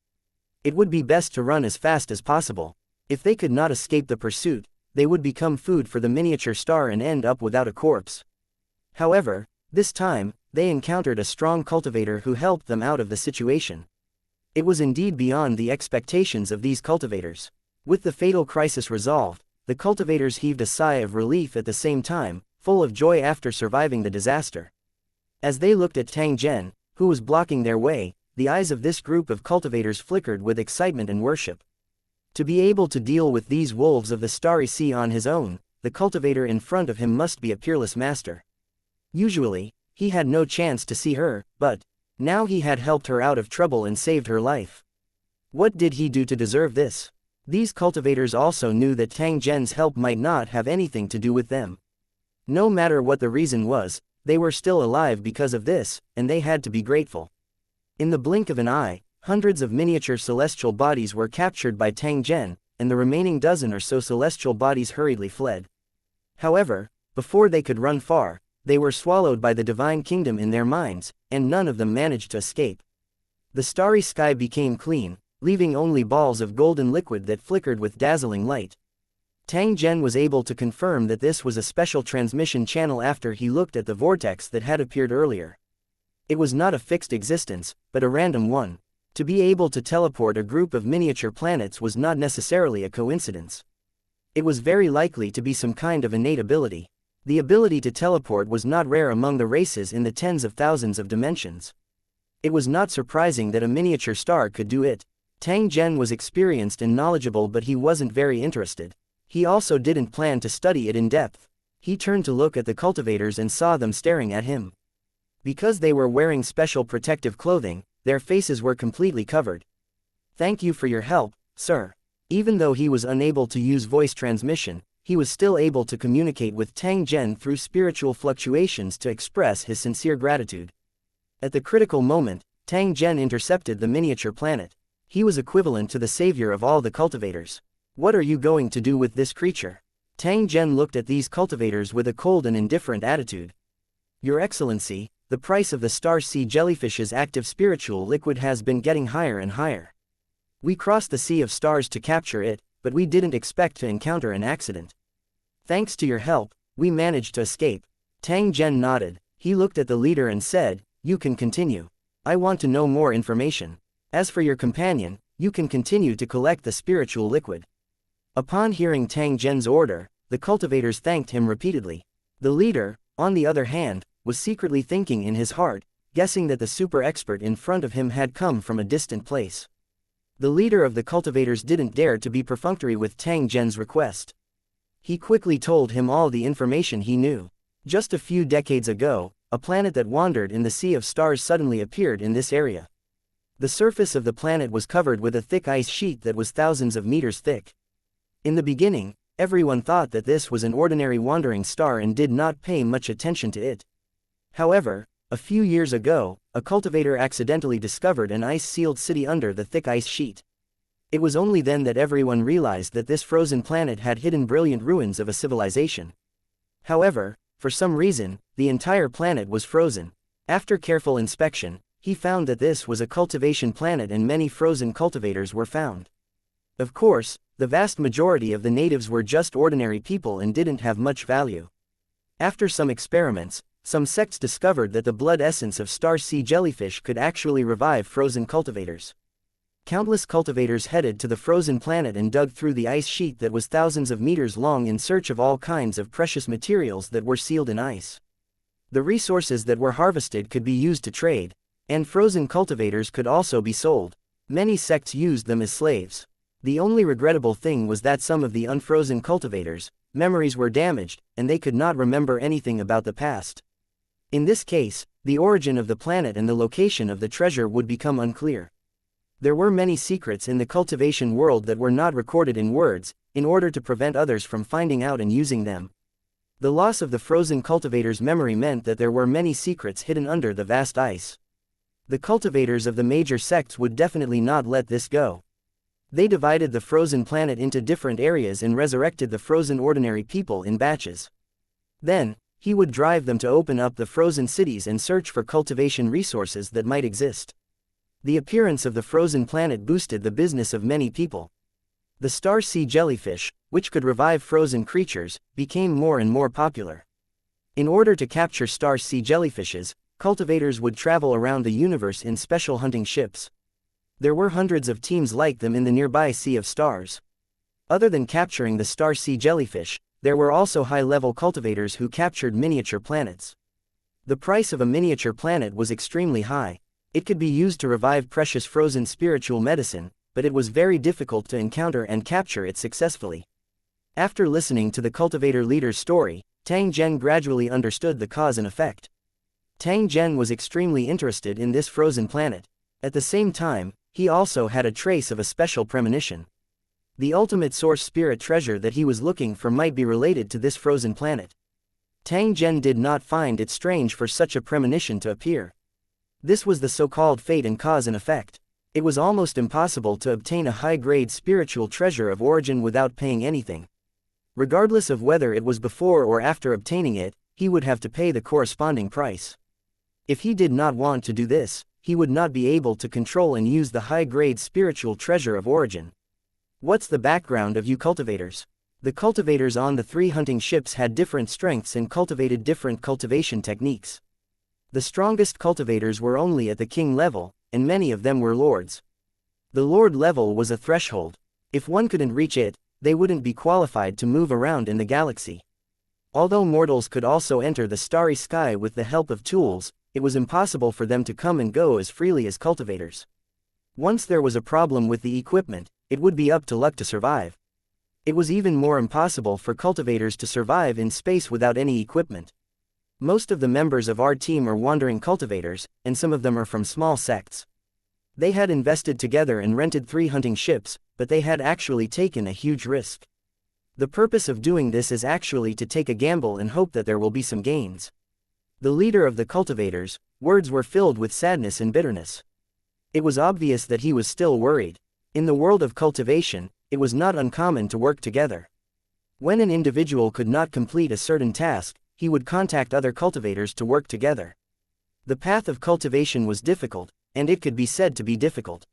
It would be best to run as fast as possible. If they could not escape the pursuit, they would become food for the miniature star and end up without a corpse. However, this time, they encountered a strong cultivator who helped them out of the situation. It was indeed beyond the expectations of these cultivators. With the fatal crisis resolved, the cultivators heaved a sigh of relief at the same time, full of joy after surviving the disaster. As they looked at Tang Zhen, who was blocking their way, the eyes of this group of cultivators flickered with excitement and worship. To be able to deal with these wolves of the starry sea on his own, the cultivator in front of him must be a peerless master. Usually, he had no chance to see her, but now he had helped her out of trouble and saved her life. What did he do to deserve this? These cultivators also knew that Tang Zhen's help might not have anything to do with them. No matter what the reason was, they were still alive because of this, and they had to be grateful. In the blink of an eye, hundreds of miniature celestial bodies were captured by Tang Zhen, and the remaining dozen or so celestial bodies hurriedly fled. However, before they could run far, they were swallowed by the divine kingdom in their minds, and none of them managed to escape. The starry sky became clean, leaving only balls of golden liquid that flickered with dazzling light. Tang Zhen was able to confirm that this was a special transmission channel after he looked at the vortex that had appeared earlier. It was not a fixed existence, but a random one. To be able to teleport a group of miniature planets was not necessarily a coincidence. It was very likely to be some kind of innate ability. The ability to teleport was not rare among the races in the tens of thousands of dimensions. It was not surprising that a miniature star could do it. Tang Zhen was experienced and knowledgeable, but he wasn't very interested. He also didn't plan to study it in depth. He turned to look at the cultivators and saw them staring at him. Because they were wearing special protective clothing, their faces were completely covered. "Thank you for your help, sir." Even though he was unable to use voice transmission, he was still able to communicate with Tang Zhen through spiritual fluctuations to express his sincere gratitude. At the critical moment, Tang Zhen intercepted the miniature planet. He was equivalent to the savior of all the cultivators. "What are you going to do with this creature?" Tang Zhen looked at these cultivators with a cold and indifferent attitude. "Your Excellency, the price of the star sea jellyfish's active spiritual liquid has been getting higher and higher. We crossed the sea of stars to capture it, but we didn't expect to encounter an accident. Thanks to your help, we managed to escape." Tang Zhen nodded. He looked at the leader and said, "You can continue. I want to know more information. As for your companion, you can continue to collect the spiritual liquid." Upon hearing Tang Zhen's order, the cultivators thanked him repeatedly. The leader, on the other hand, was secretly thinking in his heart, guessing that the super expert in front of him had come from a distant place. The leader of the cultivators didn't dare to be perfunctory with Tang Zhen's request. He quickly told him all the information he knew. Just a few decades ago, a planet that wandered in the sea of stars suddenly appeared in this area. The surface of the planet was covered with a thick ice sheet that was thousands of meters thick. In the beginning, everyone thought that this was an ordinary wandering star and did not pay much attention to it. However, a few years ago, a cultivator accidentally discovered an ice-sealed city under the thick ice sheet. It was only then that everyone realized that this frozen planet had hidden brilliant ruins of a civilization. However, for some reason, the entire planet was frozen. After careful inspection, he found that this was a cultivation planet and many frozen cultivators were found. Of course, the vast majority of the natives were just ordinary people and didn't have much value. After some experiments, some sects discovered that the blood essence of star sea jellyfish could actually revive frozen cultivators. Countless cultivators headed to the frozen planet and dug through the ice sheet that was thousands of meters long in search of all kinds of precious materials that were sealed in ice. The resources that were harvested could be used to trade, and frozen cultivators could also be sold. Many sects used them as slaves. The only regrettable thing was that some of the unfrozen cultivators' memories were damaged, and they could not remember anything about the past. In this case, the origin of the planet and the location of the treasure would become unclear. There were many secrets in the cultivation world that were not recorded in words, in order to prevent others from finding out and using them. The loss of the frozen cultivator's memory meant that there were many secrets hidden under the vast ice. The cultivators of the major sects would definitely not let this go. They divided the frozen planet into different areas and resurrected the frozen ordinary people in batches. Then, he would drive them to open up the frozen cities and search for cultivation resources that might exist. The appearance of the frozen planet boosted the business of many people. The star sea jellyfish, which could revive frozen creatures, became more and more popular. In order to capture star sea jellyfishes, cultivators would travel around the universe in special hunting ships. There were hundreds of teams like them in the nearby Sea of Stars. Other than capturing the star sea jellyfish, there were also high-level cultivators who captured miniature planets. The price of a miniature planet was extremely high. It could be used to revive precious frozen spiritual medicine, but it was very difficult to encounter and capture it successfully. After listening to the cultivator leader's story, Tang Zhen gradually understood the cause and effect. Tang Zhen was extremely interested in this frozen planet. At the same time, he also had a trace of a special premonition. The ultimate source spirit treasure that he was looking for might be related to this frozen planet. Tang Zhen did not find it strange for such a premonition to appear. This was the so-called fate and cause and effect. It was almost impossible to obtain a high-grade spiritual treasure of origin without paying anything. Regardless of whether it was before or after obtaining it, he would have to pay the corresponding price. If he did not want to do this, he would not be able to control and use the high-grade spiritual treasure of origin. What's the background of you cultivators? The cultivators on the 3 hunting ships had different strengths and cultivated different cultivation techniques. The strongest cultivators were only at the king level, and many of them were lords. The lord level was a threshold. If one couldn't reach it, they wouldn't be qualified to move around in the galaxy. Although mortals could also enter the starry sky with the help of tools, it was impossible for them to come and go as freely as cultivators. Once there was a problem with the equipment, it would be up to luck to survive. It was even more impossible for cultivators to survive in space without any equipment. Most of the members of our team are wandering cultivators, and some of them are from small sects. They had invested together and rented 3 hunting ships, but they had actually taken a huge risk. The purpose of doing this is actually to take a gamble and hope that there will be some gains. The leader of the cultivators' words were filled with sadness and bitterness. It was obvious that he was still worried. In the world of cultivation, it was not uncommon to work together. When an individual could not complete a certain task, he would contact other cultivators to work together. The path of cultivation was difficult, and it could be said to be difficult.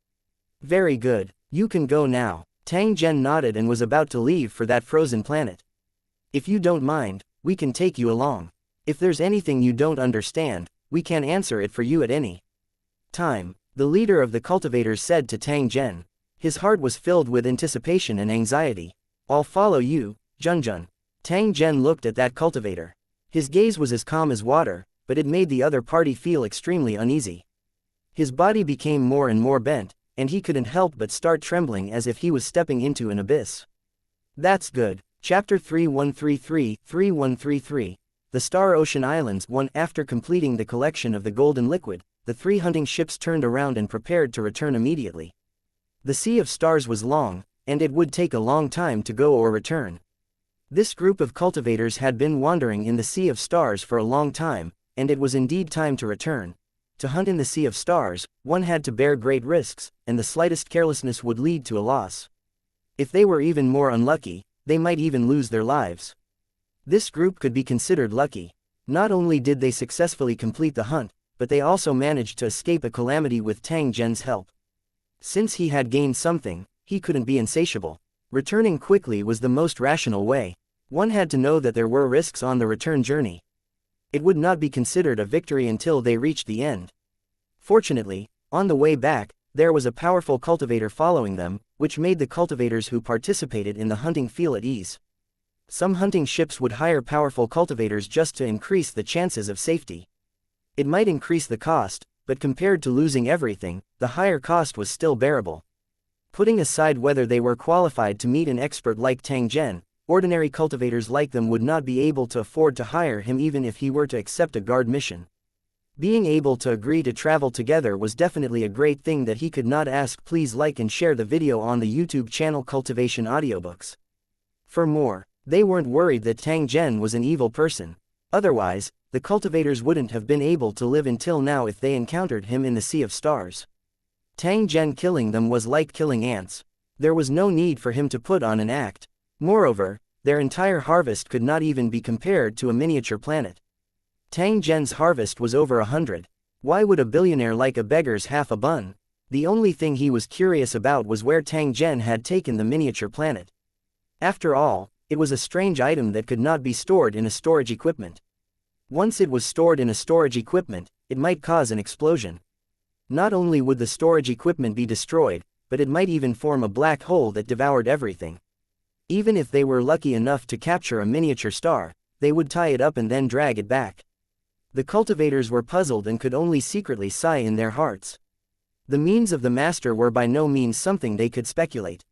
Very good, you can go now. Tang Zhen nodded and was about to leave for that frozen planet. If you don't mind, we can take you along. If there's anything you don't understand, we can answer it for you at any time, the leader of the cultivators said to Tang Zhen. His heart was filled with anticipation and anxiety. I'll follow you, Junjun. Tang Zhen looked at that cultivator. His gaze was as calm as water, but it made the other party feel extremely uneasy. His body became more and more bent, and he couldn't help but start trembling as if he was stepping into an abyss. That's good. Chapter 3133. The Star Ocean Islands. 1. After completing the collection of the golden liquid, the 3 hunting ships turned around and prepared to return immediately. The Sea of Stars was long, and it would take a long time to go or return. This group of cultivators had been wandering in the Sea of Stars for a long time, and it was indeed time to return. To hunt in the Sea of Stars, one had to bear great risks, and the slightest carelessness would lead to a loss. If they were even more unlucky, they might even lose their lives. This group could be considered lucky. Not only did they successfully complete the hunt, but they also managed to escape a calamity with Tang Zhen's help. Since he had gained something, he couldn't be insatiable. Returning quickly was the most rational way. One had to know that there were risks on the return journey. It would not be considered a victory until they reached the end. Fortunately, on the way back, there was a powerful cultivator following them, which made the cultivators who participated in the hunting feel at ease. Some hunting ships would hire powerful cultivators just to increase the chances of safety. It might increase the cost, but compared to losing everything, the higher cost was still bearable. Putting aside whether they were qualified to meet an expert like Tang Zhen, ordinary cultivators like them would not be able to afford to hire him even if he were to accept a guard mission. Being able to agree to travel together was definitely a great thing that he could not ask. Please like and share the video on the YouTube channel Cultivation Audiobooks. For more, they weren't worried that Tang Zhen was an evil person. Otherwise, the cultivators wouldn't have been able to live until now if they encountered him in the Sea of Stars. Tang Zhen killing them was like killing ants. There was no need for him to put on an act. Moreover, their entire harvest could not even be compared to a miniature planet. Tang Zhen's harvest was over 100. Why would a billionaire like a beggar's half a bun? The only thing he was curious about was where Tang Zhen had taken the miniature planet. After all, it was a strange item that could not be stored in a storage equipment. Once it was stored in a storage equipment, it might cause an explosion. Not only would the storage equipment be destroyed, but it might even form a black hole that devoured everything. Even if they were lucky enough to capture a miniature star, they would tie it up and then drag it back. The cultivators were puzzled and could only secretly sigh in their hearts. The means of the master were by no means something they could speculate.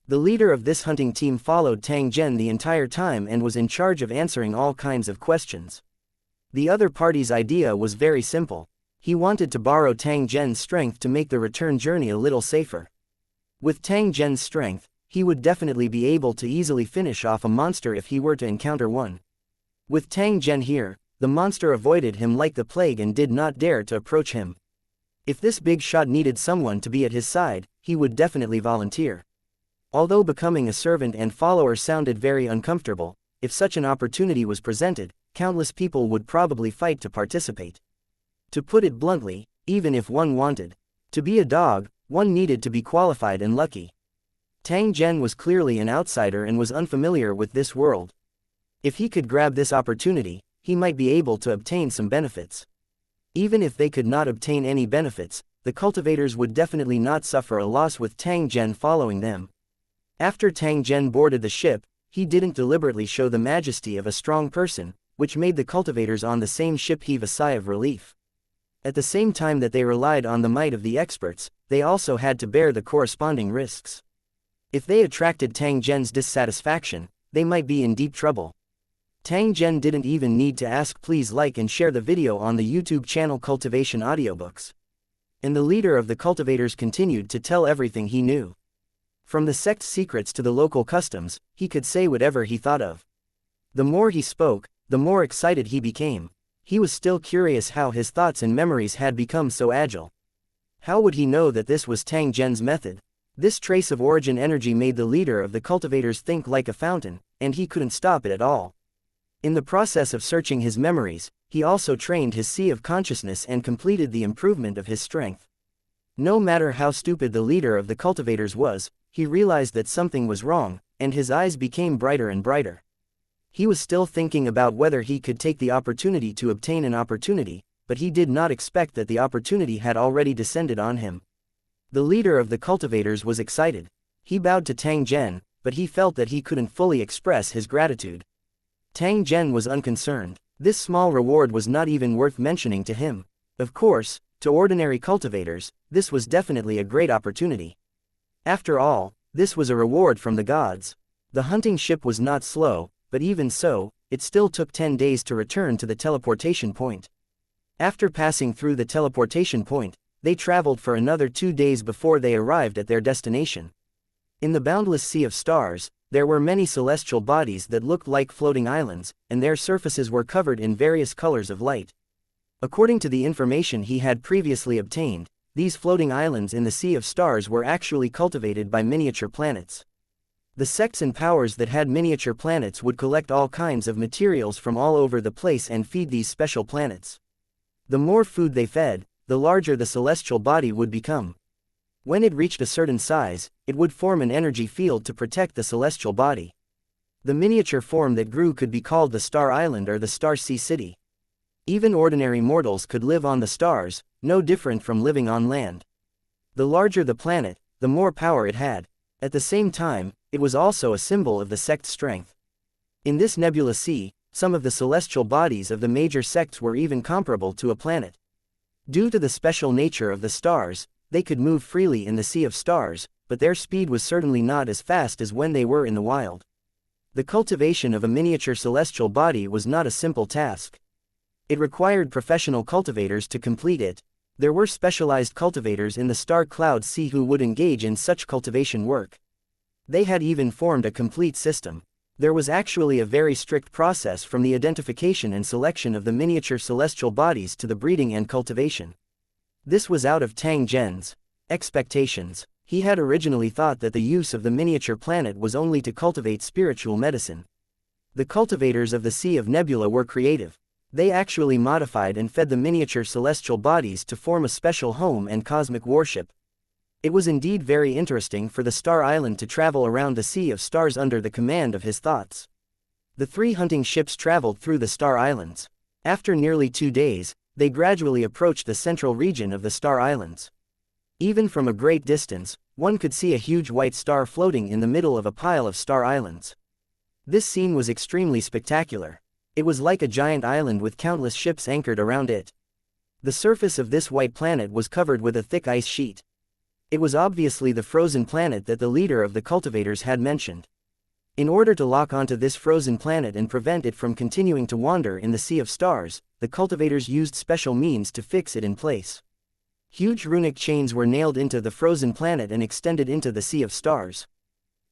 The leader of this hunting team followed Tang Zhen the entire time and was in charge of answering all kinds of questions. The other party's idea was very simple. He wanted to borrow Tang Zhen's strength to make the return journey a little safer. With Tang Zhen's strength, he would definitely be able to easily finish off a monster if he were to encounter one. With Tang Zhen here, the monster avoided him like the plague and did not dare to approach him. If this big shot needed someone to be at his side, he would definitely volunteer. Although becoming a servant and follower sounded very uncomfortable, if such an opportunity was presented, countless people would probably fight to participate. To put it bluntly, even if one wanted to be a dog, one needed to be qualified and lucky. Tang Zhen was clearly an outsider and was unfamiliar with this world. If he could grab this opportunity, he might be able to obtain some benefits. Even if they could not obtain any benefits, the cultivators would definitely not suffer a loss with Tang Zhen following them. After Tang Zhen boarded the ship, he didn't deliberately show the majesty of a strong person, which made the cultivators on the same ship heave a sigh of relief. At the same time that they relied on the might of the experts, they also had to bear the corresponding risks. If they attracted Tang Zhen's dissatisfaction, they might be in deep trouble. Tang Zhen didn't even need to ask. Please like and share the video on the YouTube channel Cultivation Audiobooks. And the leader of the cultivators continued to tell everything he knew. From the sect's secrets to the local customs, he could say whatever he thought of. The more he spoke, the more excited he became. He was still curious how his thoughts and memories had become so agile. How would he know that this was Tang Zhen's method? This trace of origin energy made the leader of the cultivators think like a fountain, and he couldn't stop it at all. In the process of searching his memories, he also trained his sea of consciousness and completed the improvement of his strength. No matter how stupid the leader of the cultivators was, he realized that something was wrong, and his eyes became brighter and brighter. He was still thinking about whether he could take the opportunity to obtain an opportunity, but he did not expect that the opportunity had already descended on him. The leader of the cultivators was excited. He bowed to Tang Zhen, but he felt that he couldn't fully express his gratitude. Tang Zhen was unconcerned. This small reward was not even worth mentioning to him. Of course, to ordinary cultivators, this was definitely a great opportunity. After all, this was a reward from the gods. The hunting ship was not slow, but even so, it still took 10 days to return to the teleportation point. After passing through the teleportation point, they traveled for another 2 days before they arrived at their destination. In the boundless sea of stars, there were many celestial bodies that looked like floating islands, and their surfaces were covered in various colors of light. According to the information he had previously obtained, these floating islands in the sea of stars were actually cultivated by miniature planets. The sects and powers that had miniature planets would collect all kinds of materials from all over the place and feed these special planets. The more food they fed, the larger the celestial body would become. When it reached a certain size, it would form an energy field to protect the celestial body. The miniature form that grew could be called the Star Island or the Star Sea City. Even ordinary mortals could live on the stars, no different from living on land. The larger the planet, the more power it had. At the same time, it was also a symbol of the sect's strength. In this nebulous sea, some of the celestial bodies of the major sects were even comparable to a planet. Due to the special nature of the stars, they could move freely in the sea of stars, but their speed was certainly not as fast as when they were in the wild. The cultivation of a miniature celestial body was not a simple task. It required professional cultivators to complete it. There were specialized cultivators in the star cloud sea who would engage in such cultivation work. They had even formed a complete system. There was actually a very strict process from the identification and selection of the miniature celestial bodies to the breeding and cultivation. This was out of Tang Zhen's expectations. He had originally thought that the use of the miniature planet was only to cultivate spiritual medicine. The cultivators of the Sea of Nebula were creative. They actually modified and fed the miniature celestial bodies to form a special home and cosmic worship. It was indeed very interesting for the Star Island to travel around the Sea of Stars under the command of his thoughts. The 3 hunting ships traveled through the Star Islands. After nearly 2 days, They gradually approached the central region of the Star Islands. Even from a great distance, one could see a huge white star floating in the middle of a pile of star islands. This scene was extremely spectacular. It was like a giant island with countless ships anchored around it. The surface of this white planet was covered with a thick ice sheet. It was obviously the frozen planet that the leader of the cultivators had mentioned. In order to lock onto this frozen planet and prevent it from continuing to wander in the sea of stars, the cultivators used special means to fix it in place. Huge runic chains were nailed into the frozen planet and extended into the sea of stars.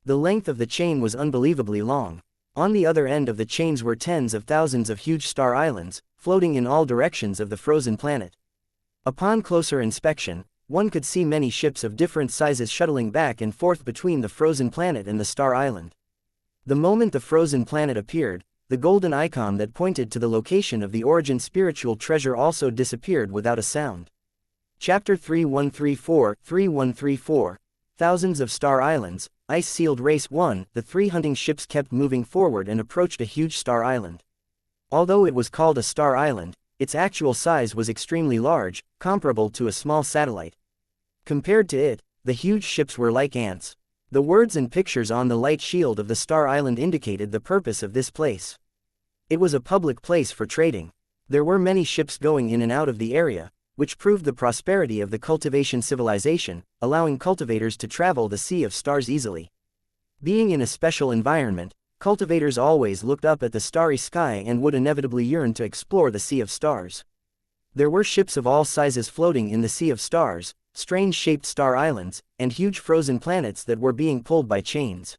The length of the chain was unbelievably long. On the other end of the chains were tens of thousands of huge star islands, floating in all directions of the frozen planet. Upon closer inspection, one could see many ships of different sizes shuttling back and forth between the frozen planet and the star island. The moment the frozen planet appeared, the golden icon that pointed to the location of the origin spiritual treasure also disappeared without a sound. Chapter 3134 Thousands of Star Islands, Ice-Sealed Race 1. The 3 hunting ships kept moving forward and approached a huge star island. Although it was called a star island, its actual size was extremely large, comparable to a small satellite. Compared to it, the huge ships were like ants. The words and pictures on the light shield of the star island indicated the purpose of this place. It was a public place for trading. There were many ships going in and out of the area, which proved the prosperity of the cultivation civilization, allowing cultivators to travel the sea of stars easily. Being in a special environment, cultivators always looked up at the starry sky and would inevitably yearn to explore the sea of stars. There were ships of all sizes floating in the sea of stars, strange-shaped star islands, and huge frozen planets that were being pulled by chains.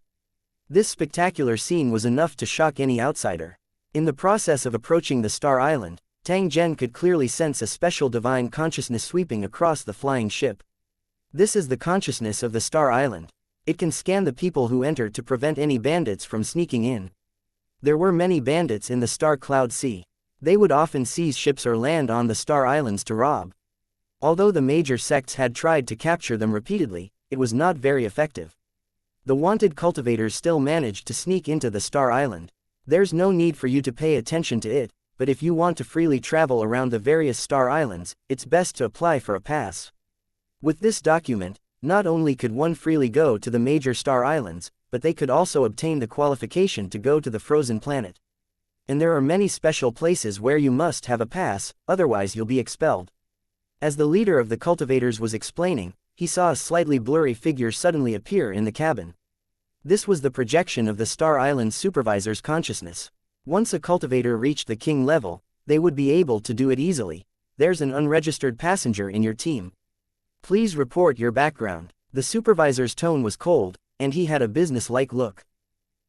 This spectacular scene was enough to shock any outsider. In the process of approaching the star island, Tang Zhen could clearly sense a special divine consciousness sweeping across the flying ship. This is the consciousness of the star island. It can scan the people who enter to prevent any bandits from sneaking in. There were many bandits in the star cloud sea. They would often seize ships or land on the star islands to rob. Although the major sects had tried to capture them repeatedly, it was not very effective. The wanted cultivators still managed to sneak into the star island. There's no need for you to pay attention to it, but if you want to freely travel around the various star islands, it's best to apply for a pass. With this document, not only could one freely go to the major star islands, but they could also obtain the qualification to go to the frozen planet. And there are many special places where you must have a pass, otherwise you'll be expelled. As the leader of the cultivators was explaining, he saw a slightly blurry figure suddenly appear in the cabin. This was the projection of the Star Island supervisor's consciousness. Once a cultivator reached the king level, they would be able to do it easily. There's an unregistered passenger in your team. Please report your background. The supervisor's tone was cold, and he had a business-like look.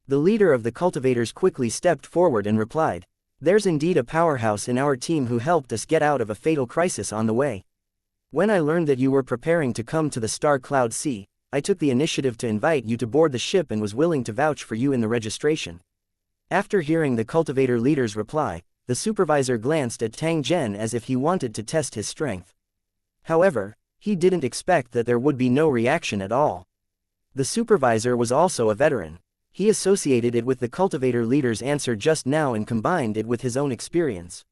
The leader of the cultivators quickly stepped forward and replied, "There's indeed a powerhouse in our team who helped us get out of a fatal crisis on the way. When I learned that you were preparing to come to the Star Cloud Sea, I took the initiative to invite you to board the ship and was willing to vouch for you in the registration." After hearing the cultivator leader's reply, the supervisor glanced at Tang Zhen as if he wanted to test his strength. However, he didn't expect that there would be no reaction at all. The supervisor was also a veteran. He associated it with the cultivator leader's answer just now and combined it with his own experience.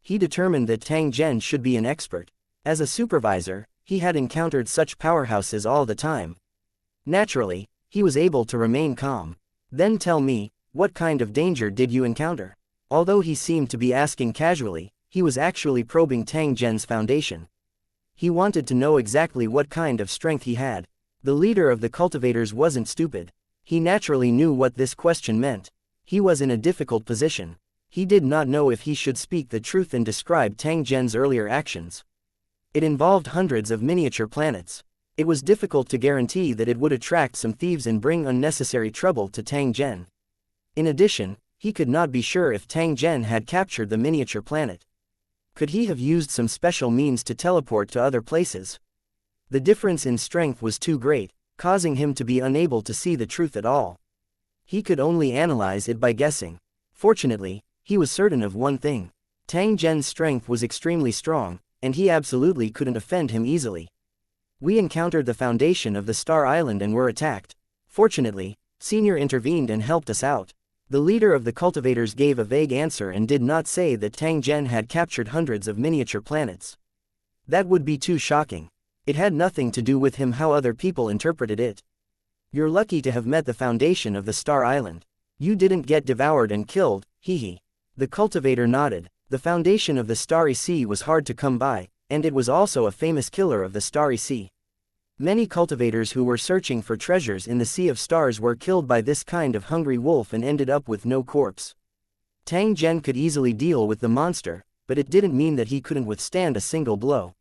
He determined that Tang Zhen should be an expert. As a supervisor, he had encountered such powerhouses all the time. Naturally, he was able to remain calm. "Then tell me, what kind of danger did you encounter?" Although he seemed to be asking casually, he was actually probing Tang Zhen's foundation. He wanted to know exactly what kind of strength he had. The leader of the cultivators wasn't stupid. He naturally knew what this question meant. He was in a difficult position. He did not know if he should speak the truth and describe Tang Zhen's earlier actions. It involved hundreds of miniature planets. It was difficult to guarantee that it would attract some thieves and bring unnecessary trouble to Tang Zhen. In addition, he could not be sure if Tang Zhen had captured the miniature planet. Could he have used some special means to teleport to other places? The difference in strength was too great, causing him to be unable to see the truth at all. He could only analyze it by guessing. Fortunately, he was certain of one thing. Tang Zhen's strength was extremely strong, and he absolutely couldn't offend him easily. "We encountered the foundation of the Star Island and were attacked. Fortunately, Senior intervened and helped us out. The leader of the cultivators gave a vague answer and did not say that Tang Zhen had captured hundreds of miniature planets. That would be too shocking. It had nothing to do with him how other people interpreted it. You're lucky to have met the foundation of the Star Island. You didn't get devoured and killed, hee. The cultivator nodded. The foundation of the Starry Sea was hard to come by, and it was also a famous killer of the Starry Sea. Many cultivators who were searching for treasures in the Sea of Stars were killed by this kind of hungry wolf and ended up with no corpse. Tang Zhen could easily deal with the monster, but it didn't mean that he couldn't withstand a single blow.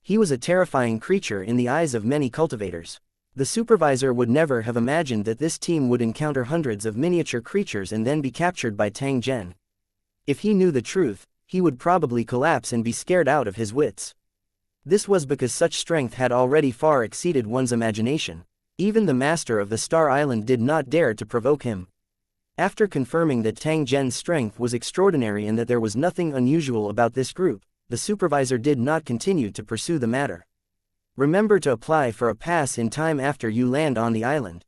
He was a terrifying creature in the eyes of many cultivators. The supervisor would never have imagined that this team would encounter hundreds of miniature creatures and then be captured by Tang Zhen. If he knew the truth, he would probably collapse and be scared out of his wits. This was because such strength had already far exceeded one's imagination. Even the master of the Star Island did not dare to provoke him. After confirming that Tang Zhen's strength was extraordinary and that there was nothing unusual about this group, the supervisor did not continue to pursue the matter. Remember to apply for a pass in time after you land on the island.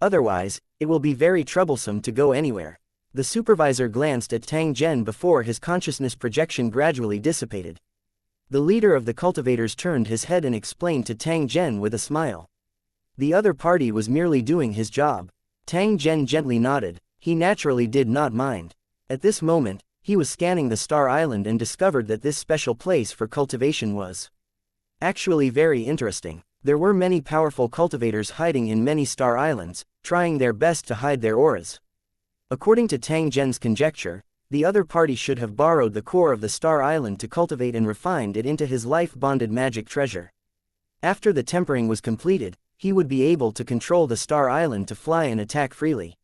Otherwise, it will be very troublesome to go anywhere. The supervisor glanced at Tang Zhen before his consciousness projection gradually dissipated. The leader of the cultivators turned his head and explained to Tang Zhen with a smile. The other party was merely doing his job. Tang Zhen gently nodded. He naturally did not mind. At this moment, he was scanning the Star Island and discovered that this special place for cultivation was actually very interesting. There were many powerful cultivators hiding in many Star Islands, trying their best to hide their auras. According to Tang Zhen's conjecture, the other party should have borrowed the core of the Star Island to cultivate and refined it into his life-bonded magic treasure. After the tempering was completed, he would be able to control the Star Island to fly and attack freely.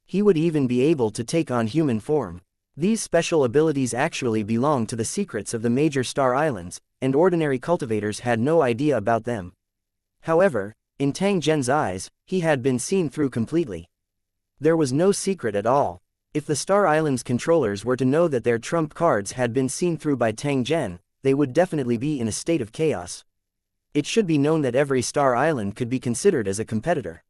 He would even be able to take on human form. These special abilities actually belong to the secrets of the major Star Islands, and ordinary cultivators had no idea about them. However, in Tang Zhen's eyes, he had been seen through completely. There was no secret at all. If the Star Island's controllers were to know that their trump cards had been seen through by Tang Zhen, they would definitely be in a state of chaos. It should be known that every Star Island could be considered as a competitor.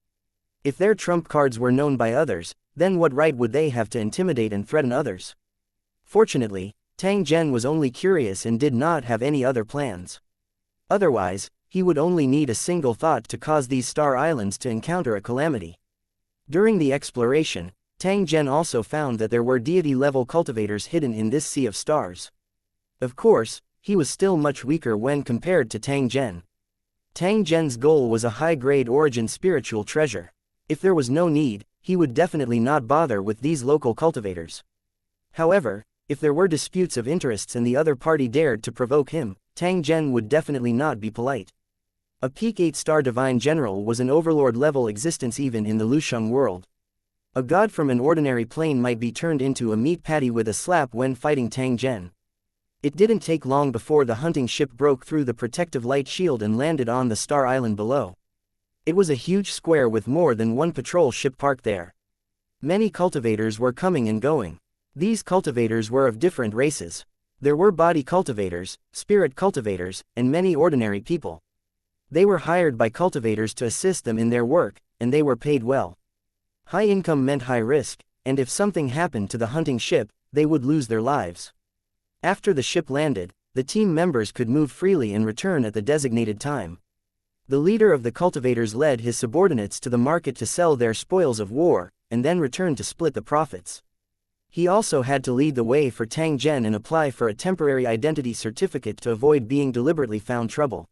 If their trump cards were known by others, then what right would they have to intimidate and threaten others? Fortunately, Tang Zhen was only curious and did not have any other plans. Otherwise, he would only need a single thought to cause these Star Islands to encounter a calamity. During the exploration, Tang Zhen also found that there were deity-level cultivators hidden in this sea of stars. Of course, he was still much weaker when compared to Tang Zhen. Tang Zhen's goal was a high-grade origin spiritual treasure. If there was no need, he would definitely not bother with these local cultivators. However, if there were disputes of interests and the other party dared to provoke him, Tang Zhen would definitely not be polite. A peak 8-star divine general was an overlord-level existence even in the Lusheng world. A god from an ordinary plane might be turned into a meat patty with a slap when fighting Tang Zhen. It didn't take long before the hunting ship broke through the protective light shield and landed on the Star Island below. It was a huge square with more than one patrol ship parked there. Many cultivators were coming and going. These cultivators were of different races. There were body cultivators, spirit cultivators, and many ordinary people. They were hired by cultivators to assist them in their work, and they were paid well. High income meant high risk, and if something happened to the hunting ship, they would lose their lives. After the ship landed, the team members could move freely and return at the designated time. The leader of the cultivators led his subordinates to the market to sell their spoils of war, and then return to split the profits. He also had to lead the way for Tang Zhen and apply for a temporary identity certificate to avoid being deliberately found trouble.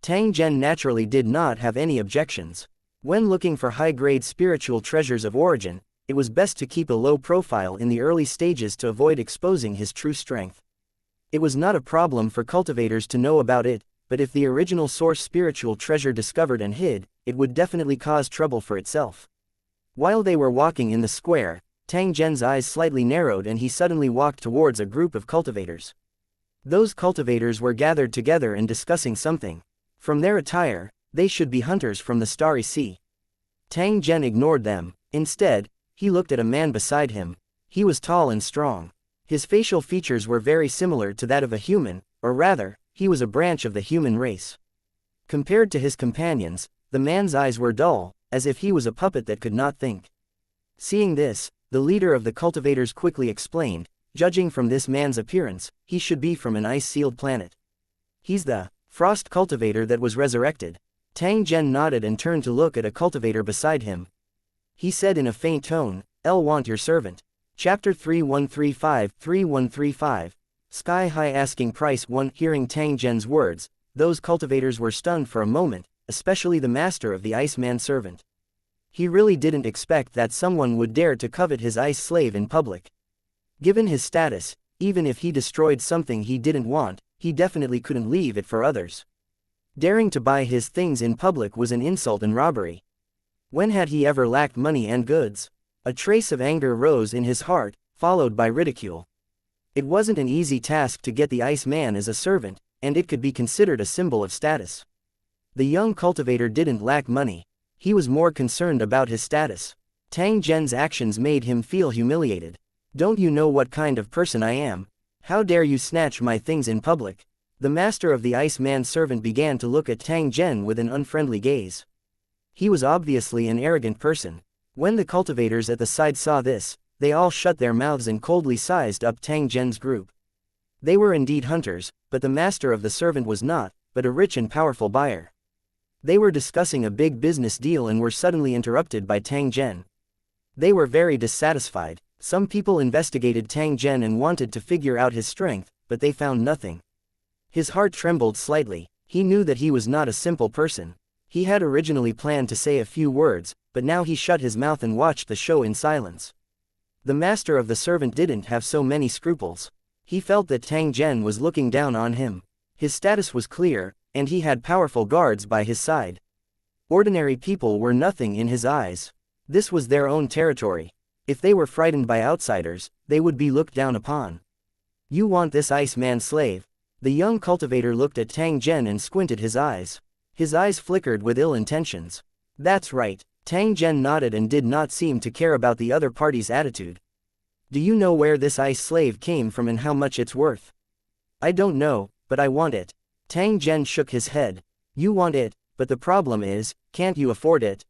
Tang Zhen naturally did not have any objections. When looking for high-grade spiritual treasures of origin, it was best to keep a low profile in the early stages to avoid exposing his true strength. It was not a problem for cultivators to know about it, but if the original source spiritual treasure discovered and hid, it would definitely cause trouble for itself. While they were walking in the square, Tang Zhen's eyes slightly narrowed and he suddenly walked towards a group of cultivators. Those cultivators were gathered together and discussing something. From their attire, they should be hunters from the Starry Sea. Tang Zhen ignored them. Instead, he looked at a man beside him. He was tall and strong. His facial features were very similar to that of a human, or rather, he was a branch of the human race. Compared to his companions, the man's eyes were dull, as if he was a puppet that could not think. Seeing this, the leader of the cultivators quickly explained. Judging from this man's appearance, he should be from an ice-sealed planet. He's the frost cultivator that was resurrected. Tang Zhen nodded and turned to look at a cultivator beside him. He said in a faint tone, "I'll want your servant." Chapter 3135. Sky High Asking Price 1. Hearing Tang Zhen's words, those cultivators were stunned for a moment, especially the master of the Iceman servant. He really didn't expect that someone would dare to covet his ice slave in public. Given his status, even if he destroyed something he didn't want, he definitely couldn't leave it for others. Daring to buy his things in public was an insult and robbery. When had he ever lacked money and goods? A trace of anger rose in his heart, followed by ridicule. It wasn't an easy task to get the Iceman as a servant, and it could be considered a symbol of status. The young cultivator didn't lack money. He was more concerned about his status. Tang Zhen's actions made him feel humiliated. "Don't you know what kind of person I am? How dare you snatch my things in public?" The master of the Iceman's servant began to look at Tang Zhen with an unfriendly gaze. He was obviously an arrogant person. When the cultivators at the side saw this, they all shut their mouths and coldly sized up Tang Zhen's group. They were indeed hunters, but the master of the servant was not, but a rich and powerful buyer. They were discussing a big business deal and were suddenly interrupted by Tang Zhen. They were very dissatisfied. Some people investigated Tang Zhen and wanted to figure out his strength, but they found nothing. His heart trembled slightly. He knew that he was not a simple person. He had originally planned to say a few words, but now he shut his mouth and watched the show in silence. The master of the servant didn't have so many scruples. He felt that Tang Zhen was looking down on him. His status was clear, and he had powerful guards by his side. Ordinary people were nothing in his eyes. This was their own territory. If they were frightened by outsiders, they would be looked down upon. "You want this Iceman slave?" The young cultivator looked at Tang Zhen and squinted his eyes. His eyes flickered with ill intentions. "That's right." Tang Zhen nodded and did not seem to care about the other party's attitude. "Do you know where this ice slave came from and how much it's worth?" "I don't know, but I want it." Tang Zhen shook his head. "You want it, but the problem is, can't you afford it?"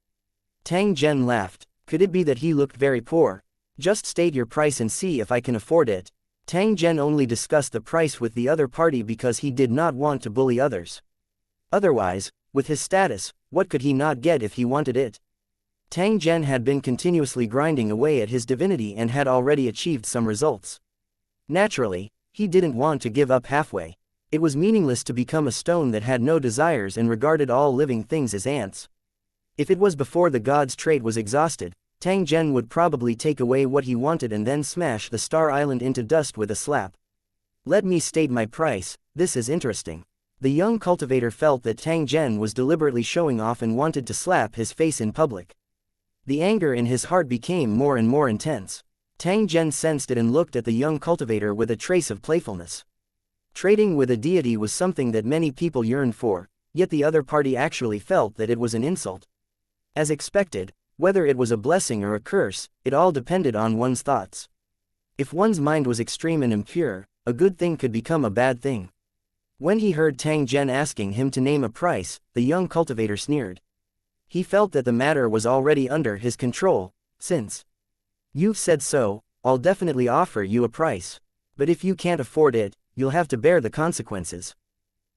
Tang Zhen laughed. Could it be that he looked very poor? "Just state your price and see if I can afford it." Tang Zhen only discussed the price with the other party because he did not want to bully others. Otherwise, with his status, what could he not get if he wanted it? Tang Zhen had been continuously grinding away at his divinity and had already achieved some results. Naturally, he didn't want to give up halfway. It was meaningless to become a stone that had no desires and regarded all living things as ants. If it was before the god's trait was exhausted, Tang Zhen would probably take away what he wanted and then smash the Star Island into dust with a slap. "Let me state my price, this is interesting." The young cultivator felt that Tang Zhen was deliberately showing off and wanted to slap his face in public. The anger in his heart became more and more intense. Tang Zhen sensed it and looked at the young cultivator with a trace of playfulness. Trading with a deity was something that many people yearned for, yet the other party actually felt that it was an insult. As expected, whether it was a blessing or a curse, it all depended on one's thoughts. If one's mind was extreme and impure, a good thing could become a bad thing. When he heard Tang Zhen asking him to name a price, the young cultivator sneered. He felt that the matter was already under his control. "Since you've said so, I'll definitely offer you a price. But if you can't afford it, you'll have to bear the consequences."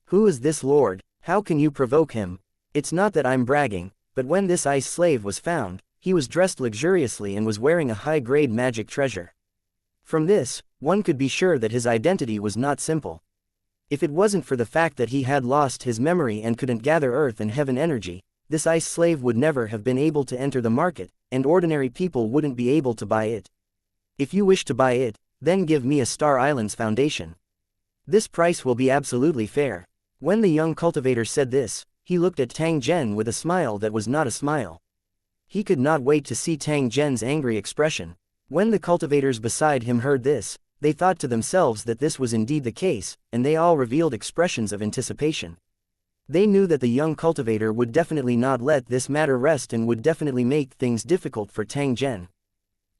"Who is this lord? How can you provoke him?" "It's not that I'm bragging, but when this ice slave was found, he was dressed luxuriously and was wearing a high-grade magic treasure. From this, one could be sure that his identity was not simple. If it wasn't for the fact that he had lost his memory and couldn't gather earth and heaven energy, this ice slave would never have been able to enter the market, and ordinary people wouldn't be able to buy it. If you wish to buy it, then give me a Star Island's foundation. This price will be absolutely fair." When the young cultivator said this, he looked at Tang Zhen with a smile that was not a smile. He could not wait to see Tang Zhen's angry expression. When the cultivators beside him heard this, they thought to themselves that this was indeed the case, and they all revealed expressions of anticipation. They knew that the young cultivator would definitely not let this matter rest and would definitely make things difficult for Tang Zhen.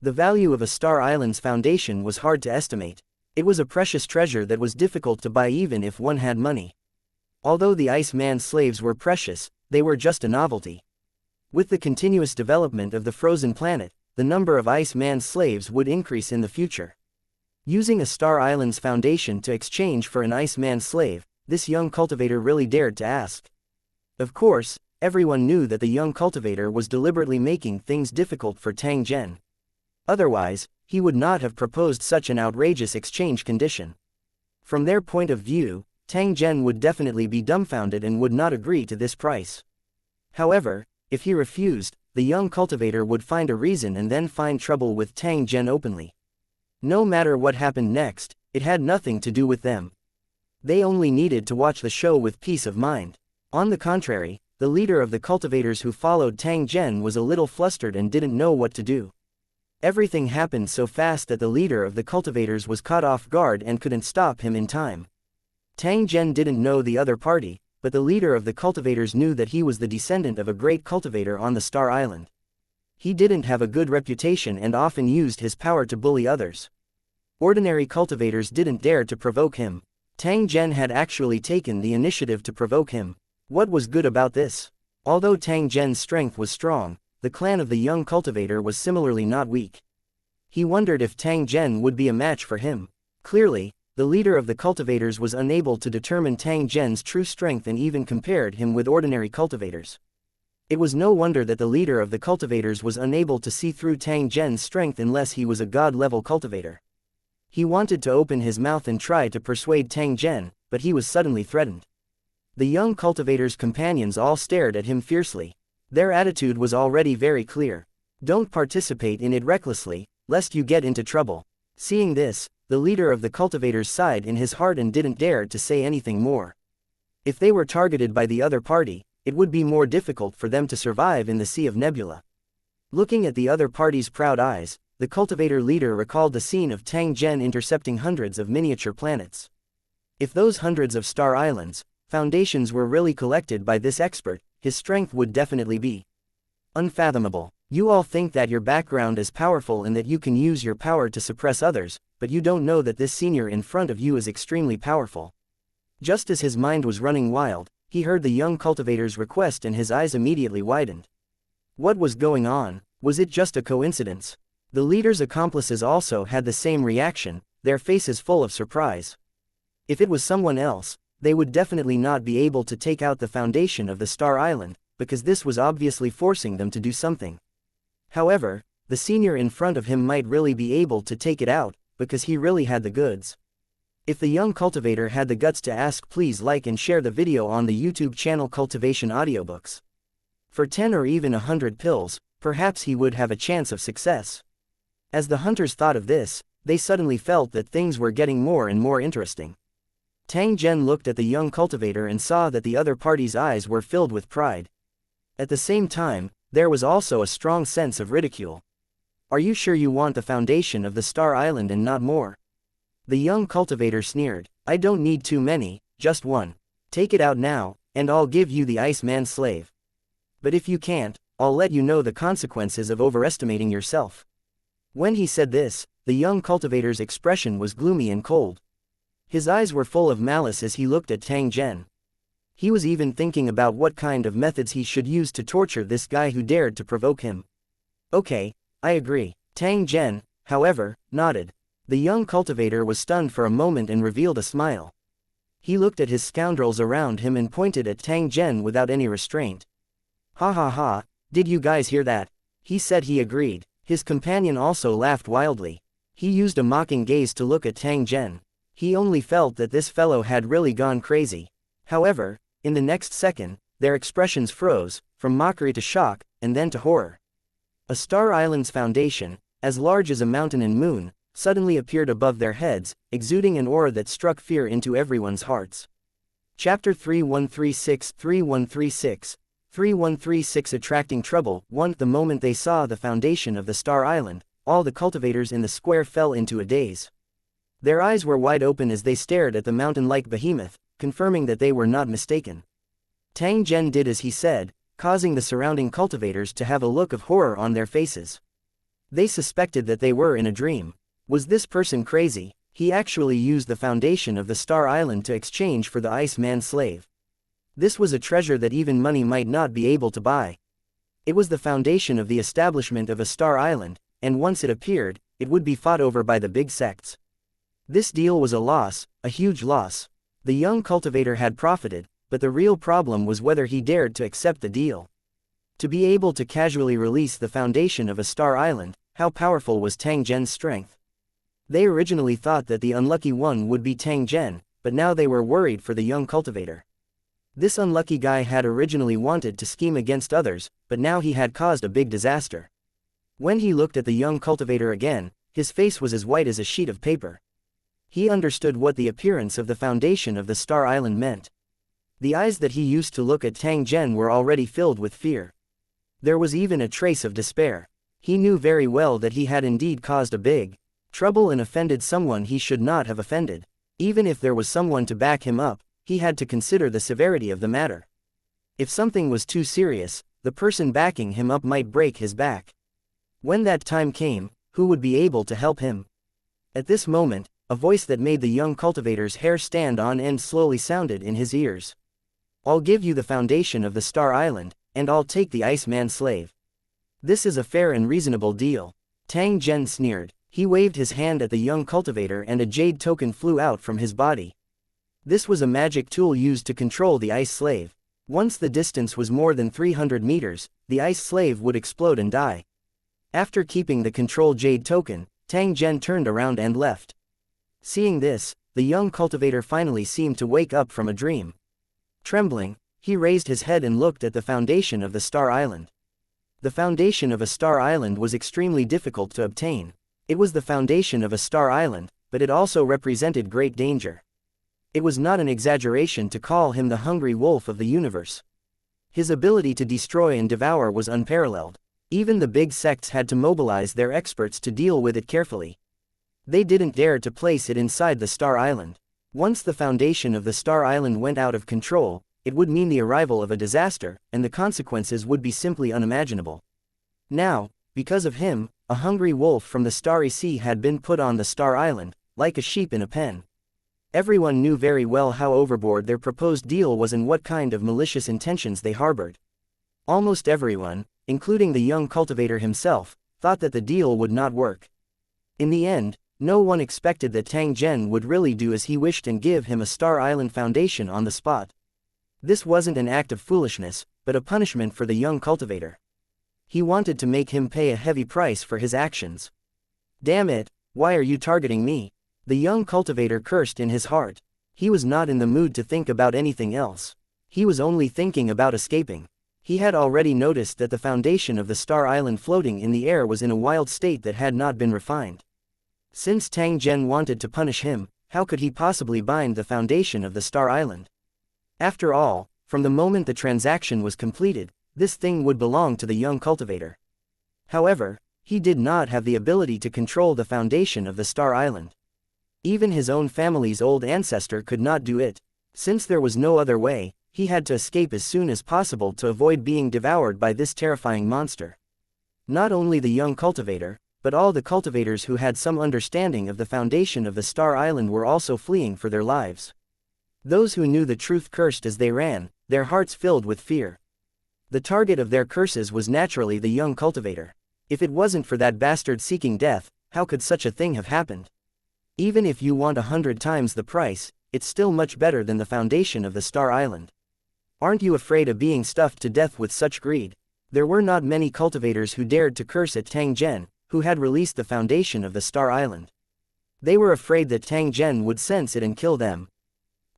The value of a Star Island's foundation was hard to estimate. It was a precious treasure that was difficult to buy even if one had money. Although the Iceman's slaves were precious, they were just a novelty. With the continuous development of the frozen planet, the number of Ice Man's slaves would increase in the future. Using a Star Island's foundation to exchange for an Ice Man's slave, this young cultivator really dared to ask. Of course, everyone knew that the young cultivator was deliberately making things difficult for Tang Zhen. Otherwise, he would not have proposed such an outrageous exchange condition. From their point of view, Tang Zhen would definitely be dumbfounded and would not agree to this price. However, if he refused, the young cultivator would find a reason and then find trouble with Tang Zhen openly. No matter what happened next, it had nothing to do with them. They only needed to watch the show with peace of mind. On the contrary, the leader of the cultivators who followed Tang Zhen was a little flustered and didn't know what to do. Everything happened so fast that the leader of the cultivators was caught off guard and couldn't stop him in time. Tang Zhen didn't know the other party, but the leader of the cultivators knew that he was the descendant of a great cultivator on the Star Island. He didn't have a good reputation and often used his power to bully others. Ordinary cultivators didn't dare to provoke him. Tang Zhen had actually taken the initiative to provoke him. What was good about this? Although Tang Zhen's strength was strong, the clan of the young cultivator was similarly not weak. He wondered if Tang Zhen would be a match for him. Clearly, the leader of the cultivators was unable to determine Tang Zhen's true strength and even compared him with ordinary cultivators. It was no wonder that the leader of the cultivators was unable to see through Tang Zhen's strength unless he was a god-level cultivator. He wanted to open his mouth and try to persuade Tang Zhen, but he was suddenly threatened. The young cultivator's companions all stared at him fiercely. Their attitude was already very clear. Don't participate in it recklessly, lest you get into trouble. Seeing this, the leader of the cultivators sighed in his heart and didn't dare to say anything more. If they were targeted by the other party, it would be more difficult for them to survive in the Sea of Nebula. Looking at the other party's proud eyes, the cultivator leader recalled the scene of Tang Zhen intercepting hundreds of miniature planets. If those hundreds of star islands, foundations were really collected by this expert, his strength would definitely be unfathomable. You all think that your background is powerful and that you can use your power to suppress others, but you don't know that this senior in front of you is extremely powerful. Just as his mind was running wild, he heard the young cultivator's request and his eyes immediately widened. What was going on? Was it just a coincidence? The leader's accomplices also had the same reaction, their faces full of surprise. If it was someone else, they would definitely not be able to take out the foundation of the Star Island, because this was obviously forcing them to do something. However, the senior in front of him might really be able to take it out, because he really had the goods. If the young cultivator had the guts to ask, please like and share the video on the YouTube channel Cultivation Audiobooks. For 10 or even 100 pills, perhaps he would have a chance of success. As the hunters thought of this, they suddenly felt that things were getting more and more interesting. Tang Zhen looked at the young cultivator and saw that the other party's eyes were filled with pride. At the same time, there was also a strong sense of ridicule. Are you sure you want the foundation of the Star Island and not more? The young cultivator sneered. I don't need too many, just one. Take it out now, and I'll give you the Ice Man's slave. But if you can't, I'll let you know the consequences of overestimating yourself. When he said this, the young cultivator's expression was gloomy and cold. His eyes were full of malice as he looked at Tang Zhen. He was even thinking about what kind of methods he should use to torture this guy who dared to provoke him. Okay, I agree. Tang Zhen, however, nodded. The young cultivator was stunned for a moment and revealed a smile. He looked at his scoundrels around him and pointed at Tang Zhen without any restraint. Ha ha ha, did you guys hear that? He said he agreed. His companion also laughed wildly. He used a mocking gaze to look at Tang Zhen. He only felt that this fellow had really gone crazy. However, in the next second, their expressions froze, from mockery to shock, and then to horror. A Star Island's foundation, as large as a mountain and moon, suddenly appeared above their heads, exuding an aura that struck fear into everyone's hearts. Chapter 3136 3136 3136 Attracting Trouble 1. The moment they saw the foundation of the Star Island, all the cultivators in the square fell into a daze. Their eyes were wide open as they stared at the mountain-like behemoth, confirming that they were not mistaken. Tang Zhen did as he said, causing the surrounding cultivators to have a look of horror on their faces. They suspected that they were in a dream. Was this person crazy? He actually used the foundation of the Star Island to exchange for the Ice Man's slave. This was a treasure that even money might not be able to buy. It was the foundation of the establishment of a Star Island, and once it appeared, it would be fought over by the big sects. This deal was a loss, a huge loss. The young cultivator had profited, but the real problem was whether he dared to accept the deal. To be able to casually release the foundation of a star island, how powerful was Tang Zhen's strength? They originally thought that the unlucky one would be Tang Zhen, but now they were worried for the young cultivator. This unlucky guy had originally wanted to scheme against others, but now he had caused a big disaster. When he looked at the young cultivator again, his face was as white as a sheet of paper. He understood what the appearance of the foundation of the star island meant. The eyes that he used to look at Tang Zhen were already filled with fear. There was even a trace of despair. He knew very well that he had indeed caused a big trouble and offended someone he should not have offended. Even if there was someone to back him up, he had to consider the severity of the matter. If something was too serious, the person backing him up might break his back. When that time came, who would be able to help him? At this moment, a voice that made the young cultivator's hair stand on end slowly sounded in his ears. I'll give you the foundation of the Star Island, and I'll take the Iceman's slave. This is a fair and reasonable deal. Tang Zhen sneered. He waved his hand at the young cultivator and a jade token flew out from his body. This was a magic tool used to control the ice slave. Once the distance was more than 300 meters, the ice slave would explode and die. After keeping the control jade token, Tang Zhen turned around and left. Seeing this, the young cultivator finally seemed to wake up from a dream. Trembling, he raised his head and looked at the foundation of the Star Island. The foundation of a star island was extremely difficult to obtain. It was the foundation of a star island, but it also represented great danger. It was not an exaggeration to call him the hungry wolf of the universe. His ability to destroy and devour was unparalleled. Even the big sects had to mobilize their experts to deal with it carefully. They didn't dare to place it inside the Star Island. Once the foundation of the Star Island went out of control, it would mean the arrival of a disaster, and the consequences would be simply unimaginable. Now, because of him, a hungry wolf from the Starry Sea had been put on the Star Island, like a sheep in a pen. Everyone knew very well how overboard their proposed deal was and what kind of malicious intentions they harbored. Almost everyone, including the young cultivator himself, thought that the deal would not work. In the end, no one expected that Tang Zhen would really do as he wished and give him a Star Island foundation on the spot. This wasn't an act of foolishness, but a punishment for the young cultivator. He wanted to make him pay a heavy price for his actions. Damn it, why are you targeting me? The young cultivator cursed in his heart. He was not in the mood to think about anything else. He was only thinking about escaping. He had already noticed that the foundation of the Star Island floating in the air was in a wild state that had not been refined. Since Tang Zhen wanted to punish him, how could he possibly bind the foundation of the Star Island? After all, from the moment the transaction was completed, this thing would belong to the young cultivator. However, he did not have the ability to control the foundation of the Star Island. Even his own family's old ancestor could not do it. Since there was no other way, he had to escape as soon as possible to avoid being devoured by this terrifying monster. Not only the young cultivator, but all the cultivators who had some understanding of the foundation of the Star Island were also fleeing for their lives. Those who knew the truth cursed as they ran, their hearts filled with fear. The target of their curses was naturally the young cultivator. If it wasn't for that bastard seeking death, how could such a thing have happened? Even if you want 100 times the price, it's still much better than the foundation of the Star Island. Aren't you afraid of being stuffed to death with such greed? There were not many cultivators who dared to curse at Tang Zhen, who had released the foundation of the Star Island. They were afraid that Tang Zhen would sense it and kill them.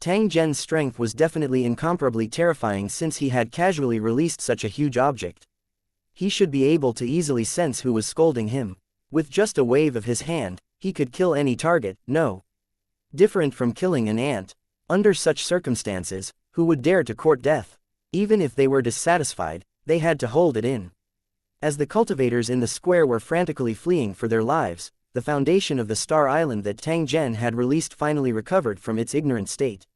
Tang Zhen's strength was definitely incomparably terrifying since he had casually released such a huge object. He should be able to easily sense who was scolding him. With just a wave of his hand, he could kill any target, no. Different from killing an ant. Under such circumstances, who would dare to court death? Even if they were dissatisfied, they had to hold it in. As the cultivators in the square were frantically fleeing for their lives, the foundation of the Star Island that Tang Zhen had released finally recovered from its ignorant state.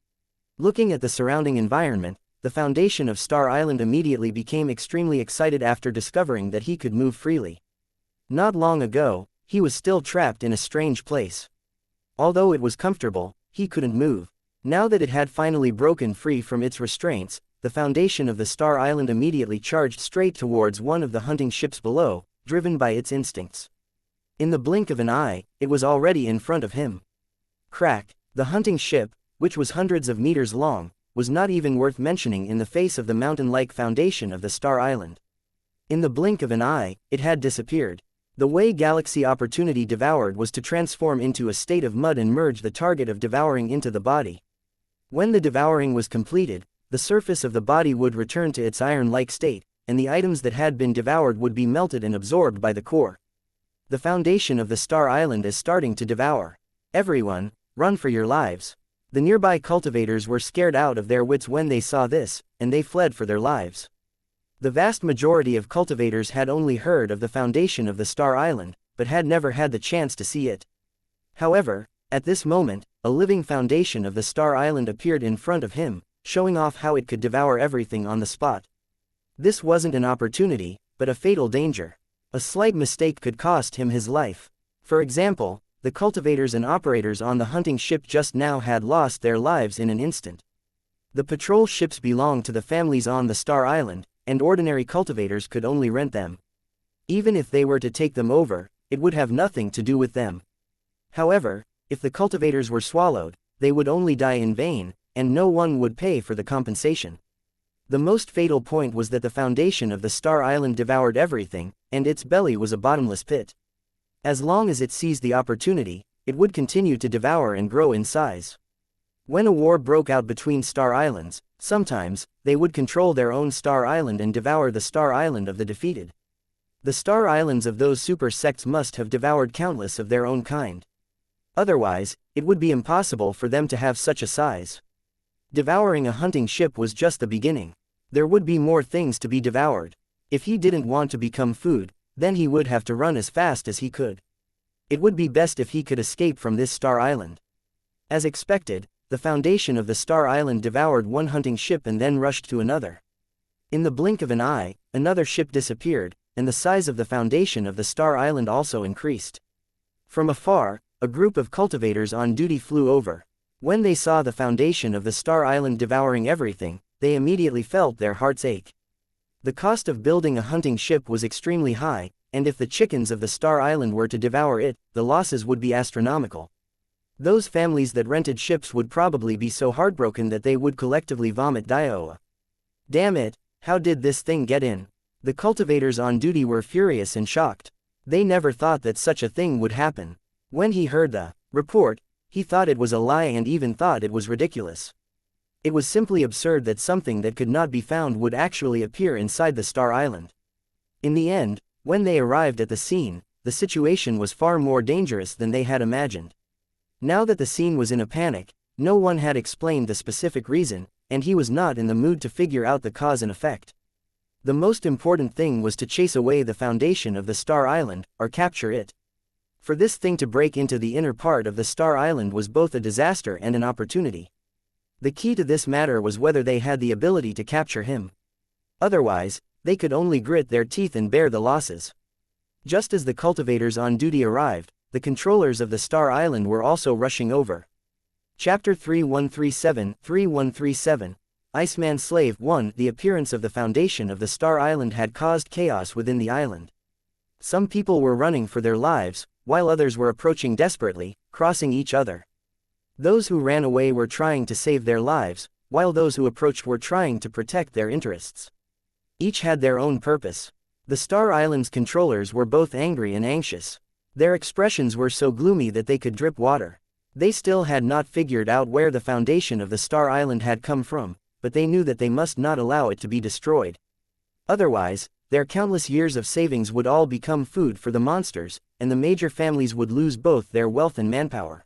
Looking at the surrounding environment, the foundation of Star Island immediately became extremely excited after discovering that he could move freely. Not long ago, he was still trapped in a strange place. Although it was comfortable, he couldn't move. Now that it had finally broken free from its restraints, the foundation of the Star Island immediately charged straight towards one of the hunting ships below, driven by its instincts. In the blink of an eye, it was already in front of him. Crack, the hunting ship, which was hundreds of meters long, was not even worth mentioning in the face of the mountain-like foundation of the Star Island. In the blink of an eye, it had disappeared. The way Galaxy Opportunity devoured was to transform into a state of mud and merge the target of devouring into the body. When the devouring was completed, the surface of the body would return to its iron-like state, and the items that had been devoured would be melted and absorbed by the core. The foundation of the Star Island is starting to devour. Everyone, run for your lives. The nearby cultivators were scared out of their wits when they saw this, and they fled for their lives. The vast majority of cultivators had only heard of the foundation of the Star Island, but had never had the chance to see it. However, at this moment, a living foundation of the Star Island appeared in front of him, showing off how it could devour everything on the spot. This wasn't an opportunity, but a fatal danger. A slight mistake could cost him his life. For example, the cultivators and operators on the hunting ship just now had lost their lives in an instant. The patrol ships belonged to the families on the Star Island, and ordinary cultivators could only rent them. Even if they were to take them over, it would have nothing to do with them. However, if the cultivators were swallowed, they would only die in vain, and no one would pay for the compensation. The most fatal point was that the foundation of the Star Island devoured everything, and its belly was a bottomless pit. As long as it seized the opportunity, it would continue to devour and grow in size. When a war broke out between Star Islands, sometimes, they would control their own Star Island and devour the Star Island of the defeated. The Star Islands of those super sects must have devoured countless of their own kind. Otherwise, it would be impossible for them to have such a size. Devouring a hunting ship was just the beginning. There would be more things to be devoured. If he didn't want to become food, then he would have to run as fast as he could. It would be best if he could escape from this Star Island. As expected, the foundation of the Star Island devoured one hunting ship and then rushed to another. In the blink of an eye, another ship disappeared, and the size of the foundation of the Star Island also increased. From afar, a group of cultivators on duty flew over. When they saw the foundation of the Star Island devouring everything, they immediately felt their hearts ache. The cost of building a hunting ship was extremely high, and if the chickens of the Star Island were to devour it, the losses would be astronomical. Those families that rented ships would probably be so heartbroken that they would collectively vomit Dioa. Damn it, how did this thing get in? The cultivators on duty were furious and shocked. They never thought that such a thing would happen. When he heard the report, he thought it was a lie and even thought it was ridiculous. It was simply absurd that something that could not be found would actually appear inside the Star Island. In the end, when they arrived at the scene, the situation was far more dangerous than they had imagined. Now that the scene was in a panic, no one had explained the specific reason, and he was not in the mood to figure out the cause and effect. The most important thing was to chase away the foundation of the Star Island, or capture it. For this thing to break into the inner part of the Star Island was both a disaster and an opportunity. The key to this matter was whether they had the ability to capture him. Otherwise, they could only grit their teeth and bear the losses. Just as the cultivators on duty arrived, the controllers of the Star Island were also rushing over. Chapter 3137 Iceman Slave 1. The appearance of the foundation of the Star Island had caused chaos within the island. Some people were running for their lives, while others were approaching desperately, crossing each other. Those who ran away were trying to save their lives, while those who approached were trying to protect their interests. Each had their own purpose. The Star Island's controllers were both angry and anxious. Their expressions were so gloomy that they could drip water. They still had not figured out where the foundation of the Star Island had come from, but they knew that they must not allow it to be destroyed. Otherwise, their countless years of savings would all become food for the monsters, and the major families would lose both their wealth and manpower.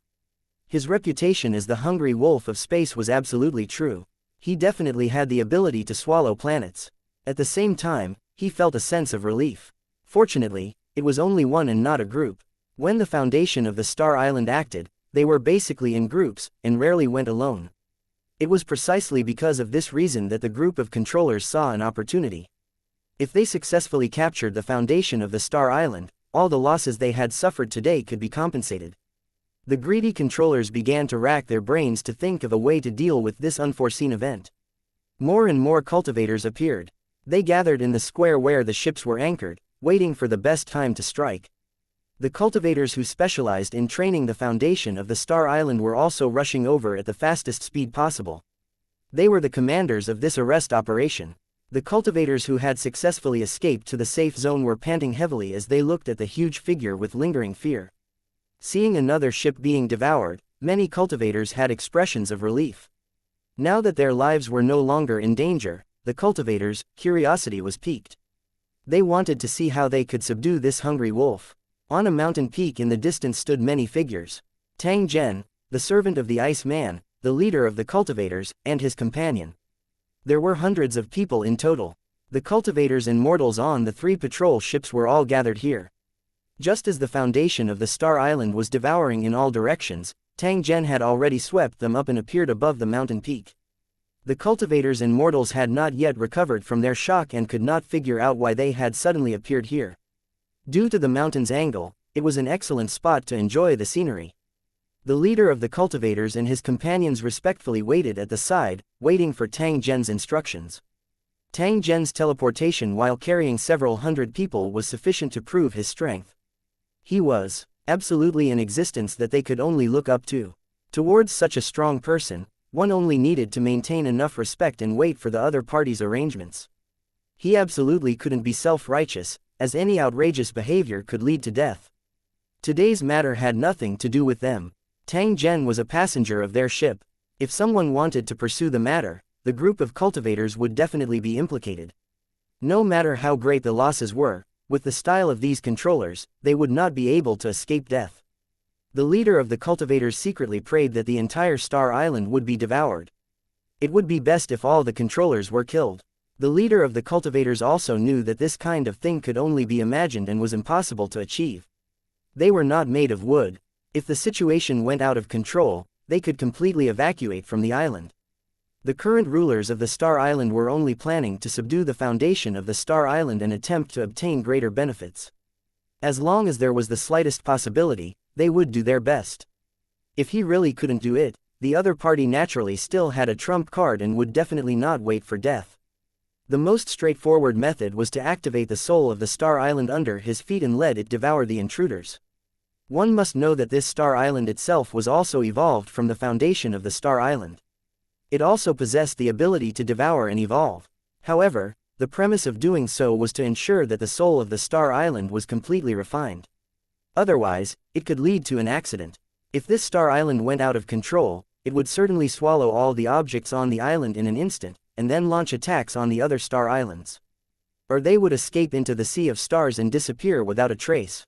His reputation as the hungry wolf of space was absolutely true. He definitely had the ability to swallow planets. At the same time, he felt a sense of relief. Fortunately, it was only one and not a group. When the foundation of the Star Island acted, they were basically in groups, and rarely went alone. It was precisely because of this reason that the group of controllers saw an opportunity. If they successfully captured the foundation of the Star Island, all the losses they had suffered today could be compensated. The greedy controllers began to rack their brains to think of a way to deal with this unforeseen event. More and more cultivators appeared. They gathered in the square where the ships were anchored, waiting for the best time to strike. The cultivators who specialized in training the foundation of the Star Island were also rushing over at the fastest speed possible. They were the commanders of this arrest operation. The cultivators who had successfully escaped to the safe zone were panting heavily as they looked at the huge figure with lingering fear. Seeing another ship being devoured, many cultivators had expressions of relief. Now that their lives were no longer in danger, the cultivators' curiosity was piqued. They wanted to see how they could subdue this hungry wolf. On a mountain peak in the distance stood many figures. Tang Zhen, the servant of the Ice Man, the leader of the cultivators, and his companion. There were hundreds of people in total. The cultivators and mortals on the 3 patrol ships were all gathered here. Just as the foundation of the Star Island was devouring in all directions, Tang Zhen had already swept them up and appeared above the mountain peak. The cultivators and mortals had not yet recovered from their shock and could not figure out why they had suddenly appeared here. Due to the mountain's angle, it was an excellent spot to enjoy the scenery. The leader of the cultivators and his companions respectfully waited at the side, waiting for Tang Zhen's instructions. Tang Zhen's teleportation while carrying several hundred people was sufficient to prove his strength. He was absolutely an existence that they could only look up to. Towards such a strong person, one only needed to maintain enough respect and wait for the other party's arrangements. He absolutely couldn't be self-righteous, as any outrageous behavior could lead to death. Today's matter had nothing to do with them. Tang Zhen was a passenger of their ship. If someone wanted to pursue the matter, the group of cultivators would definitely be implicated. No matter how great the losses were, with the style of these controllers, they would not be able to escape death. The leader of the cultivators secretly prayed that the entire Star Island would be devoured. It would be best if all the controllers were killed. The leader of the cultivators also knew that this kind of thing could only be imagined and was impossible to achieve. They were not made of wood. If the situation went out of control, they could completely evacuate from the island. The current rulers of the Star Island were only planning to subdue the foundation of the Star Island and attempt to obtain greater benefits. As long as there was the slightest possibility, they would do their best. If he really couldn't do it, the other party naturally still had a trump card and would definitely not wait for death. The most straightforward method was to activate the soul of the Star Island under his feet and let it devour the intruders. One must know that this Star Island itself was also evolved from the foundation of the Star Island. It also possessed the ability to devour and evolve. However, the premise of doing so was to ensure that the soul of the Star Island was completely refined. Otherwise, it could lead to an accident. If this Star Island went out of control, it would certainly swallow all the objects on the island in an instant, and then launch attacks on the other Star Islands. Or they would escape into the sea of stars and disappear without a trace.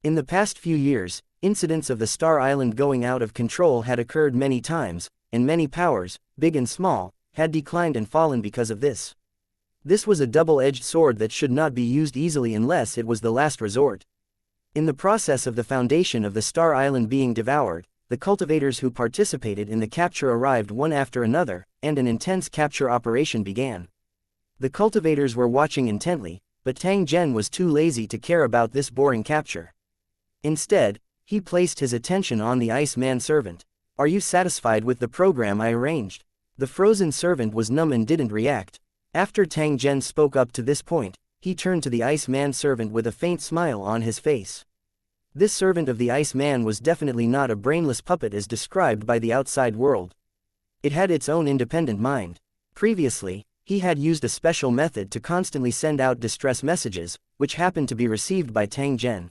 In the past few years, incidents of the Star Island going out of control had occurred many times, and many powers, big and small, had declined and fallen because of this. This was a double-edged sword that should not be used easily unless it was the last resort. In the process of the foundation of the Star Island being devoured, the cultivators who participated in the capture arrived one after another, and an intense capture operation began. The cultivators were watching intently, but Tang Zhen was too lazy to care about this boring capture. Instead, he placed his attention on the Ice Man servant. "Are you satisfied with the program I arranged?" The frozen servant was numb and didn't react. After Tang Zhen spoke up to this point, he turned to the Ice Man servant with a faint smile on his face. This servant of the Ice Man was definitely not a brainless puppet as described by the outside world. It had its own independent mind. Previously, he had used a special method to constantly send out distress messages, which happened to be received by Tang Zhen.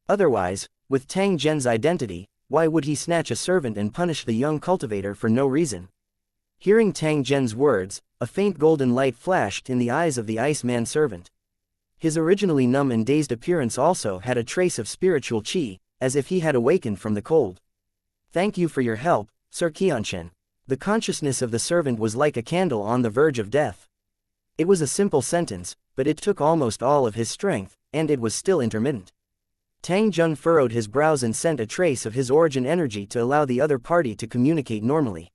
Otherwise, with Tang Zhen's identity, why would he snatch a servant and punish the young cultivator for no reason? Hearing Tang Zhen's words, a faint golden light flashed in the eyes of the Ice Man servant. His originally numb and dazed appearance also had a trace of spiritual qi, as if he had awakened from the cold. "Thank you for your help, Sir Xianxia." The consciousness of the servant was like a candle on the verge of death. It was a simple sentence, but it took almost all of his strength, and it was still intermittent. Tang Zhen furrowed his brows and sent a trace of his origin energy to allow the other party to communicate normally.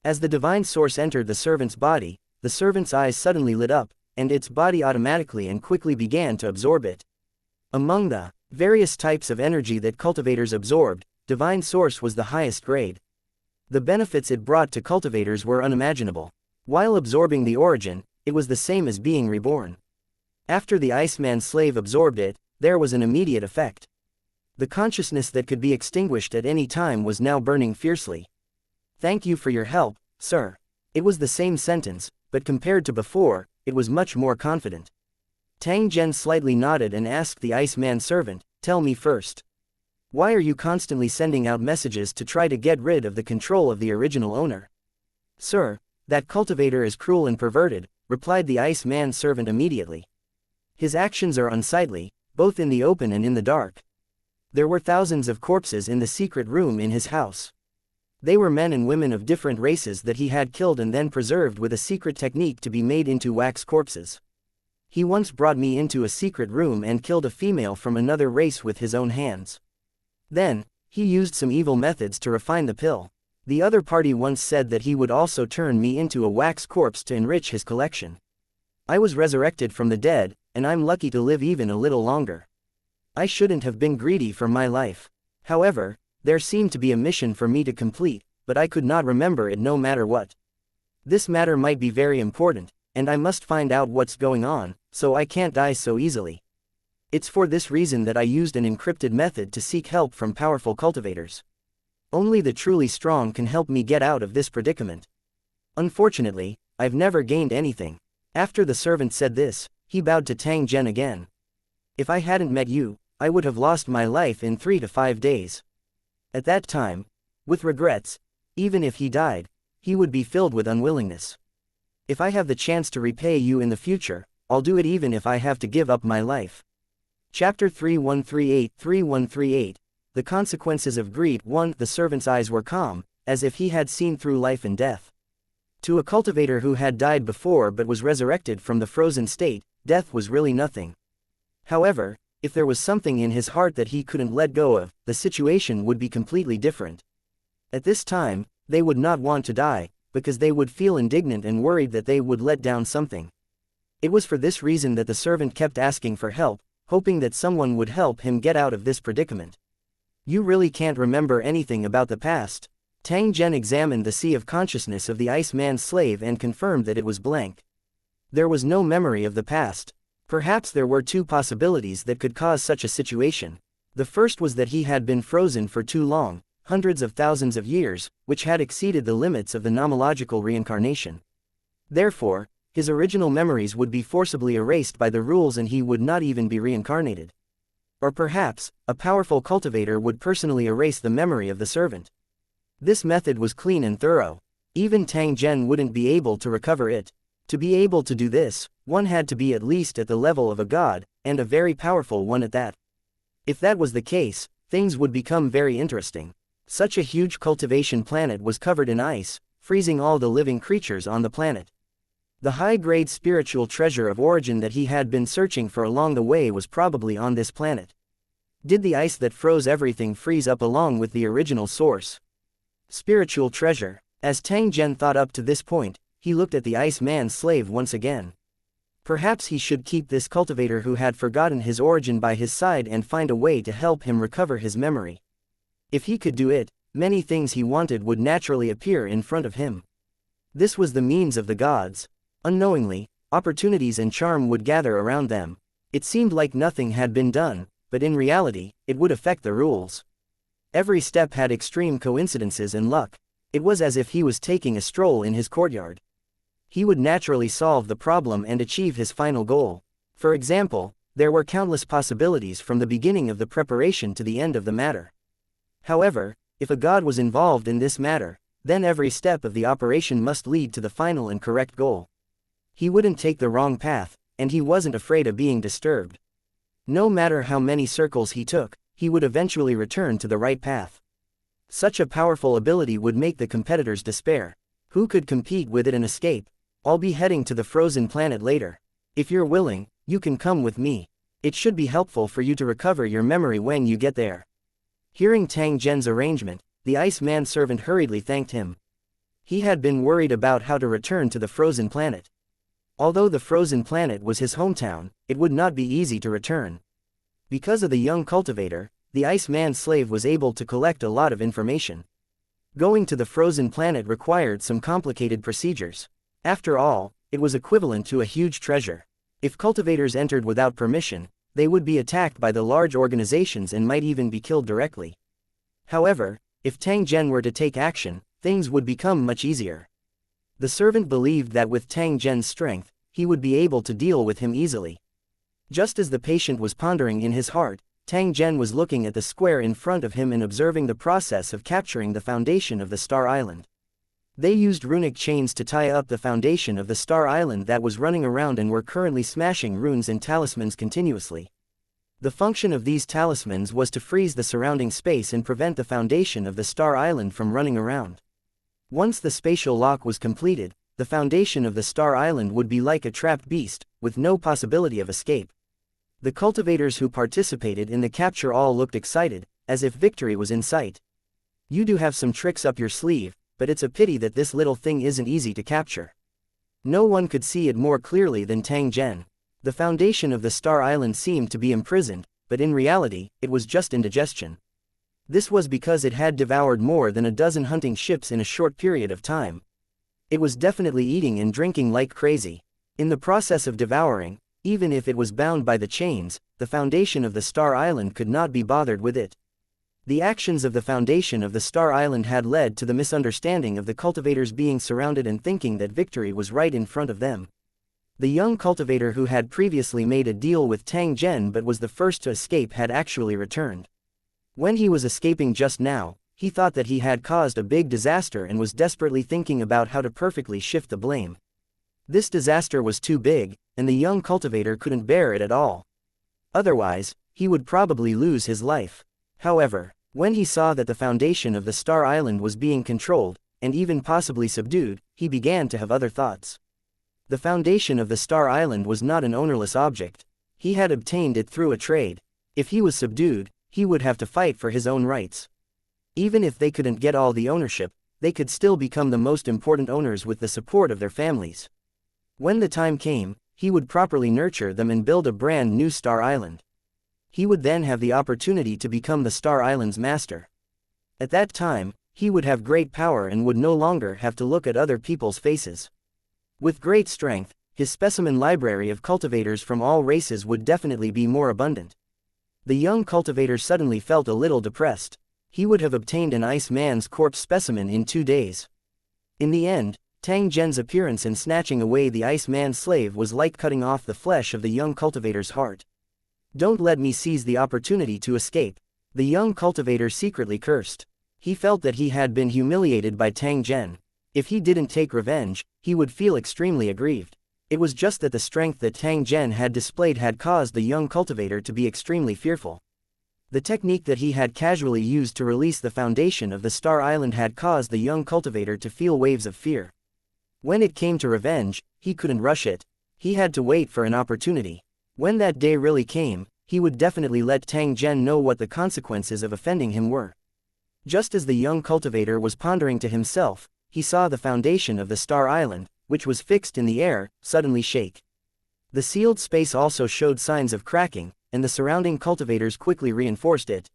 As the divine source entered the servant's body, the servant's eyes suddenly lit up, and its body automatically and quickly began to absorb it. Among the various types of energy that cultivators absorbed, divine source was the highest grade. The benefits it brought to cultivators were unimaginable. While absorbing the origin, it was the same as being reborn. After the Iceman slave absorbed it, there was an immediate effect. The consciousness that could be extinguished at any time was now burning fiercely. "Thank you for your help, sir." It was the same sentence, but compared to before, it was much more confident. Tang Zhen slightly nodded and asked the Iceman servant, "Tell me first. Why are you constantly sending out messages to try to get rid of the control of the original owner?" "Sir, that cultivator is cruel and perverted," replied the Iceman servant immediately. "His actions are unsightly, both in the open and in the dark. There were thousands of corpses in the secret room in his house. They were men and women of different races that he had killed and then preserved with a secret technique to be made into wax corpses. He once brought me into a secret room and killed a female from another race with his own hands. Then, he used some evil methods to refine the pill. The other party once said that he would also turn me into a wax corpse to enrich his collection. I was resurrected from the dead, and I'm lucky to live even a little longer. I shouldn't have been greedy for my life. However, there seemed to be a mission for me to complete, but I could not remember it no matter what. This matter might be very important, and I must find out what's going on, so I can't die so easily. It's for this reason that I used an encrypted method to seek help from powerful cultivators. Only the truly strong can help me get out of this predicament. Unfortunately, I've never gained anything." After the servant said this, he bowed to Tang Zhen again. "If I hadn't met you, I would have lost my life in 3 to 5 days. At that time, with regrets, even if he died, he would be filled with unwillingness. If I have the chance to repay you in the future, I'll do it even if I have to give up my life." Chapter 3138 The Consequences of Greed. 1. The servant's eyes were calm, as if he had seen through life and death. To a cultivator who had died before but was resurrected from the frozen state, death was really nothing. However, if there was something in his heart that he couldn't let go of, the situation would be completely different. At this time, they would not want to die, because they would feel indignant and worried that they would let down something. It was for this reason that the servant kept asking for help, hoping that someone would help him get out of this predicament. "You really can't remember anything about the past?" Tang Zhen examined the sea of consciousness of the Iceman's slave and confirmed that it was blank. There was no memory of the past. Perhaps there were 2 possibilities that could cause such a situation. The first was that he had been frozen for too long, hundreds of thousands of years, which had exceeded the limits of the nomological reincarnation. Therefore, his original memories would be forcibly erased by the rules and he would not even be reincarnated. Or perhaps, a powerful cultivator would personally erase the memory of the servant. This method was clean and thorough. Even Tang Zhen wouldn't be able to recover it. To be able to do this, one had to be at least at the level of a god, and a very powerful one at that. If that was the case, things would become very interesting. Such a huge cultivation planet was covered in ice, freezing all the living creatures on the planet. The high-grade spiritual treasure of origin that he had been searching for along the way was probably on this planet. Did the ice that froze everything freeze up along with the original source? Spiritual treasure. As Tang Zhen thought up to this point, he looked at the Iceman's slave once again. Perhaps he should keep this cultivator who had forgotten his origin by his side and find a way to help him recover his memory. If he could do it, many things he wanted would naturally appear in front of him. This was the means of the gods. Unknowingly, opportunities and charm would gather around them. It seemed like nothing had been done, but in reality, it would affect the rules. Every step had extreme coincidences and luck. It was as if he was taking a stroll in his courtyard. He would naturally solve the problem and achieve his final goal. For example, there were countless possibilities from the beginning of the preparation to the end of the matter. However, if a god was involved in this matter, then every step of the operation must lead to the final and correct goal. He wouldn't take the wrong path, and he wasn't afraid of being disturbed. No matter how many circles he took, he would eventually return to the right path. Such a powerful ability would make the competitors despair. Who could compete with it and escape? I'll be heading to the frozen planet later. If you're willing, you can come with me. It should be helpful for you to recover your memory when you get there. Hearing Tang Zhen's arrangement, the Iceman servant hurriedly thanked him. He had been worried about how to return to the frozen planet. Although the frozen planet was his hometown, it would not be easy to return. Because of the young cultivator, the Iceman's slave was able to collect a lot of information. Going to the frozen planet required some complicated procedures. After all, it was equivalent to a huge treasure. If cultivators entered without permission, they would be attacked by the large organizations and might even be killed directly. However, if Tang Zhen were to take action, things would become much easier. The servant believed that with Tang Zhen's strength, he would be able to deal with him easily. Just as the patient was pondering in his heart, Tang Zhen was looking at the square in front of him and observing the process of capturing the foundation of the Star Island. They used runic chains to tie up the foundation of the Star Island that was running around and were currently smashing runes and talismans continuously. The function of these talismans was to freeze the surrounding space and prevent the foundation of the Star Island from running around. Once the spatial lock was completed, the foundation of the Star Island would be like a trapped beast, with no possibility of escape. The cultivators who participated in the capture all looked excited, as if victory was in sight. You do have some tricks up your sleeve, but it's a pity that this little thing isn't easy to capture. No one could see it more clearly than Tang Zhen. The foundation of the Star Island seemed to be imprisoned, but in reality, it was just indigestion. This was because it had devoured more than a dozen hunting ships in a short period of time. It was definitely eating and drinking like crazy. In the process of devouring, even if it was bound by the chains, the foundation of the Star Island could not be bothered with it. The actions of the foundation of the Star Island had led to the misunderstanding of the cultivators being surrounded and thinking that victory was right in front of them. The young cultivator who had previously made a deal with Tang Zhen but was the first to escape had actually returned. When he was escaping just now, he thought that he had caused a big disaster and was desperately thinking about how to perfectly shift the blame. This disaster was too big, and the young cultivator couldn't bear it at all. Otherwise, he would probably lose his life. However, when he saw that the foundation of the Star Island was being controlled, and even possibly subdued, he began to have other thoughts. The foundation of the Star Island was not an ownerless object. He had obtained it through a trade. If he was subdued, he would have to fight for his own rights. Even if they couldn't get all the ownership, they could still become the most important owners with the support of their families. When the time came, he would properly nurture them and build a brand new Star Island. He would then have the opportunity to become the Star Island's master. At that time, he would have great power and would no longer have to look at other people's faces. With great strength, his specimen library of cultivators from all races would definitely be more abundant. The young cultivator suddenly felt a little depressed. He would have obtained an ice man's corpse specimen in 2 days. In the end, Tang Zhen's appearance and snatching away the ice man's slave was like cutting off the flesh of the young cultivator's heart. Don't let me seize the opportunity to escape, the young cultivator secretly cursed. He felt that he had been humiliated by Tang Zhen. If he didn't take revenge, he would feel extremely aggrieved. It was just that the strength that Tang Zhen had displayed had caused the young cultivator to be extremely fearful. The technique that he had casually used to release the foundation of the Star Island had caused the young cultivator to feel waves of fear. When it came to revenge, he couldn't rush it. He had to wait for an opportunity. When that day really came, he would definitely let Tang Zhen know what the consequences of offending him were. Just as the young cultivator was pondering to himself, he saw the foundation of the Star Island, which was fixed in the air, suddenly shake. The sealed space also showed signs of cracking, and the surrounding cultivators quickly reinforced it.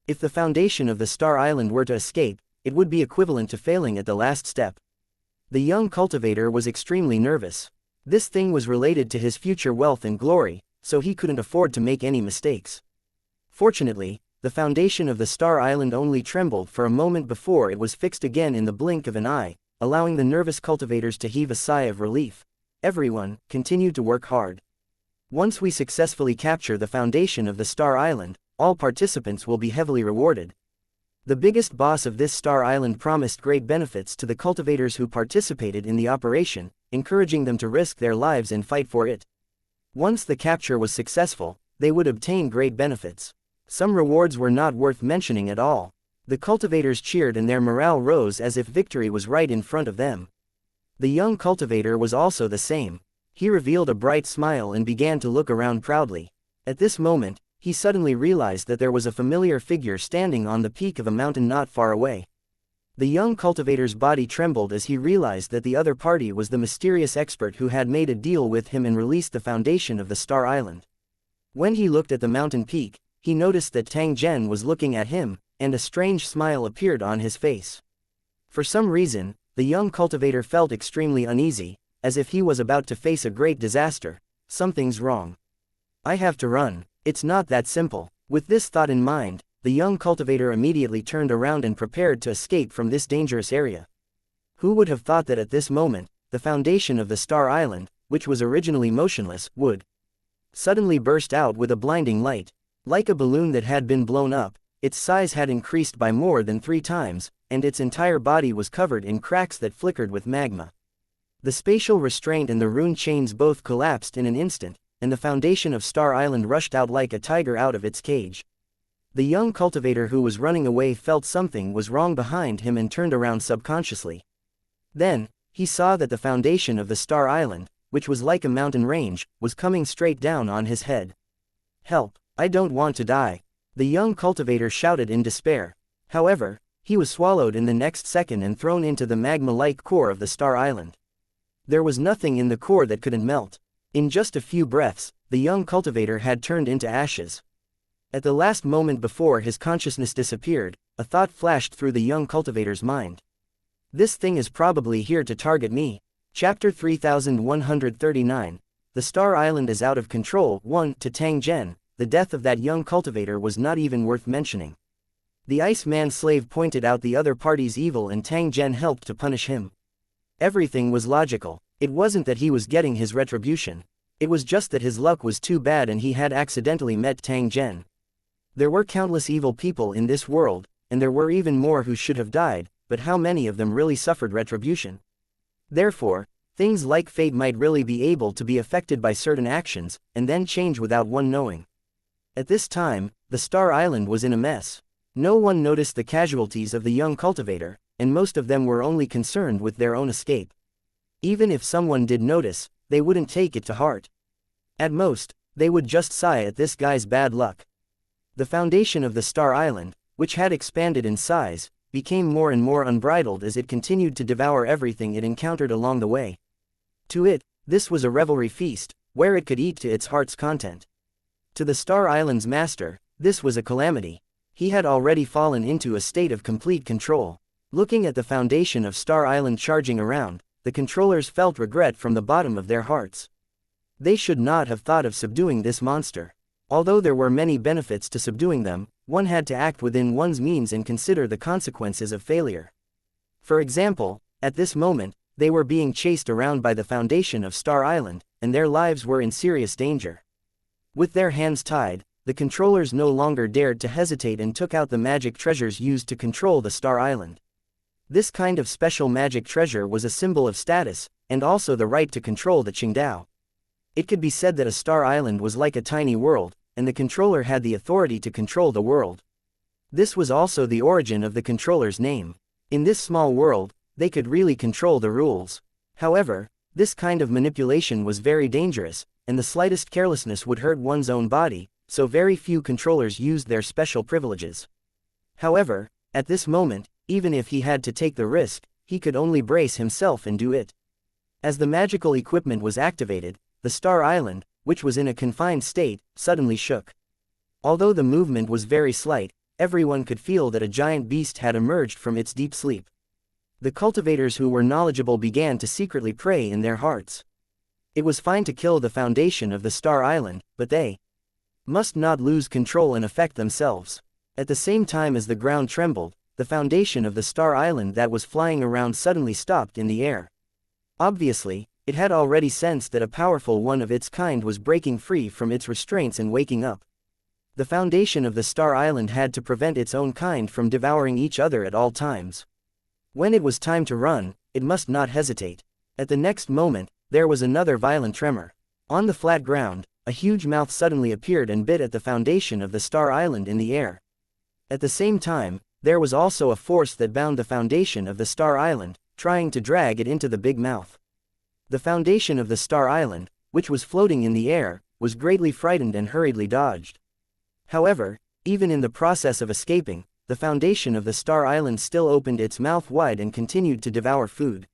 If the foundation of the Star Island were to escape, it would be equivalent to failing at the last step. The young cultivator was extremely nervous. This thing was related to his future wealth and glory, so he couldn't afford to make any mistakes. Fortunately, the foundation of the Star Island only trembled for a moment before it was fixed again in the blink of an eye, allowing the nervous cultivators to heave a sigh of relief. Everyone continued to work hard. Once we successfully capture the foundation of the Star Island, all participants will be heavily rewarded. The biggest boss of this Star Island promised great benefits to the cultivators who participated in the operation, encouraging them to risk their lives and fight for it. Once the capture was successful, they would obtain great benefits. Some rewards were not worth mentioning at all. The cultivators cheered and their morale rose as if victory was right in front of them. The young cultivator was also the same. He revealed a bright smile and began to look around proudly. At this moment, he suddenly realized that there was a familiar figure standing on the peak of a mountain not far away. The young cultivator's body trembled as he realized that the other party was the mysterious expert who had made a deal with him and released the foundation of the Star Island. When he looked at the mountain peak, he noticed that Tang Zhen was looking at him, and a strange smile appeared on his face. For some reason, the young cultivator felt extremely uneasy, as if he was about to face a great disaster. Something's wrong. I have to run. It's not that simple. With this thought in mind, the young cultivator immediately turned around and prepared to escape from this dangerous area. Who would have thought that at this moment, the foundation of the Star Island, which was originally motionless, would suddenly burst out with a blinding light. Like a balloon that had been blown up, its size had increased by more than 3 times, and its entire body was covered in cracks that flickered with magma. The spatial restraint and the rune chains both collapsed in an instant, and the foundation of Star Island rushed out like a tiger out of its cage. The young cultivator who was running away felt something was wrong behind him and turned around subconsciously. Then, he saw that the foundation of the Star Island, which was like a mountain range, was coming straight down on his head. "Help, I don't want to die," the young cultivator shouted in despair. However, he was swallowed in the next second and thrown into the magma-like core of the Star Island. There was nothing in the core that couldn't melt. In just a few breaths, the young cultivator had turned into ashes. At the last moment before his consciousness disappeared, a thought flashed through the young cultivator's mind. This thing is probably here to target me. Chapter 3139. The Star Island is out of control. 1. To Tang Zhen, the death of that young cultivator was not even worth mentioning. The Iceman slave pointed out the other party's evil and Tang Zhen helped to punish him. Everything was logical. It wasn't that he was getting his retribution. It was just that his luck was too bad and he had accidentally met Tang Zhen. There were countless evil people in this world, and there were even more who should have died, but how many of them really suffered retribution? Therefore, things like fate might really be able to be affected by certain actions, and then change without one knowing. At this time, the Star Island was in a mess. No one noticed the casualties of the young cultivator, and most of them were only concerned with their own escape. Even if someone did notice, they wouldn't take it to heart. At most, they would just sigh at this guy's bad luck. The foundation of the Star Island, which had expanded in size, became more and more unbridled as it continued to devour everything it encountered along the way. To it, this was a revelry feast, where it could eat to its heart's content. To the Star Island's master, this was a calamity. He had already fallen into a state of complete control. Looking at the foundation of Star Island charging around, the controllers felt regret from the bottom of their hearts. They should not have thought of subduing this monster. Although there were many benefits to subduing them, one had to act within one's means and consider the consequences of failure. For example, at this moment, they were being chased around by the foundation of Star Island, and their lives were in serious danger. With their hands tied, the controllers no longer dared to hesitate and took out the magic treasures used to control the Star Island. This kind of special magic treasure was a symbol of status, and also the right to control the Qingdao. It could be said that a Star Island was like a tiny world, and the controller had the authority to control the world. This was also the origin of the controller's name. In this small world, they could really control the rules. However, this kind of manipulation was very dangerous, and the slightest carelessness would hurt one's own body, so very few controllers used their special privileges. However, at this moment, even if he had to take the risk, he could only brace himself and do it. As the magical equipment was activated, the Star Island, which was in a confined state, suddenly shook. Although the movement was very slight, everyone could feel that a giant beast had emerged from its deep sleep. The cultivators who were knowledgeable began to secretly pray in their hearts. It was fine to kill the foundation of the Star Island, but they must not lose control and affect themselves. At the same time as the ground trembled, the foundation of the Star Island that was flying around suddenly stopped in the air. Obviously, it had already sensed that a powerful one of its kind was breaking free from its restraints and waking up. The foundation of the Star Island had to prevent its own kind from devouring each other at all times. When it was time to run, it must not hesitate. At the next moment, there was another violent tremor. On the flat ground, a huge mouth suddenly appeared and bit at the foundation of the Star Island in the air. At the same time, there was also a force that bound the foundation of the Star Island, trying to drag it into the big mouth. The foundation of the Star Island, which was floating in the air, was greatly frightened and hurriedly dodged. However, even in the process of escaping, the foundation of the Star Island still opened its mouth wide and continued to devour food.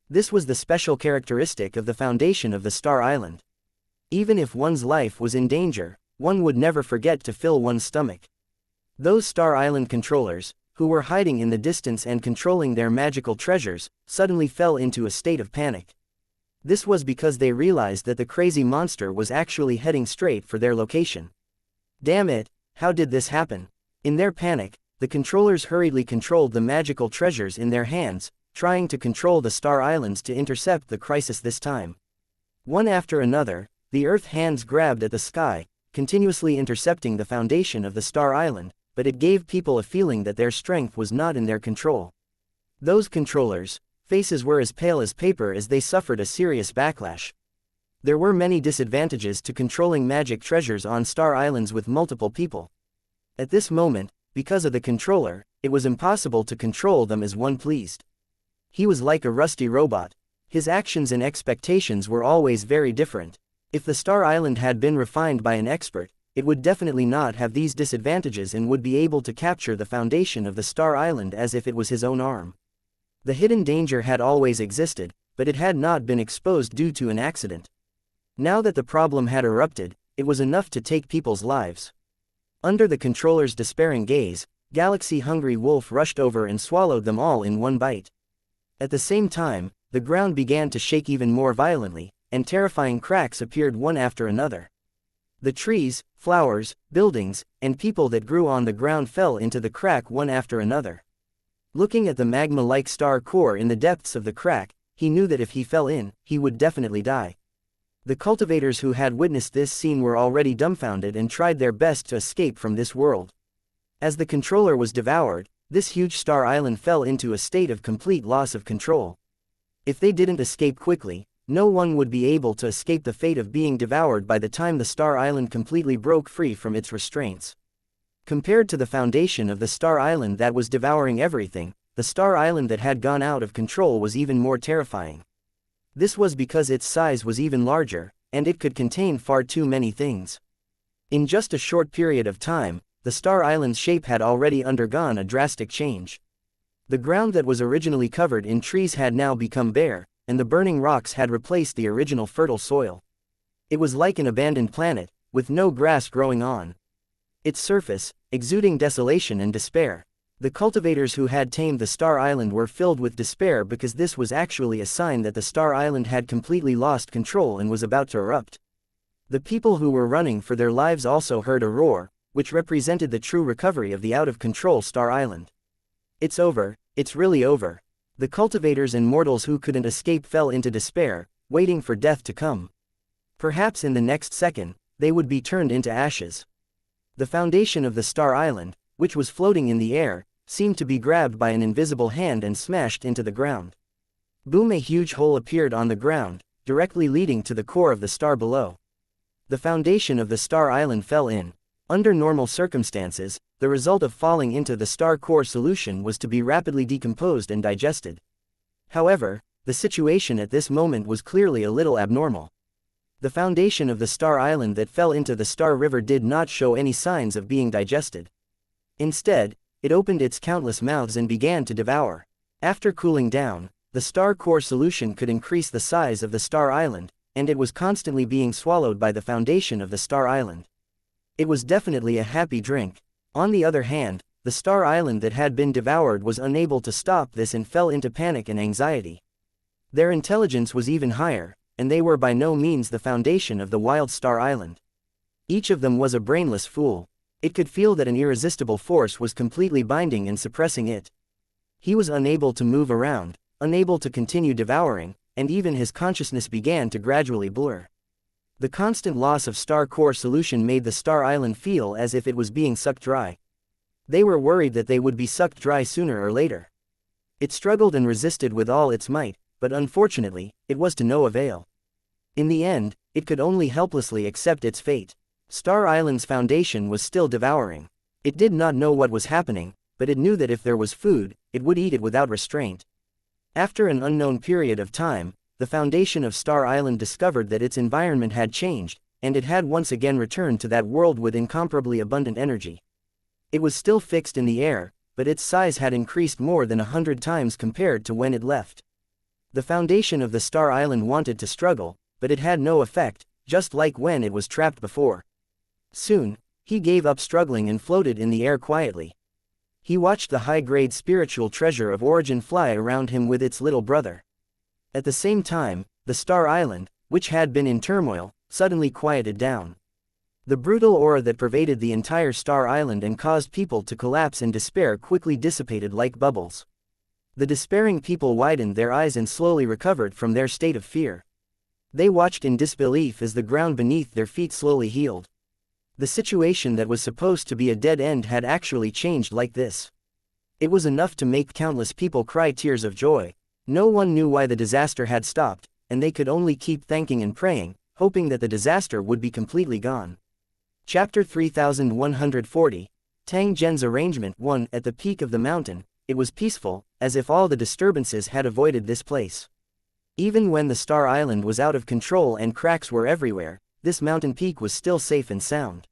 This was the special characteristic of the foundation of the Star Island. Even if one's life was in danger, one would never forget to fill one's stomach. Those Star Island controllers, who were hiding in the distance and controlling their magical treasures, suddenly fell into a state of panic. This was because they realized that the crazy monster was actually heading straight for their location. Damn it, how did this happen? In their panic, the controllers hurriedly controlled the magical treasures in their hands, trying to control the Star Islands to intercept the crisis this time. One after another, the Earth hands grabbed at the sky, continuously intercepting the foundation of the Star Island, but it gave people a feeling that their strength was not in their control. Those controllers' faces were as pale as paper as they suffered a serious backlash. There were many disadvantages to controlling magic treasures on Star Islands with multiple people. At this moment, because of the controller, it was impossible to control them as one pleased. He was like a rusty robot. His actions and expectations were always very different. If the Star Island had been refined by an expert, it would definitely not have these disadvantages and would be able to capture the foundation of the Star Island as if it was his own arm. The hidden danger had always existed, but it had not been exposed due to an accident. Now that the problem had erupted, it was enough to take people's lives. Under the controller's despairing gaze, galaxy-hungry wolf rushed over and swallowed them all in one bite. At the same time, the ground began to shake even more violently, and terrifying cracks appeared one after another. The trees, flowers, buildings, and people that grew on the ground fell into the crack one after another. Looking at the magma-like star core in the depths of the crack, he knew that if he fell in, he would definitely die. The cultivators who had witnessed this scene were already dumbfounded and tried their best to escape from this world. As the controller was devoured, this huge Star Island fell into a state of complete loss of control. If they didn't escape quickly, no one would be able to escape the fate of being devoured by the time the Star Island completely broke free from its restraints. Compared to the foundation of the Star Island that was devouring everything, the Star Island that had gone out of control was even more terrifying. This was because its size was even larger, and it could contain far too many things. In just a short period of time, the Star Island's shape had already undergone a drastic change. The ground that was originally covered in trees had now become bare, and the burning rocks had replaced the original fertile soil. It was like an abandoned planet, with no grass growing on its surface, exuding desolation and despair. The cultivators who had tamed the Star Island were filled with despair because this was actually a sign that the Star Island had completely lost control and was about to erupt. The people who were running for their lives also heard a roar, which represented the true recovery of the out-of-control Star Island. It's over, it's really over. The cultivators and mortals who couldn't escape fell into despair, waiting for death to come. Perhaps in the next second, they would be turned into ashes. The foundation of the Star Island, which was floating in the air, seemed to be grabbed by an invisible hand and smashed into the ground. Boom! A huge hole appeared on the ground, directly leading to the core of the star below. The foundation of the Star Island fell in. Under normal circumstances, the result of falling into the star core solution was to be rapidly decomposed and digested. However, the situation at this moment was clearly a little abnormal. The foundation of the Star Island that fell into the Star River did not show any signs of being digested. Instead, it opened its countless mouths and began to devour. After cooling down, the star core solution could increase the size of the Star Island, and it was constantly being swallowed by the foundation of the Star Island. It was definitely a happy drink. On the other hand, the Star Island that had been devoured was unable to stop this and fell into panic and anxiety. Their intelligence was even higher, and they were by no means the foundation of the wild Star Island. Each of them was a brainless fool. It could feel that an irresistible force was completely binding and suppressing it. He was unable to move around, unable to continue devouring, and even his consciousness began to gradually blur. The constant loss of star core solution made the Star Island feel as if it was being sucked dry. They were worried that they would be sucked dry sooner or later. It struggled and resisted with all its might, but unfortunately, it was to no avail. In the end, it could only helplessly accept its fate. Star Island's foundation was still devouring. It did not know what was happening, but it knew that if there was food, it would eat it without restraint. After an unknown period of time, the foundation of Star Island discovered that its environment had changed, and it had once again returned to that world with incomparably abundant energy. It was still fixed in the air, but its size had increased more than 100 times compared to when it left. The foundation of the Star Island wanted to struggle, but it had no effect, just like when it was trapped before. Soon, he gave up struggling and floated in the air quietly. He watched the high-grade spiritual treasure of origin fly around him with its little brother. At the same time, the Star Island, which had been in turmoil, suddenly quieted down. The brutal aura that pervaded the entire Star Island and caused people to collapse in despair quickly dissipated like bubbles. The despairing people widened their eyes and slowly recovered from their state of fear. They watched in disbelief as the ground beneath their feet slowly healed. The situation that was supposed to be a dead end had actually changed like this. It was enough to make countless people cry tears of joy. No one knew why the disaster had stopped, and they could only keep thanking and praying, hoping that the disaster would be completely gone. Chapter 3140, Tang Zhen's Arrangement 1. At the peak of the mountain, it was peaceful, as if all the disturbances had avoided this place. Even when the Star Island was out of control and cracks were everywhere, this mountain peak was still safe and sound.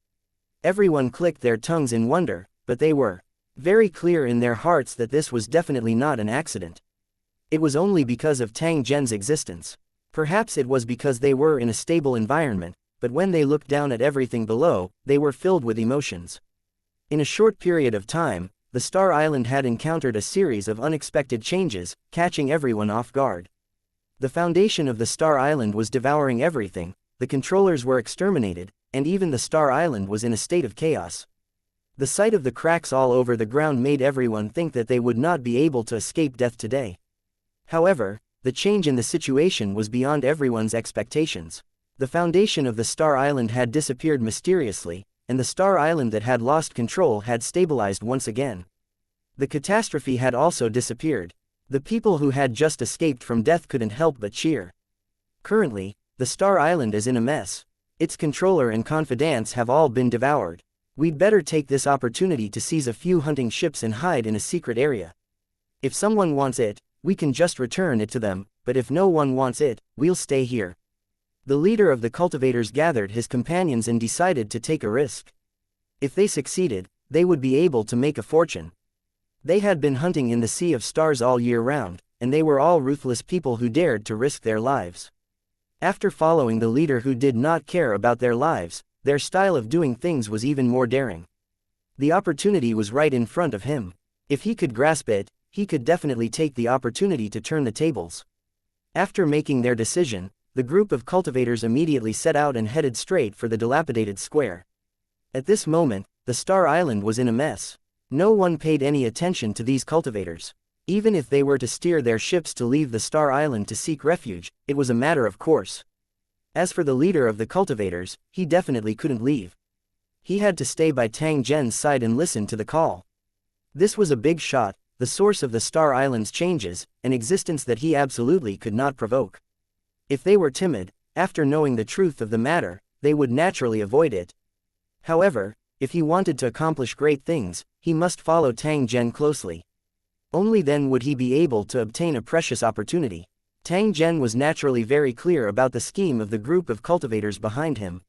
Everyone clicked their tongues in wonder, but they were very clear in their hearts that this was definitely not an accident. It was only because of Tang Zhen's existence. Perhaps it was because they were in a stable environment, but when they looked down at everything below, they were filled with emotions. In a short period of time, the Star Island had encountered a series of unexpected changes, catching everyone off guard. The foundation of the Star Island was devouring everything, the controllers were exterminated, and even the Star Island was in a state of chaos. The sight of the cracks all over the ground made everyone think that they would not be able to escape death today. However, the change in the situation was beyond everyone's expectations. The foundation of the Star Island had disappeared mysteriously, and the Star Island that had lost control had stabilized once again. The catastrophe had also disappeared. The people who had just escaped from death couldn't help but cheer. Currently, the Star Island is in a mess. Its controller and confidants have all been devoured. We'd better take this opportunity to seize a few hunting ships and hide in a secret area. If someone wants it, we can just return it to them, but if no one wants it, we'll stay here. The leader of the cultivators gathered his companions and decided to take a risk. If they succeeded, they would be able to make a fortune. They had been hunting in the Sea of Stars all year round, and they were all ruthless people who dared to risk their lives. After following the leader who did not care about their lives, their style of doing things was even more daring. The opportunity was right in front of him. If he could grasp it, he could definitely take the opportunity to turn the tables. After making their decision, the group of cultivators immediately set out and headed straight for the dilapidated square. At this moment, the Star Island was in a mess. No one paid any attention to these cultivators. Even if they were to steer their ships to leave the Star Island to seek refuge, it was a matter of course. As for the leader of the cultivators, he definitely couldn't leave. He had to stay by Tang Zhen's side and listen to the call. This was a big shot, the source of the Star Island's changes, an existence that he absolutely could not provoke. If they were timid, after knowing the truth of the matter, they would naturally avoid it. However, if he wanted to accomplish great things, he must follow Tang Zhen closely. Only then would he be able to obtain a precious opportunity. Tang Zhen was naturally very clear about the scheme of the group of cultivators behind him.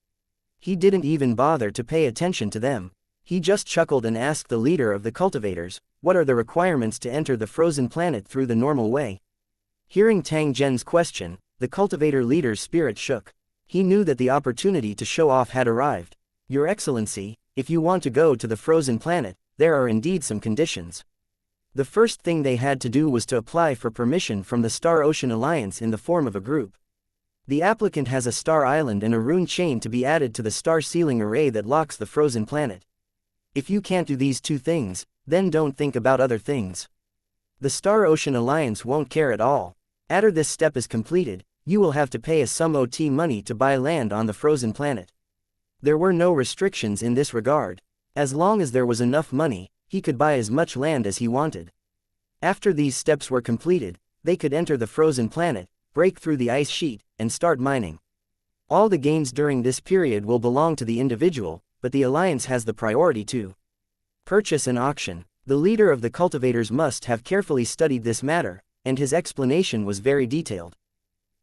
He didn't even bother to pay attention to them. He just chuckled and asked the leader of the cultivators, "What are the requirements to enter the frozen planet through the normal way?" Hearing Tang Zhen's question, the cultivator leader's spirit shook. He knew that the opportunity to show off had arrived. "Your Excellency, if you want to go to the frozen planet, there are indeed some conditions." The first thing they had to do was to apply for permission from the Star Ocean Alliance in the form of a group. The applicant has a star island and a rune chain to be added to the star sealing array that locks the frozen planet. If you can't do these two things, then don't think about other things. The Star Ocean Alliance won't care at all. After this step is completed, you will have to pay a sum OT money to buy land on the frozen planet. There were no restrictions in this regard. As long as there was enough money, he could buy as much land as he wanted. After these steps were completed, they could enter the frozen planet, break through the ice sheet, and start mining. All the gains during this period will belong to the individual, but the Alliance has the priority to purchase and auction. The leader of the cultivators must have carefully studied this matter, and his explanation was very detailed.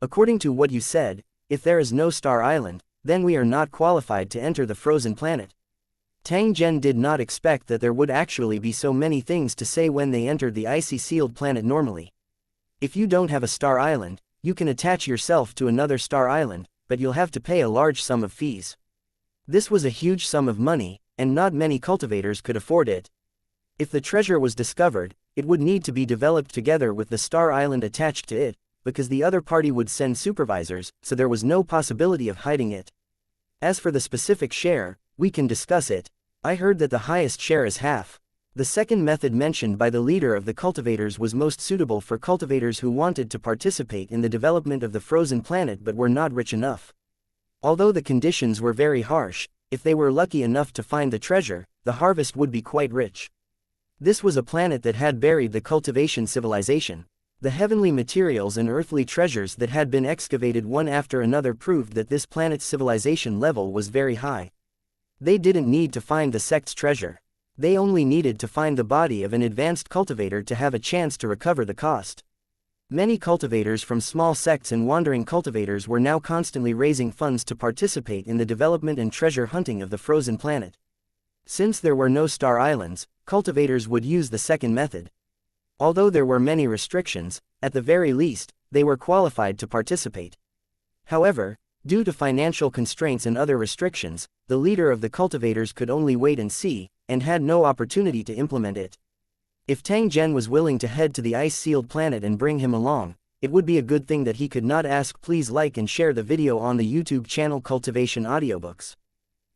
"According to what you said, if there is no Star Island, then we are not qualified to enter the frozen planet." Tang Zhen did not expect that there would actually be so many things to say when they entered the icy sealed planet normally. If you don't have a Star Island, you can attach yourself to another Star Island, but you'll have to pay a large sum of fees. This was a huge sum of money, and not many cultivators could afford it. If the treasure was discovered, it would need to be developed together with the Star Island attached to it, because the other party would send supervisors, so there was no possibility of hiding it. As for the specific share, we can discuss it. I heard that the highest share is half. The second method mentioned by the leader of the cultivators was most suitable for cultivators who wanted to participate in the development of the frozen planet but were not rich enough. Although the conditions were very harsh, if they were lucky enough to find the treasure, the harvest would be quite rich. This was a planet that had buried the cultivation civilization. The heavenly materials and earthly treasures that had been excavated one after another proved that this planet's civilization level was very high. They didn't need to find the sect's treasure. They only needed to find the body of an advanced cultivator to have a chance to recover the cost. Many cultivators from small sects and wandering cultivators were now constantly raising funds to participate in the development and treasure hunting of the frozen planet. Since there were no star islands, cultivators would use the second method. Although there were many restrictions, at the very least, they were qualified to participate. However, due to financial constraints and other restrictions, the leader of the cultivators could only wait and see, and had no opportunity to implement it. If Tang Zhen was willing to head to the ice-sealed planet and bring him along, it would be a good thing that he could not ask. Please like and share the video on the YouTube channel Cultivation Audiobooks.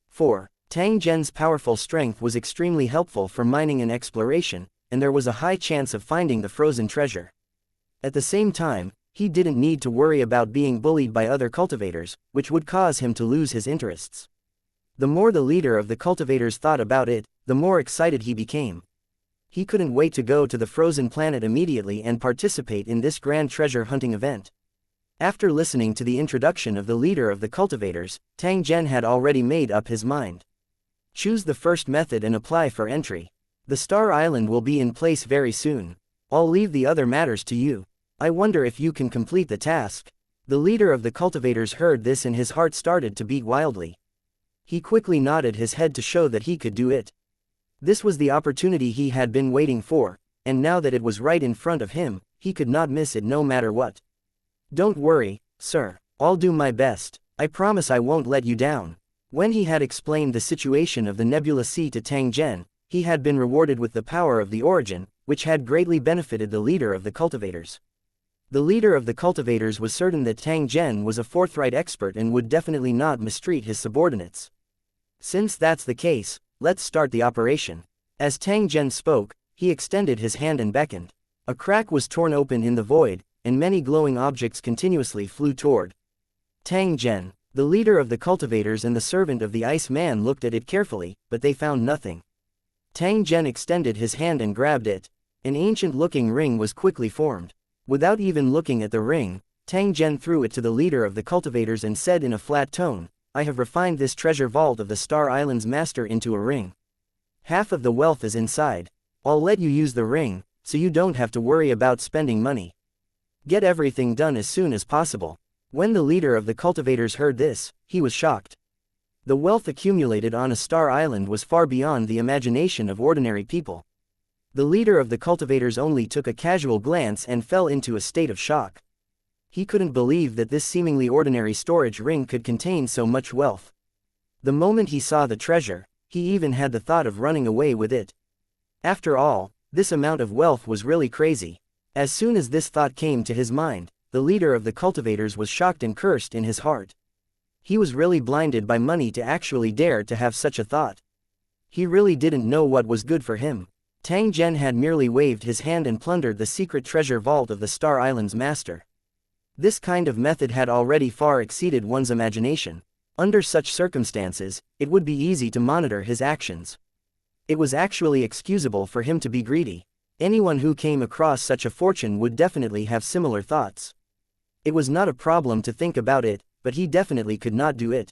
4. Tang Zhen's powerful strength was extremely helpful for mining and exploration, and there was a high chance of finding the frozen treasure. At the same time, he didn't need to worry about being bullied by other cultivators, which would cause him to lose his interests. The more the leader of the cultivators thought about it, the more excited he became. He couldn't wait to go to the frozen planet immediately and participate in this grand treasure hunting event. After listening to the introduction of the leader of the cultivators, Tang Zhen had already made up his mind. Choose the first method and apply for entry. The Star Island will be in place very soon. I'll leave the other matters to you. I wonder if you can complete the task. The leader of the cultivators heard this and his heart started to beat wildly. He quickly nodded his head to show that he could do it. This was the opportunity he had been waiting for, and now that it was right in front of him, he could not miss it no matter what. Don't worry, sir. I'll do my best. I promise I won't let you down. When he had explained the situation of the Nebula Sea to Tang Zhen, he had been rewarded with the power of the origin, which had greatly benefited the leader of the cultivators. The leader of the cultivators was certain that Tang Zhen was a forthright expert and would definitely not mistreat his subordinates. Since that's the case, let's start the operation. As Tang Zhen spoke, he extended his hand and beckoned. A crack was torn open in the void, and many glowing objects continuously flew toward Tang Zhen. The leader of the cultivators and the servant of the ice man looked at it carefully, but they found nothing. Tang Zhen extended his hand and grabbed it. An ancient-looking ring was quickly formed. Without even looking at the ring, Tang Zhen threw it to the leader of the cultivators and said in a flat tone, "I have refined this treasure vault of the Star Island's master into a ring. Half of the wealth is inside. I'll let you use the ring, so you don't have to worry about spending money. Get everything done as soon as possible." When the leader of the cultivators heard this, he was shocked. The wealth accumulated on a star island was far beyond the imagination of ordinary people. The leader of the cultivators only took a casual glance and fell into a state of shock. He couldn't believe that this seemingly ordinary storage ring could contain so much wealth. The moment he saw the treasure, he even had the thought of running away with it. After all, this amount of wealth was really crazy. As soon as this thought came to his mind, the leader of the cultivators was shocked and cursed in his heart. He was really blinded by money to actually dare to have such a thought. He really didn't know what was good for him. Tang Zhen had merely waved his hand and plundered the secret treasure vault of the Star Island's master. This kind of method had already far exceeded one's imagination. Under such circumstances, it would be easy to monitor his actions. It was actually excusable for him to be greedy. Anyone who came across such a fortune would definitely have similar thoughts. It was not a problem to think about it, but he definitely could not do it.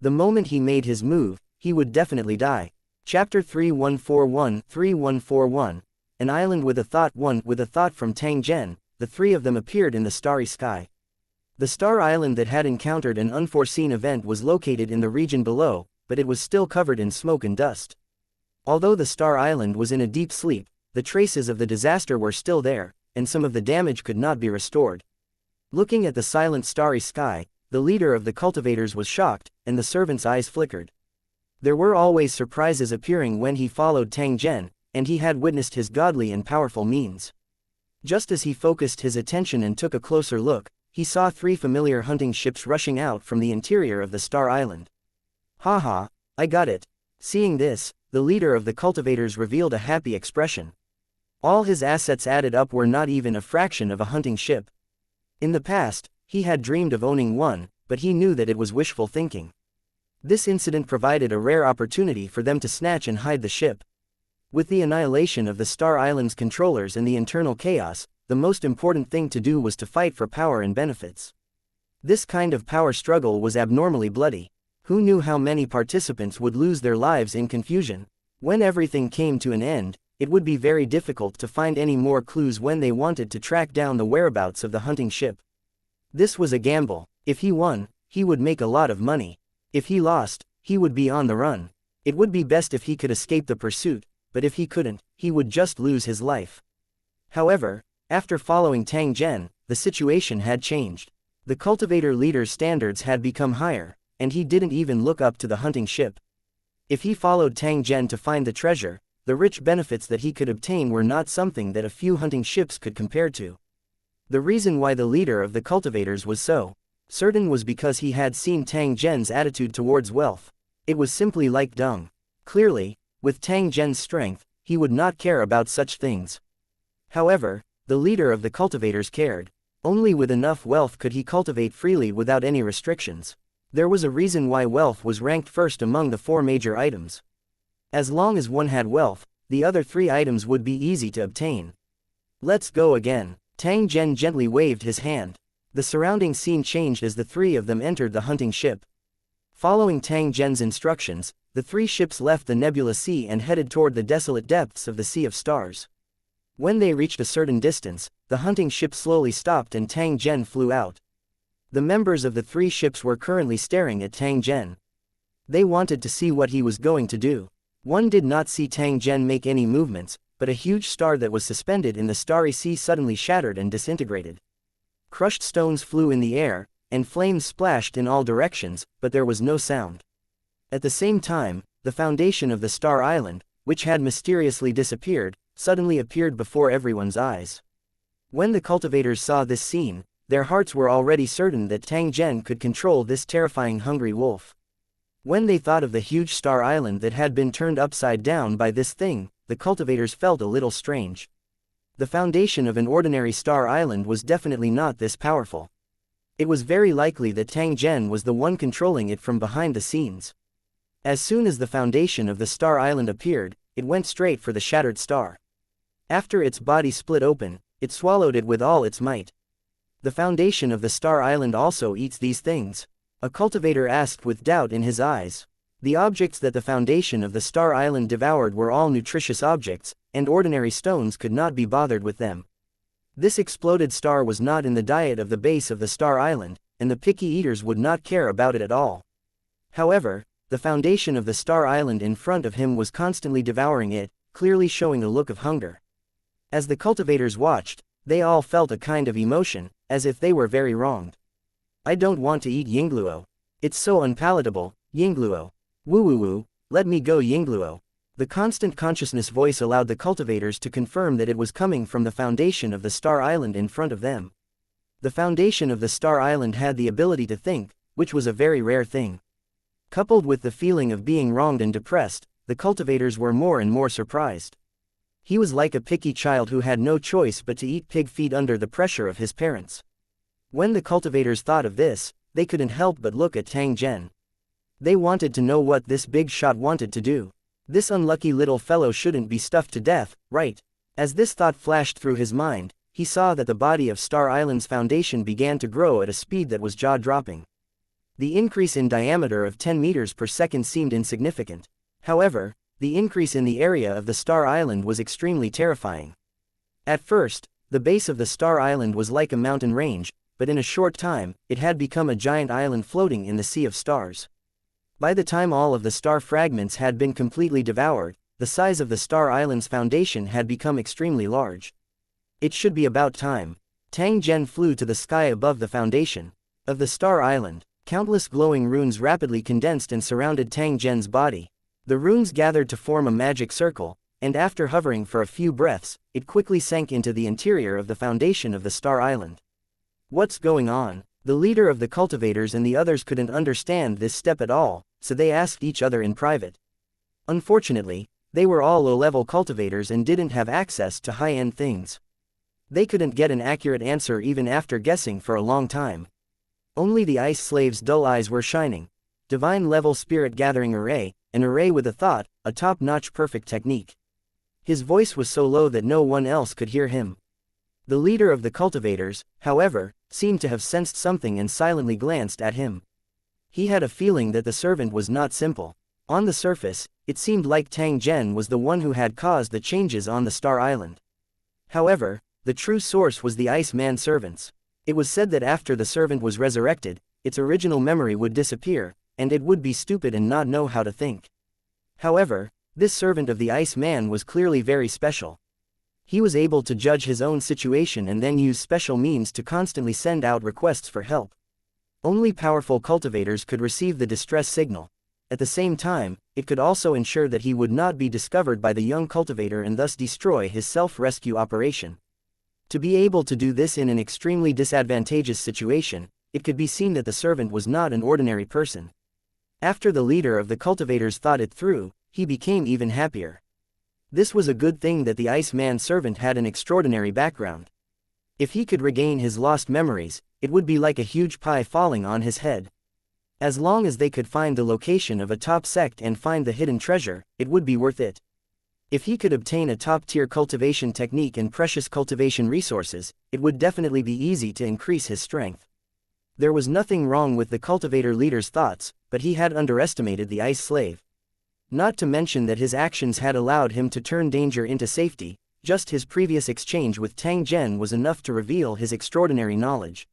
The moment he made his move, he would definitely die. Chapter 3141 An Island with a Thought. With a thought from Tang Zhen, the three of them appeared in the starry sky. The star island that had encountered an unforeseen event was located in the region below, but it was still covered in smoke and dust. Although the star island was in a deep sleep, the traces of the disaster were still there, and some of the damage could not be restored. Looking at the silent starry sky, the leader of the cultivators was shocked, and the servant's eyes flickered. There were always surprises appearing when he followed Tang Zhen, and he had witnessed his godly and powerful means. Just as he focused his attention and took a closer look, he saw 3 familiar hunting ships rushing out from the interior of the Star Island. Haha, I got it. Seeing this, the leader of the cultivators revealed a happy expression. All his assets added up were not even a fraction of a hunting ship. In the past, he had dreamed of owning one, but he knew that it was wishful thinking. This incident provided a rare opportunity for them to snatch and hide the ship. With the annihilation of the Star Island's controllers and the internal chaos, the most important thing to do was to fight for power and benefits. This kind of power struggle was abnormally bloody. Who knew how many participants would lose their lives in confusion? When everything came to an end, it would be very difficult to find any more clues when they wanted to track down the whereabouts of the hunting ship. This was a gamble. If he won, he would make a lot of money. If he lost, he would be on the run. It would be best if he could escape the pursuit, but if he couldn't, he would just lose his life. However, after following Tang Zhen, the situation had changed. The cultivator leader's standards had become higher, and he didn't even look up to the hunting ship. If he followed Tang Zhen to find the treasure, the rich benefits that he could obtain were not something that a few hunting ships could compare to. The reason why the leader of the cultivators was so certain was because he had seen Tang Zhen's attitude towards wealth. It was simply like dung. Clearly, with Tang Zhen's strength, he would not care about such things. However, the leader of the cultivators cared. Only with enough wealth could he cultivate freely without any restrictions. There was a reason why wealth was ranked first among the 4 major items. As long as one had wealth, the other 3 items would be easy to obtain. Let's go again. Tang Zhen gently waved his hand. The surrounding scene changed as the 3 of them entered the hunting ship. Following Tang Zhen's instructions, the 3 ships left the nebula sea and headed toward the desolate depths of the Sea of Stars. When they reached a certain distance, the hunting ship slowly stopped and Tang Zhen flew out. The members of the 3 ships were currently staring at Tang Zhen. They wanted to see what he was going to do. One did not see Tang Zhen make any movements, but a huge star that was suspended in the starry sea suddenly shattered and disintegrated. Crushed stones flew in the air, and flames splashed in all directions, but there was no sound. At the same time, the foundation of the Star Island, which had mysteriously disappeared, suddenly appeared before everyone's eyes. When the cultivators saw this scene, their hearts were already certain that Tang Zhen could control this terrifying hungry wolf. When they thought of the huge Star Island that had been turned upside down by this thing, the cultivators felt a little strange. The foundation of an ordinary Star Island was definitely not this powerful. It was very likely that Tang Zhen was the one controlling it from behind the scenes. As soon as the foundation of the Star Island appeared, it went straight for the shattered star. After its body split open, it swallowed it with all its might. The foundation of the Star Island also eats these things? A cultivator asked with doubt in his eyes. The objects that the foundation of the Star Island devoured were all nutritious objects, and ordinary stones could not be bothered with them. This exploded star was not in the diet of the base of the Star Island, and the picky eaters would not care about it at all. However, the foundation of the Star Island in front of him was constantly devouring it, clearly showing a look of hunger. As the cultivators watched, they all felt a kind of emotion, as if they were very wronged. I don't want to eat Yingluo. It's so unpalatable, Yingluo. Woo-woo-woo, let me go Yingluo. The constant consciousness voice allowed the cultivators to confirm that it was coming from the foundation of the Star Island in front of them. The foundation of the Star Island had the ability to think, which was a very rare thing. Coupled with the feeling of being wronged and depressed, the cultivators were more and more surprised. He was like a picky child who had no choice but to eat pig feet under the pressure of his parents. When the cultivators thought of this, they couldn't help but look at Tang Zhen. They wanted to know what this big shot wanted to do. This unlucky little fellow shouldn't be stuffed to death, right? As this thought flashed through his mind, he saw that the body of Star Island's foundation began to grow at a speed that was jaw-dropping. The increase in diameter of 10 meters per second seemed insignificant. However, the increase in the area of the Star Island was extremely terrifying. At first, the base of the Star Island was like a mountain range, but in a short time, it had become a giant island floating in the Sea of Stars. By the time all of the star fragments had been completely devoured, the size of the Star Island's foundation had become extremely large. It should be about time. Tang Zhen flew to the sky above the foundation of the Star Island. Countless glowing runes rapidly condensed and surrounded Tang Zhen's body. The runes gathered to form a magic circle, and after hovering for a few breaths, it quickly sank into the interior of the foundation of the star island. What's going on? The leader of the cultivators and the others couldn't understand this step at all, so they asked each other in private. Unfortunately, they were all low-level cultivators and didn't have access to high-end things. They couldn't get an accurate answer even after guessing for a long time. Only the ice slave's dull eyes were shining. Divine-level spirit-gathering array, an array with a thought, a top-notch perfect technique. His voice was so low that no one else could hear him. The leader of the cultivators, however, seemed to have sensed something and silently glanced at him. He had a feeling that the servant was not simple. On the surface, it seemed like Tang Zhen was the one who had caused the changes on the Star Island. However, the true source was the Ice Man servants. It was said that after the servant was resurrected, its original memory would disappear, and it would be stupid and not know how to think. However, this servant of the Ice Man was clearly very special. He was able to judge his own situation and then use special means to constantly send out requests for help. Only powerful cultivators could receive the distress signal. At the same time, it could also ensure that he would not be discovered by the young cultivator and thus destroy his self-rescue operation. To be able to do this in an extremely disadvantageous situation, it could be seen that the servant was not an ordinary person. After the leader of the cultivators thought it through, he became even happier. This was a good thing that the Ice Man servant had an extraordinary background. If he could regain his lost memories, it would be like a huge pie falling on his head. As long as they could find the location of a top sect and find the hidden treasure, it would be worth it. If he could obtain a top-tier cultivation technique and precious cultivation resources, it would definitely be easy to increase his strength. There was nothing wrong with the cultivator leader's thoughts, but he had underestimated the ice slave. Not to mention that his actions had allowed him to turn danger into safety. Just his previous exchange with Tang Zhen was enough to reveal his extraordinary knowledge.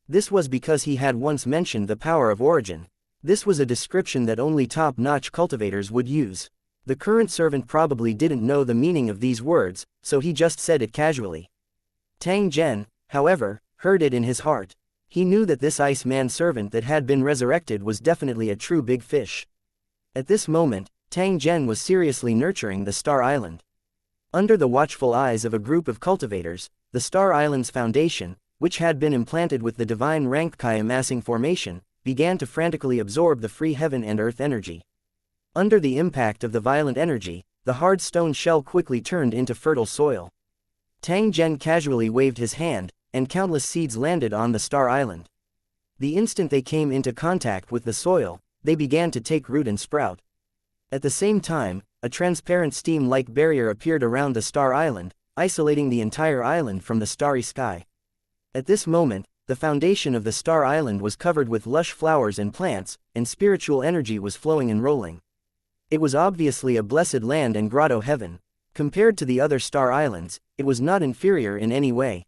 This was because he had once mentioned the power of origin. This was a description that only top-notch cultivators would use. The current servant probably didn't know the meaning of these words, so he just said it casually. Tang Zhen, however, heard it in his heart. He knew that this Ice Man servant that had been resurrected was definitely a true big fish. At this moment, Tang Zhen was seriously nurturing the Star Island. Under the watchful eyes of a group of cultivators, the Star Island's foundation, which had been implanted with the divine rank Kai amassing formation, began to frantically absorb the free heaven and earth energy. Under the impact of the violent energy, the hard stone shell quickly turned into fertile soil. Tang Zhen casually waved his hand, and countless seeds landed on the Star Island. The instant they came into contact with the soil, they began to take root and sprout. At the same time, a transparent steam-like barrier appeared around the Star Island, isolating the entire island from the starry sky. At this moment, the foundation of the Star Island was covered with lush flowers and plants, and spiritual energy was flowing and rolling. It was obviously a blessed land and grotto heaven. Compared to the other Star Islands, it was not inferior in any way.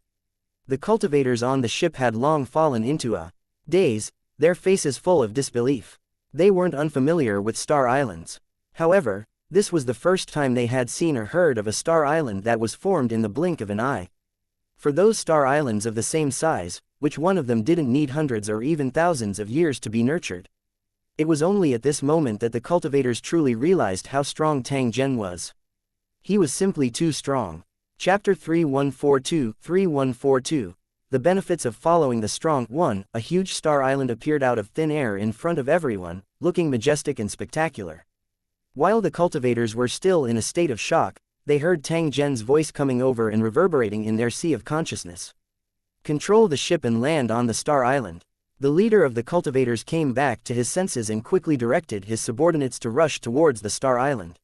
The cultivators on the ship had long fallen into a daze, their faces full of disbelief. They weren't unfamiliar with Star Islands. However, this was the first time they had seen or heard of a Star Island that was formed in the blink of an eye. For those Star Islands of the same size, which one of them didn't need hundreds or even thousands of years to be nurtured? It was only at this moment that the cultivators truly realized how strong Tang Zhen was. He was simply too strong. Chapter 3142. The benefits of following the strong one. A huge star island appeared out of thin air in front of everyone, looking majestic and spectacular. While the cultivators were still in a state of shock, they heard Tang Zhen's voice coming over and reverberating in their sea of consciousness. Control the ship and land on the Star Island. The leader of the cultivators came back to his senses and quickly directed his subordinates to rush towards the Star Island.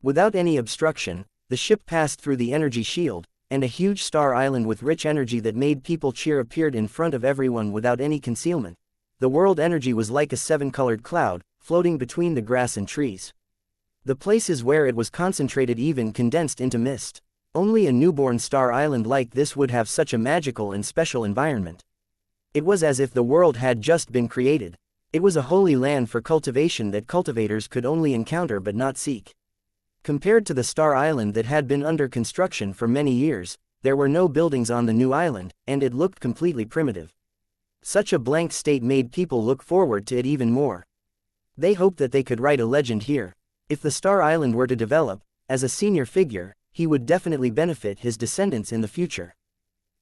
Without any obstruction, the ship passed through the energy shield, and a huge star island with rich energy that made people cheer appeared in front of everyone without any concealment. The world energy was like a seven-colored cloud, floating between the grass and trees. The places where it was concentrated even condensed into mist. Only a newborn star island like this would have such a magical and special environment. It was as if the world had just been created. It was a holy land for cultivation that cultivators could only encounter but not seek. Compared to the Star Island that had been under construction for many years, there were no buildings on the new island, and it looked completely primitive. Such a blank state made people look forward to it even more. They hoped that they could write a legend here. If the Star Island were to develop, as a senior figure, he would definitely benefit his descendants in the future.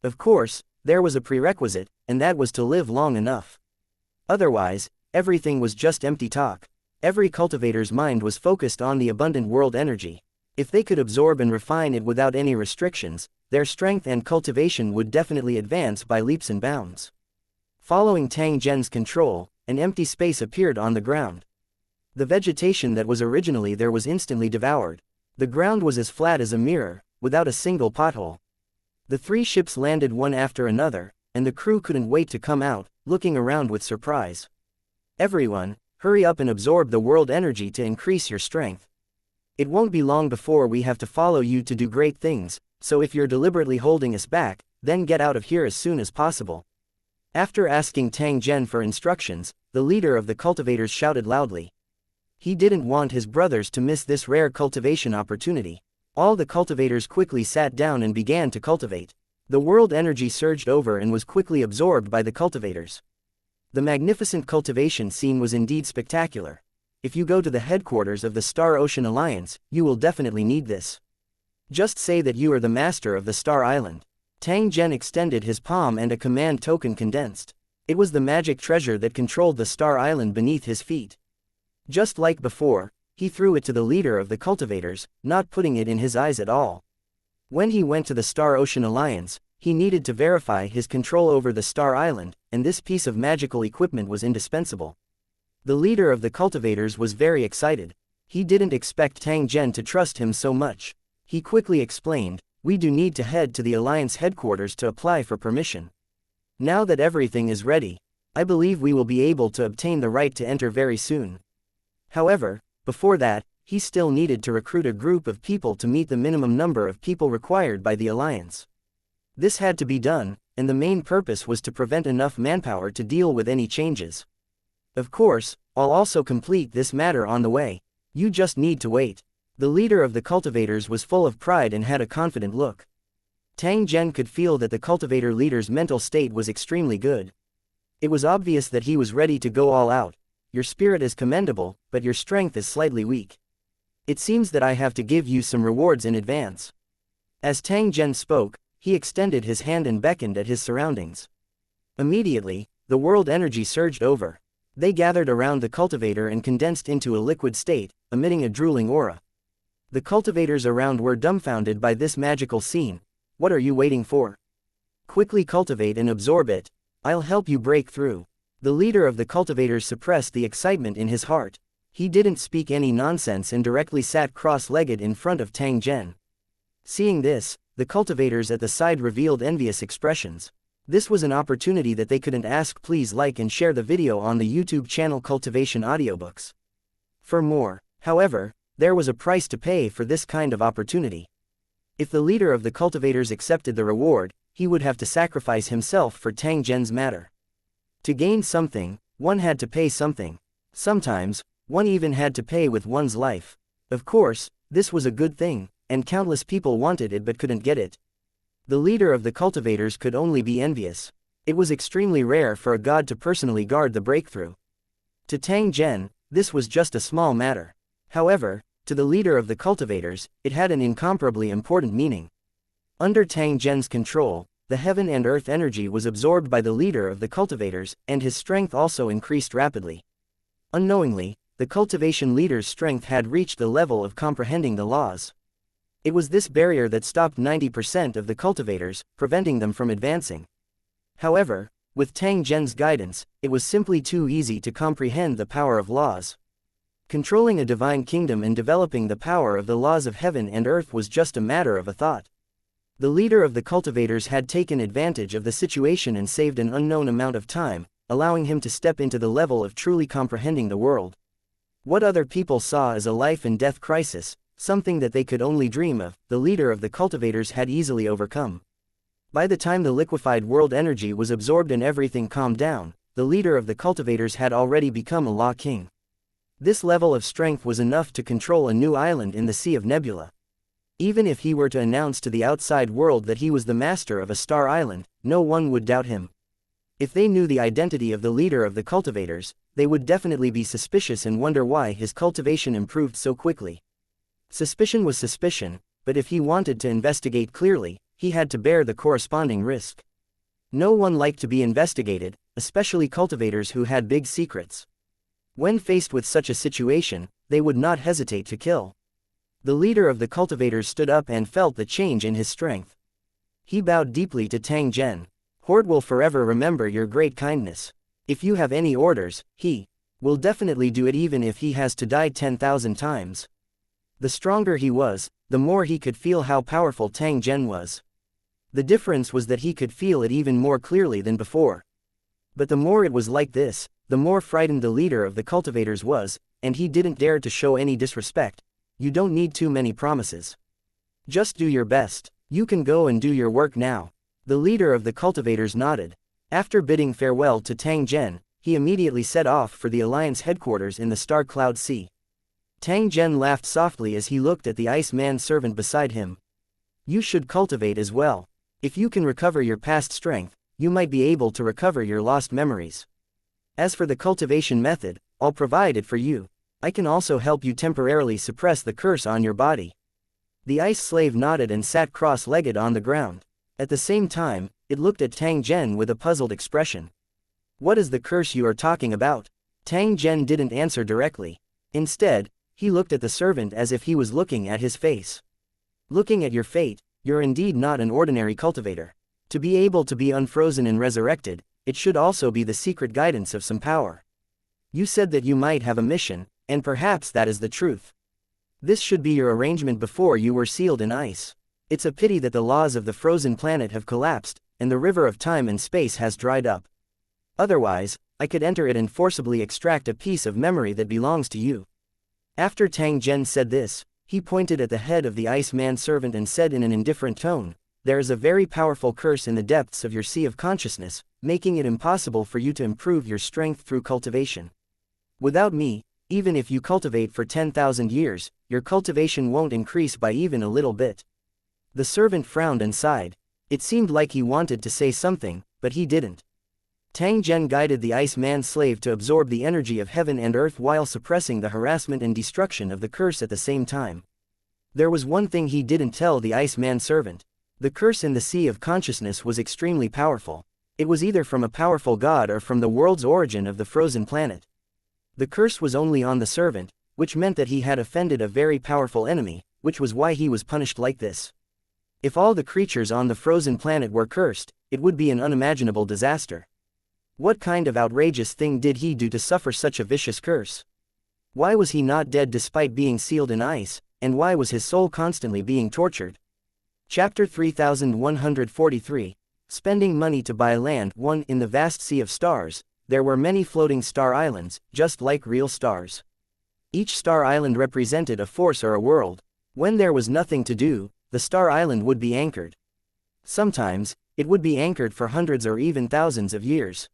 Of course, there was a prerequisite, and that was to live long enough. Otherwise, everything was just empty talk. Every cultivator's mind was focused on the abundant world energy. If they could absorb and refine it without any restrictions, their strength and cultivation would definitely advance by leaps and bounds. Following Tang Zhen's control, an empty space appeared on the ground. The vegetation that was originally there was instantly devoured. The ground was as flat as a mirror, without a single pothole. The 3 ships landed one after another, and the crew couldn't wait to come out, looking around with surprise. Everyone, hurry up and absorb the world energy to increase your strength. It won't be long before we have to follow you to do great things, so if you're deliberately holding us back, then get out of here as soon as possible. After asking Tang Zhen for instructions, the leader of the cultivators shouted loudly. He didn't want his brothers to miss this rare cultivation opportunity. All the cultivators quickly sat down and began to cultivate. The world energy surged over and was quickly absorbed by the cultivators. The magnificent cultivation scene was indeed spectacular. If you go to the headquarters of the Star Ocean Alliance, you will definitely need this. Just say that you are the master of the Star Island. Tang Zhen extended his palm and a command token condensed. It was the magic treasure that controlled the Star Island beneath his feet. Just like before, he threw it to the leader of the cultivators, not putting it in his eyes at all. When he went to the Star Ocean Alliance, he needed to verify his control over the Star Island, and this piece of magical equipment was indispensable. The leader of the cultivators was very excited. He didn't expect Tang Zhen to trust him so much. He quickly explained, "We do need to head to the Alliance headquarters to apply for permission. Now that everything is ready, I believe we will be able to obtain the right to enter very soon." However, before that, he still needed to recruit a group of people to meet the minimum number of people required by the Alliance. This had to be done, and the main purpose was to prevent enough manpower to deal with any changes. Of course, I'll also complete this matter on the way. You just need to wait. The leader of the cultivators was full of pride and had a confident look. Tang Zhen could feel that the cultivator leader's mental state was extremely good. It was obvious that he was ready to go all out. Your spirit is commendable, but your strength is slightly weak. It seems that I have to give you some rewards in advance. As Tang Zhen spoke, he extended his hand and beckoned at his surroundings. Immediately, the world energy surged over. They gathered around the cultivator and condensed into a liquid state, emitting a drooling aura. The cultivators around were dumbfounded by this magical scene. What are you waiting for? Quickly cultivate and absorb it. I'll help you break through. The leader of the cultivators suppressed the excitement in his heart. He didn't speak any nonsense and directly sat cross-legged in front of Tang Zhen. Seeing this, the cultivators at the side revealed envious expressions. This was an opportunity that they couldn't ask. Please like and share the video on the YouTube channel Cultivation Audiobooks. For more. However, there was a price to pay for this kind of opportunity. If the leader of the cultivators accepted the reward, he would have to sacrifice himself for Tang Zhen's matter. To gain something, one had to pay something. Sometimes, one even had to pay with one's life. Of course, this was a good thing, and countless people wanted it but couldn't get it. The leader of the cultivators could only be envious. It was extremely rare for a god to personally guard the breakthrough. To Tang Zhen, this was just a small matter. However, to the leader of the cultivators, it had an incomparably important meaning. Under Tang Zhen's control, the heaven and earth energy was absorbed by the leader of the cultivators, and his strength also increased rapidly. Unknowingly, the cultivation leader's strength had reached the level of comprehending the laws. It was this barrier that stopped 90% of the cultivators, preventing them from advancing. However, with Tang Zhen's guidance, it was simply too easy to comprehend the power of laws. Controlling a divine kingdom and developing the power of the laws of heaven and earth was just a matter of a thought. The leader of the cultivators had taken advantage of the situation and saved an unknown amount of time, allowing him to step into the level of truly comprehending the world. What other people saw as a life and death crisis, something that they could only dream of, the leader of the cultivators had easily overcome. By the time the liquefied world energy was absorbed and everything calmed down, the leader of the cultivators had already become a law king. This level of strength was enough to control a new island in the Sea of Nebula. Even if he were to announce to the outside world that he was the master of a star island, no one would doubt him. If they knew the identity of the leader of the cultivators, they would definitely be suspicious and wonder why his cultivation improved so quickly. Suspicion was suspicion, but if he wanted to investigate clearly, he had to bear the corresponding risk. No one liked to be investigated, especially cultivators who had big secrets. When faced with such a situation, they would not hesitate to kill. The leader of the cultivators stood up and felt the change in his strength. He bowed deeply to Tang Zhen. Horde will forever remember your great kindness. If you have any orders, he will definitely do it even if he has to die 10,000 times. The stronger he was, the more he could feel how powerful Tang Zhen was. The difference was that he could feel it even more clearly than before. But the more it was like this, the more frightened the leader of the cultivators was, and he didn't dare to show any disrespect. You don't need too many promises. Just do your best. You can go and do your work now. The leader of the cultivators nodded. After bidding farewell to Tang Zhen, he immediately set off for the Alliance headquarters in the Star Cloud Sea. Tang Zhen laughed softly as he looked at the Ice Man servant beside him. You should cultivate as well. If you can recover your past strength, you might be able to recover your lost memories. As for the cultivation method, I'll provide it for you. I can also help you temporarily suppress the curse on your body. The ice slave nodded and sat cross-legged on the ground. At the same time, it looked at Tang Zhen with a puzzled expression. What is the curse you are talking about? Tang Zhen didn't answer directly. Instead, he looked at the servant as if he was looking at his face. Looking at your fate, you're indeed not an ordinary cultivator. To be able to be unfrozen and resurrected, it should also be the secret guidance of some power. You said that you might have a mission, and perhaps that is the truth. This should be your arrangement before you were sealed in ice. It's a pity that the laws of the frozen planet have collapsed, and the river of time and space has dried up. Otherwise, I could enter it and forcibly extract a piece of memory that belongs to you. After Tang Zhen said this, he pointed at the head of the Ice Man servant and said in an indifferent tone, there is a very powerful curse in the depths of your sea of consciousness, making it impossible for you to improve your strength through cultivation. Without me, even if you cultivate for 10,000 years, your cultivation won't increase by even a little bit. The servant frowned and sighed. It seemed like he wanted to say something, but he didn't. Tang Zhen guided the Ice Man slave to absorb the energy of heaven and earth while suppressing the harassment and destruction of the curse at the same time. There was one thing he didn't tell the Ice Man servant. The curse in the Sea of Consciousness was extremely powerful. It was either from a powerful god or from the world's origin of the frozen planet. The curse was only on the servant, which meant that he had offended a very powerful enemy, which was why he was punished like this. If all the creatures on the frozen planet were cursed, it would be an unimaginable disaster. What kind of outrageous thing did he do to suffer such a vicious curse? Why was he not dead despite being sealed in ice, and why was his soul constantly being tortured? Chapter 3143, Spending Money to Buy Land. 1. In the vast sea of stars, there were many floating star islands, just like real stars. Each star island represented a force or a world. When there was nothing to do, the star island would be anchored. Sometimes, it would be anchored for hundreds or even thousands of years.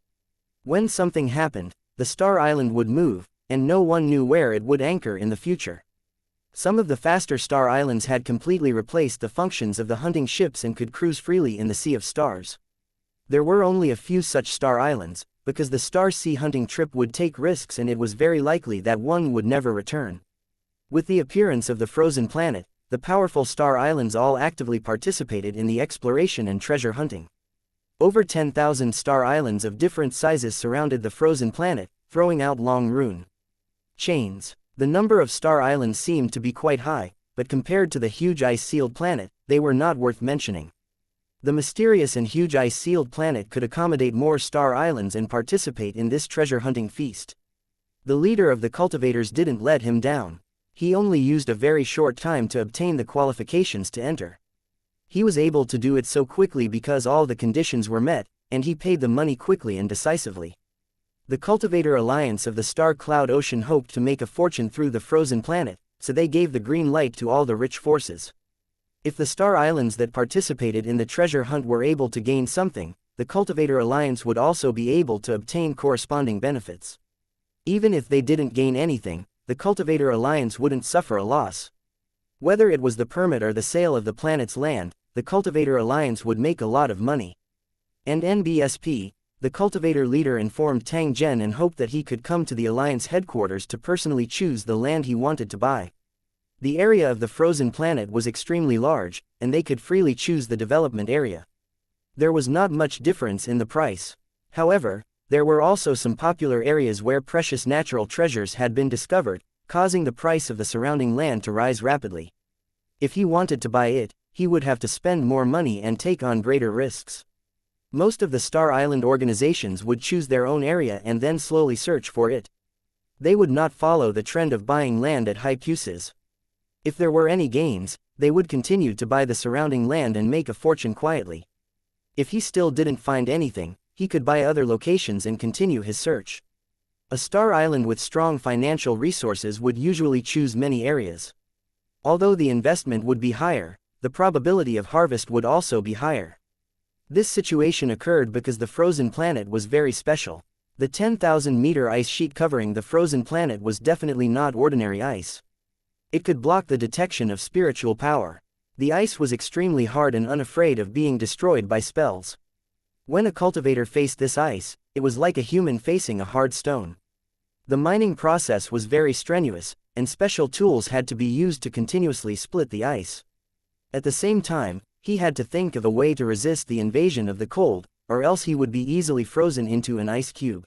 When something happened, the star island would move, and no one knew where it would anchor in the future. Some of the faster star islands had completely replaced the functions of the hunting ships and could cruise freely in the sea of stars. There were only a few such star islands, because the star sea hunting trip would take risks and it was very likely that one would never return. With the appearance of the frozen planet, the powerful star islands all actively participated in the exploration and treasure hunting. Over 10,000 star islands of different sizes surrounded the frozen planet, throwing out long rune chains. The number of star islands seemed to be quite high, but compared to the huge ice-sealed planet, they were not worth mentioning. The mysterious and huge ice-sealed planet could accommodate more star islands and participate in this treasure hunting feast. The leader of the cultivators didn't let him down. He only used a very short time to obtain the qualifications to enter. He was able to do it so quickly because all the conditions were met, and he paid the money quickly and decisively. The Cultivator Alliance of the Star Cloud Ocean hoped to make a fortune through the frozen planet, so they gave the green light to all the rich forces. If the star islands that participated in the treasure hunt were able to gain something, the Cultivator Alliance would also be able to obtain corresponding benefits. Even if they didn't gain anything, the Cultivator Alliance wouldn't suffer a loss. Whether it was the permit or the sale of the planet's land, the Cultivator Alliance would make a lot of money. And NBSP, the cultivator leader, informed Tang Zhen and hoped that he could come to the Alliance headquarters to personally choose the land he wanted to buy. The area of the frozen planet was extremely large, and they could freely choose the development area. There was not much difference in the price. However, there were also some popular areas where precious natural treasures had been discovered, causing the price of the surrounding land to rise rapidly. If he wanted to buy it, he would have to spend more money and take on greater risks. Most of the Star Island organizations would choose their own area and then slowly search for it. They would not follow the trend of buying land at high prices. If there were any gains, they would continue to buy the surrounding land and make a fortune quietly. If he still didn't find anything, he could buy other locations and continue his search. A Star Island with strong financial resources would usually choose many areas. Although the investment would be higher, the probability of harvest would also be higher. This situation occurred because the frozen planet was very special. The 10,000-meter ice sheet covering the frozen planet was definitely not ordinary ice. It could block the detection of spiritual power. The ice was extremely hard and unafraid of being destroyed by spells. When a cultivator faced this ice, it was like a human facing a hard stone. The mining process was very strenuous, and special tools had to be used to continuously split the ice. At the same time, he had to think of a way to resist the invasion of the cold, or else he would be easily frozen into an ice cube.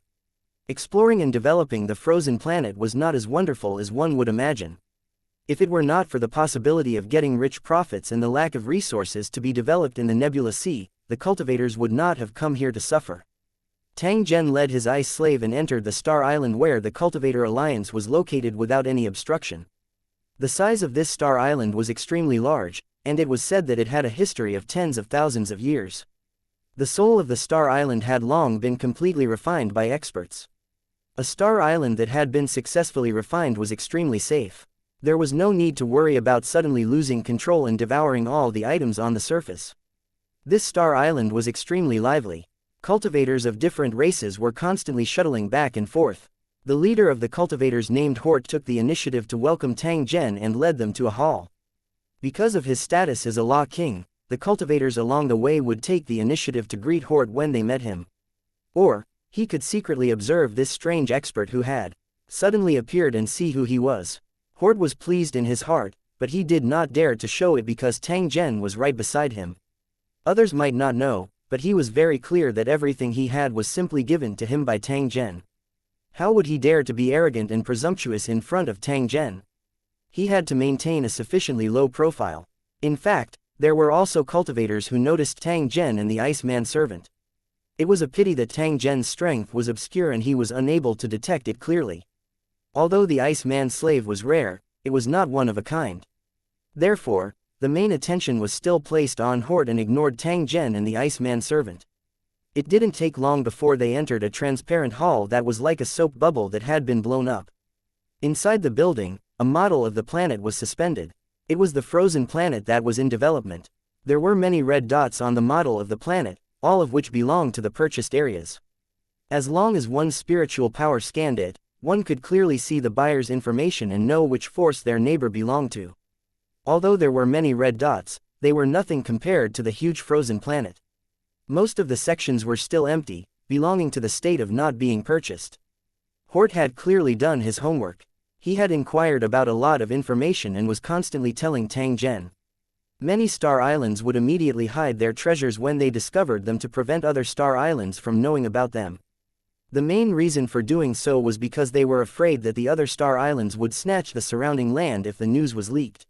Exploring and developing the frozen planet was not as wonderful as one would imagine. If it were not for the possibility of getting rich profits and the lack of resources to be developed in the Nebula Sea, the cultivators would not have come here to suffer. Tang Zhen led his ice slave and entered the Star Island where the Cultivator Alliance was located without any obstruction. The size of this Star Island was extremely large, and it was said that it had a history of tens of thousands of years. The soul of the Star Island had long been completely refined by experts. A Star Island that had been successfully refined was extremely safe. There was no need to worry about suddenly losing control and devouring all the items on the surface. This Star Island was extremely lively. Cultivators of different races were constantly shuttling back and forth. The leader of the cultivators named Hort took the initiative to welcome Tang Zhen and led them to a hall. Because of his status as a Law King, the cultivators along the way would take the initiative to greet Hort when they met him. Or, he could secretly observe this strange expert who had suddenly appeared and see who he was. Hort was pleased in his heart, but he did not dare to show it because Tang Zhen was right beside him. Others might not know, but he was very clear that everything he had was simply given to him by Tang Zhen. How would he dare to be arrogant and presumptuous in front of Tang Zhen? He had to maintain a sufficiently low profile. In fact, there were also cultivators who noticed Tang Zhen and the Iceman servant. It was a pity that Tang Zhen's strength was obscure and he was unable to detect it clearly. Although the Iceman slave was rare, it was not one of a kind. Therefore, the main attention was still placed on Hort and ignored Tang Zhen and the Iceman servant. It didn't take long before they entered a transparent hall that was like a soap bubble that had been blown up. Inside the building, a model of the planet was suspended. It was the frozen planet that was in development. There were many red dots on the model of the planet, all of which belonged to the purchased areas. As long as one's spiritual power scanned it, one could clearly see the buyer's information and know which force their neighbor belonged to. Although there were many red dots, they were nothing compared to the huge frozen planet. Most of the sections were still empty, belonging to the state of not being purchased. Hort had clearly done his homework. He had inquired about a lot of information and was constantly telling Tang Zhen. Many Star Islands would immediately hide their treasures when they discovered them to prevent other Star Islands from knowing about them. The main reason for doing so was because they were afraid that the other Star Islands would snatch the surrounding land if the news was leaked.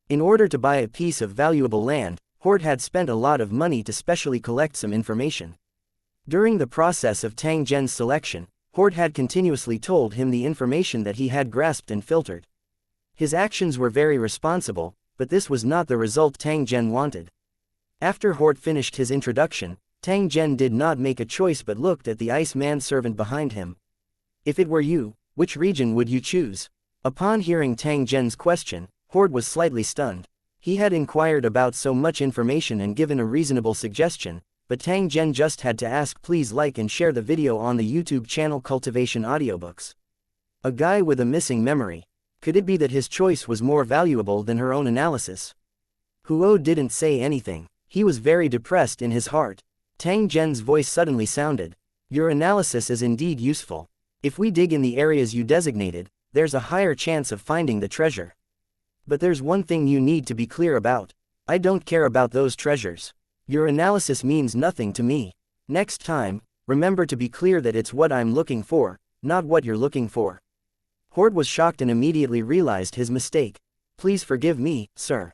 In order to buy a piece of valuable land, Hort had spent a lot of money to specially collect some information. During the process of Tang Zhen's selection, Hort had continuously told him the information that he had grasped and filtered. His actions were very responsible, but this was not the result Tang Zhen wanted. After Hort finished his introduction, Tang Zhen did not make a choice but looked at the Iceman servant behind him. If it were you, which region would you choose? Upon hearing Tang Zhen's question, Hort was slightly stunned. He had inquired about so much information and given a reasonable suggestion, but Tang Zhen just had to ask please like and share the video on the YouTube channel Cultivation Audiobooks. A guy with a missing memory. Could it be that his choice was more valuable than her own analysis? Huo didn't say anything. He was very depressed in his heart. Tang Zhen's voice suddenly sounded. Your analysis is indeed useful. If we dig in the areas you designated, there's a higher chance of finding the treasure. But there's one thing you need to be clear about. I don't care about those treasures. Your analysis means nothing to me. Next time, remember to be clear that it's what I'm looking for, not what you're looking for. Hort was shocked and immediately realized his mistake. Please forgive me, sir.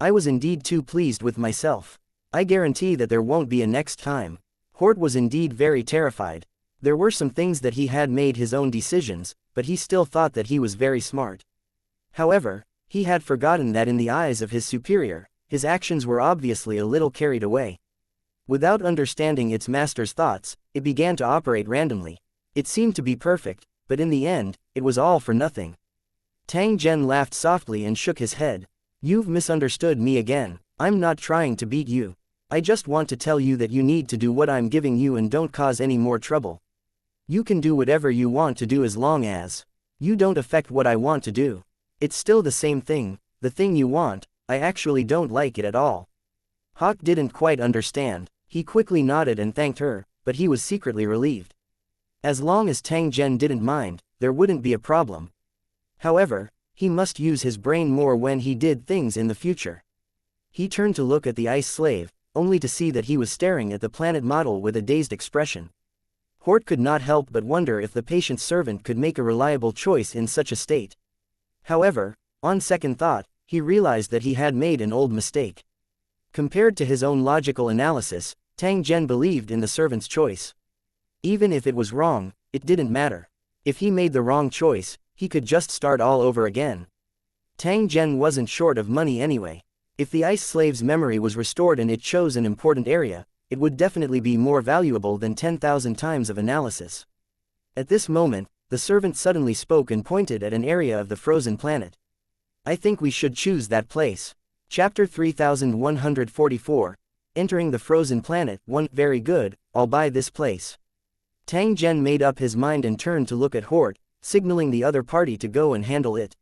I was indeed too pleased with myself. I guarantee that there won't be a next time. Hort was indeed very terrified. There were some things that he had made his own decisions, but he still thought that he was very smart. However, he had forgotten that in the eyes of his superior, his actions were obviously a little carried away. Without understanding its master's thoughts, it began to operate randomly. It seemed to be perfect, but in the end, it was all for nothing. Tang Zhen laughed softly and shook his head. You've misunderstood me again. I'm not trying to beat you. I just want to tell you that you need to do what I'm giving you and don't cause any more trouble. You can do whatever you want to do as long as you don't affect what I want to do. It's still the same thing, the thing you want. I actually don't like it at all. Hawk didn't quite understand. He quickly nodded and thanked her, but he was secretly relieved. As long as Tang Zhen didn't mind, there wouldn't be a problem. However, he must use his brain more when he did things in the future. He turned to look at the ice slave, only to see that he was staring at the planet model with a dazed expression. Hort could not help but wonder if the patient servant could make a reliable choice in such a state. However, on second thought, he realized that he had made an old mistake. Compared to his own logical analysis, Tang Zhen believed in the servant's choice. Even if it was wrong, it didn't matter. If he made the wrong choice, he could just start all over again. Tang Zhen wasn't short of money anyway. If the ice slave's memory was restored and it chose an important area, it would definitely be more valuable than 10,000 times of analysis. At this moment, the servant suddenly spoke and pointed at an area of the frozen planet. I think we should choose that place. Chapter 3144. Entering the frozen planet. 1. Very good, I'll buy this place. Tang Zhen made up his mind and turned to look at Hort, signaling the other party to go and handle it.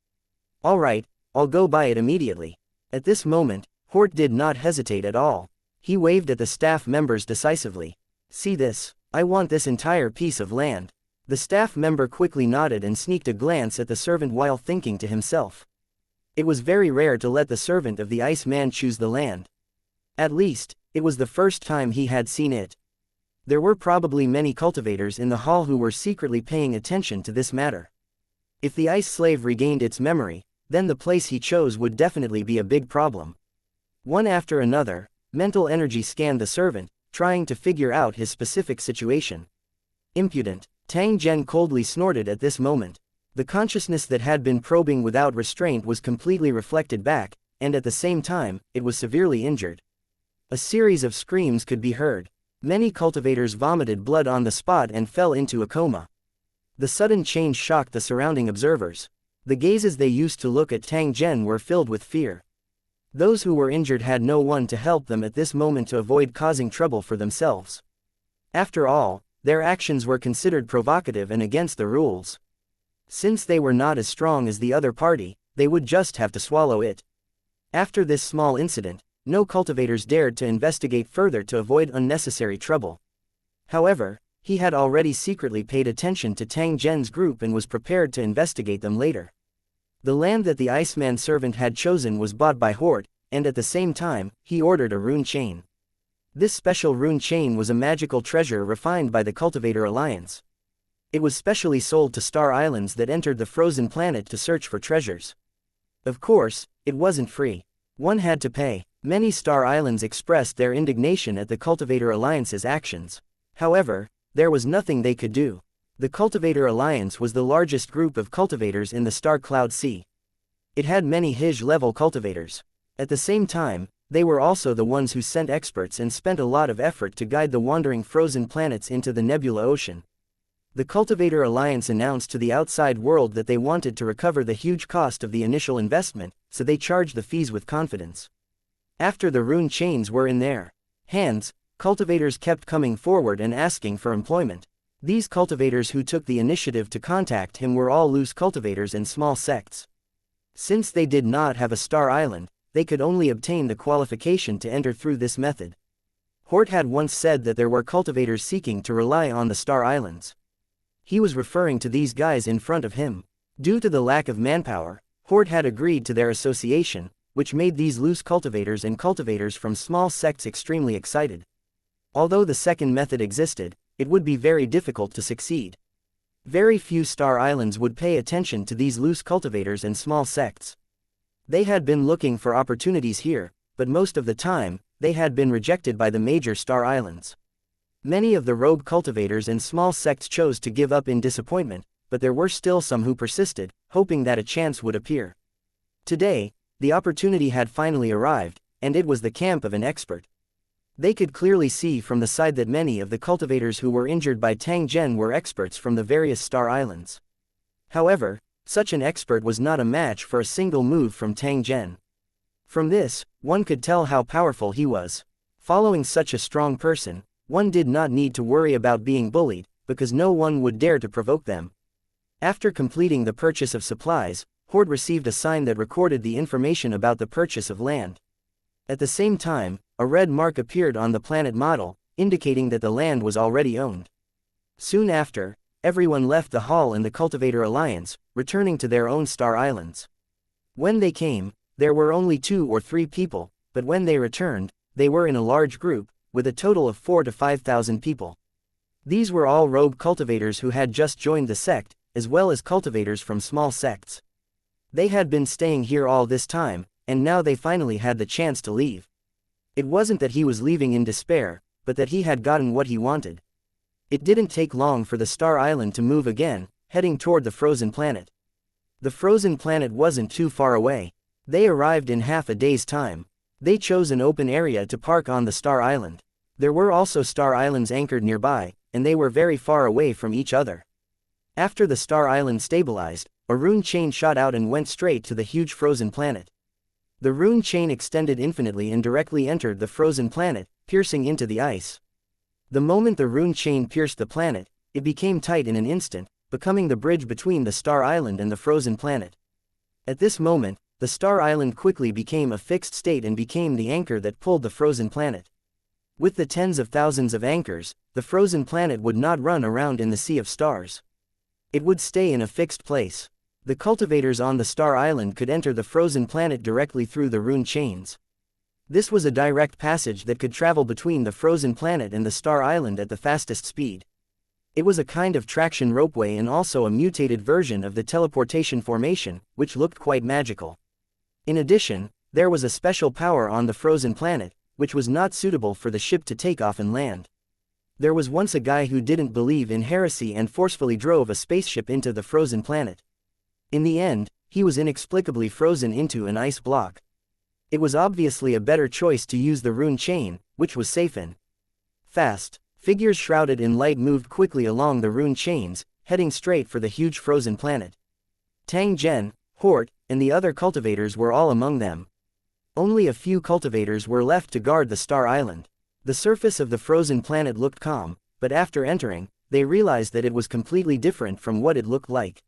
All right, I'll go buy it immediately. At this moment, Hort did not hesitate at all. He waved at the staff members decisively. See this, I want this entire piece of land. The staff member quickly nodded and sneaked a glance at the servant while thinking to himself. It was very rare to let the servant of the ice man choose the land. At least, it was the first time he had seen it. There were probably many cultivators in the hall who were secretly paying attention to this matter. If the ice slave regained its memory, then the place he chose would definitely be a big problem. One after another, mental energy scanned the servant, trying to figure out his specific situation. Impudent, Tang Zhen coldly snorted at this moment. The consciousness that had been probing without restraint was completely reflected back, and at the same time, it was severely injured. A series of screams could be heard. Many cultivators vomited blood on the spot and fell into a coma. The sudden change shocked the surrounding observers. The gazes they used to look at Tang Zhen were filled with fear. Those who were injured had no one to help them at this moment to avoid causing trouble for themselves. After all, their actions were considered provocative and against the rules. Since they were not as strong as the other party, they would just have to swallow it. After this small incident, no cultivators dared to investigate further to avoid unnecessary trouble. However, he had already secretly paid attention to Tang Zhen's group and was prepared to investigate them later. The land that the Iceman servant had chosen was bought by Hort, and at the same time, he ordered a rune chain. This special rune chain was a magical treasure refined by the Cultivator Alliance. It was specially sold to star islands that entered the frozen planet to search for treasures. Of course, it wasn't free. One had to pay. Many star islands expressed their indignation at the Cultivator Alliance's actions. However, there was nothing they could do. The Cultivator Alliance was the largest group of cultivators in the Star Cloud Sea. It had many Hij-level cultivators. At the same time, they were also the ones who sent experts and spent a lot of effort to guide the wandering frozen planets into the Nebula Ocean. The Cultivator Alliance announced to the outside world that they wanted to recover the huge cost of the initial investment, so they charged the fees with confidence. After the rune chains were in their hands, cultivators kept coming forward and asking for employment. These cultivators who took the initiative to contact him were all loose cultivators and small sects. Since they did not have a star island, they could only obtain the qualification to enter through this method. Hort had once said that there were cultivators seeking to rely on the star islands. He was referring to these guys in front of him. Due to the lack of manpower, Horde had agreed to their association, which made these loose cultivators and cultivators from small sects extremely excited. Although the second method existed, it would be very difficult to succeed. Very few star islands would pay attention to these loose cultivators and small sects. They had been looking for opportunities here, but most of the time, they had been rejected by the major star islands. Many of the rogue cultivators and small sects chose to give up in disappointment, but there were still some who persisted, hoping that a chance would appear. Today, the opportunity had finally arrived, and it was the camp of an expert. They could clearly see from the side that many of the cultivators who were injured by Tang Zhen were experts from the various star islands. However, such an expert was not a match for a single move from Tang Zhen. From this, one could tell how powerful he was. Following such a strong person, one did not need to worry about being bullied, because no one would dare to provoke them. After completing the purchase of supplies, Horde received a sign that recorded the information about the purchase of land. At the same time, a red mark appeared on the planet model, indicating that the land was already owned. Soon after, everyone left the hall in the Cultivator Alliance, returning to their own star islands. When they came, there were only 2 or 3 people, but when they returned, they were in a large group, with a total of 4,000 to 5,000 people. These were all rogue cultivators who had just joined the sect, as well as cultivators from small sects. They had been staying here all this time, and now they finally had the chance to leave. It wasn't that he was leaving in despair, but that he had gotten what he wanted. It didn't take long for the Star Island to move again, heading toward the frozen planet. The frozen planet wasn't too far away. They arrived in half a day's time. They chose an open area to park on the Star Island. There were also Star Islands anchored nearby, and they were very far away from each other. After the Star Island stabilized, a rune chain shot out and went straight to the huge frozen planet. The rune chain extended infinitely and directly entered the frozen planet, piercing into the ice. The moment the rune chain pierced the planet, it became tight in an instant, becoming the bridge between the Star Island and the frozen planet. At this moment, the Star Island quickly became a fixed state and became the anchor that pulled the frozen planet. With the tens of thousands of anchors, the frozen planet would not run around in the sea of stars. It would stay in a fixed place. The cultivators on the Star Island could enter the frozen planet directly through the rune chains. This was a direct passage that could travel between the frozen planet and the Star Island at the fastest speed. It was a kind of traction ropeway and also a mutated version of the teleportation formation, which looked quite magical. In addition, there was a special power on the frozen planet, which was not suitable for the ship to take off and land. There was once a guy who didn't believe in heresy and forcefully drove a spaceship into the frozen planet. In the end, he was inexplicably frozen into an ice block. It was obviously a better choice to use the rune chain, which was safe and fast. Figures shrouded in light moved quickly along the rune chains, heading straight for the huge frozen planet. Tang Zhen, Hort, and the other cultivators were all among them. Only a few cultivators were left to guard the Star Island. The surface of the frozen planet looked calm, but after entering, they realized that it was completely different from what it looked like.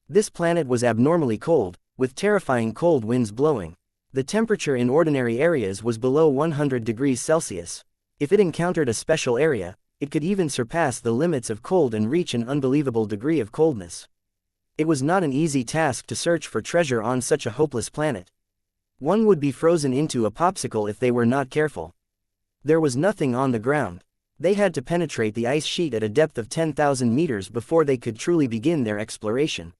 This planet was abnormally cold, with terrifying cold winds blowing. The temperature in ordinary areas was below 100 degrees Celsius. If it encountered a special area, it could even surpass the limits of cold and reach an unbelievable degree of coldness. It was not an easy task to search for treasure on such a hopeless planet. One would be frozen into a popsicle if they were not careful. There was nothing on the ground. They had to penetrate the ice sheet at a depth of 10,000 meters before they could truly begin their exploration.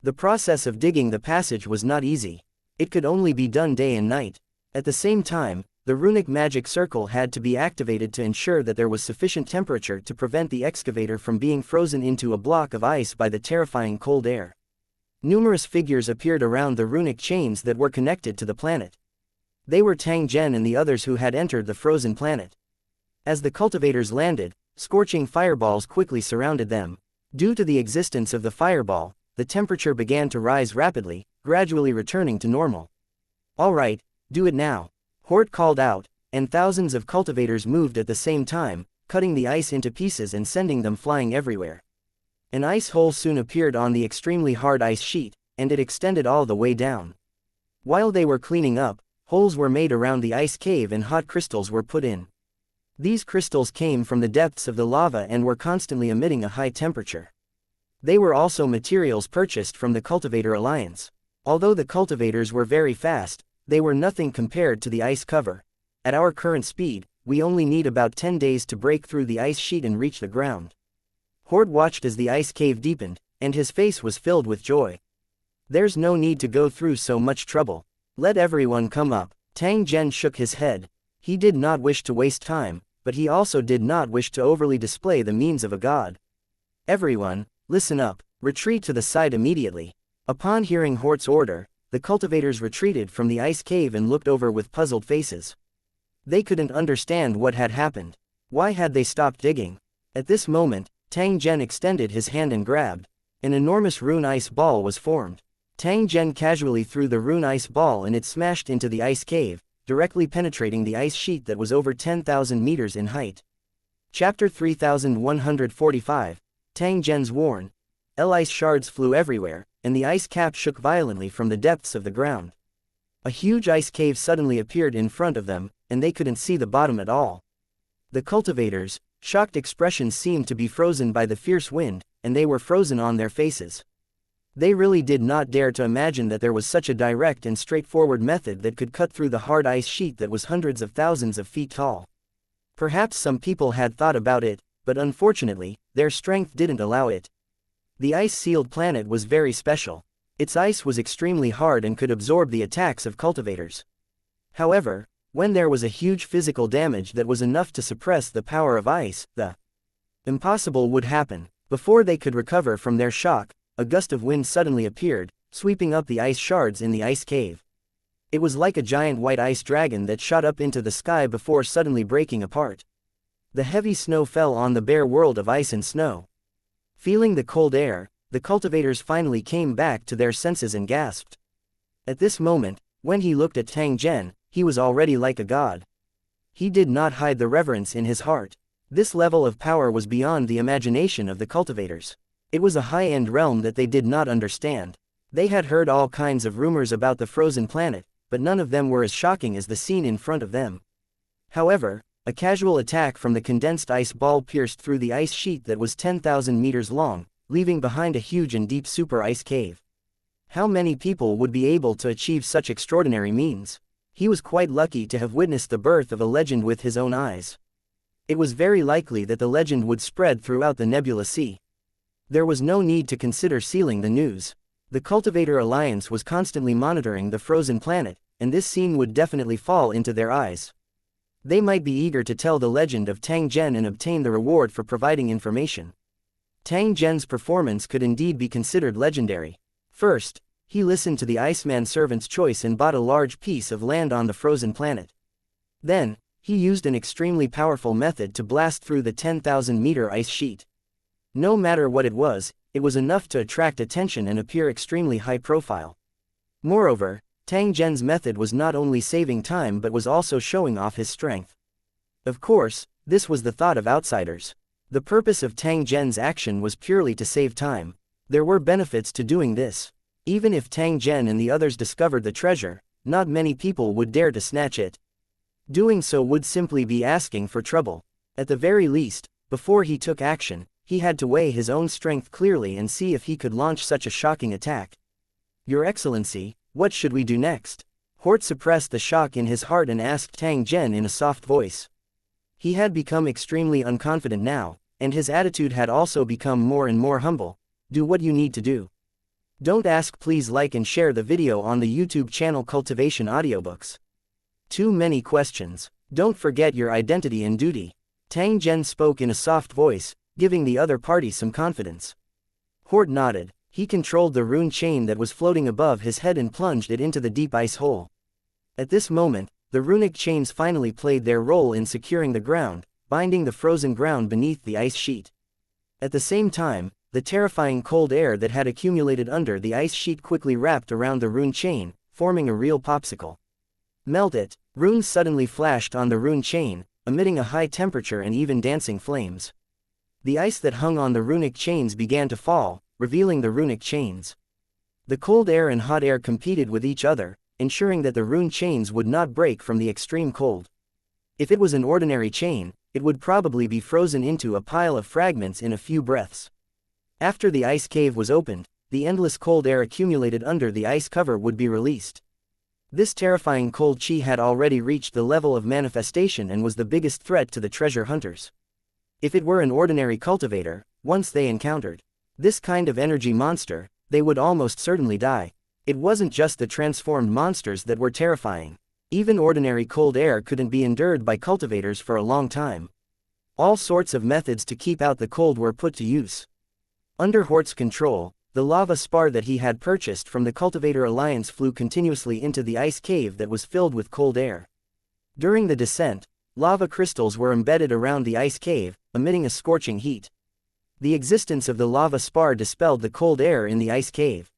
The process of digging the passage was not easy. It could only be done day and night. At the same time, the runic magic circle had to be activated to ensure that there was sufficient temperature to prevent the excavator from being frozen into a block of ice by the terrifying cold air. Numerous figures appeared around the runic chains that were connected to the planet. They were Tang Zhen and the others who had entered the frozen planet. As the cultivators landed, scorching fireballs quickly surrounded them. Due to the existence of the fireball, the temperature began to rise rapidly, gradually returning to normal. "All right, do it now," Hort called out, and thousands of cultivators moved at the same time, cutting the ice into pieces and sending them flying everywhere. An ice hole soon appeared on the extremely hard ice sheet, and it extended all the way down. While they were cleaning up, holes were made around the ice cave and hot crystals were put in. These crystals came from the depths of the lava and were constantly emitting a high temperature. They were also materials purchased from the Cultivator Alliance. Although the cultivators were very fast, they were nothing compared to the ice cover. At our current speed, we only need about 10 days to break through the ice sheet and reach the ground. Horde watched as the ice cave deepened, and his face was filled with joy. There's no need to go through so much trouble. Let everyone come up. Tang Zhen shook his head. He did not wish to waste time, but he also did not wish to overly display the means of a god. Everyone, listen up, retreat to the side immediately. Upon hearing Hort's order, the cultivators retreated from the ice cave and looked over with puzzled faces. They couldn't understand what had happened. Why had they stopped digging? At this moment, Tang Zhen extended his hand and grabbed. An enormous rune ice ball was formed. Tang Zhen casually threw the rune ice ball and it smashed into the ice cave, directly penetrating the ice sheet that was over 10,000 meters in height. Chapter 3145, Tang Zhen's Warn. Ice shards flew everywhere, and the ice cap shook violently from the depths of the ground. A huge ice cave suddenly appeared in front of them, and they couldn't see the bottom at all. The cultivators, shocked expressions seemed to be frozen by the fierce wind, and they were frozen on their faces. They really did not dare to imagine that there was such a direct and straightforward method that could cut through the hard ice sheet that was hundreds of thousands of feet tall. Perhaps some people had thought about it, but unfortunately, their strength didn't allow it. The ice-sealed planet was very special. Its ice was extremely hard and could absorb the attacks of cultivators. However, when there was a huge physical damage that was enough to suppress the power of ice, the impossible would happen. Before they could recover from their shock, a gust of wind suddenly appeared, sweeping up the ice shards in the ice cave. It was like a giant white ice dragon that shot up into the sky before suddenly breaking apart. The heavy snow fell on the bare world of ice and snow. Feeling the cold air, the cultivators finally came back to their senses and gasped. At this moment, when he looked at Tang Zhen, he was already like a god. He did not hide the reverence in his heart. This level of power was beyond the imagination of the cultivators. It was a high-end realm that they did not understand. They had heard all kinds of rumors about the frozen planet, but none of them were as shocking as the scene in front of them. However, a casual attack from the condensed ice ball pierced through the ice sheet that was 10,000 meters long, leaving behind a huge and deep super ice cave. How many people would be able to achieve such extraordinary means? He was quite lucky to have witnessed the birth of a legend with his own eyes. It was very likely that the legend would spread throughout the Nebula Sea. There was no need to consider sealing the news. The Cultivator Alliance was constantly monitoring the frozen planet, and this scene would definitely fall into their eyes. They might be eager to tell the legend of Tang Zhen and obtain the reward for providing information. Tang Zhen's performance could indeed be considered legendary. First, he listened to the Iceman servant's choice and bought a large piece of land on the frozen planet. Then, he used an extremely powerful method to blast through the 10,000-meter ice sheet. No matter what it was enough to attract attention and appear extremely high profile. Moreover, Tang Zhen's method was not only saving time but was also showing off his strength. Of course, this was the thought of outsiders. The purpose of Tang Zhen's action was purely to save time. There were benefits to doing this. Even if Tang Zhen and the others discovered the treasure, not many people would dare to snatch it. Doing so would simply be asking for trouble. At the very least, before he took action, he had to weigh his own strength clearly and see if he could launch such a shocking attack. Your Excellency, what should we do next? Hort suppressed the shock in his heart and asked Tang Zhen in a soft voice. He had become extremely unconfident now, and his attitude had also become more and more humble. Do what you need to do. Don't ask. Please like and share the video on the YouTube channel Cultivation Audiobooks. Too many questions. Don't forget your identity and duty. Tang Zhen spoke in a soft voice, giving the other party some confidence. Hort nodded. He controlled the rune chain that was floating above his head and plunged it into the deep ice hole. At this moment, the runic chains finally played their role in securing the ground, binding the frozen ground beneath the ice sheet. At the same time, the terrifying cold air that had accumulated under the ice sheet quickly wrapped around the rune chain, forming a real popsicle. Melt it. Runes suddenly flashed on the rune chain, emitting a high temperature and even dancing flames. The ice that hung on the runic chains began to fall, revealing the runic chains. The cold air and hot air competed with each other, ensuring that the rune chains would not break from the extreme cold. If it was an ordinary chain, it would probably be frozen into a pile of fragments in a few breaths. After the ice cave was opened, the endless cold air accumulated under the ice cover would be released. This terrifying cold chi had already reached the level of manifestation and was the biggest threat to the treasure hunters. If it were an ordinary cultivator, once they encountered this kind of energy monster, they would almost certainly die. It wasn't just the transformed monsters that were terrifying. Even ordinary cold air couldn't be endured by cultivators for a long time. All sorts of methods to keep out the cold were put to use. Under Hort's control, the lava spar that he had purchased from the Cultivator Alliance flew continuously into the ice cave that was filled with cold air. During the descent, lava crystals were embedded around the ice cave, emitting a scorching heat. The existence of the lava spar dispelled the cold air in the ice cave.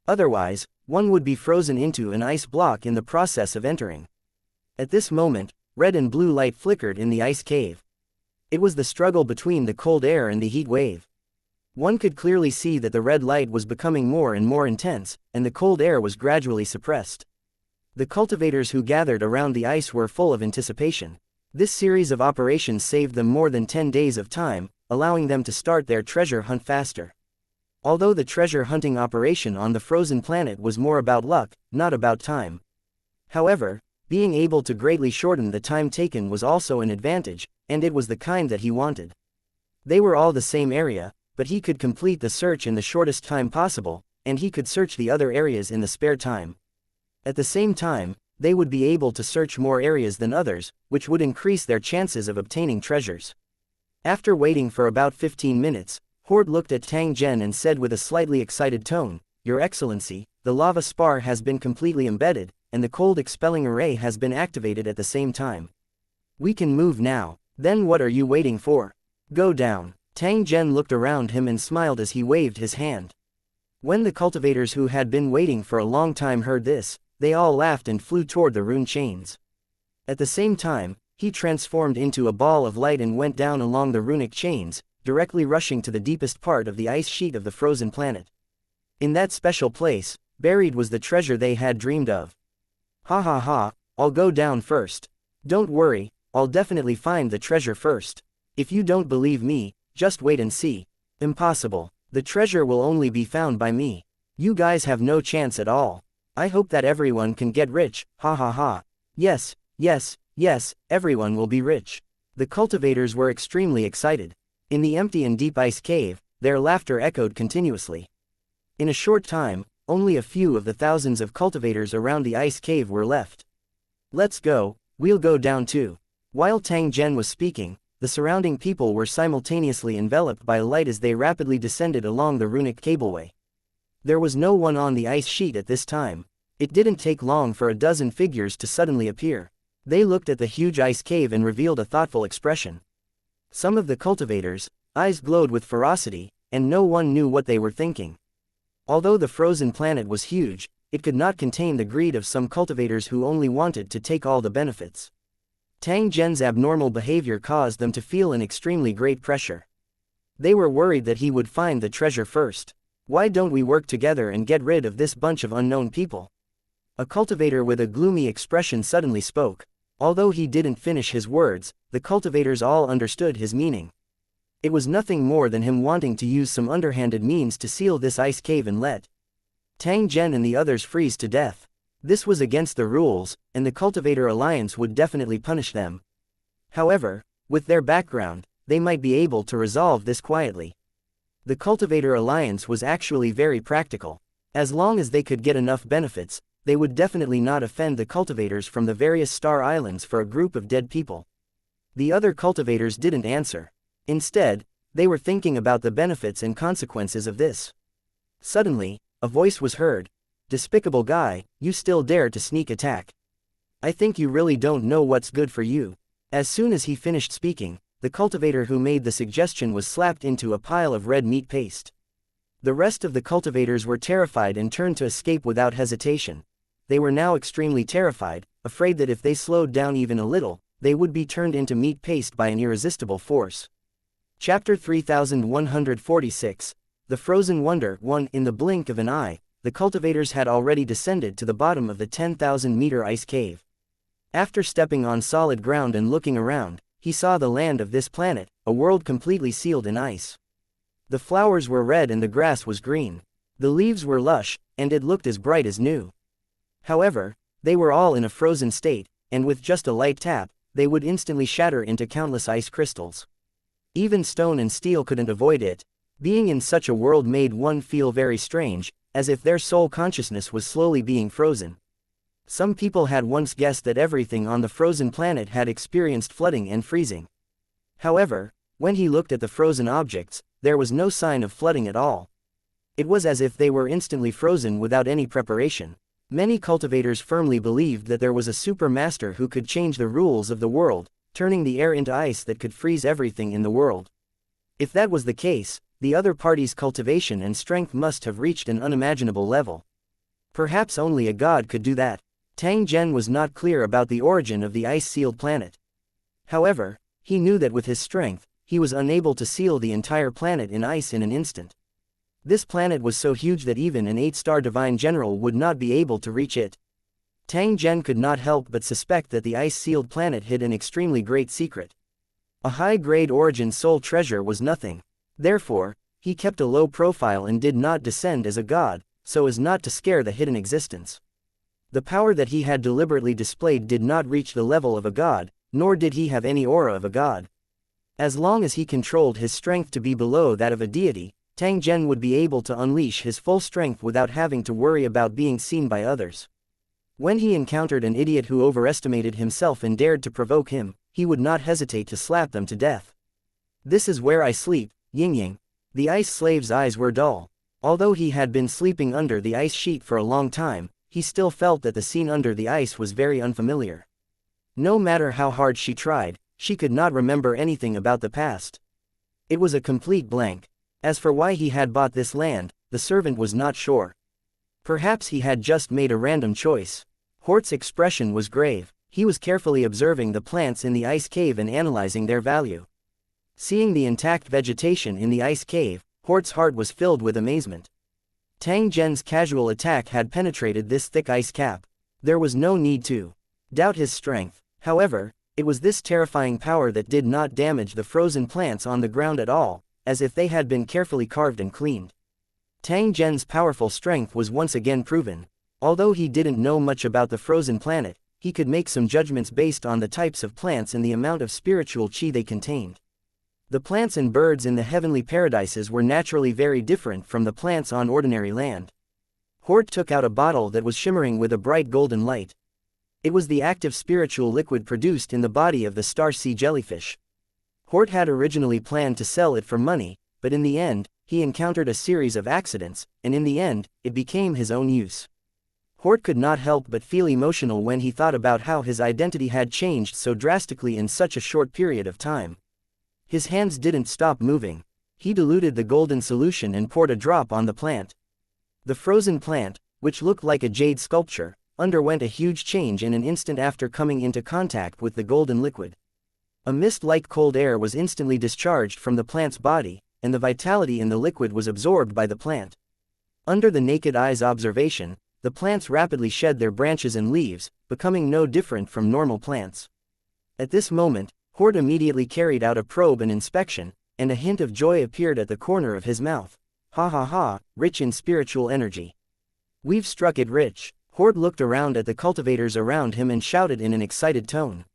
Otherwise, one would be frozen into an ice block in the process of entering. At this moment, red and blue light flickered in the ice cave. It was the struggle between the cold air and the heat wave. One could clearly see that the red light was becoming more and more intense, and the cold air was gradually suppressed. The cultivators who gathered around the ice were full of anticipation. This series of operations saved them more than 10 days of time, allowing them to start their treasure hunt faster. Although the treasure hunting operation on the frozen planet was more about luck, not about time. However, being able to greatly shorten the time taken was also an advantage, and it was the kind that he wanted. They were all the same area, but he could complete the search in the shortest time possible, and he could search the other areas in the spare time. At the same time, they would be able to search more areas than others, which would increase their chances of obtaining treasures. After waiting for about 15 minutes, Hort looked at Tang Zhen and said with a slightly excited tone, "Your Excellency, the lava spar has been completely embedded, and the cold expelling array has been activated at the same time. We can move now. Then what are you waiting for? Go down." Tang Zhen looked around him and smiled as he waved his hand. When the cultivators who had been waiting for a long time heard this, they all laughed and flew toward the rune chains. At the same time, he transformed into a ball of light and went down along the runic chains, directly rushing to the deepest part of the ice sheet of the frozen planet. In that special place, buried was the treasure they had dreamed of. "Ha ha ha, I'll go down first. Don't worry, I'll definitely find the treasure first. If you don't believe me, just wait and see." "Impossible. The treasure will only be found by me. You guys have no chance at all. I hope that everyone can get rich, ha ha ha. Yes, yes, yes, everyone will be rich." The cultivators were extremely excited. In the empty and deep ice cave, their laughter echoed continuously. In a short time, only a few of the thousands of cultivators around the ice cave were left. "Let's go, we'll go down too." While Tang Zhen was speaking, the surrounding people were simultaneously enveloped by light as they rapidly descended along the runic cableway. There was no one on the ice sheet at this time. It didn't take long for a dozen figures to suddenly appear. They looked at the huge ice cave and revealed a thoughtful expression. Some of the cultivators' eyes glowed with ferocity, and no one knew what they were thinking. Although the frozen planet was huge, it could not contain the greed of some cultivators who only wanted to take all the benefits. Tang Zhen's abnormal behavior caused them to feel an extremely great pressure. They were worried that he would find the treasure first. "Why don't we work together and get rid of this bunch of unknown people?" A cultivator with a gloomy expression suddenly spoke. Although he didn't finish his words, the cultivators all understood his meaning. It was nothing more than him wanting to use some underhanded means to seal this ice cave and let Tang Zhen and the others freeze to death. This was against the rules, and the Cultivator Alliance would definitely punish them. However, with their background, they might be able to resolve this quietly. The Cultivator Alliance was actually very practical. As long as they could get enough benefits, they would definitely not offend the cultivators from the various star islands for a group of dead people. The other cultivators didn't answer. Instead, they were thinking about the benefits and consequences of this. Suddenly, a voice was heard. "Despicable guy, you still dare to sneak attack. I think you really don't know what's good for you." As soon as he finished speaking, the cultivator who made the suggestion was slapped into a pile of red meat paste. The rest of the cultivators were terrified and turned to escape without hesitation. They were now extremely terrified, afraid that if they slowed down even a little, they would be turned into meat paste by an irresistible force. Chapter 3146, The Frozen Wonder 1. In the blink of an eye, the cultivators had already descended to the bottom of the 10,000-meter ice cave. After stepping on solid ground and looking around, he saw the land of this planet, a world completely sealed in ice. The flowers were red and the grass was green. The leaves were lush, and it looked as bright as new. However, they were all in a frozen state, and with just a light tap, they would instantly shatter into countless ice crystals. Even stone and steel couldn't avoid it. Being in such a world made one feel very strange, as if their soul consciousness was slowly being frozen. Some people had once guessed that everything on the frozen planet had experienced flooding and freezing. However, when he looked at the frozen objects, there was no sign of flooding at all. It was as if they were instantly frozen without any preparation. Many cultivators firmly believed that there was a super master who could change the rules of the world, turning the air into ice that could freeze everything in the world. If that was the case, the other party's cultivation and strength must have reached an unimaginable level. Perhaps only a god could do that. Tang Zhen was not clear about the origin of the ice-sealed planet. However, he knew that with his strength, he was unable to seal the entire planet in ice in an instant. This planet was so huge that even an 8-star divine general would not be able to reach it. Tang Zhen could not help but suspect that the ice-sealed planet hid an extremely great secret. A high-grade origin soul treasure was nothing. Therefore, he kept a low profile and did not descend as a god, so as not to scare the hidden existence. The power that he had deliberately displayed did not reach the level of a god, nor did he have any aura of a god. As long as he controlled his strength to be below that of a deity, Tang Zhen would be able to unleash his full strength without having to worry about being seen by others. When he encountered an idiot who overestimated himself and dared to provoke him, he would not hesitate to slap them to death. "This is where I sleep, Ying." The ice slave's eyes were dull. Although he had been sleeping under the ice sheet for a long time, he still felt that the scene under the ice was very unfamiliar. No matter how hard she tried, she could not remember anything about the past. It was a complete blank. As for why he had bought this land, the servant was not sure. Perhaps he had just made a random choice. Hort's expression was grave. He was carefully observing the plants in the ice cave and analyzing their value. Seeing the intact vegetation in the ice cave, Hort's heart was filled with amazement. Tang Zhen's casual attack had penetrated this thick ice cap. There was no need to doubt his strength. However, it was this terrifying power that did not damage the frozen plants on the ground at all, as if they had been carefully carved and cleaned. Tang Zhen's powerful strength was once again proven. Although he didn't know much about the frozen planet, he could make some judgments based on the types of plants and the amount of spiritual qi they contained. The plants and birds in the heavenly paradises were naturally very different from the plants on ordinary land. Hort took out a bottle that was shimmering with a bright golden light. It was the active spiritual liquid produced in the body of the star sea jellyfish. Hort had originally planned to sell it for money, but in the end, he encountered a series of accidents, and in the end, it became his own use. Hort could not help but feel emotional when he thought about how his identity had changed so drastically in such a short period of time. His hands didn't stop moving. He diluted the golden solution and poured a drop on the plant. The frozen plant, which looked like a jade sculpture, underwent a huge change in an instant after coming into contact with the golden liquid. A mist like cold air was instantly discharged from the plant's body, and the vitality in the liquid was absorbed by the plant. Under the naked eye's observation, the plants rapidly shed their branches and leaves, becoming no different from normal plants. At this moment, Hort immediately carried out a probe and inspection, and a hint of joy appeared at the corner of his mouth. "Ha ha ha, rich in spiritual energy. We've struck it rich." Hort looked around at the cultivators around him and shouted in an excited tone.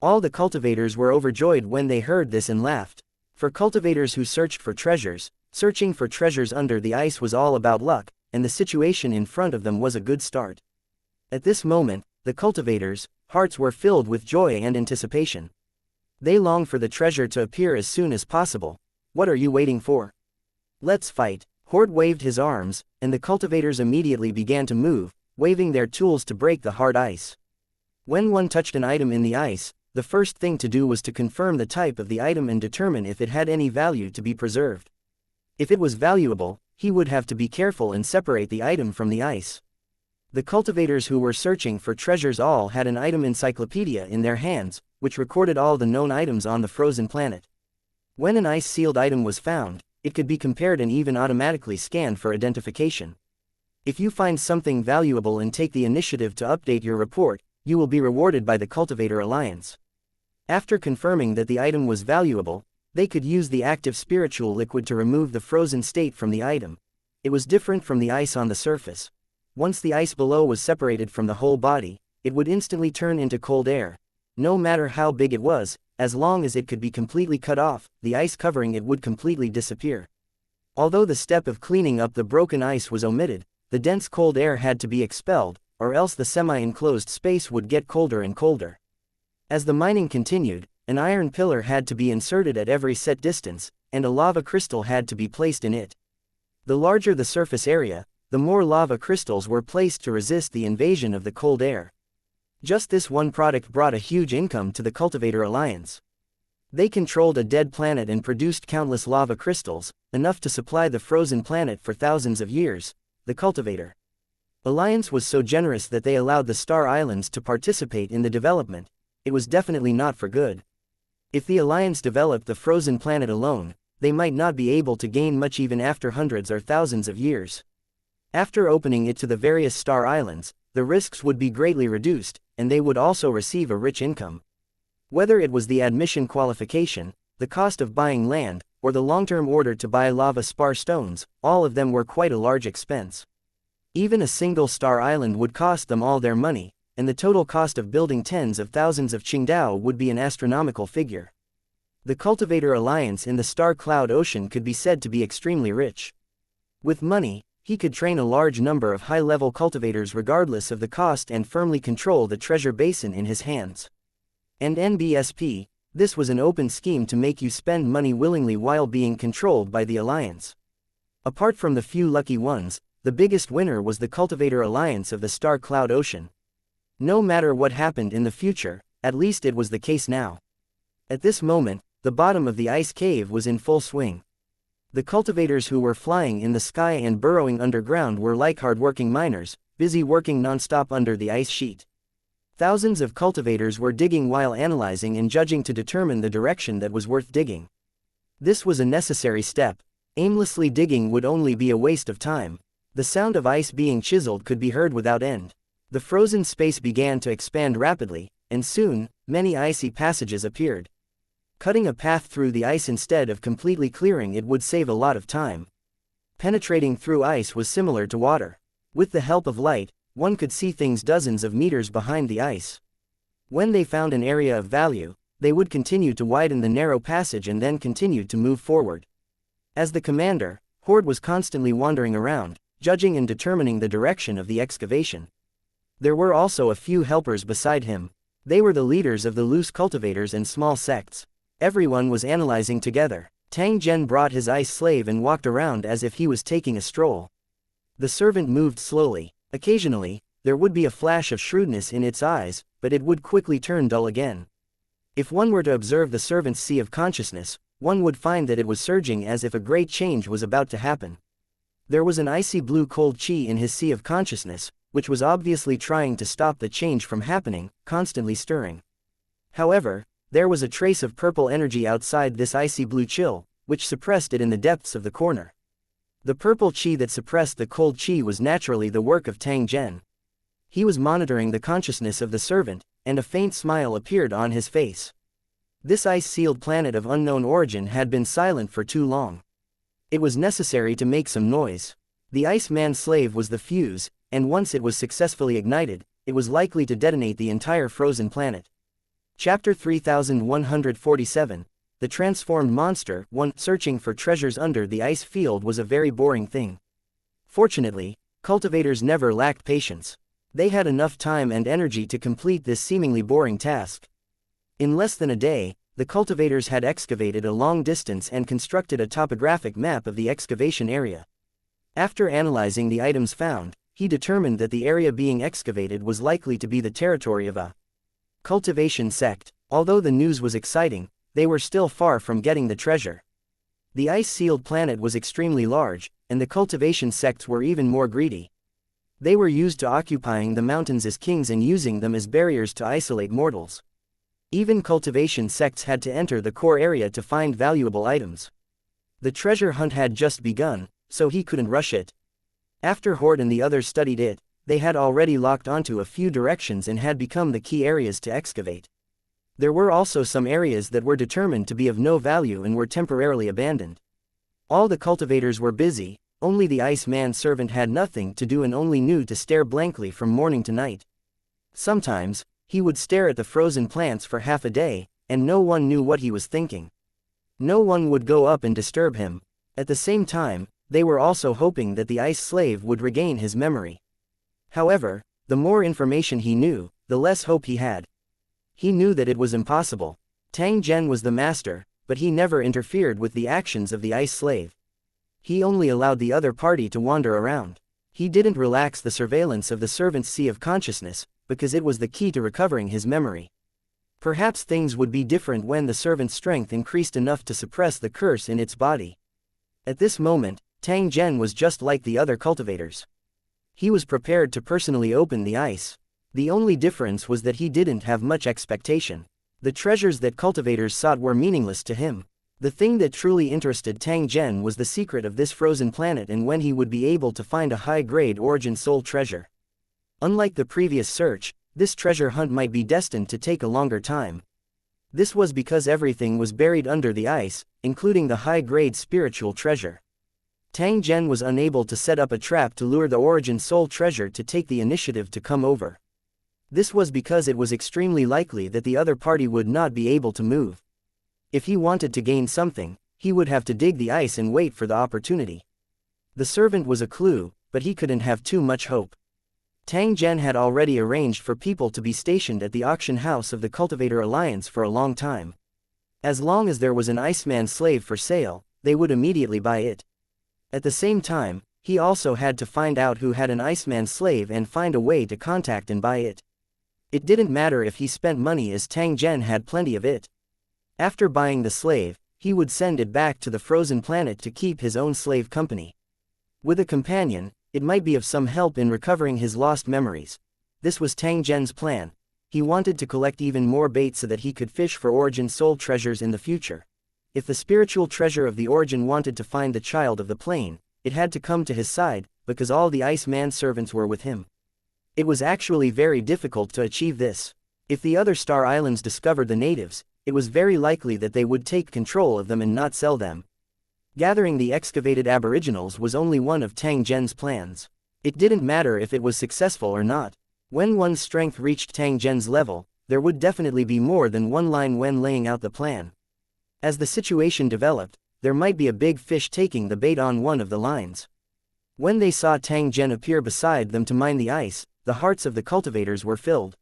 All the cultivators were overjoyed when they heard this and laughed. For cultivators who searched for treasures, searching for treasures under the ice was all about luck, and the situation in front of them was a good start. At this moment, the cultivators' hearts were filled with joy and anticipation. They longed for the treasure to appear as soon as possible. "What are you waiting for? Let's fight." Hort waved his arms, and the cultivators immediately began to move, waving their tools to break the hard ice. When one touched an item in the ice, the first thing to do was to confirm the type of the item and determine if it had any value to be preserved. If it was valuable, he would have to be careful and separate the item from the ice. The cultivators who were searching for treasures all had an item encyclopedia in their hands, which recorded all the known items on the frozen planet. When an ice-sealed item was found, it could be compared and even automatically scanned for identification. If you find something valuable and take the initiative to update your report, you will be rewarded by the Cultivator Alliance. After confirming that the item was valuable, they could use the active spiritual liquid to remove the frozen state from the item. it was different from the ice on the surface. Once the ice below was separated from the whole body, it would instantly turn into cold air. No matter how big it was, as long as it could be completely cut off, the ice covering it would completely disappear. Although the step of cleaning up the broken ice was omitted, the dense cold air had to be expelled, or else the semi-enclosed space would get colder and colder. As the mining continued, an iron pillar had to be inserted at every set distance, and a lava crystal had to be placed in it. The larger the surface area, the more lava crystals were placed to resist the invasion of the cold air. Just this one product brought a huge income to the Cultivator Alliance. They controlled a dead planet and produced countless lava crystals, enough to supply the frozen planet for thousands of years. The Cultivator Alliance was so generous that they allowed the Star Islands to participate in the development. It was definitely not for good. If the Alliance developed the frozen planet alone, they might not be able to gain much even after hundreds or thousands of years. After opening it to the various Star Islands, the risks would be greatly reduced, and they would also receive a rich income. Whether it was the admission qualification, the cost of buying land, or the long-term order to buy lava spar stones, all of them were quite a large expense. Even a single Star Island would cost them all their money, and the total cost of building tens of thousands of Qingdao would be an astronomical figure. The Cultivator Alliance in the Star Cloud Ocean could be said to be extremely rich. With money, he could train a large number of high-level cultivators regardless of the cost and firmly control the treasure basin in his hands. And NBSP, this was an open scheme to make you spend money willingly while being controlled by the Alliance. Apart from the few lucky ones, the biggest winner was the Cultivator Alliance of the Star Cloud Ocean. No matter what happened in the future, at least it was the case now. At this moment, the bottom of the ice cave was in full swing. The cultivators who were flying in the sky and burrowing underground were like hard-working miners, busy working non-stop under the ice sheet. Thousands of cultivators were digging while analyzing and judging to determine the direction that was worth digging. This was a necessary step. Aimlessly digging would only be a waste of time. The sound of ice being chiseled could be heard without end. The frozen space began to expand rapidly, and soon, many icy passages appeared. Cutting a path through the ice instead of completely clearing it would save a lot of time. Penetrating through ice was similar to water. With the help of light, one could see things dozens of meters behind the ice. When they found an area of value, they would continue to widen the narrow passage and then continue to move forward. As the commander, Horde was constantly wandering around, judging and determining the direction of the excavation. There were also a few helpers beside him. They were the leaders of the loose cultivators and small sects. Everyone was analyzing together. Tang Zhen brought his ice slave and walked around as if he was taking a stroll. The servant moved slowly. Occasionally, there would be a flash of shrewdness in its eyes, but it would quickly turn dull again. If one were to observe the servant's sea of consciousness, one would find that it was surging as if a great change was about to happen. There was an icy blue cold chi in his sea of consciousness, which was obviously trying to stop the change from happening, constantly stirring. However, there was a trace of purple energy outside this icy blue chill, which suppressed it in the depths of the corner. The purple chi that suppressed the cold chi was naturally the work of Tang Zhen. He was monitoring the consciousness of the servant, and a faint smile appeared on his face. This ice-sealed planet of unknown origin had been silent for too long. It was necessary to make some noise. The Iceman slave was the fuse, and once it was successfully ignited, it was likely to detonate the entire frozen planet. Chapter 3147, The Transformed Monster. 1. Searching for treasures under the ice field was a very boring thing. Fortunately, cultivators never lacked patience. They had enough time and energy to complete this seemingly boring task. In less than a day, the cultivators had excavated a long distance and constructed a topographic map of the excavation area. After analyzing the items found, he determined that the area being excavated was likely to be the territory of a cultivation sect. Although the news was exciting, they were still far from getting the treasure. The ice-sealed planet was extremely large, and the cultivation sects were even more greedy. They were used to occupying the mountains as kings and using them as barriers to isolate mortals. Even cultivation sects had to enter the core area to find valuable items. The treasure hunt had just begun, so he couldn't rush it. After Horde and the others studied it, they had already locked onto a few directions and had become the key areas to excavate. There were also some areas that were determined to be of no value and were temporarily abandoned. All the cultivators were busy, only the Iceman servant had nothing to do and only knew to stare blankly from morning to night. Sometimes, he would stare at the frozen plants for half a day, and no one knew what he was thinking. No one would go up and disturb him. At the same time, they were also hoping that the ice slave would regain his memory. However, the more information he knew, the less hope he had. He knew that it was impossible. Tang Zhen was the master, but he never interfered with the actions of the ice slave. He only allowed the other party to wander around. He didn't relax the surveillance of the servant's sea of consciousness, because it was the key to recovering his memory. Perhaps things would be different when the servant's strength increased enough to suppress the curse in its body. At this moment, Tang Zhen was just like the other cultivators. He was prepared to personally open the ice. The only difference was that he didn't have much expectation. The treasures that cultivators sought were meaningless to him. The thing that truly interested Tang Zhen was the secret of this frozen planet and when he would be able to find a high-grade origin soul treasure. Unlike the previous search, this treasure hunt might be destined to take a longer time. This was because everything was buried under the ice, including the high-grade spiritual treasure. Tang Zhen was unable to set up a trap to lure the origin soul treasure to take the initiative to come over. This was because it was extremely likely that the other party would not be able to move. If he wanted to gain something, he would have to dig the ice and wait for the opportunity. The servant was a clue, but he couldn't have too much hope. Tang Zhen had already arranged for people to be stationed at the auction house of the Cultivator Alliance for a long time. As long as there was an Iceman slave for sale, they would immediately buy it. At the same time, he also had to find out who had an Iceman slave and find a way to contact and buy it. It didn't matter if he spent money as Tang Zhen had plenty of it. After buying the slave, he would send it back to the frozen planet to keep his own slave company. With a companion, it might be of some help in recovering his lost memories. This was Tang Zhen's plan. He wanted to collect even more bait so that he could fish for origin soul treasures in the future. If the spiritual treasure of the origin wanted to find the child of the plane, it had to come to his side, because all the Iceman servants were with him. It was actually very difficult to achieve this. If the other star islands discovered the natives, it was very likely that they would take control of them and not sell them. Gathering the excavated aboriginals was only one of Tang Zhen's plans. It didn't matter if it was successful or not. When one's strength reached Tang Zhen's level, there would definitely be more than one line when laying out the plan. As the situation developed, there might be a big fish taking the bait on one of the lines. When they saw Tang Zhen appear beside them to mine the ice, the hearts of the cultivators were filled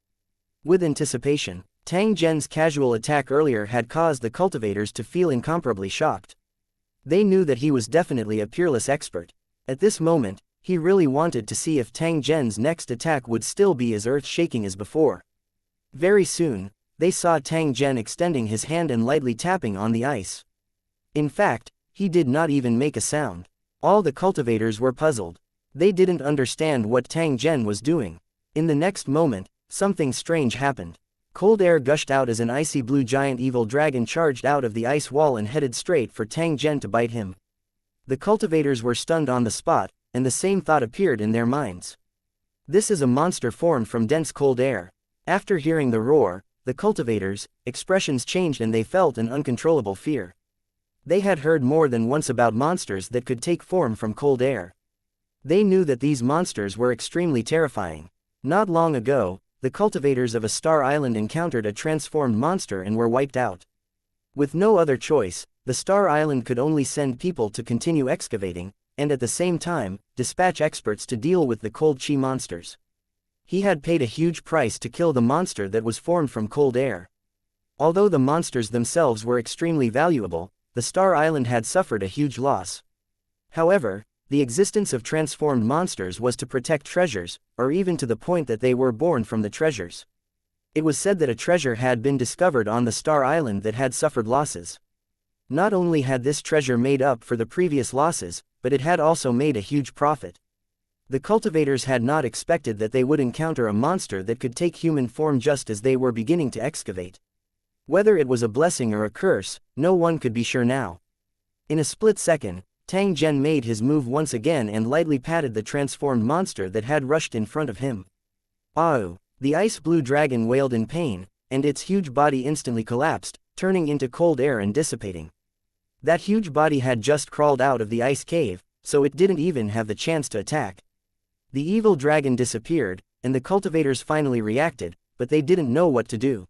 with anticipation. Tang Zhen's casual attack earlier had caused the cultivators to feel incomparably shocked. They knew that he was definitely a peerless expert. At this moment, he really wanted to see if Tang Zhen's next attack would still be as earth-shaking as before. Very soon, they saw Tang Zhen extending his hand and lightly tapping on the ice. In fact, he did not even make a sound. All the cultivators were puzzled. They didn't understand what Tang Zhen was doing. In the next moment, something strange happened. Cold air gushed out as an icy blue giant evil dragon charged out of the ice wall and headed straight for Tang Zhen to bite him. The cultivators were stunned on the spot, and the same thought appeared in their minds. This is a monster formed from dense cold air. After hearing the roar, the cultivators' expressions changed and they felt an uncontrollable fear. They had heard more than once about monsters that could take form from cold air. They knew that these monsters were extremely terrifying. Not long ago, the cultivators of a star island encountered a transformed monster and were wiped out. With no other choice, the star island could only send people to continue excavating, and at the same time, dispatch experts to deal with the cold chi monsters. He had paid a huge price to kill the monster that was formed from cold air. Although the monsters themselves were extremely valuable, the star island had suffered a huge loss. However, the existence of transformed monsters was to protect treasures, or even to the point that they were born from the treasures. It was said that a treasure had been discovered on the star island that had suffered losses. Not only had this treasure made up for the previous losses, but it had also made a huge profit. The cultivators had not expected that they would encounter a monster that could take human form just as they were beginning to excavate. Whether it was a blessing or a curse, no one could be sure now. In a split second, Tang Zhen made his move once again and lightly patted the transformed monster that had rushed in front of him. "Ow!" The ice-blue dragon wailed in pain, and its huge body instantly collapsed, turning into cold air and dissipating. That huge body had just crawled out of the ice cave, so it didn't even have the chance to attack. The evil dragon disappeared, and the cultivators finally reacted, but they didn't know what to do.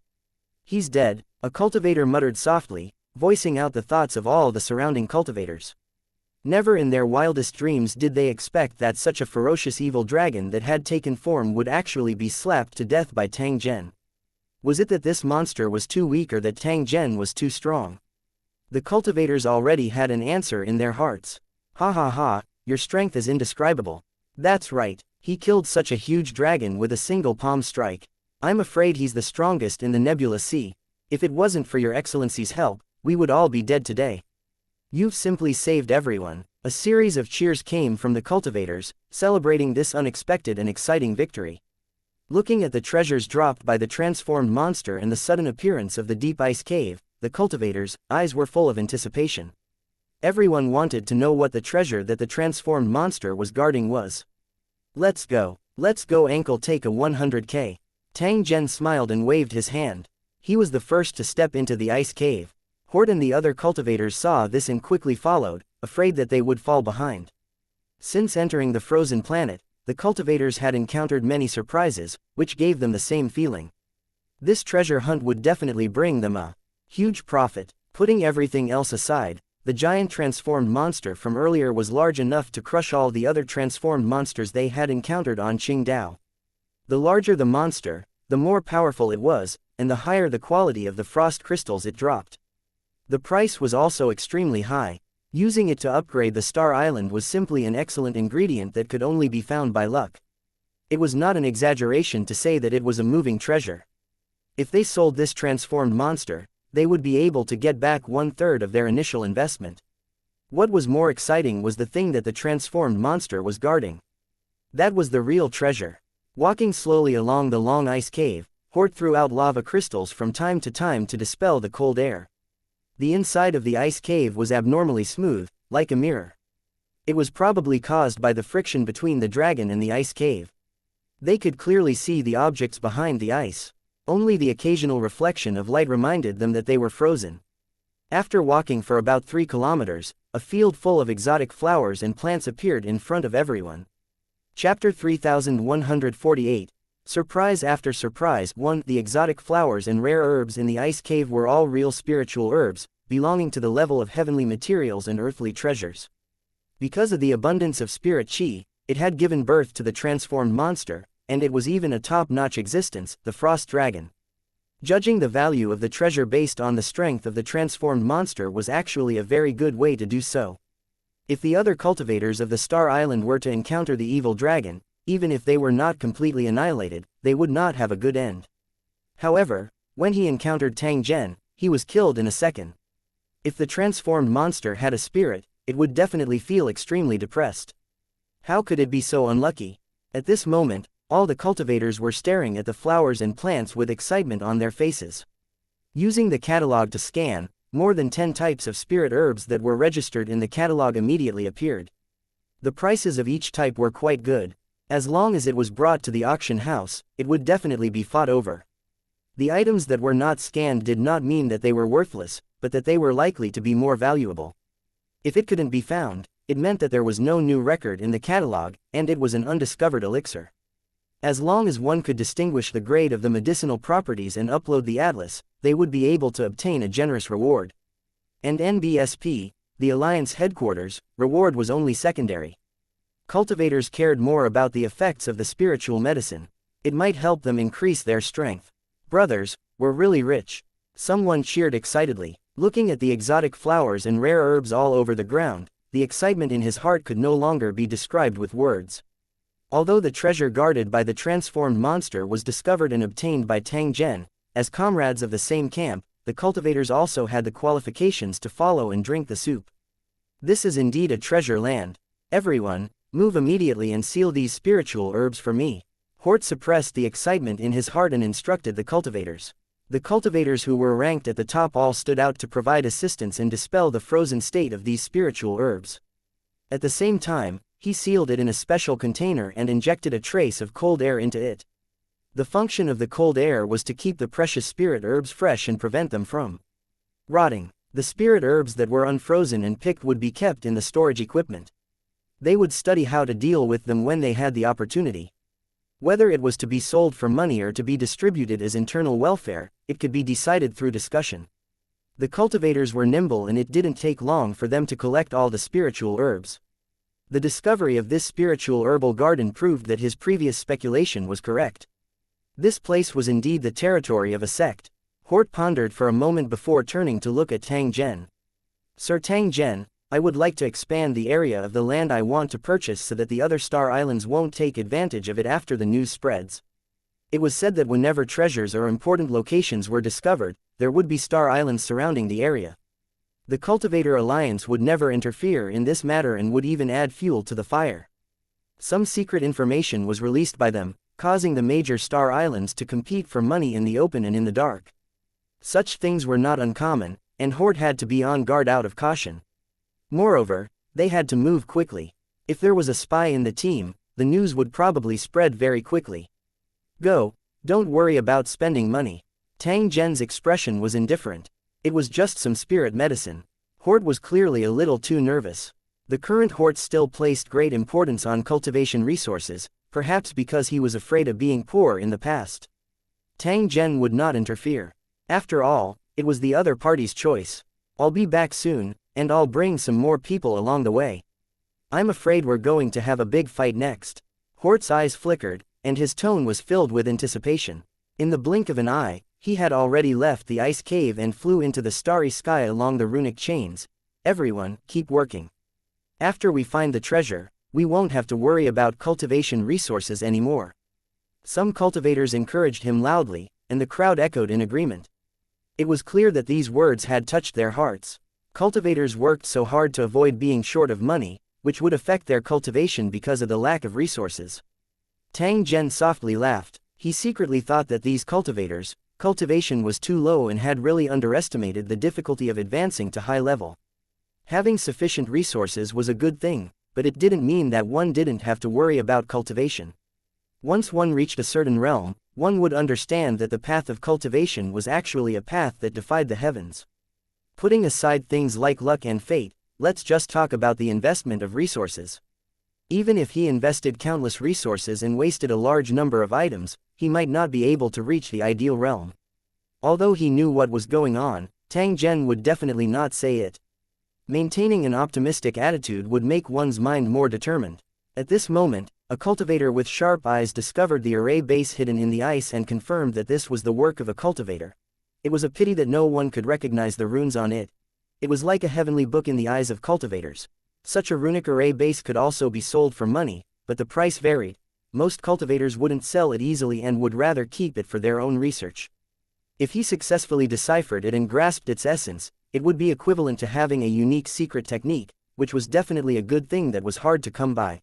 "He's dead," a cultivator muttered softly, voicing out the thoughts of all the surrounding cultivators. Never in their wildest dreams did they expect that such a ferocious evil dragon that had taken form would actually be slapped to death by Tang Zhen. Was it that this monster was too weak or that Tang Zhen was too strong? The cultivators already had an answer in their hearts. "Ha ha ha, your strength is indescribable. That's right, he killed such a huge dragon with a single palm strike. I'm afraid he's the strongest in the Nebula Sea. If it wasn't for your excellency's help, we would all be dead today. You've simply saved everyone." A series of cheers came from the cultivators, celebrating this unexpected and exciting victory. Looking at the treasures dropped by the transformed monster and the sudden appearance of the deep ice cave, the cultivators' eyes were full of anticipation. Everyone wanted to know what the treasure that the transformed monster was guarding was. Let's go, Uncle, take a 100k. Tang Zhen smiled and waved his hand. He was the first to step into the ice cave. Hort and the other cultivators saw this and quickly followed, afraid that they would fall behind. Since entering the frozen planet, the cultivators had encountered many surprises, which gave them the same feeling. This treasure hunt would definitely bring them a huge profit. Putting everything else aside, the giant transformed monster from earlier was large enough to crush all the other transformed monsters they had encountered on Qingdao. The larger the monster, the more powerful it was, and the higher the quality of the frost crystals it dropped. The price was also extremely high. Using it to upgrade the Star Island was simply an excellent ingredient that could only be found by luck. It was not an exaggeration to say that it was a moving treasure. If they sold this transformed monster, they would be able to get back 1/3 of their initial investment. What was more exciting was the thing that the transformed monster was guarding. That was the real treasure. Walking slowly along the long ice cave, Hort threw out lava crystals from time to time to dispel the cold air. The inside of the ice cave was abnormally smooth, like a mirror. It was probably caused by the friction between the dragon and the ice cave. They could clearly see the objects behind the ice. Only the occasional reflection of light reminded them that they were frozen. After walking for about 3 kilometers, a field full of exotic flowers and plants appeared in front of everyone. Chapter 3148. Surprise after surprise. 1. The exotic flowers and rare herbs in the ice cave were all real spiritual herbs, belonging to the level of heavenly materials and earthly treasures. Because of the abundance of spirit chi, it had given birth to the transformed monster, and it was even a top-notch existence, the frost dragon. Judging the value of the treasure based on the strength of the transformed monster was actually a very good way to do so. If the other cultivators of the Star Island were to encounter the evil dragon, even if they were not completely annihilated, they would not have a good end. However, when he encountered Tang Zhen, he was killed in a second. If the transformed monster had a spirit, it would definitely feel extremely depressed. How could it be so unlucky? At this moment, all the cultivators were staring at the flowers and plants with excitement on their faces. Using the catalog to scan, more than 10 types of spirit herbs that were registered in the catalog immediately appeared. The prices of each type were quite good. As long as it was brought to the auction house, it would definitely be fought over. The items that were not scanned did not mean that they were worthless, but that they were likely to be more valuable. If it couldn't be found, it meant that there was no new record in the catalog, and it was an undiscovered elixir. As long as one could distinguish the grade of the medicinal properties and upload the atlas, they would be able to obtain a generous reward. And NBSP, the Alliance headquarters, reward was only secondary. Cultivators cared more about the effects of the spiritual medicine. It might help them increase their strength. Brothers, we're really rich. Someone cheered excitedly. Looking at the exotic flowers and rare herbs all over the ground, the excitement in his heart could no longer be described with words. Although the treasure guarded by the transformed monster was discovered and obtained by Tang Zhen, as comrades of the same camp, the cultivators also had the qualifications to follow and drink the soup. This is indeed a treasure land. Everyone, move immediately and seal these spiritual herbs for me. Hort suppressed the excitement in his heart and instructed the cultivators. The cultivators who were ranked at the top all stood out to provide assistance and dispel the frozen state of these spiritual herbs. At the same time, he sealed it in a special container and injected a trace of cold air into it. The function of the cold air was to keep the precious spirit herbs fresh and prevent them from rotting. The spirit herbs that were unfrozen and picked would be kept in the storage equipment. They would study how to deal with them when they had the opportunity. Whether it was to be sold for money or to be distributed as internal welfare, it could be decided through discussion. The cultivators were nimble and it didn't take long for them to collect all the spiritual herbs. The discovery of this spiritual herbal garden proved that his previous speculation was correct. This place was indeed the territory of a sect. Hort pondered for a moment before turning to look at Tang Zhen. Sir Tang Zhen, I would like to expand the area of the land I want to purchase so that the other star islands won't take advantage of it after the news spreads. It was said that whenever treasures or important locations were discovered, there would be star islands surrounding the area. The Cultivator Alliance would never interfere in this matter and would even add fuel to the fire. Some secret information was released by them, causing the major star islands to compete for money in the open and in the dark. Such things were not uncommon, and Hort had to be on guard out of caution. Moreover, they had to move quickly. If there was a spy in the team, the news would probably spread very quickly. Go, don't worry about spending money. Tang Zhen's expression was indifferent. It was just some spirit medicine. Hort was clearly a little too nervous. The current Hort still placed great importance on cultivation resources, perhaps because he was afraid of being poor in the past. Tang Zhen would not interfere. After all, it was the other party's choice. I'll be back soon, and I'll bring some more people along the way. I'm afraid we're going to have a big fight next. Hort's eyes flickered, and his tone was filled with anticipation. In the blink of an eye, he had already left the ice cave and flew into the starry sky along the runic chains. Everyone, keep working. After we find the treasure, we won't have to worry about cultivation resources anymore. Some cultivators encouraged him loudly, and the crowd echoed in agreement. It was clear that these words had touched their hearts. Cultivators worked so hard to avoid being short of money, which would affect their cultivation because of the lack of resources. Tang Zhen softly laughed. He secretly thought that these cultivation was too low and had really underestimated the difficulty of advancing to high level. Having sufficient resources was a good thing, but it didn't mean that one didn't have to worry about cultivation. Once one reached a certain realm, one would understand that the path of cultivation was actually a path that defied the heavens. Putting aside things like luck and fate, let's just talk about the investment of resources. Even if he invested countless resources and wasted a large number of items, he might not be able to reach the ideal realm. Although he knew what was going on, Tang Zhen would definitely not say it. Maintaining an optimistic attitude would make one's mind more determined. At this moment, a cultivator with sharp eyes discovered the array base hidden in the ice and confirmed that this was the work of a cultivator. It was a pity that no one could recognize the runes on it. It was like a heavenly book in the eyes of cultivators. Such a runic array base could also be sold for money, but the price varied. Most cultivators wouldn't sell it easily and would rather keep it for their own research. If he successfully deciphered it and grasped its essence, it would be equivalent to having a unique secret technique, which was definitely a good thing that was hard to come by.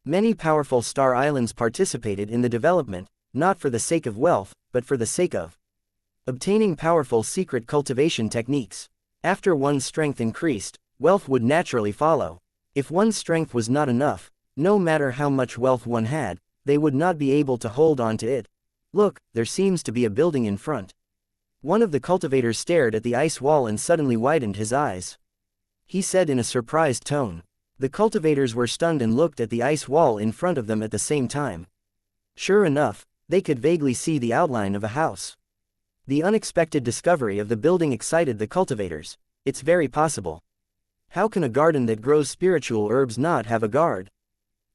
Many powerful star islands participated in the development, not for the sake of wealth, but for the sake of obtaining powerful secret cultivation techniques. After one's strength increased, wealth would naturally follow. If one's strength was not enough, no matter how much wealth one had, they would not be able to hold on to it. Look, there seems to be a building in front. One of the cultivators stared at the ice wall and suddenly widened his eyes. He said in a surprised tone. The cultivators were stunned and looked at the ice wall in front of them at the same time. Sure enough, they could vaguely see the outline of a house. The unexpected discovery of the building excited the cultivators. It's very possible. How can a garden that grows spiritual herbs not have a guard?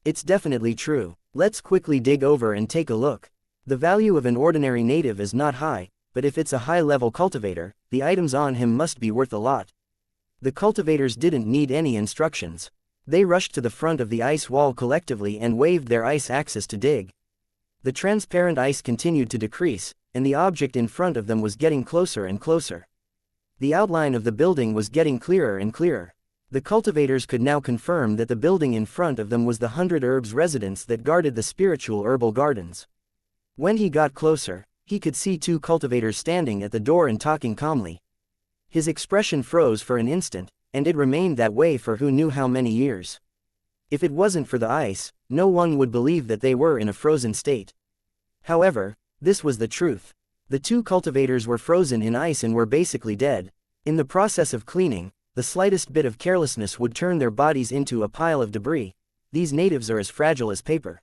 It's definitely true. Let's quickly dig over and take a look. The value of an ordinary native is not high, but if it's a high-level cultivator, the items on him must be worth a lot. The cultivators didn't need any instructions. They rushed to the front of the ice wall collectively and waved their ice axes to dig. The transparent ice continued to decrease, and the object in front of them was getting closer and closer. The outline of the building was getting clearer and clearer. The cultivators could now confirm that the building in front of them was the 100 Herbs residence that guarded the spiritual herbal gardens. When he got closer, he could see two cultivators standing at the door and talking calmly. His expression froze for an instant, and it remained that way for who knew how many years. If it wasn't for the ice, no one would believe that they were in a frozen state. However, this was the truth. The two cultivators were frozen in ice and were basically dead. In the process of cleaning, the slightest bit of carelessness would turn their bodies into a pile of debris. these natives are as fragile as paper.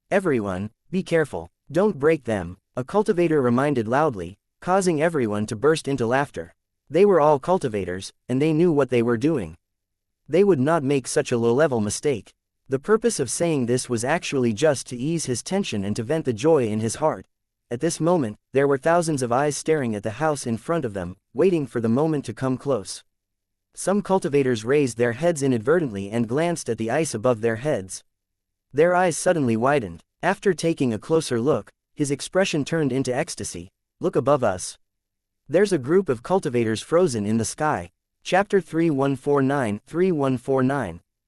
Everyone, be careful, don't break them, a cultivator reminded loudly, causing everyone to burst into laughter. They were all cultivators, and they knew what they were doing. They would not make such a low-level mistake. The purpose of saying this was actually just to ease his tension and to vent the joy in his heart. At this moment, there were thousands of eyes staring at the house in front of them, waiting for the moment to come close. Some cultivators raised their heads inadvertently and glanced at the ice above their heads. Their eyes suddenly widened. After taking a closer look, his expression turned into ecstasy. Look above us. There's a group of cultivators frozen in the sky. Chapter 3149.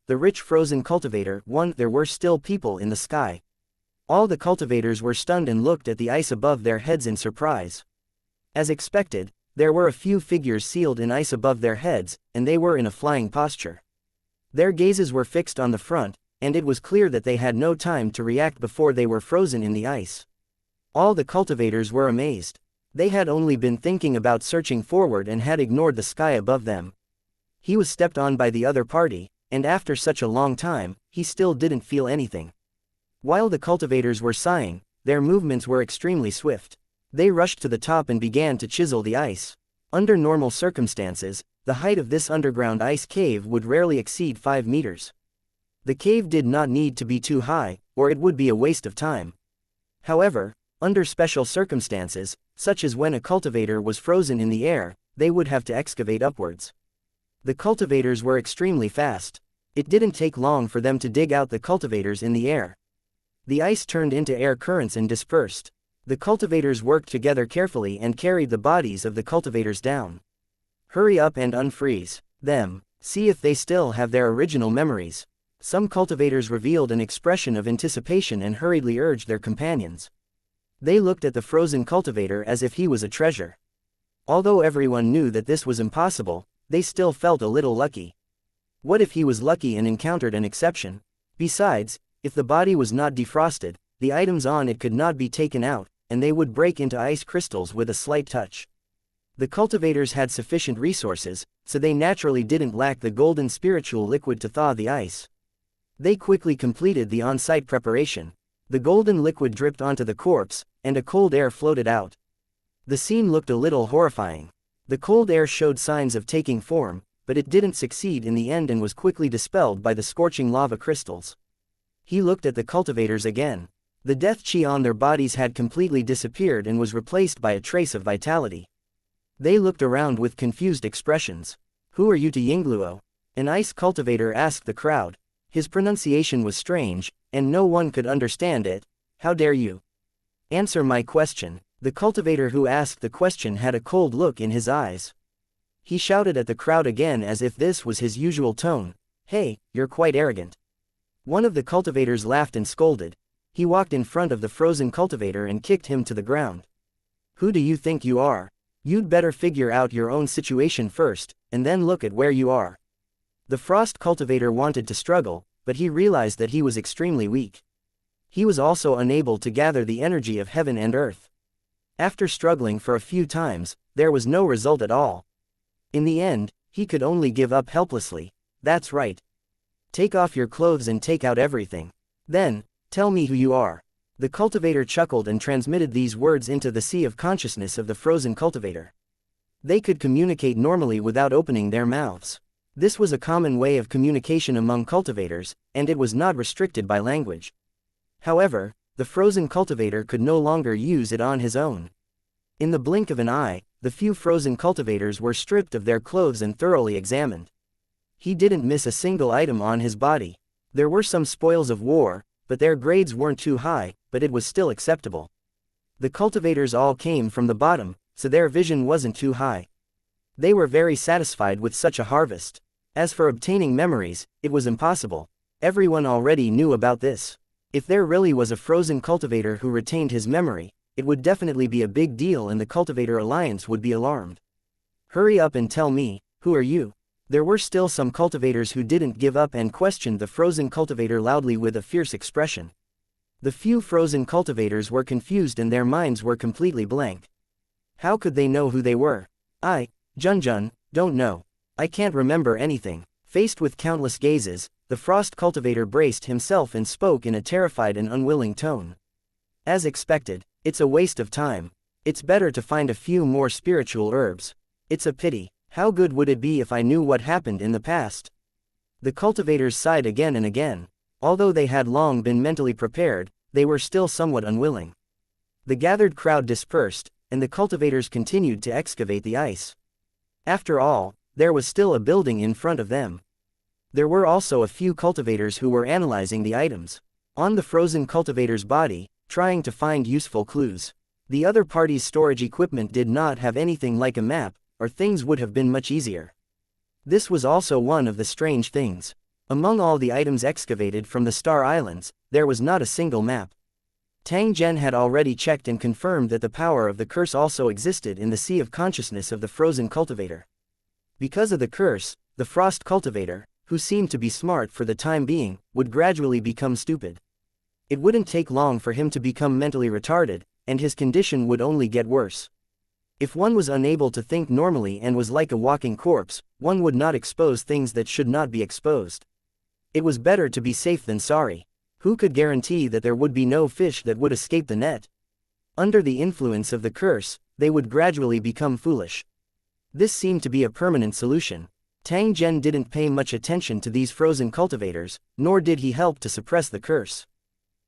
The Rich Frozen Cultivator. 1. There were still people in the sky. All the cultivators were stunned and looked at the ice above their heads in surprise. As expected, there were a few figures sealed in ice above their heads, and they were in a flying posture. Their gazes were fixed on the front, and it was clear that they had no time to react before they were frozen in the ice. All the cultivators were amazed. They had only been thinking about searching forward and had ignored the sky above them. He was stepped on by the other party, and after such a long time, he still didn't feel anything. While the cultivators were sighing, their movements were extremely swift. They rushed to the top and began to chisel the ice. Under normal circumstances, the height of this underground ice cave would rarely exceed 5 meters. The cave did not need to be too high, or it would be a waste of time. However, under special circumstances, such as when a cultivator was frozen in the air, they would have to excavate upwards. The cultivators were extremely fast. It didn't take long for them to dig out the cultivators in the air. The ice turned into air currents and dispersed. The cultivators worked together carefully and carried the bodies of the cultivators down. Hurry up and unfreeze them. See if they still have their original memories. Some cultivators revealed an expression of anticipation and hurriedly urged their companions. They looked at the frozen cultivator as if he was a treasure. Although everyone knew that this was impossible, they still felt a little lucky. What if he was lucky and encountered an exception? Besides, if the body was not defrosted, the items on it could not be taken out, and they would break into ice crystals with a slight touch. The cultivators had sufficient resources, so they naturally didn't lack the golden spiritual liquid to thaw the ice. They quickly completed the on-site preparation. The golden liquid dripped onto the corpse, and a cold air floated out. The scene looked a little horrifying. The cold air showed signs of taking form, but it didn't succeed in the end and was quickly dispelled by the scorching lava crystals. He looked at the cultivators again. The death chi on their bodies had completely disappeared and was replaced by a trace of vitality. They looked around with confused expressions. Who are you to Yingluo? An ice cultivator asked the crowd. His pronunciation was strange, and no one could understand it. How dare you? Answer my question. The cultivator who asked the question had a cold look in his eyes. He shouted at the crowd again as if this was his usual tone. Hey, you're quite arrogant. One of the cultivators laughed and scolded. He walked in front of the frozen cultivator and kicked him to the ground. Who do you think you are? You'd better figure out your own situation first, and then look at where you are. The frost cultivator wanted to struggle, but he realized that he was extremely weak. He was also unable to gather the energy of heaven and earth. After struggling for a few times, there was no result at all. In the end, he could only give up helplessly. That's right. Take off your clothes and take out everything. Then, tell me who you are. The cultivator chuckled and transmitted these words into the sea of consciousness of the frozen cultivator. They could communicate normally without opening their mouths. This was a common way of communication among cultivators, and it was not restricted by language. However, the frozen cultivator could no longer use it on his own. In the blink of an eye, the few frozen cultivators were stripped of their clothes and thoroughly examined. He didn't miss a single item on his body. There were some spoils of war, but their grades weren't too high, but it was still acceptable. The cultivators all came from the bottom, so their vision wasn't too high. They were very satisfied with such a harvest. As for obtaining memories, it was impossible. Everyone already knew about this. If there really was a frozen cultivator who retained his memory, it would definitely be a big deal and the Cultivator Alliance would be alarmed. Hurry up and tell me, who are you? There were still some cultivators who didn't give up and questioned the frozen cultivator loudly with a fierce expression. The few frozen cultivators were confused and their minds were completely blank. How could they know who they were? I, Junjun, don't know. I can't remember anything. Faced with countless gazes, the frost cultivator braced himself and spoke in a terrified and unwilling tone. As expected, it's a waste of time. It's better to find a few more spiritual herbs. It's a pity. How good would it be if I knew what happened in the past? The cultivators sighed again and again. Although they had long been mentally prepared, they were still somewhat unwilling. The gathered crowd dispersed, and the cultivators continued to excavate the ice. After all, there was still a building in front of them. There were also a few cultivators who were analyzing the items on the frozen cultivator's body, trying to find useful clues. The other party's storage equipment did not have anything like a map, or things would have been much easier. This was also one of the strange things. Among all the items excavated from the Star Islands, there was not a single map. Tang Zhen had already checked and confirmed that the power of the curse also existed in the sea of consciousness of the frozen cultivator. Because of the curse, the frost cultivator, who seemed to be smart for the time being, would gradually become stupid. It wouldn't take long for him to become mentally retarded, and his condition would only get worse. If one was unable to think normally and was like a walking corpse, one would not expose things that should not be exposed. It was better to be safe than sorry. Who could guarantee that there would be no fish that would escape the net? Under the influence of the curse, they would gradually become foolish. This seemed to be a permanent solution. Tang Zhen didn't pay much attention to these frozen cultivators, nor did he help to suppress the curse.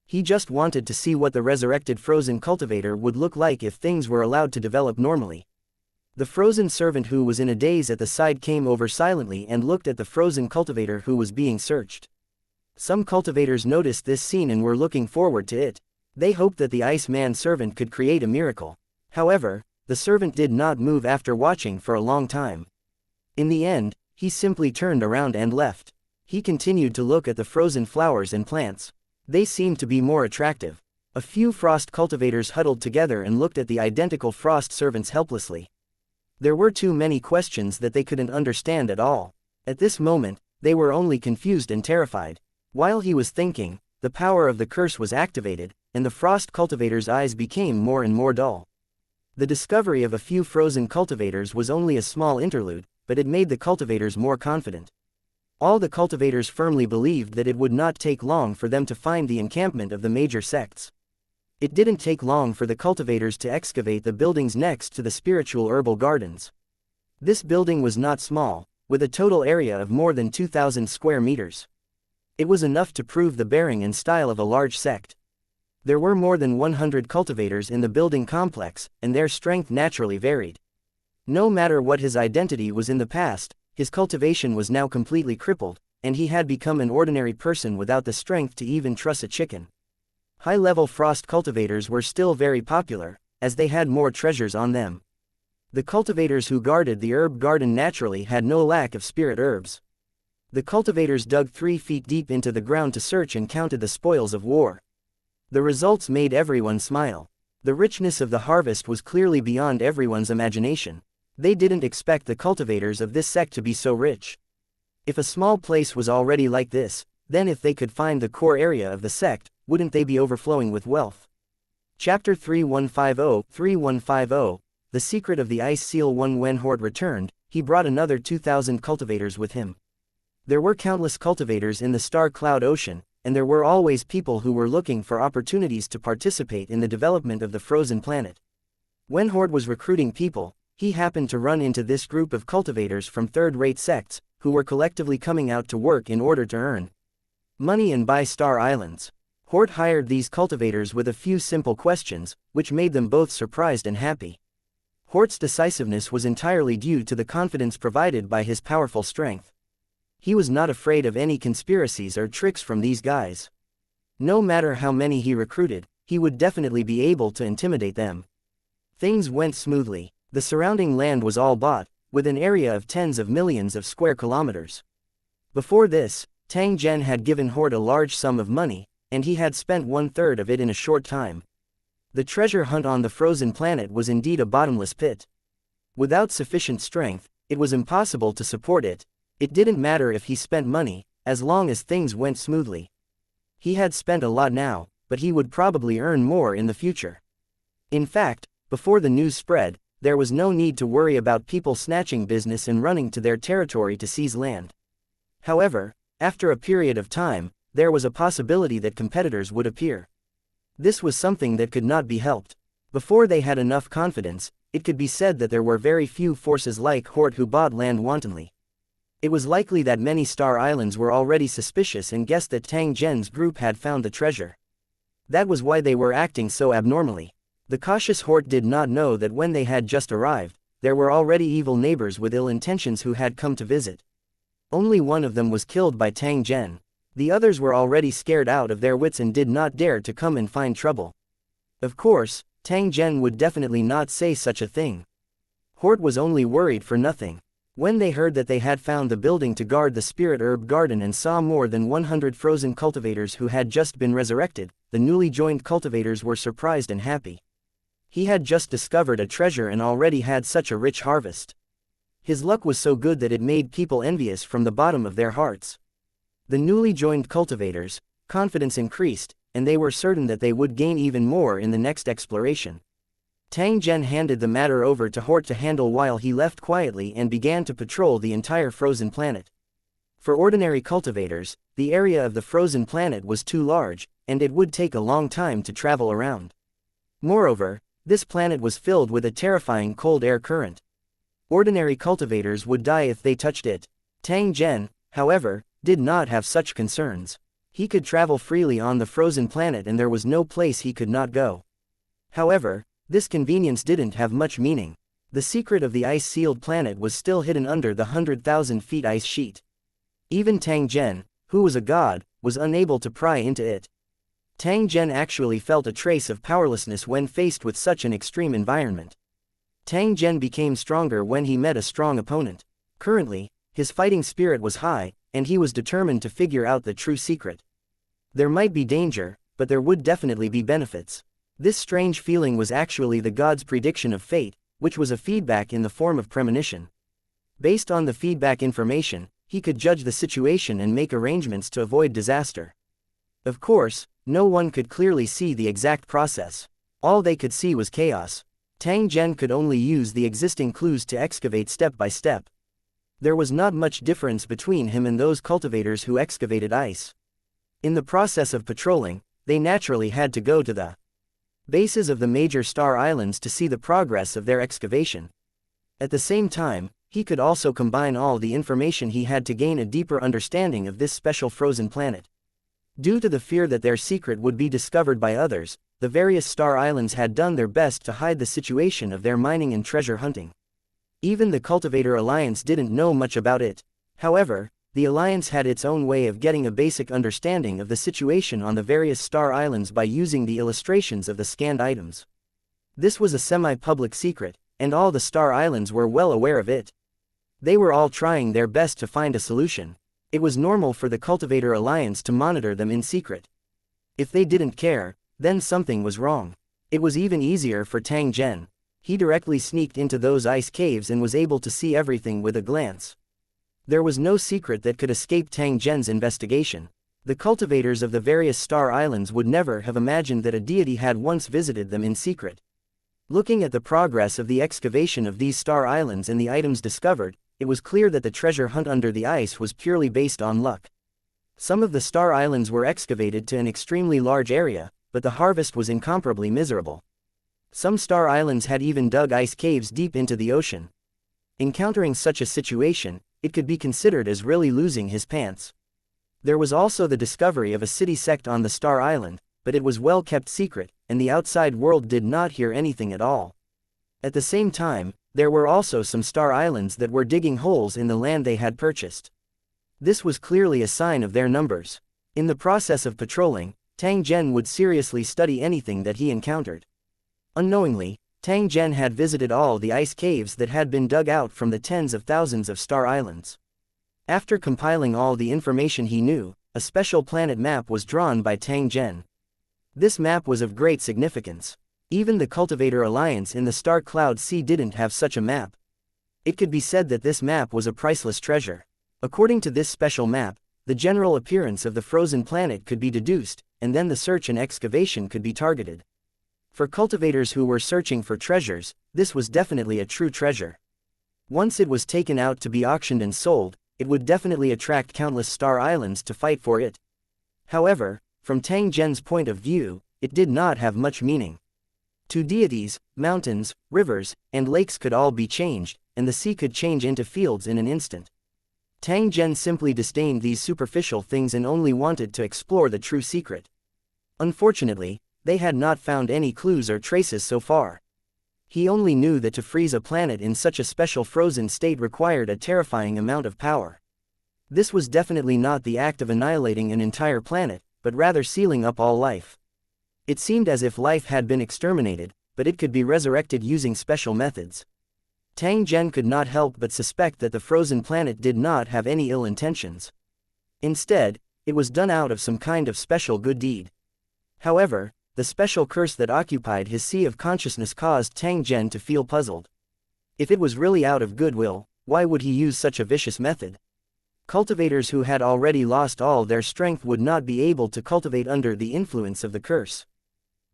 He just wanted to see what the resurrected frozen cultivator would look like if things were allowed to develop normally. The frozen servant who was in a daze at the side came over silently and looked at the frozen cultivator who was being searched. Some cultivators noticed this scene and were looking forward to it. They hoped that the Iceman servant could create a miracle. However, the servant did not move after watching for a long time. In the end, he simply turned around and left. He continued to look at the frozen flowers and plants. They seemed to be more attractive. A few frost cultivators huddled together and looked at the identical frost servants helplessly. There were too many questions that they couldn't understand at all. At this moment, they were only confused and terrified. While he was thinking, the power of the curse was activated, and the frost cultivator's eyes became more and more dull. The discovery of a few frozen cultivators was only a small interlude, but it made the cultivators more confident. All the cultivators firmly believed that it would not take long for them to find the encampment of the major sects. It didn't take long for the cultivators to excavate the buildings next to the spiritual herbal gardens. This building was not small, with a total area of more than 2,000 square meters. It was enough to prove the bearing and style of a large sect. There were more than 100 cultivators in the building complex, and their strength naturally varied. No matter what his identity was in the past, his cultivation was now completely crippled, and he had become an ordinary person without the strength to even truss a chicken. High-level frost cultivators were still very popular, as they had more treasures on them. The cultivators who guarded the herb garden naturally had no lack of spirit herbs. The cultivators dug 3 feet deep into the ground to search and counted the spoils of war. The results made everyone smile. The richness of the harvest was clearly beyond everyone's imagination. They didn't expect the cultivators of this sect to be so rich. If a small place was already like this, then if they could find the core area of the sect, wouldn't they be overflowing with wealth? Chapter 3150 The Secret of the Ice Seal. When Horde returned, he brought another 2,000 cultivators with him. There were countless cultivators in the Star Cloud Ocean, and there were always people who were looking for opportunities to participate in the development of the frozen planet. When Horde was recruiting people, he happened to run into this group of cultivators from third-rate sects, who were collectively coming out to work in order to earn money and buy Star Islands. Horde hired these cultivators with a few simple questions, which made them both surprised and happy. Horde's decisiveness was entirely due to the confidence provided by his powerful strength. He was not afraid of any conspiracies or tricks from these guys. No matter how many he recruited, he would definitely be able to intimidate them. Things went smoothly. The surrounding land was all bought, with an area of tens of millions of square kilometers. Before this, Tang Zhen had given Horde a large sum of money, and he had spent 1/3 of it in a short time. The treasure hunt on the frozen planet was indeed a bottomless pit. Without sufficient strength, it was impossible to support it. It didn't matter if he spent money, as long as things went smoothly. He had spent a lot now, but he would probably earn more in the future. In fact, before the news spread, there was no need to worry about people snatching business and running to their territory to seize land. However, after a period of time, there was a possibility that competitors would appear. This was something that could not be helped. Before they had enough confidence, it could be said that there were very few forces like Hort who bought land wantonly. It was likely that many Star Islands were already suspicious and guessed that Tang Zhen's group had found the treasure. That was why they were acting so abnormally. The cautious Hort did not know that when they had just arrived, there were already evil neighbors with ill intentions who had come to visit. Only one of them was killed by Tang Zhen. The others were already scared out of their wits and did not dare to come and find trouble. Of course, Tang Zhen would definitely not say such a thing. Hort was only worried for nothing. When they heard that they had found the building to guard the spirit herb garden and saw more than 100 frozen cultivators who had just been resurrected, the newly joined cultivators were surprised and happy. He had just discovered a treasure and already had such a rich harvest. His luck was so good that it made people envious from the bottom of their hearts. The newly joined cultivators' confidence increased, and they were certain that they would gain even more in the next exploration. Tang Zhen handed the matter over to Hort to handle while he left quietly and began to patrol the entire frozen planet. For ordinary cultivators, the area of the frozen planet was too large, and it would take a long time to travel around. Moreover, this planet was filled with a terrifying cold air current. Ordinary cultivators would die if they touched it. Tang Zhen, however, did not have such concerns. He could travel freely on the frozen planet and there was no place he could not go. However, this convenience didn't have much meaning. The secret of the ice-sealed planet was still hidden under the 100,000 feet ice sheet. Even Tang Zhen, who was a god, was unable to pry into it. Tang Zhen actually felt a trace of powerlessness when faced with such an extreme environment. Tang Zhen became stronger when he met a strong opponent. Currently, his fighting spirit was high, and he was determined to figure out the true secret. There might be danger, but there would definitely be benefits. This strange feeling was actually the god's prediction of fate, which was a feedback in the form of premonition. Based on the feedback information, he could judge the situation and make arrangements to avoid disaster. Of course, no one could clearly see the exact process. All they could see was chaos. Tang Zhen could only use the existing clues to excavate step by step. There was not much difference between him and those cultivators who excavated ice. In the process of patrolling, they naturally had to go to the bases of the major star islands to see the progress of their excavation. At the same time, he could also combine all the information he had to gain a deeper understanding of this special frozen planet. Due to the fear that their secret would be discovered by others, the various star islands had done their best to hide the situation of their mining and treasure hunting. Even the Cultivator Alliance didn't know much about it. However, the Alliance had its own way of getting a basic understanding of the situation on the various star islands by using the illustrations of the scanned items. This was a semi-public secret, and all the star islands were well aware of it. They were all trying their best to find a solution. It was normal for the Cultivator Alliance to monitor them in secret. If they didn't care, then something was wrong. It was even easier for Tang Zhen. He directly sneaked into those ice caves and was able to see everything with a glance. There was no secret that could escape Tang Zhen's investigation. The cultivators of the various star islands would never have imagined that a deity had once visited them in secret. Looking at the progress of the excavation of these star islands and the items discovered, it was clear that the treasure hunt under the ice was purely based on luck. Some of the star islands were excavated to an extremely large area, but the harvest was incomparably miserable. Some star islands had even dug ice caves deep into the ocean. Encountering such a situation, it could be considered as really losing his pants. There was also the discovery of a city sect on the star island, but it was well kept secret, and the outside world did not hear anything at all. At the same time, there were also some star islands that were digging holes in the land they had purchased. This was clearly a sign of their numbers. In the process of patrolling, Tang Zhen would seriously study anything that he encountered. Unknowingly, Tang Zhen had visited all the ice caves that had been dug out from the tens of thousands of star islands. After compiling all the information he knew, a special planet map was drawn by Tang Zhen. This map was of great significance. Even the Cultivator Alliance in the Star Cloud Sea didn't have such a map. It could be said that this map was a priceless treasure. According to this special map, the general appearance of the frozen planet could be deduced, and then the search and excavation could be targeted. For cultivators who were searching for treasures, this was definitely a true treasure. Once it was taken out to be auctioned and sold, it would definitely attract countless star islands to fight for it. However, from Tang Zhen's point of view, it did not have much meaning. Two deities, mountains, rivers, and lakes could all be changed, and the sea could change into fields in an instant. Tang Zhen simply disdained these superficial things and only wanted to explore the true secret. Unfortunately, they had not found any clues or traces so far. He only knew that to freeze a planet in such a special frozen state required a terrifying amount of power. This was definitely not the act of annihilating an entire planet, but rather sealing up all life. It seemed as if life had been exterminated, but it could be resurrected using special methods. Tang Zhen could not help but suspect that the frozen planet did not have any ill intentions. Instead, it was done out of some kind of special good deed. However, the special curse that occupied his sea of consciousness caused Tang Zhen to feel puzzled. If it was really out of goodwill, why would he use such a vicious method? Cultivators who had already lost all their strength would not be able to cultivate under the influence of the curse.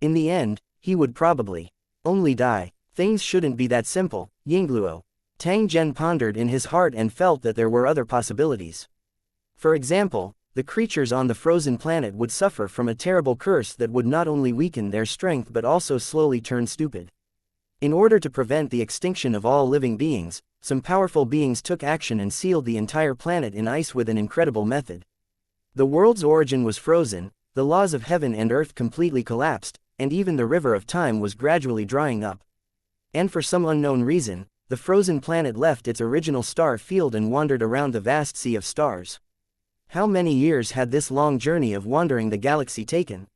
In the end, he would probably only die. Things shouldn't be that simple, Yingluo. Tang Zhen pondered in his heart and felt that there were other possibilities. For example, the creatures on the frozen planet would suffer from a terrible curse that would not only weaken their strength but also slowly turn stupid. In order to prevent the extinction of all living beings, some powerful beings took action and sealed the entire planet in ice with an incredible method. The world's origin was frozen, the laws of heaven and earth completely collapsed, and even the river of time was gradually drying up. And for some unknown reason, the frozen planet left its original star field and wandered around the vast sea of stars. How many years had this long journey of wandering the galaxy taken?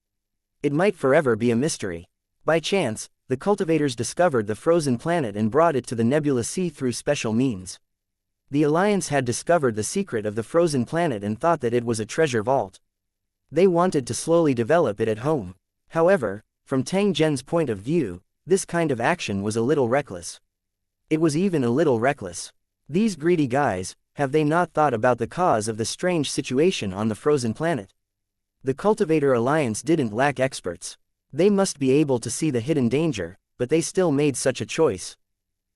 It might forever be a mystery. By chance, the cultivators discovered the frozen planet and brought it to the nebulous sea through special means. The Alliance had discovered the secret of the frozen planet and thought that it was a treasure vault. They wanted to slowly develop it at home. However, from Tang Zhen's point of view, this kind of action was a little reckless. It was even a little reckless. These greedy guys, have they not thought about the cause of the strange situation on the frozen planet? The Cultivator Alliance didn't lack experts. They must be able to see the hidden danger, but they still made such a choice.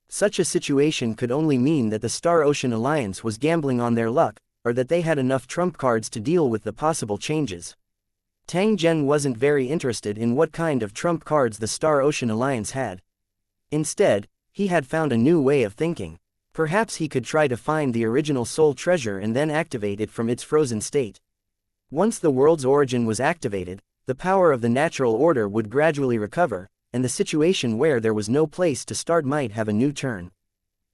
Such a situation could only mean that the Star Ocean Alliance was gambling on their luck, or that they had enough trump cards to deal with the possible changes. Tang Zhen wasn't very interested in what kind of trump cards the Star Ocean Alliance had. Instead, he had found a new way of thinking. Perhaps he could try to find the original soul treasure and then activate it from its frozen state. Once the world's origin was activated, the power of the natural order would gradually recover, and the situation where there was no place to start might have a new turn.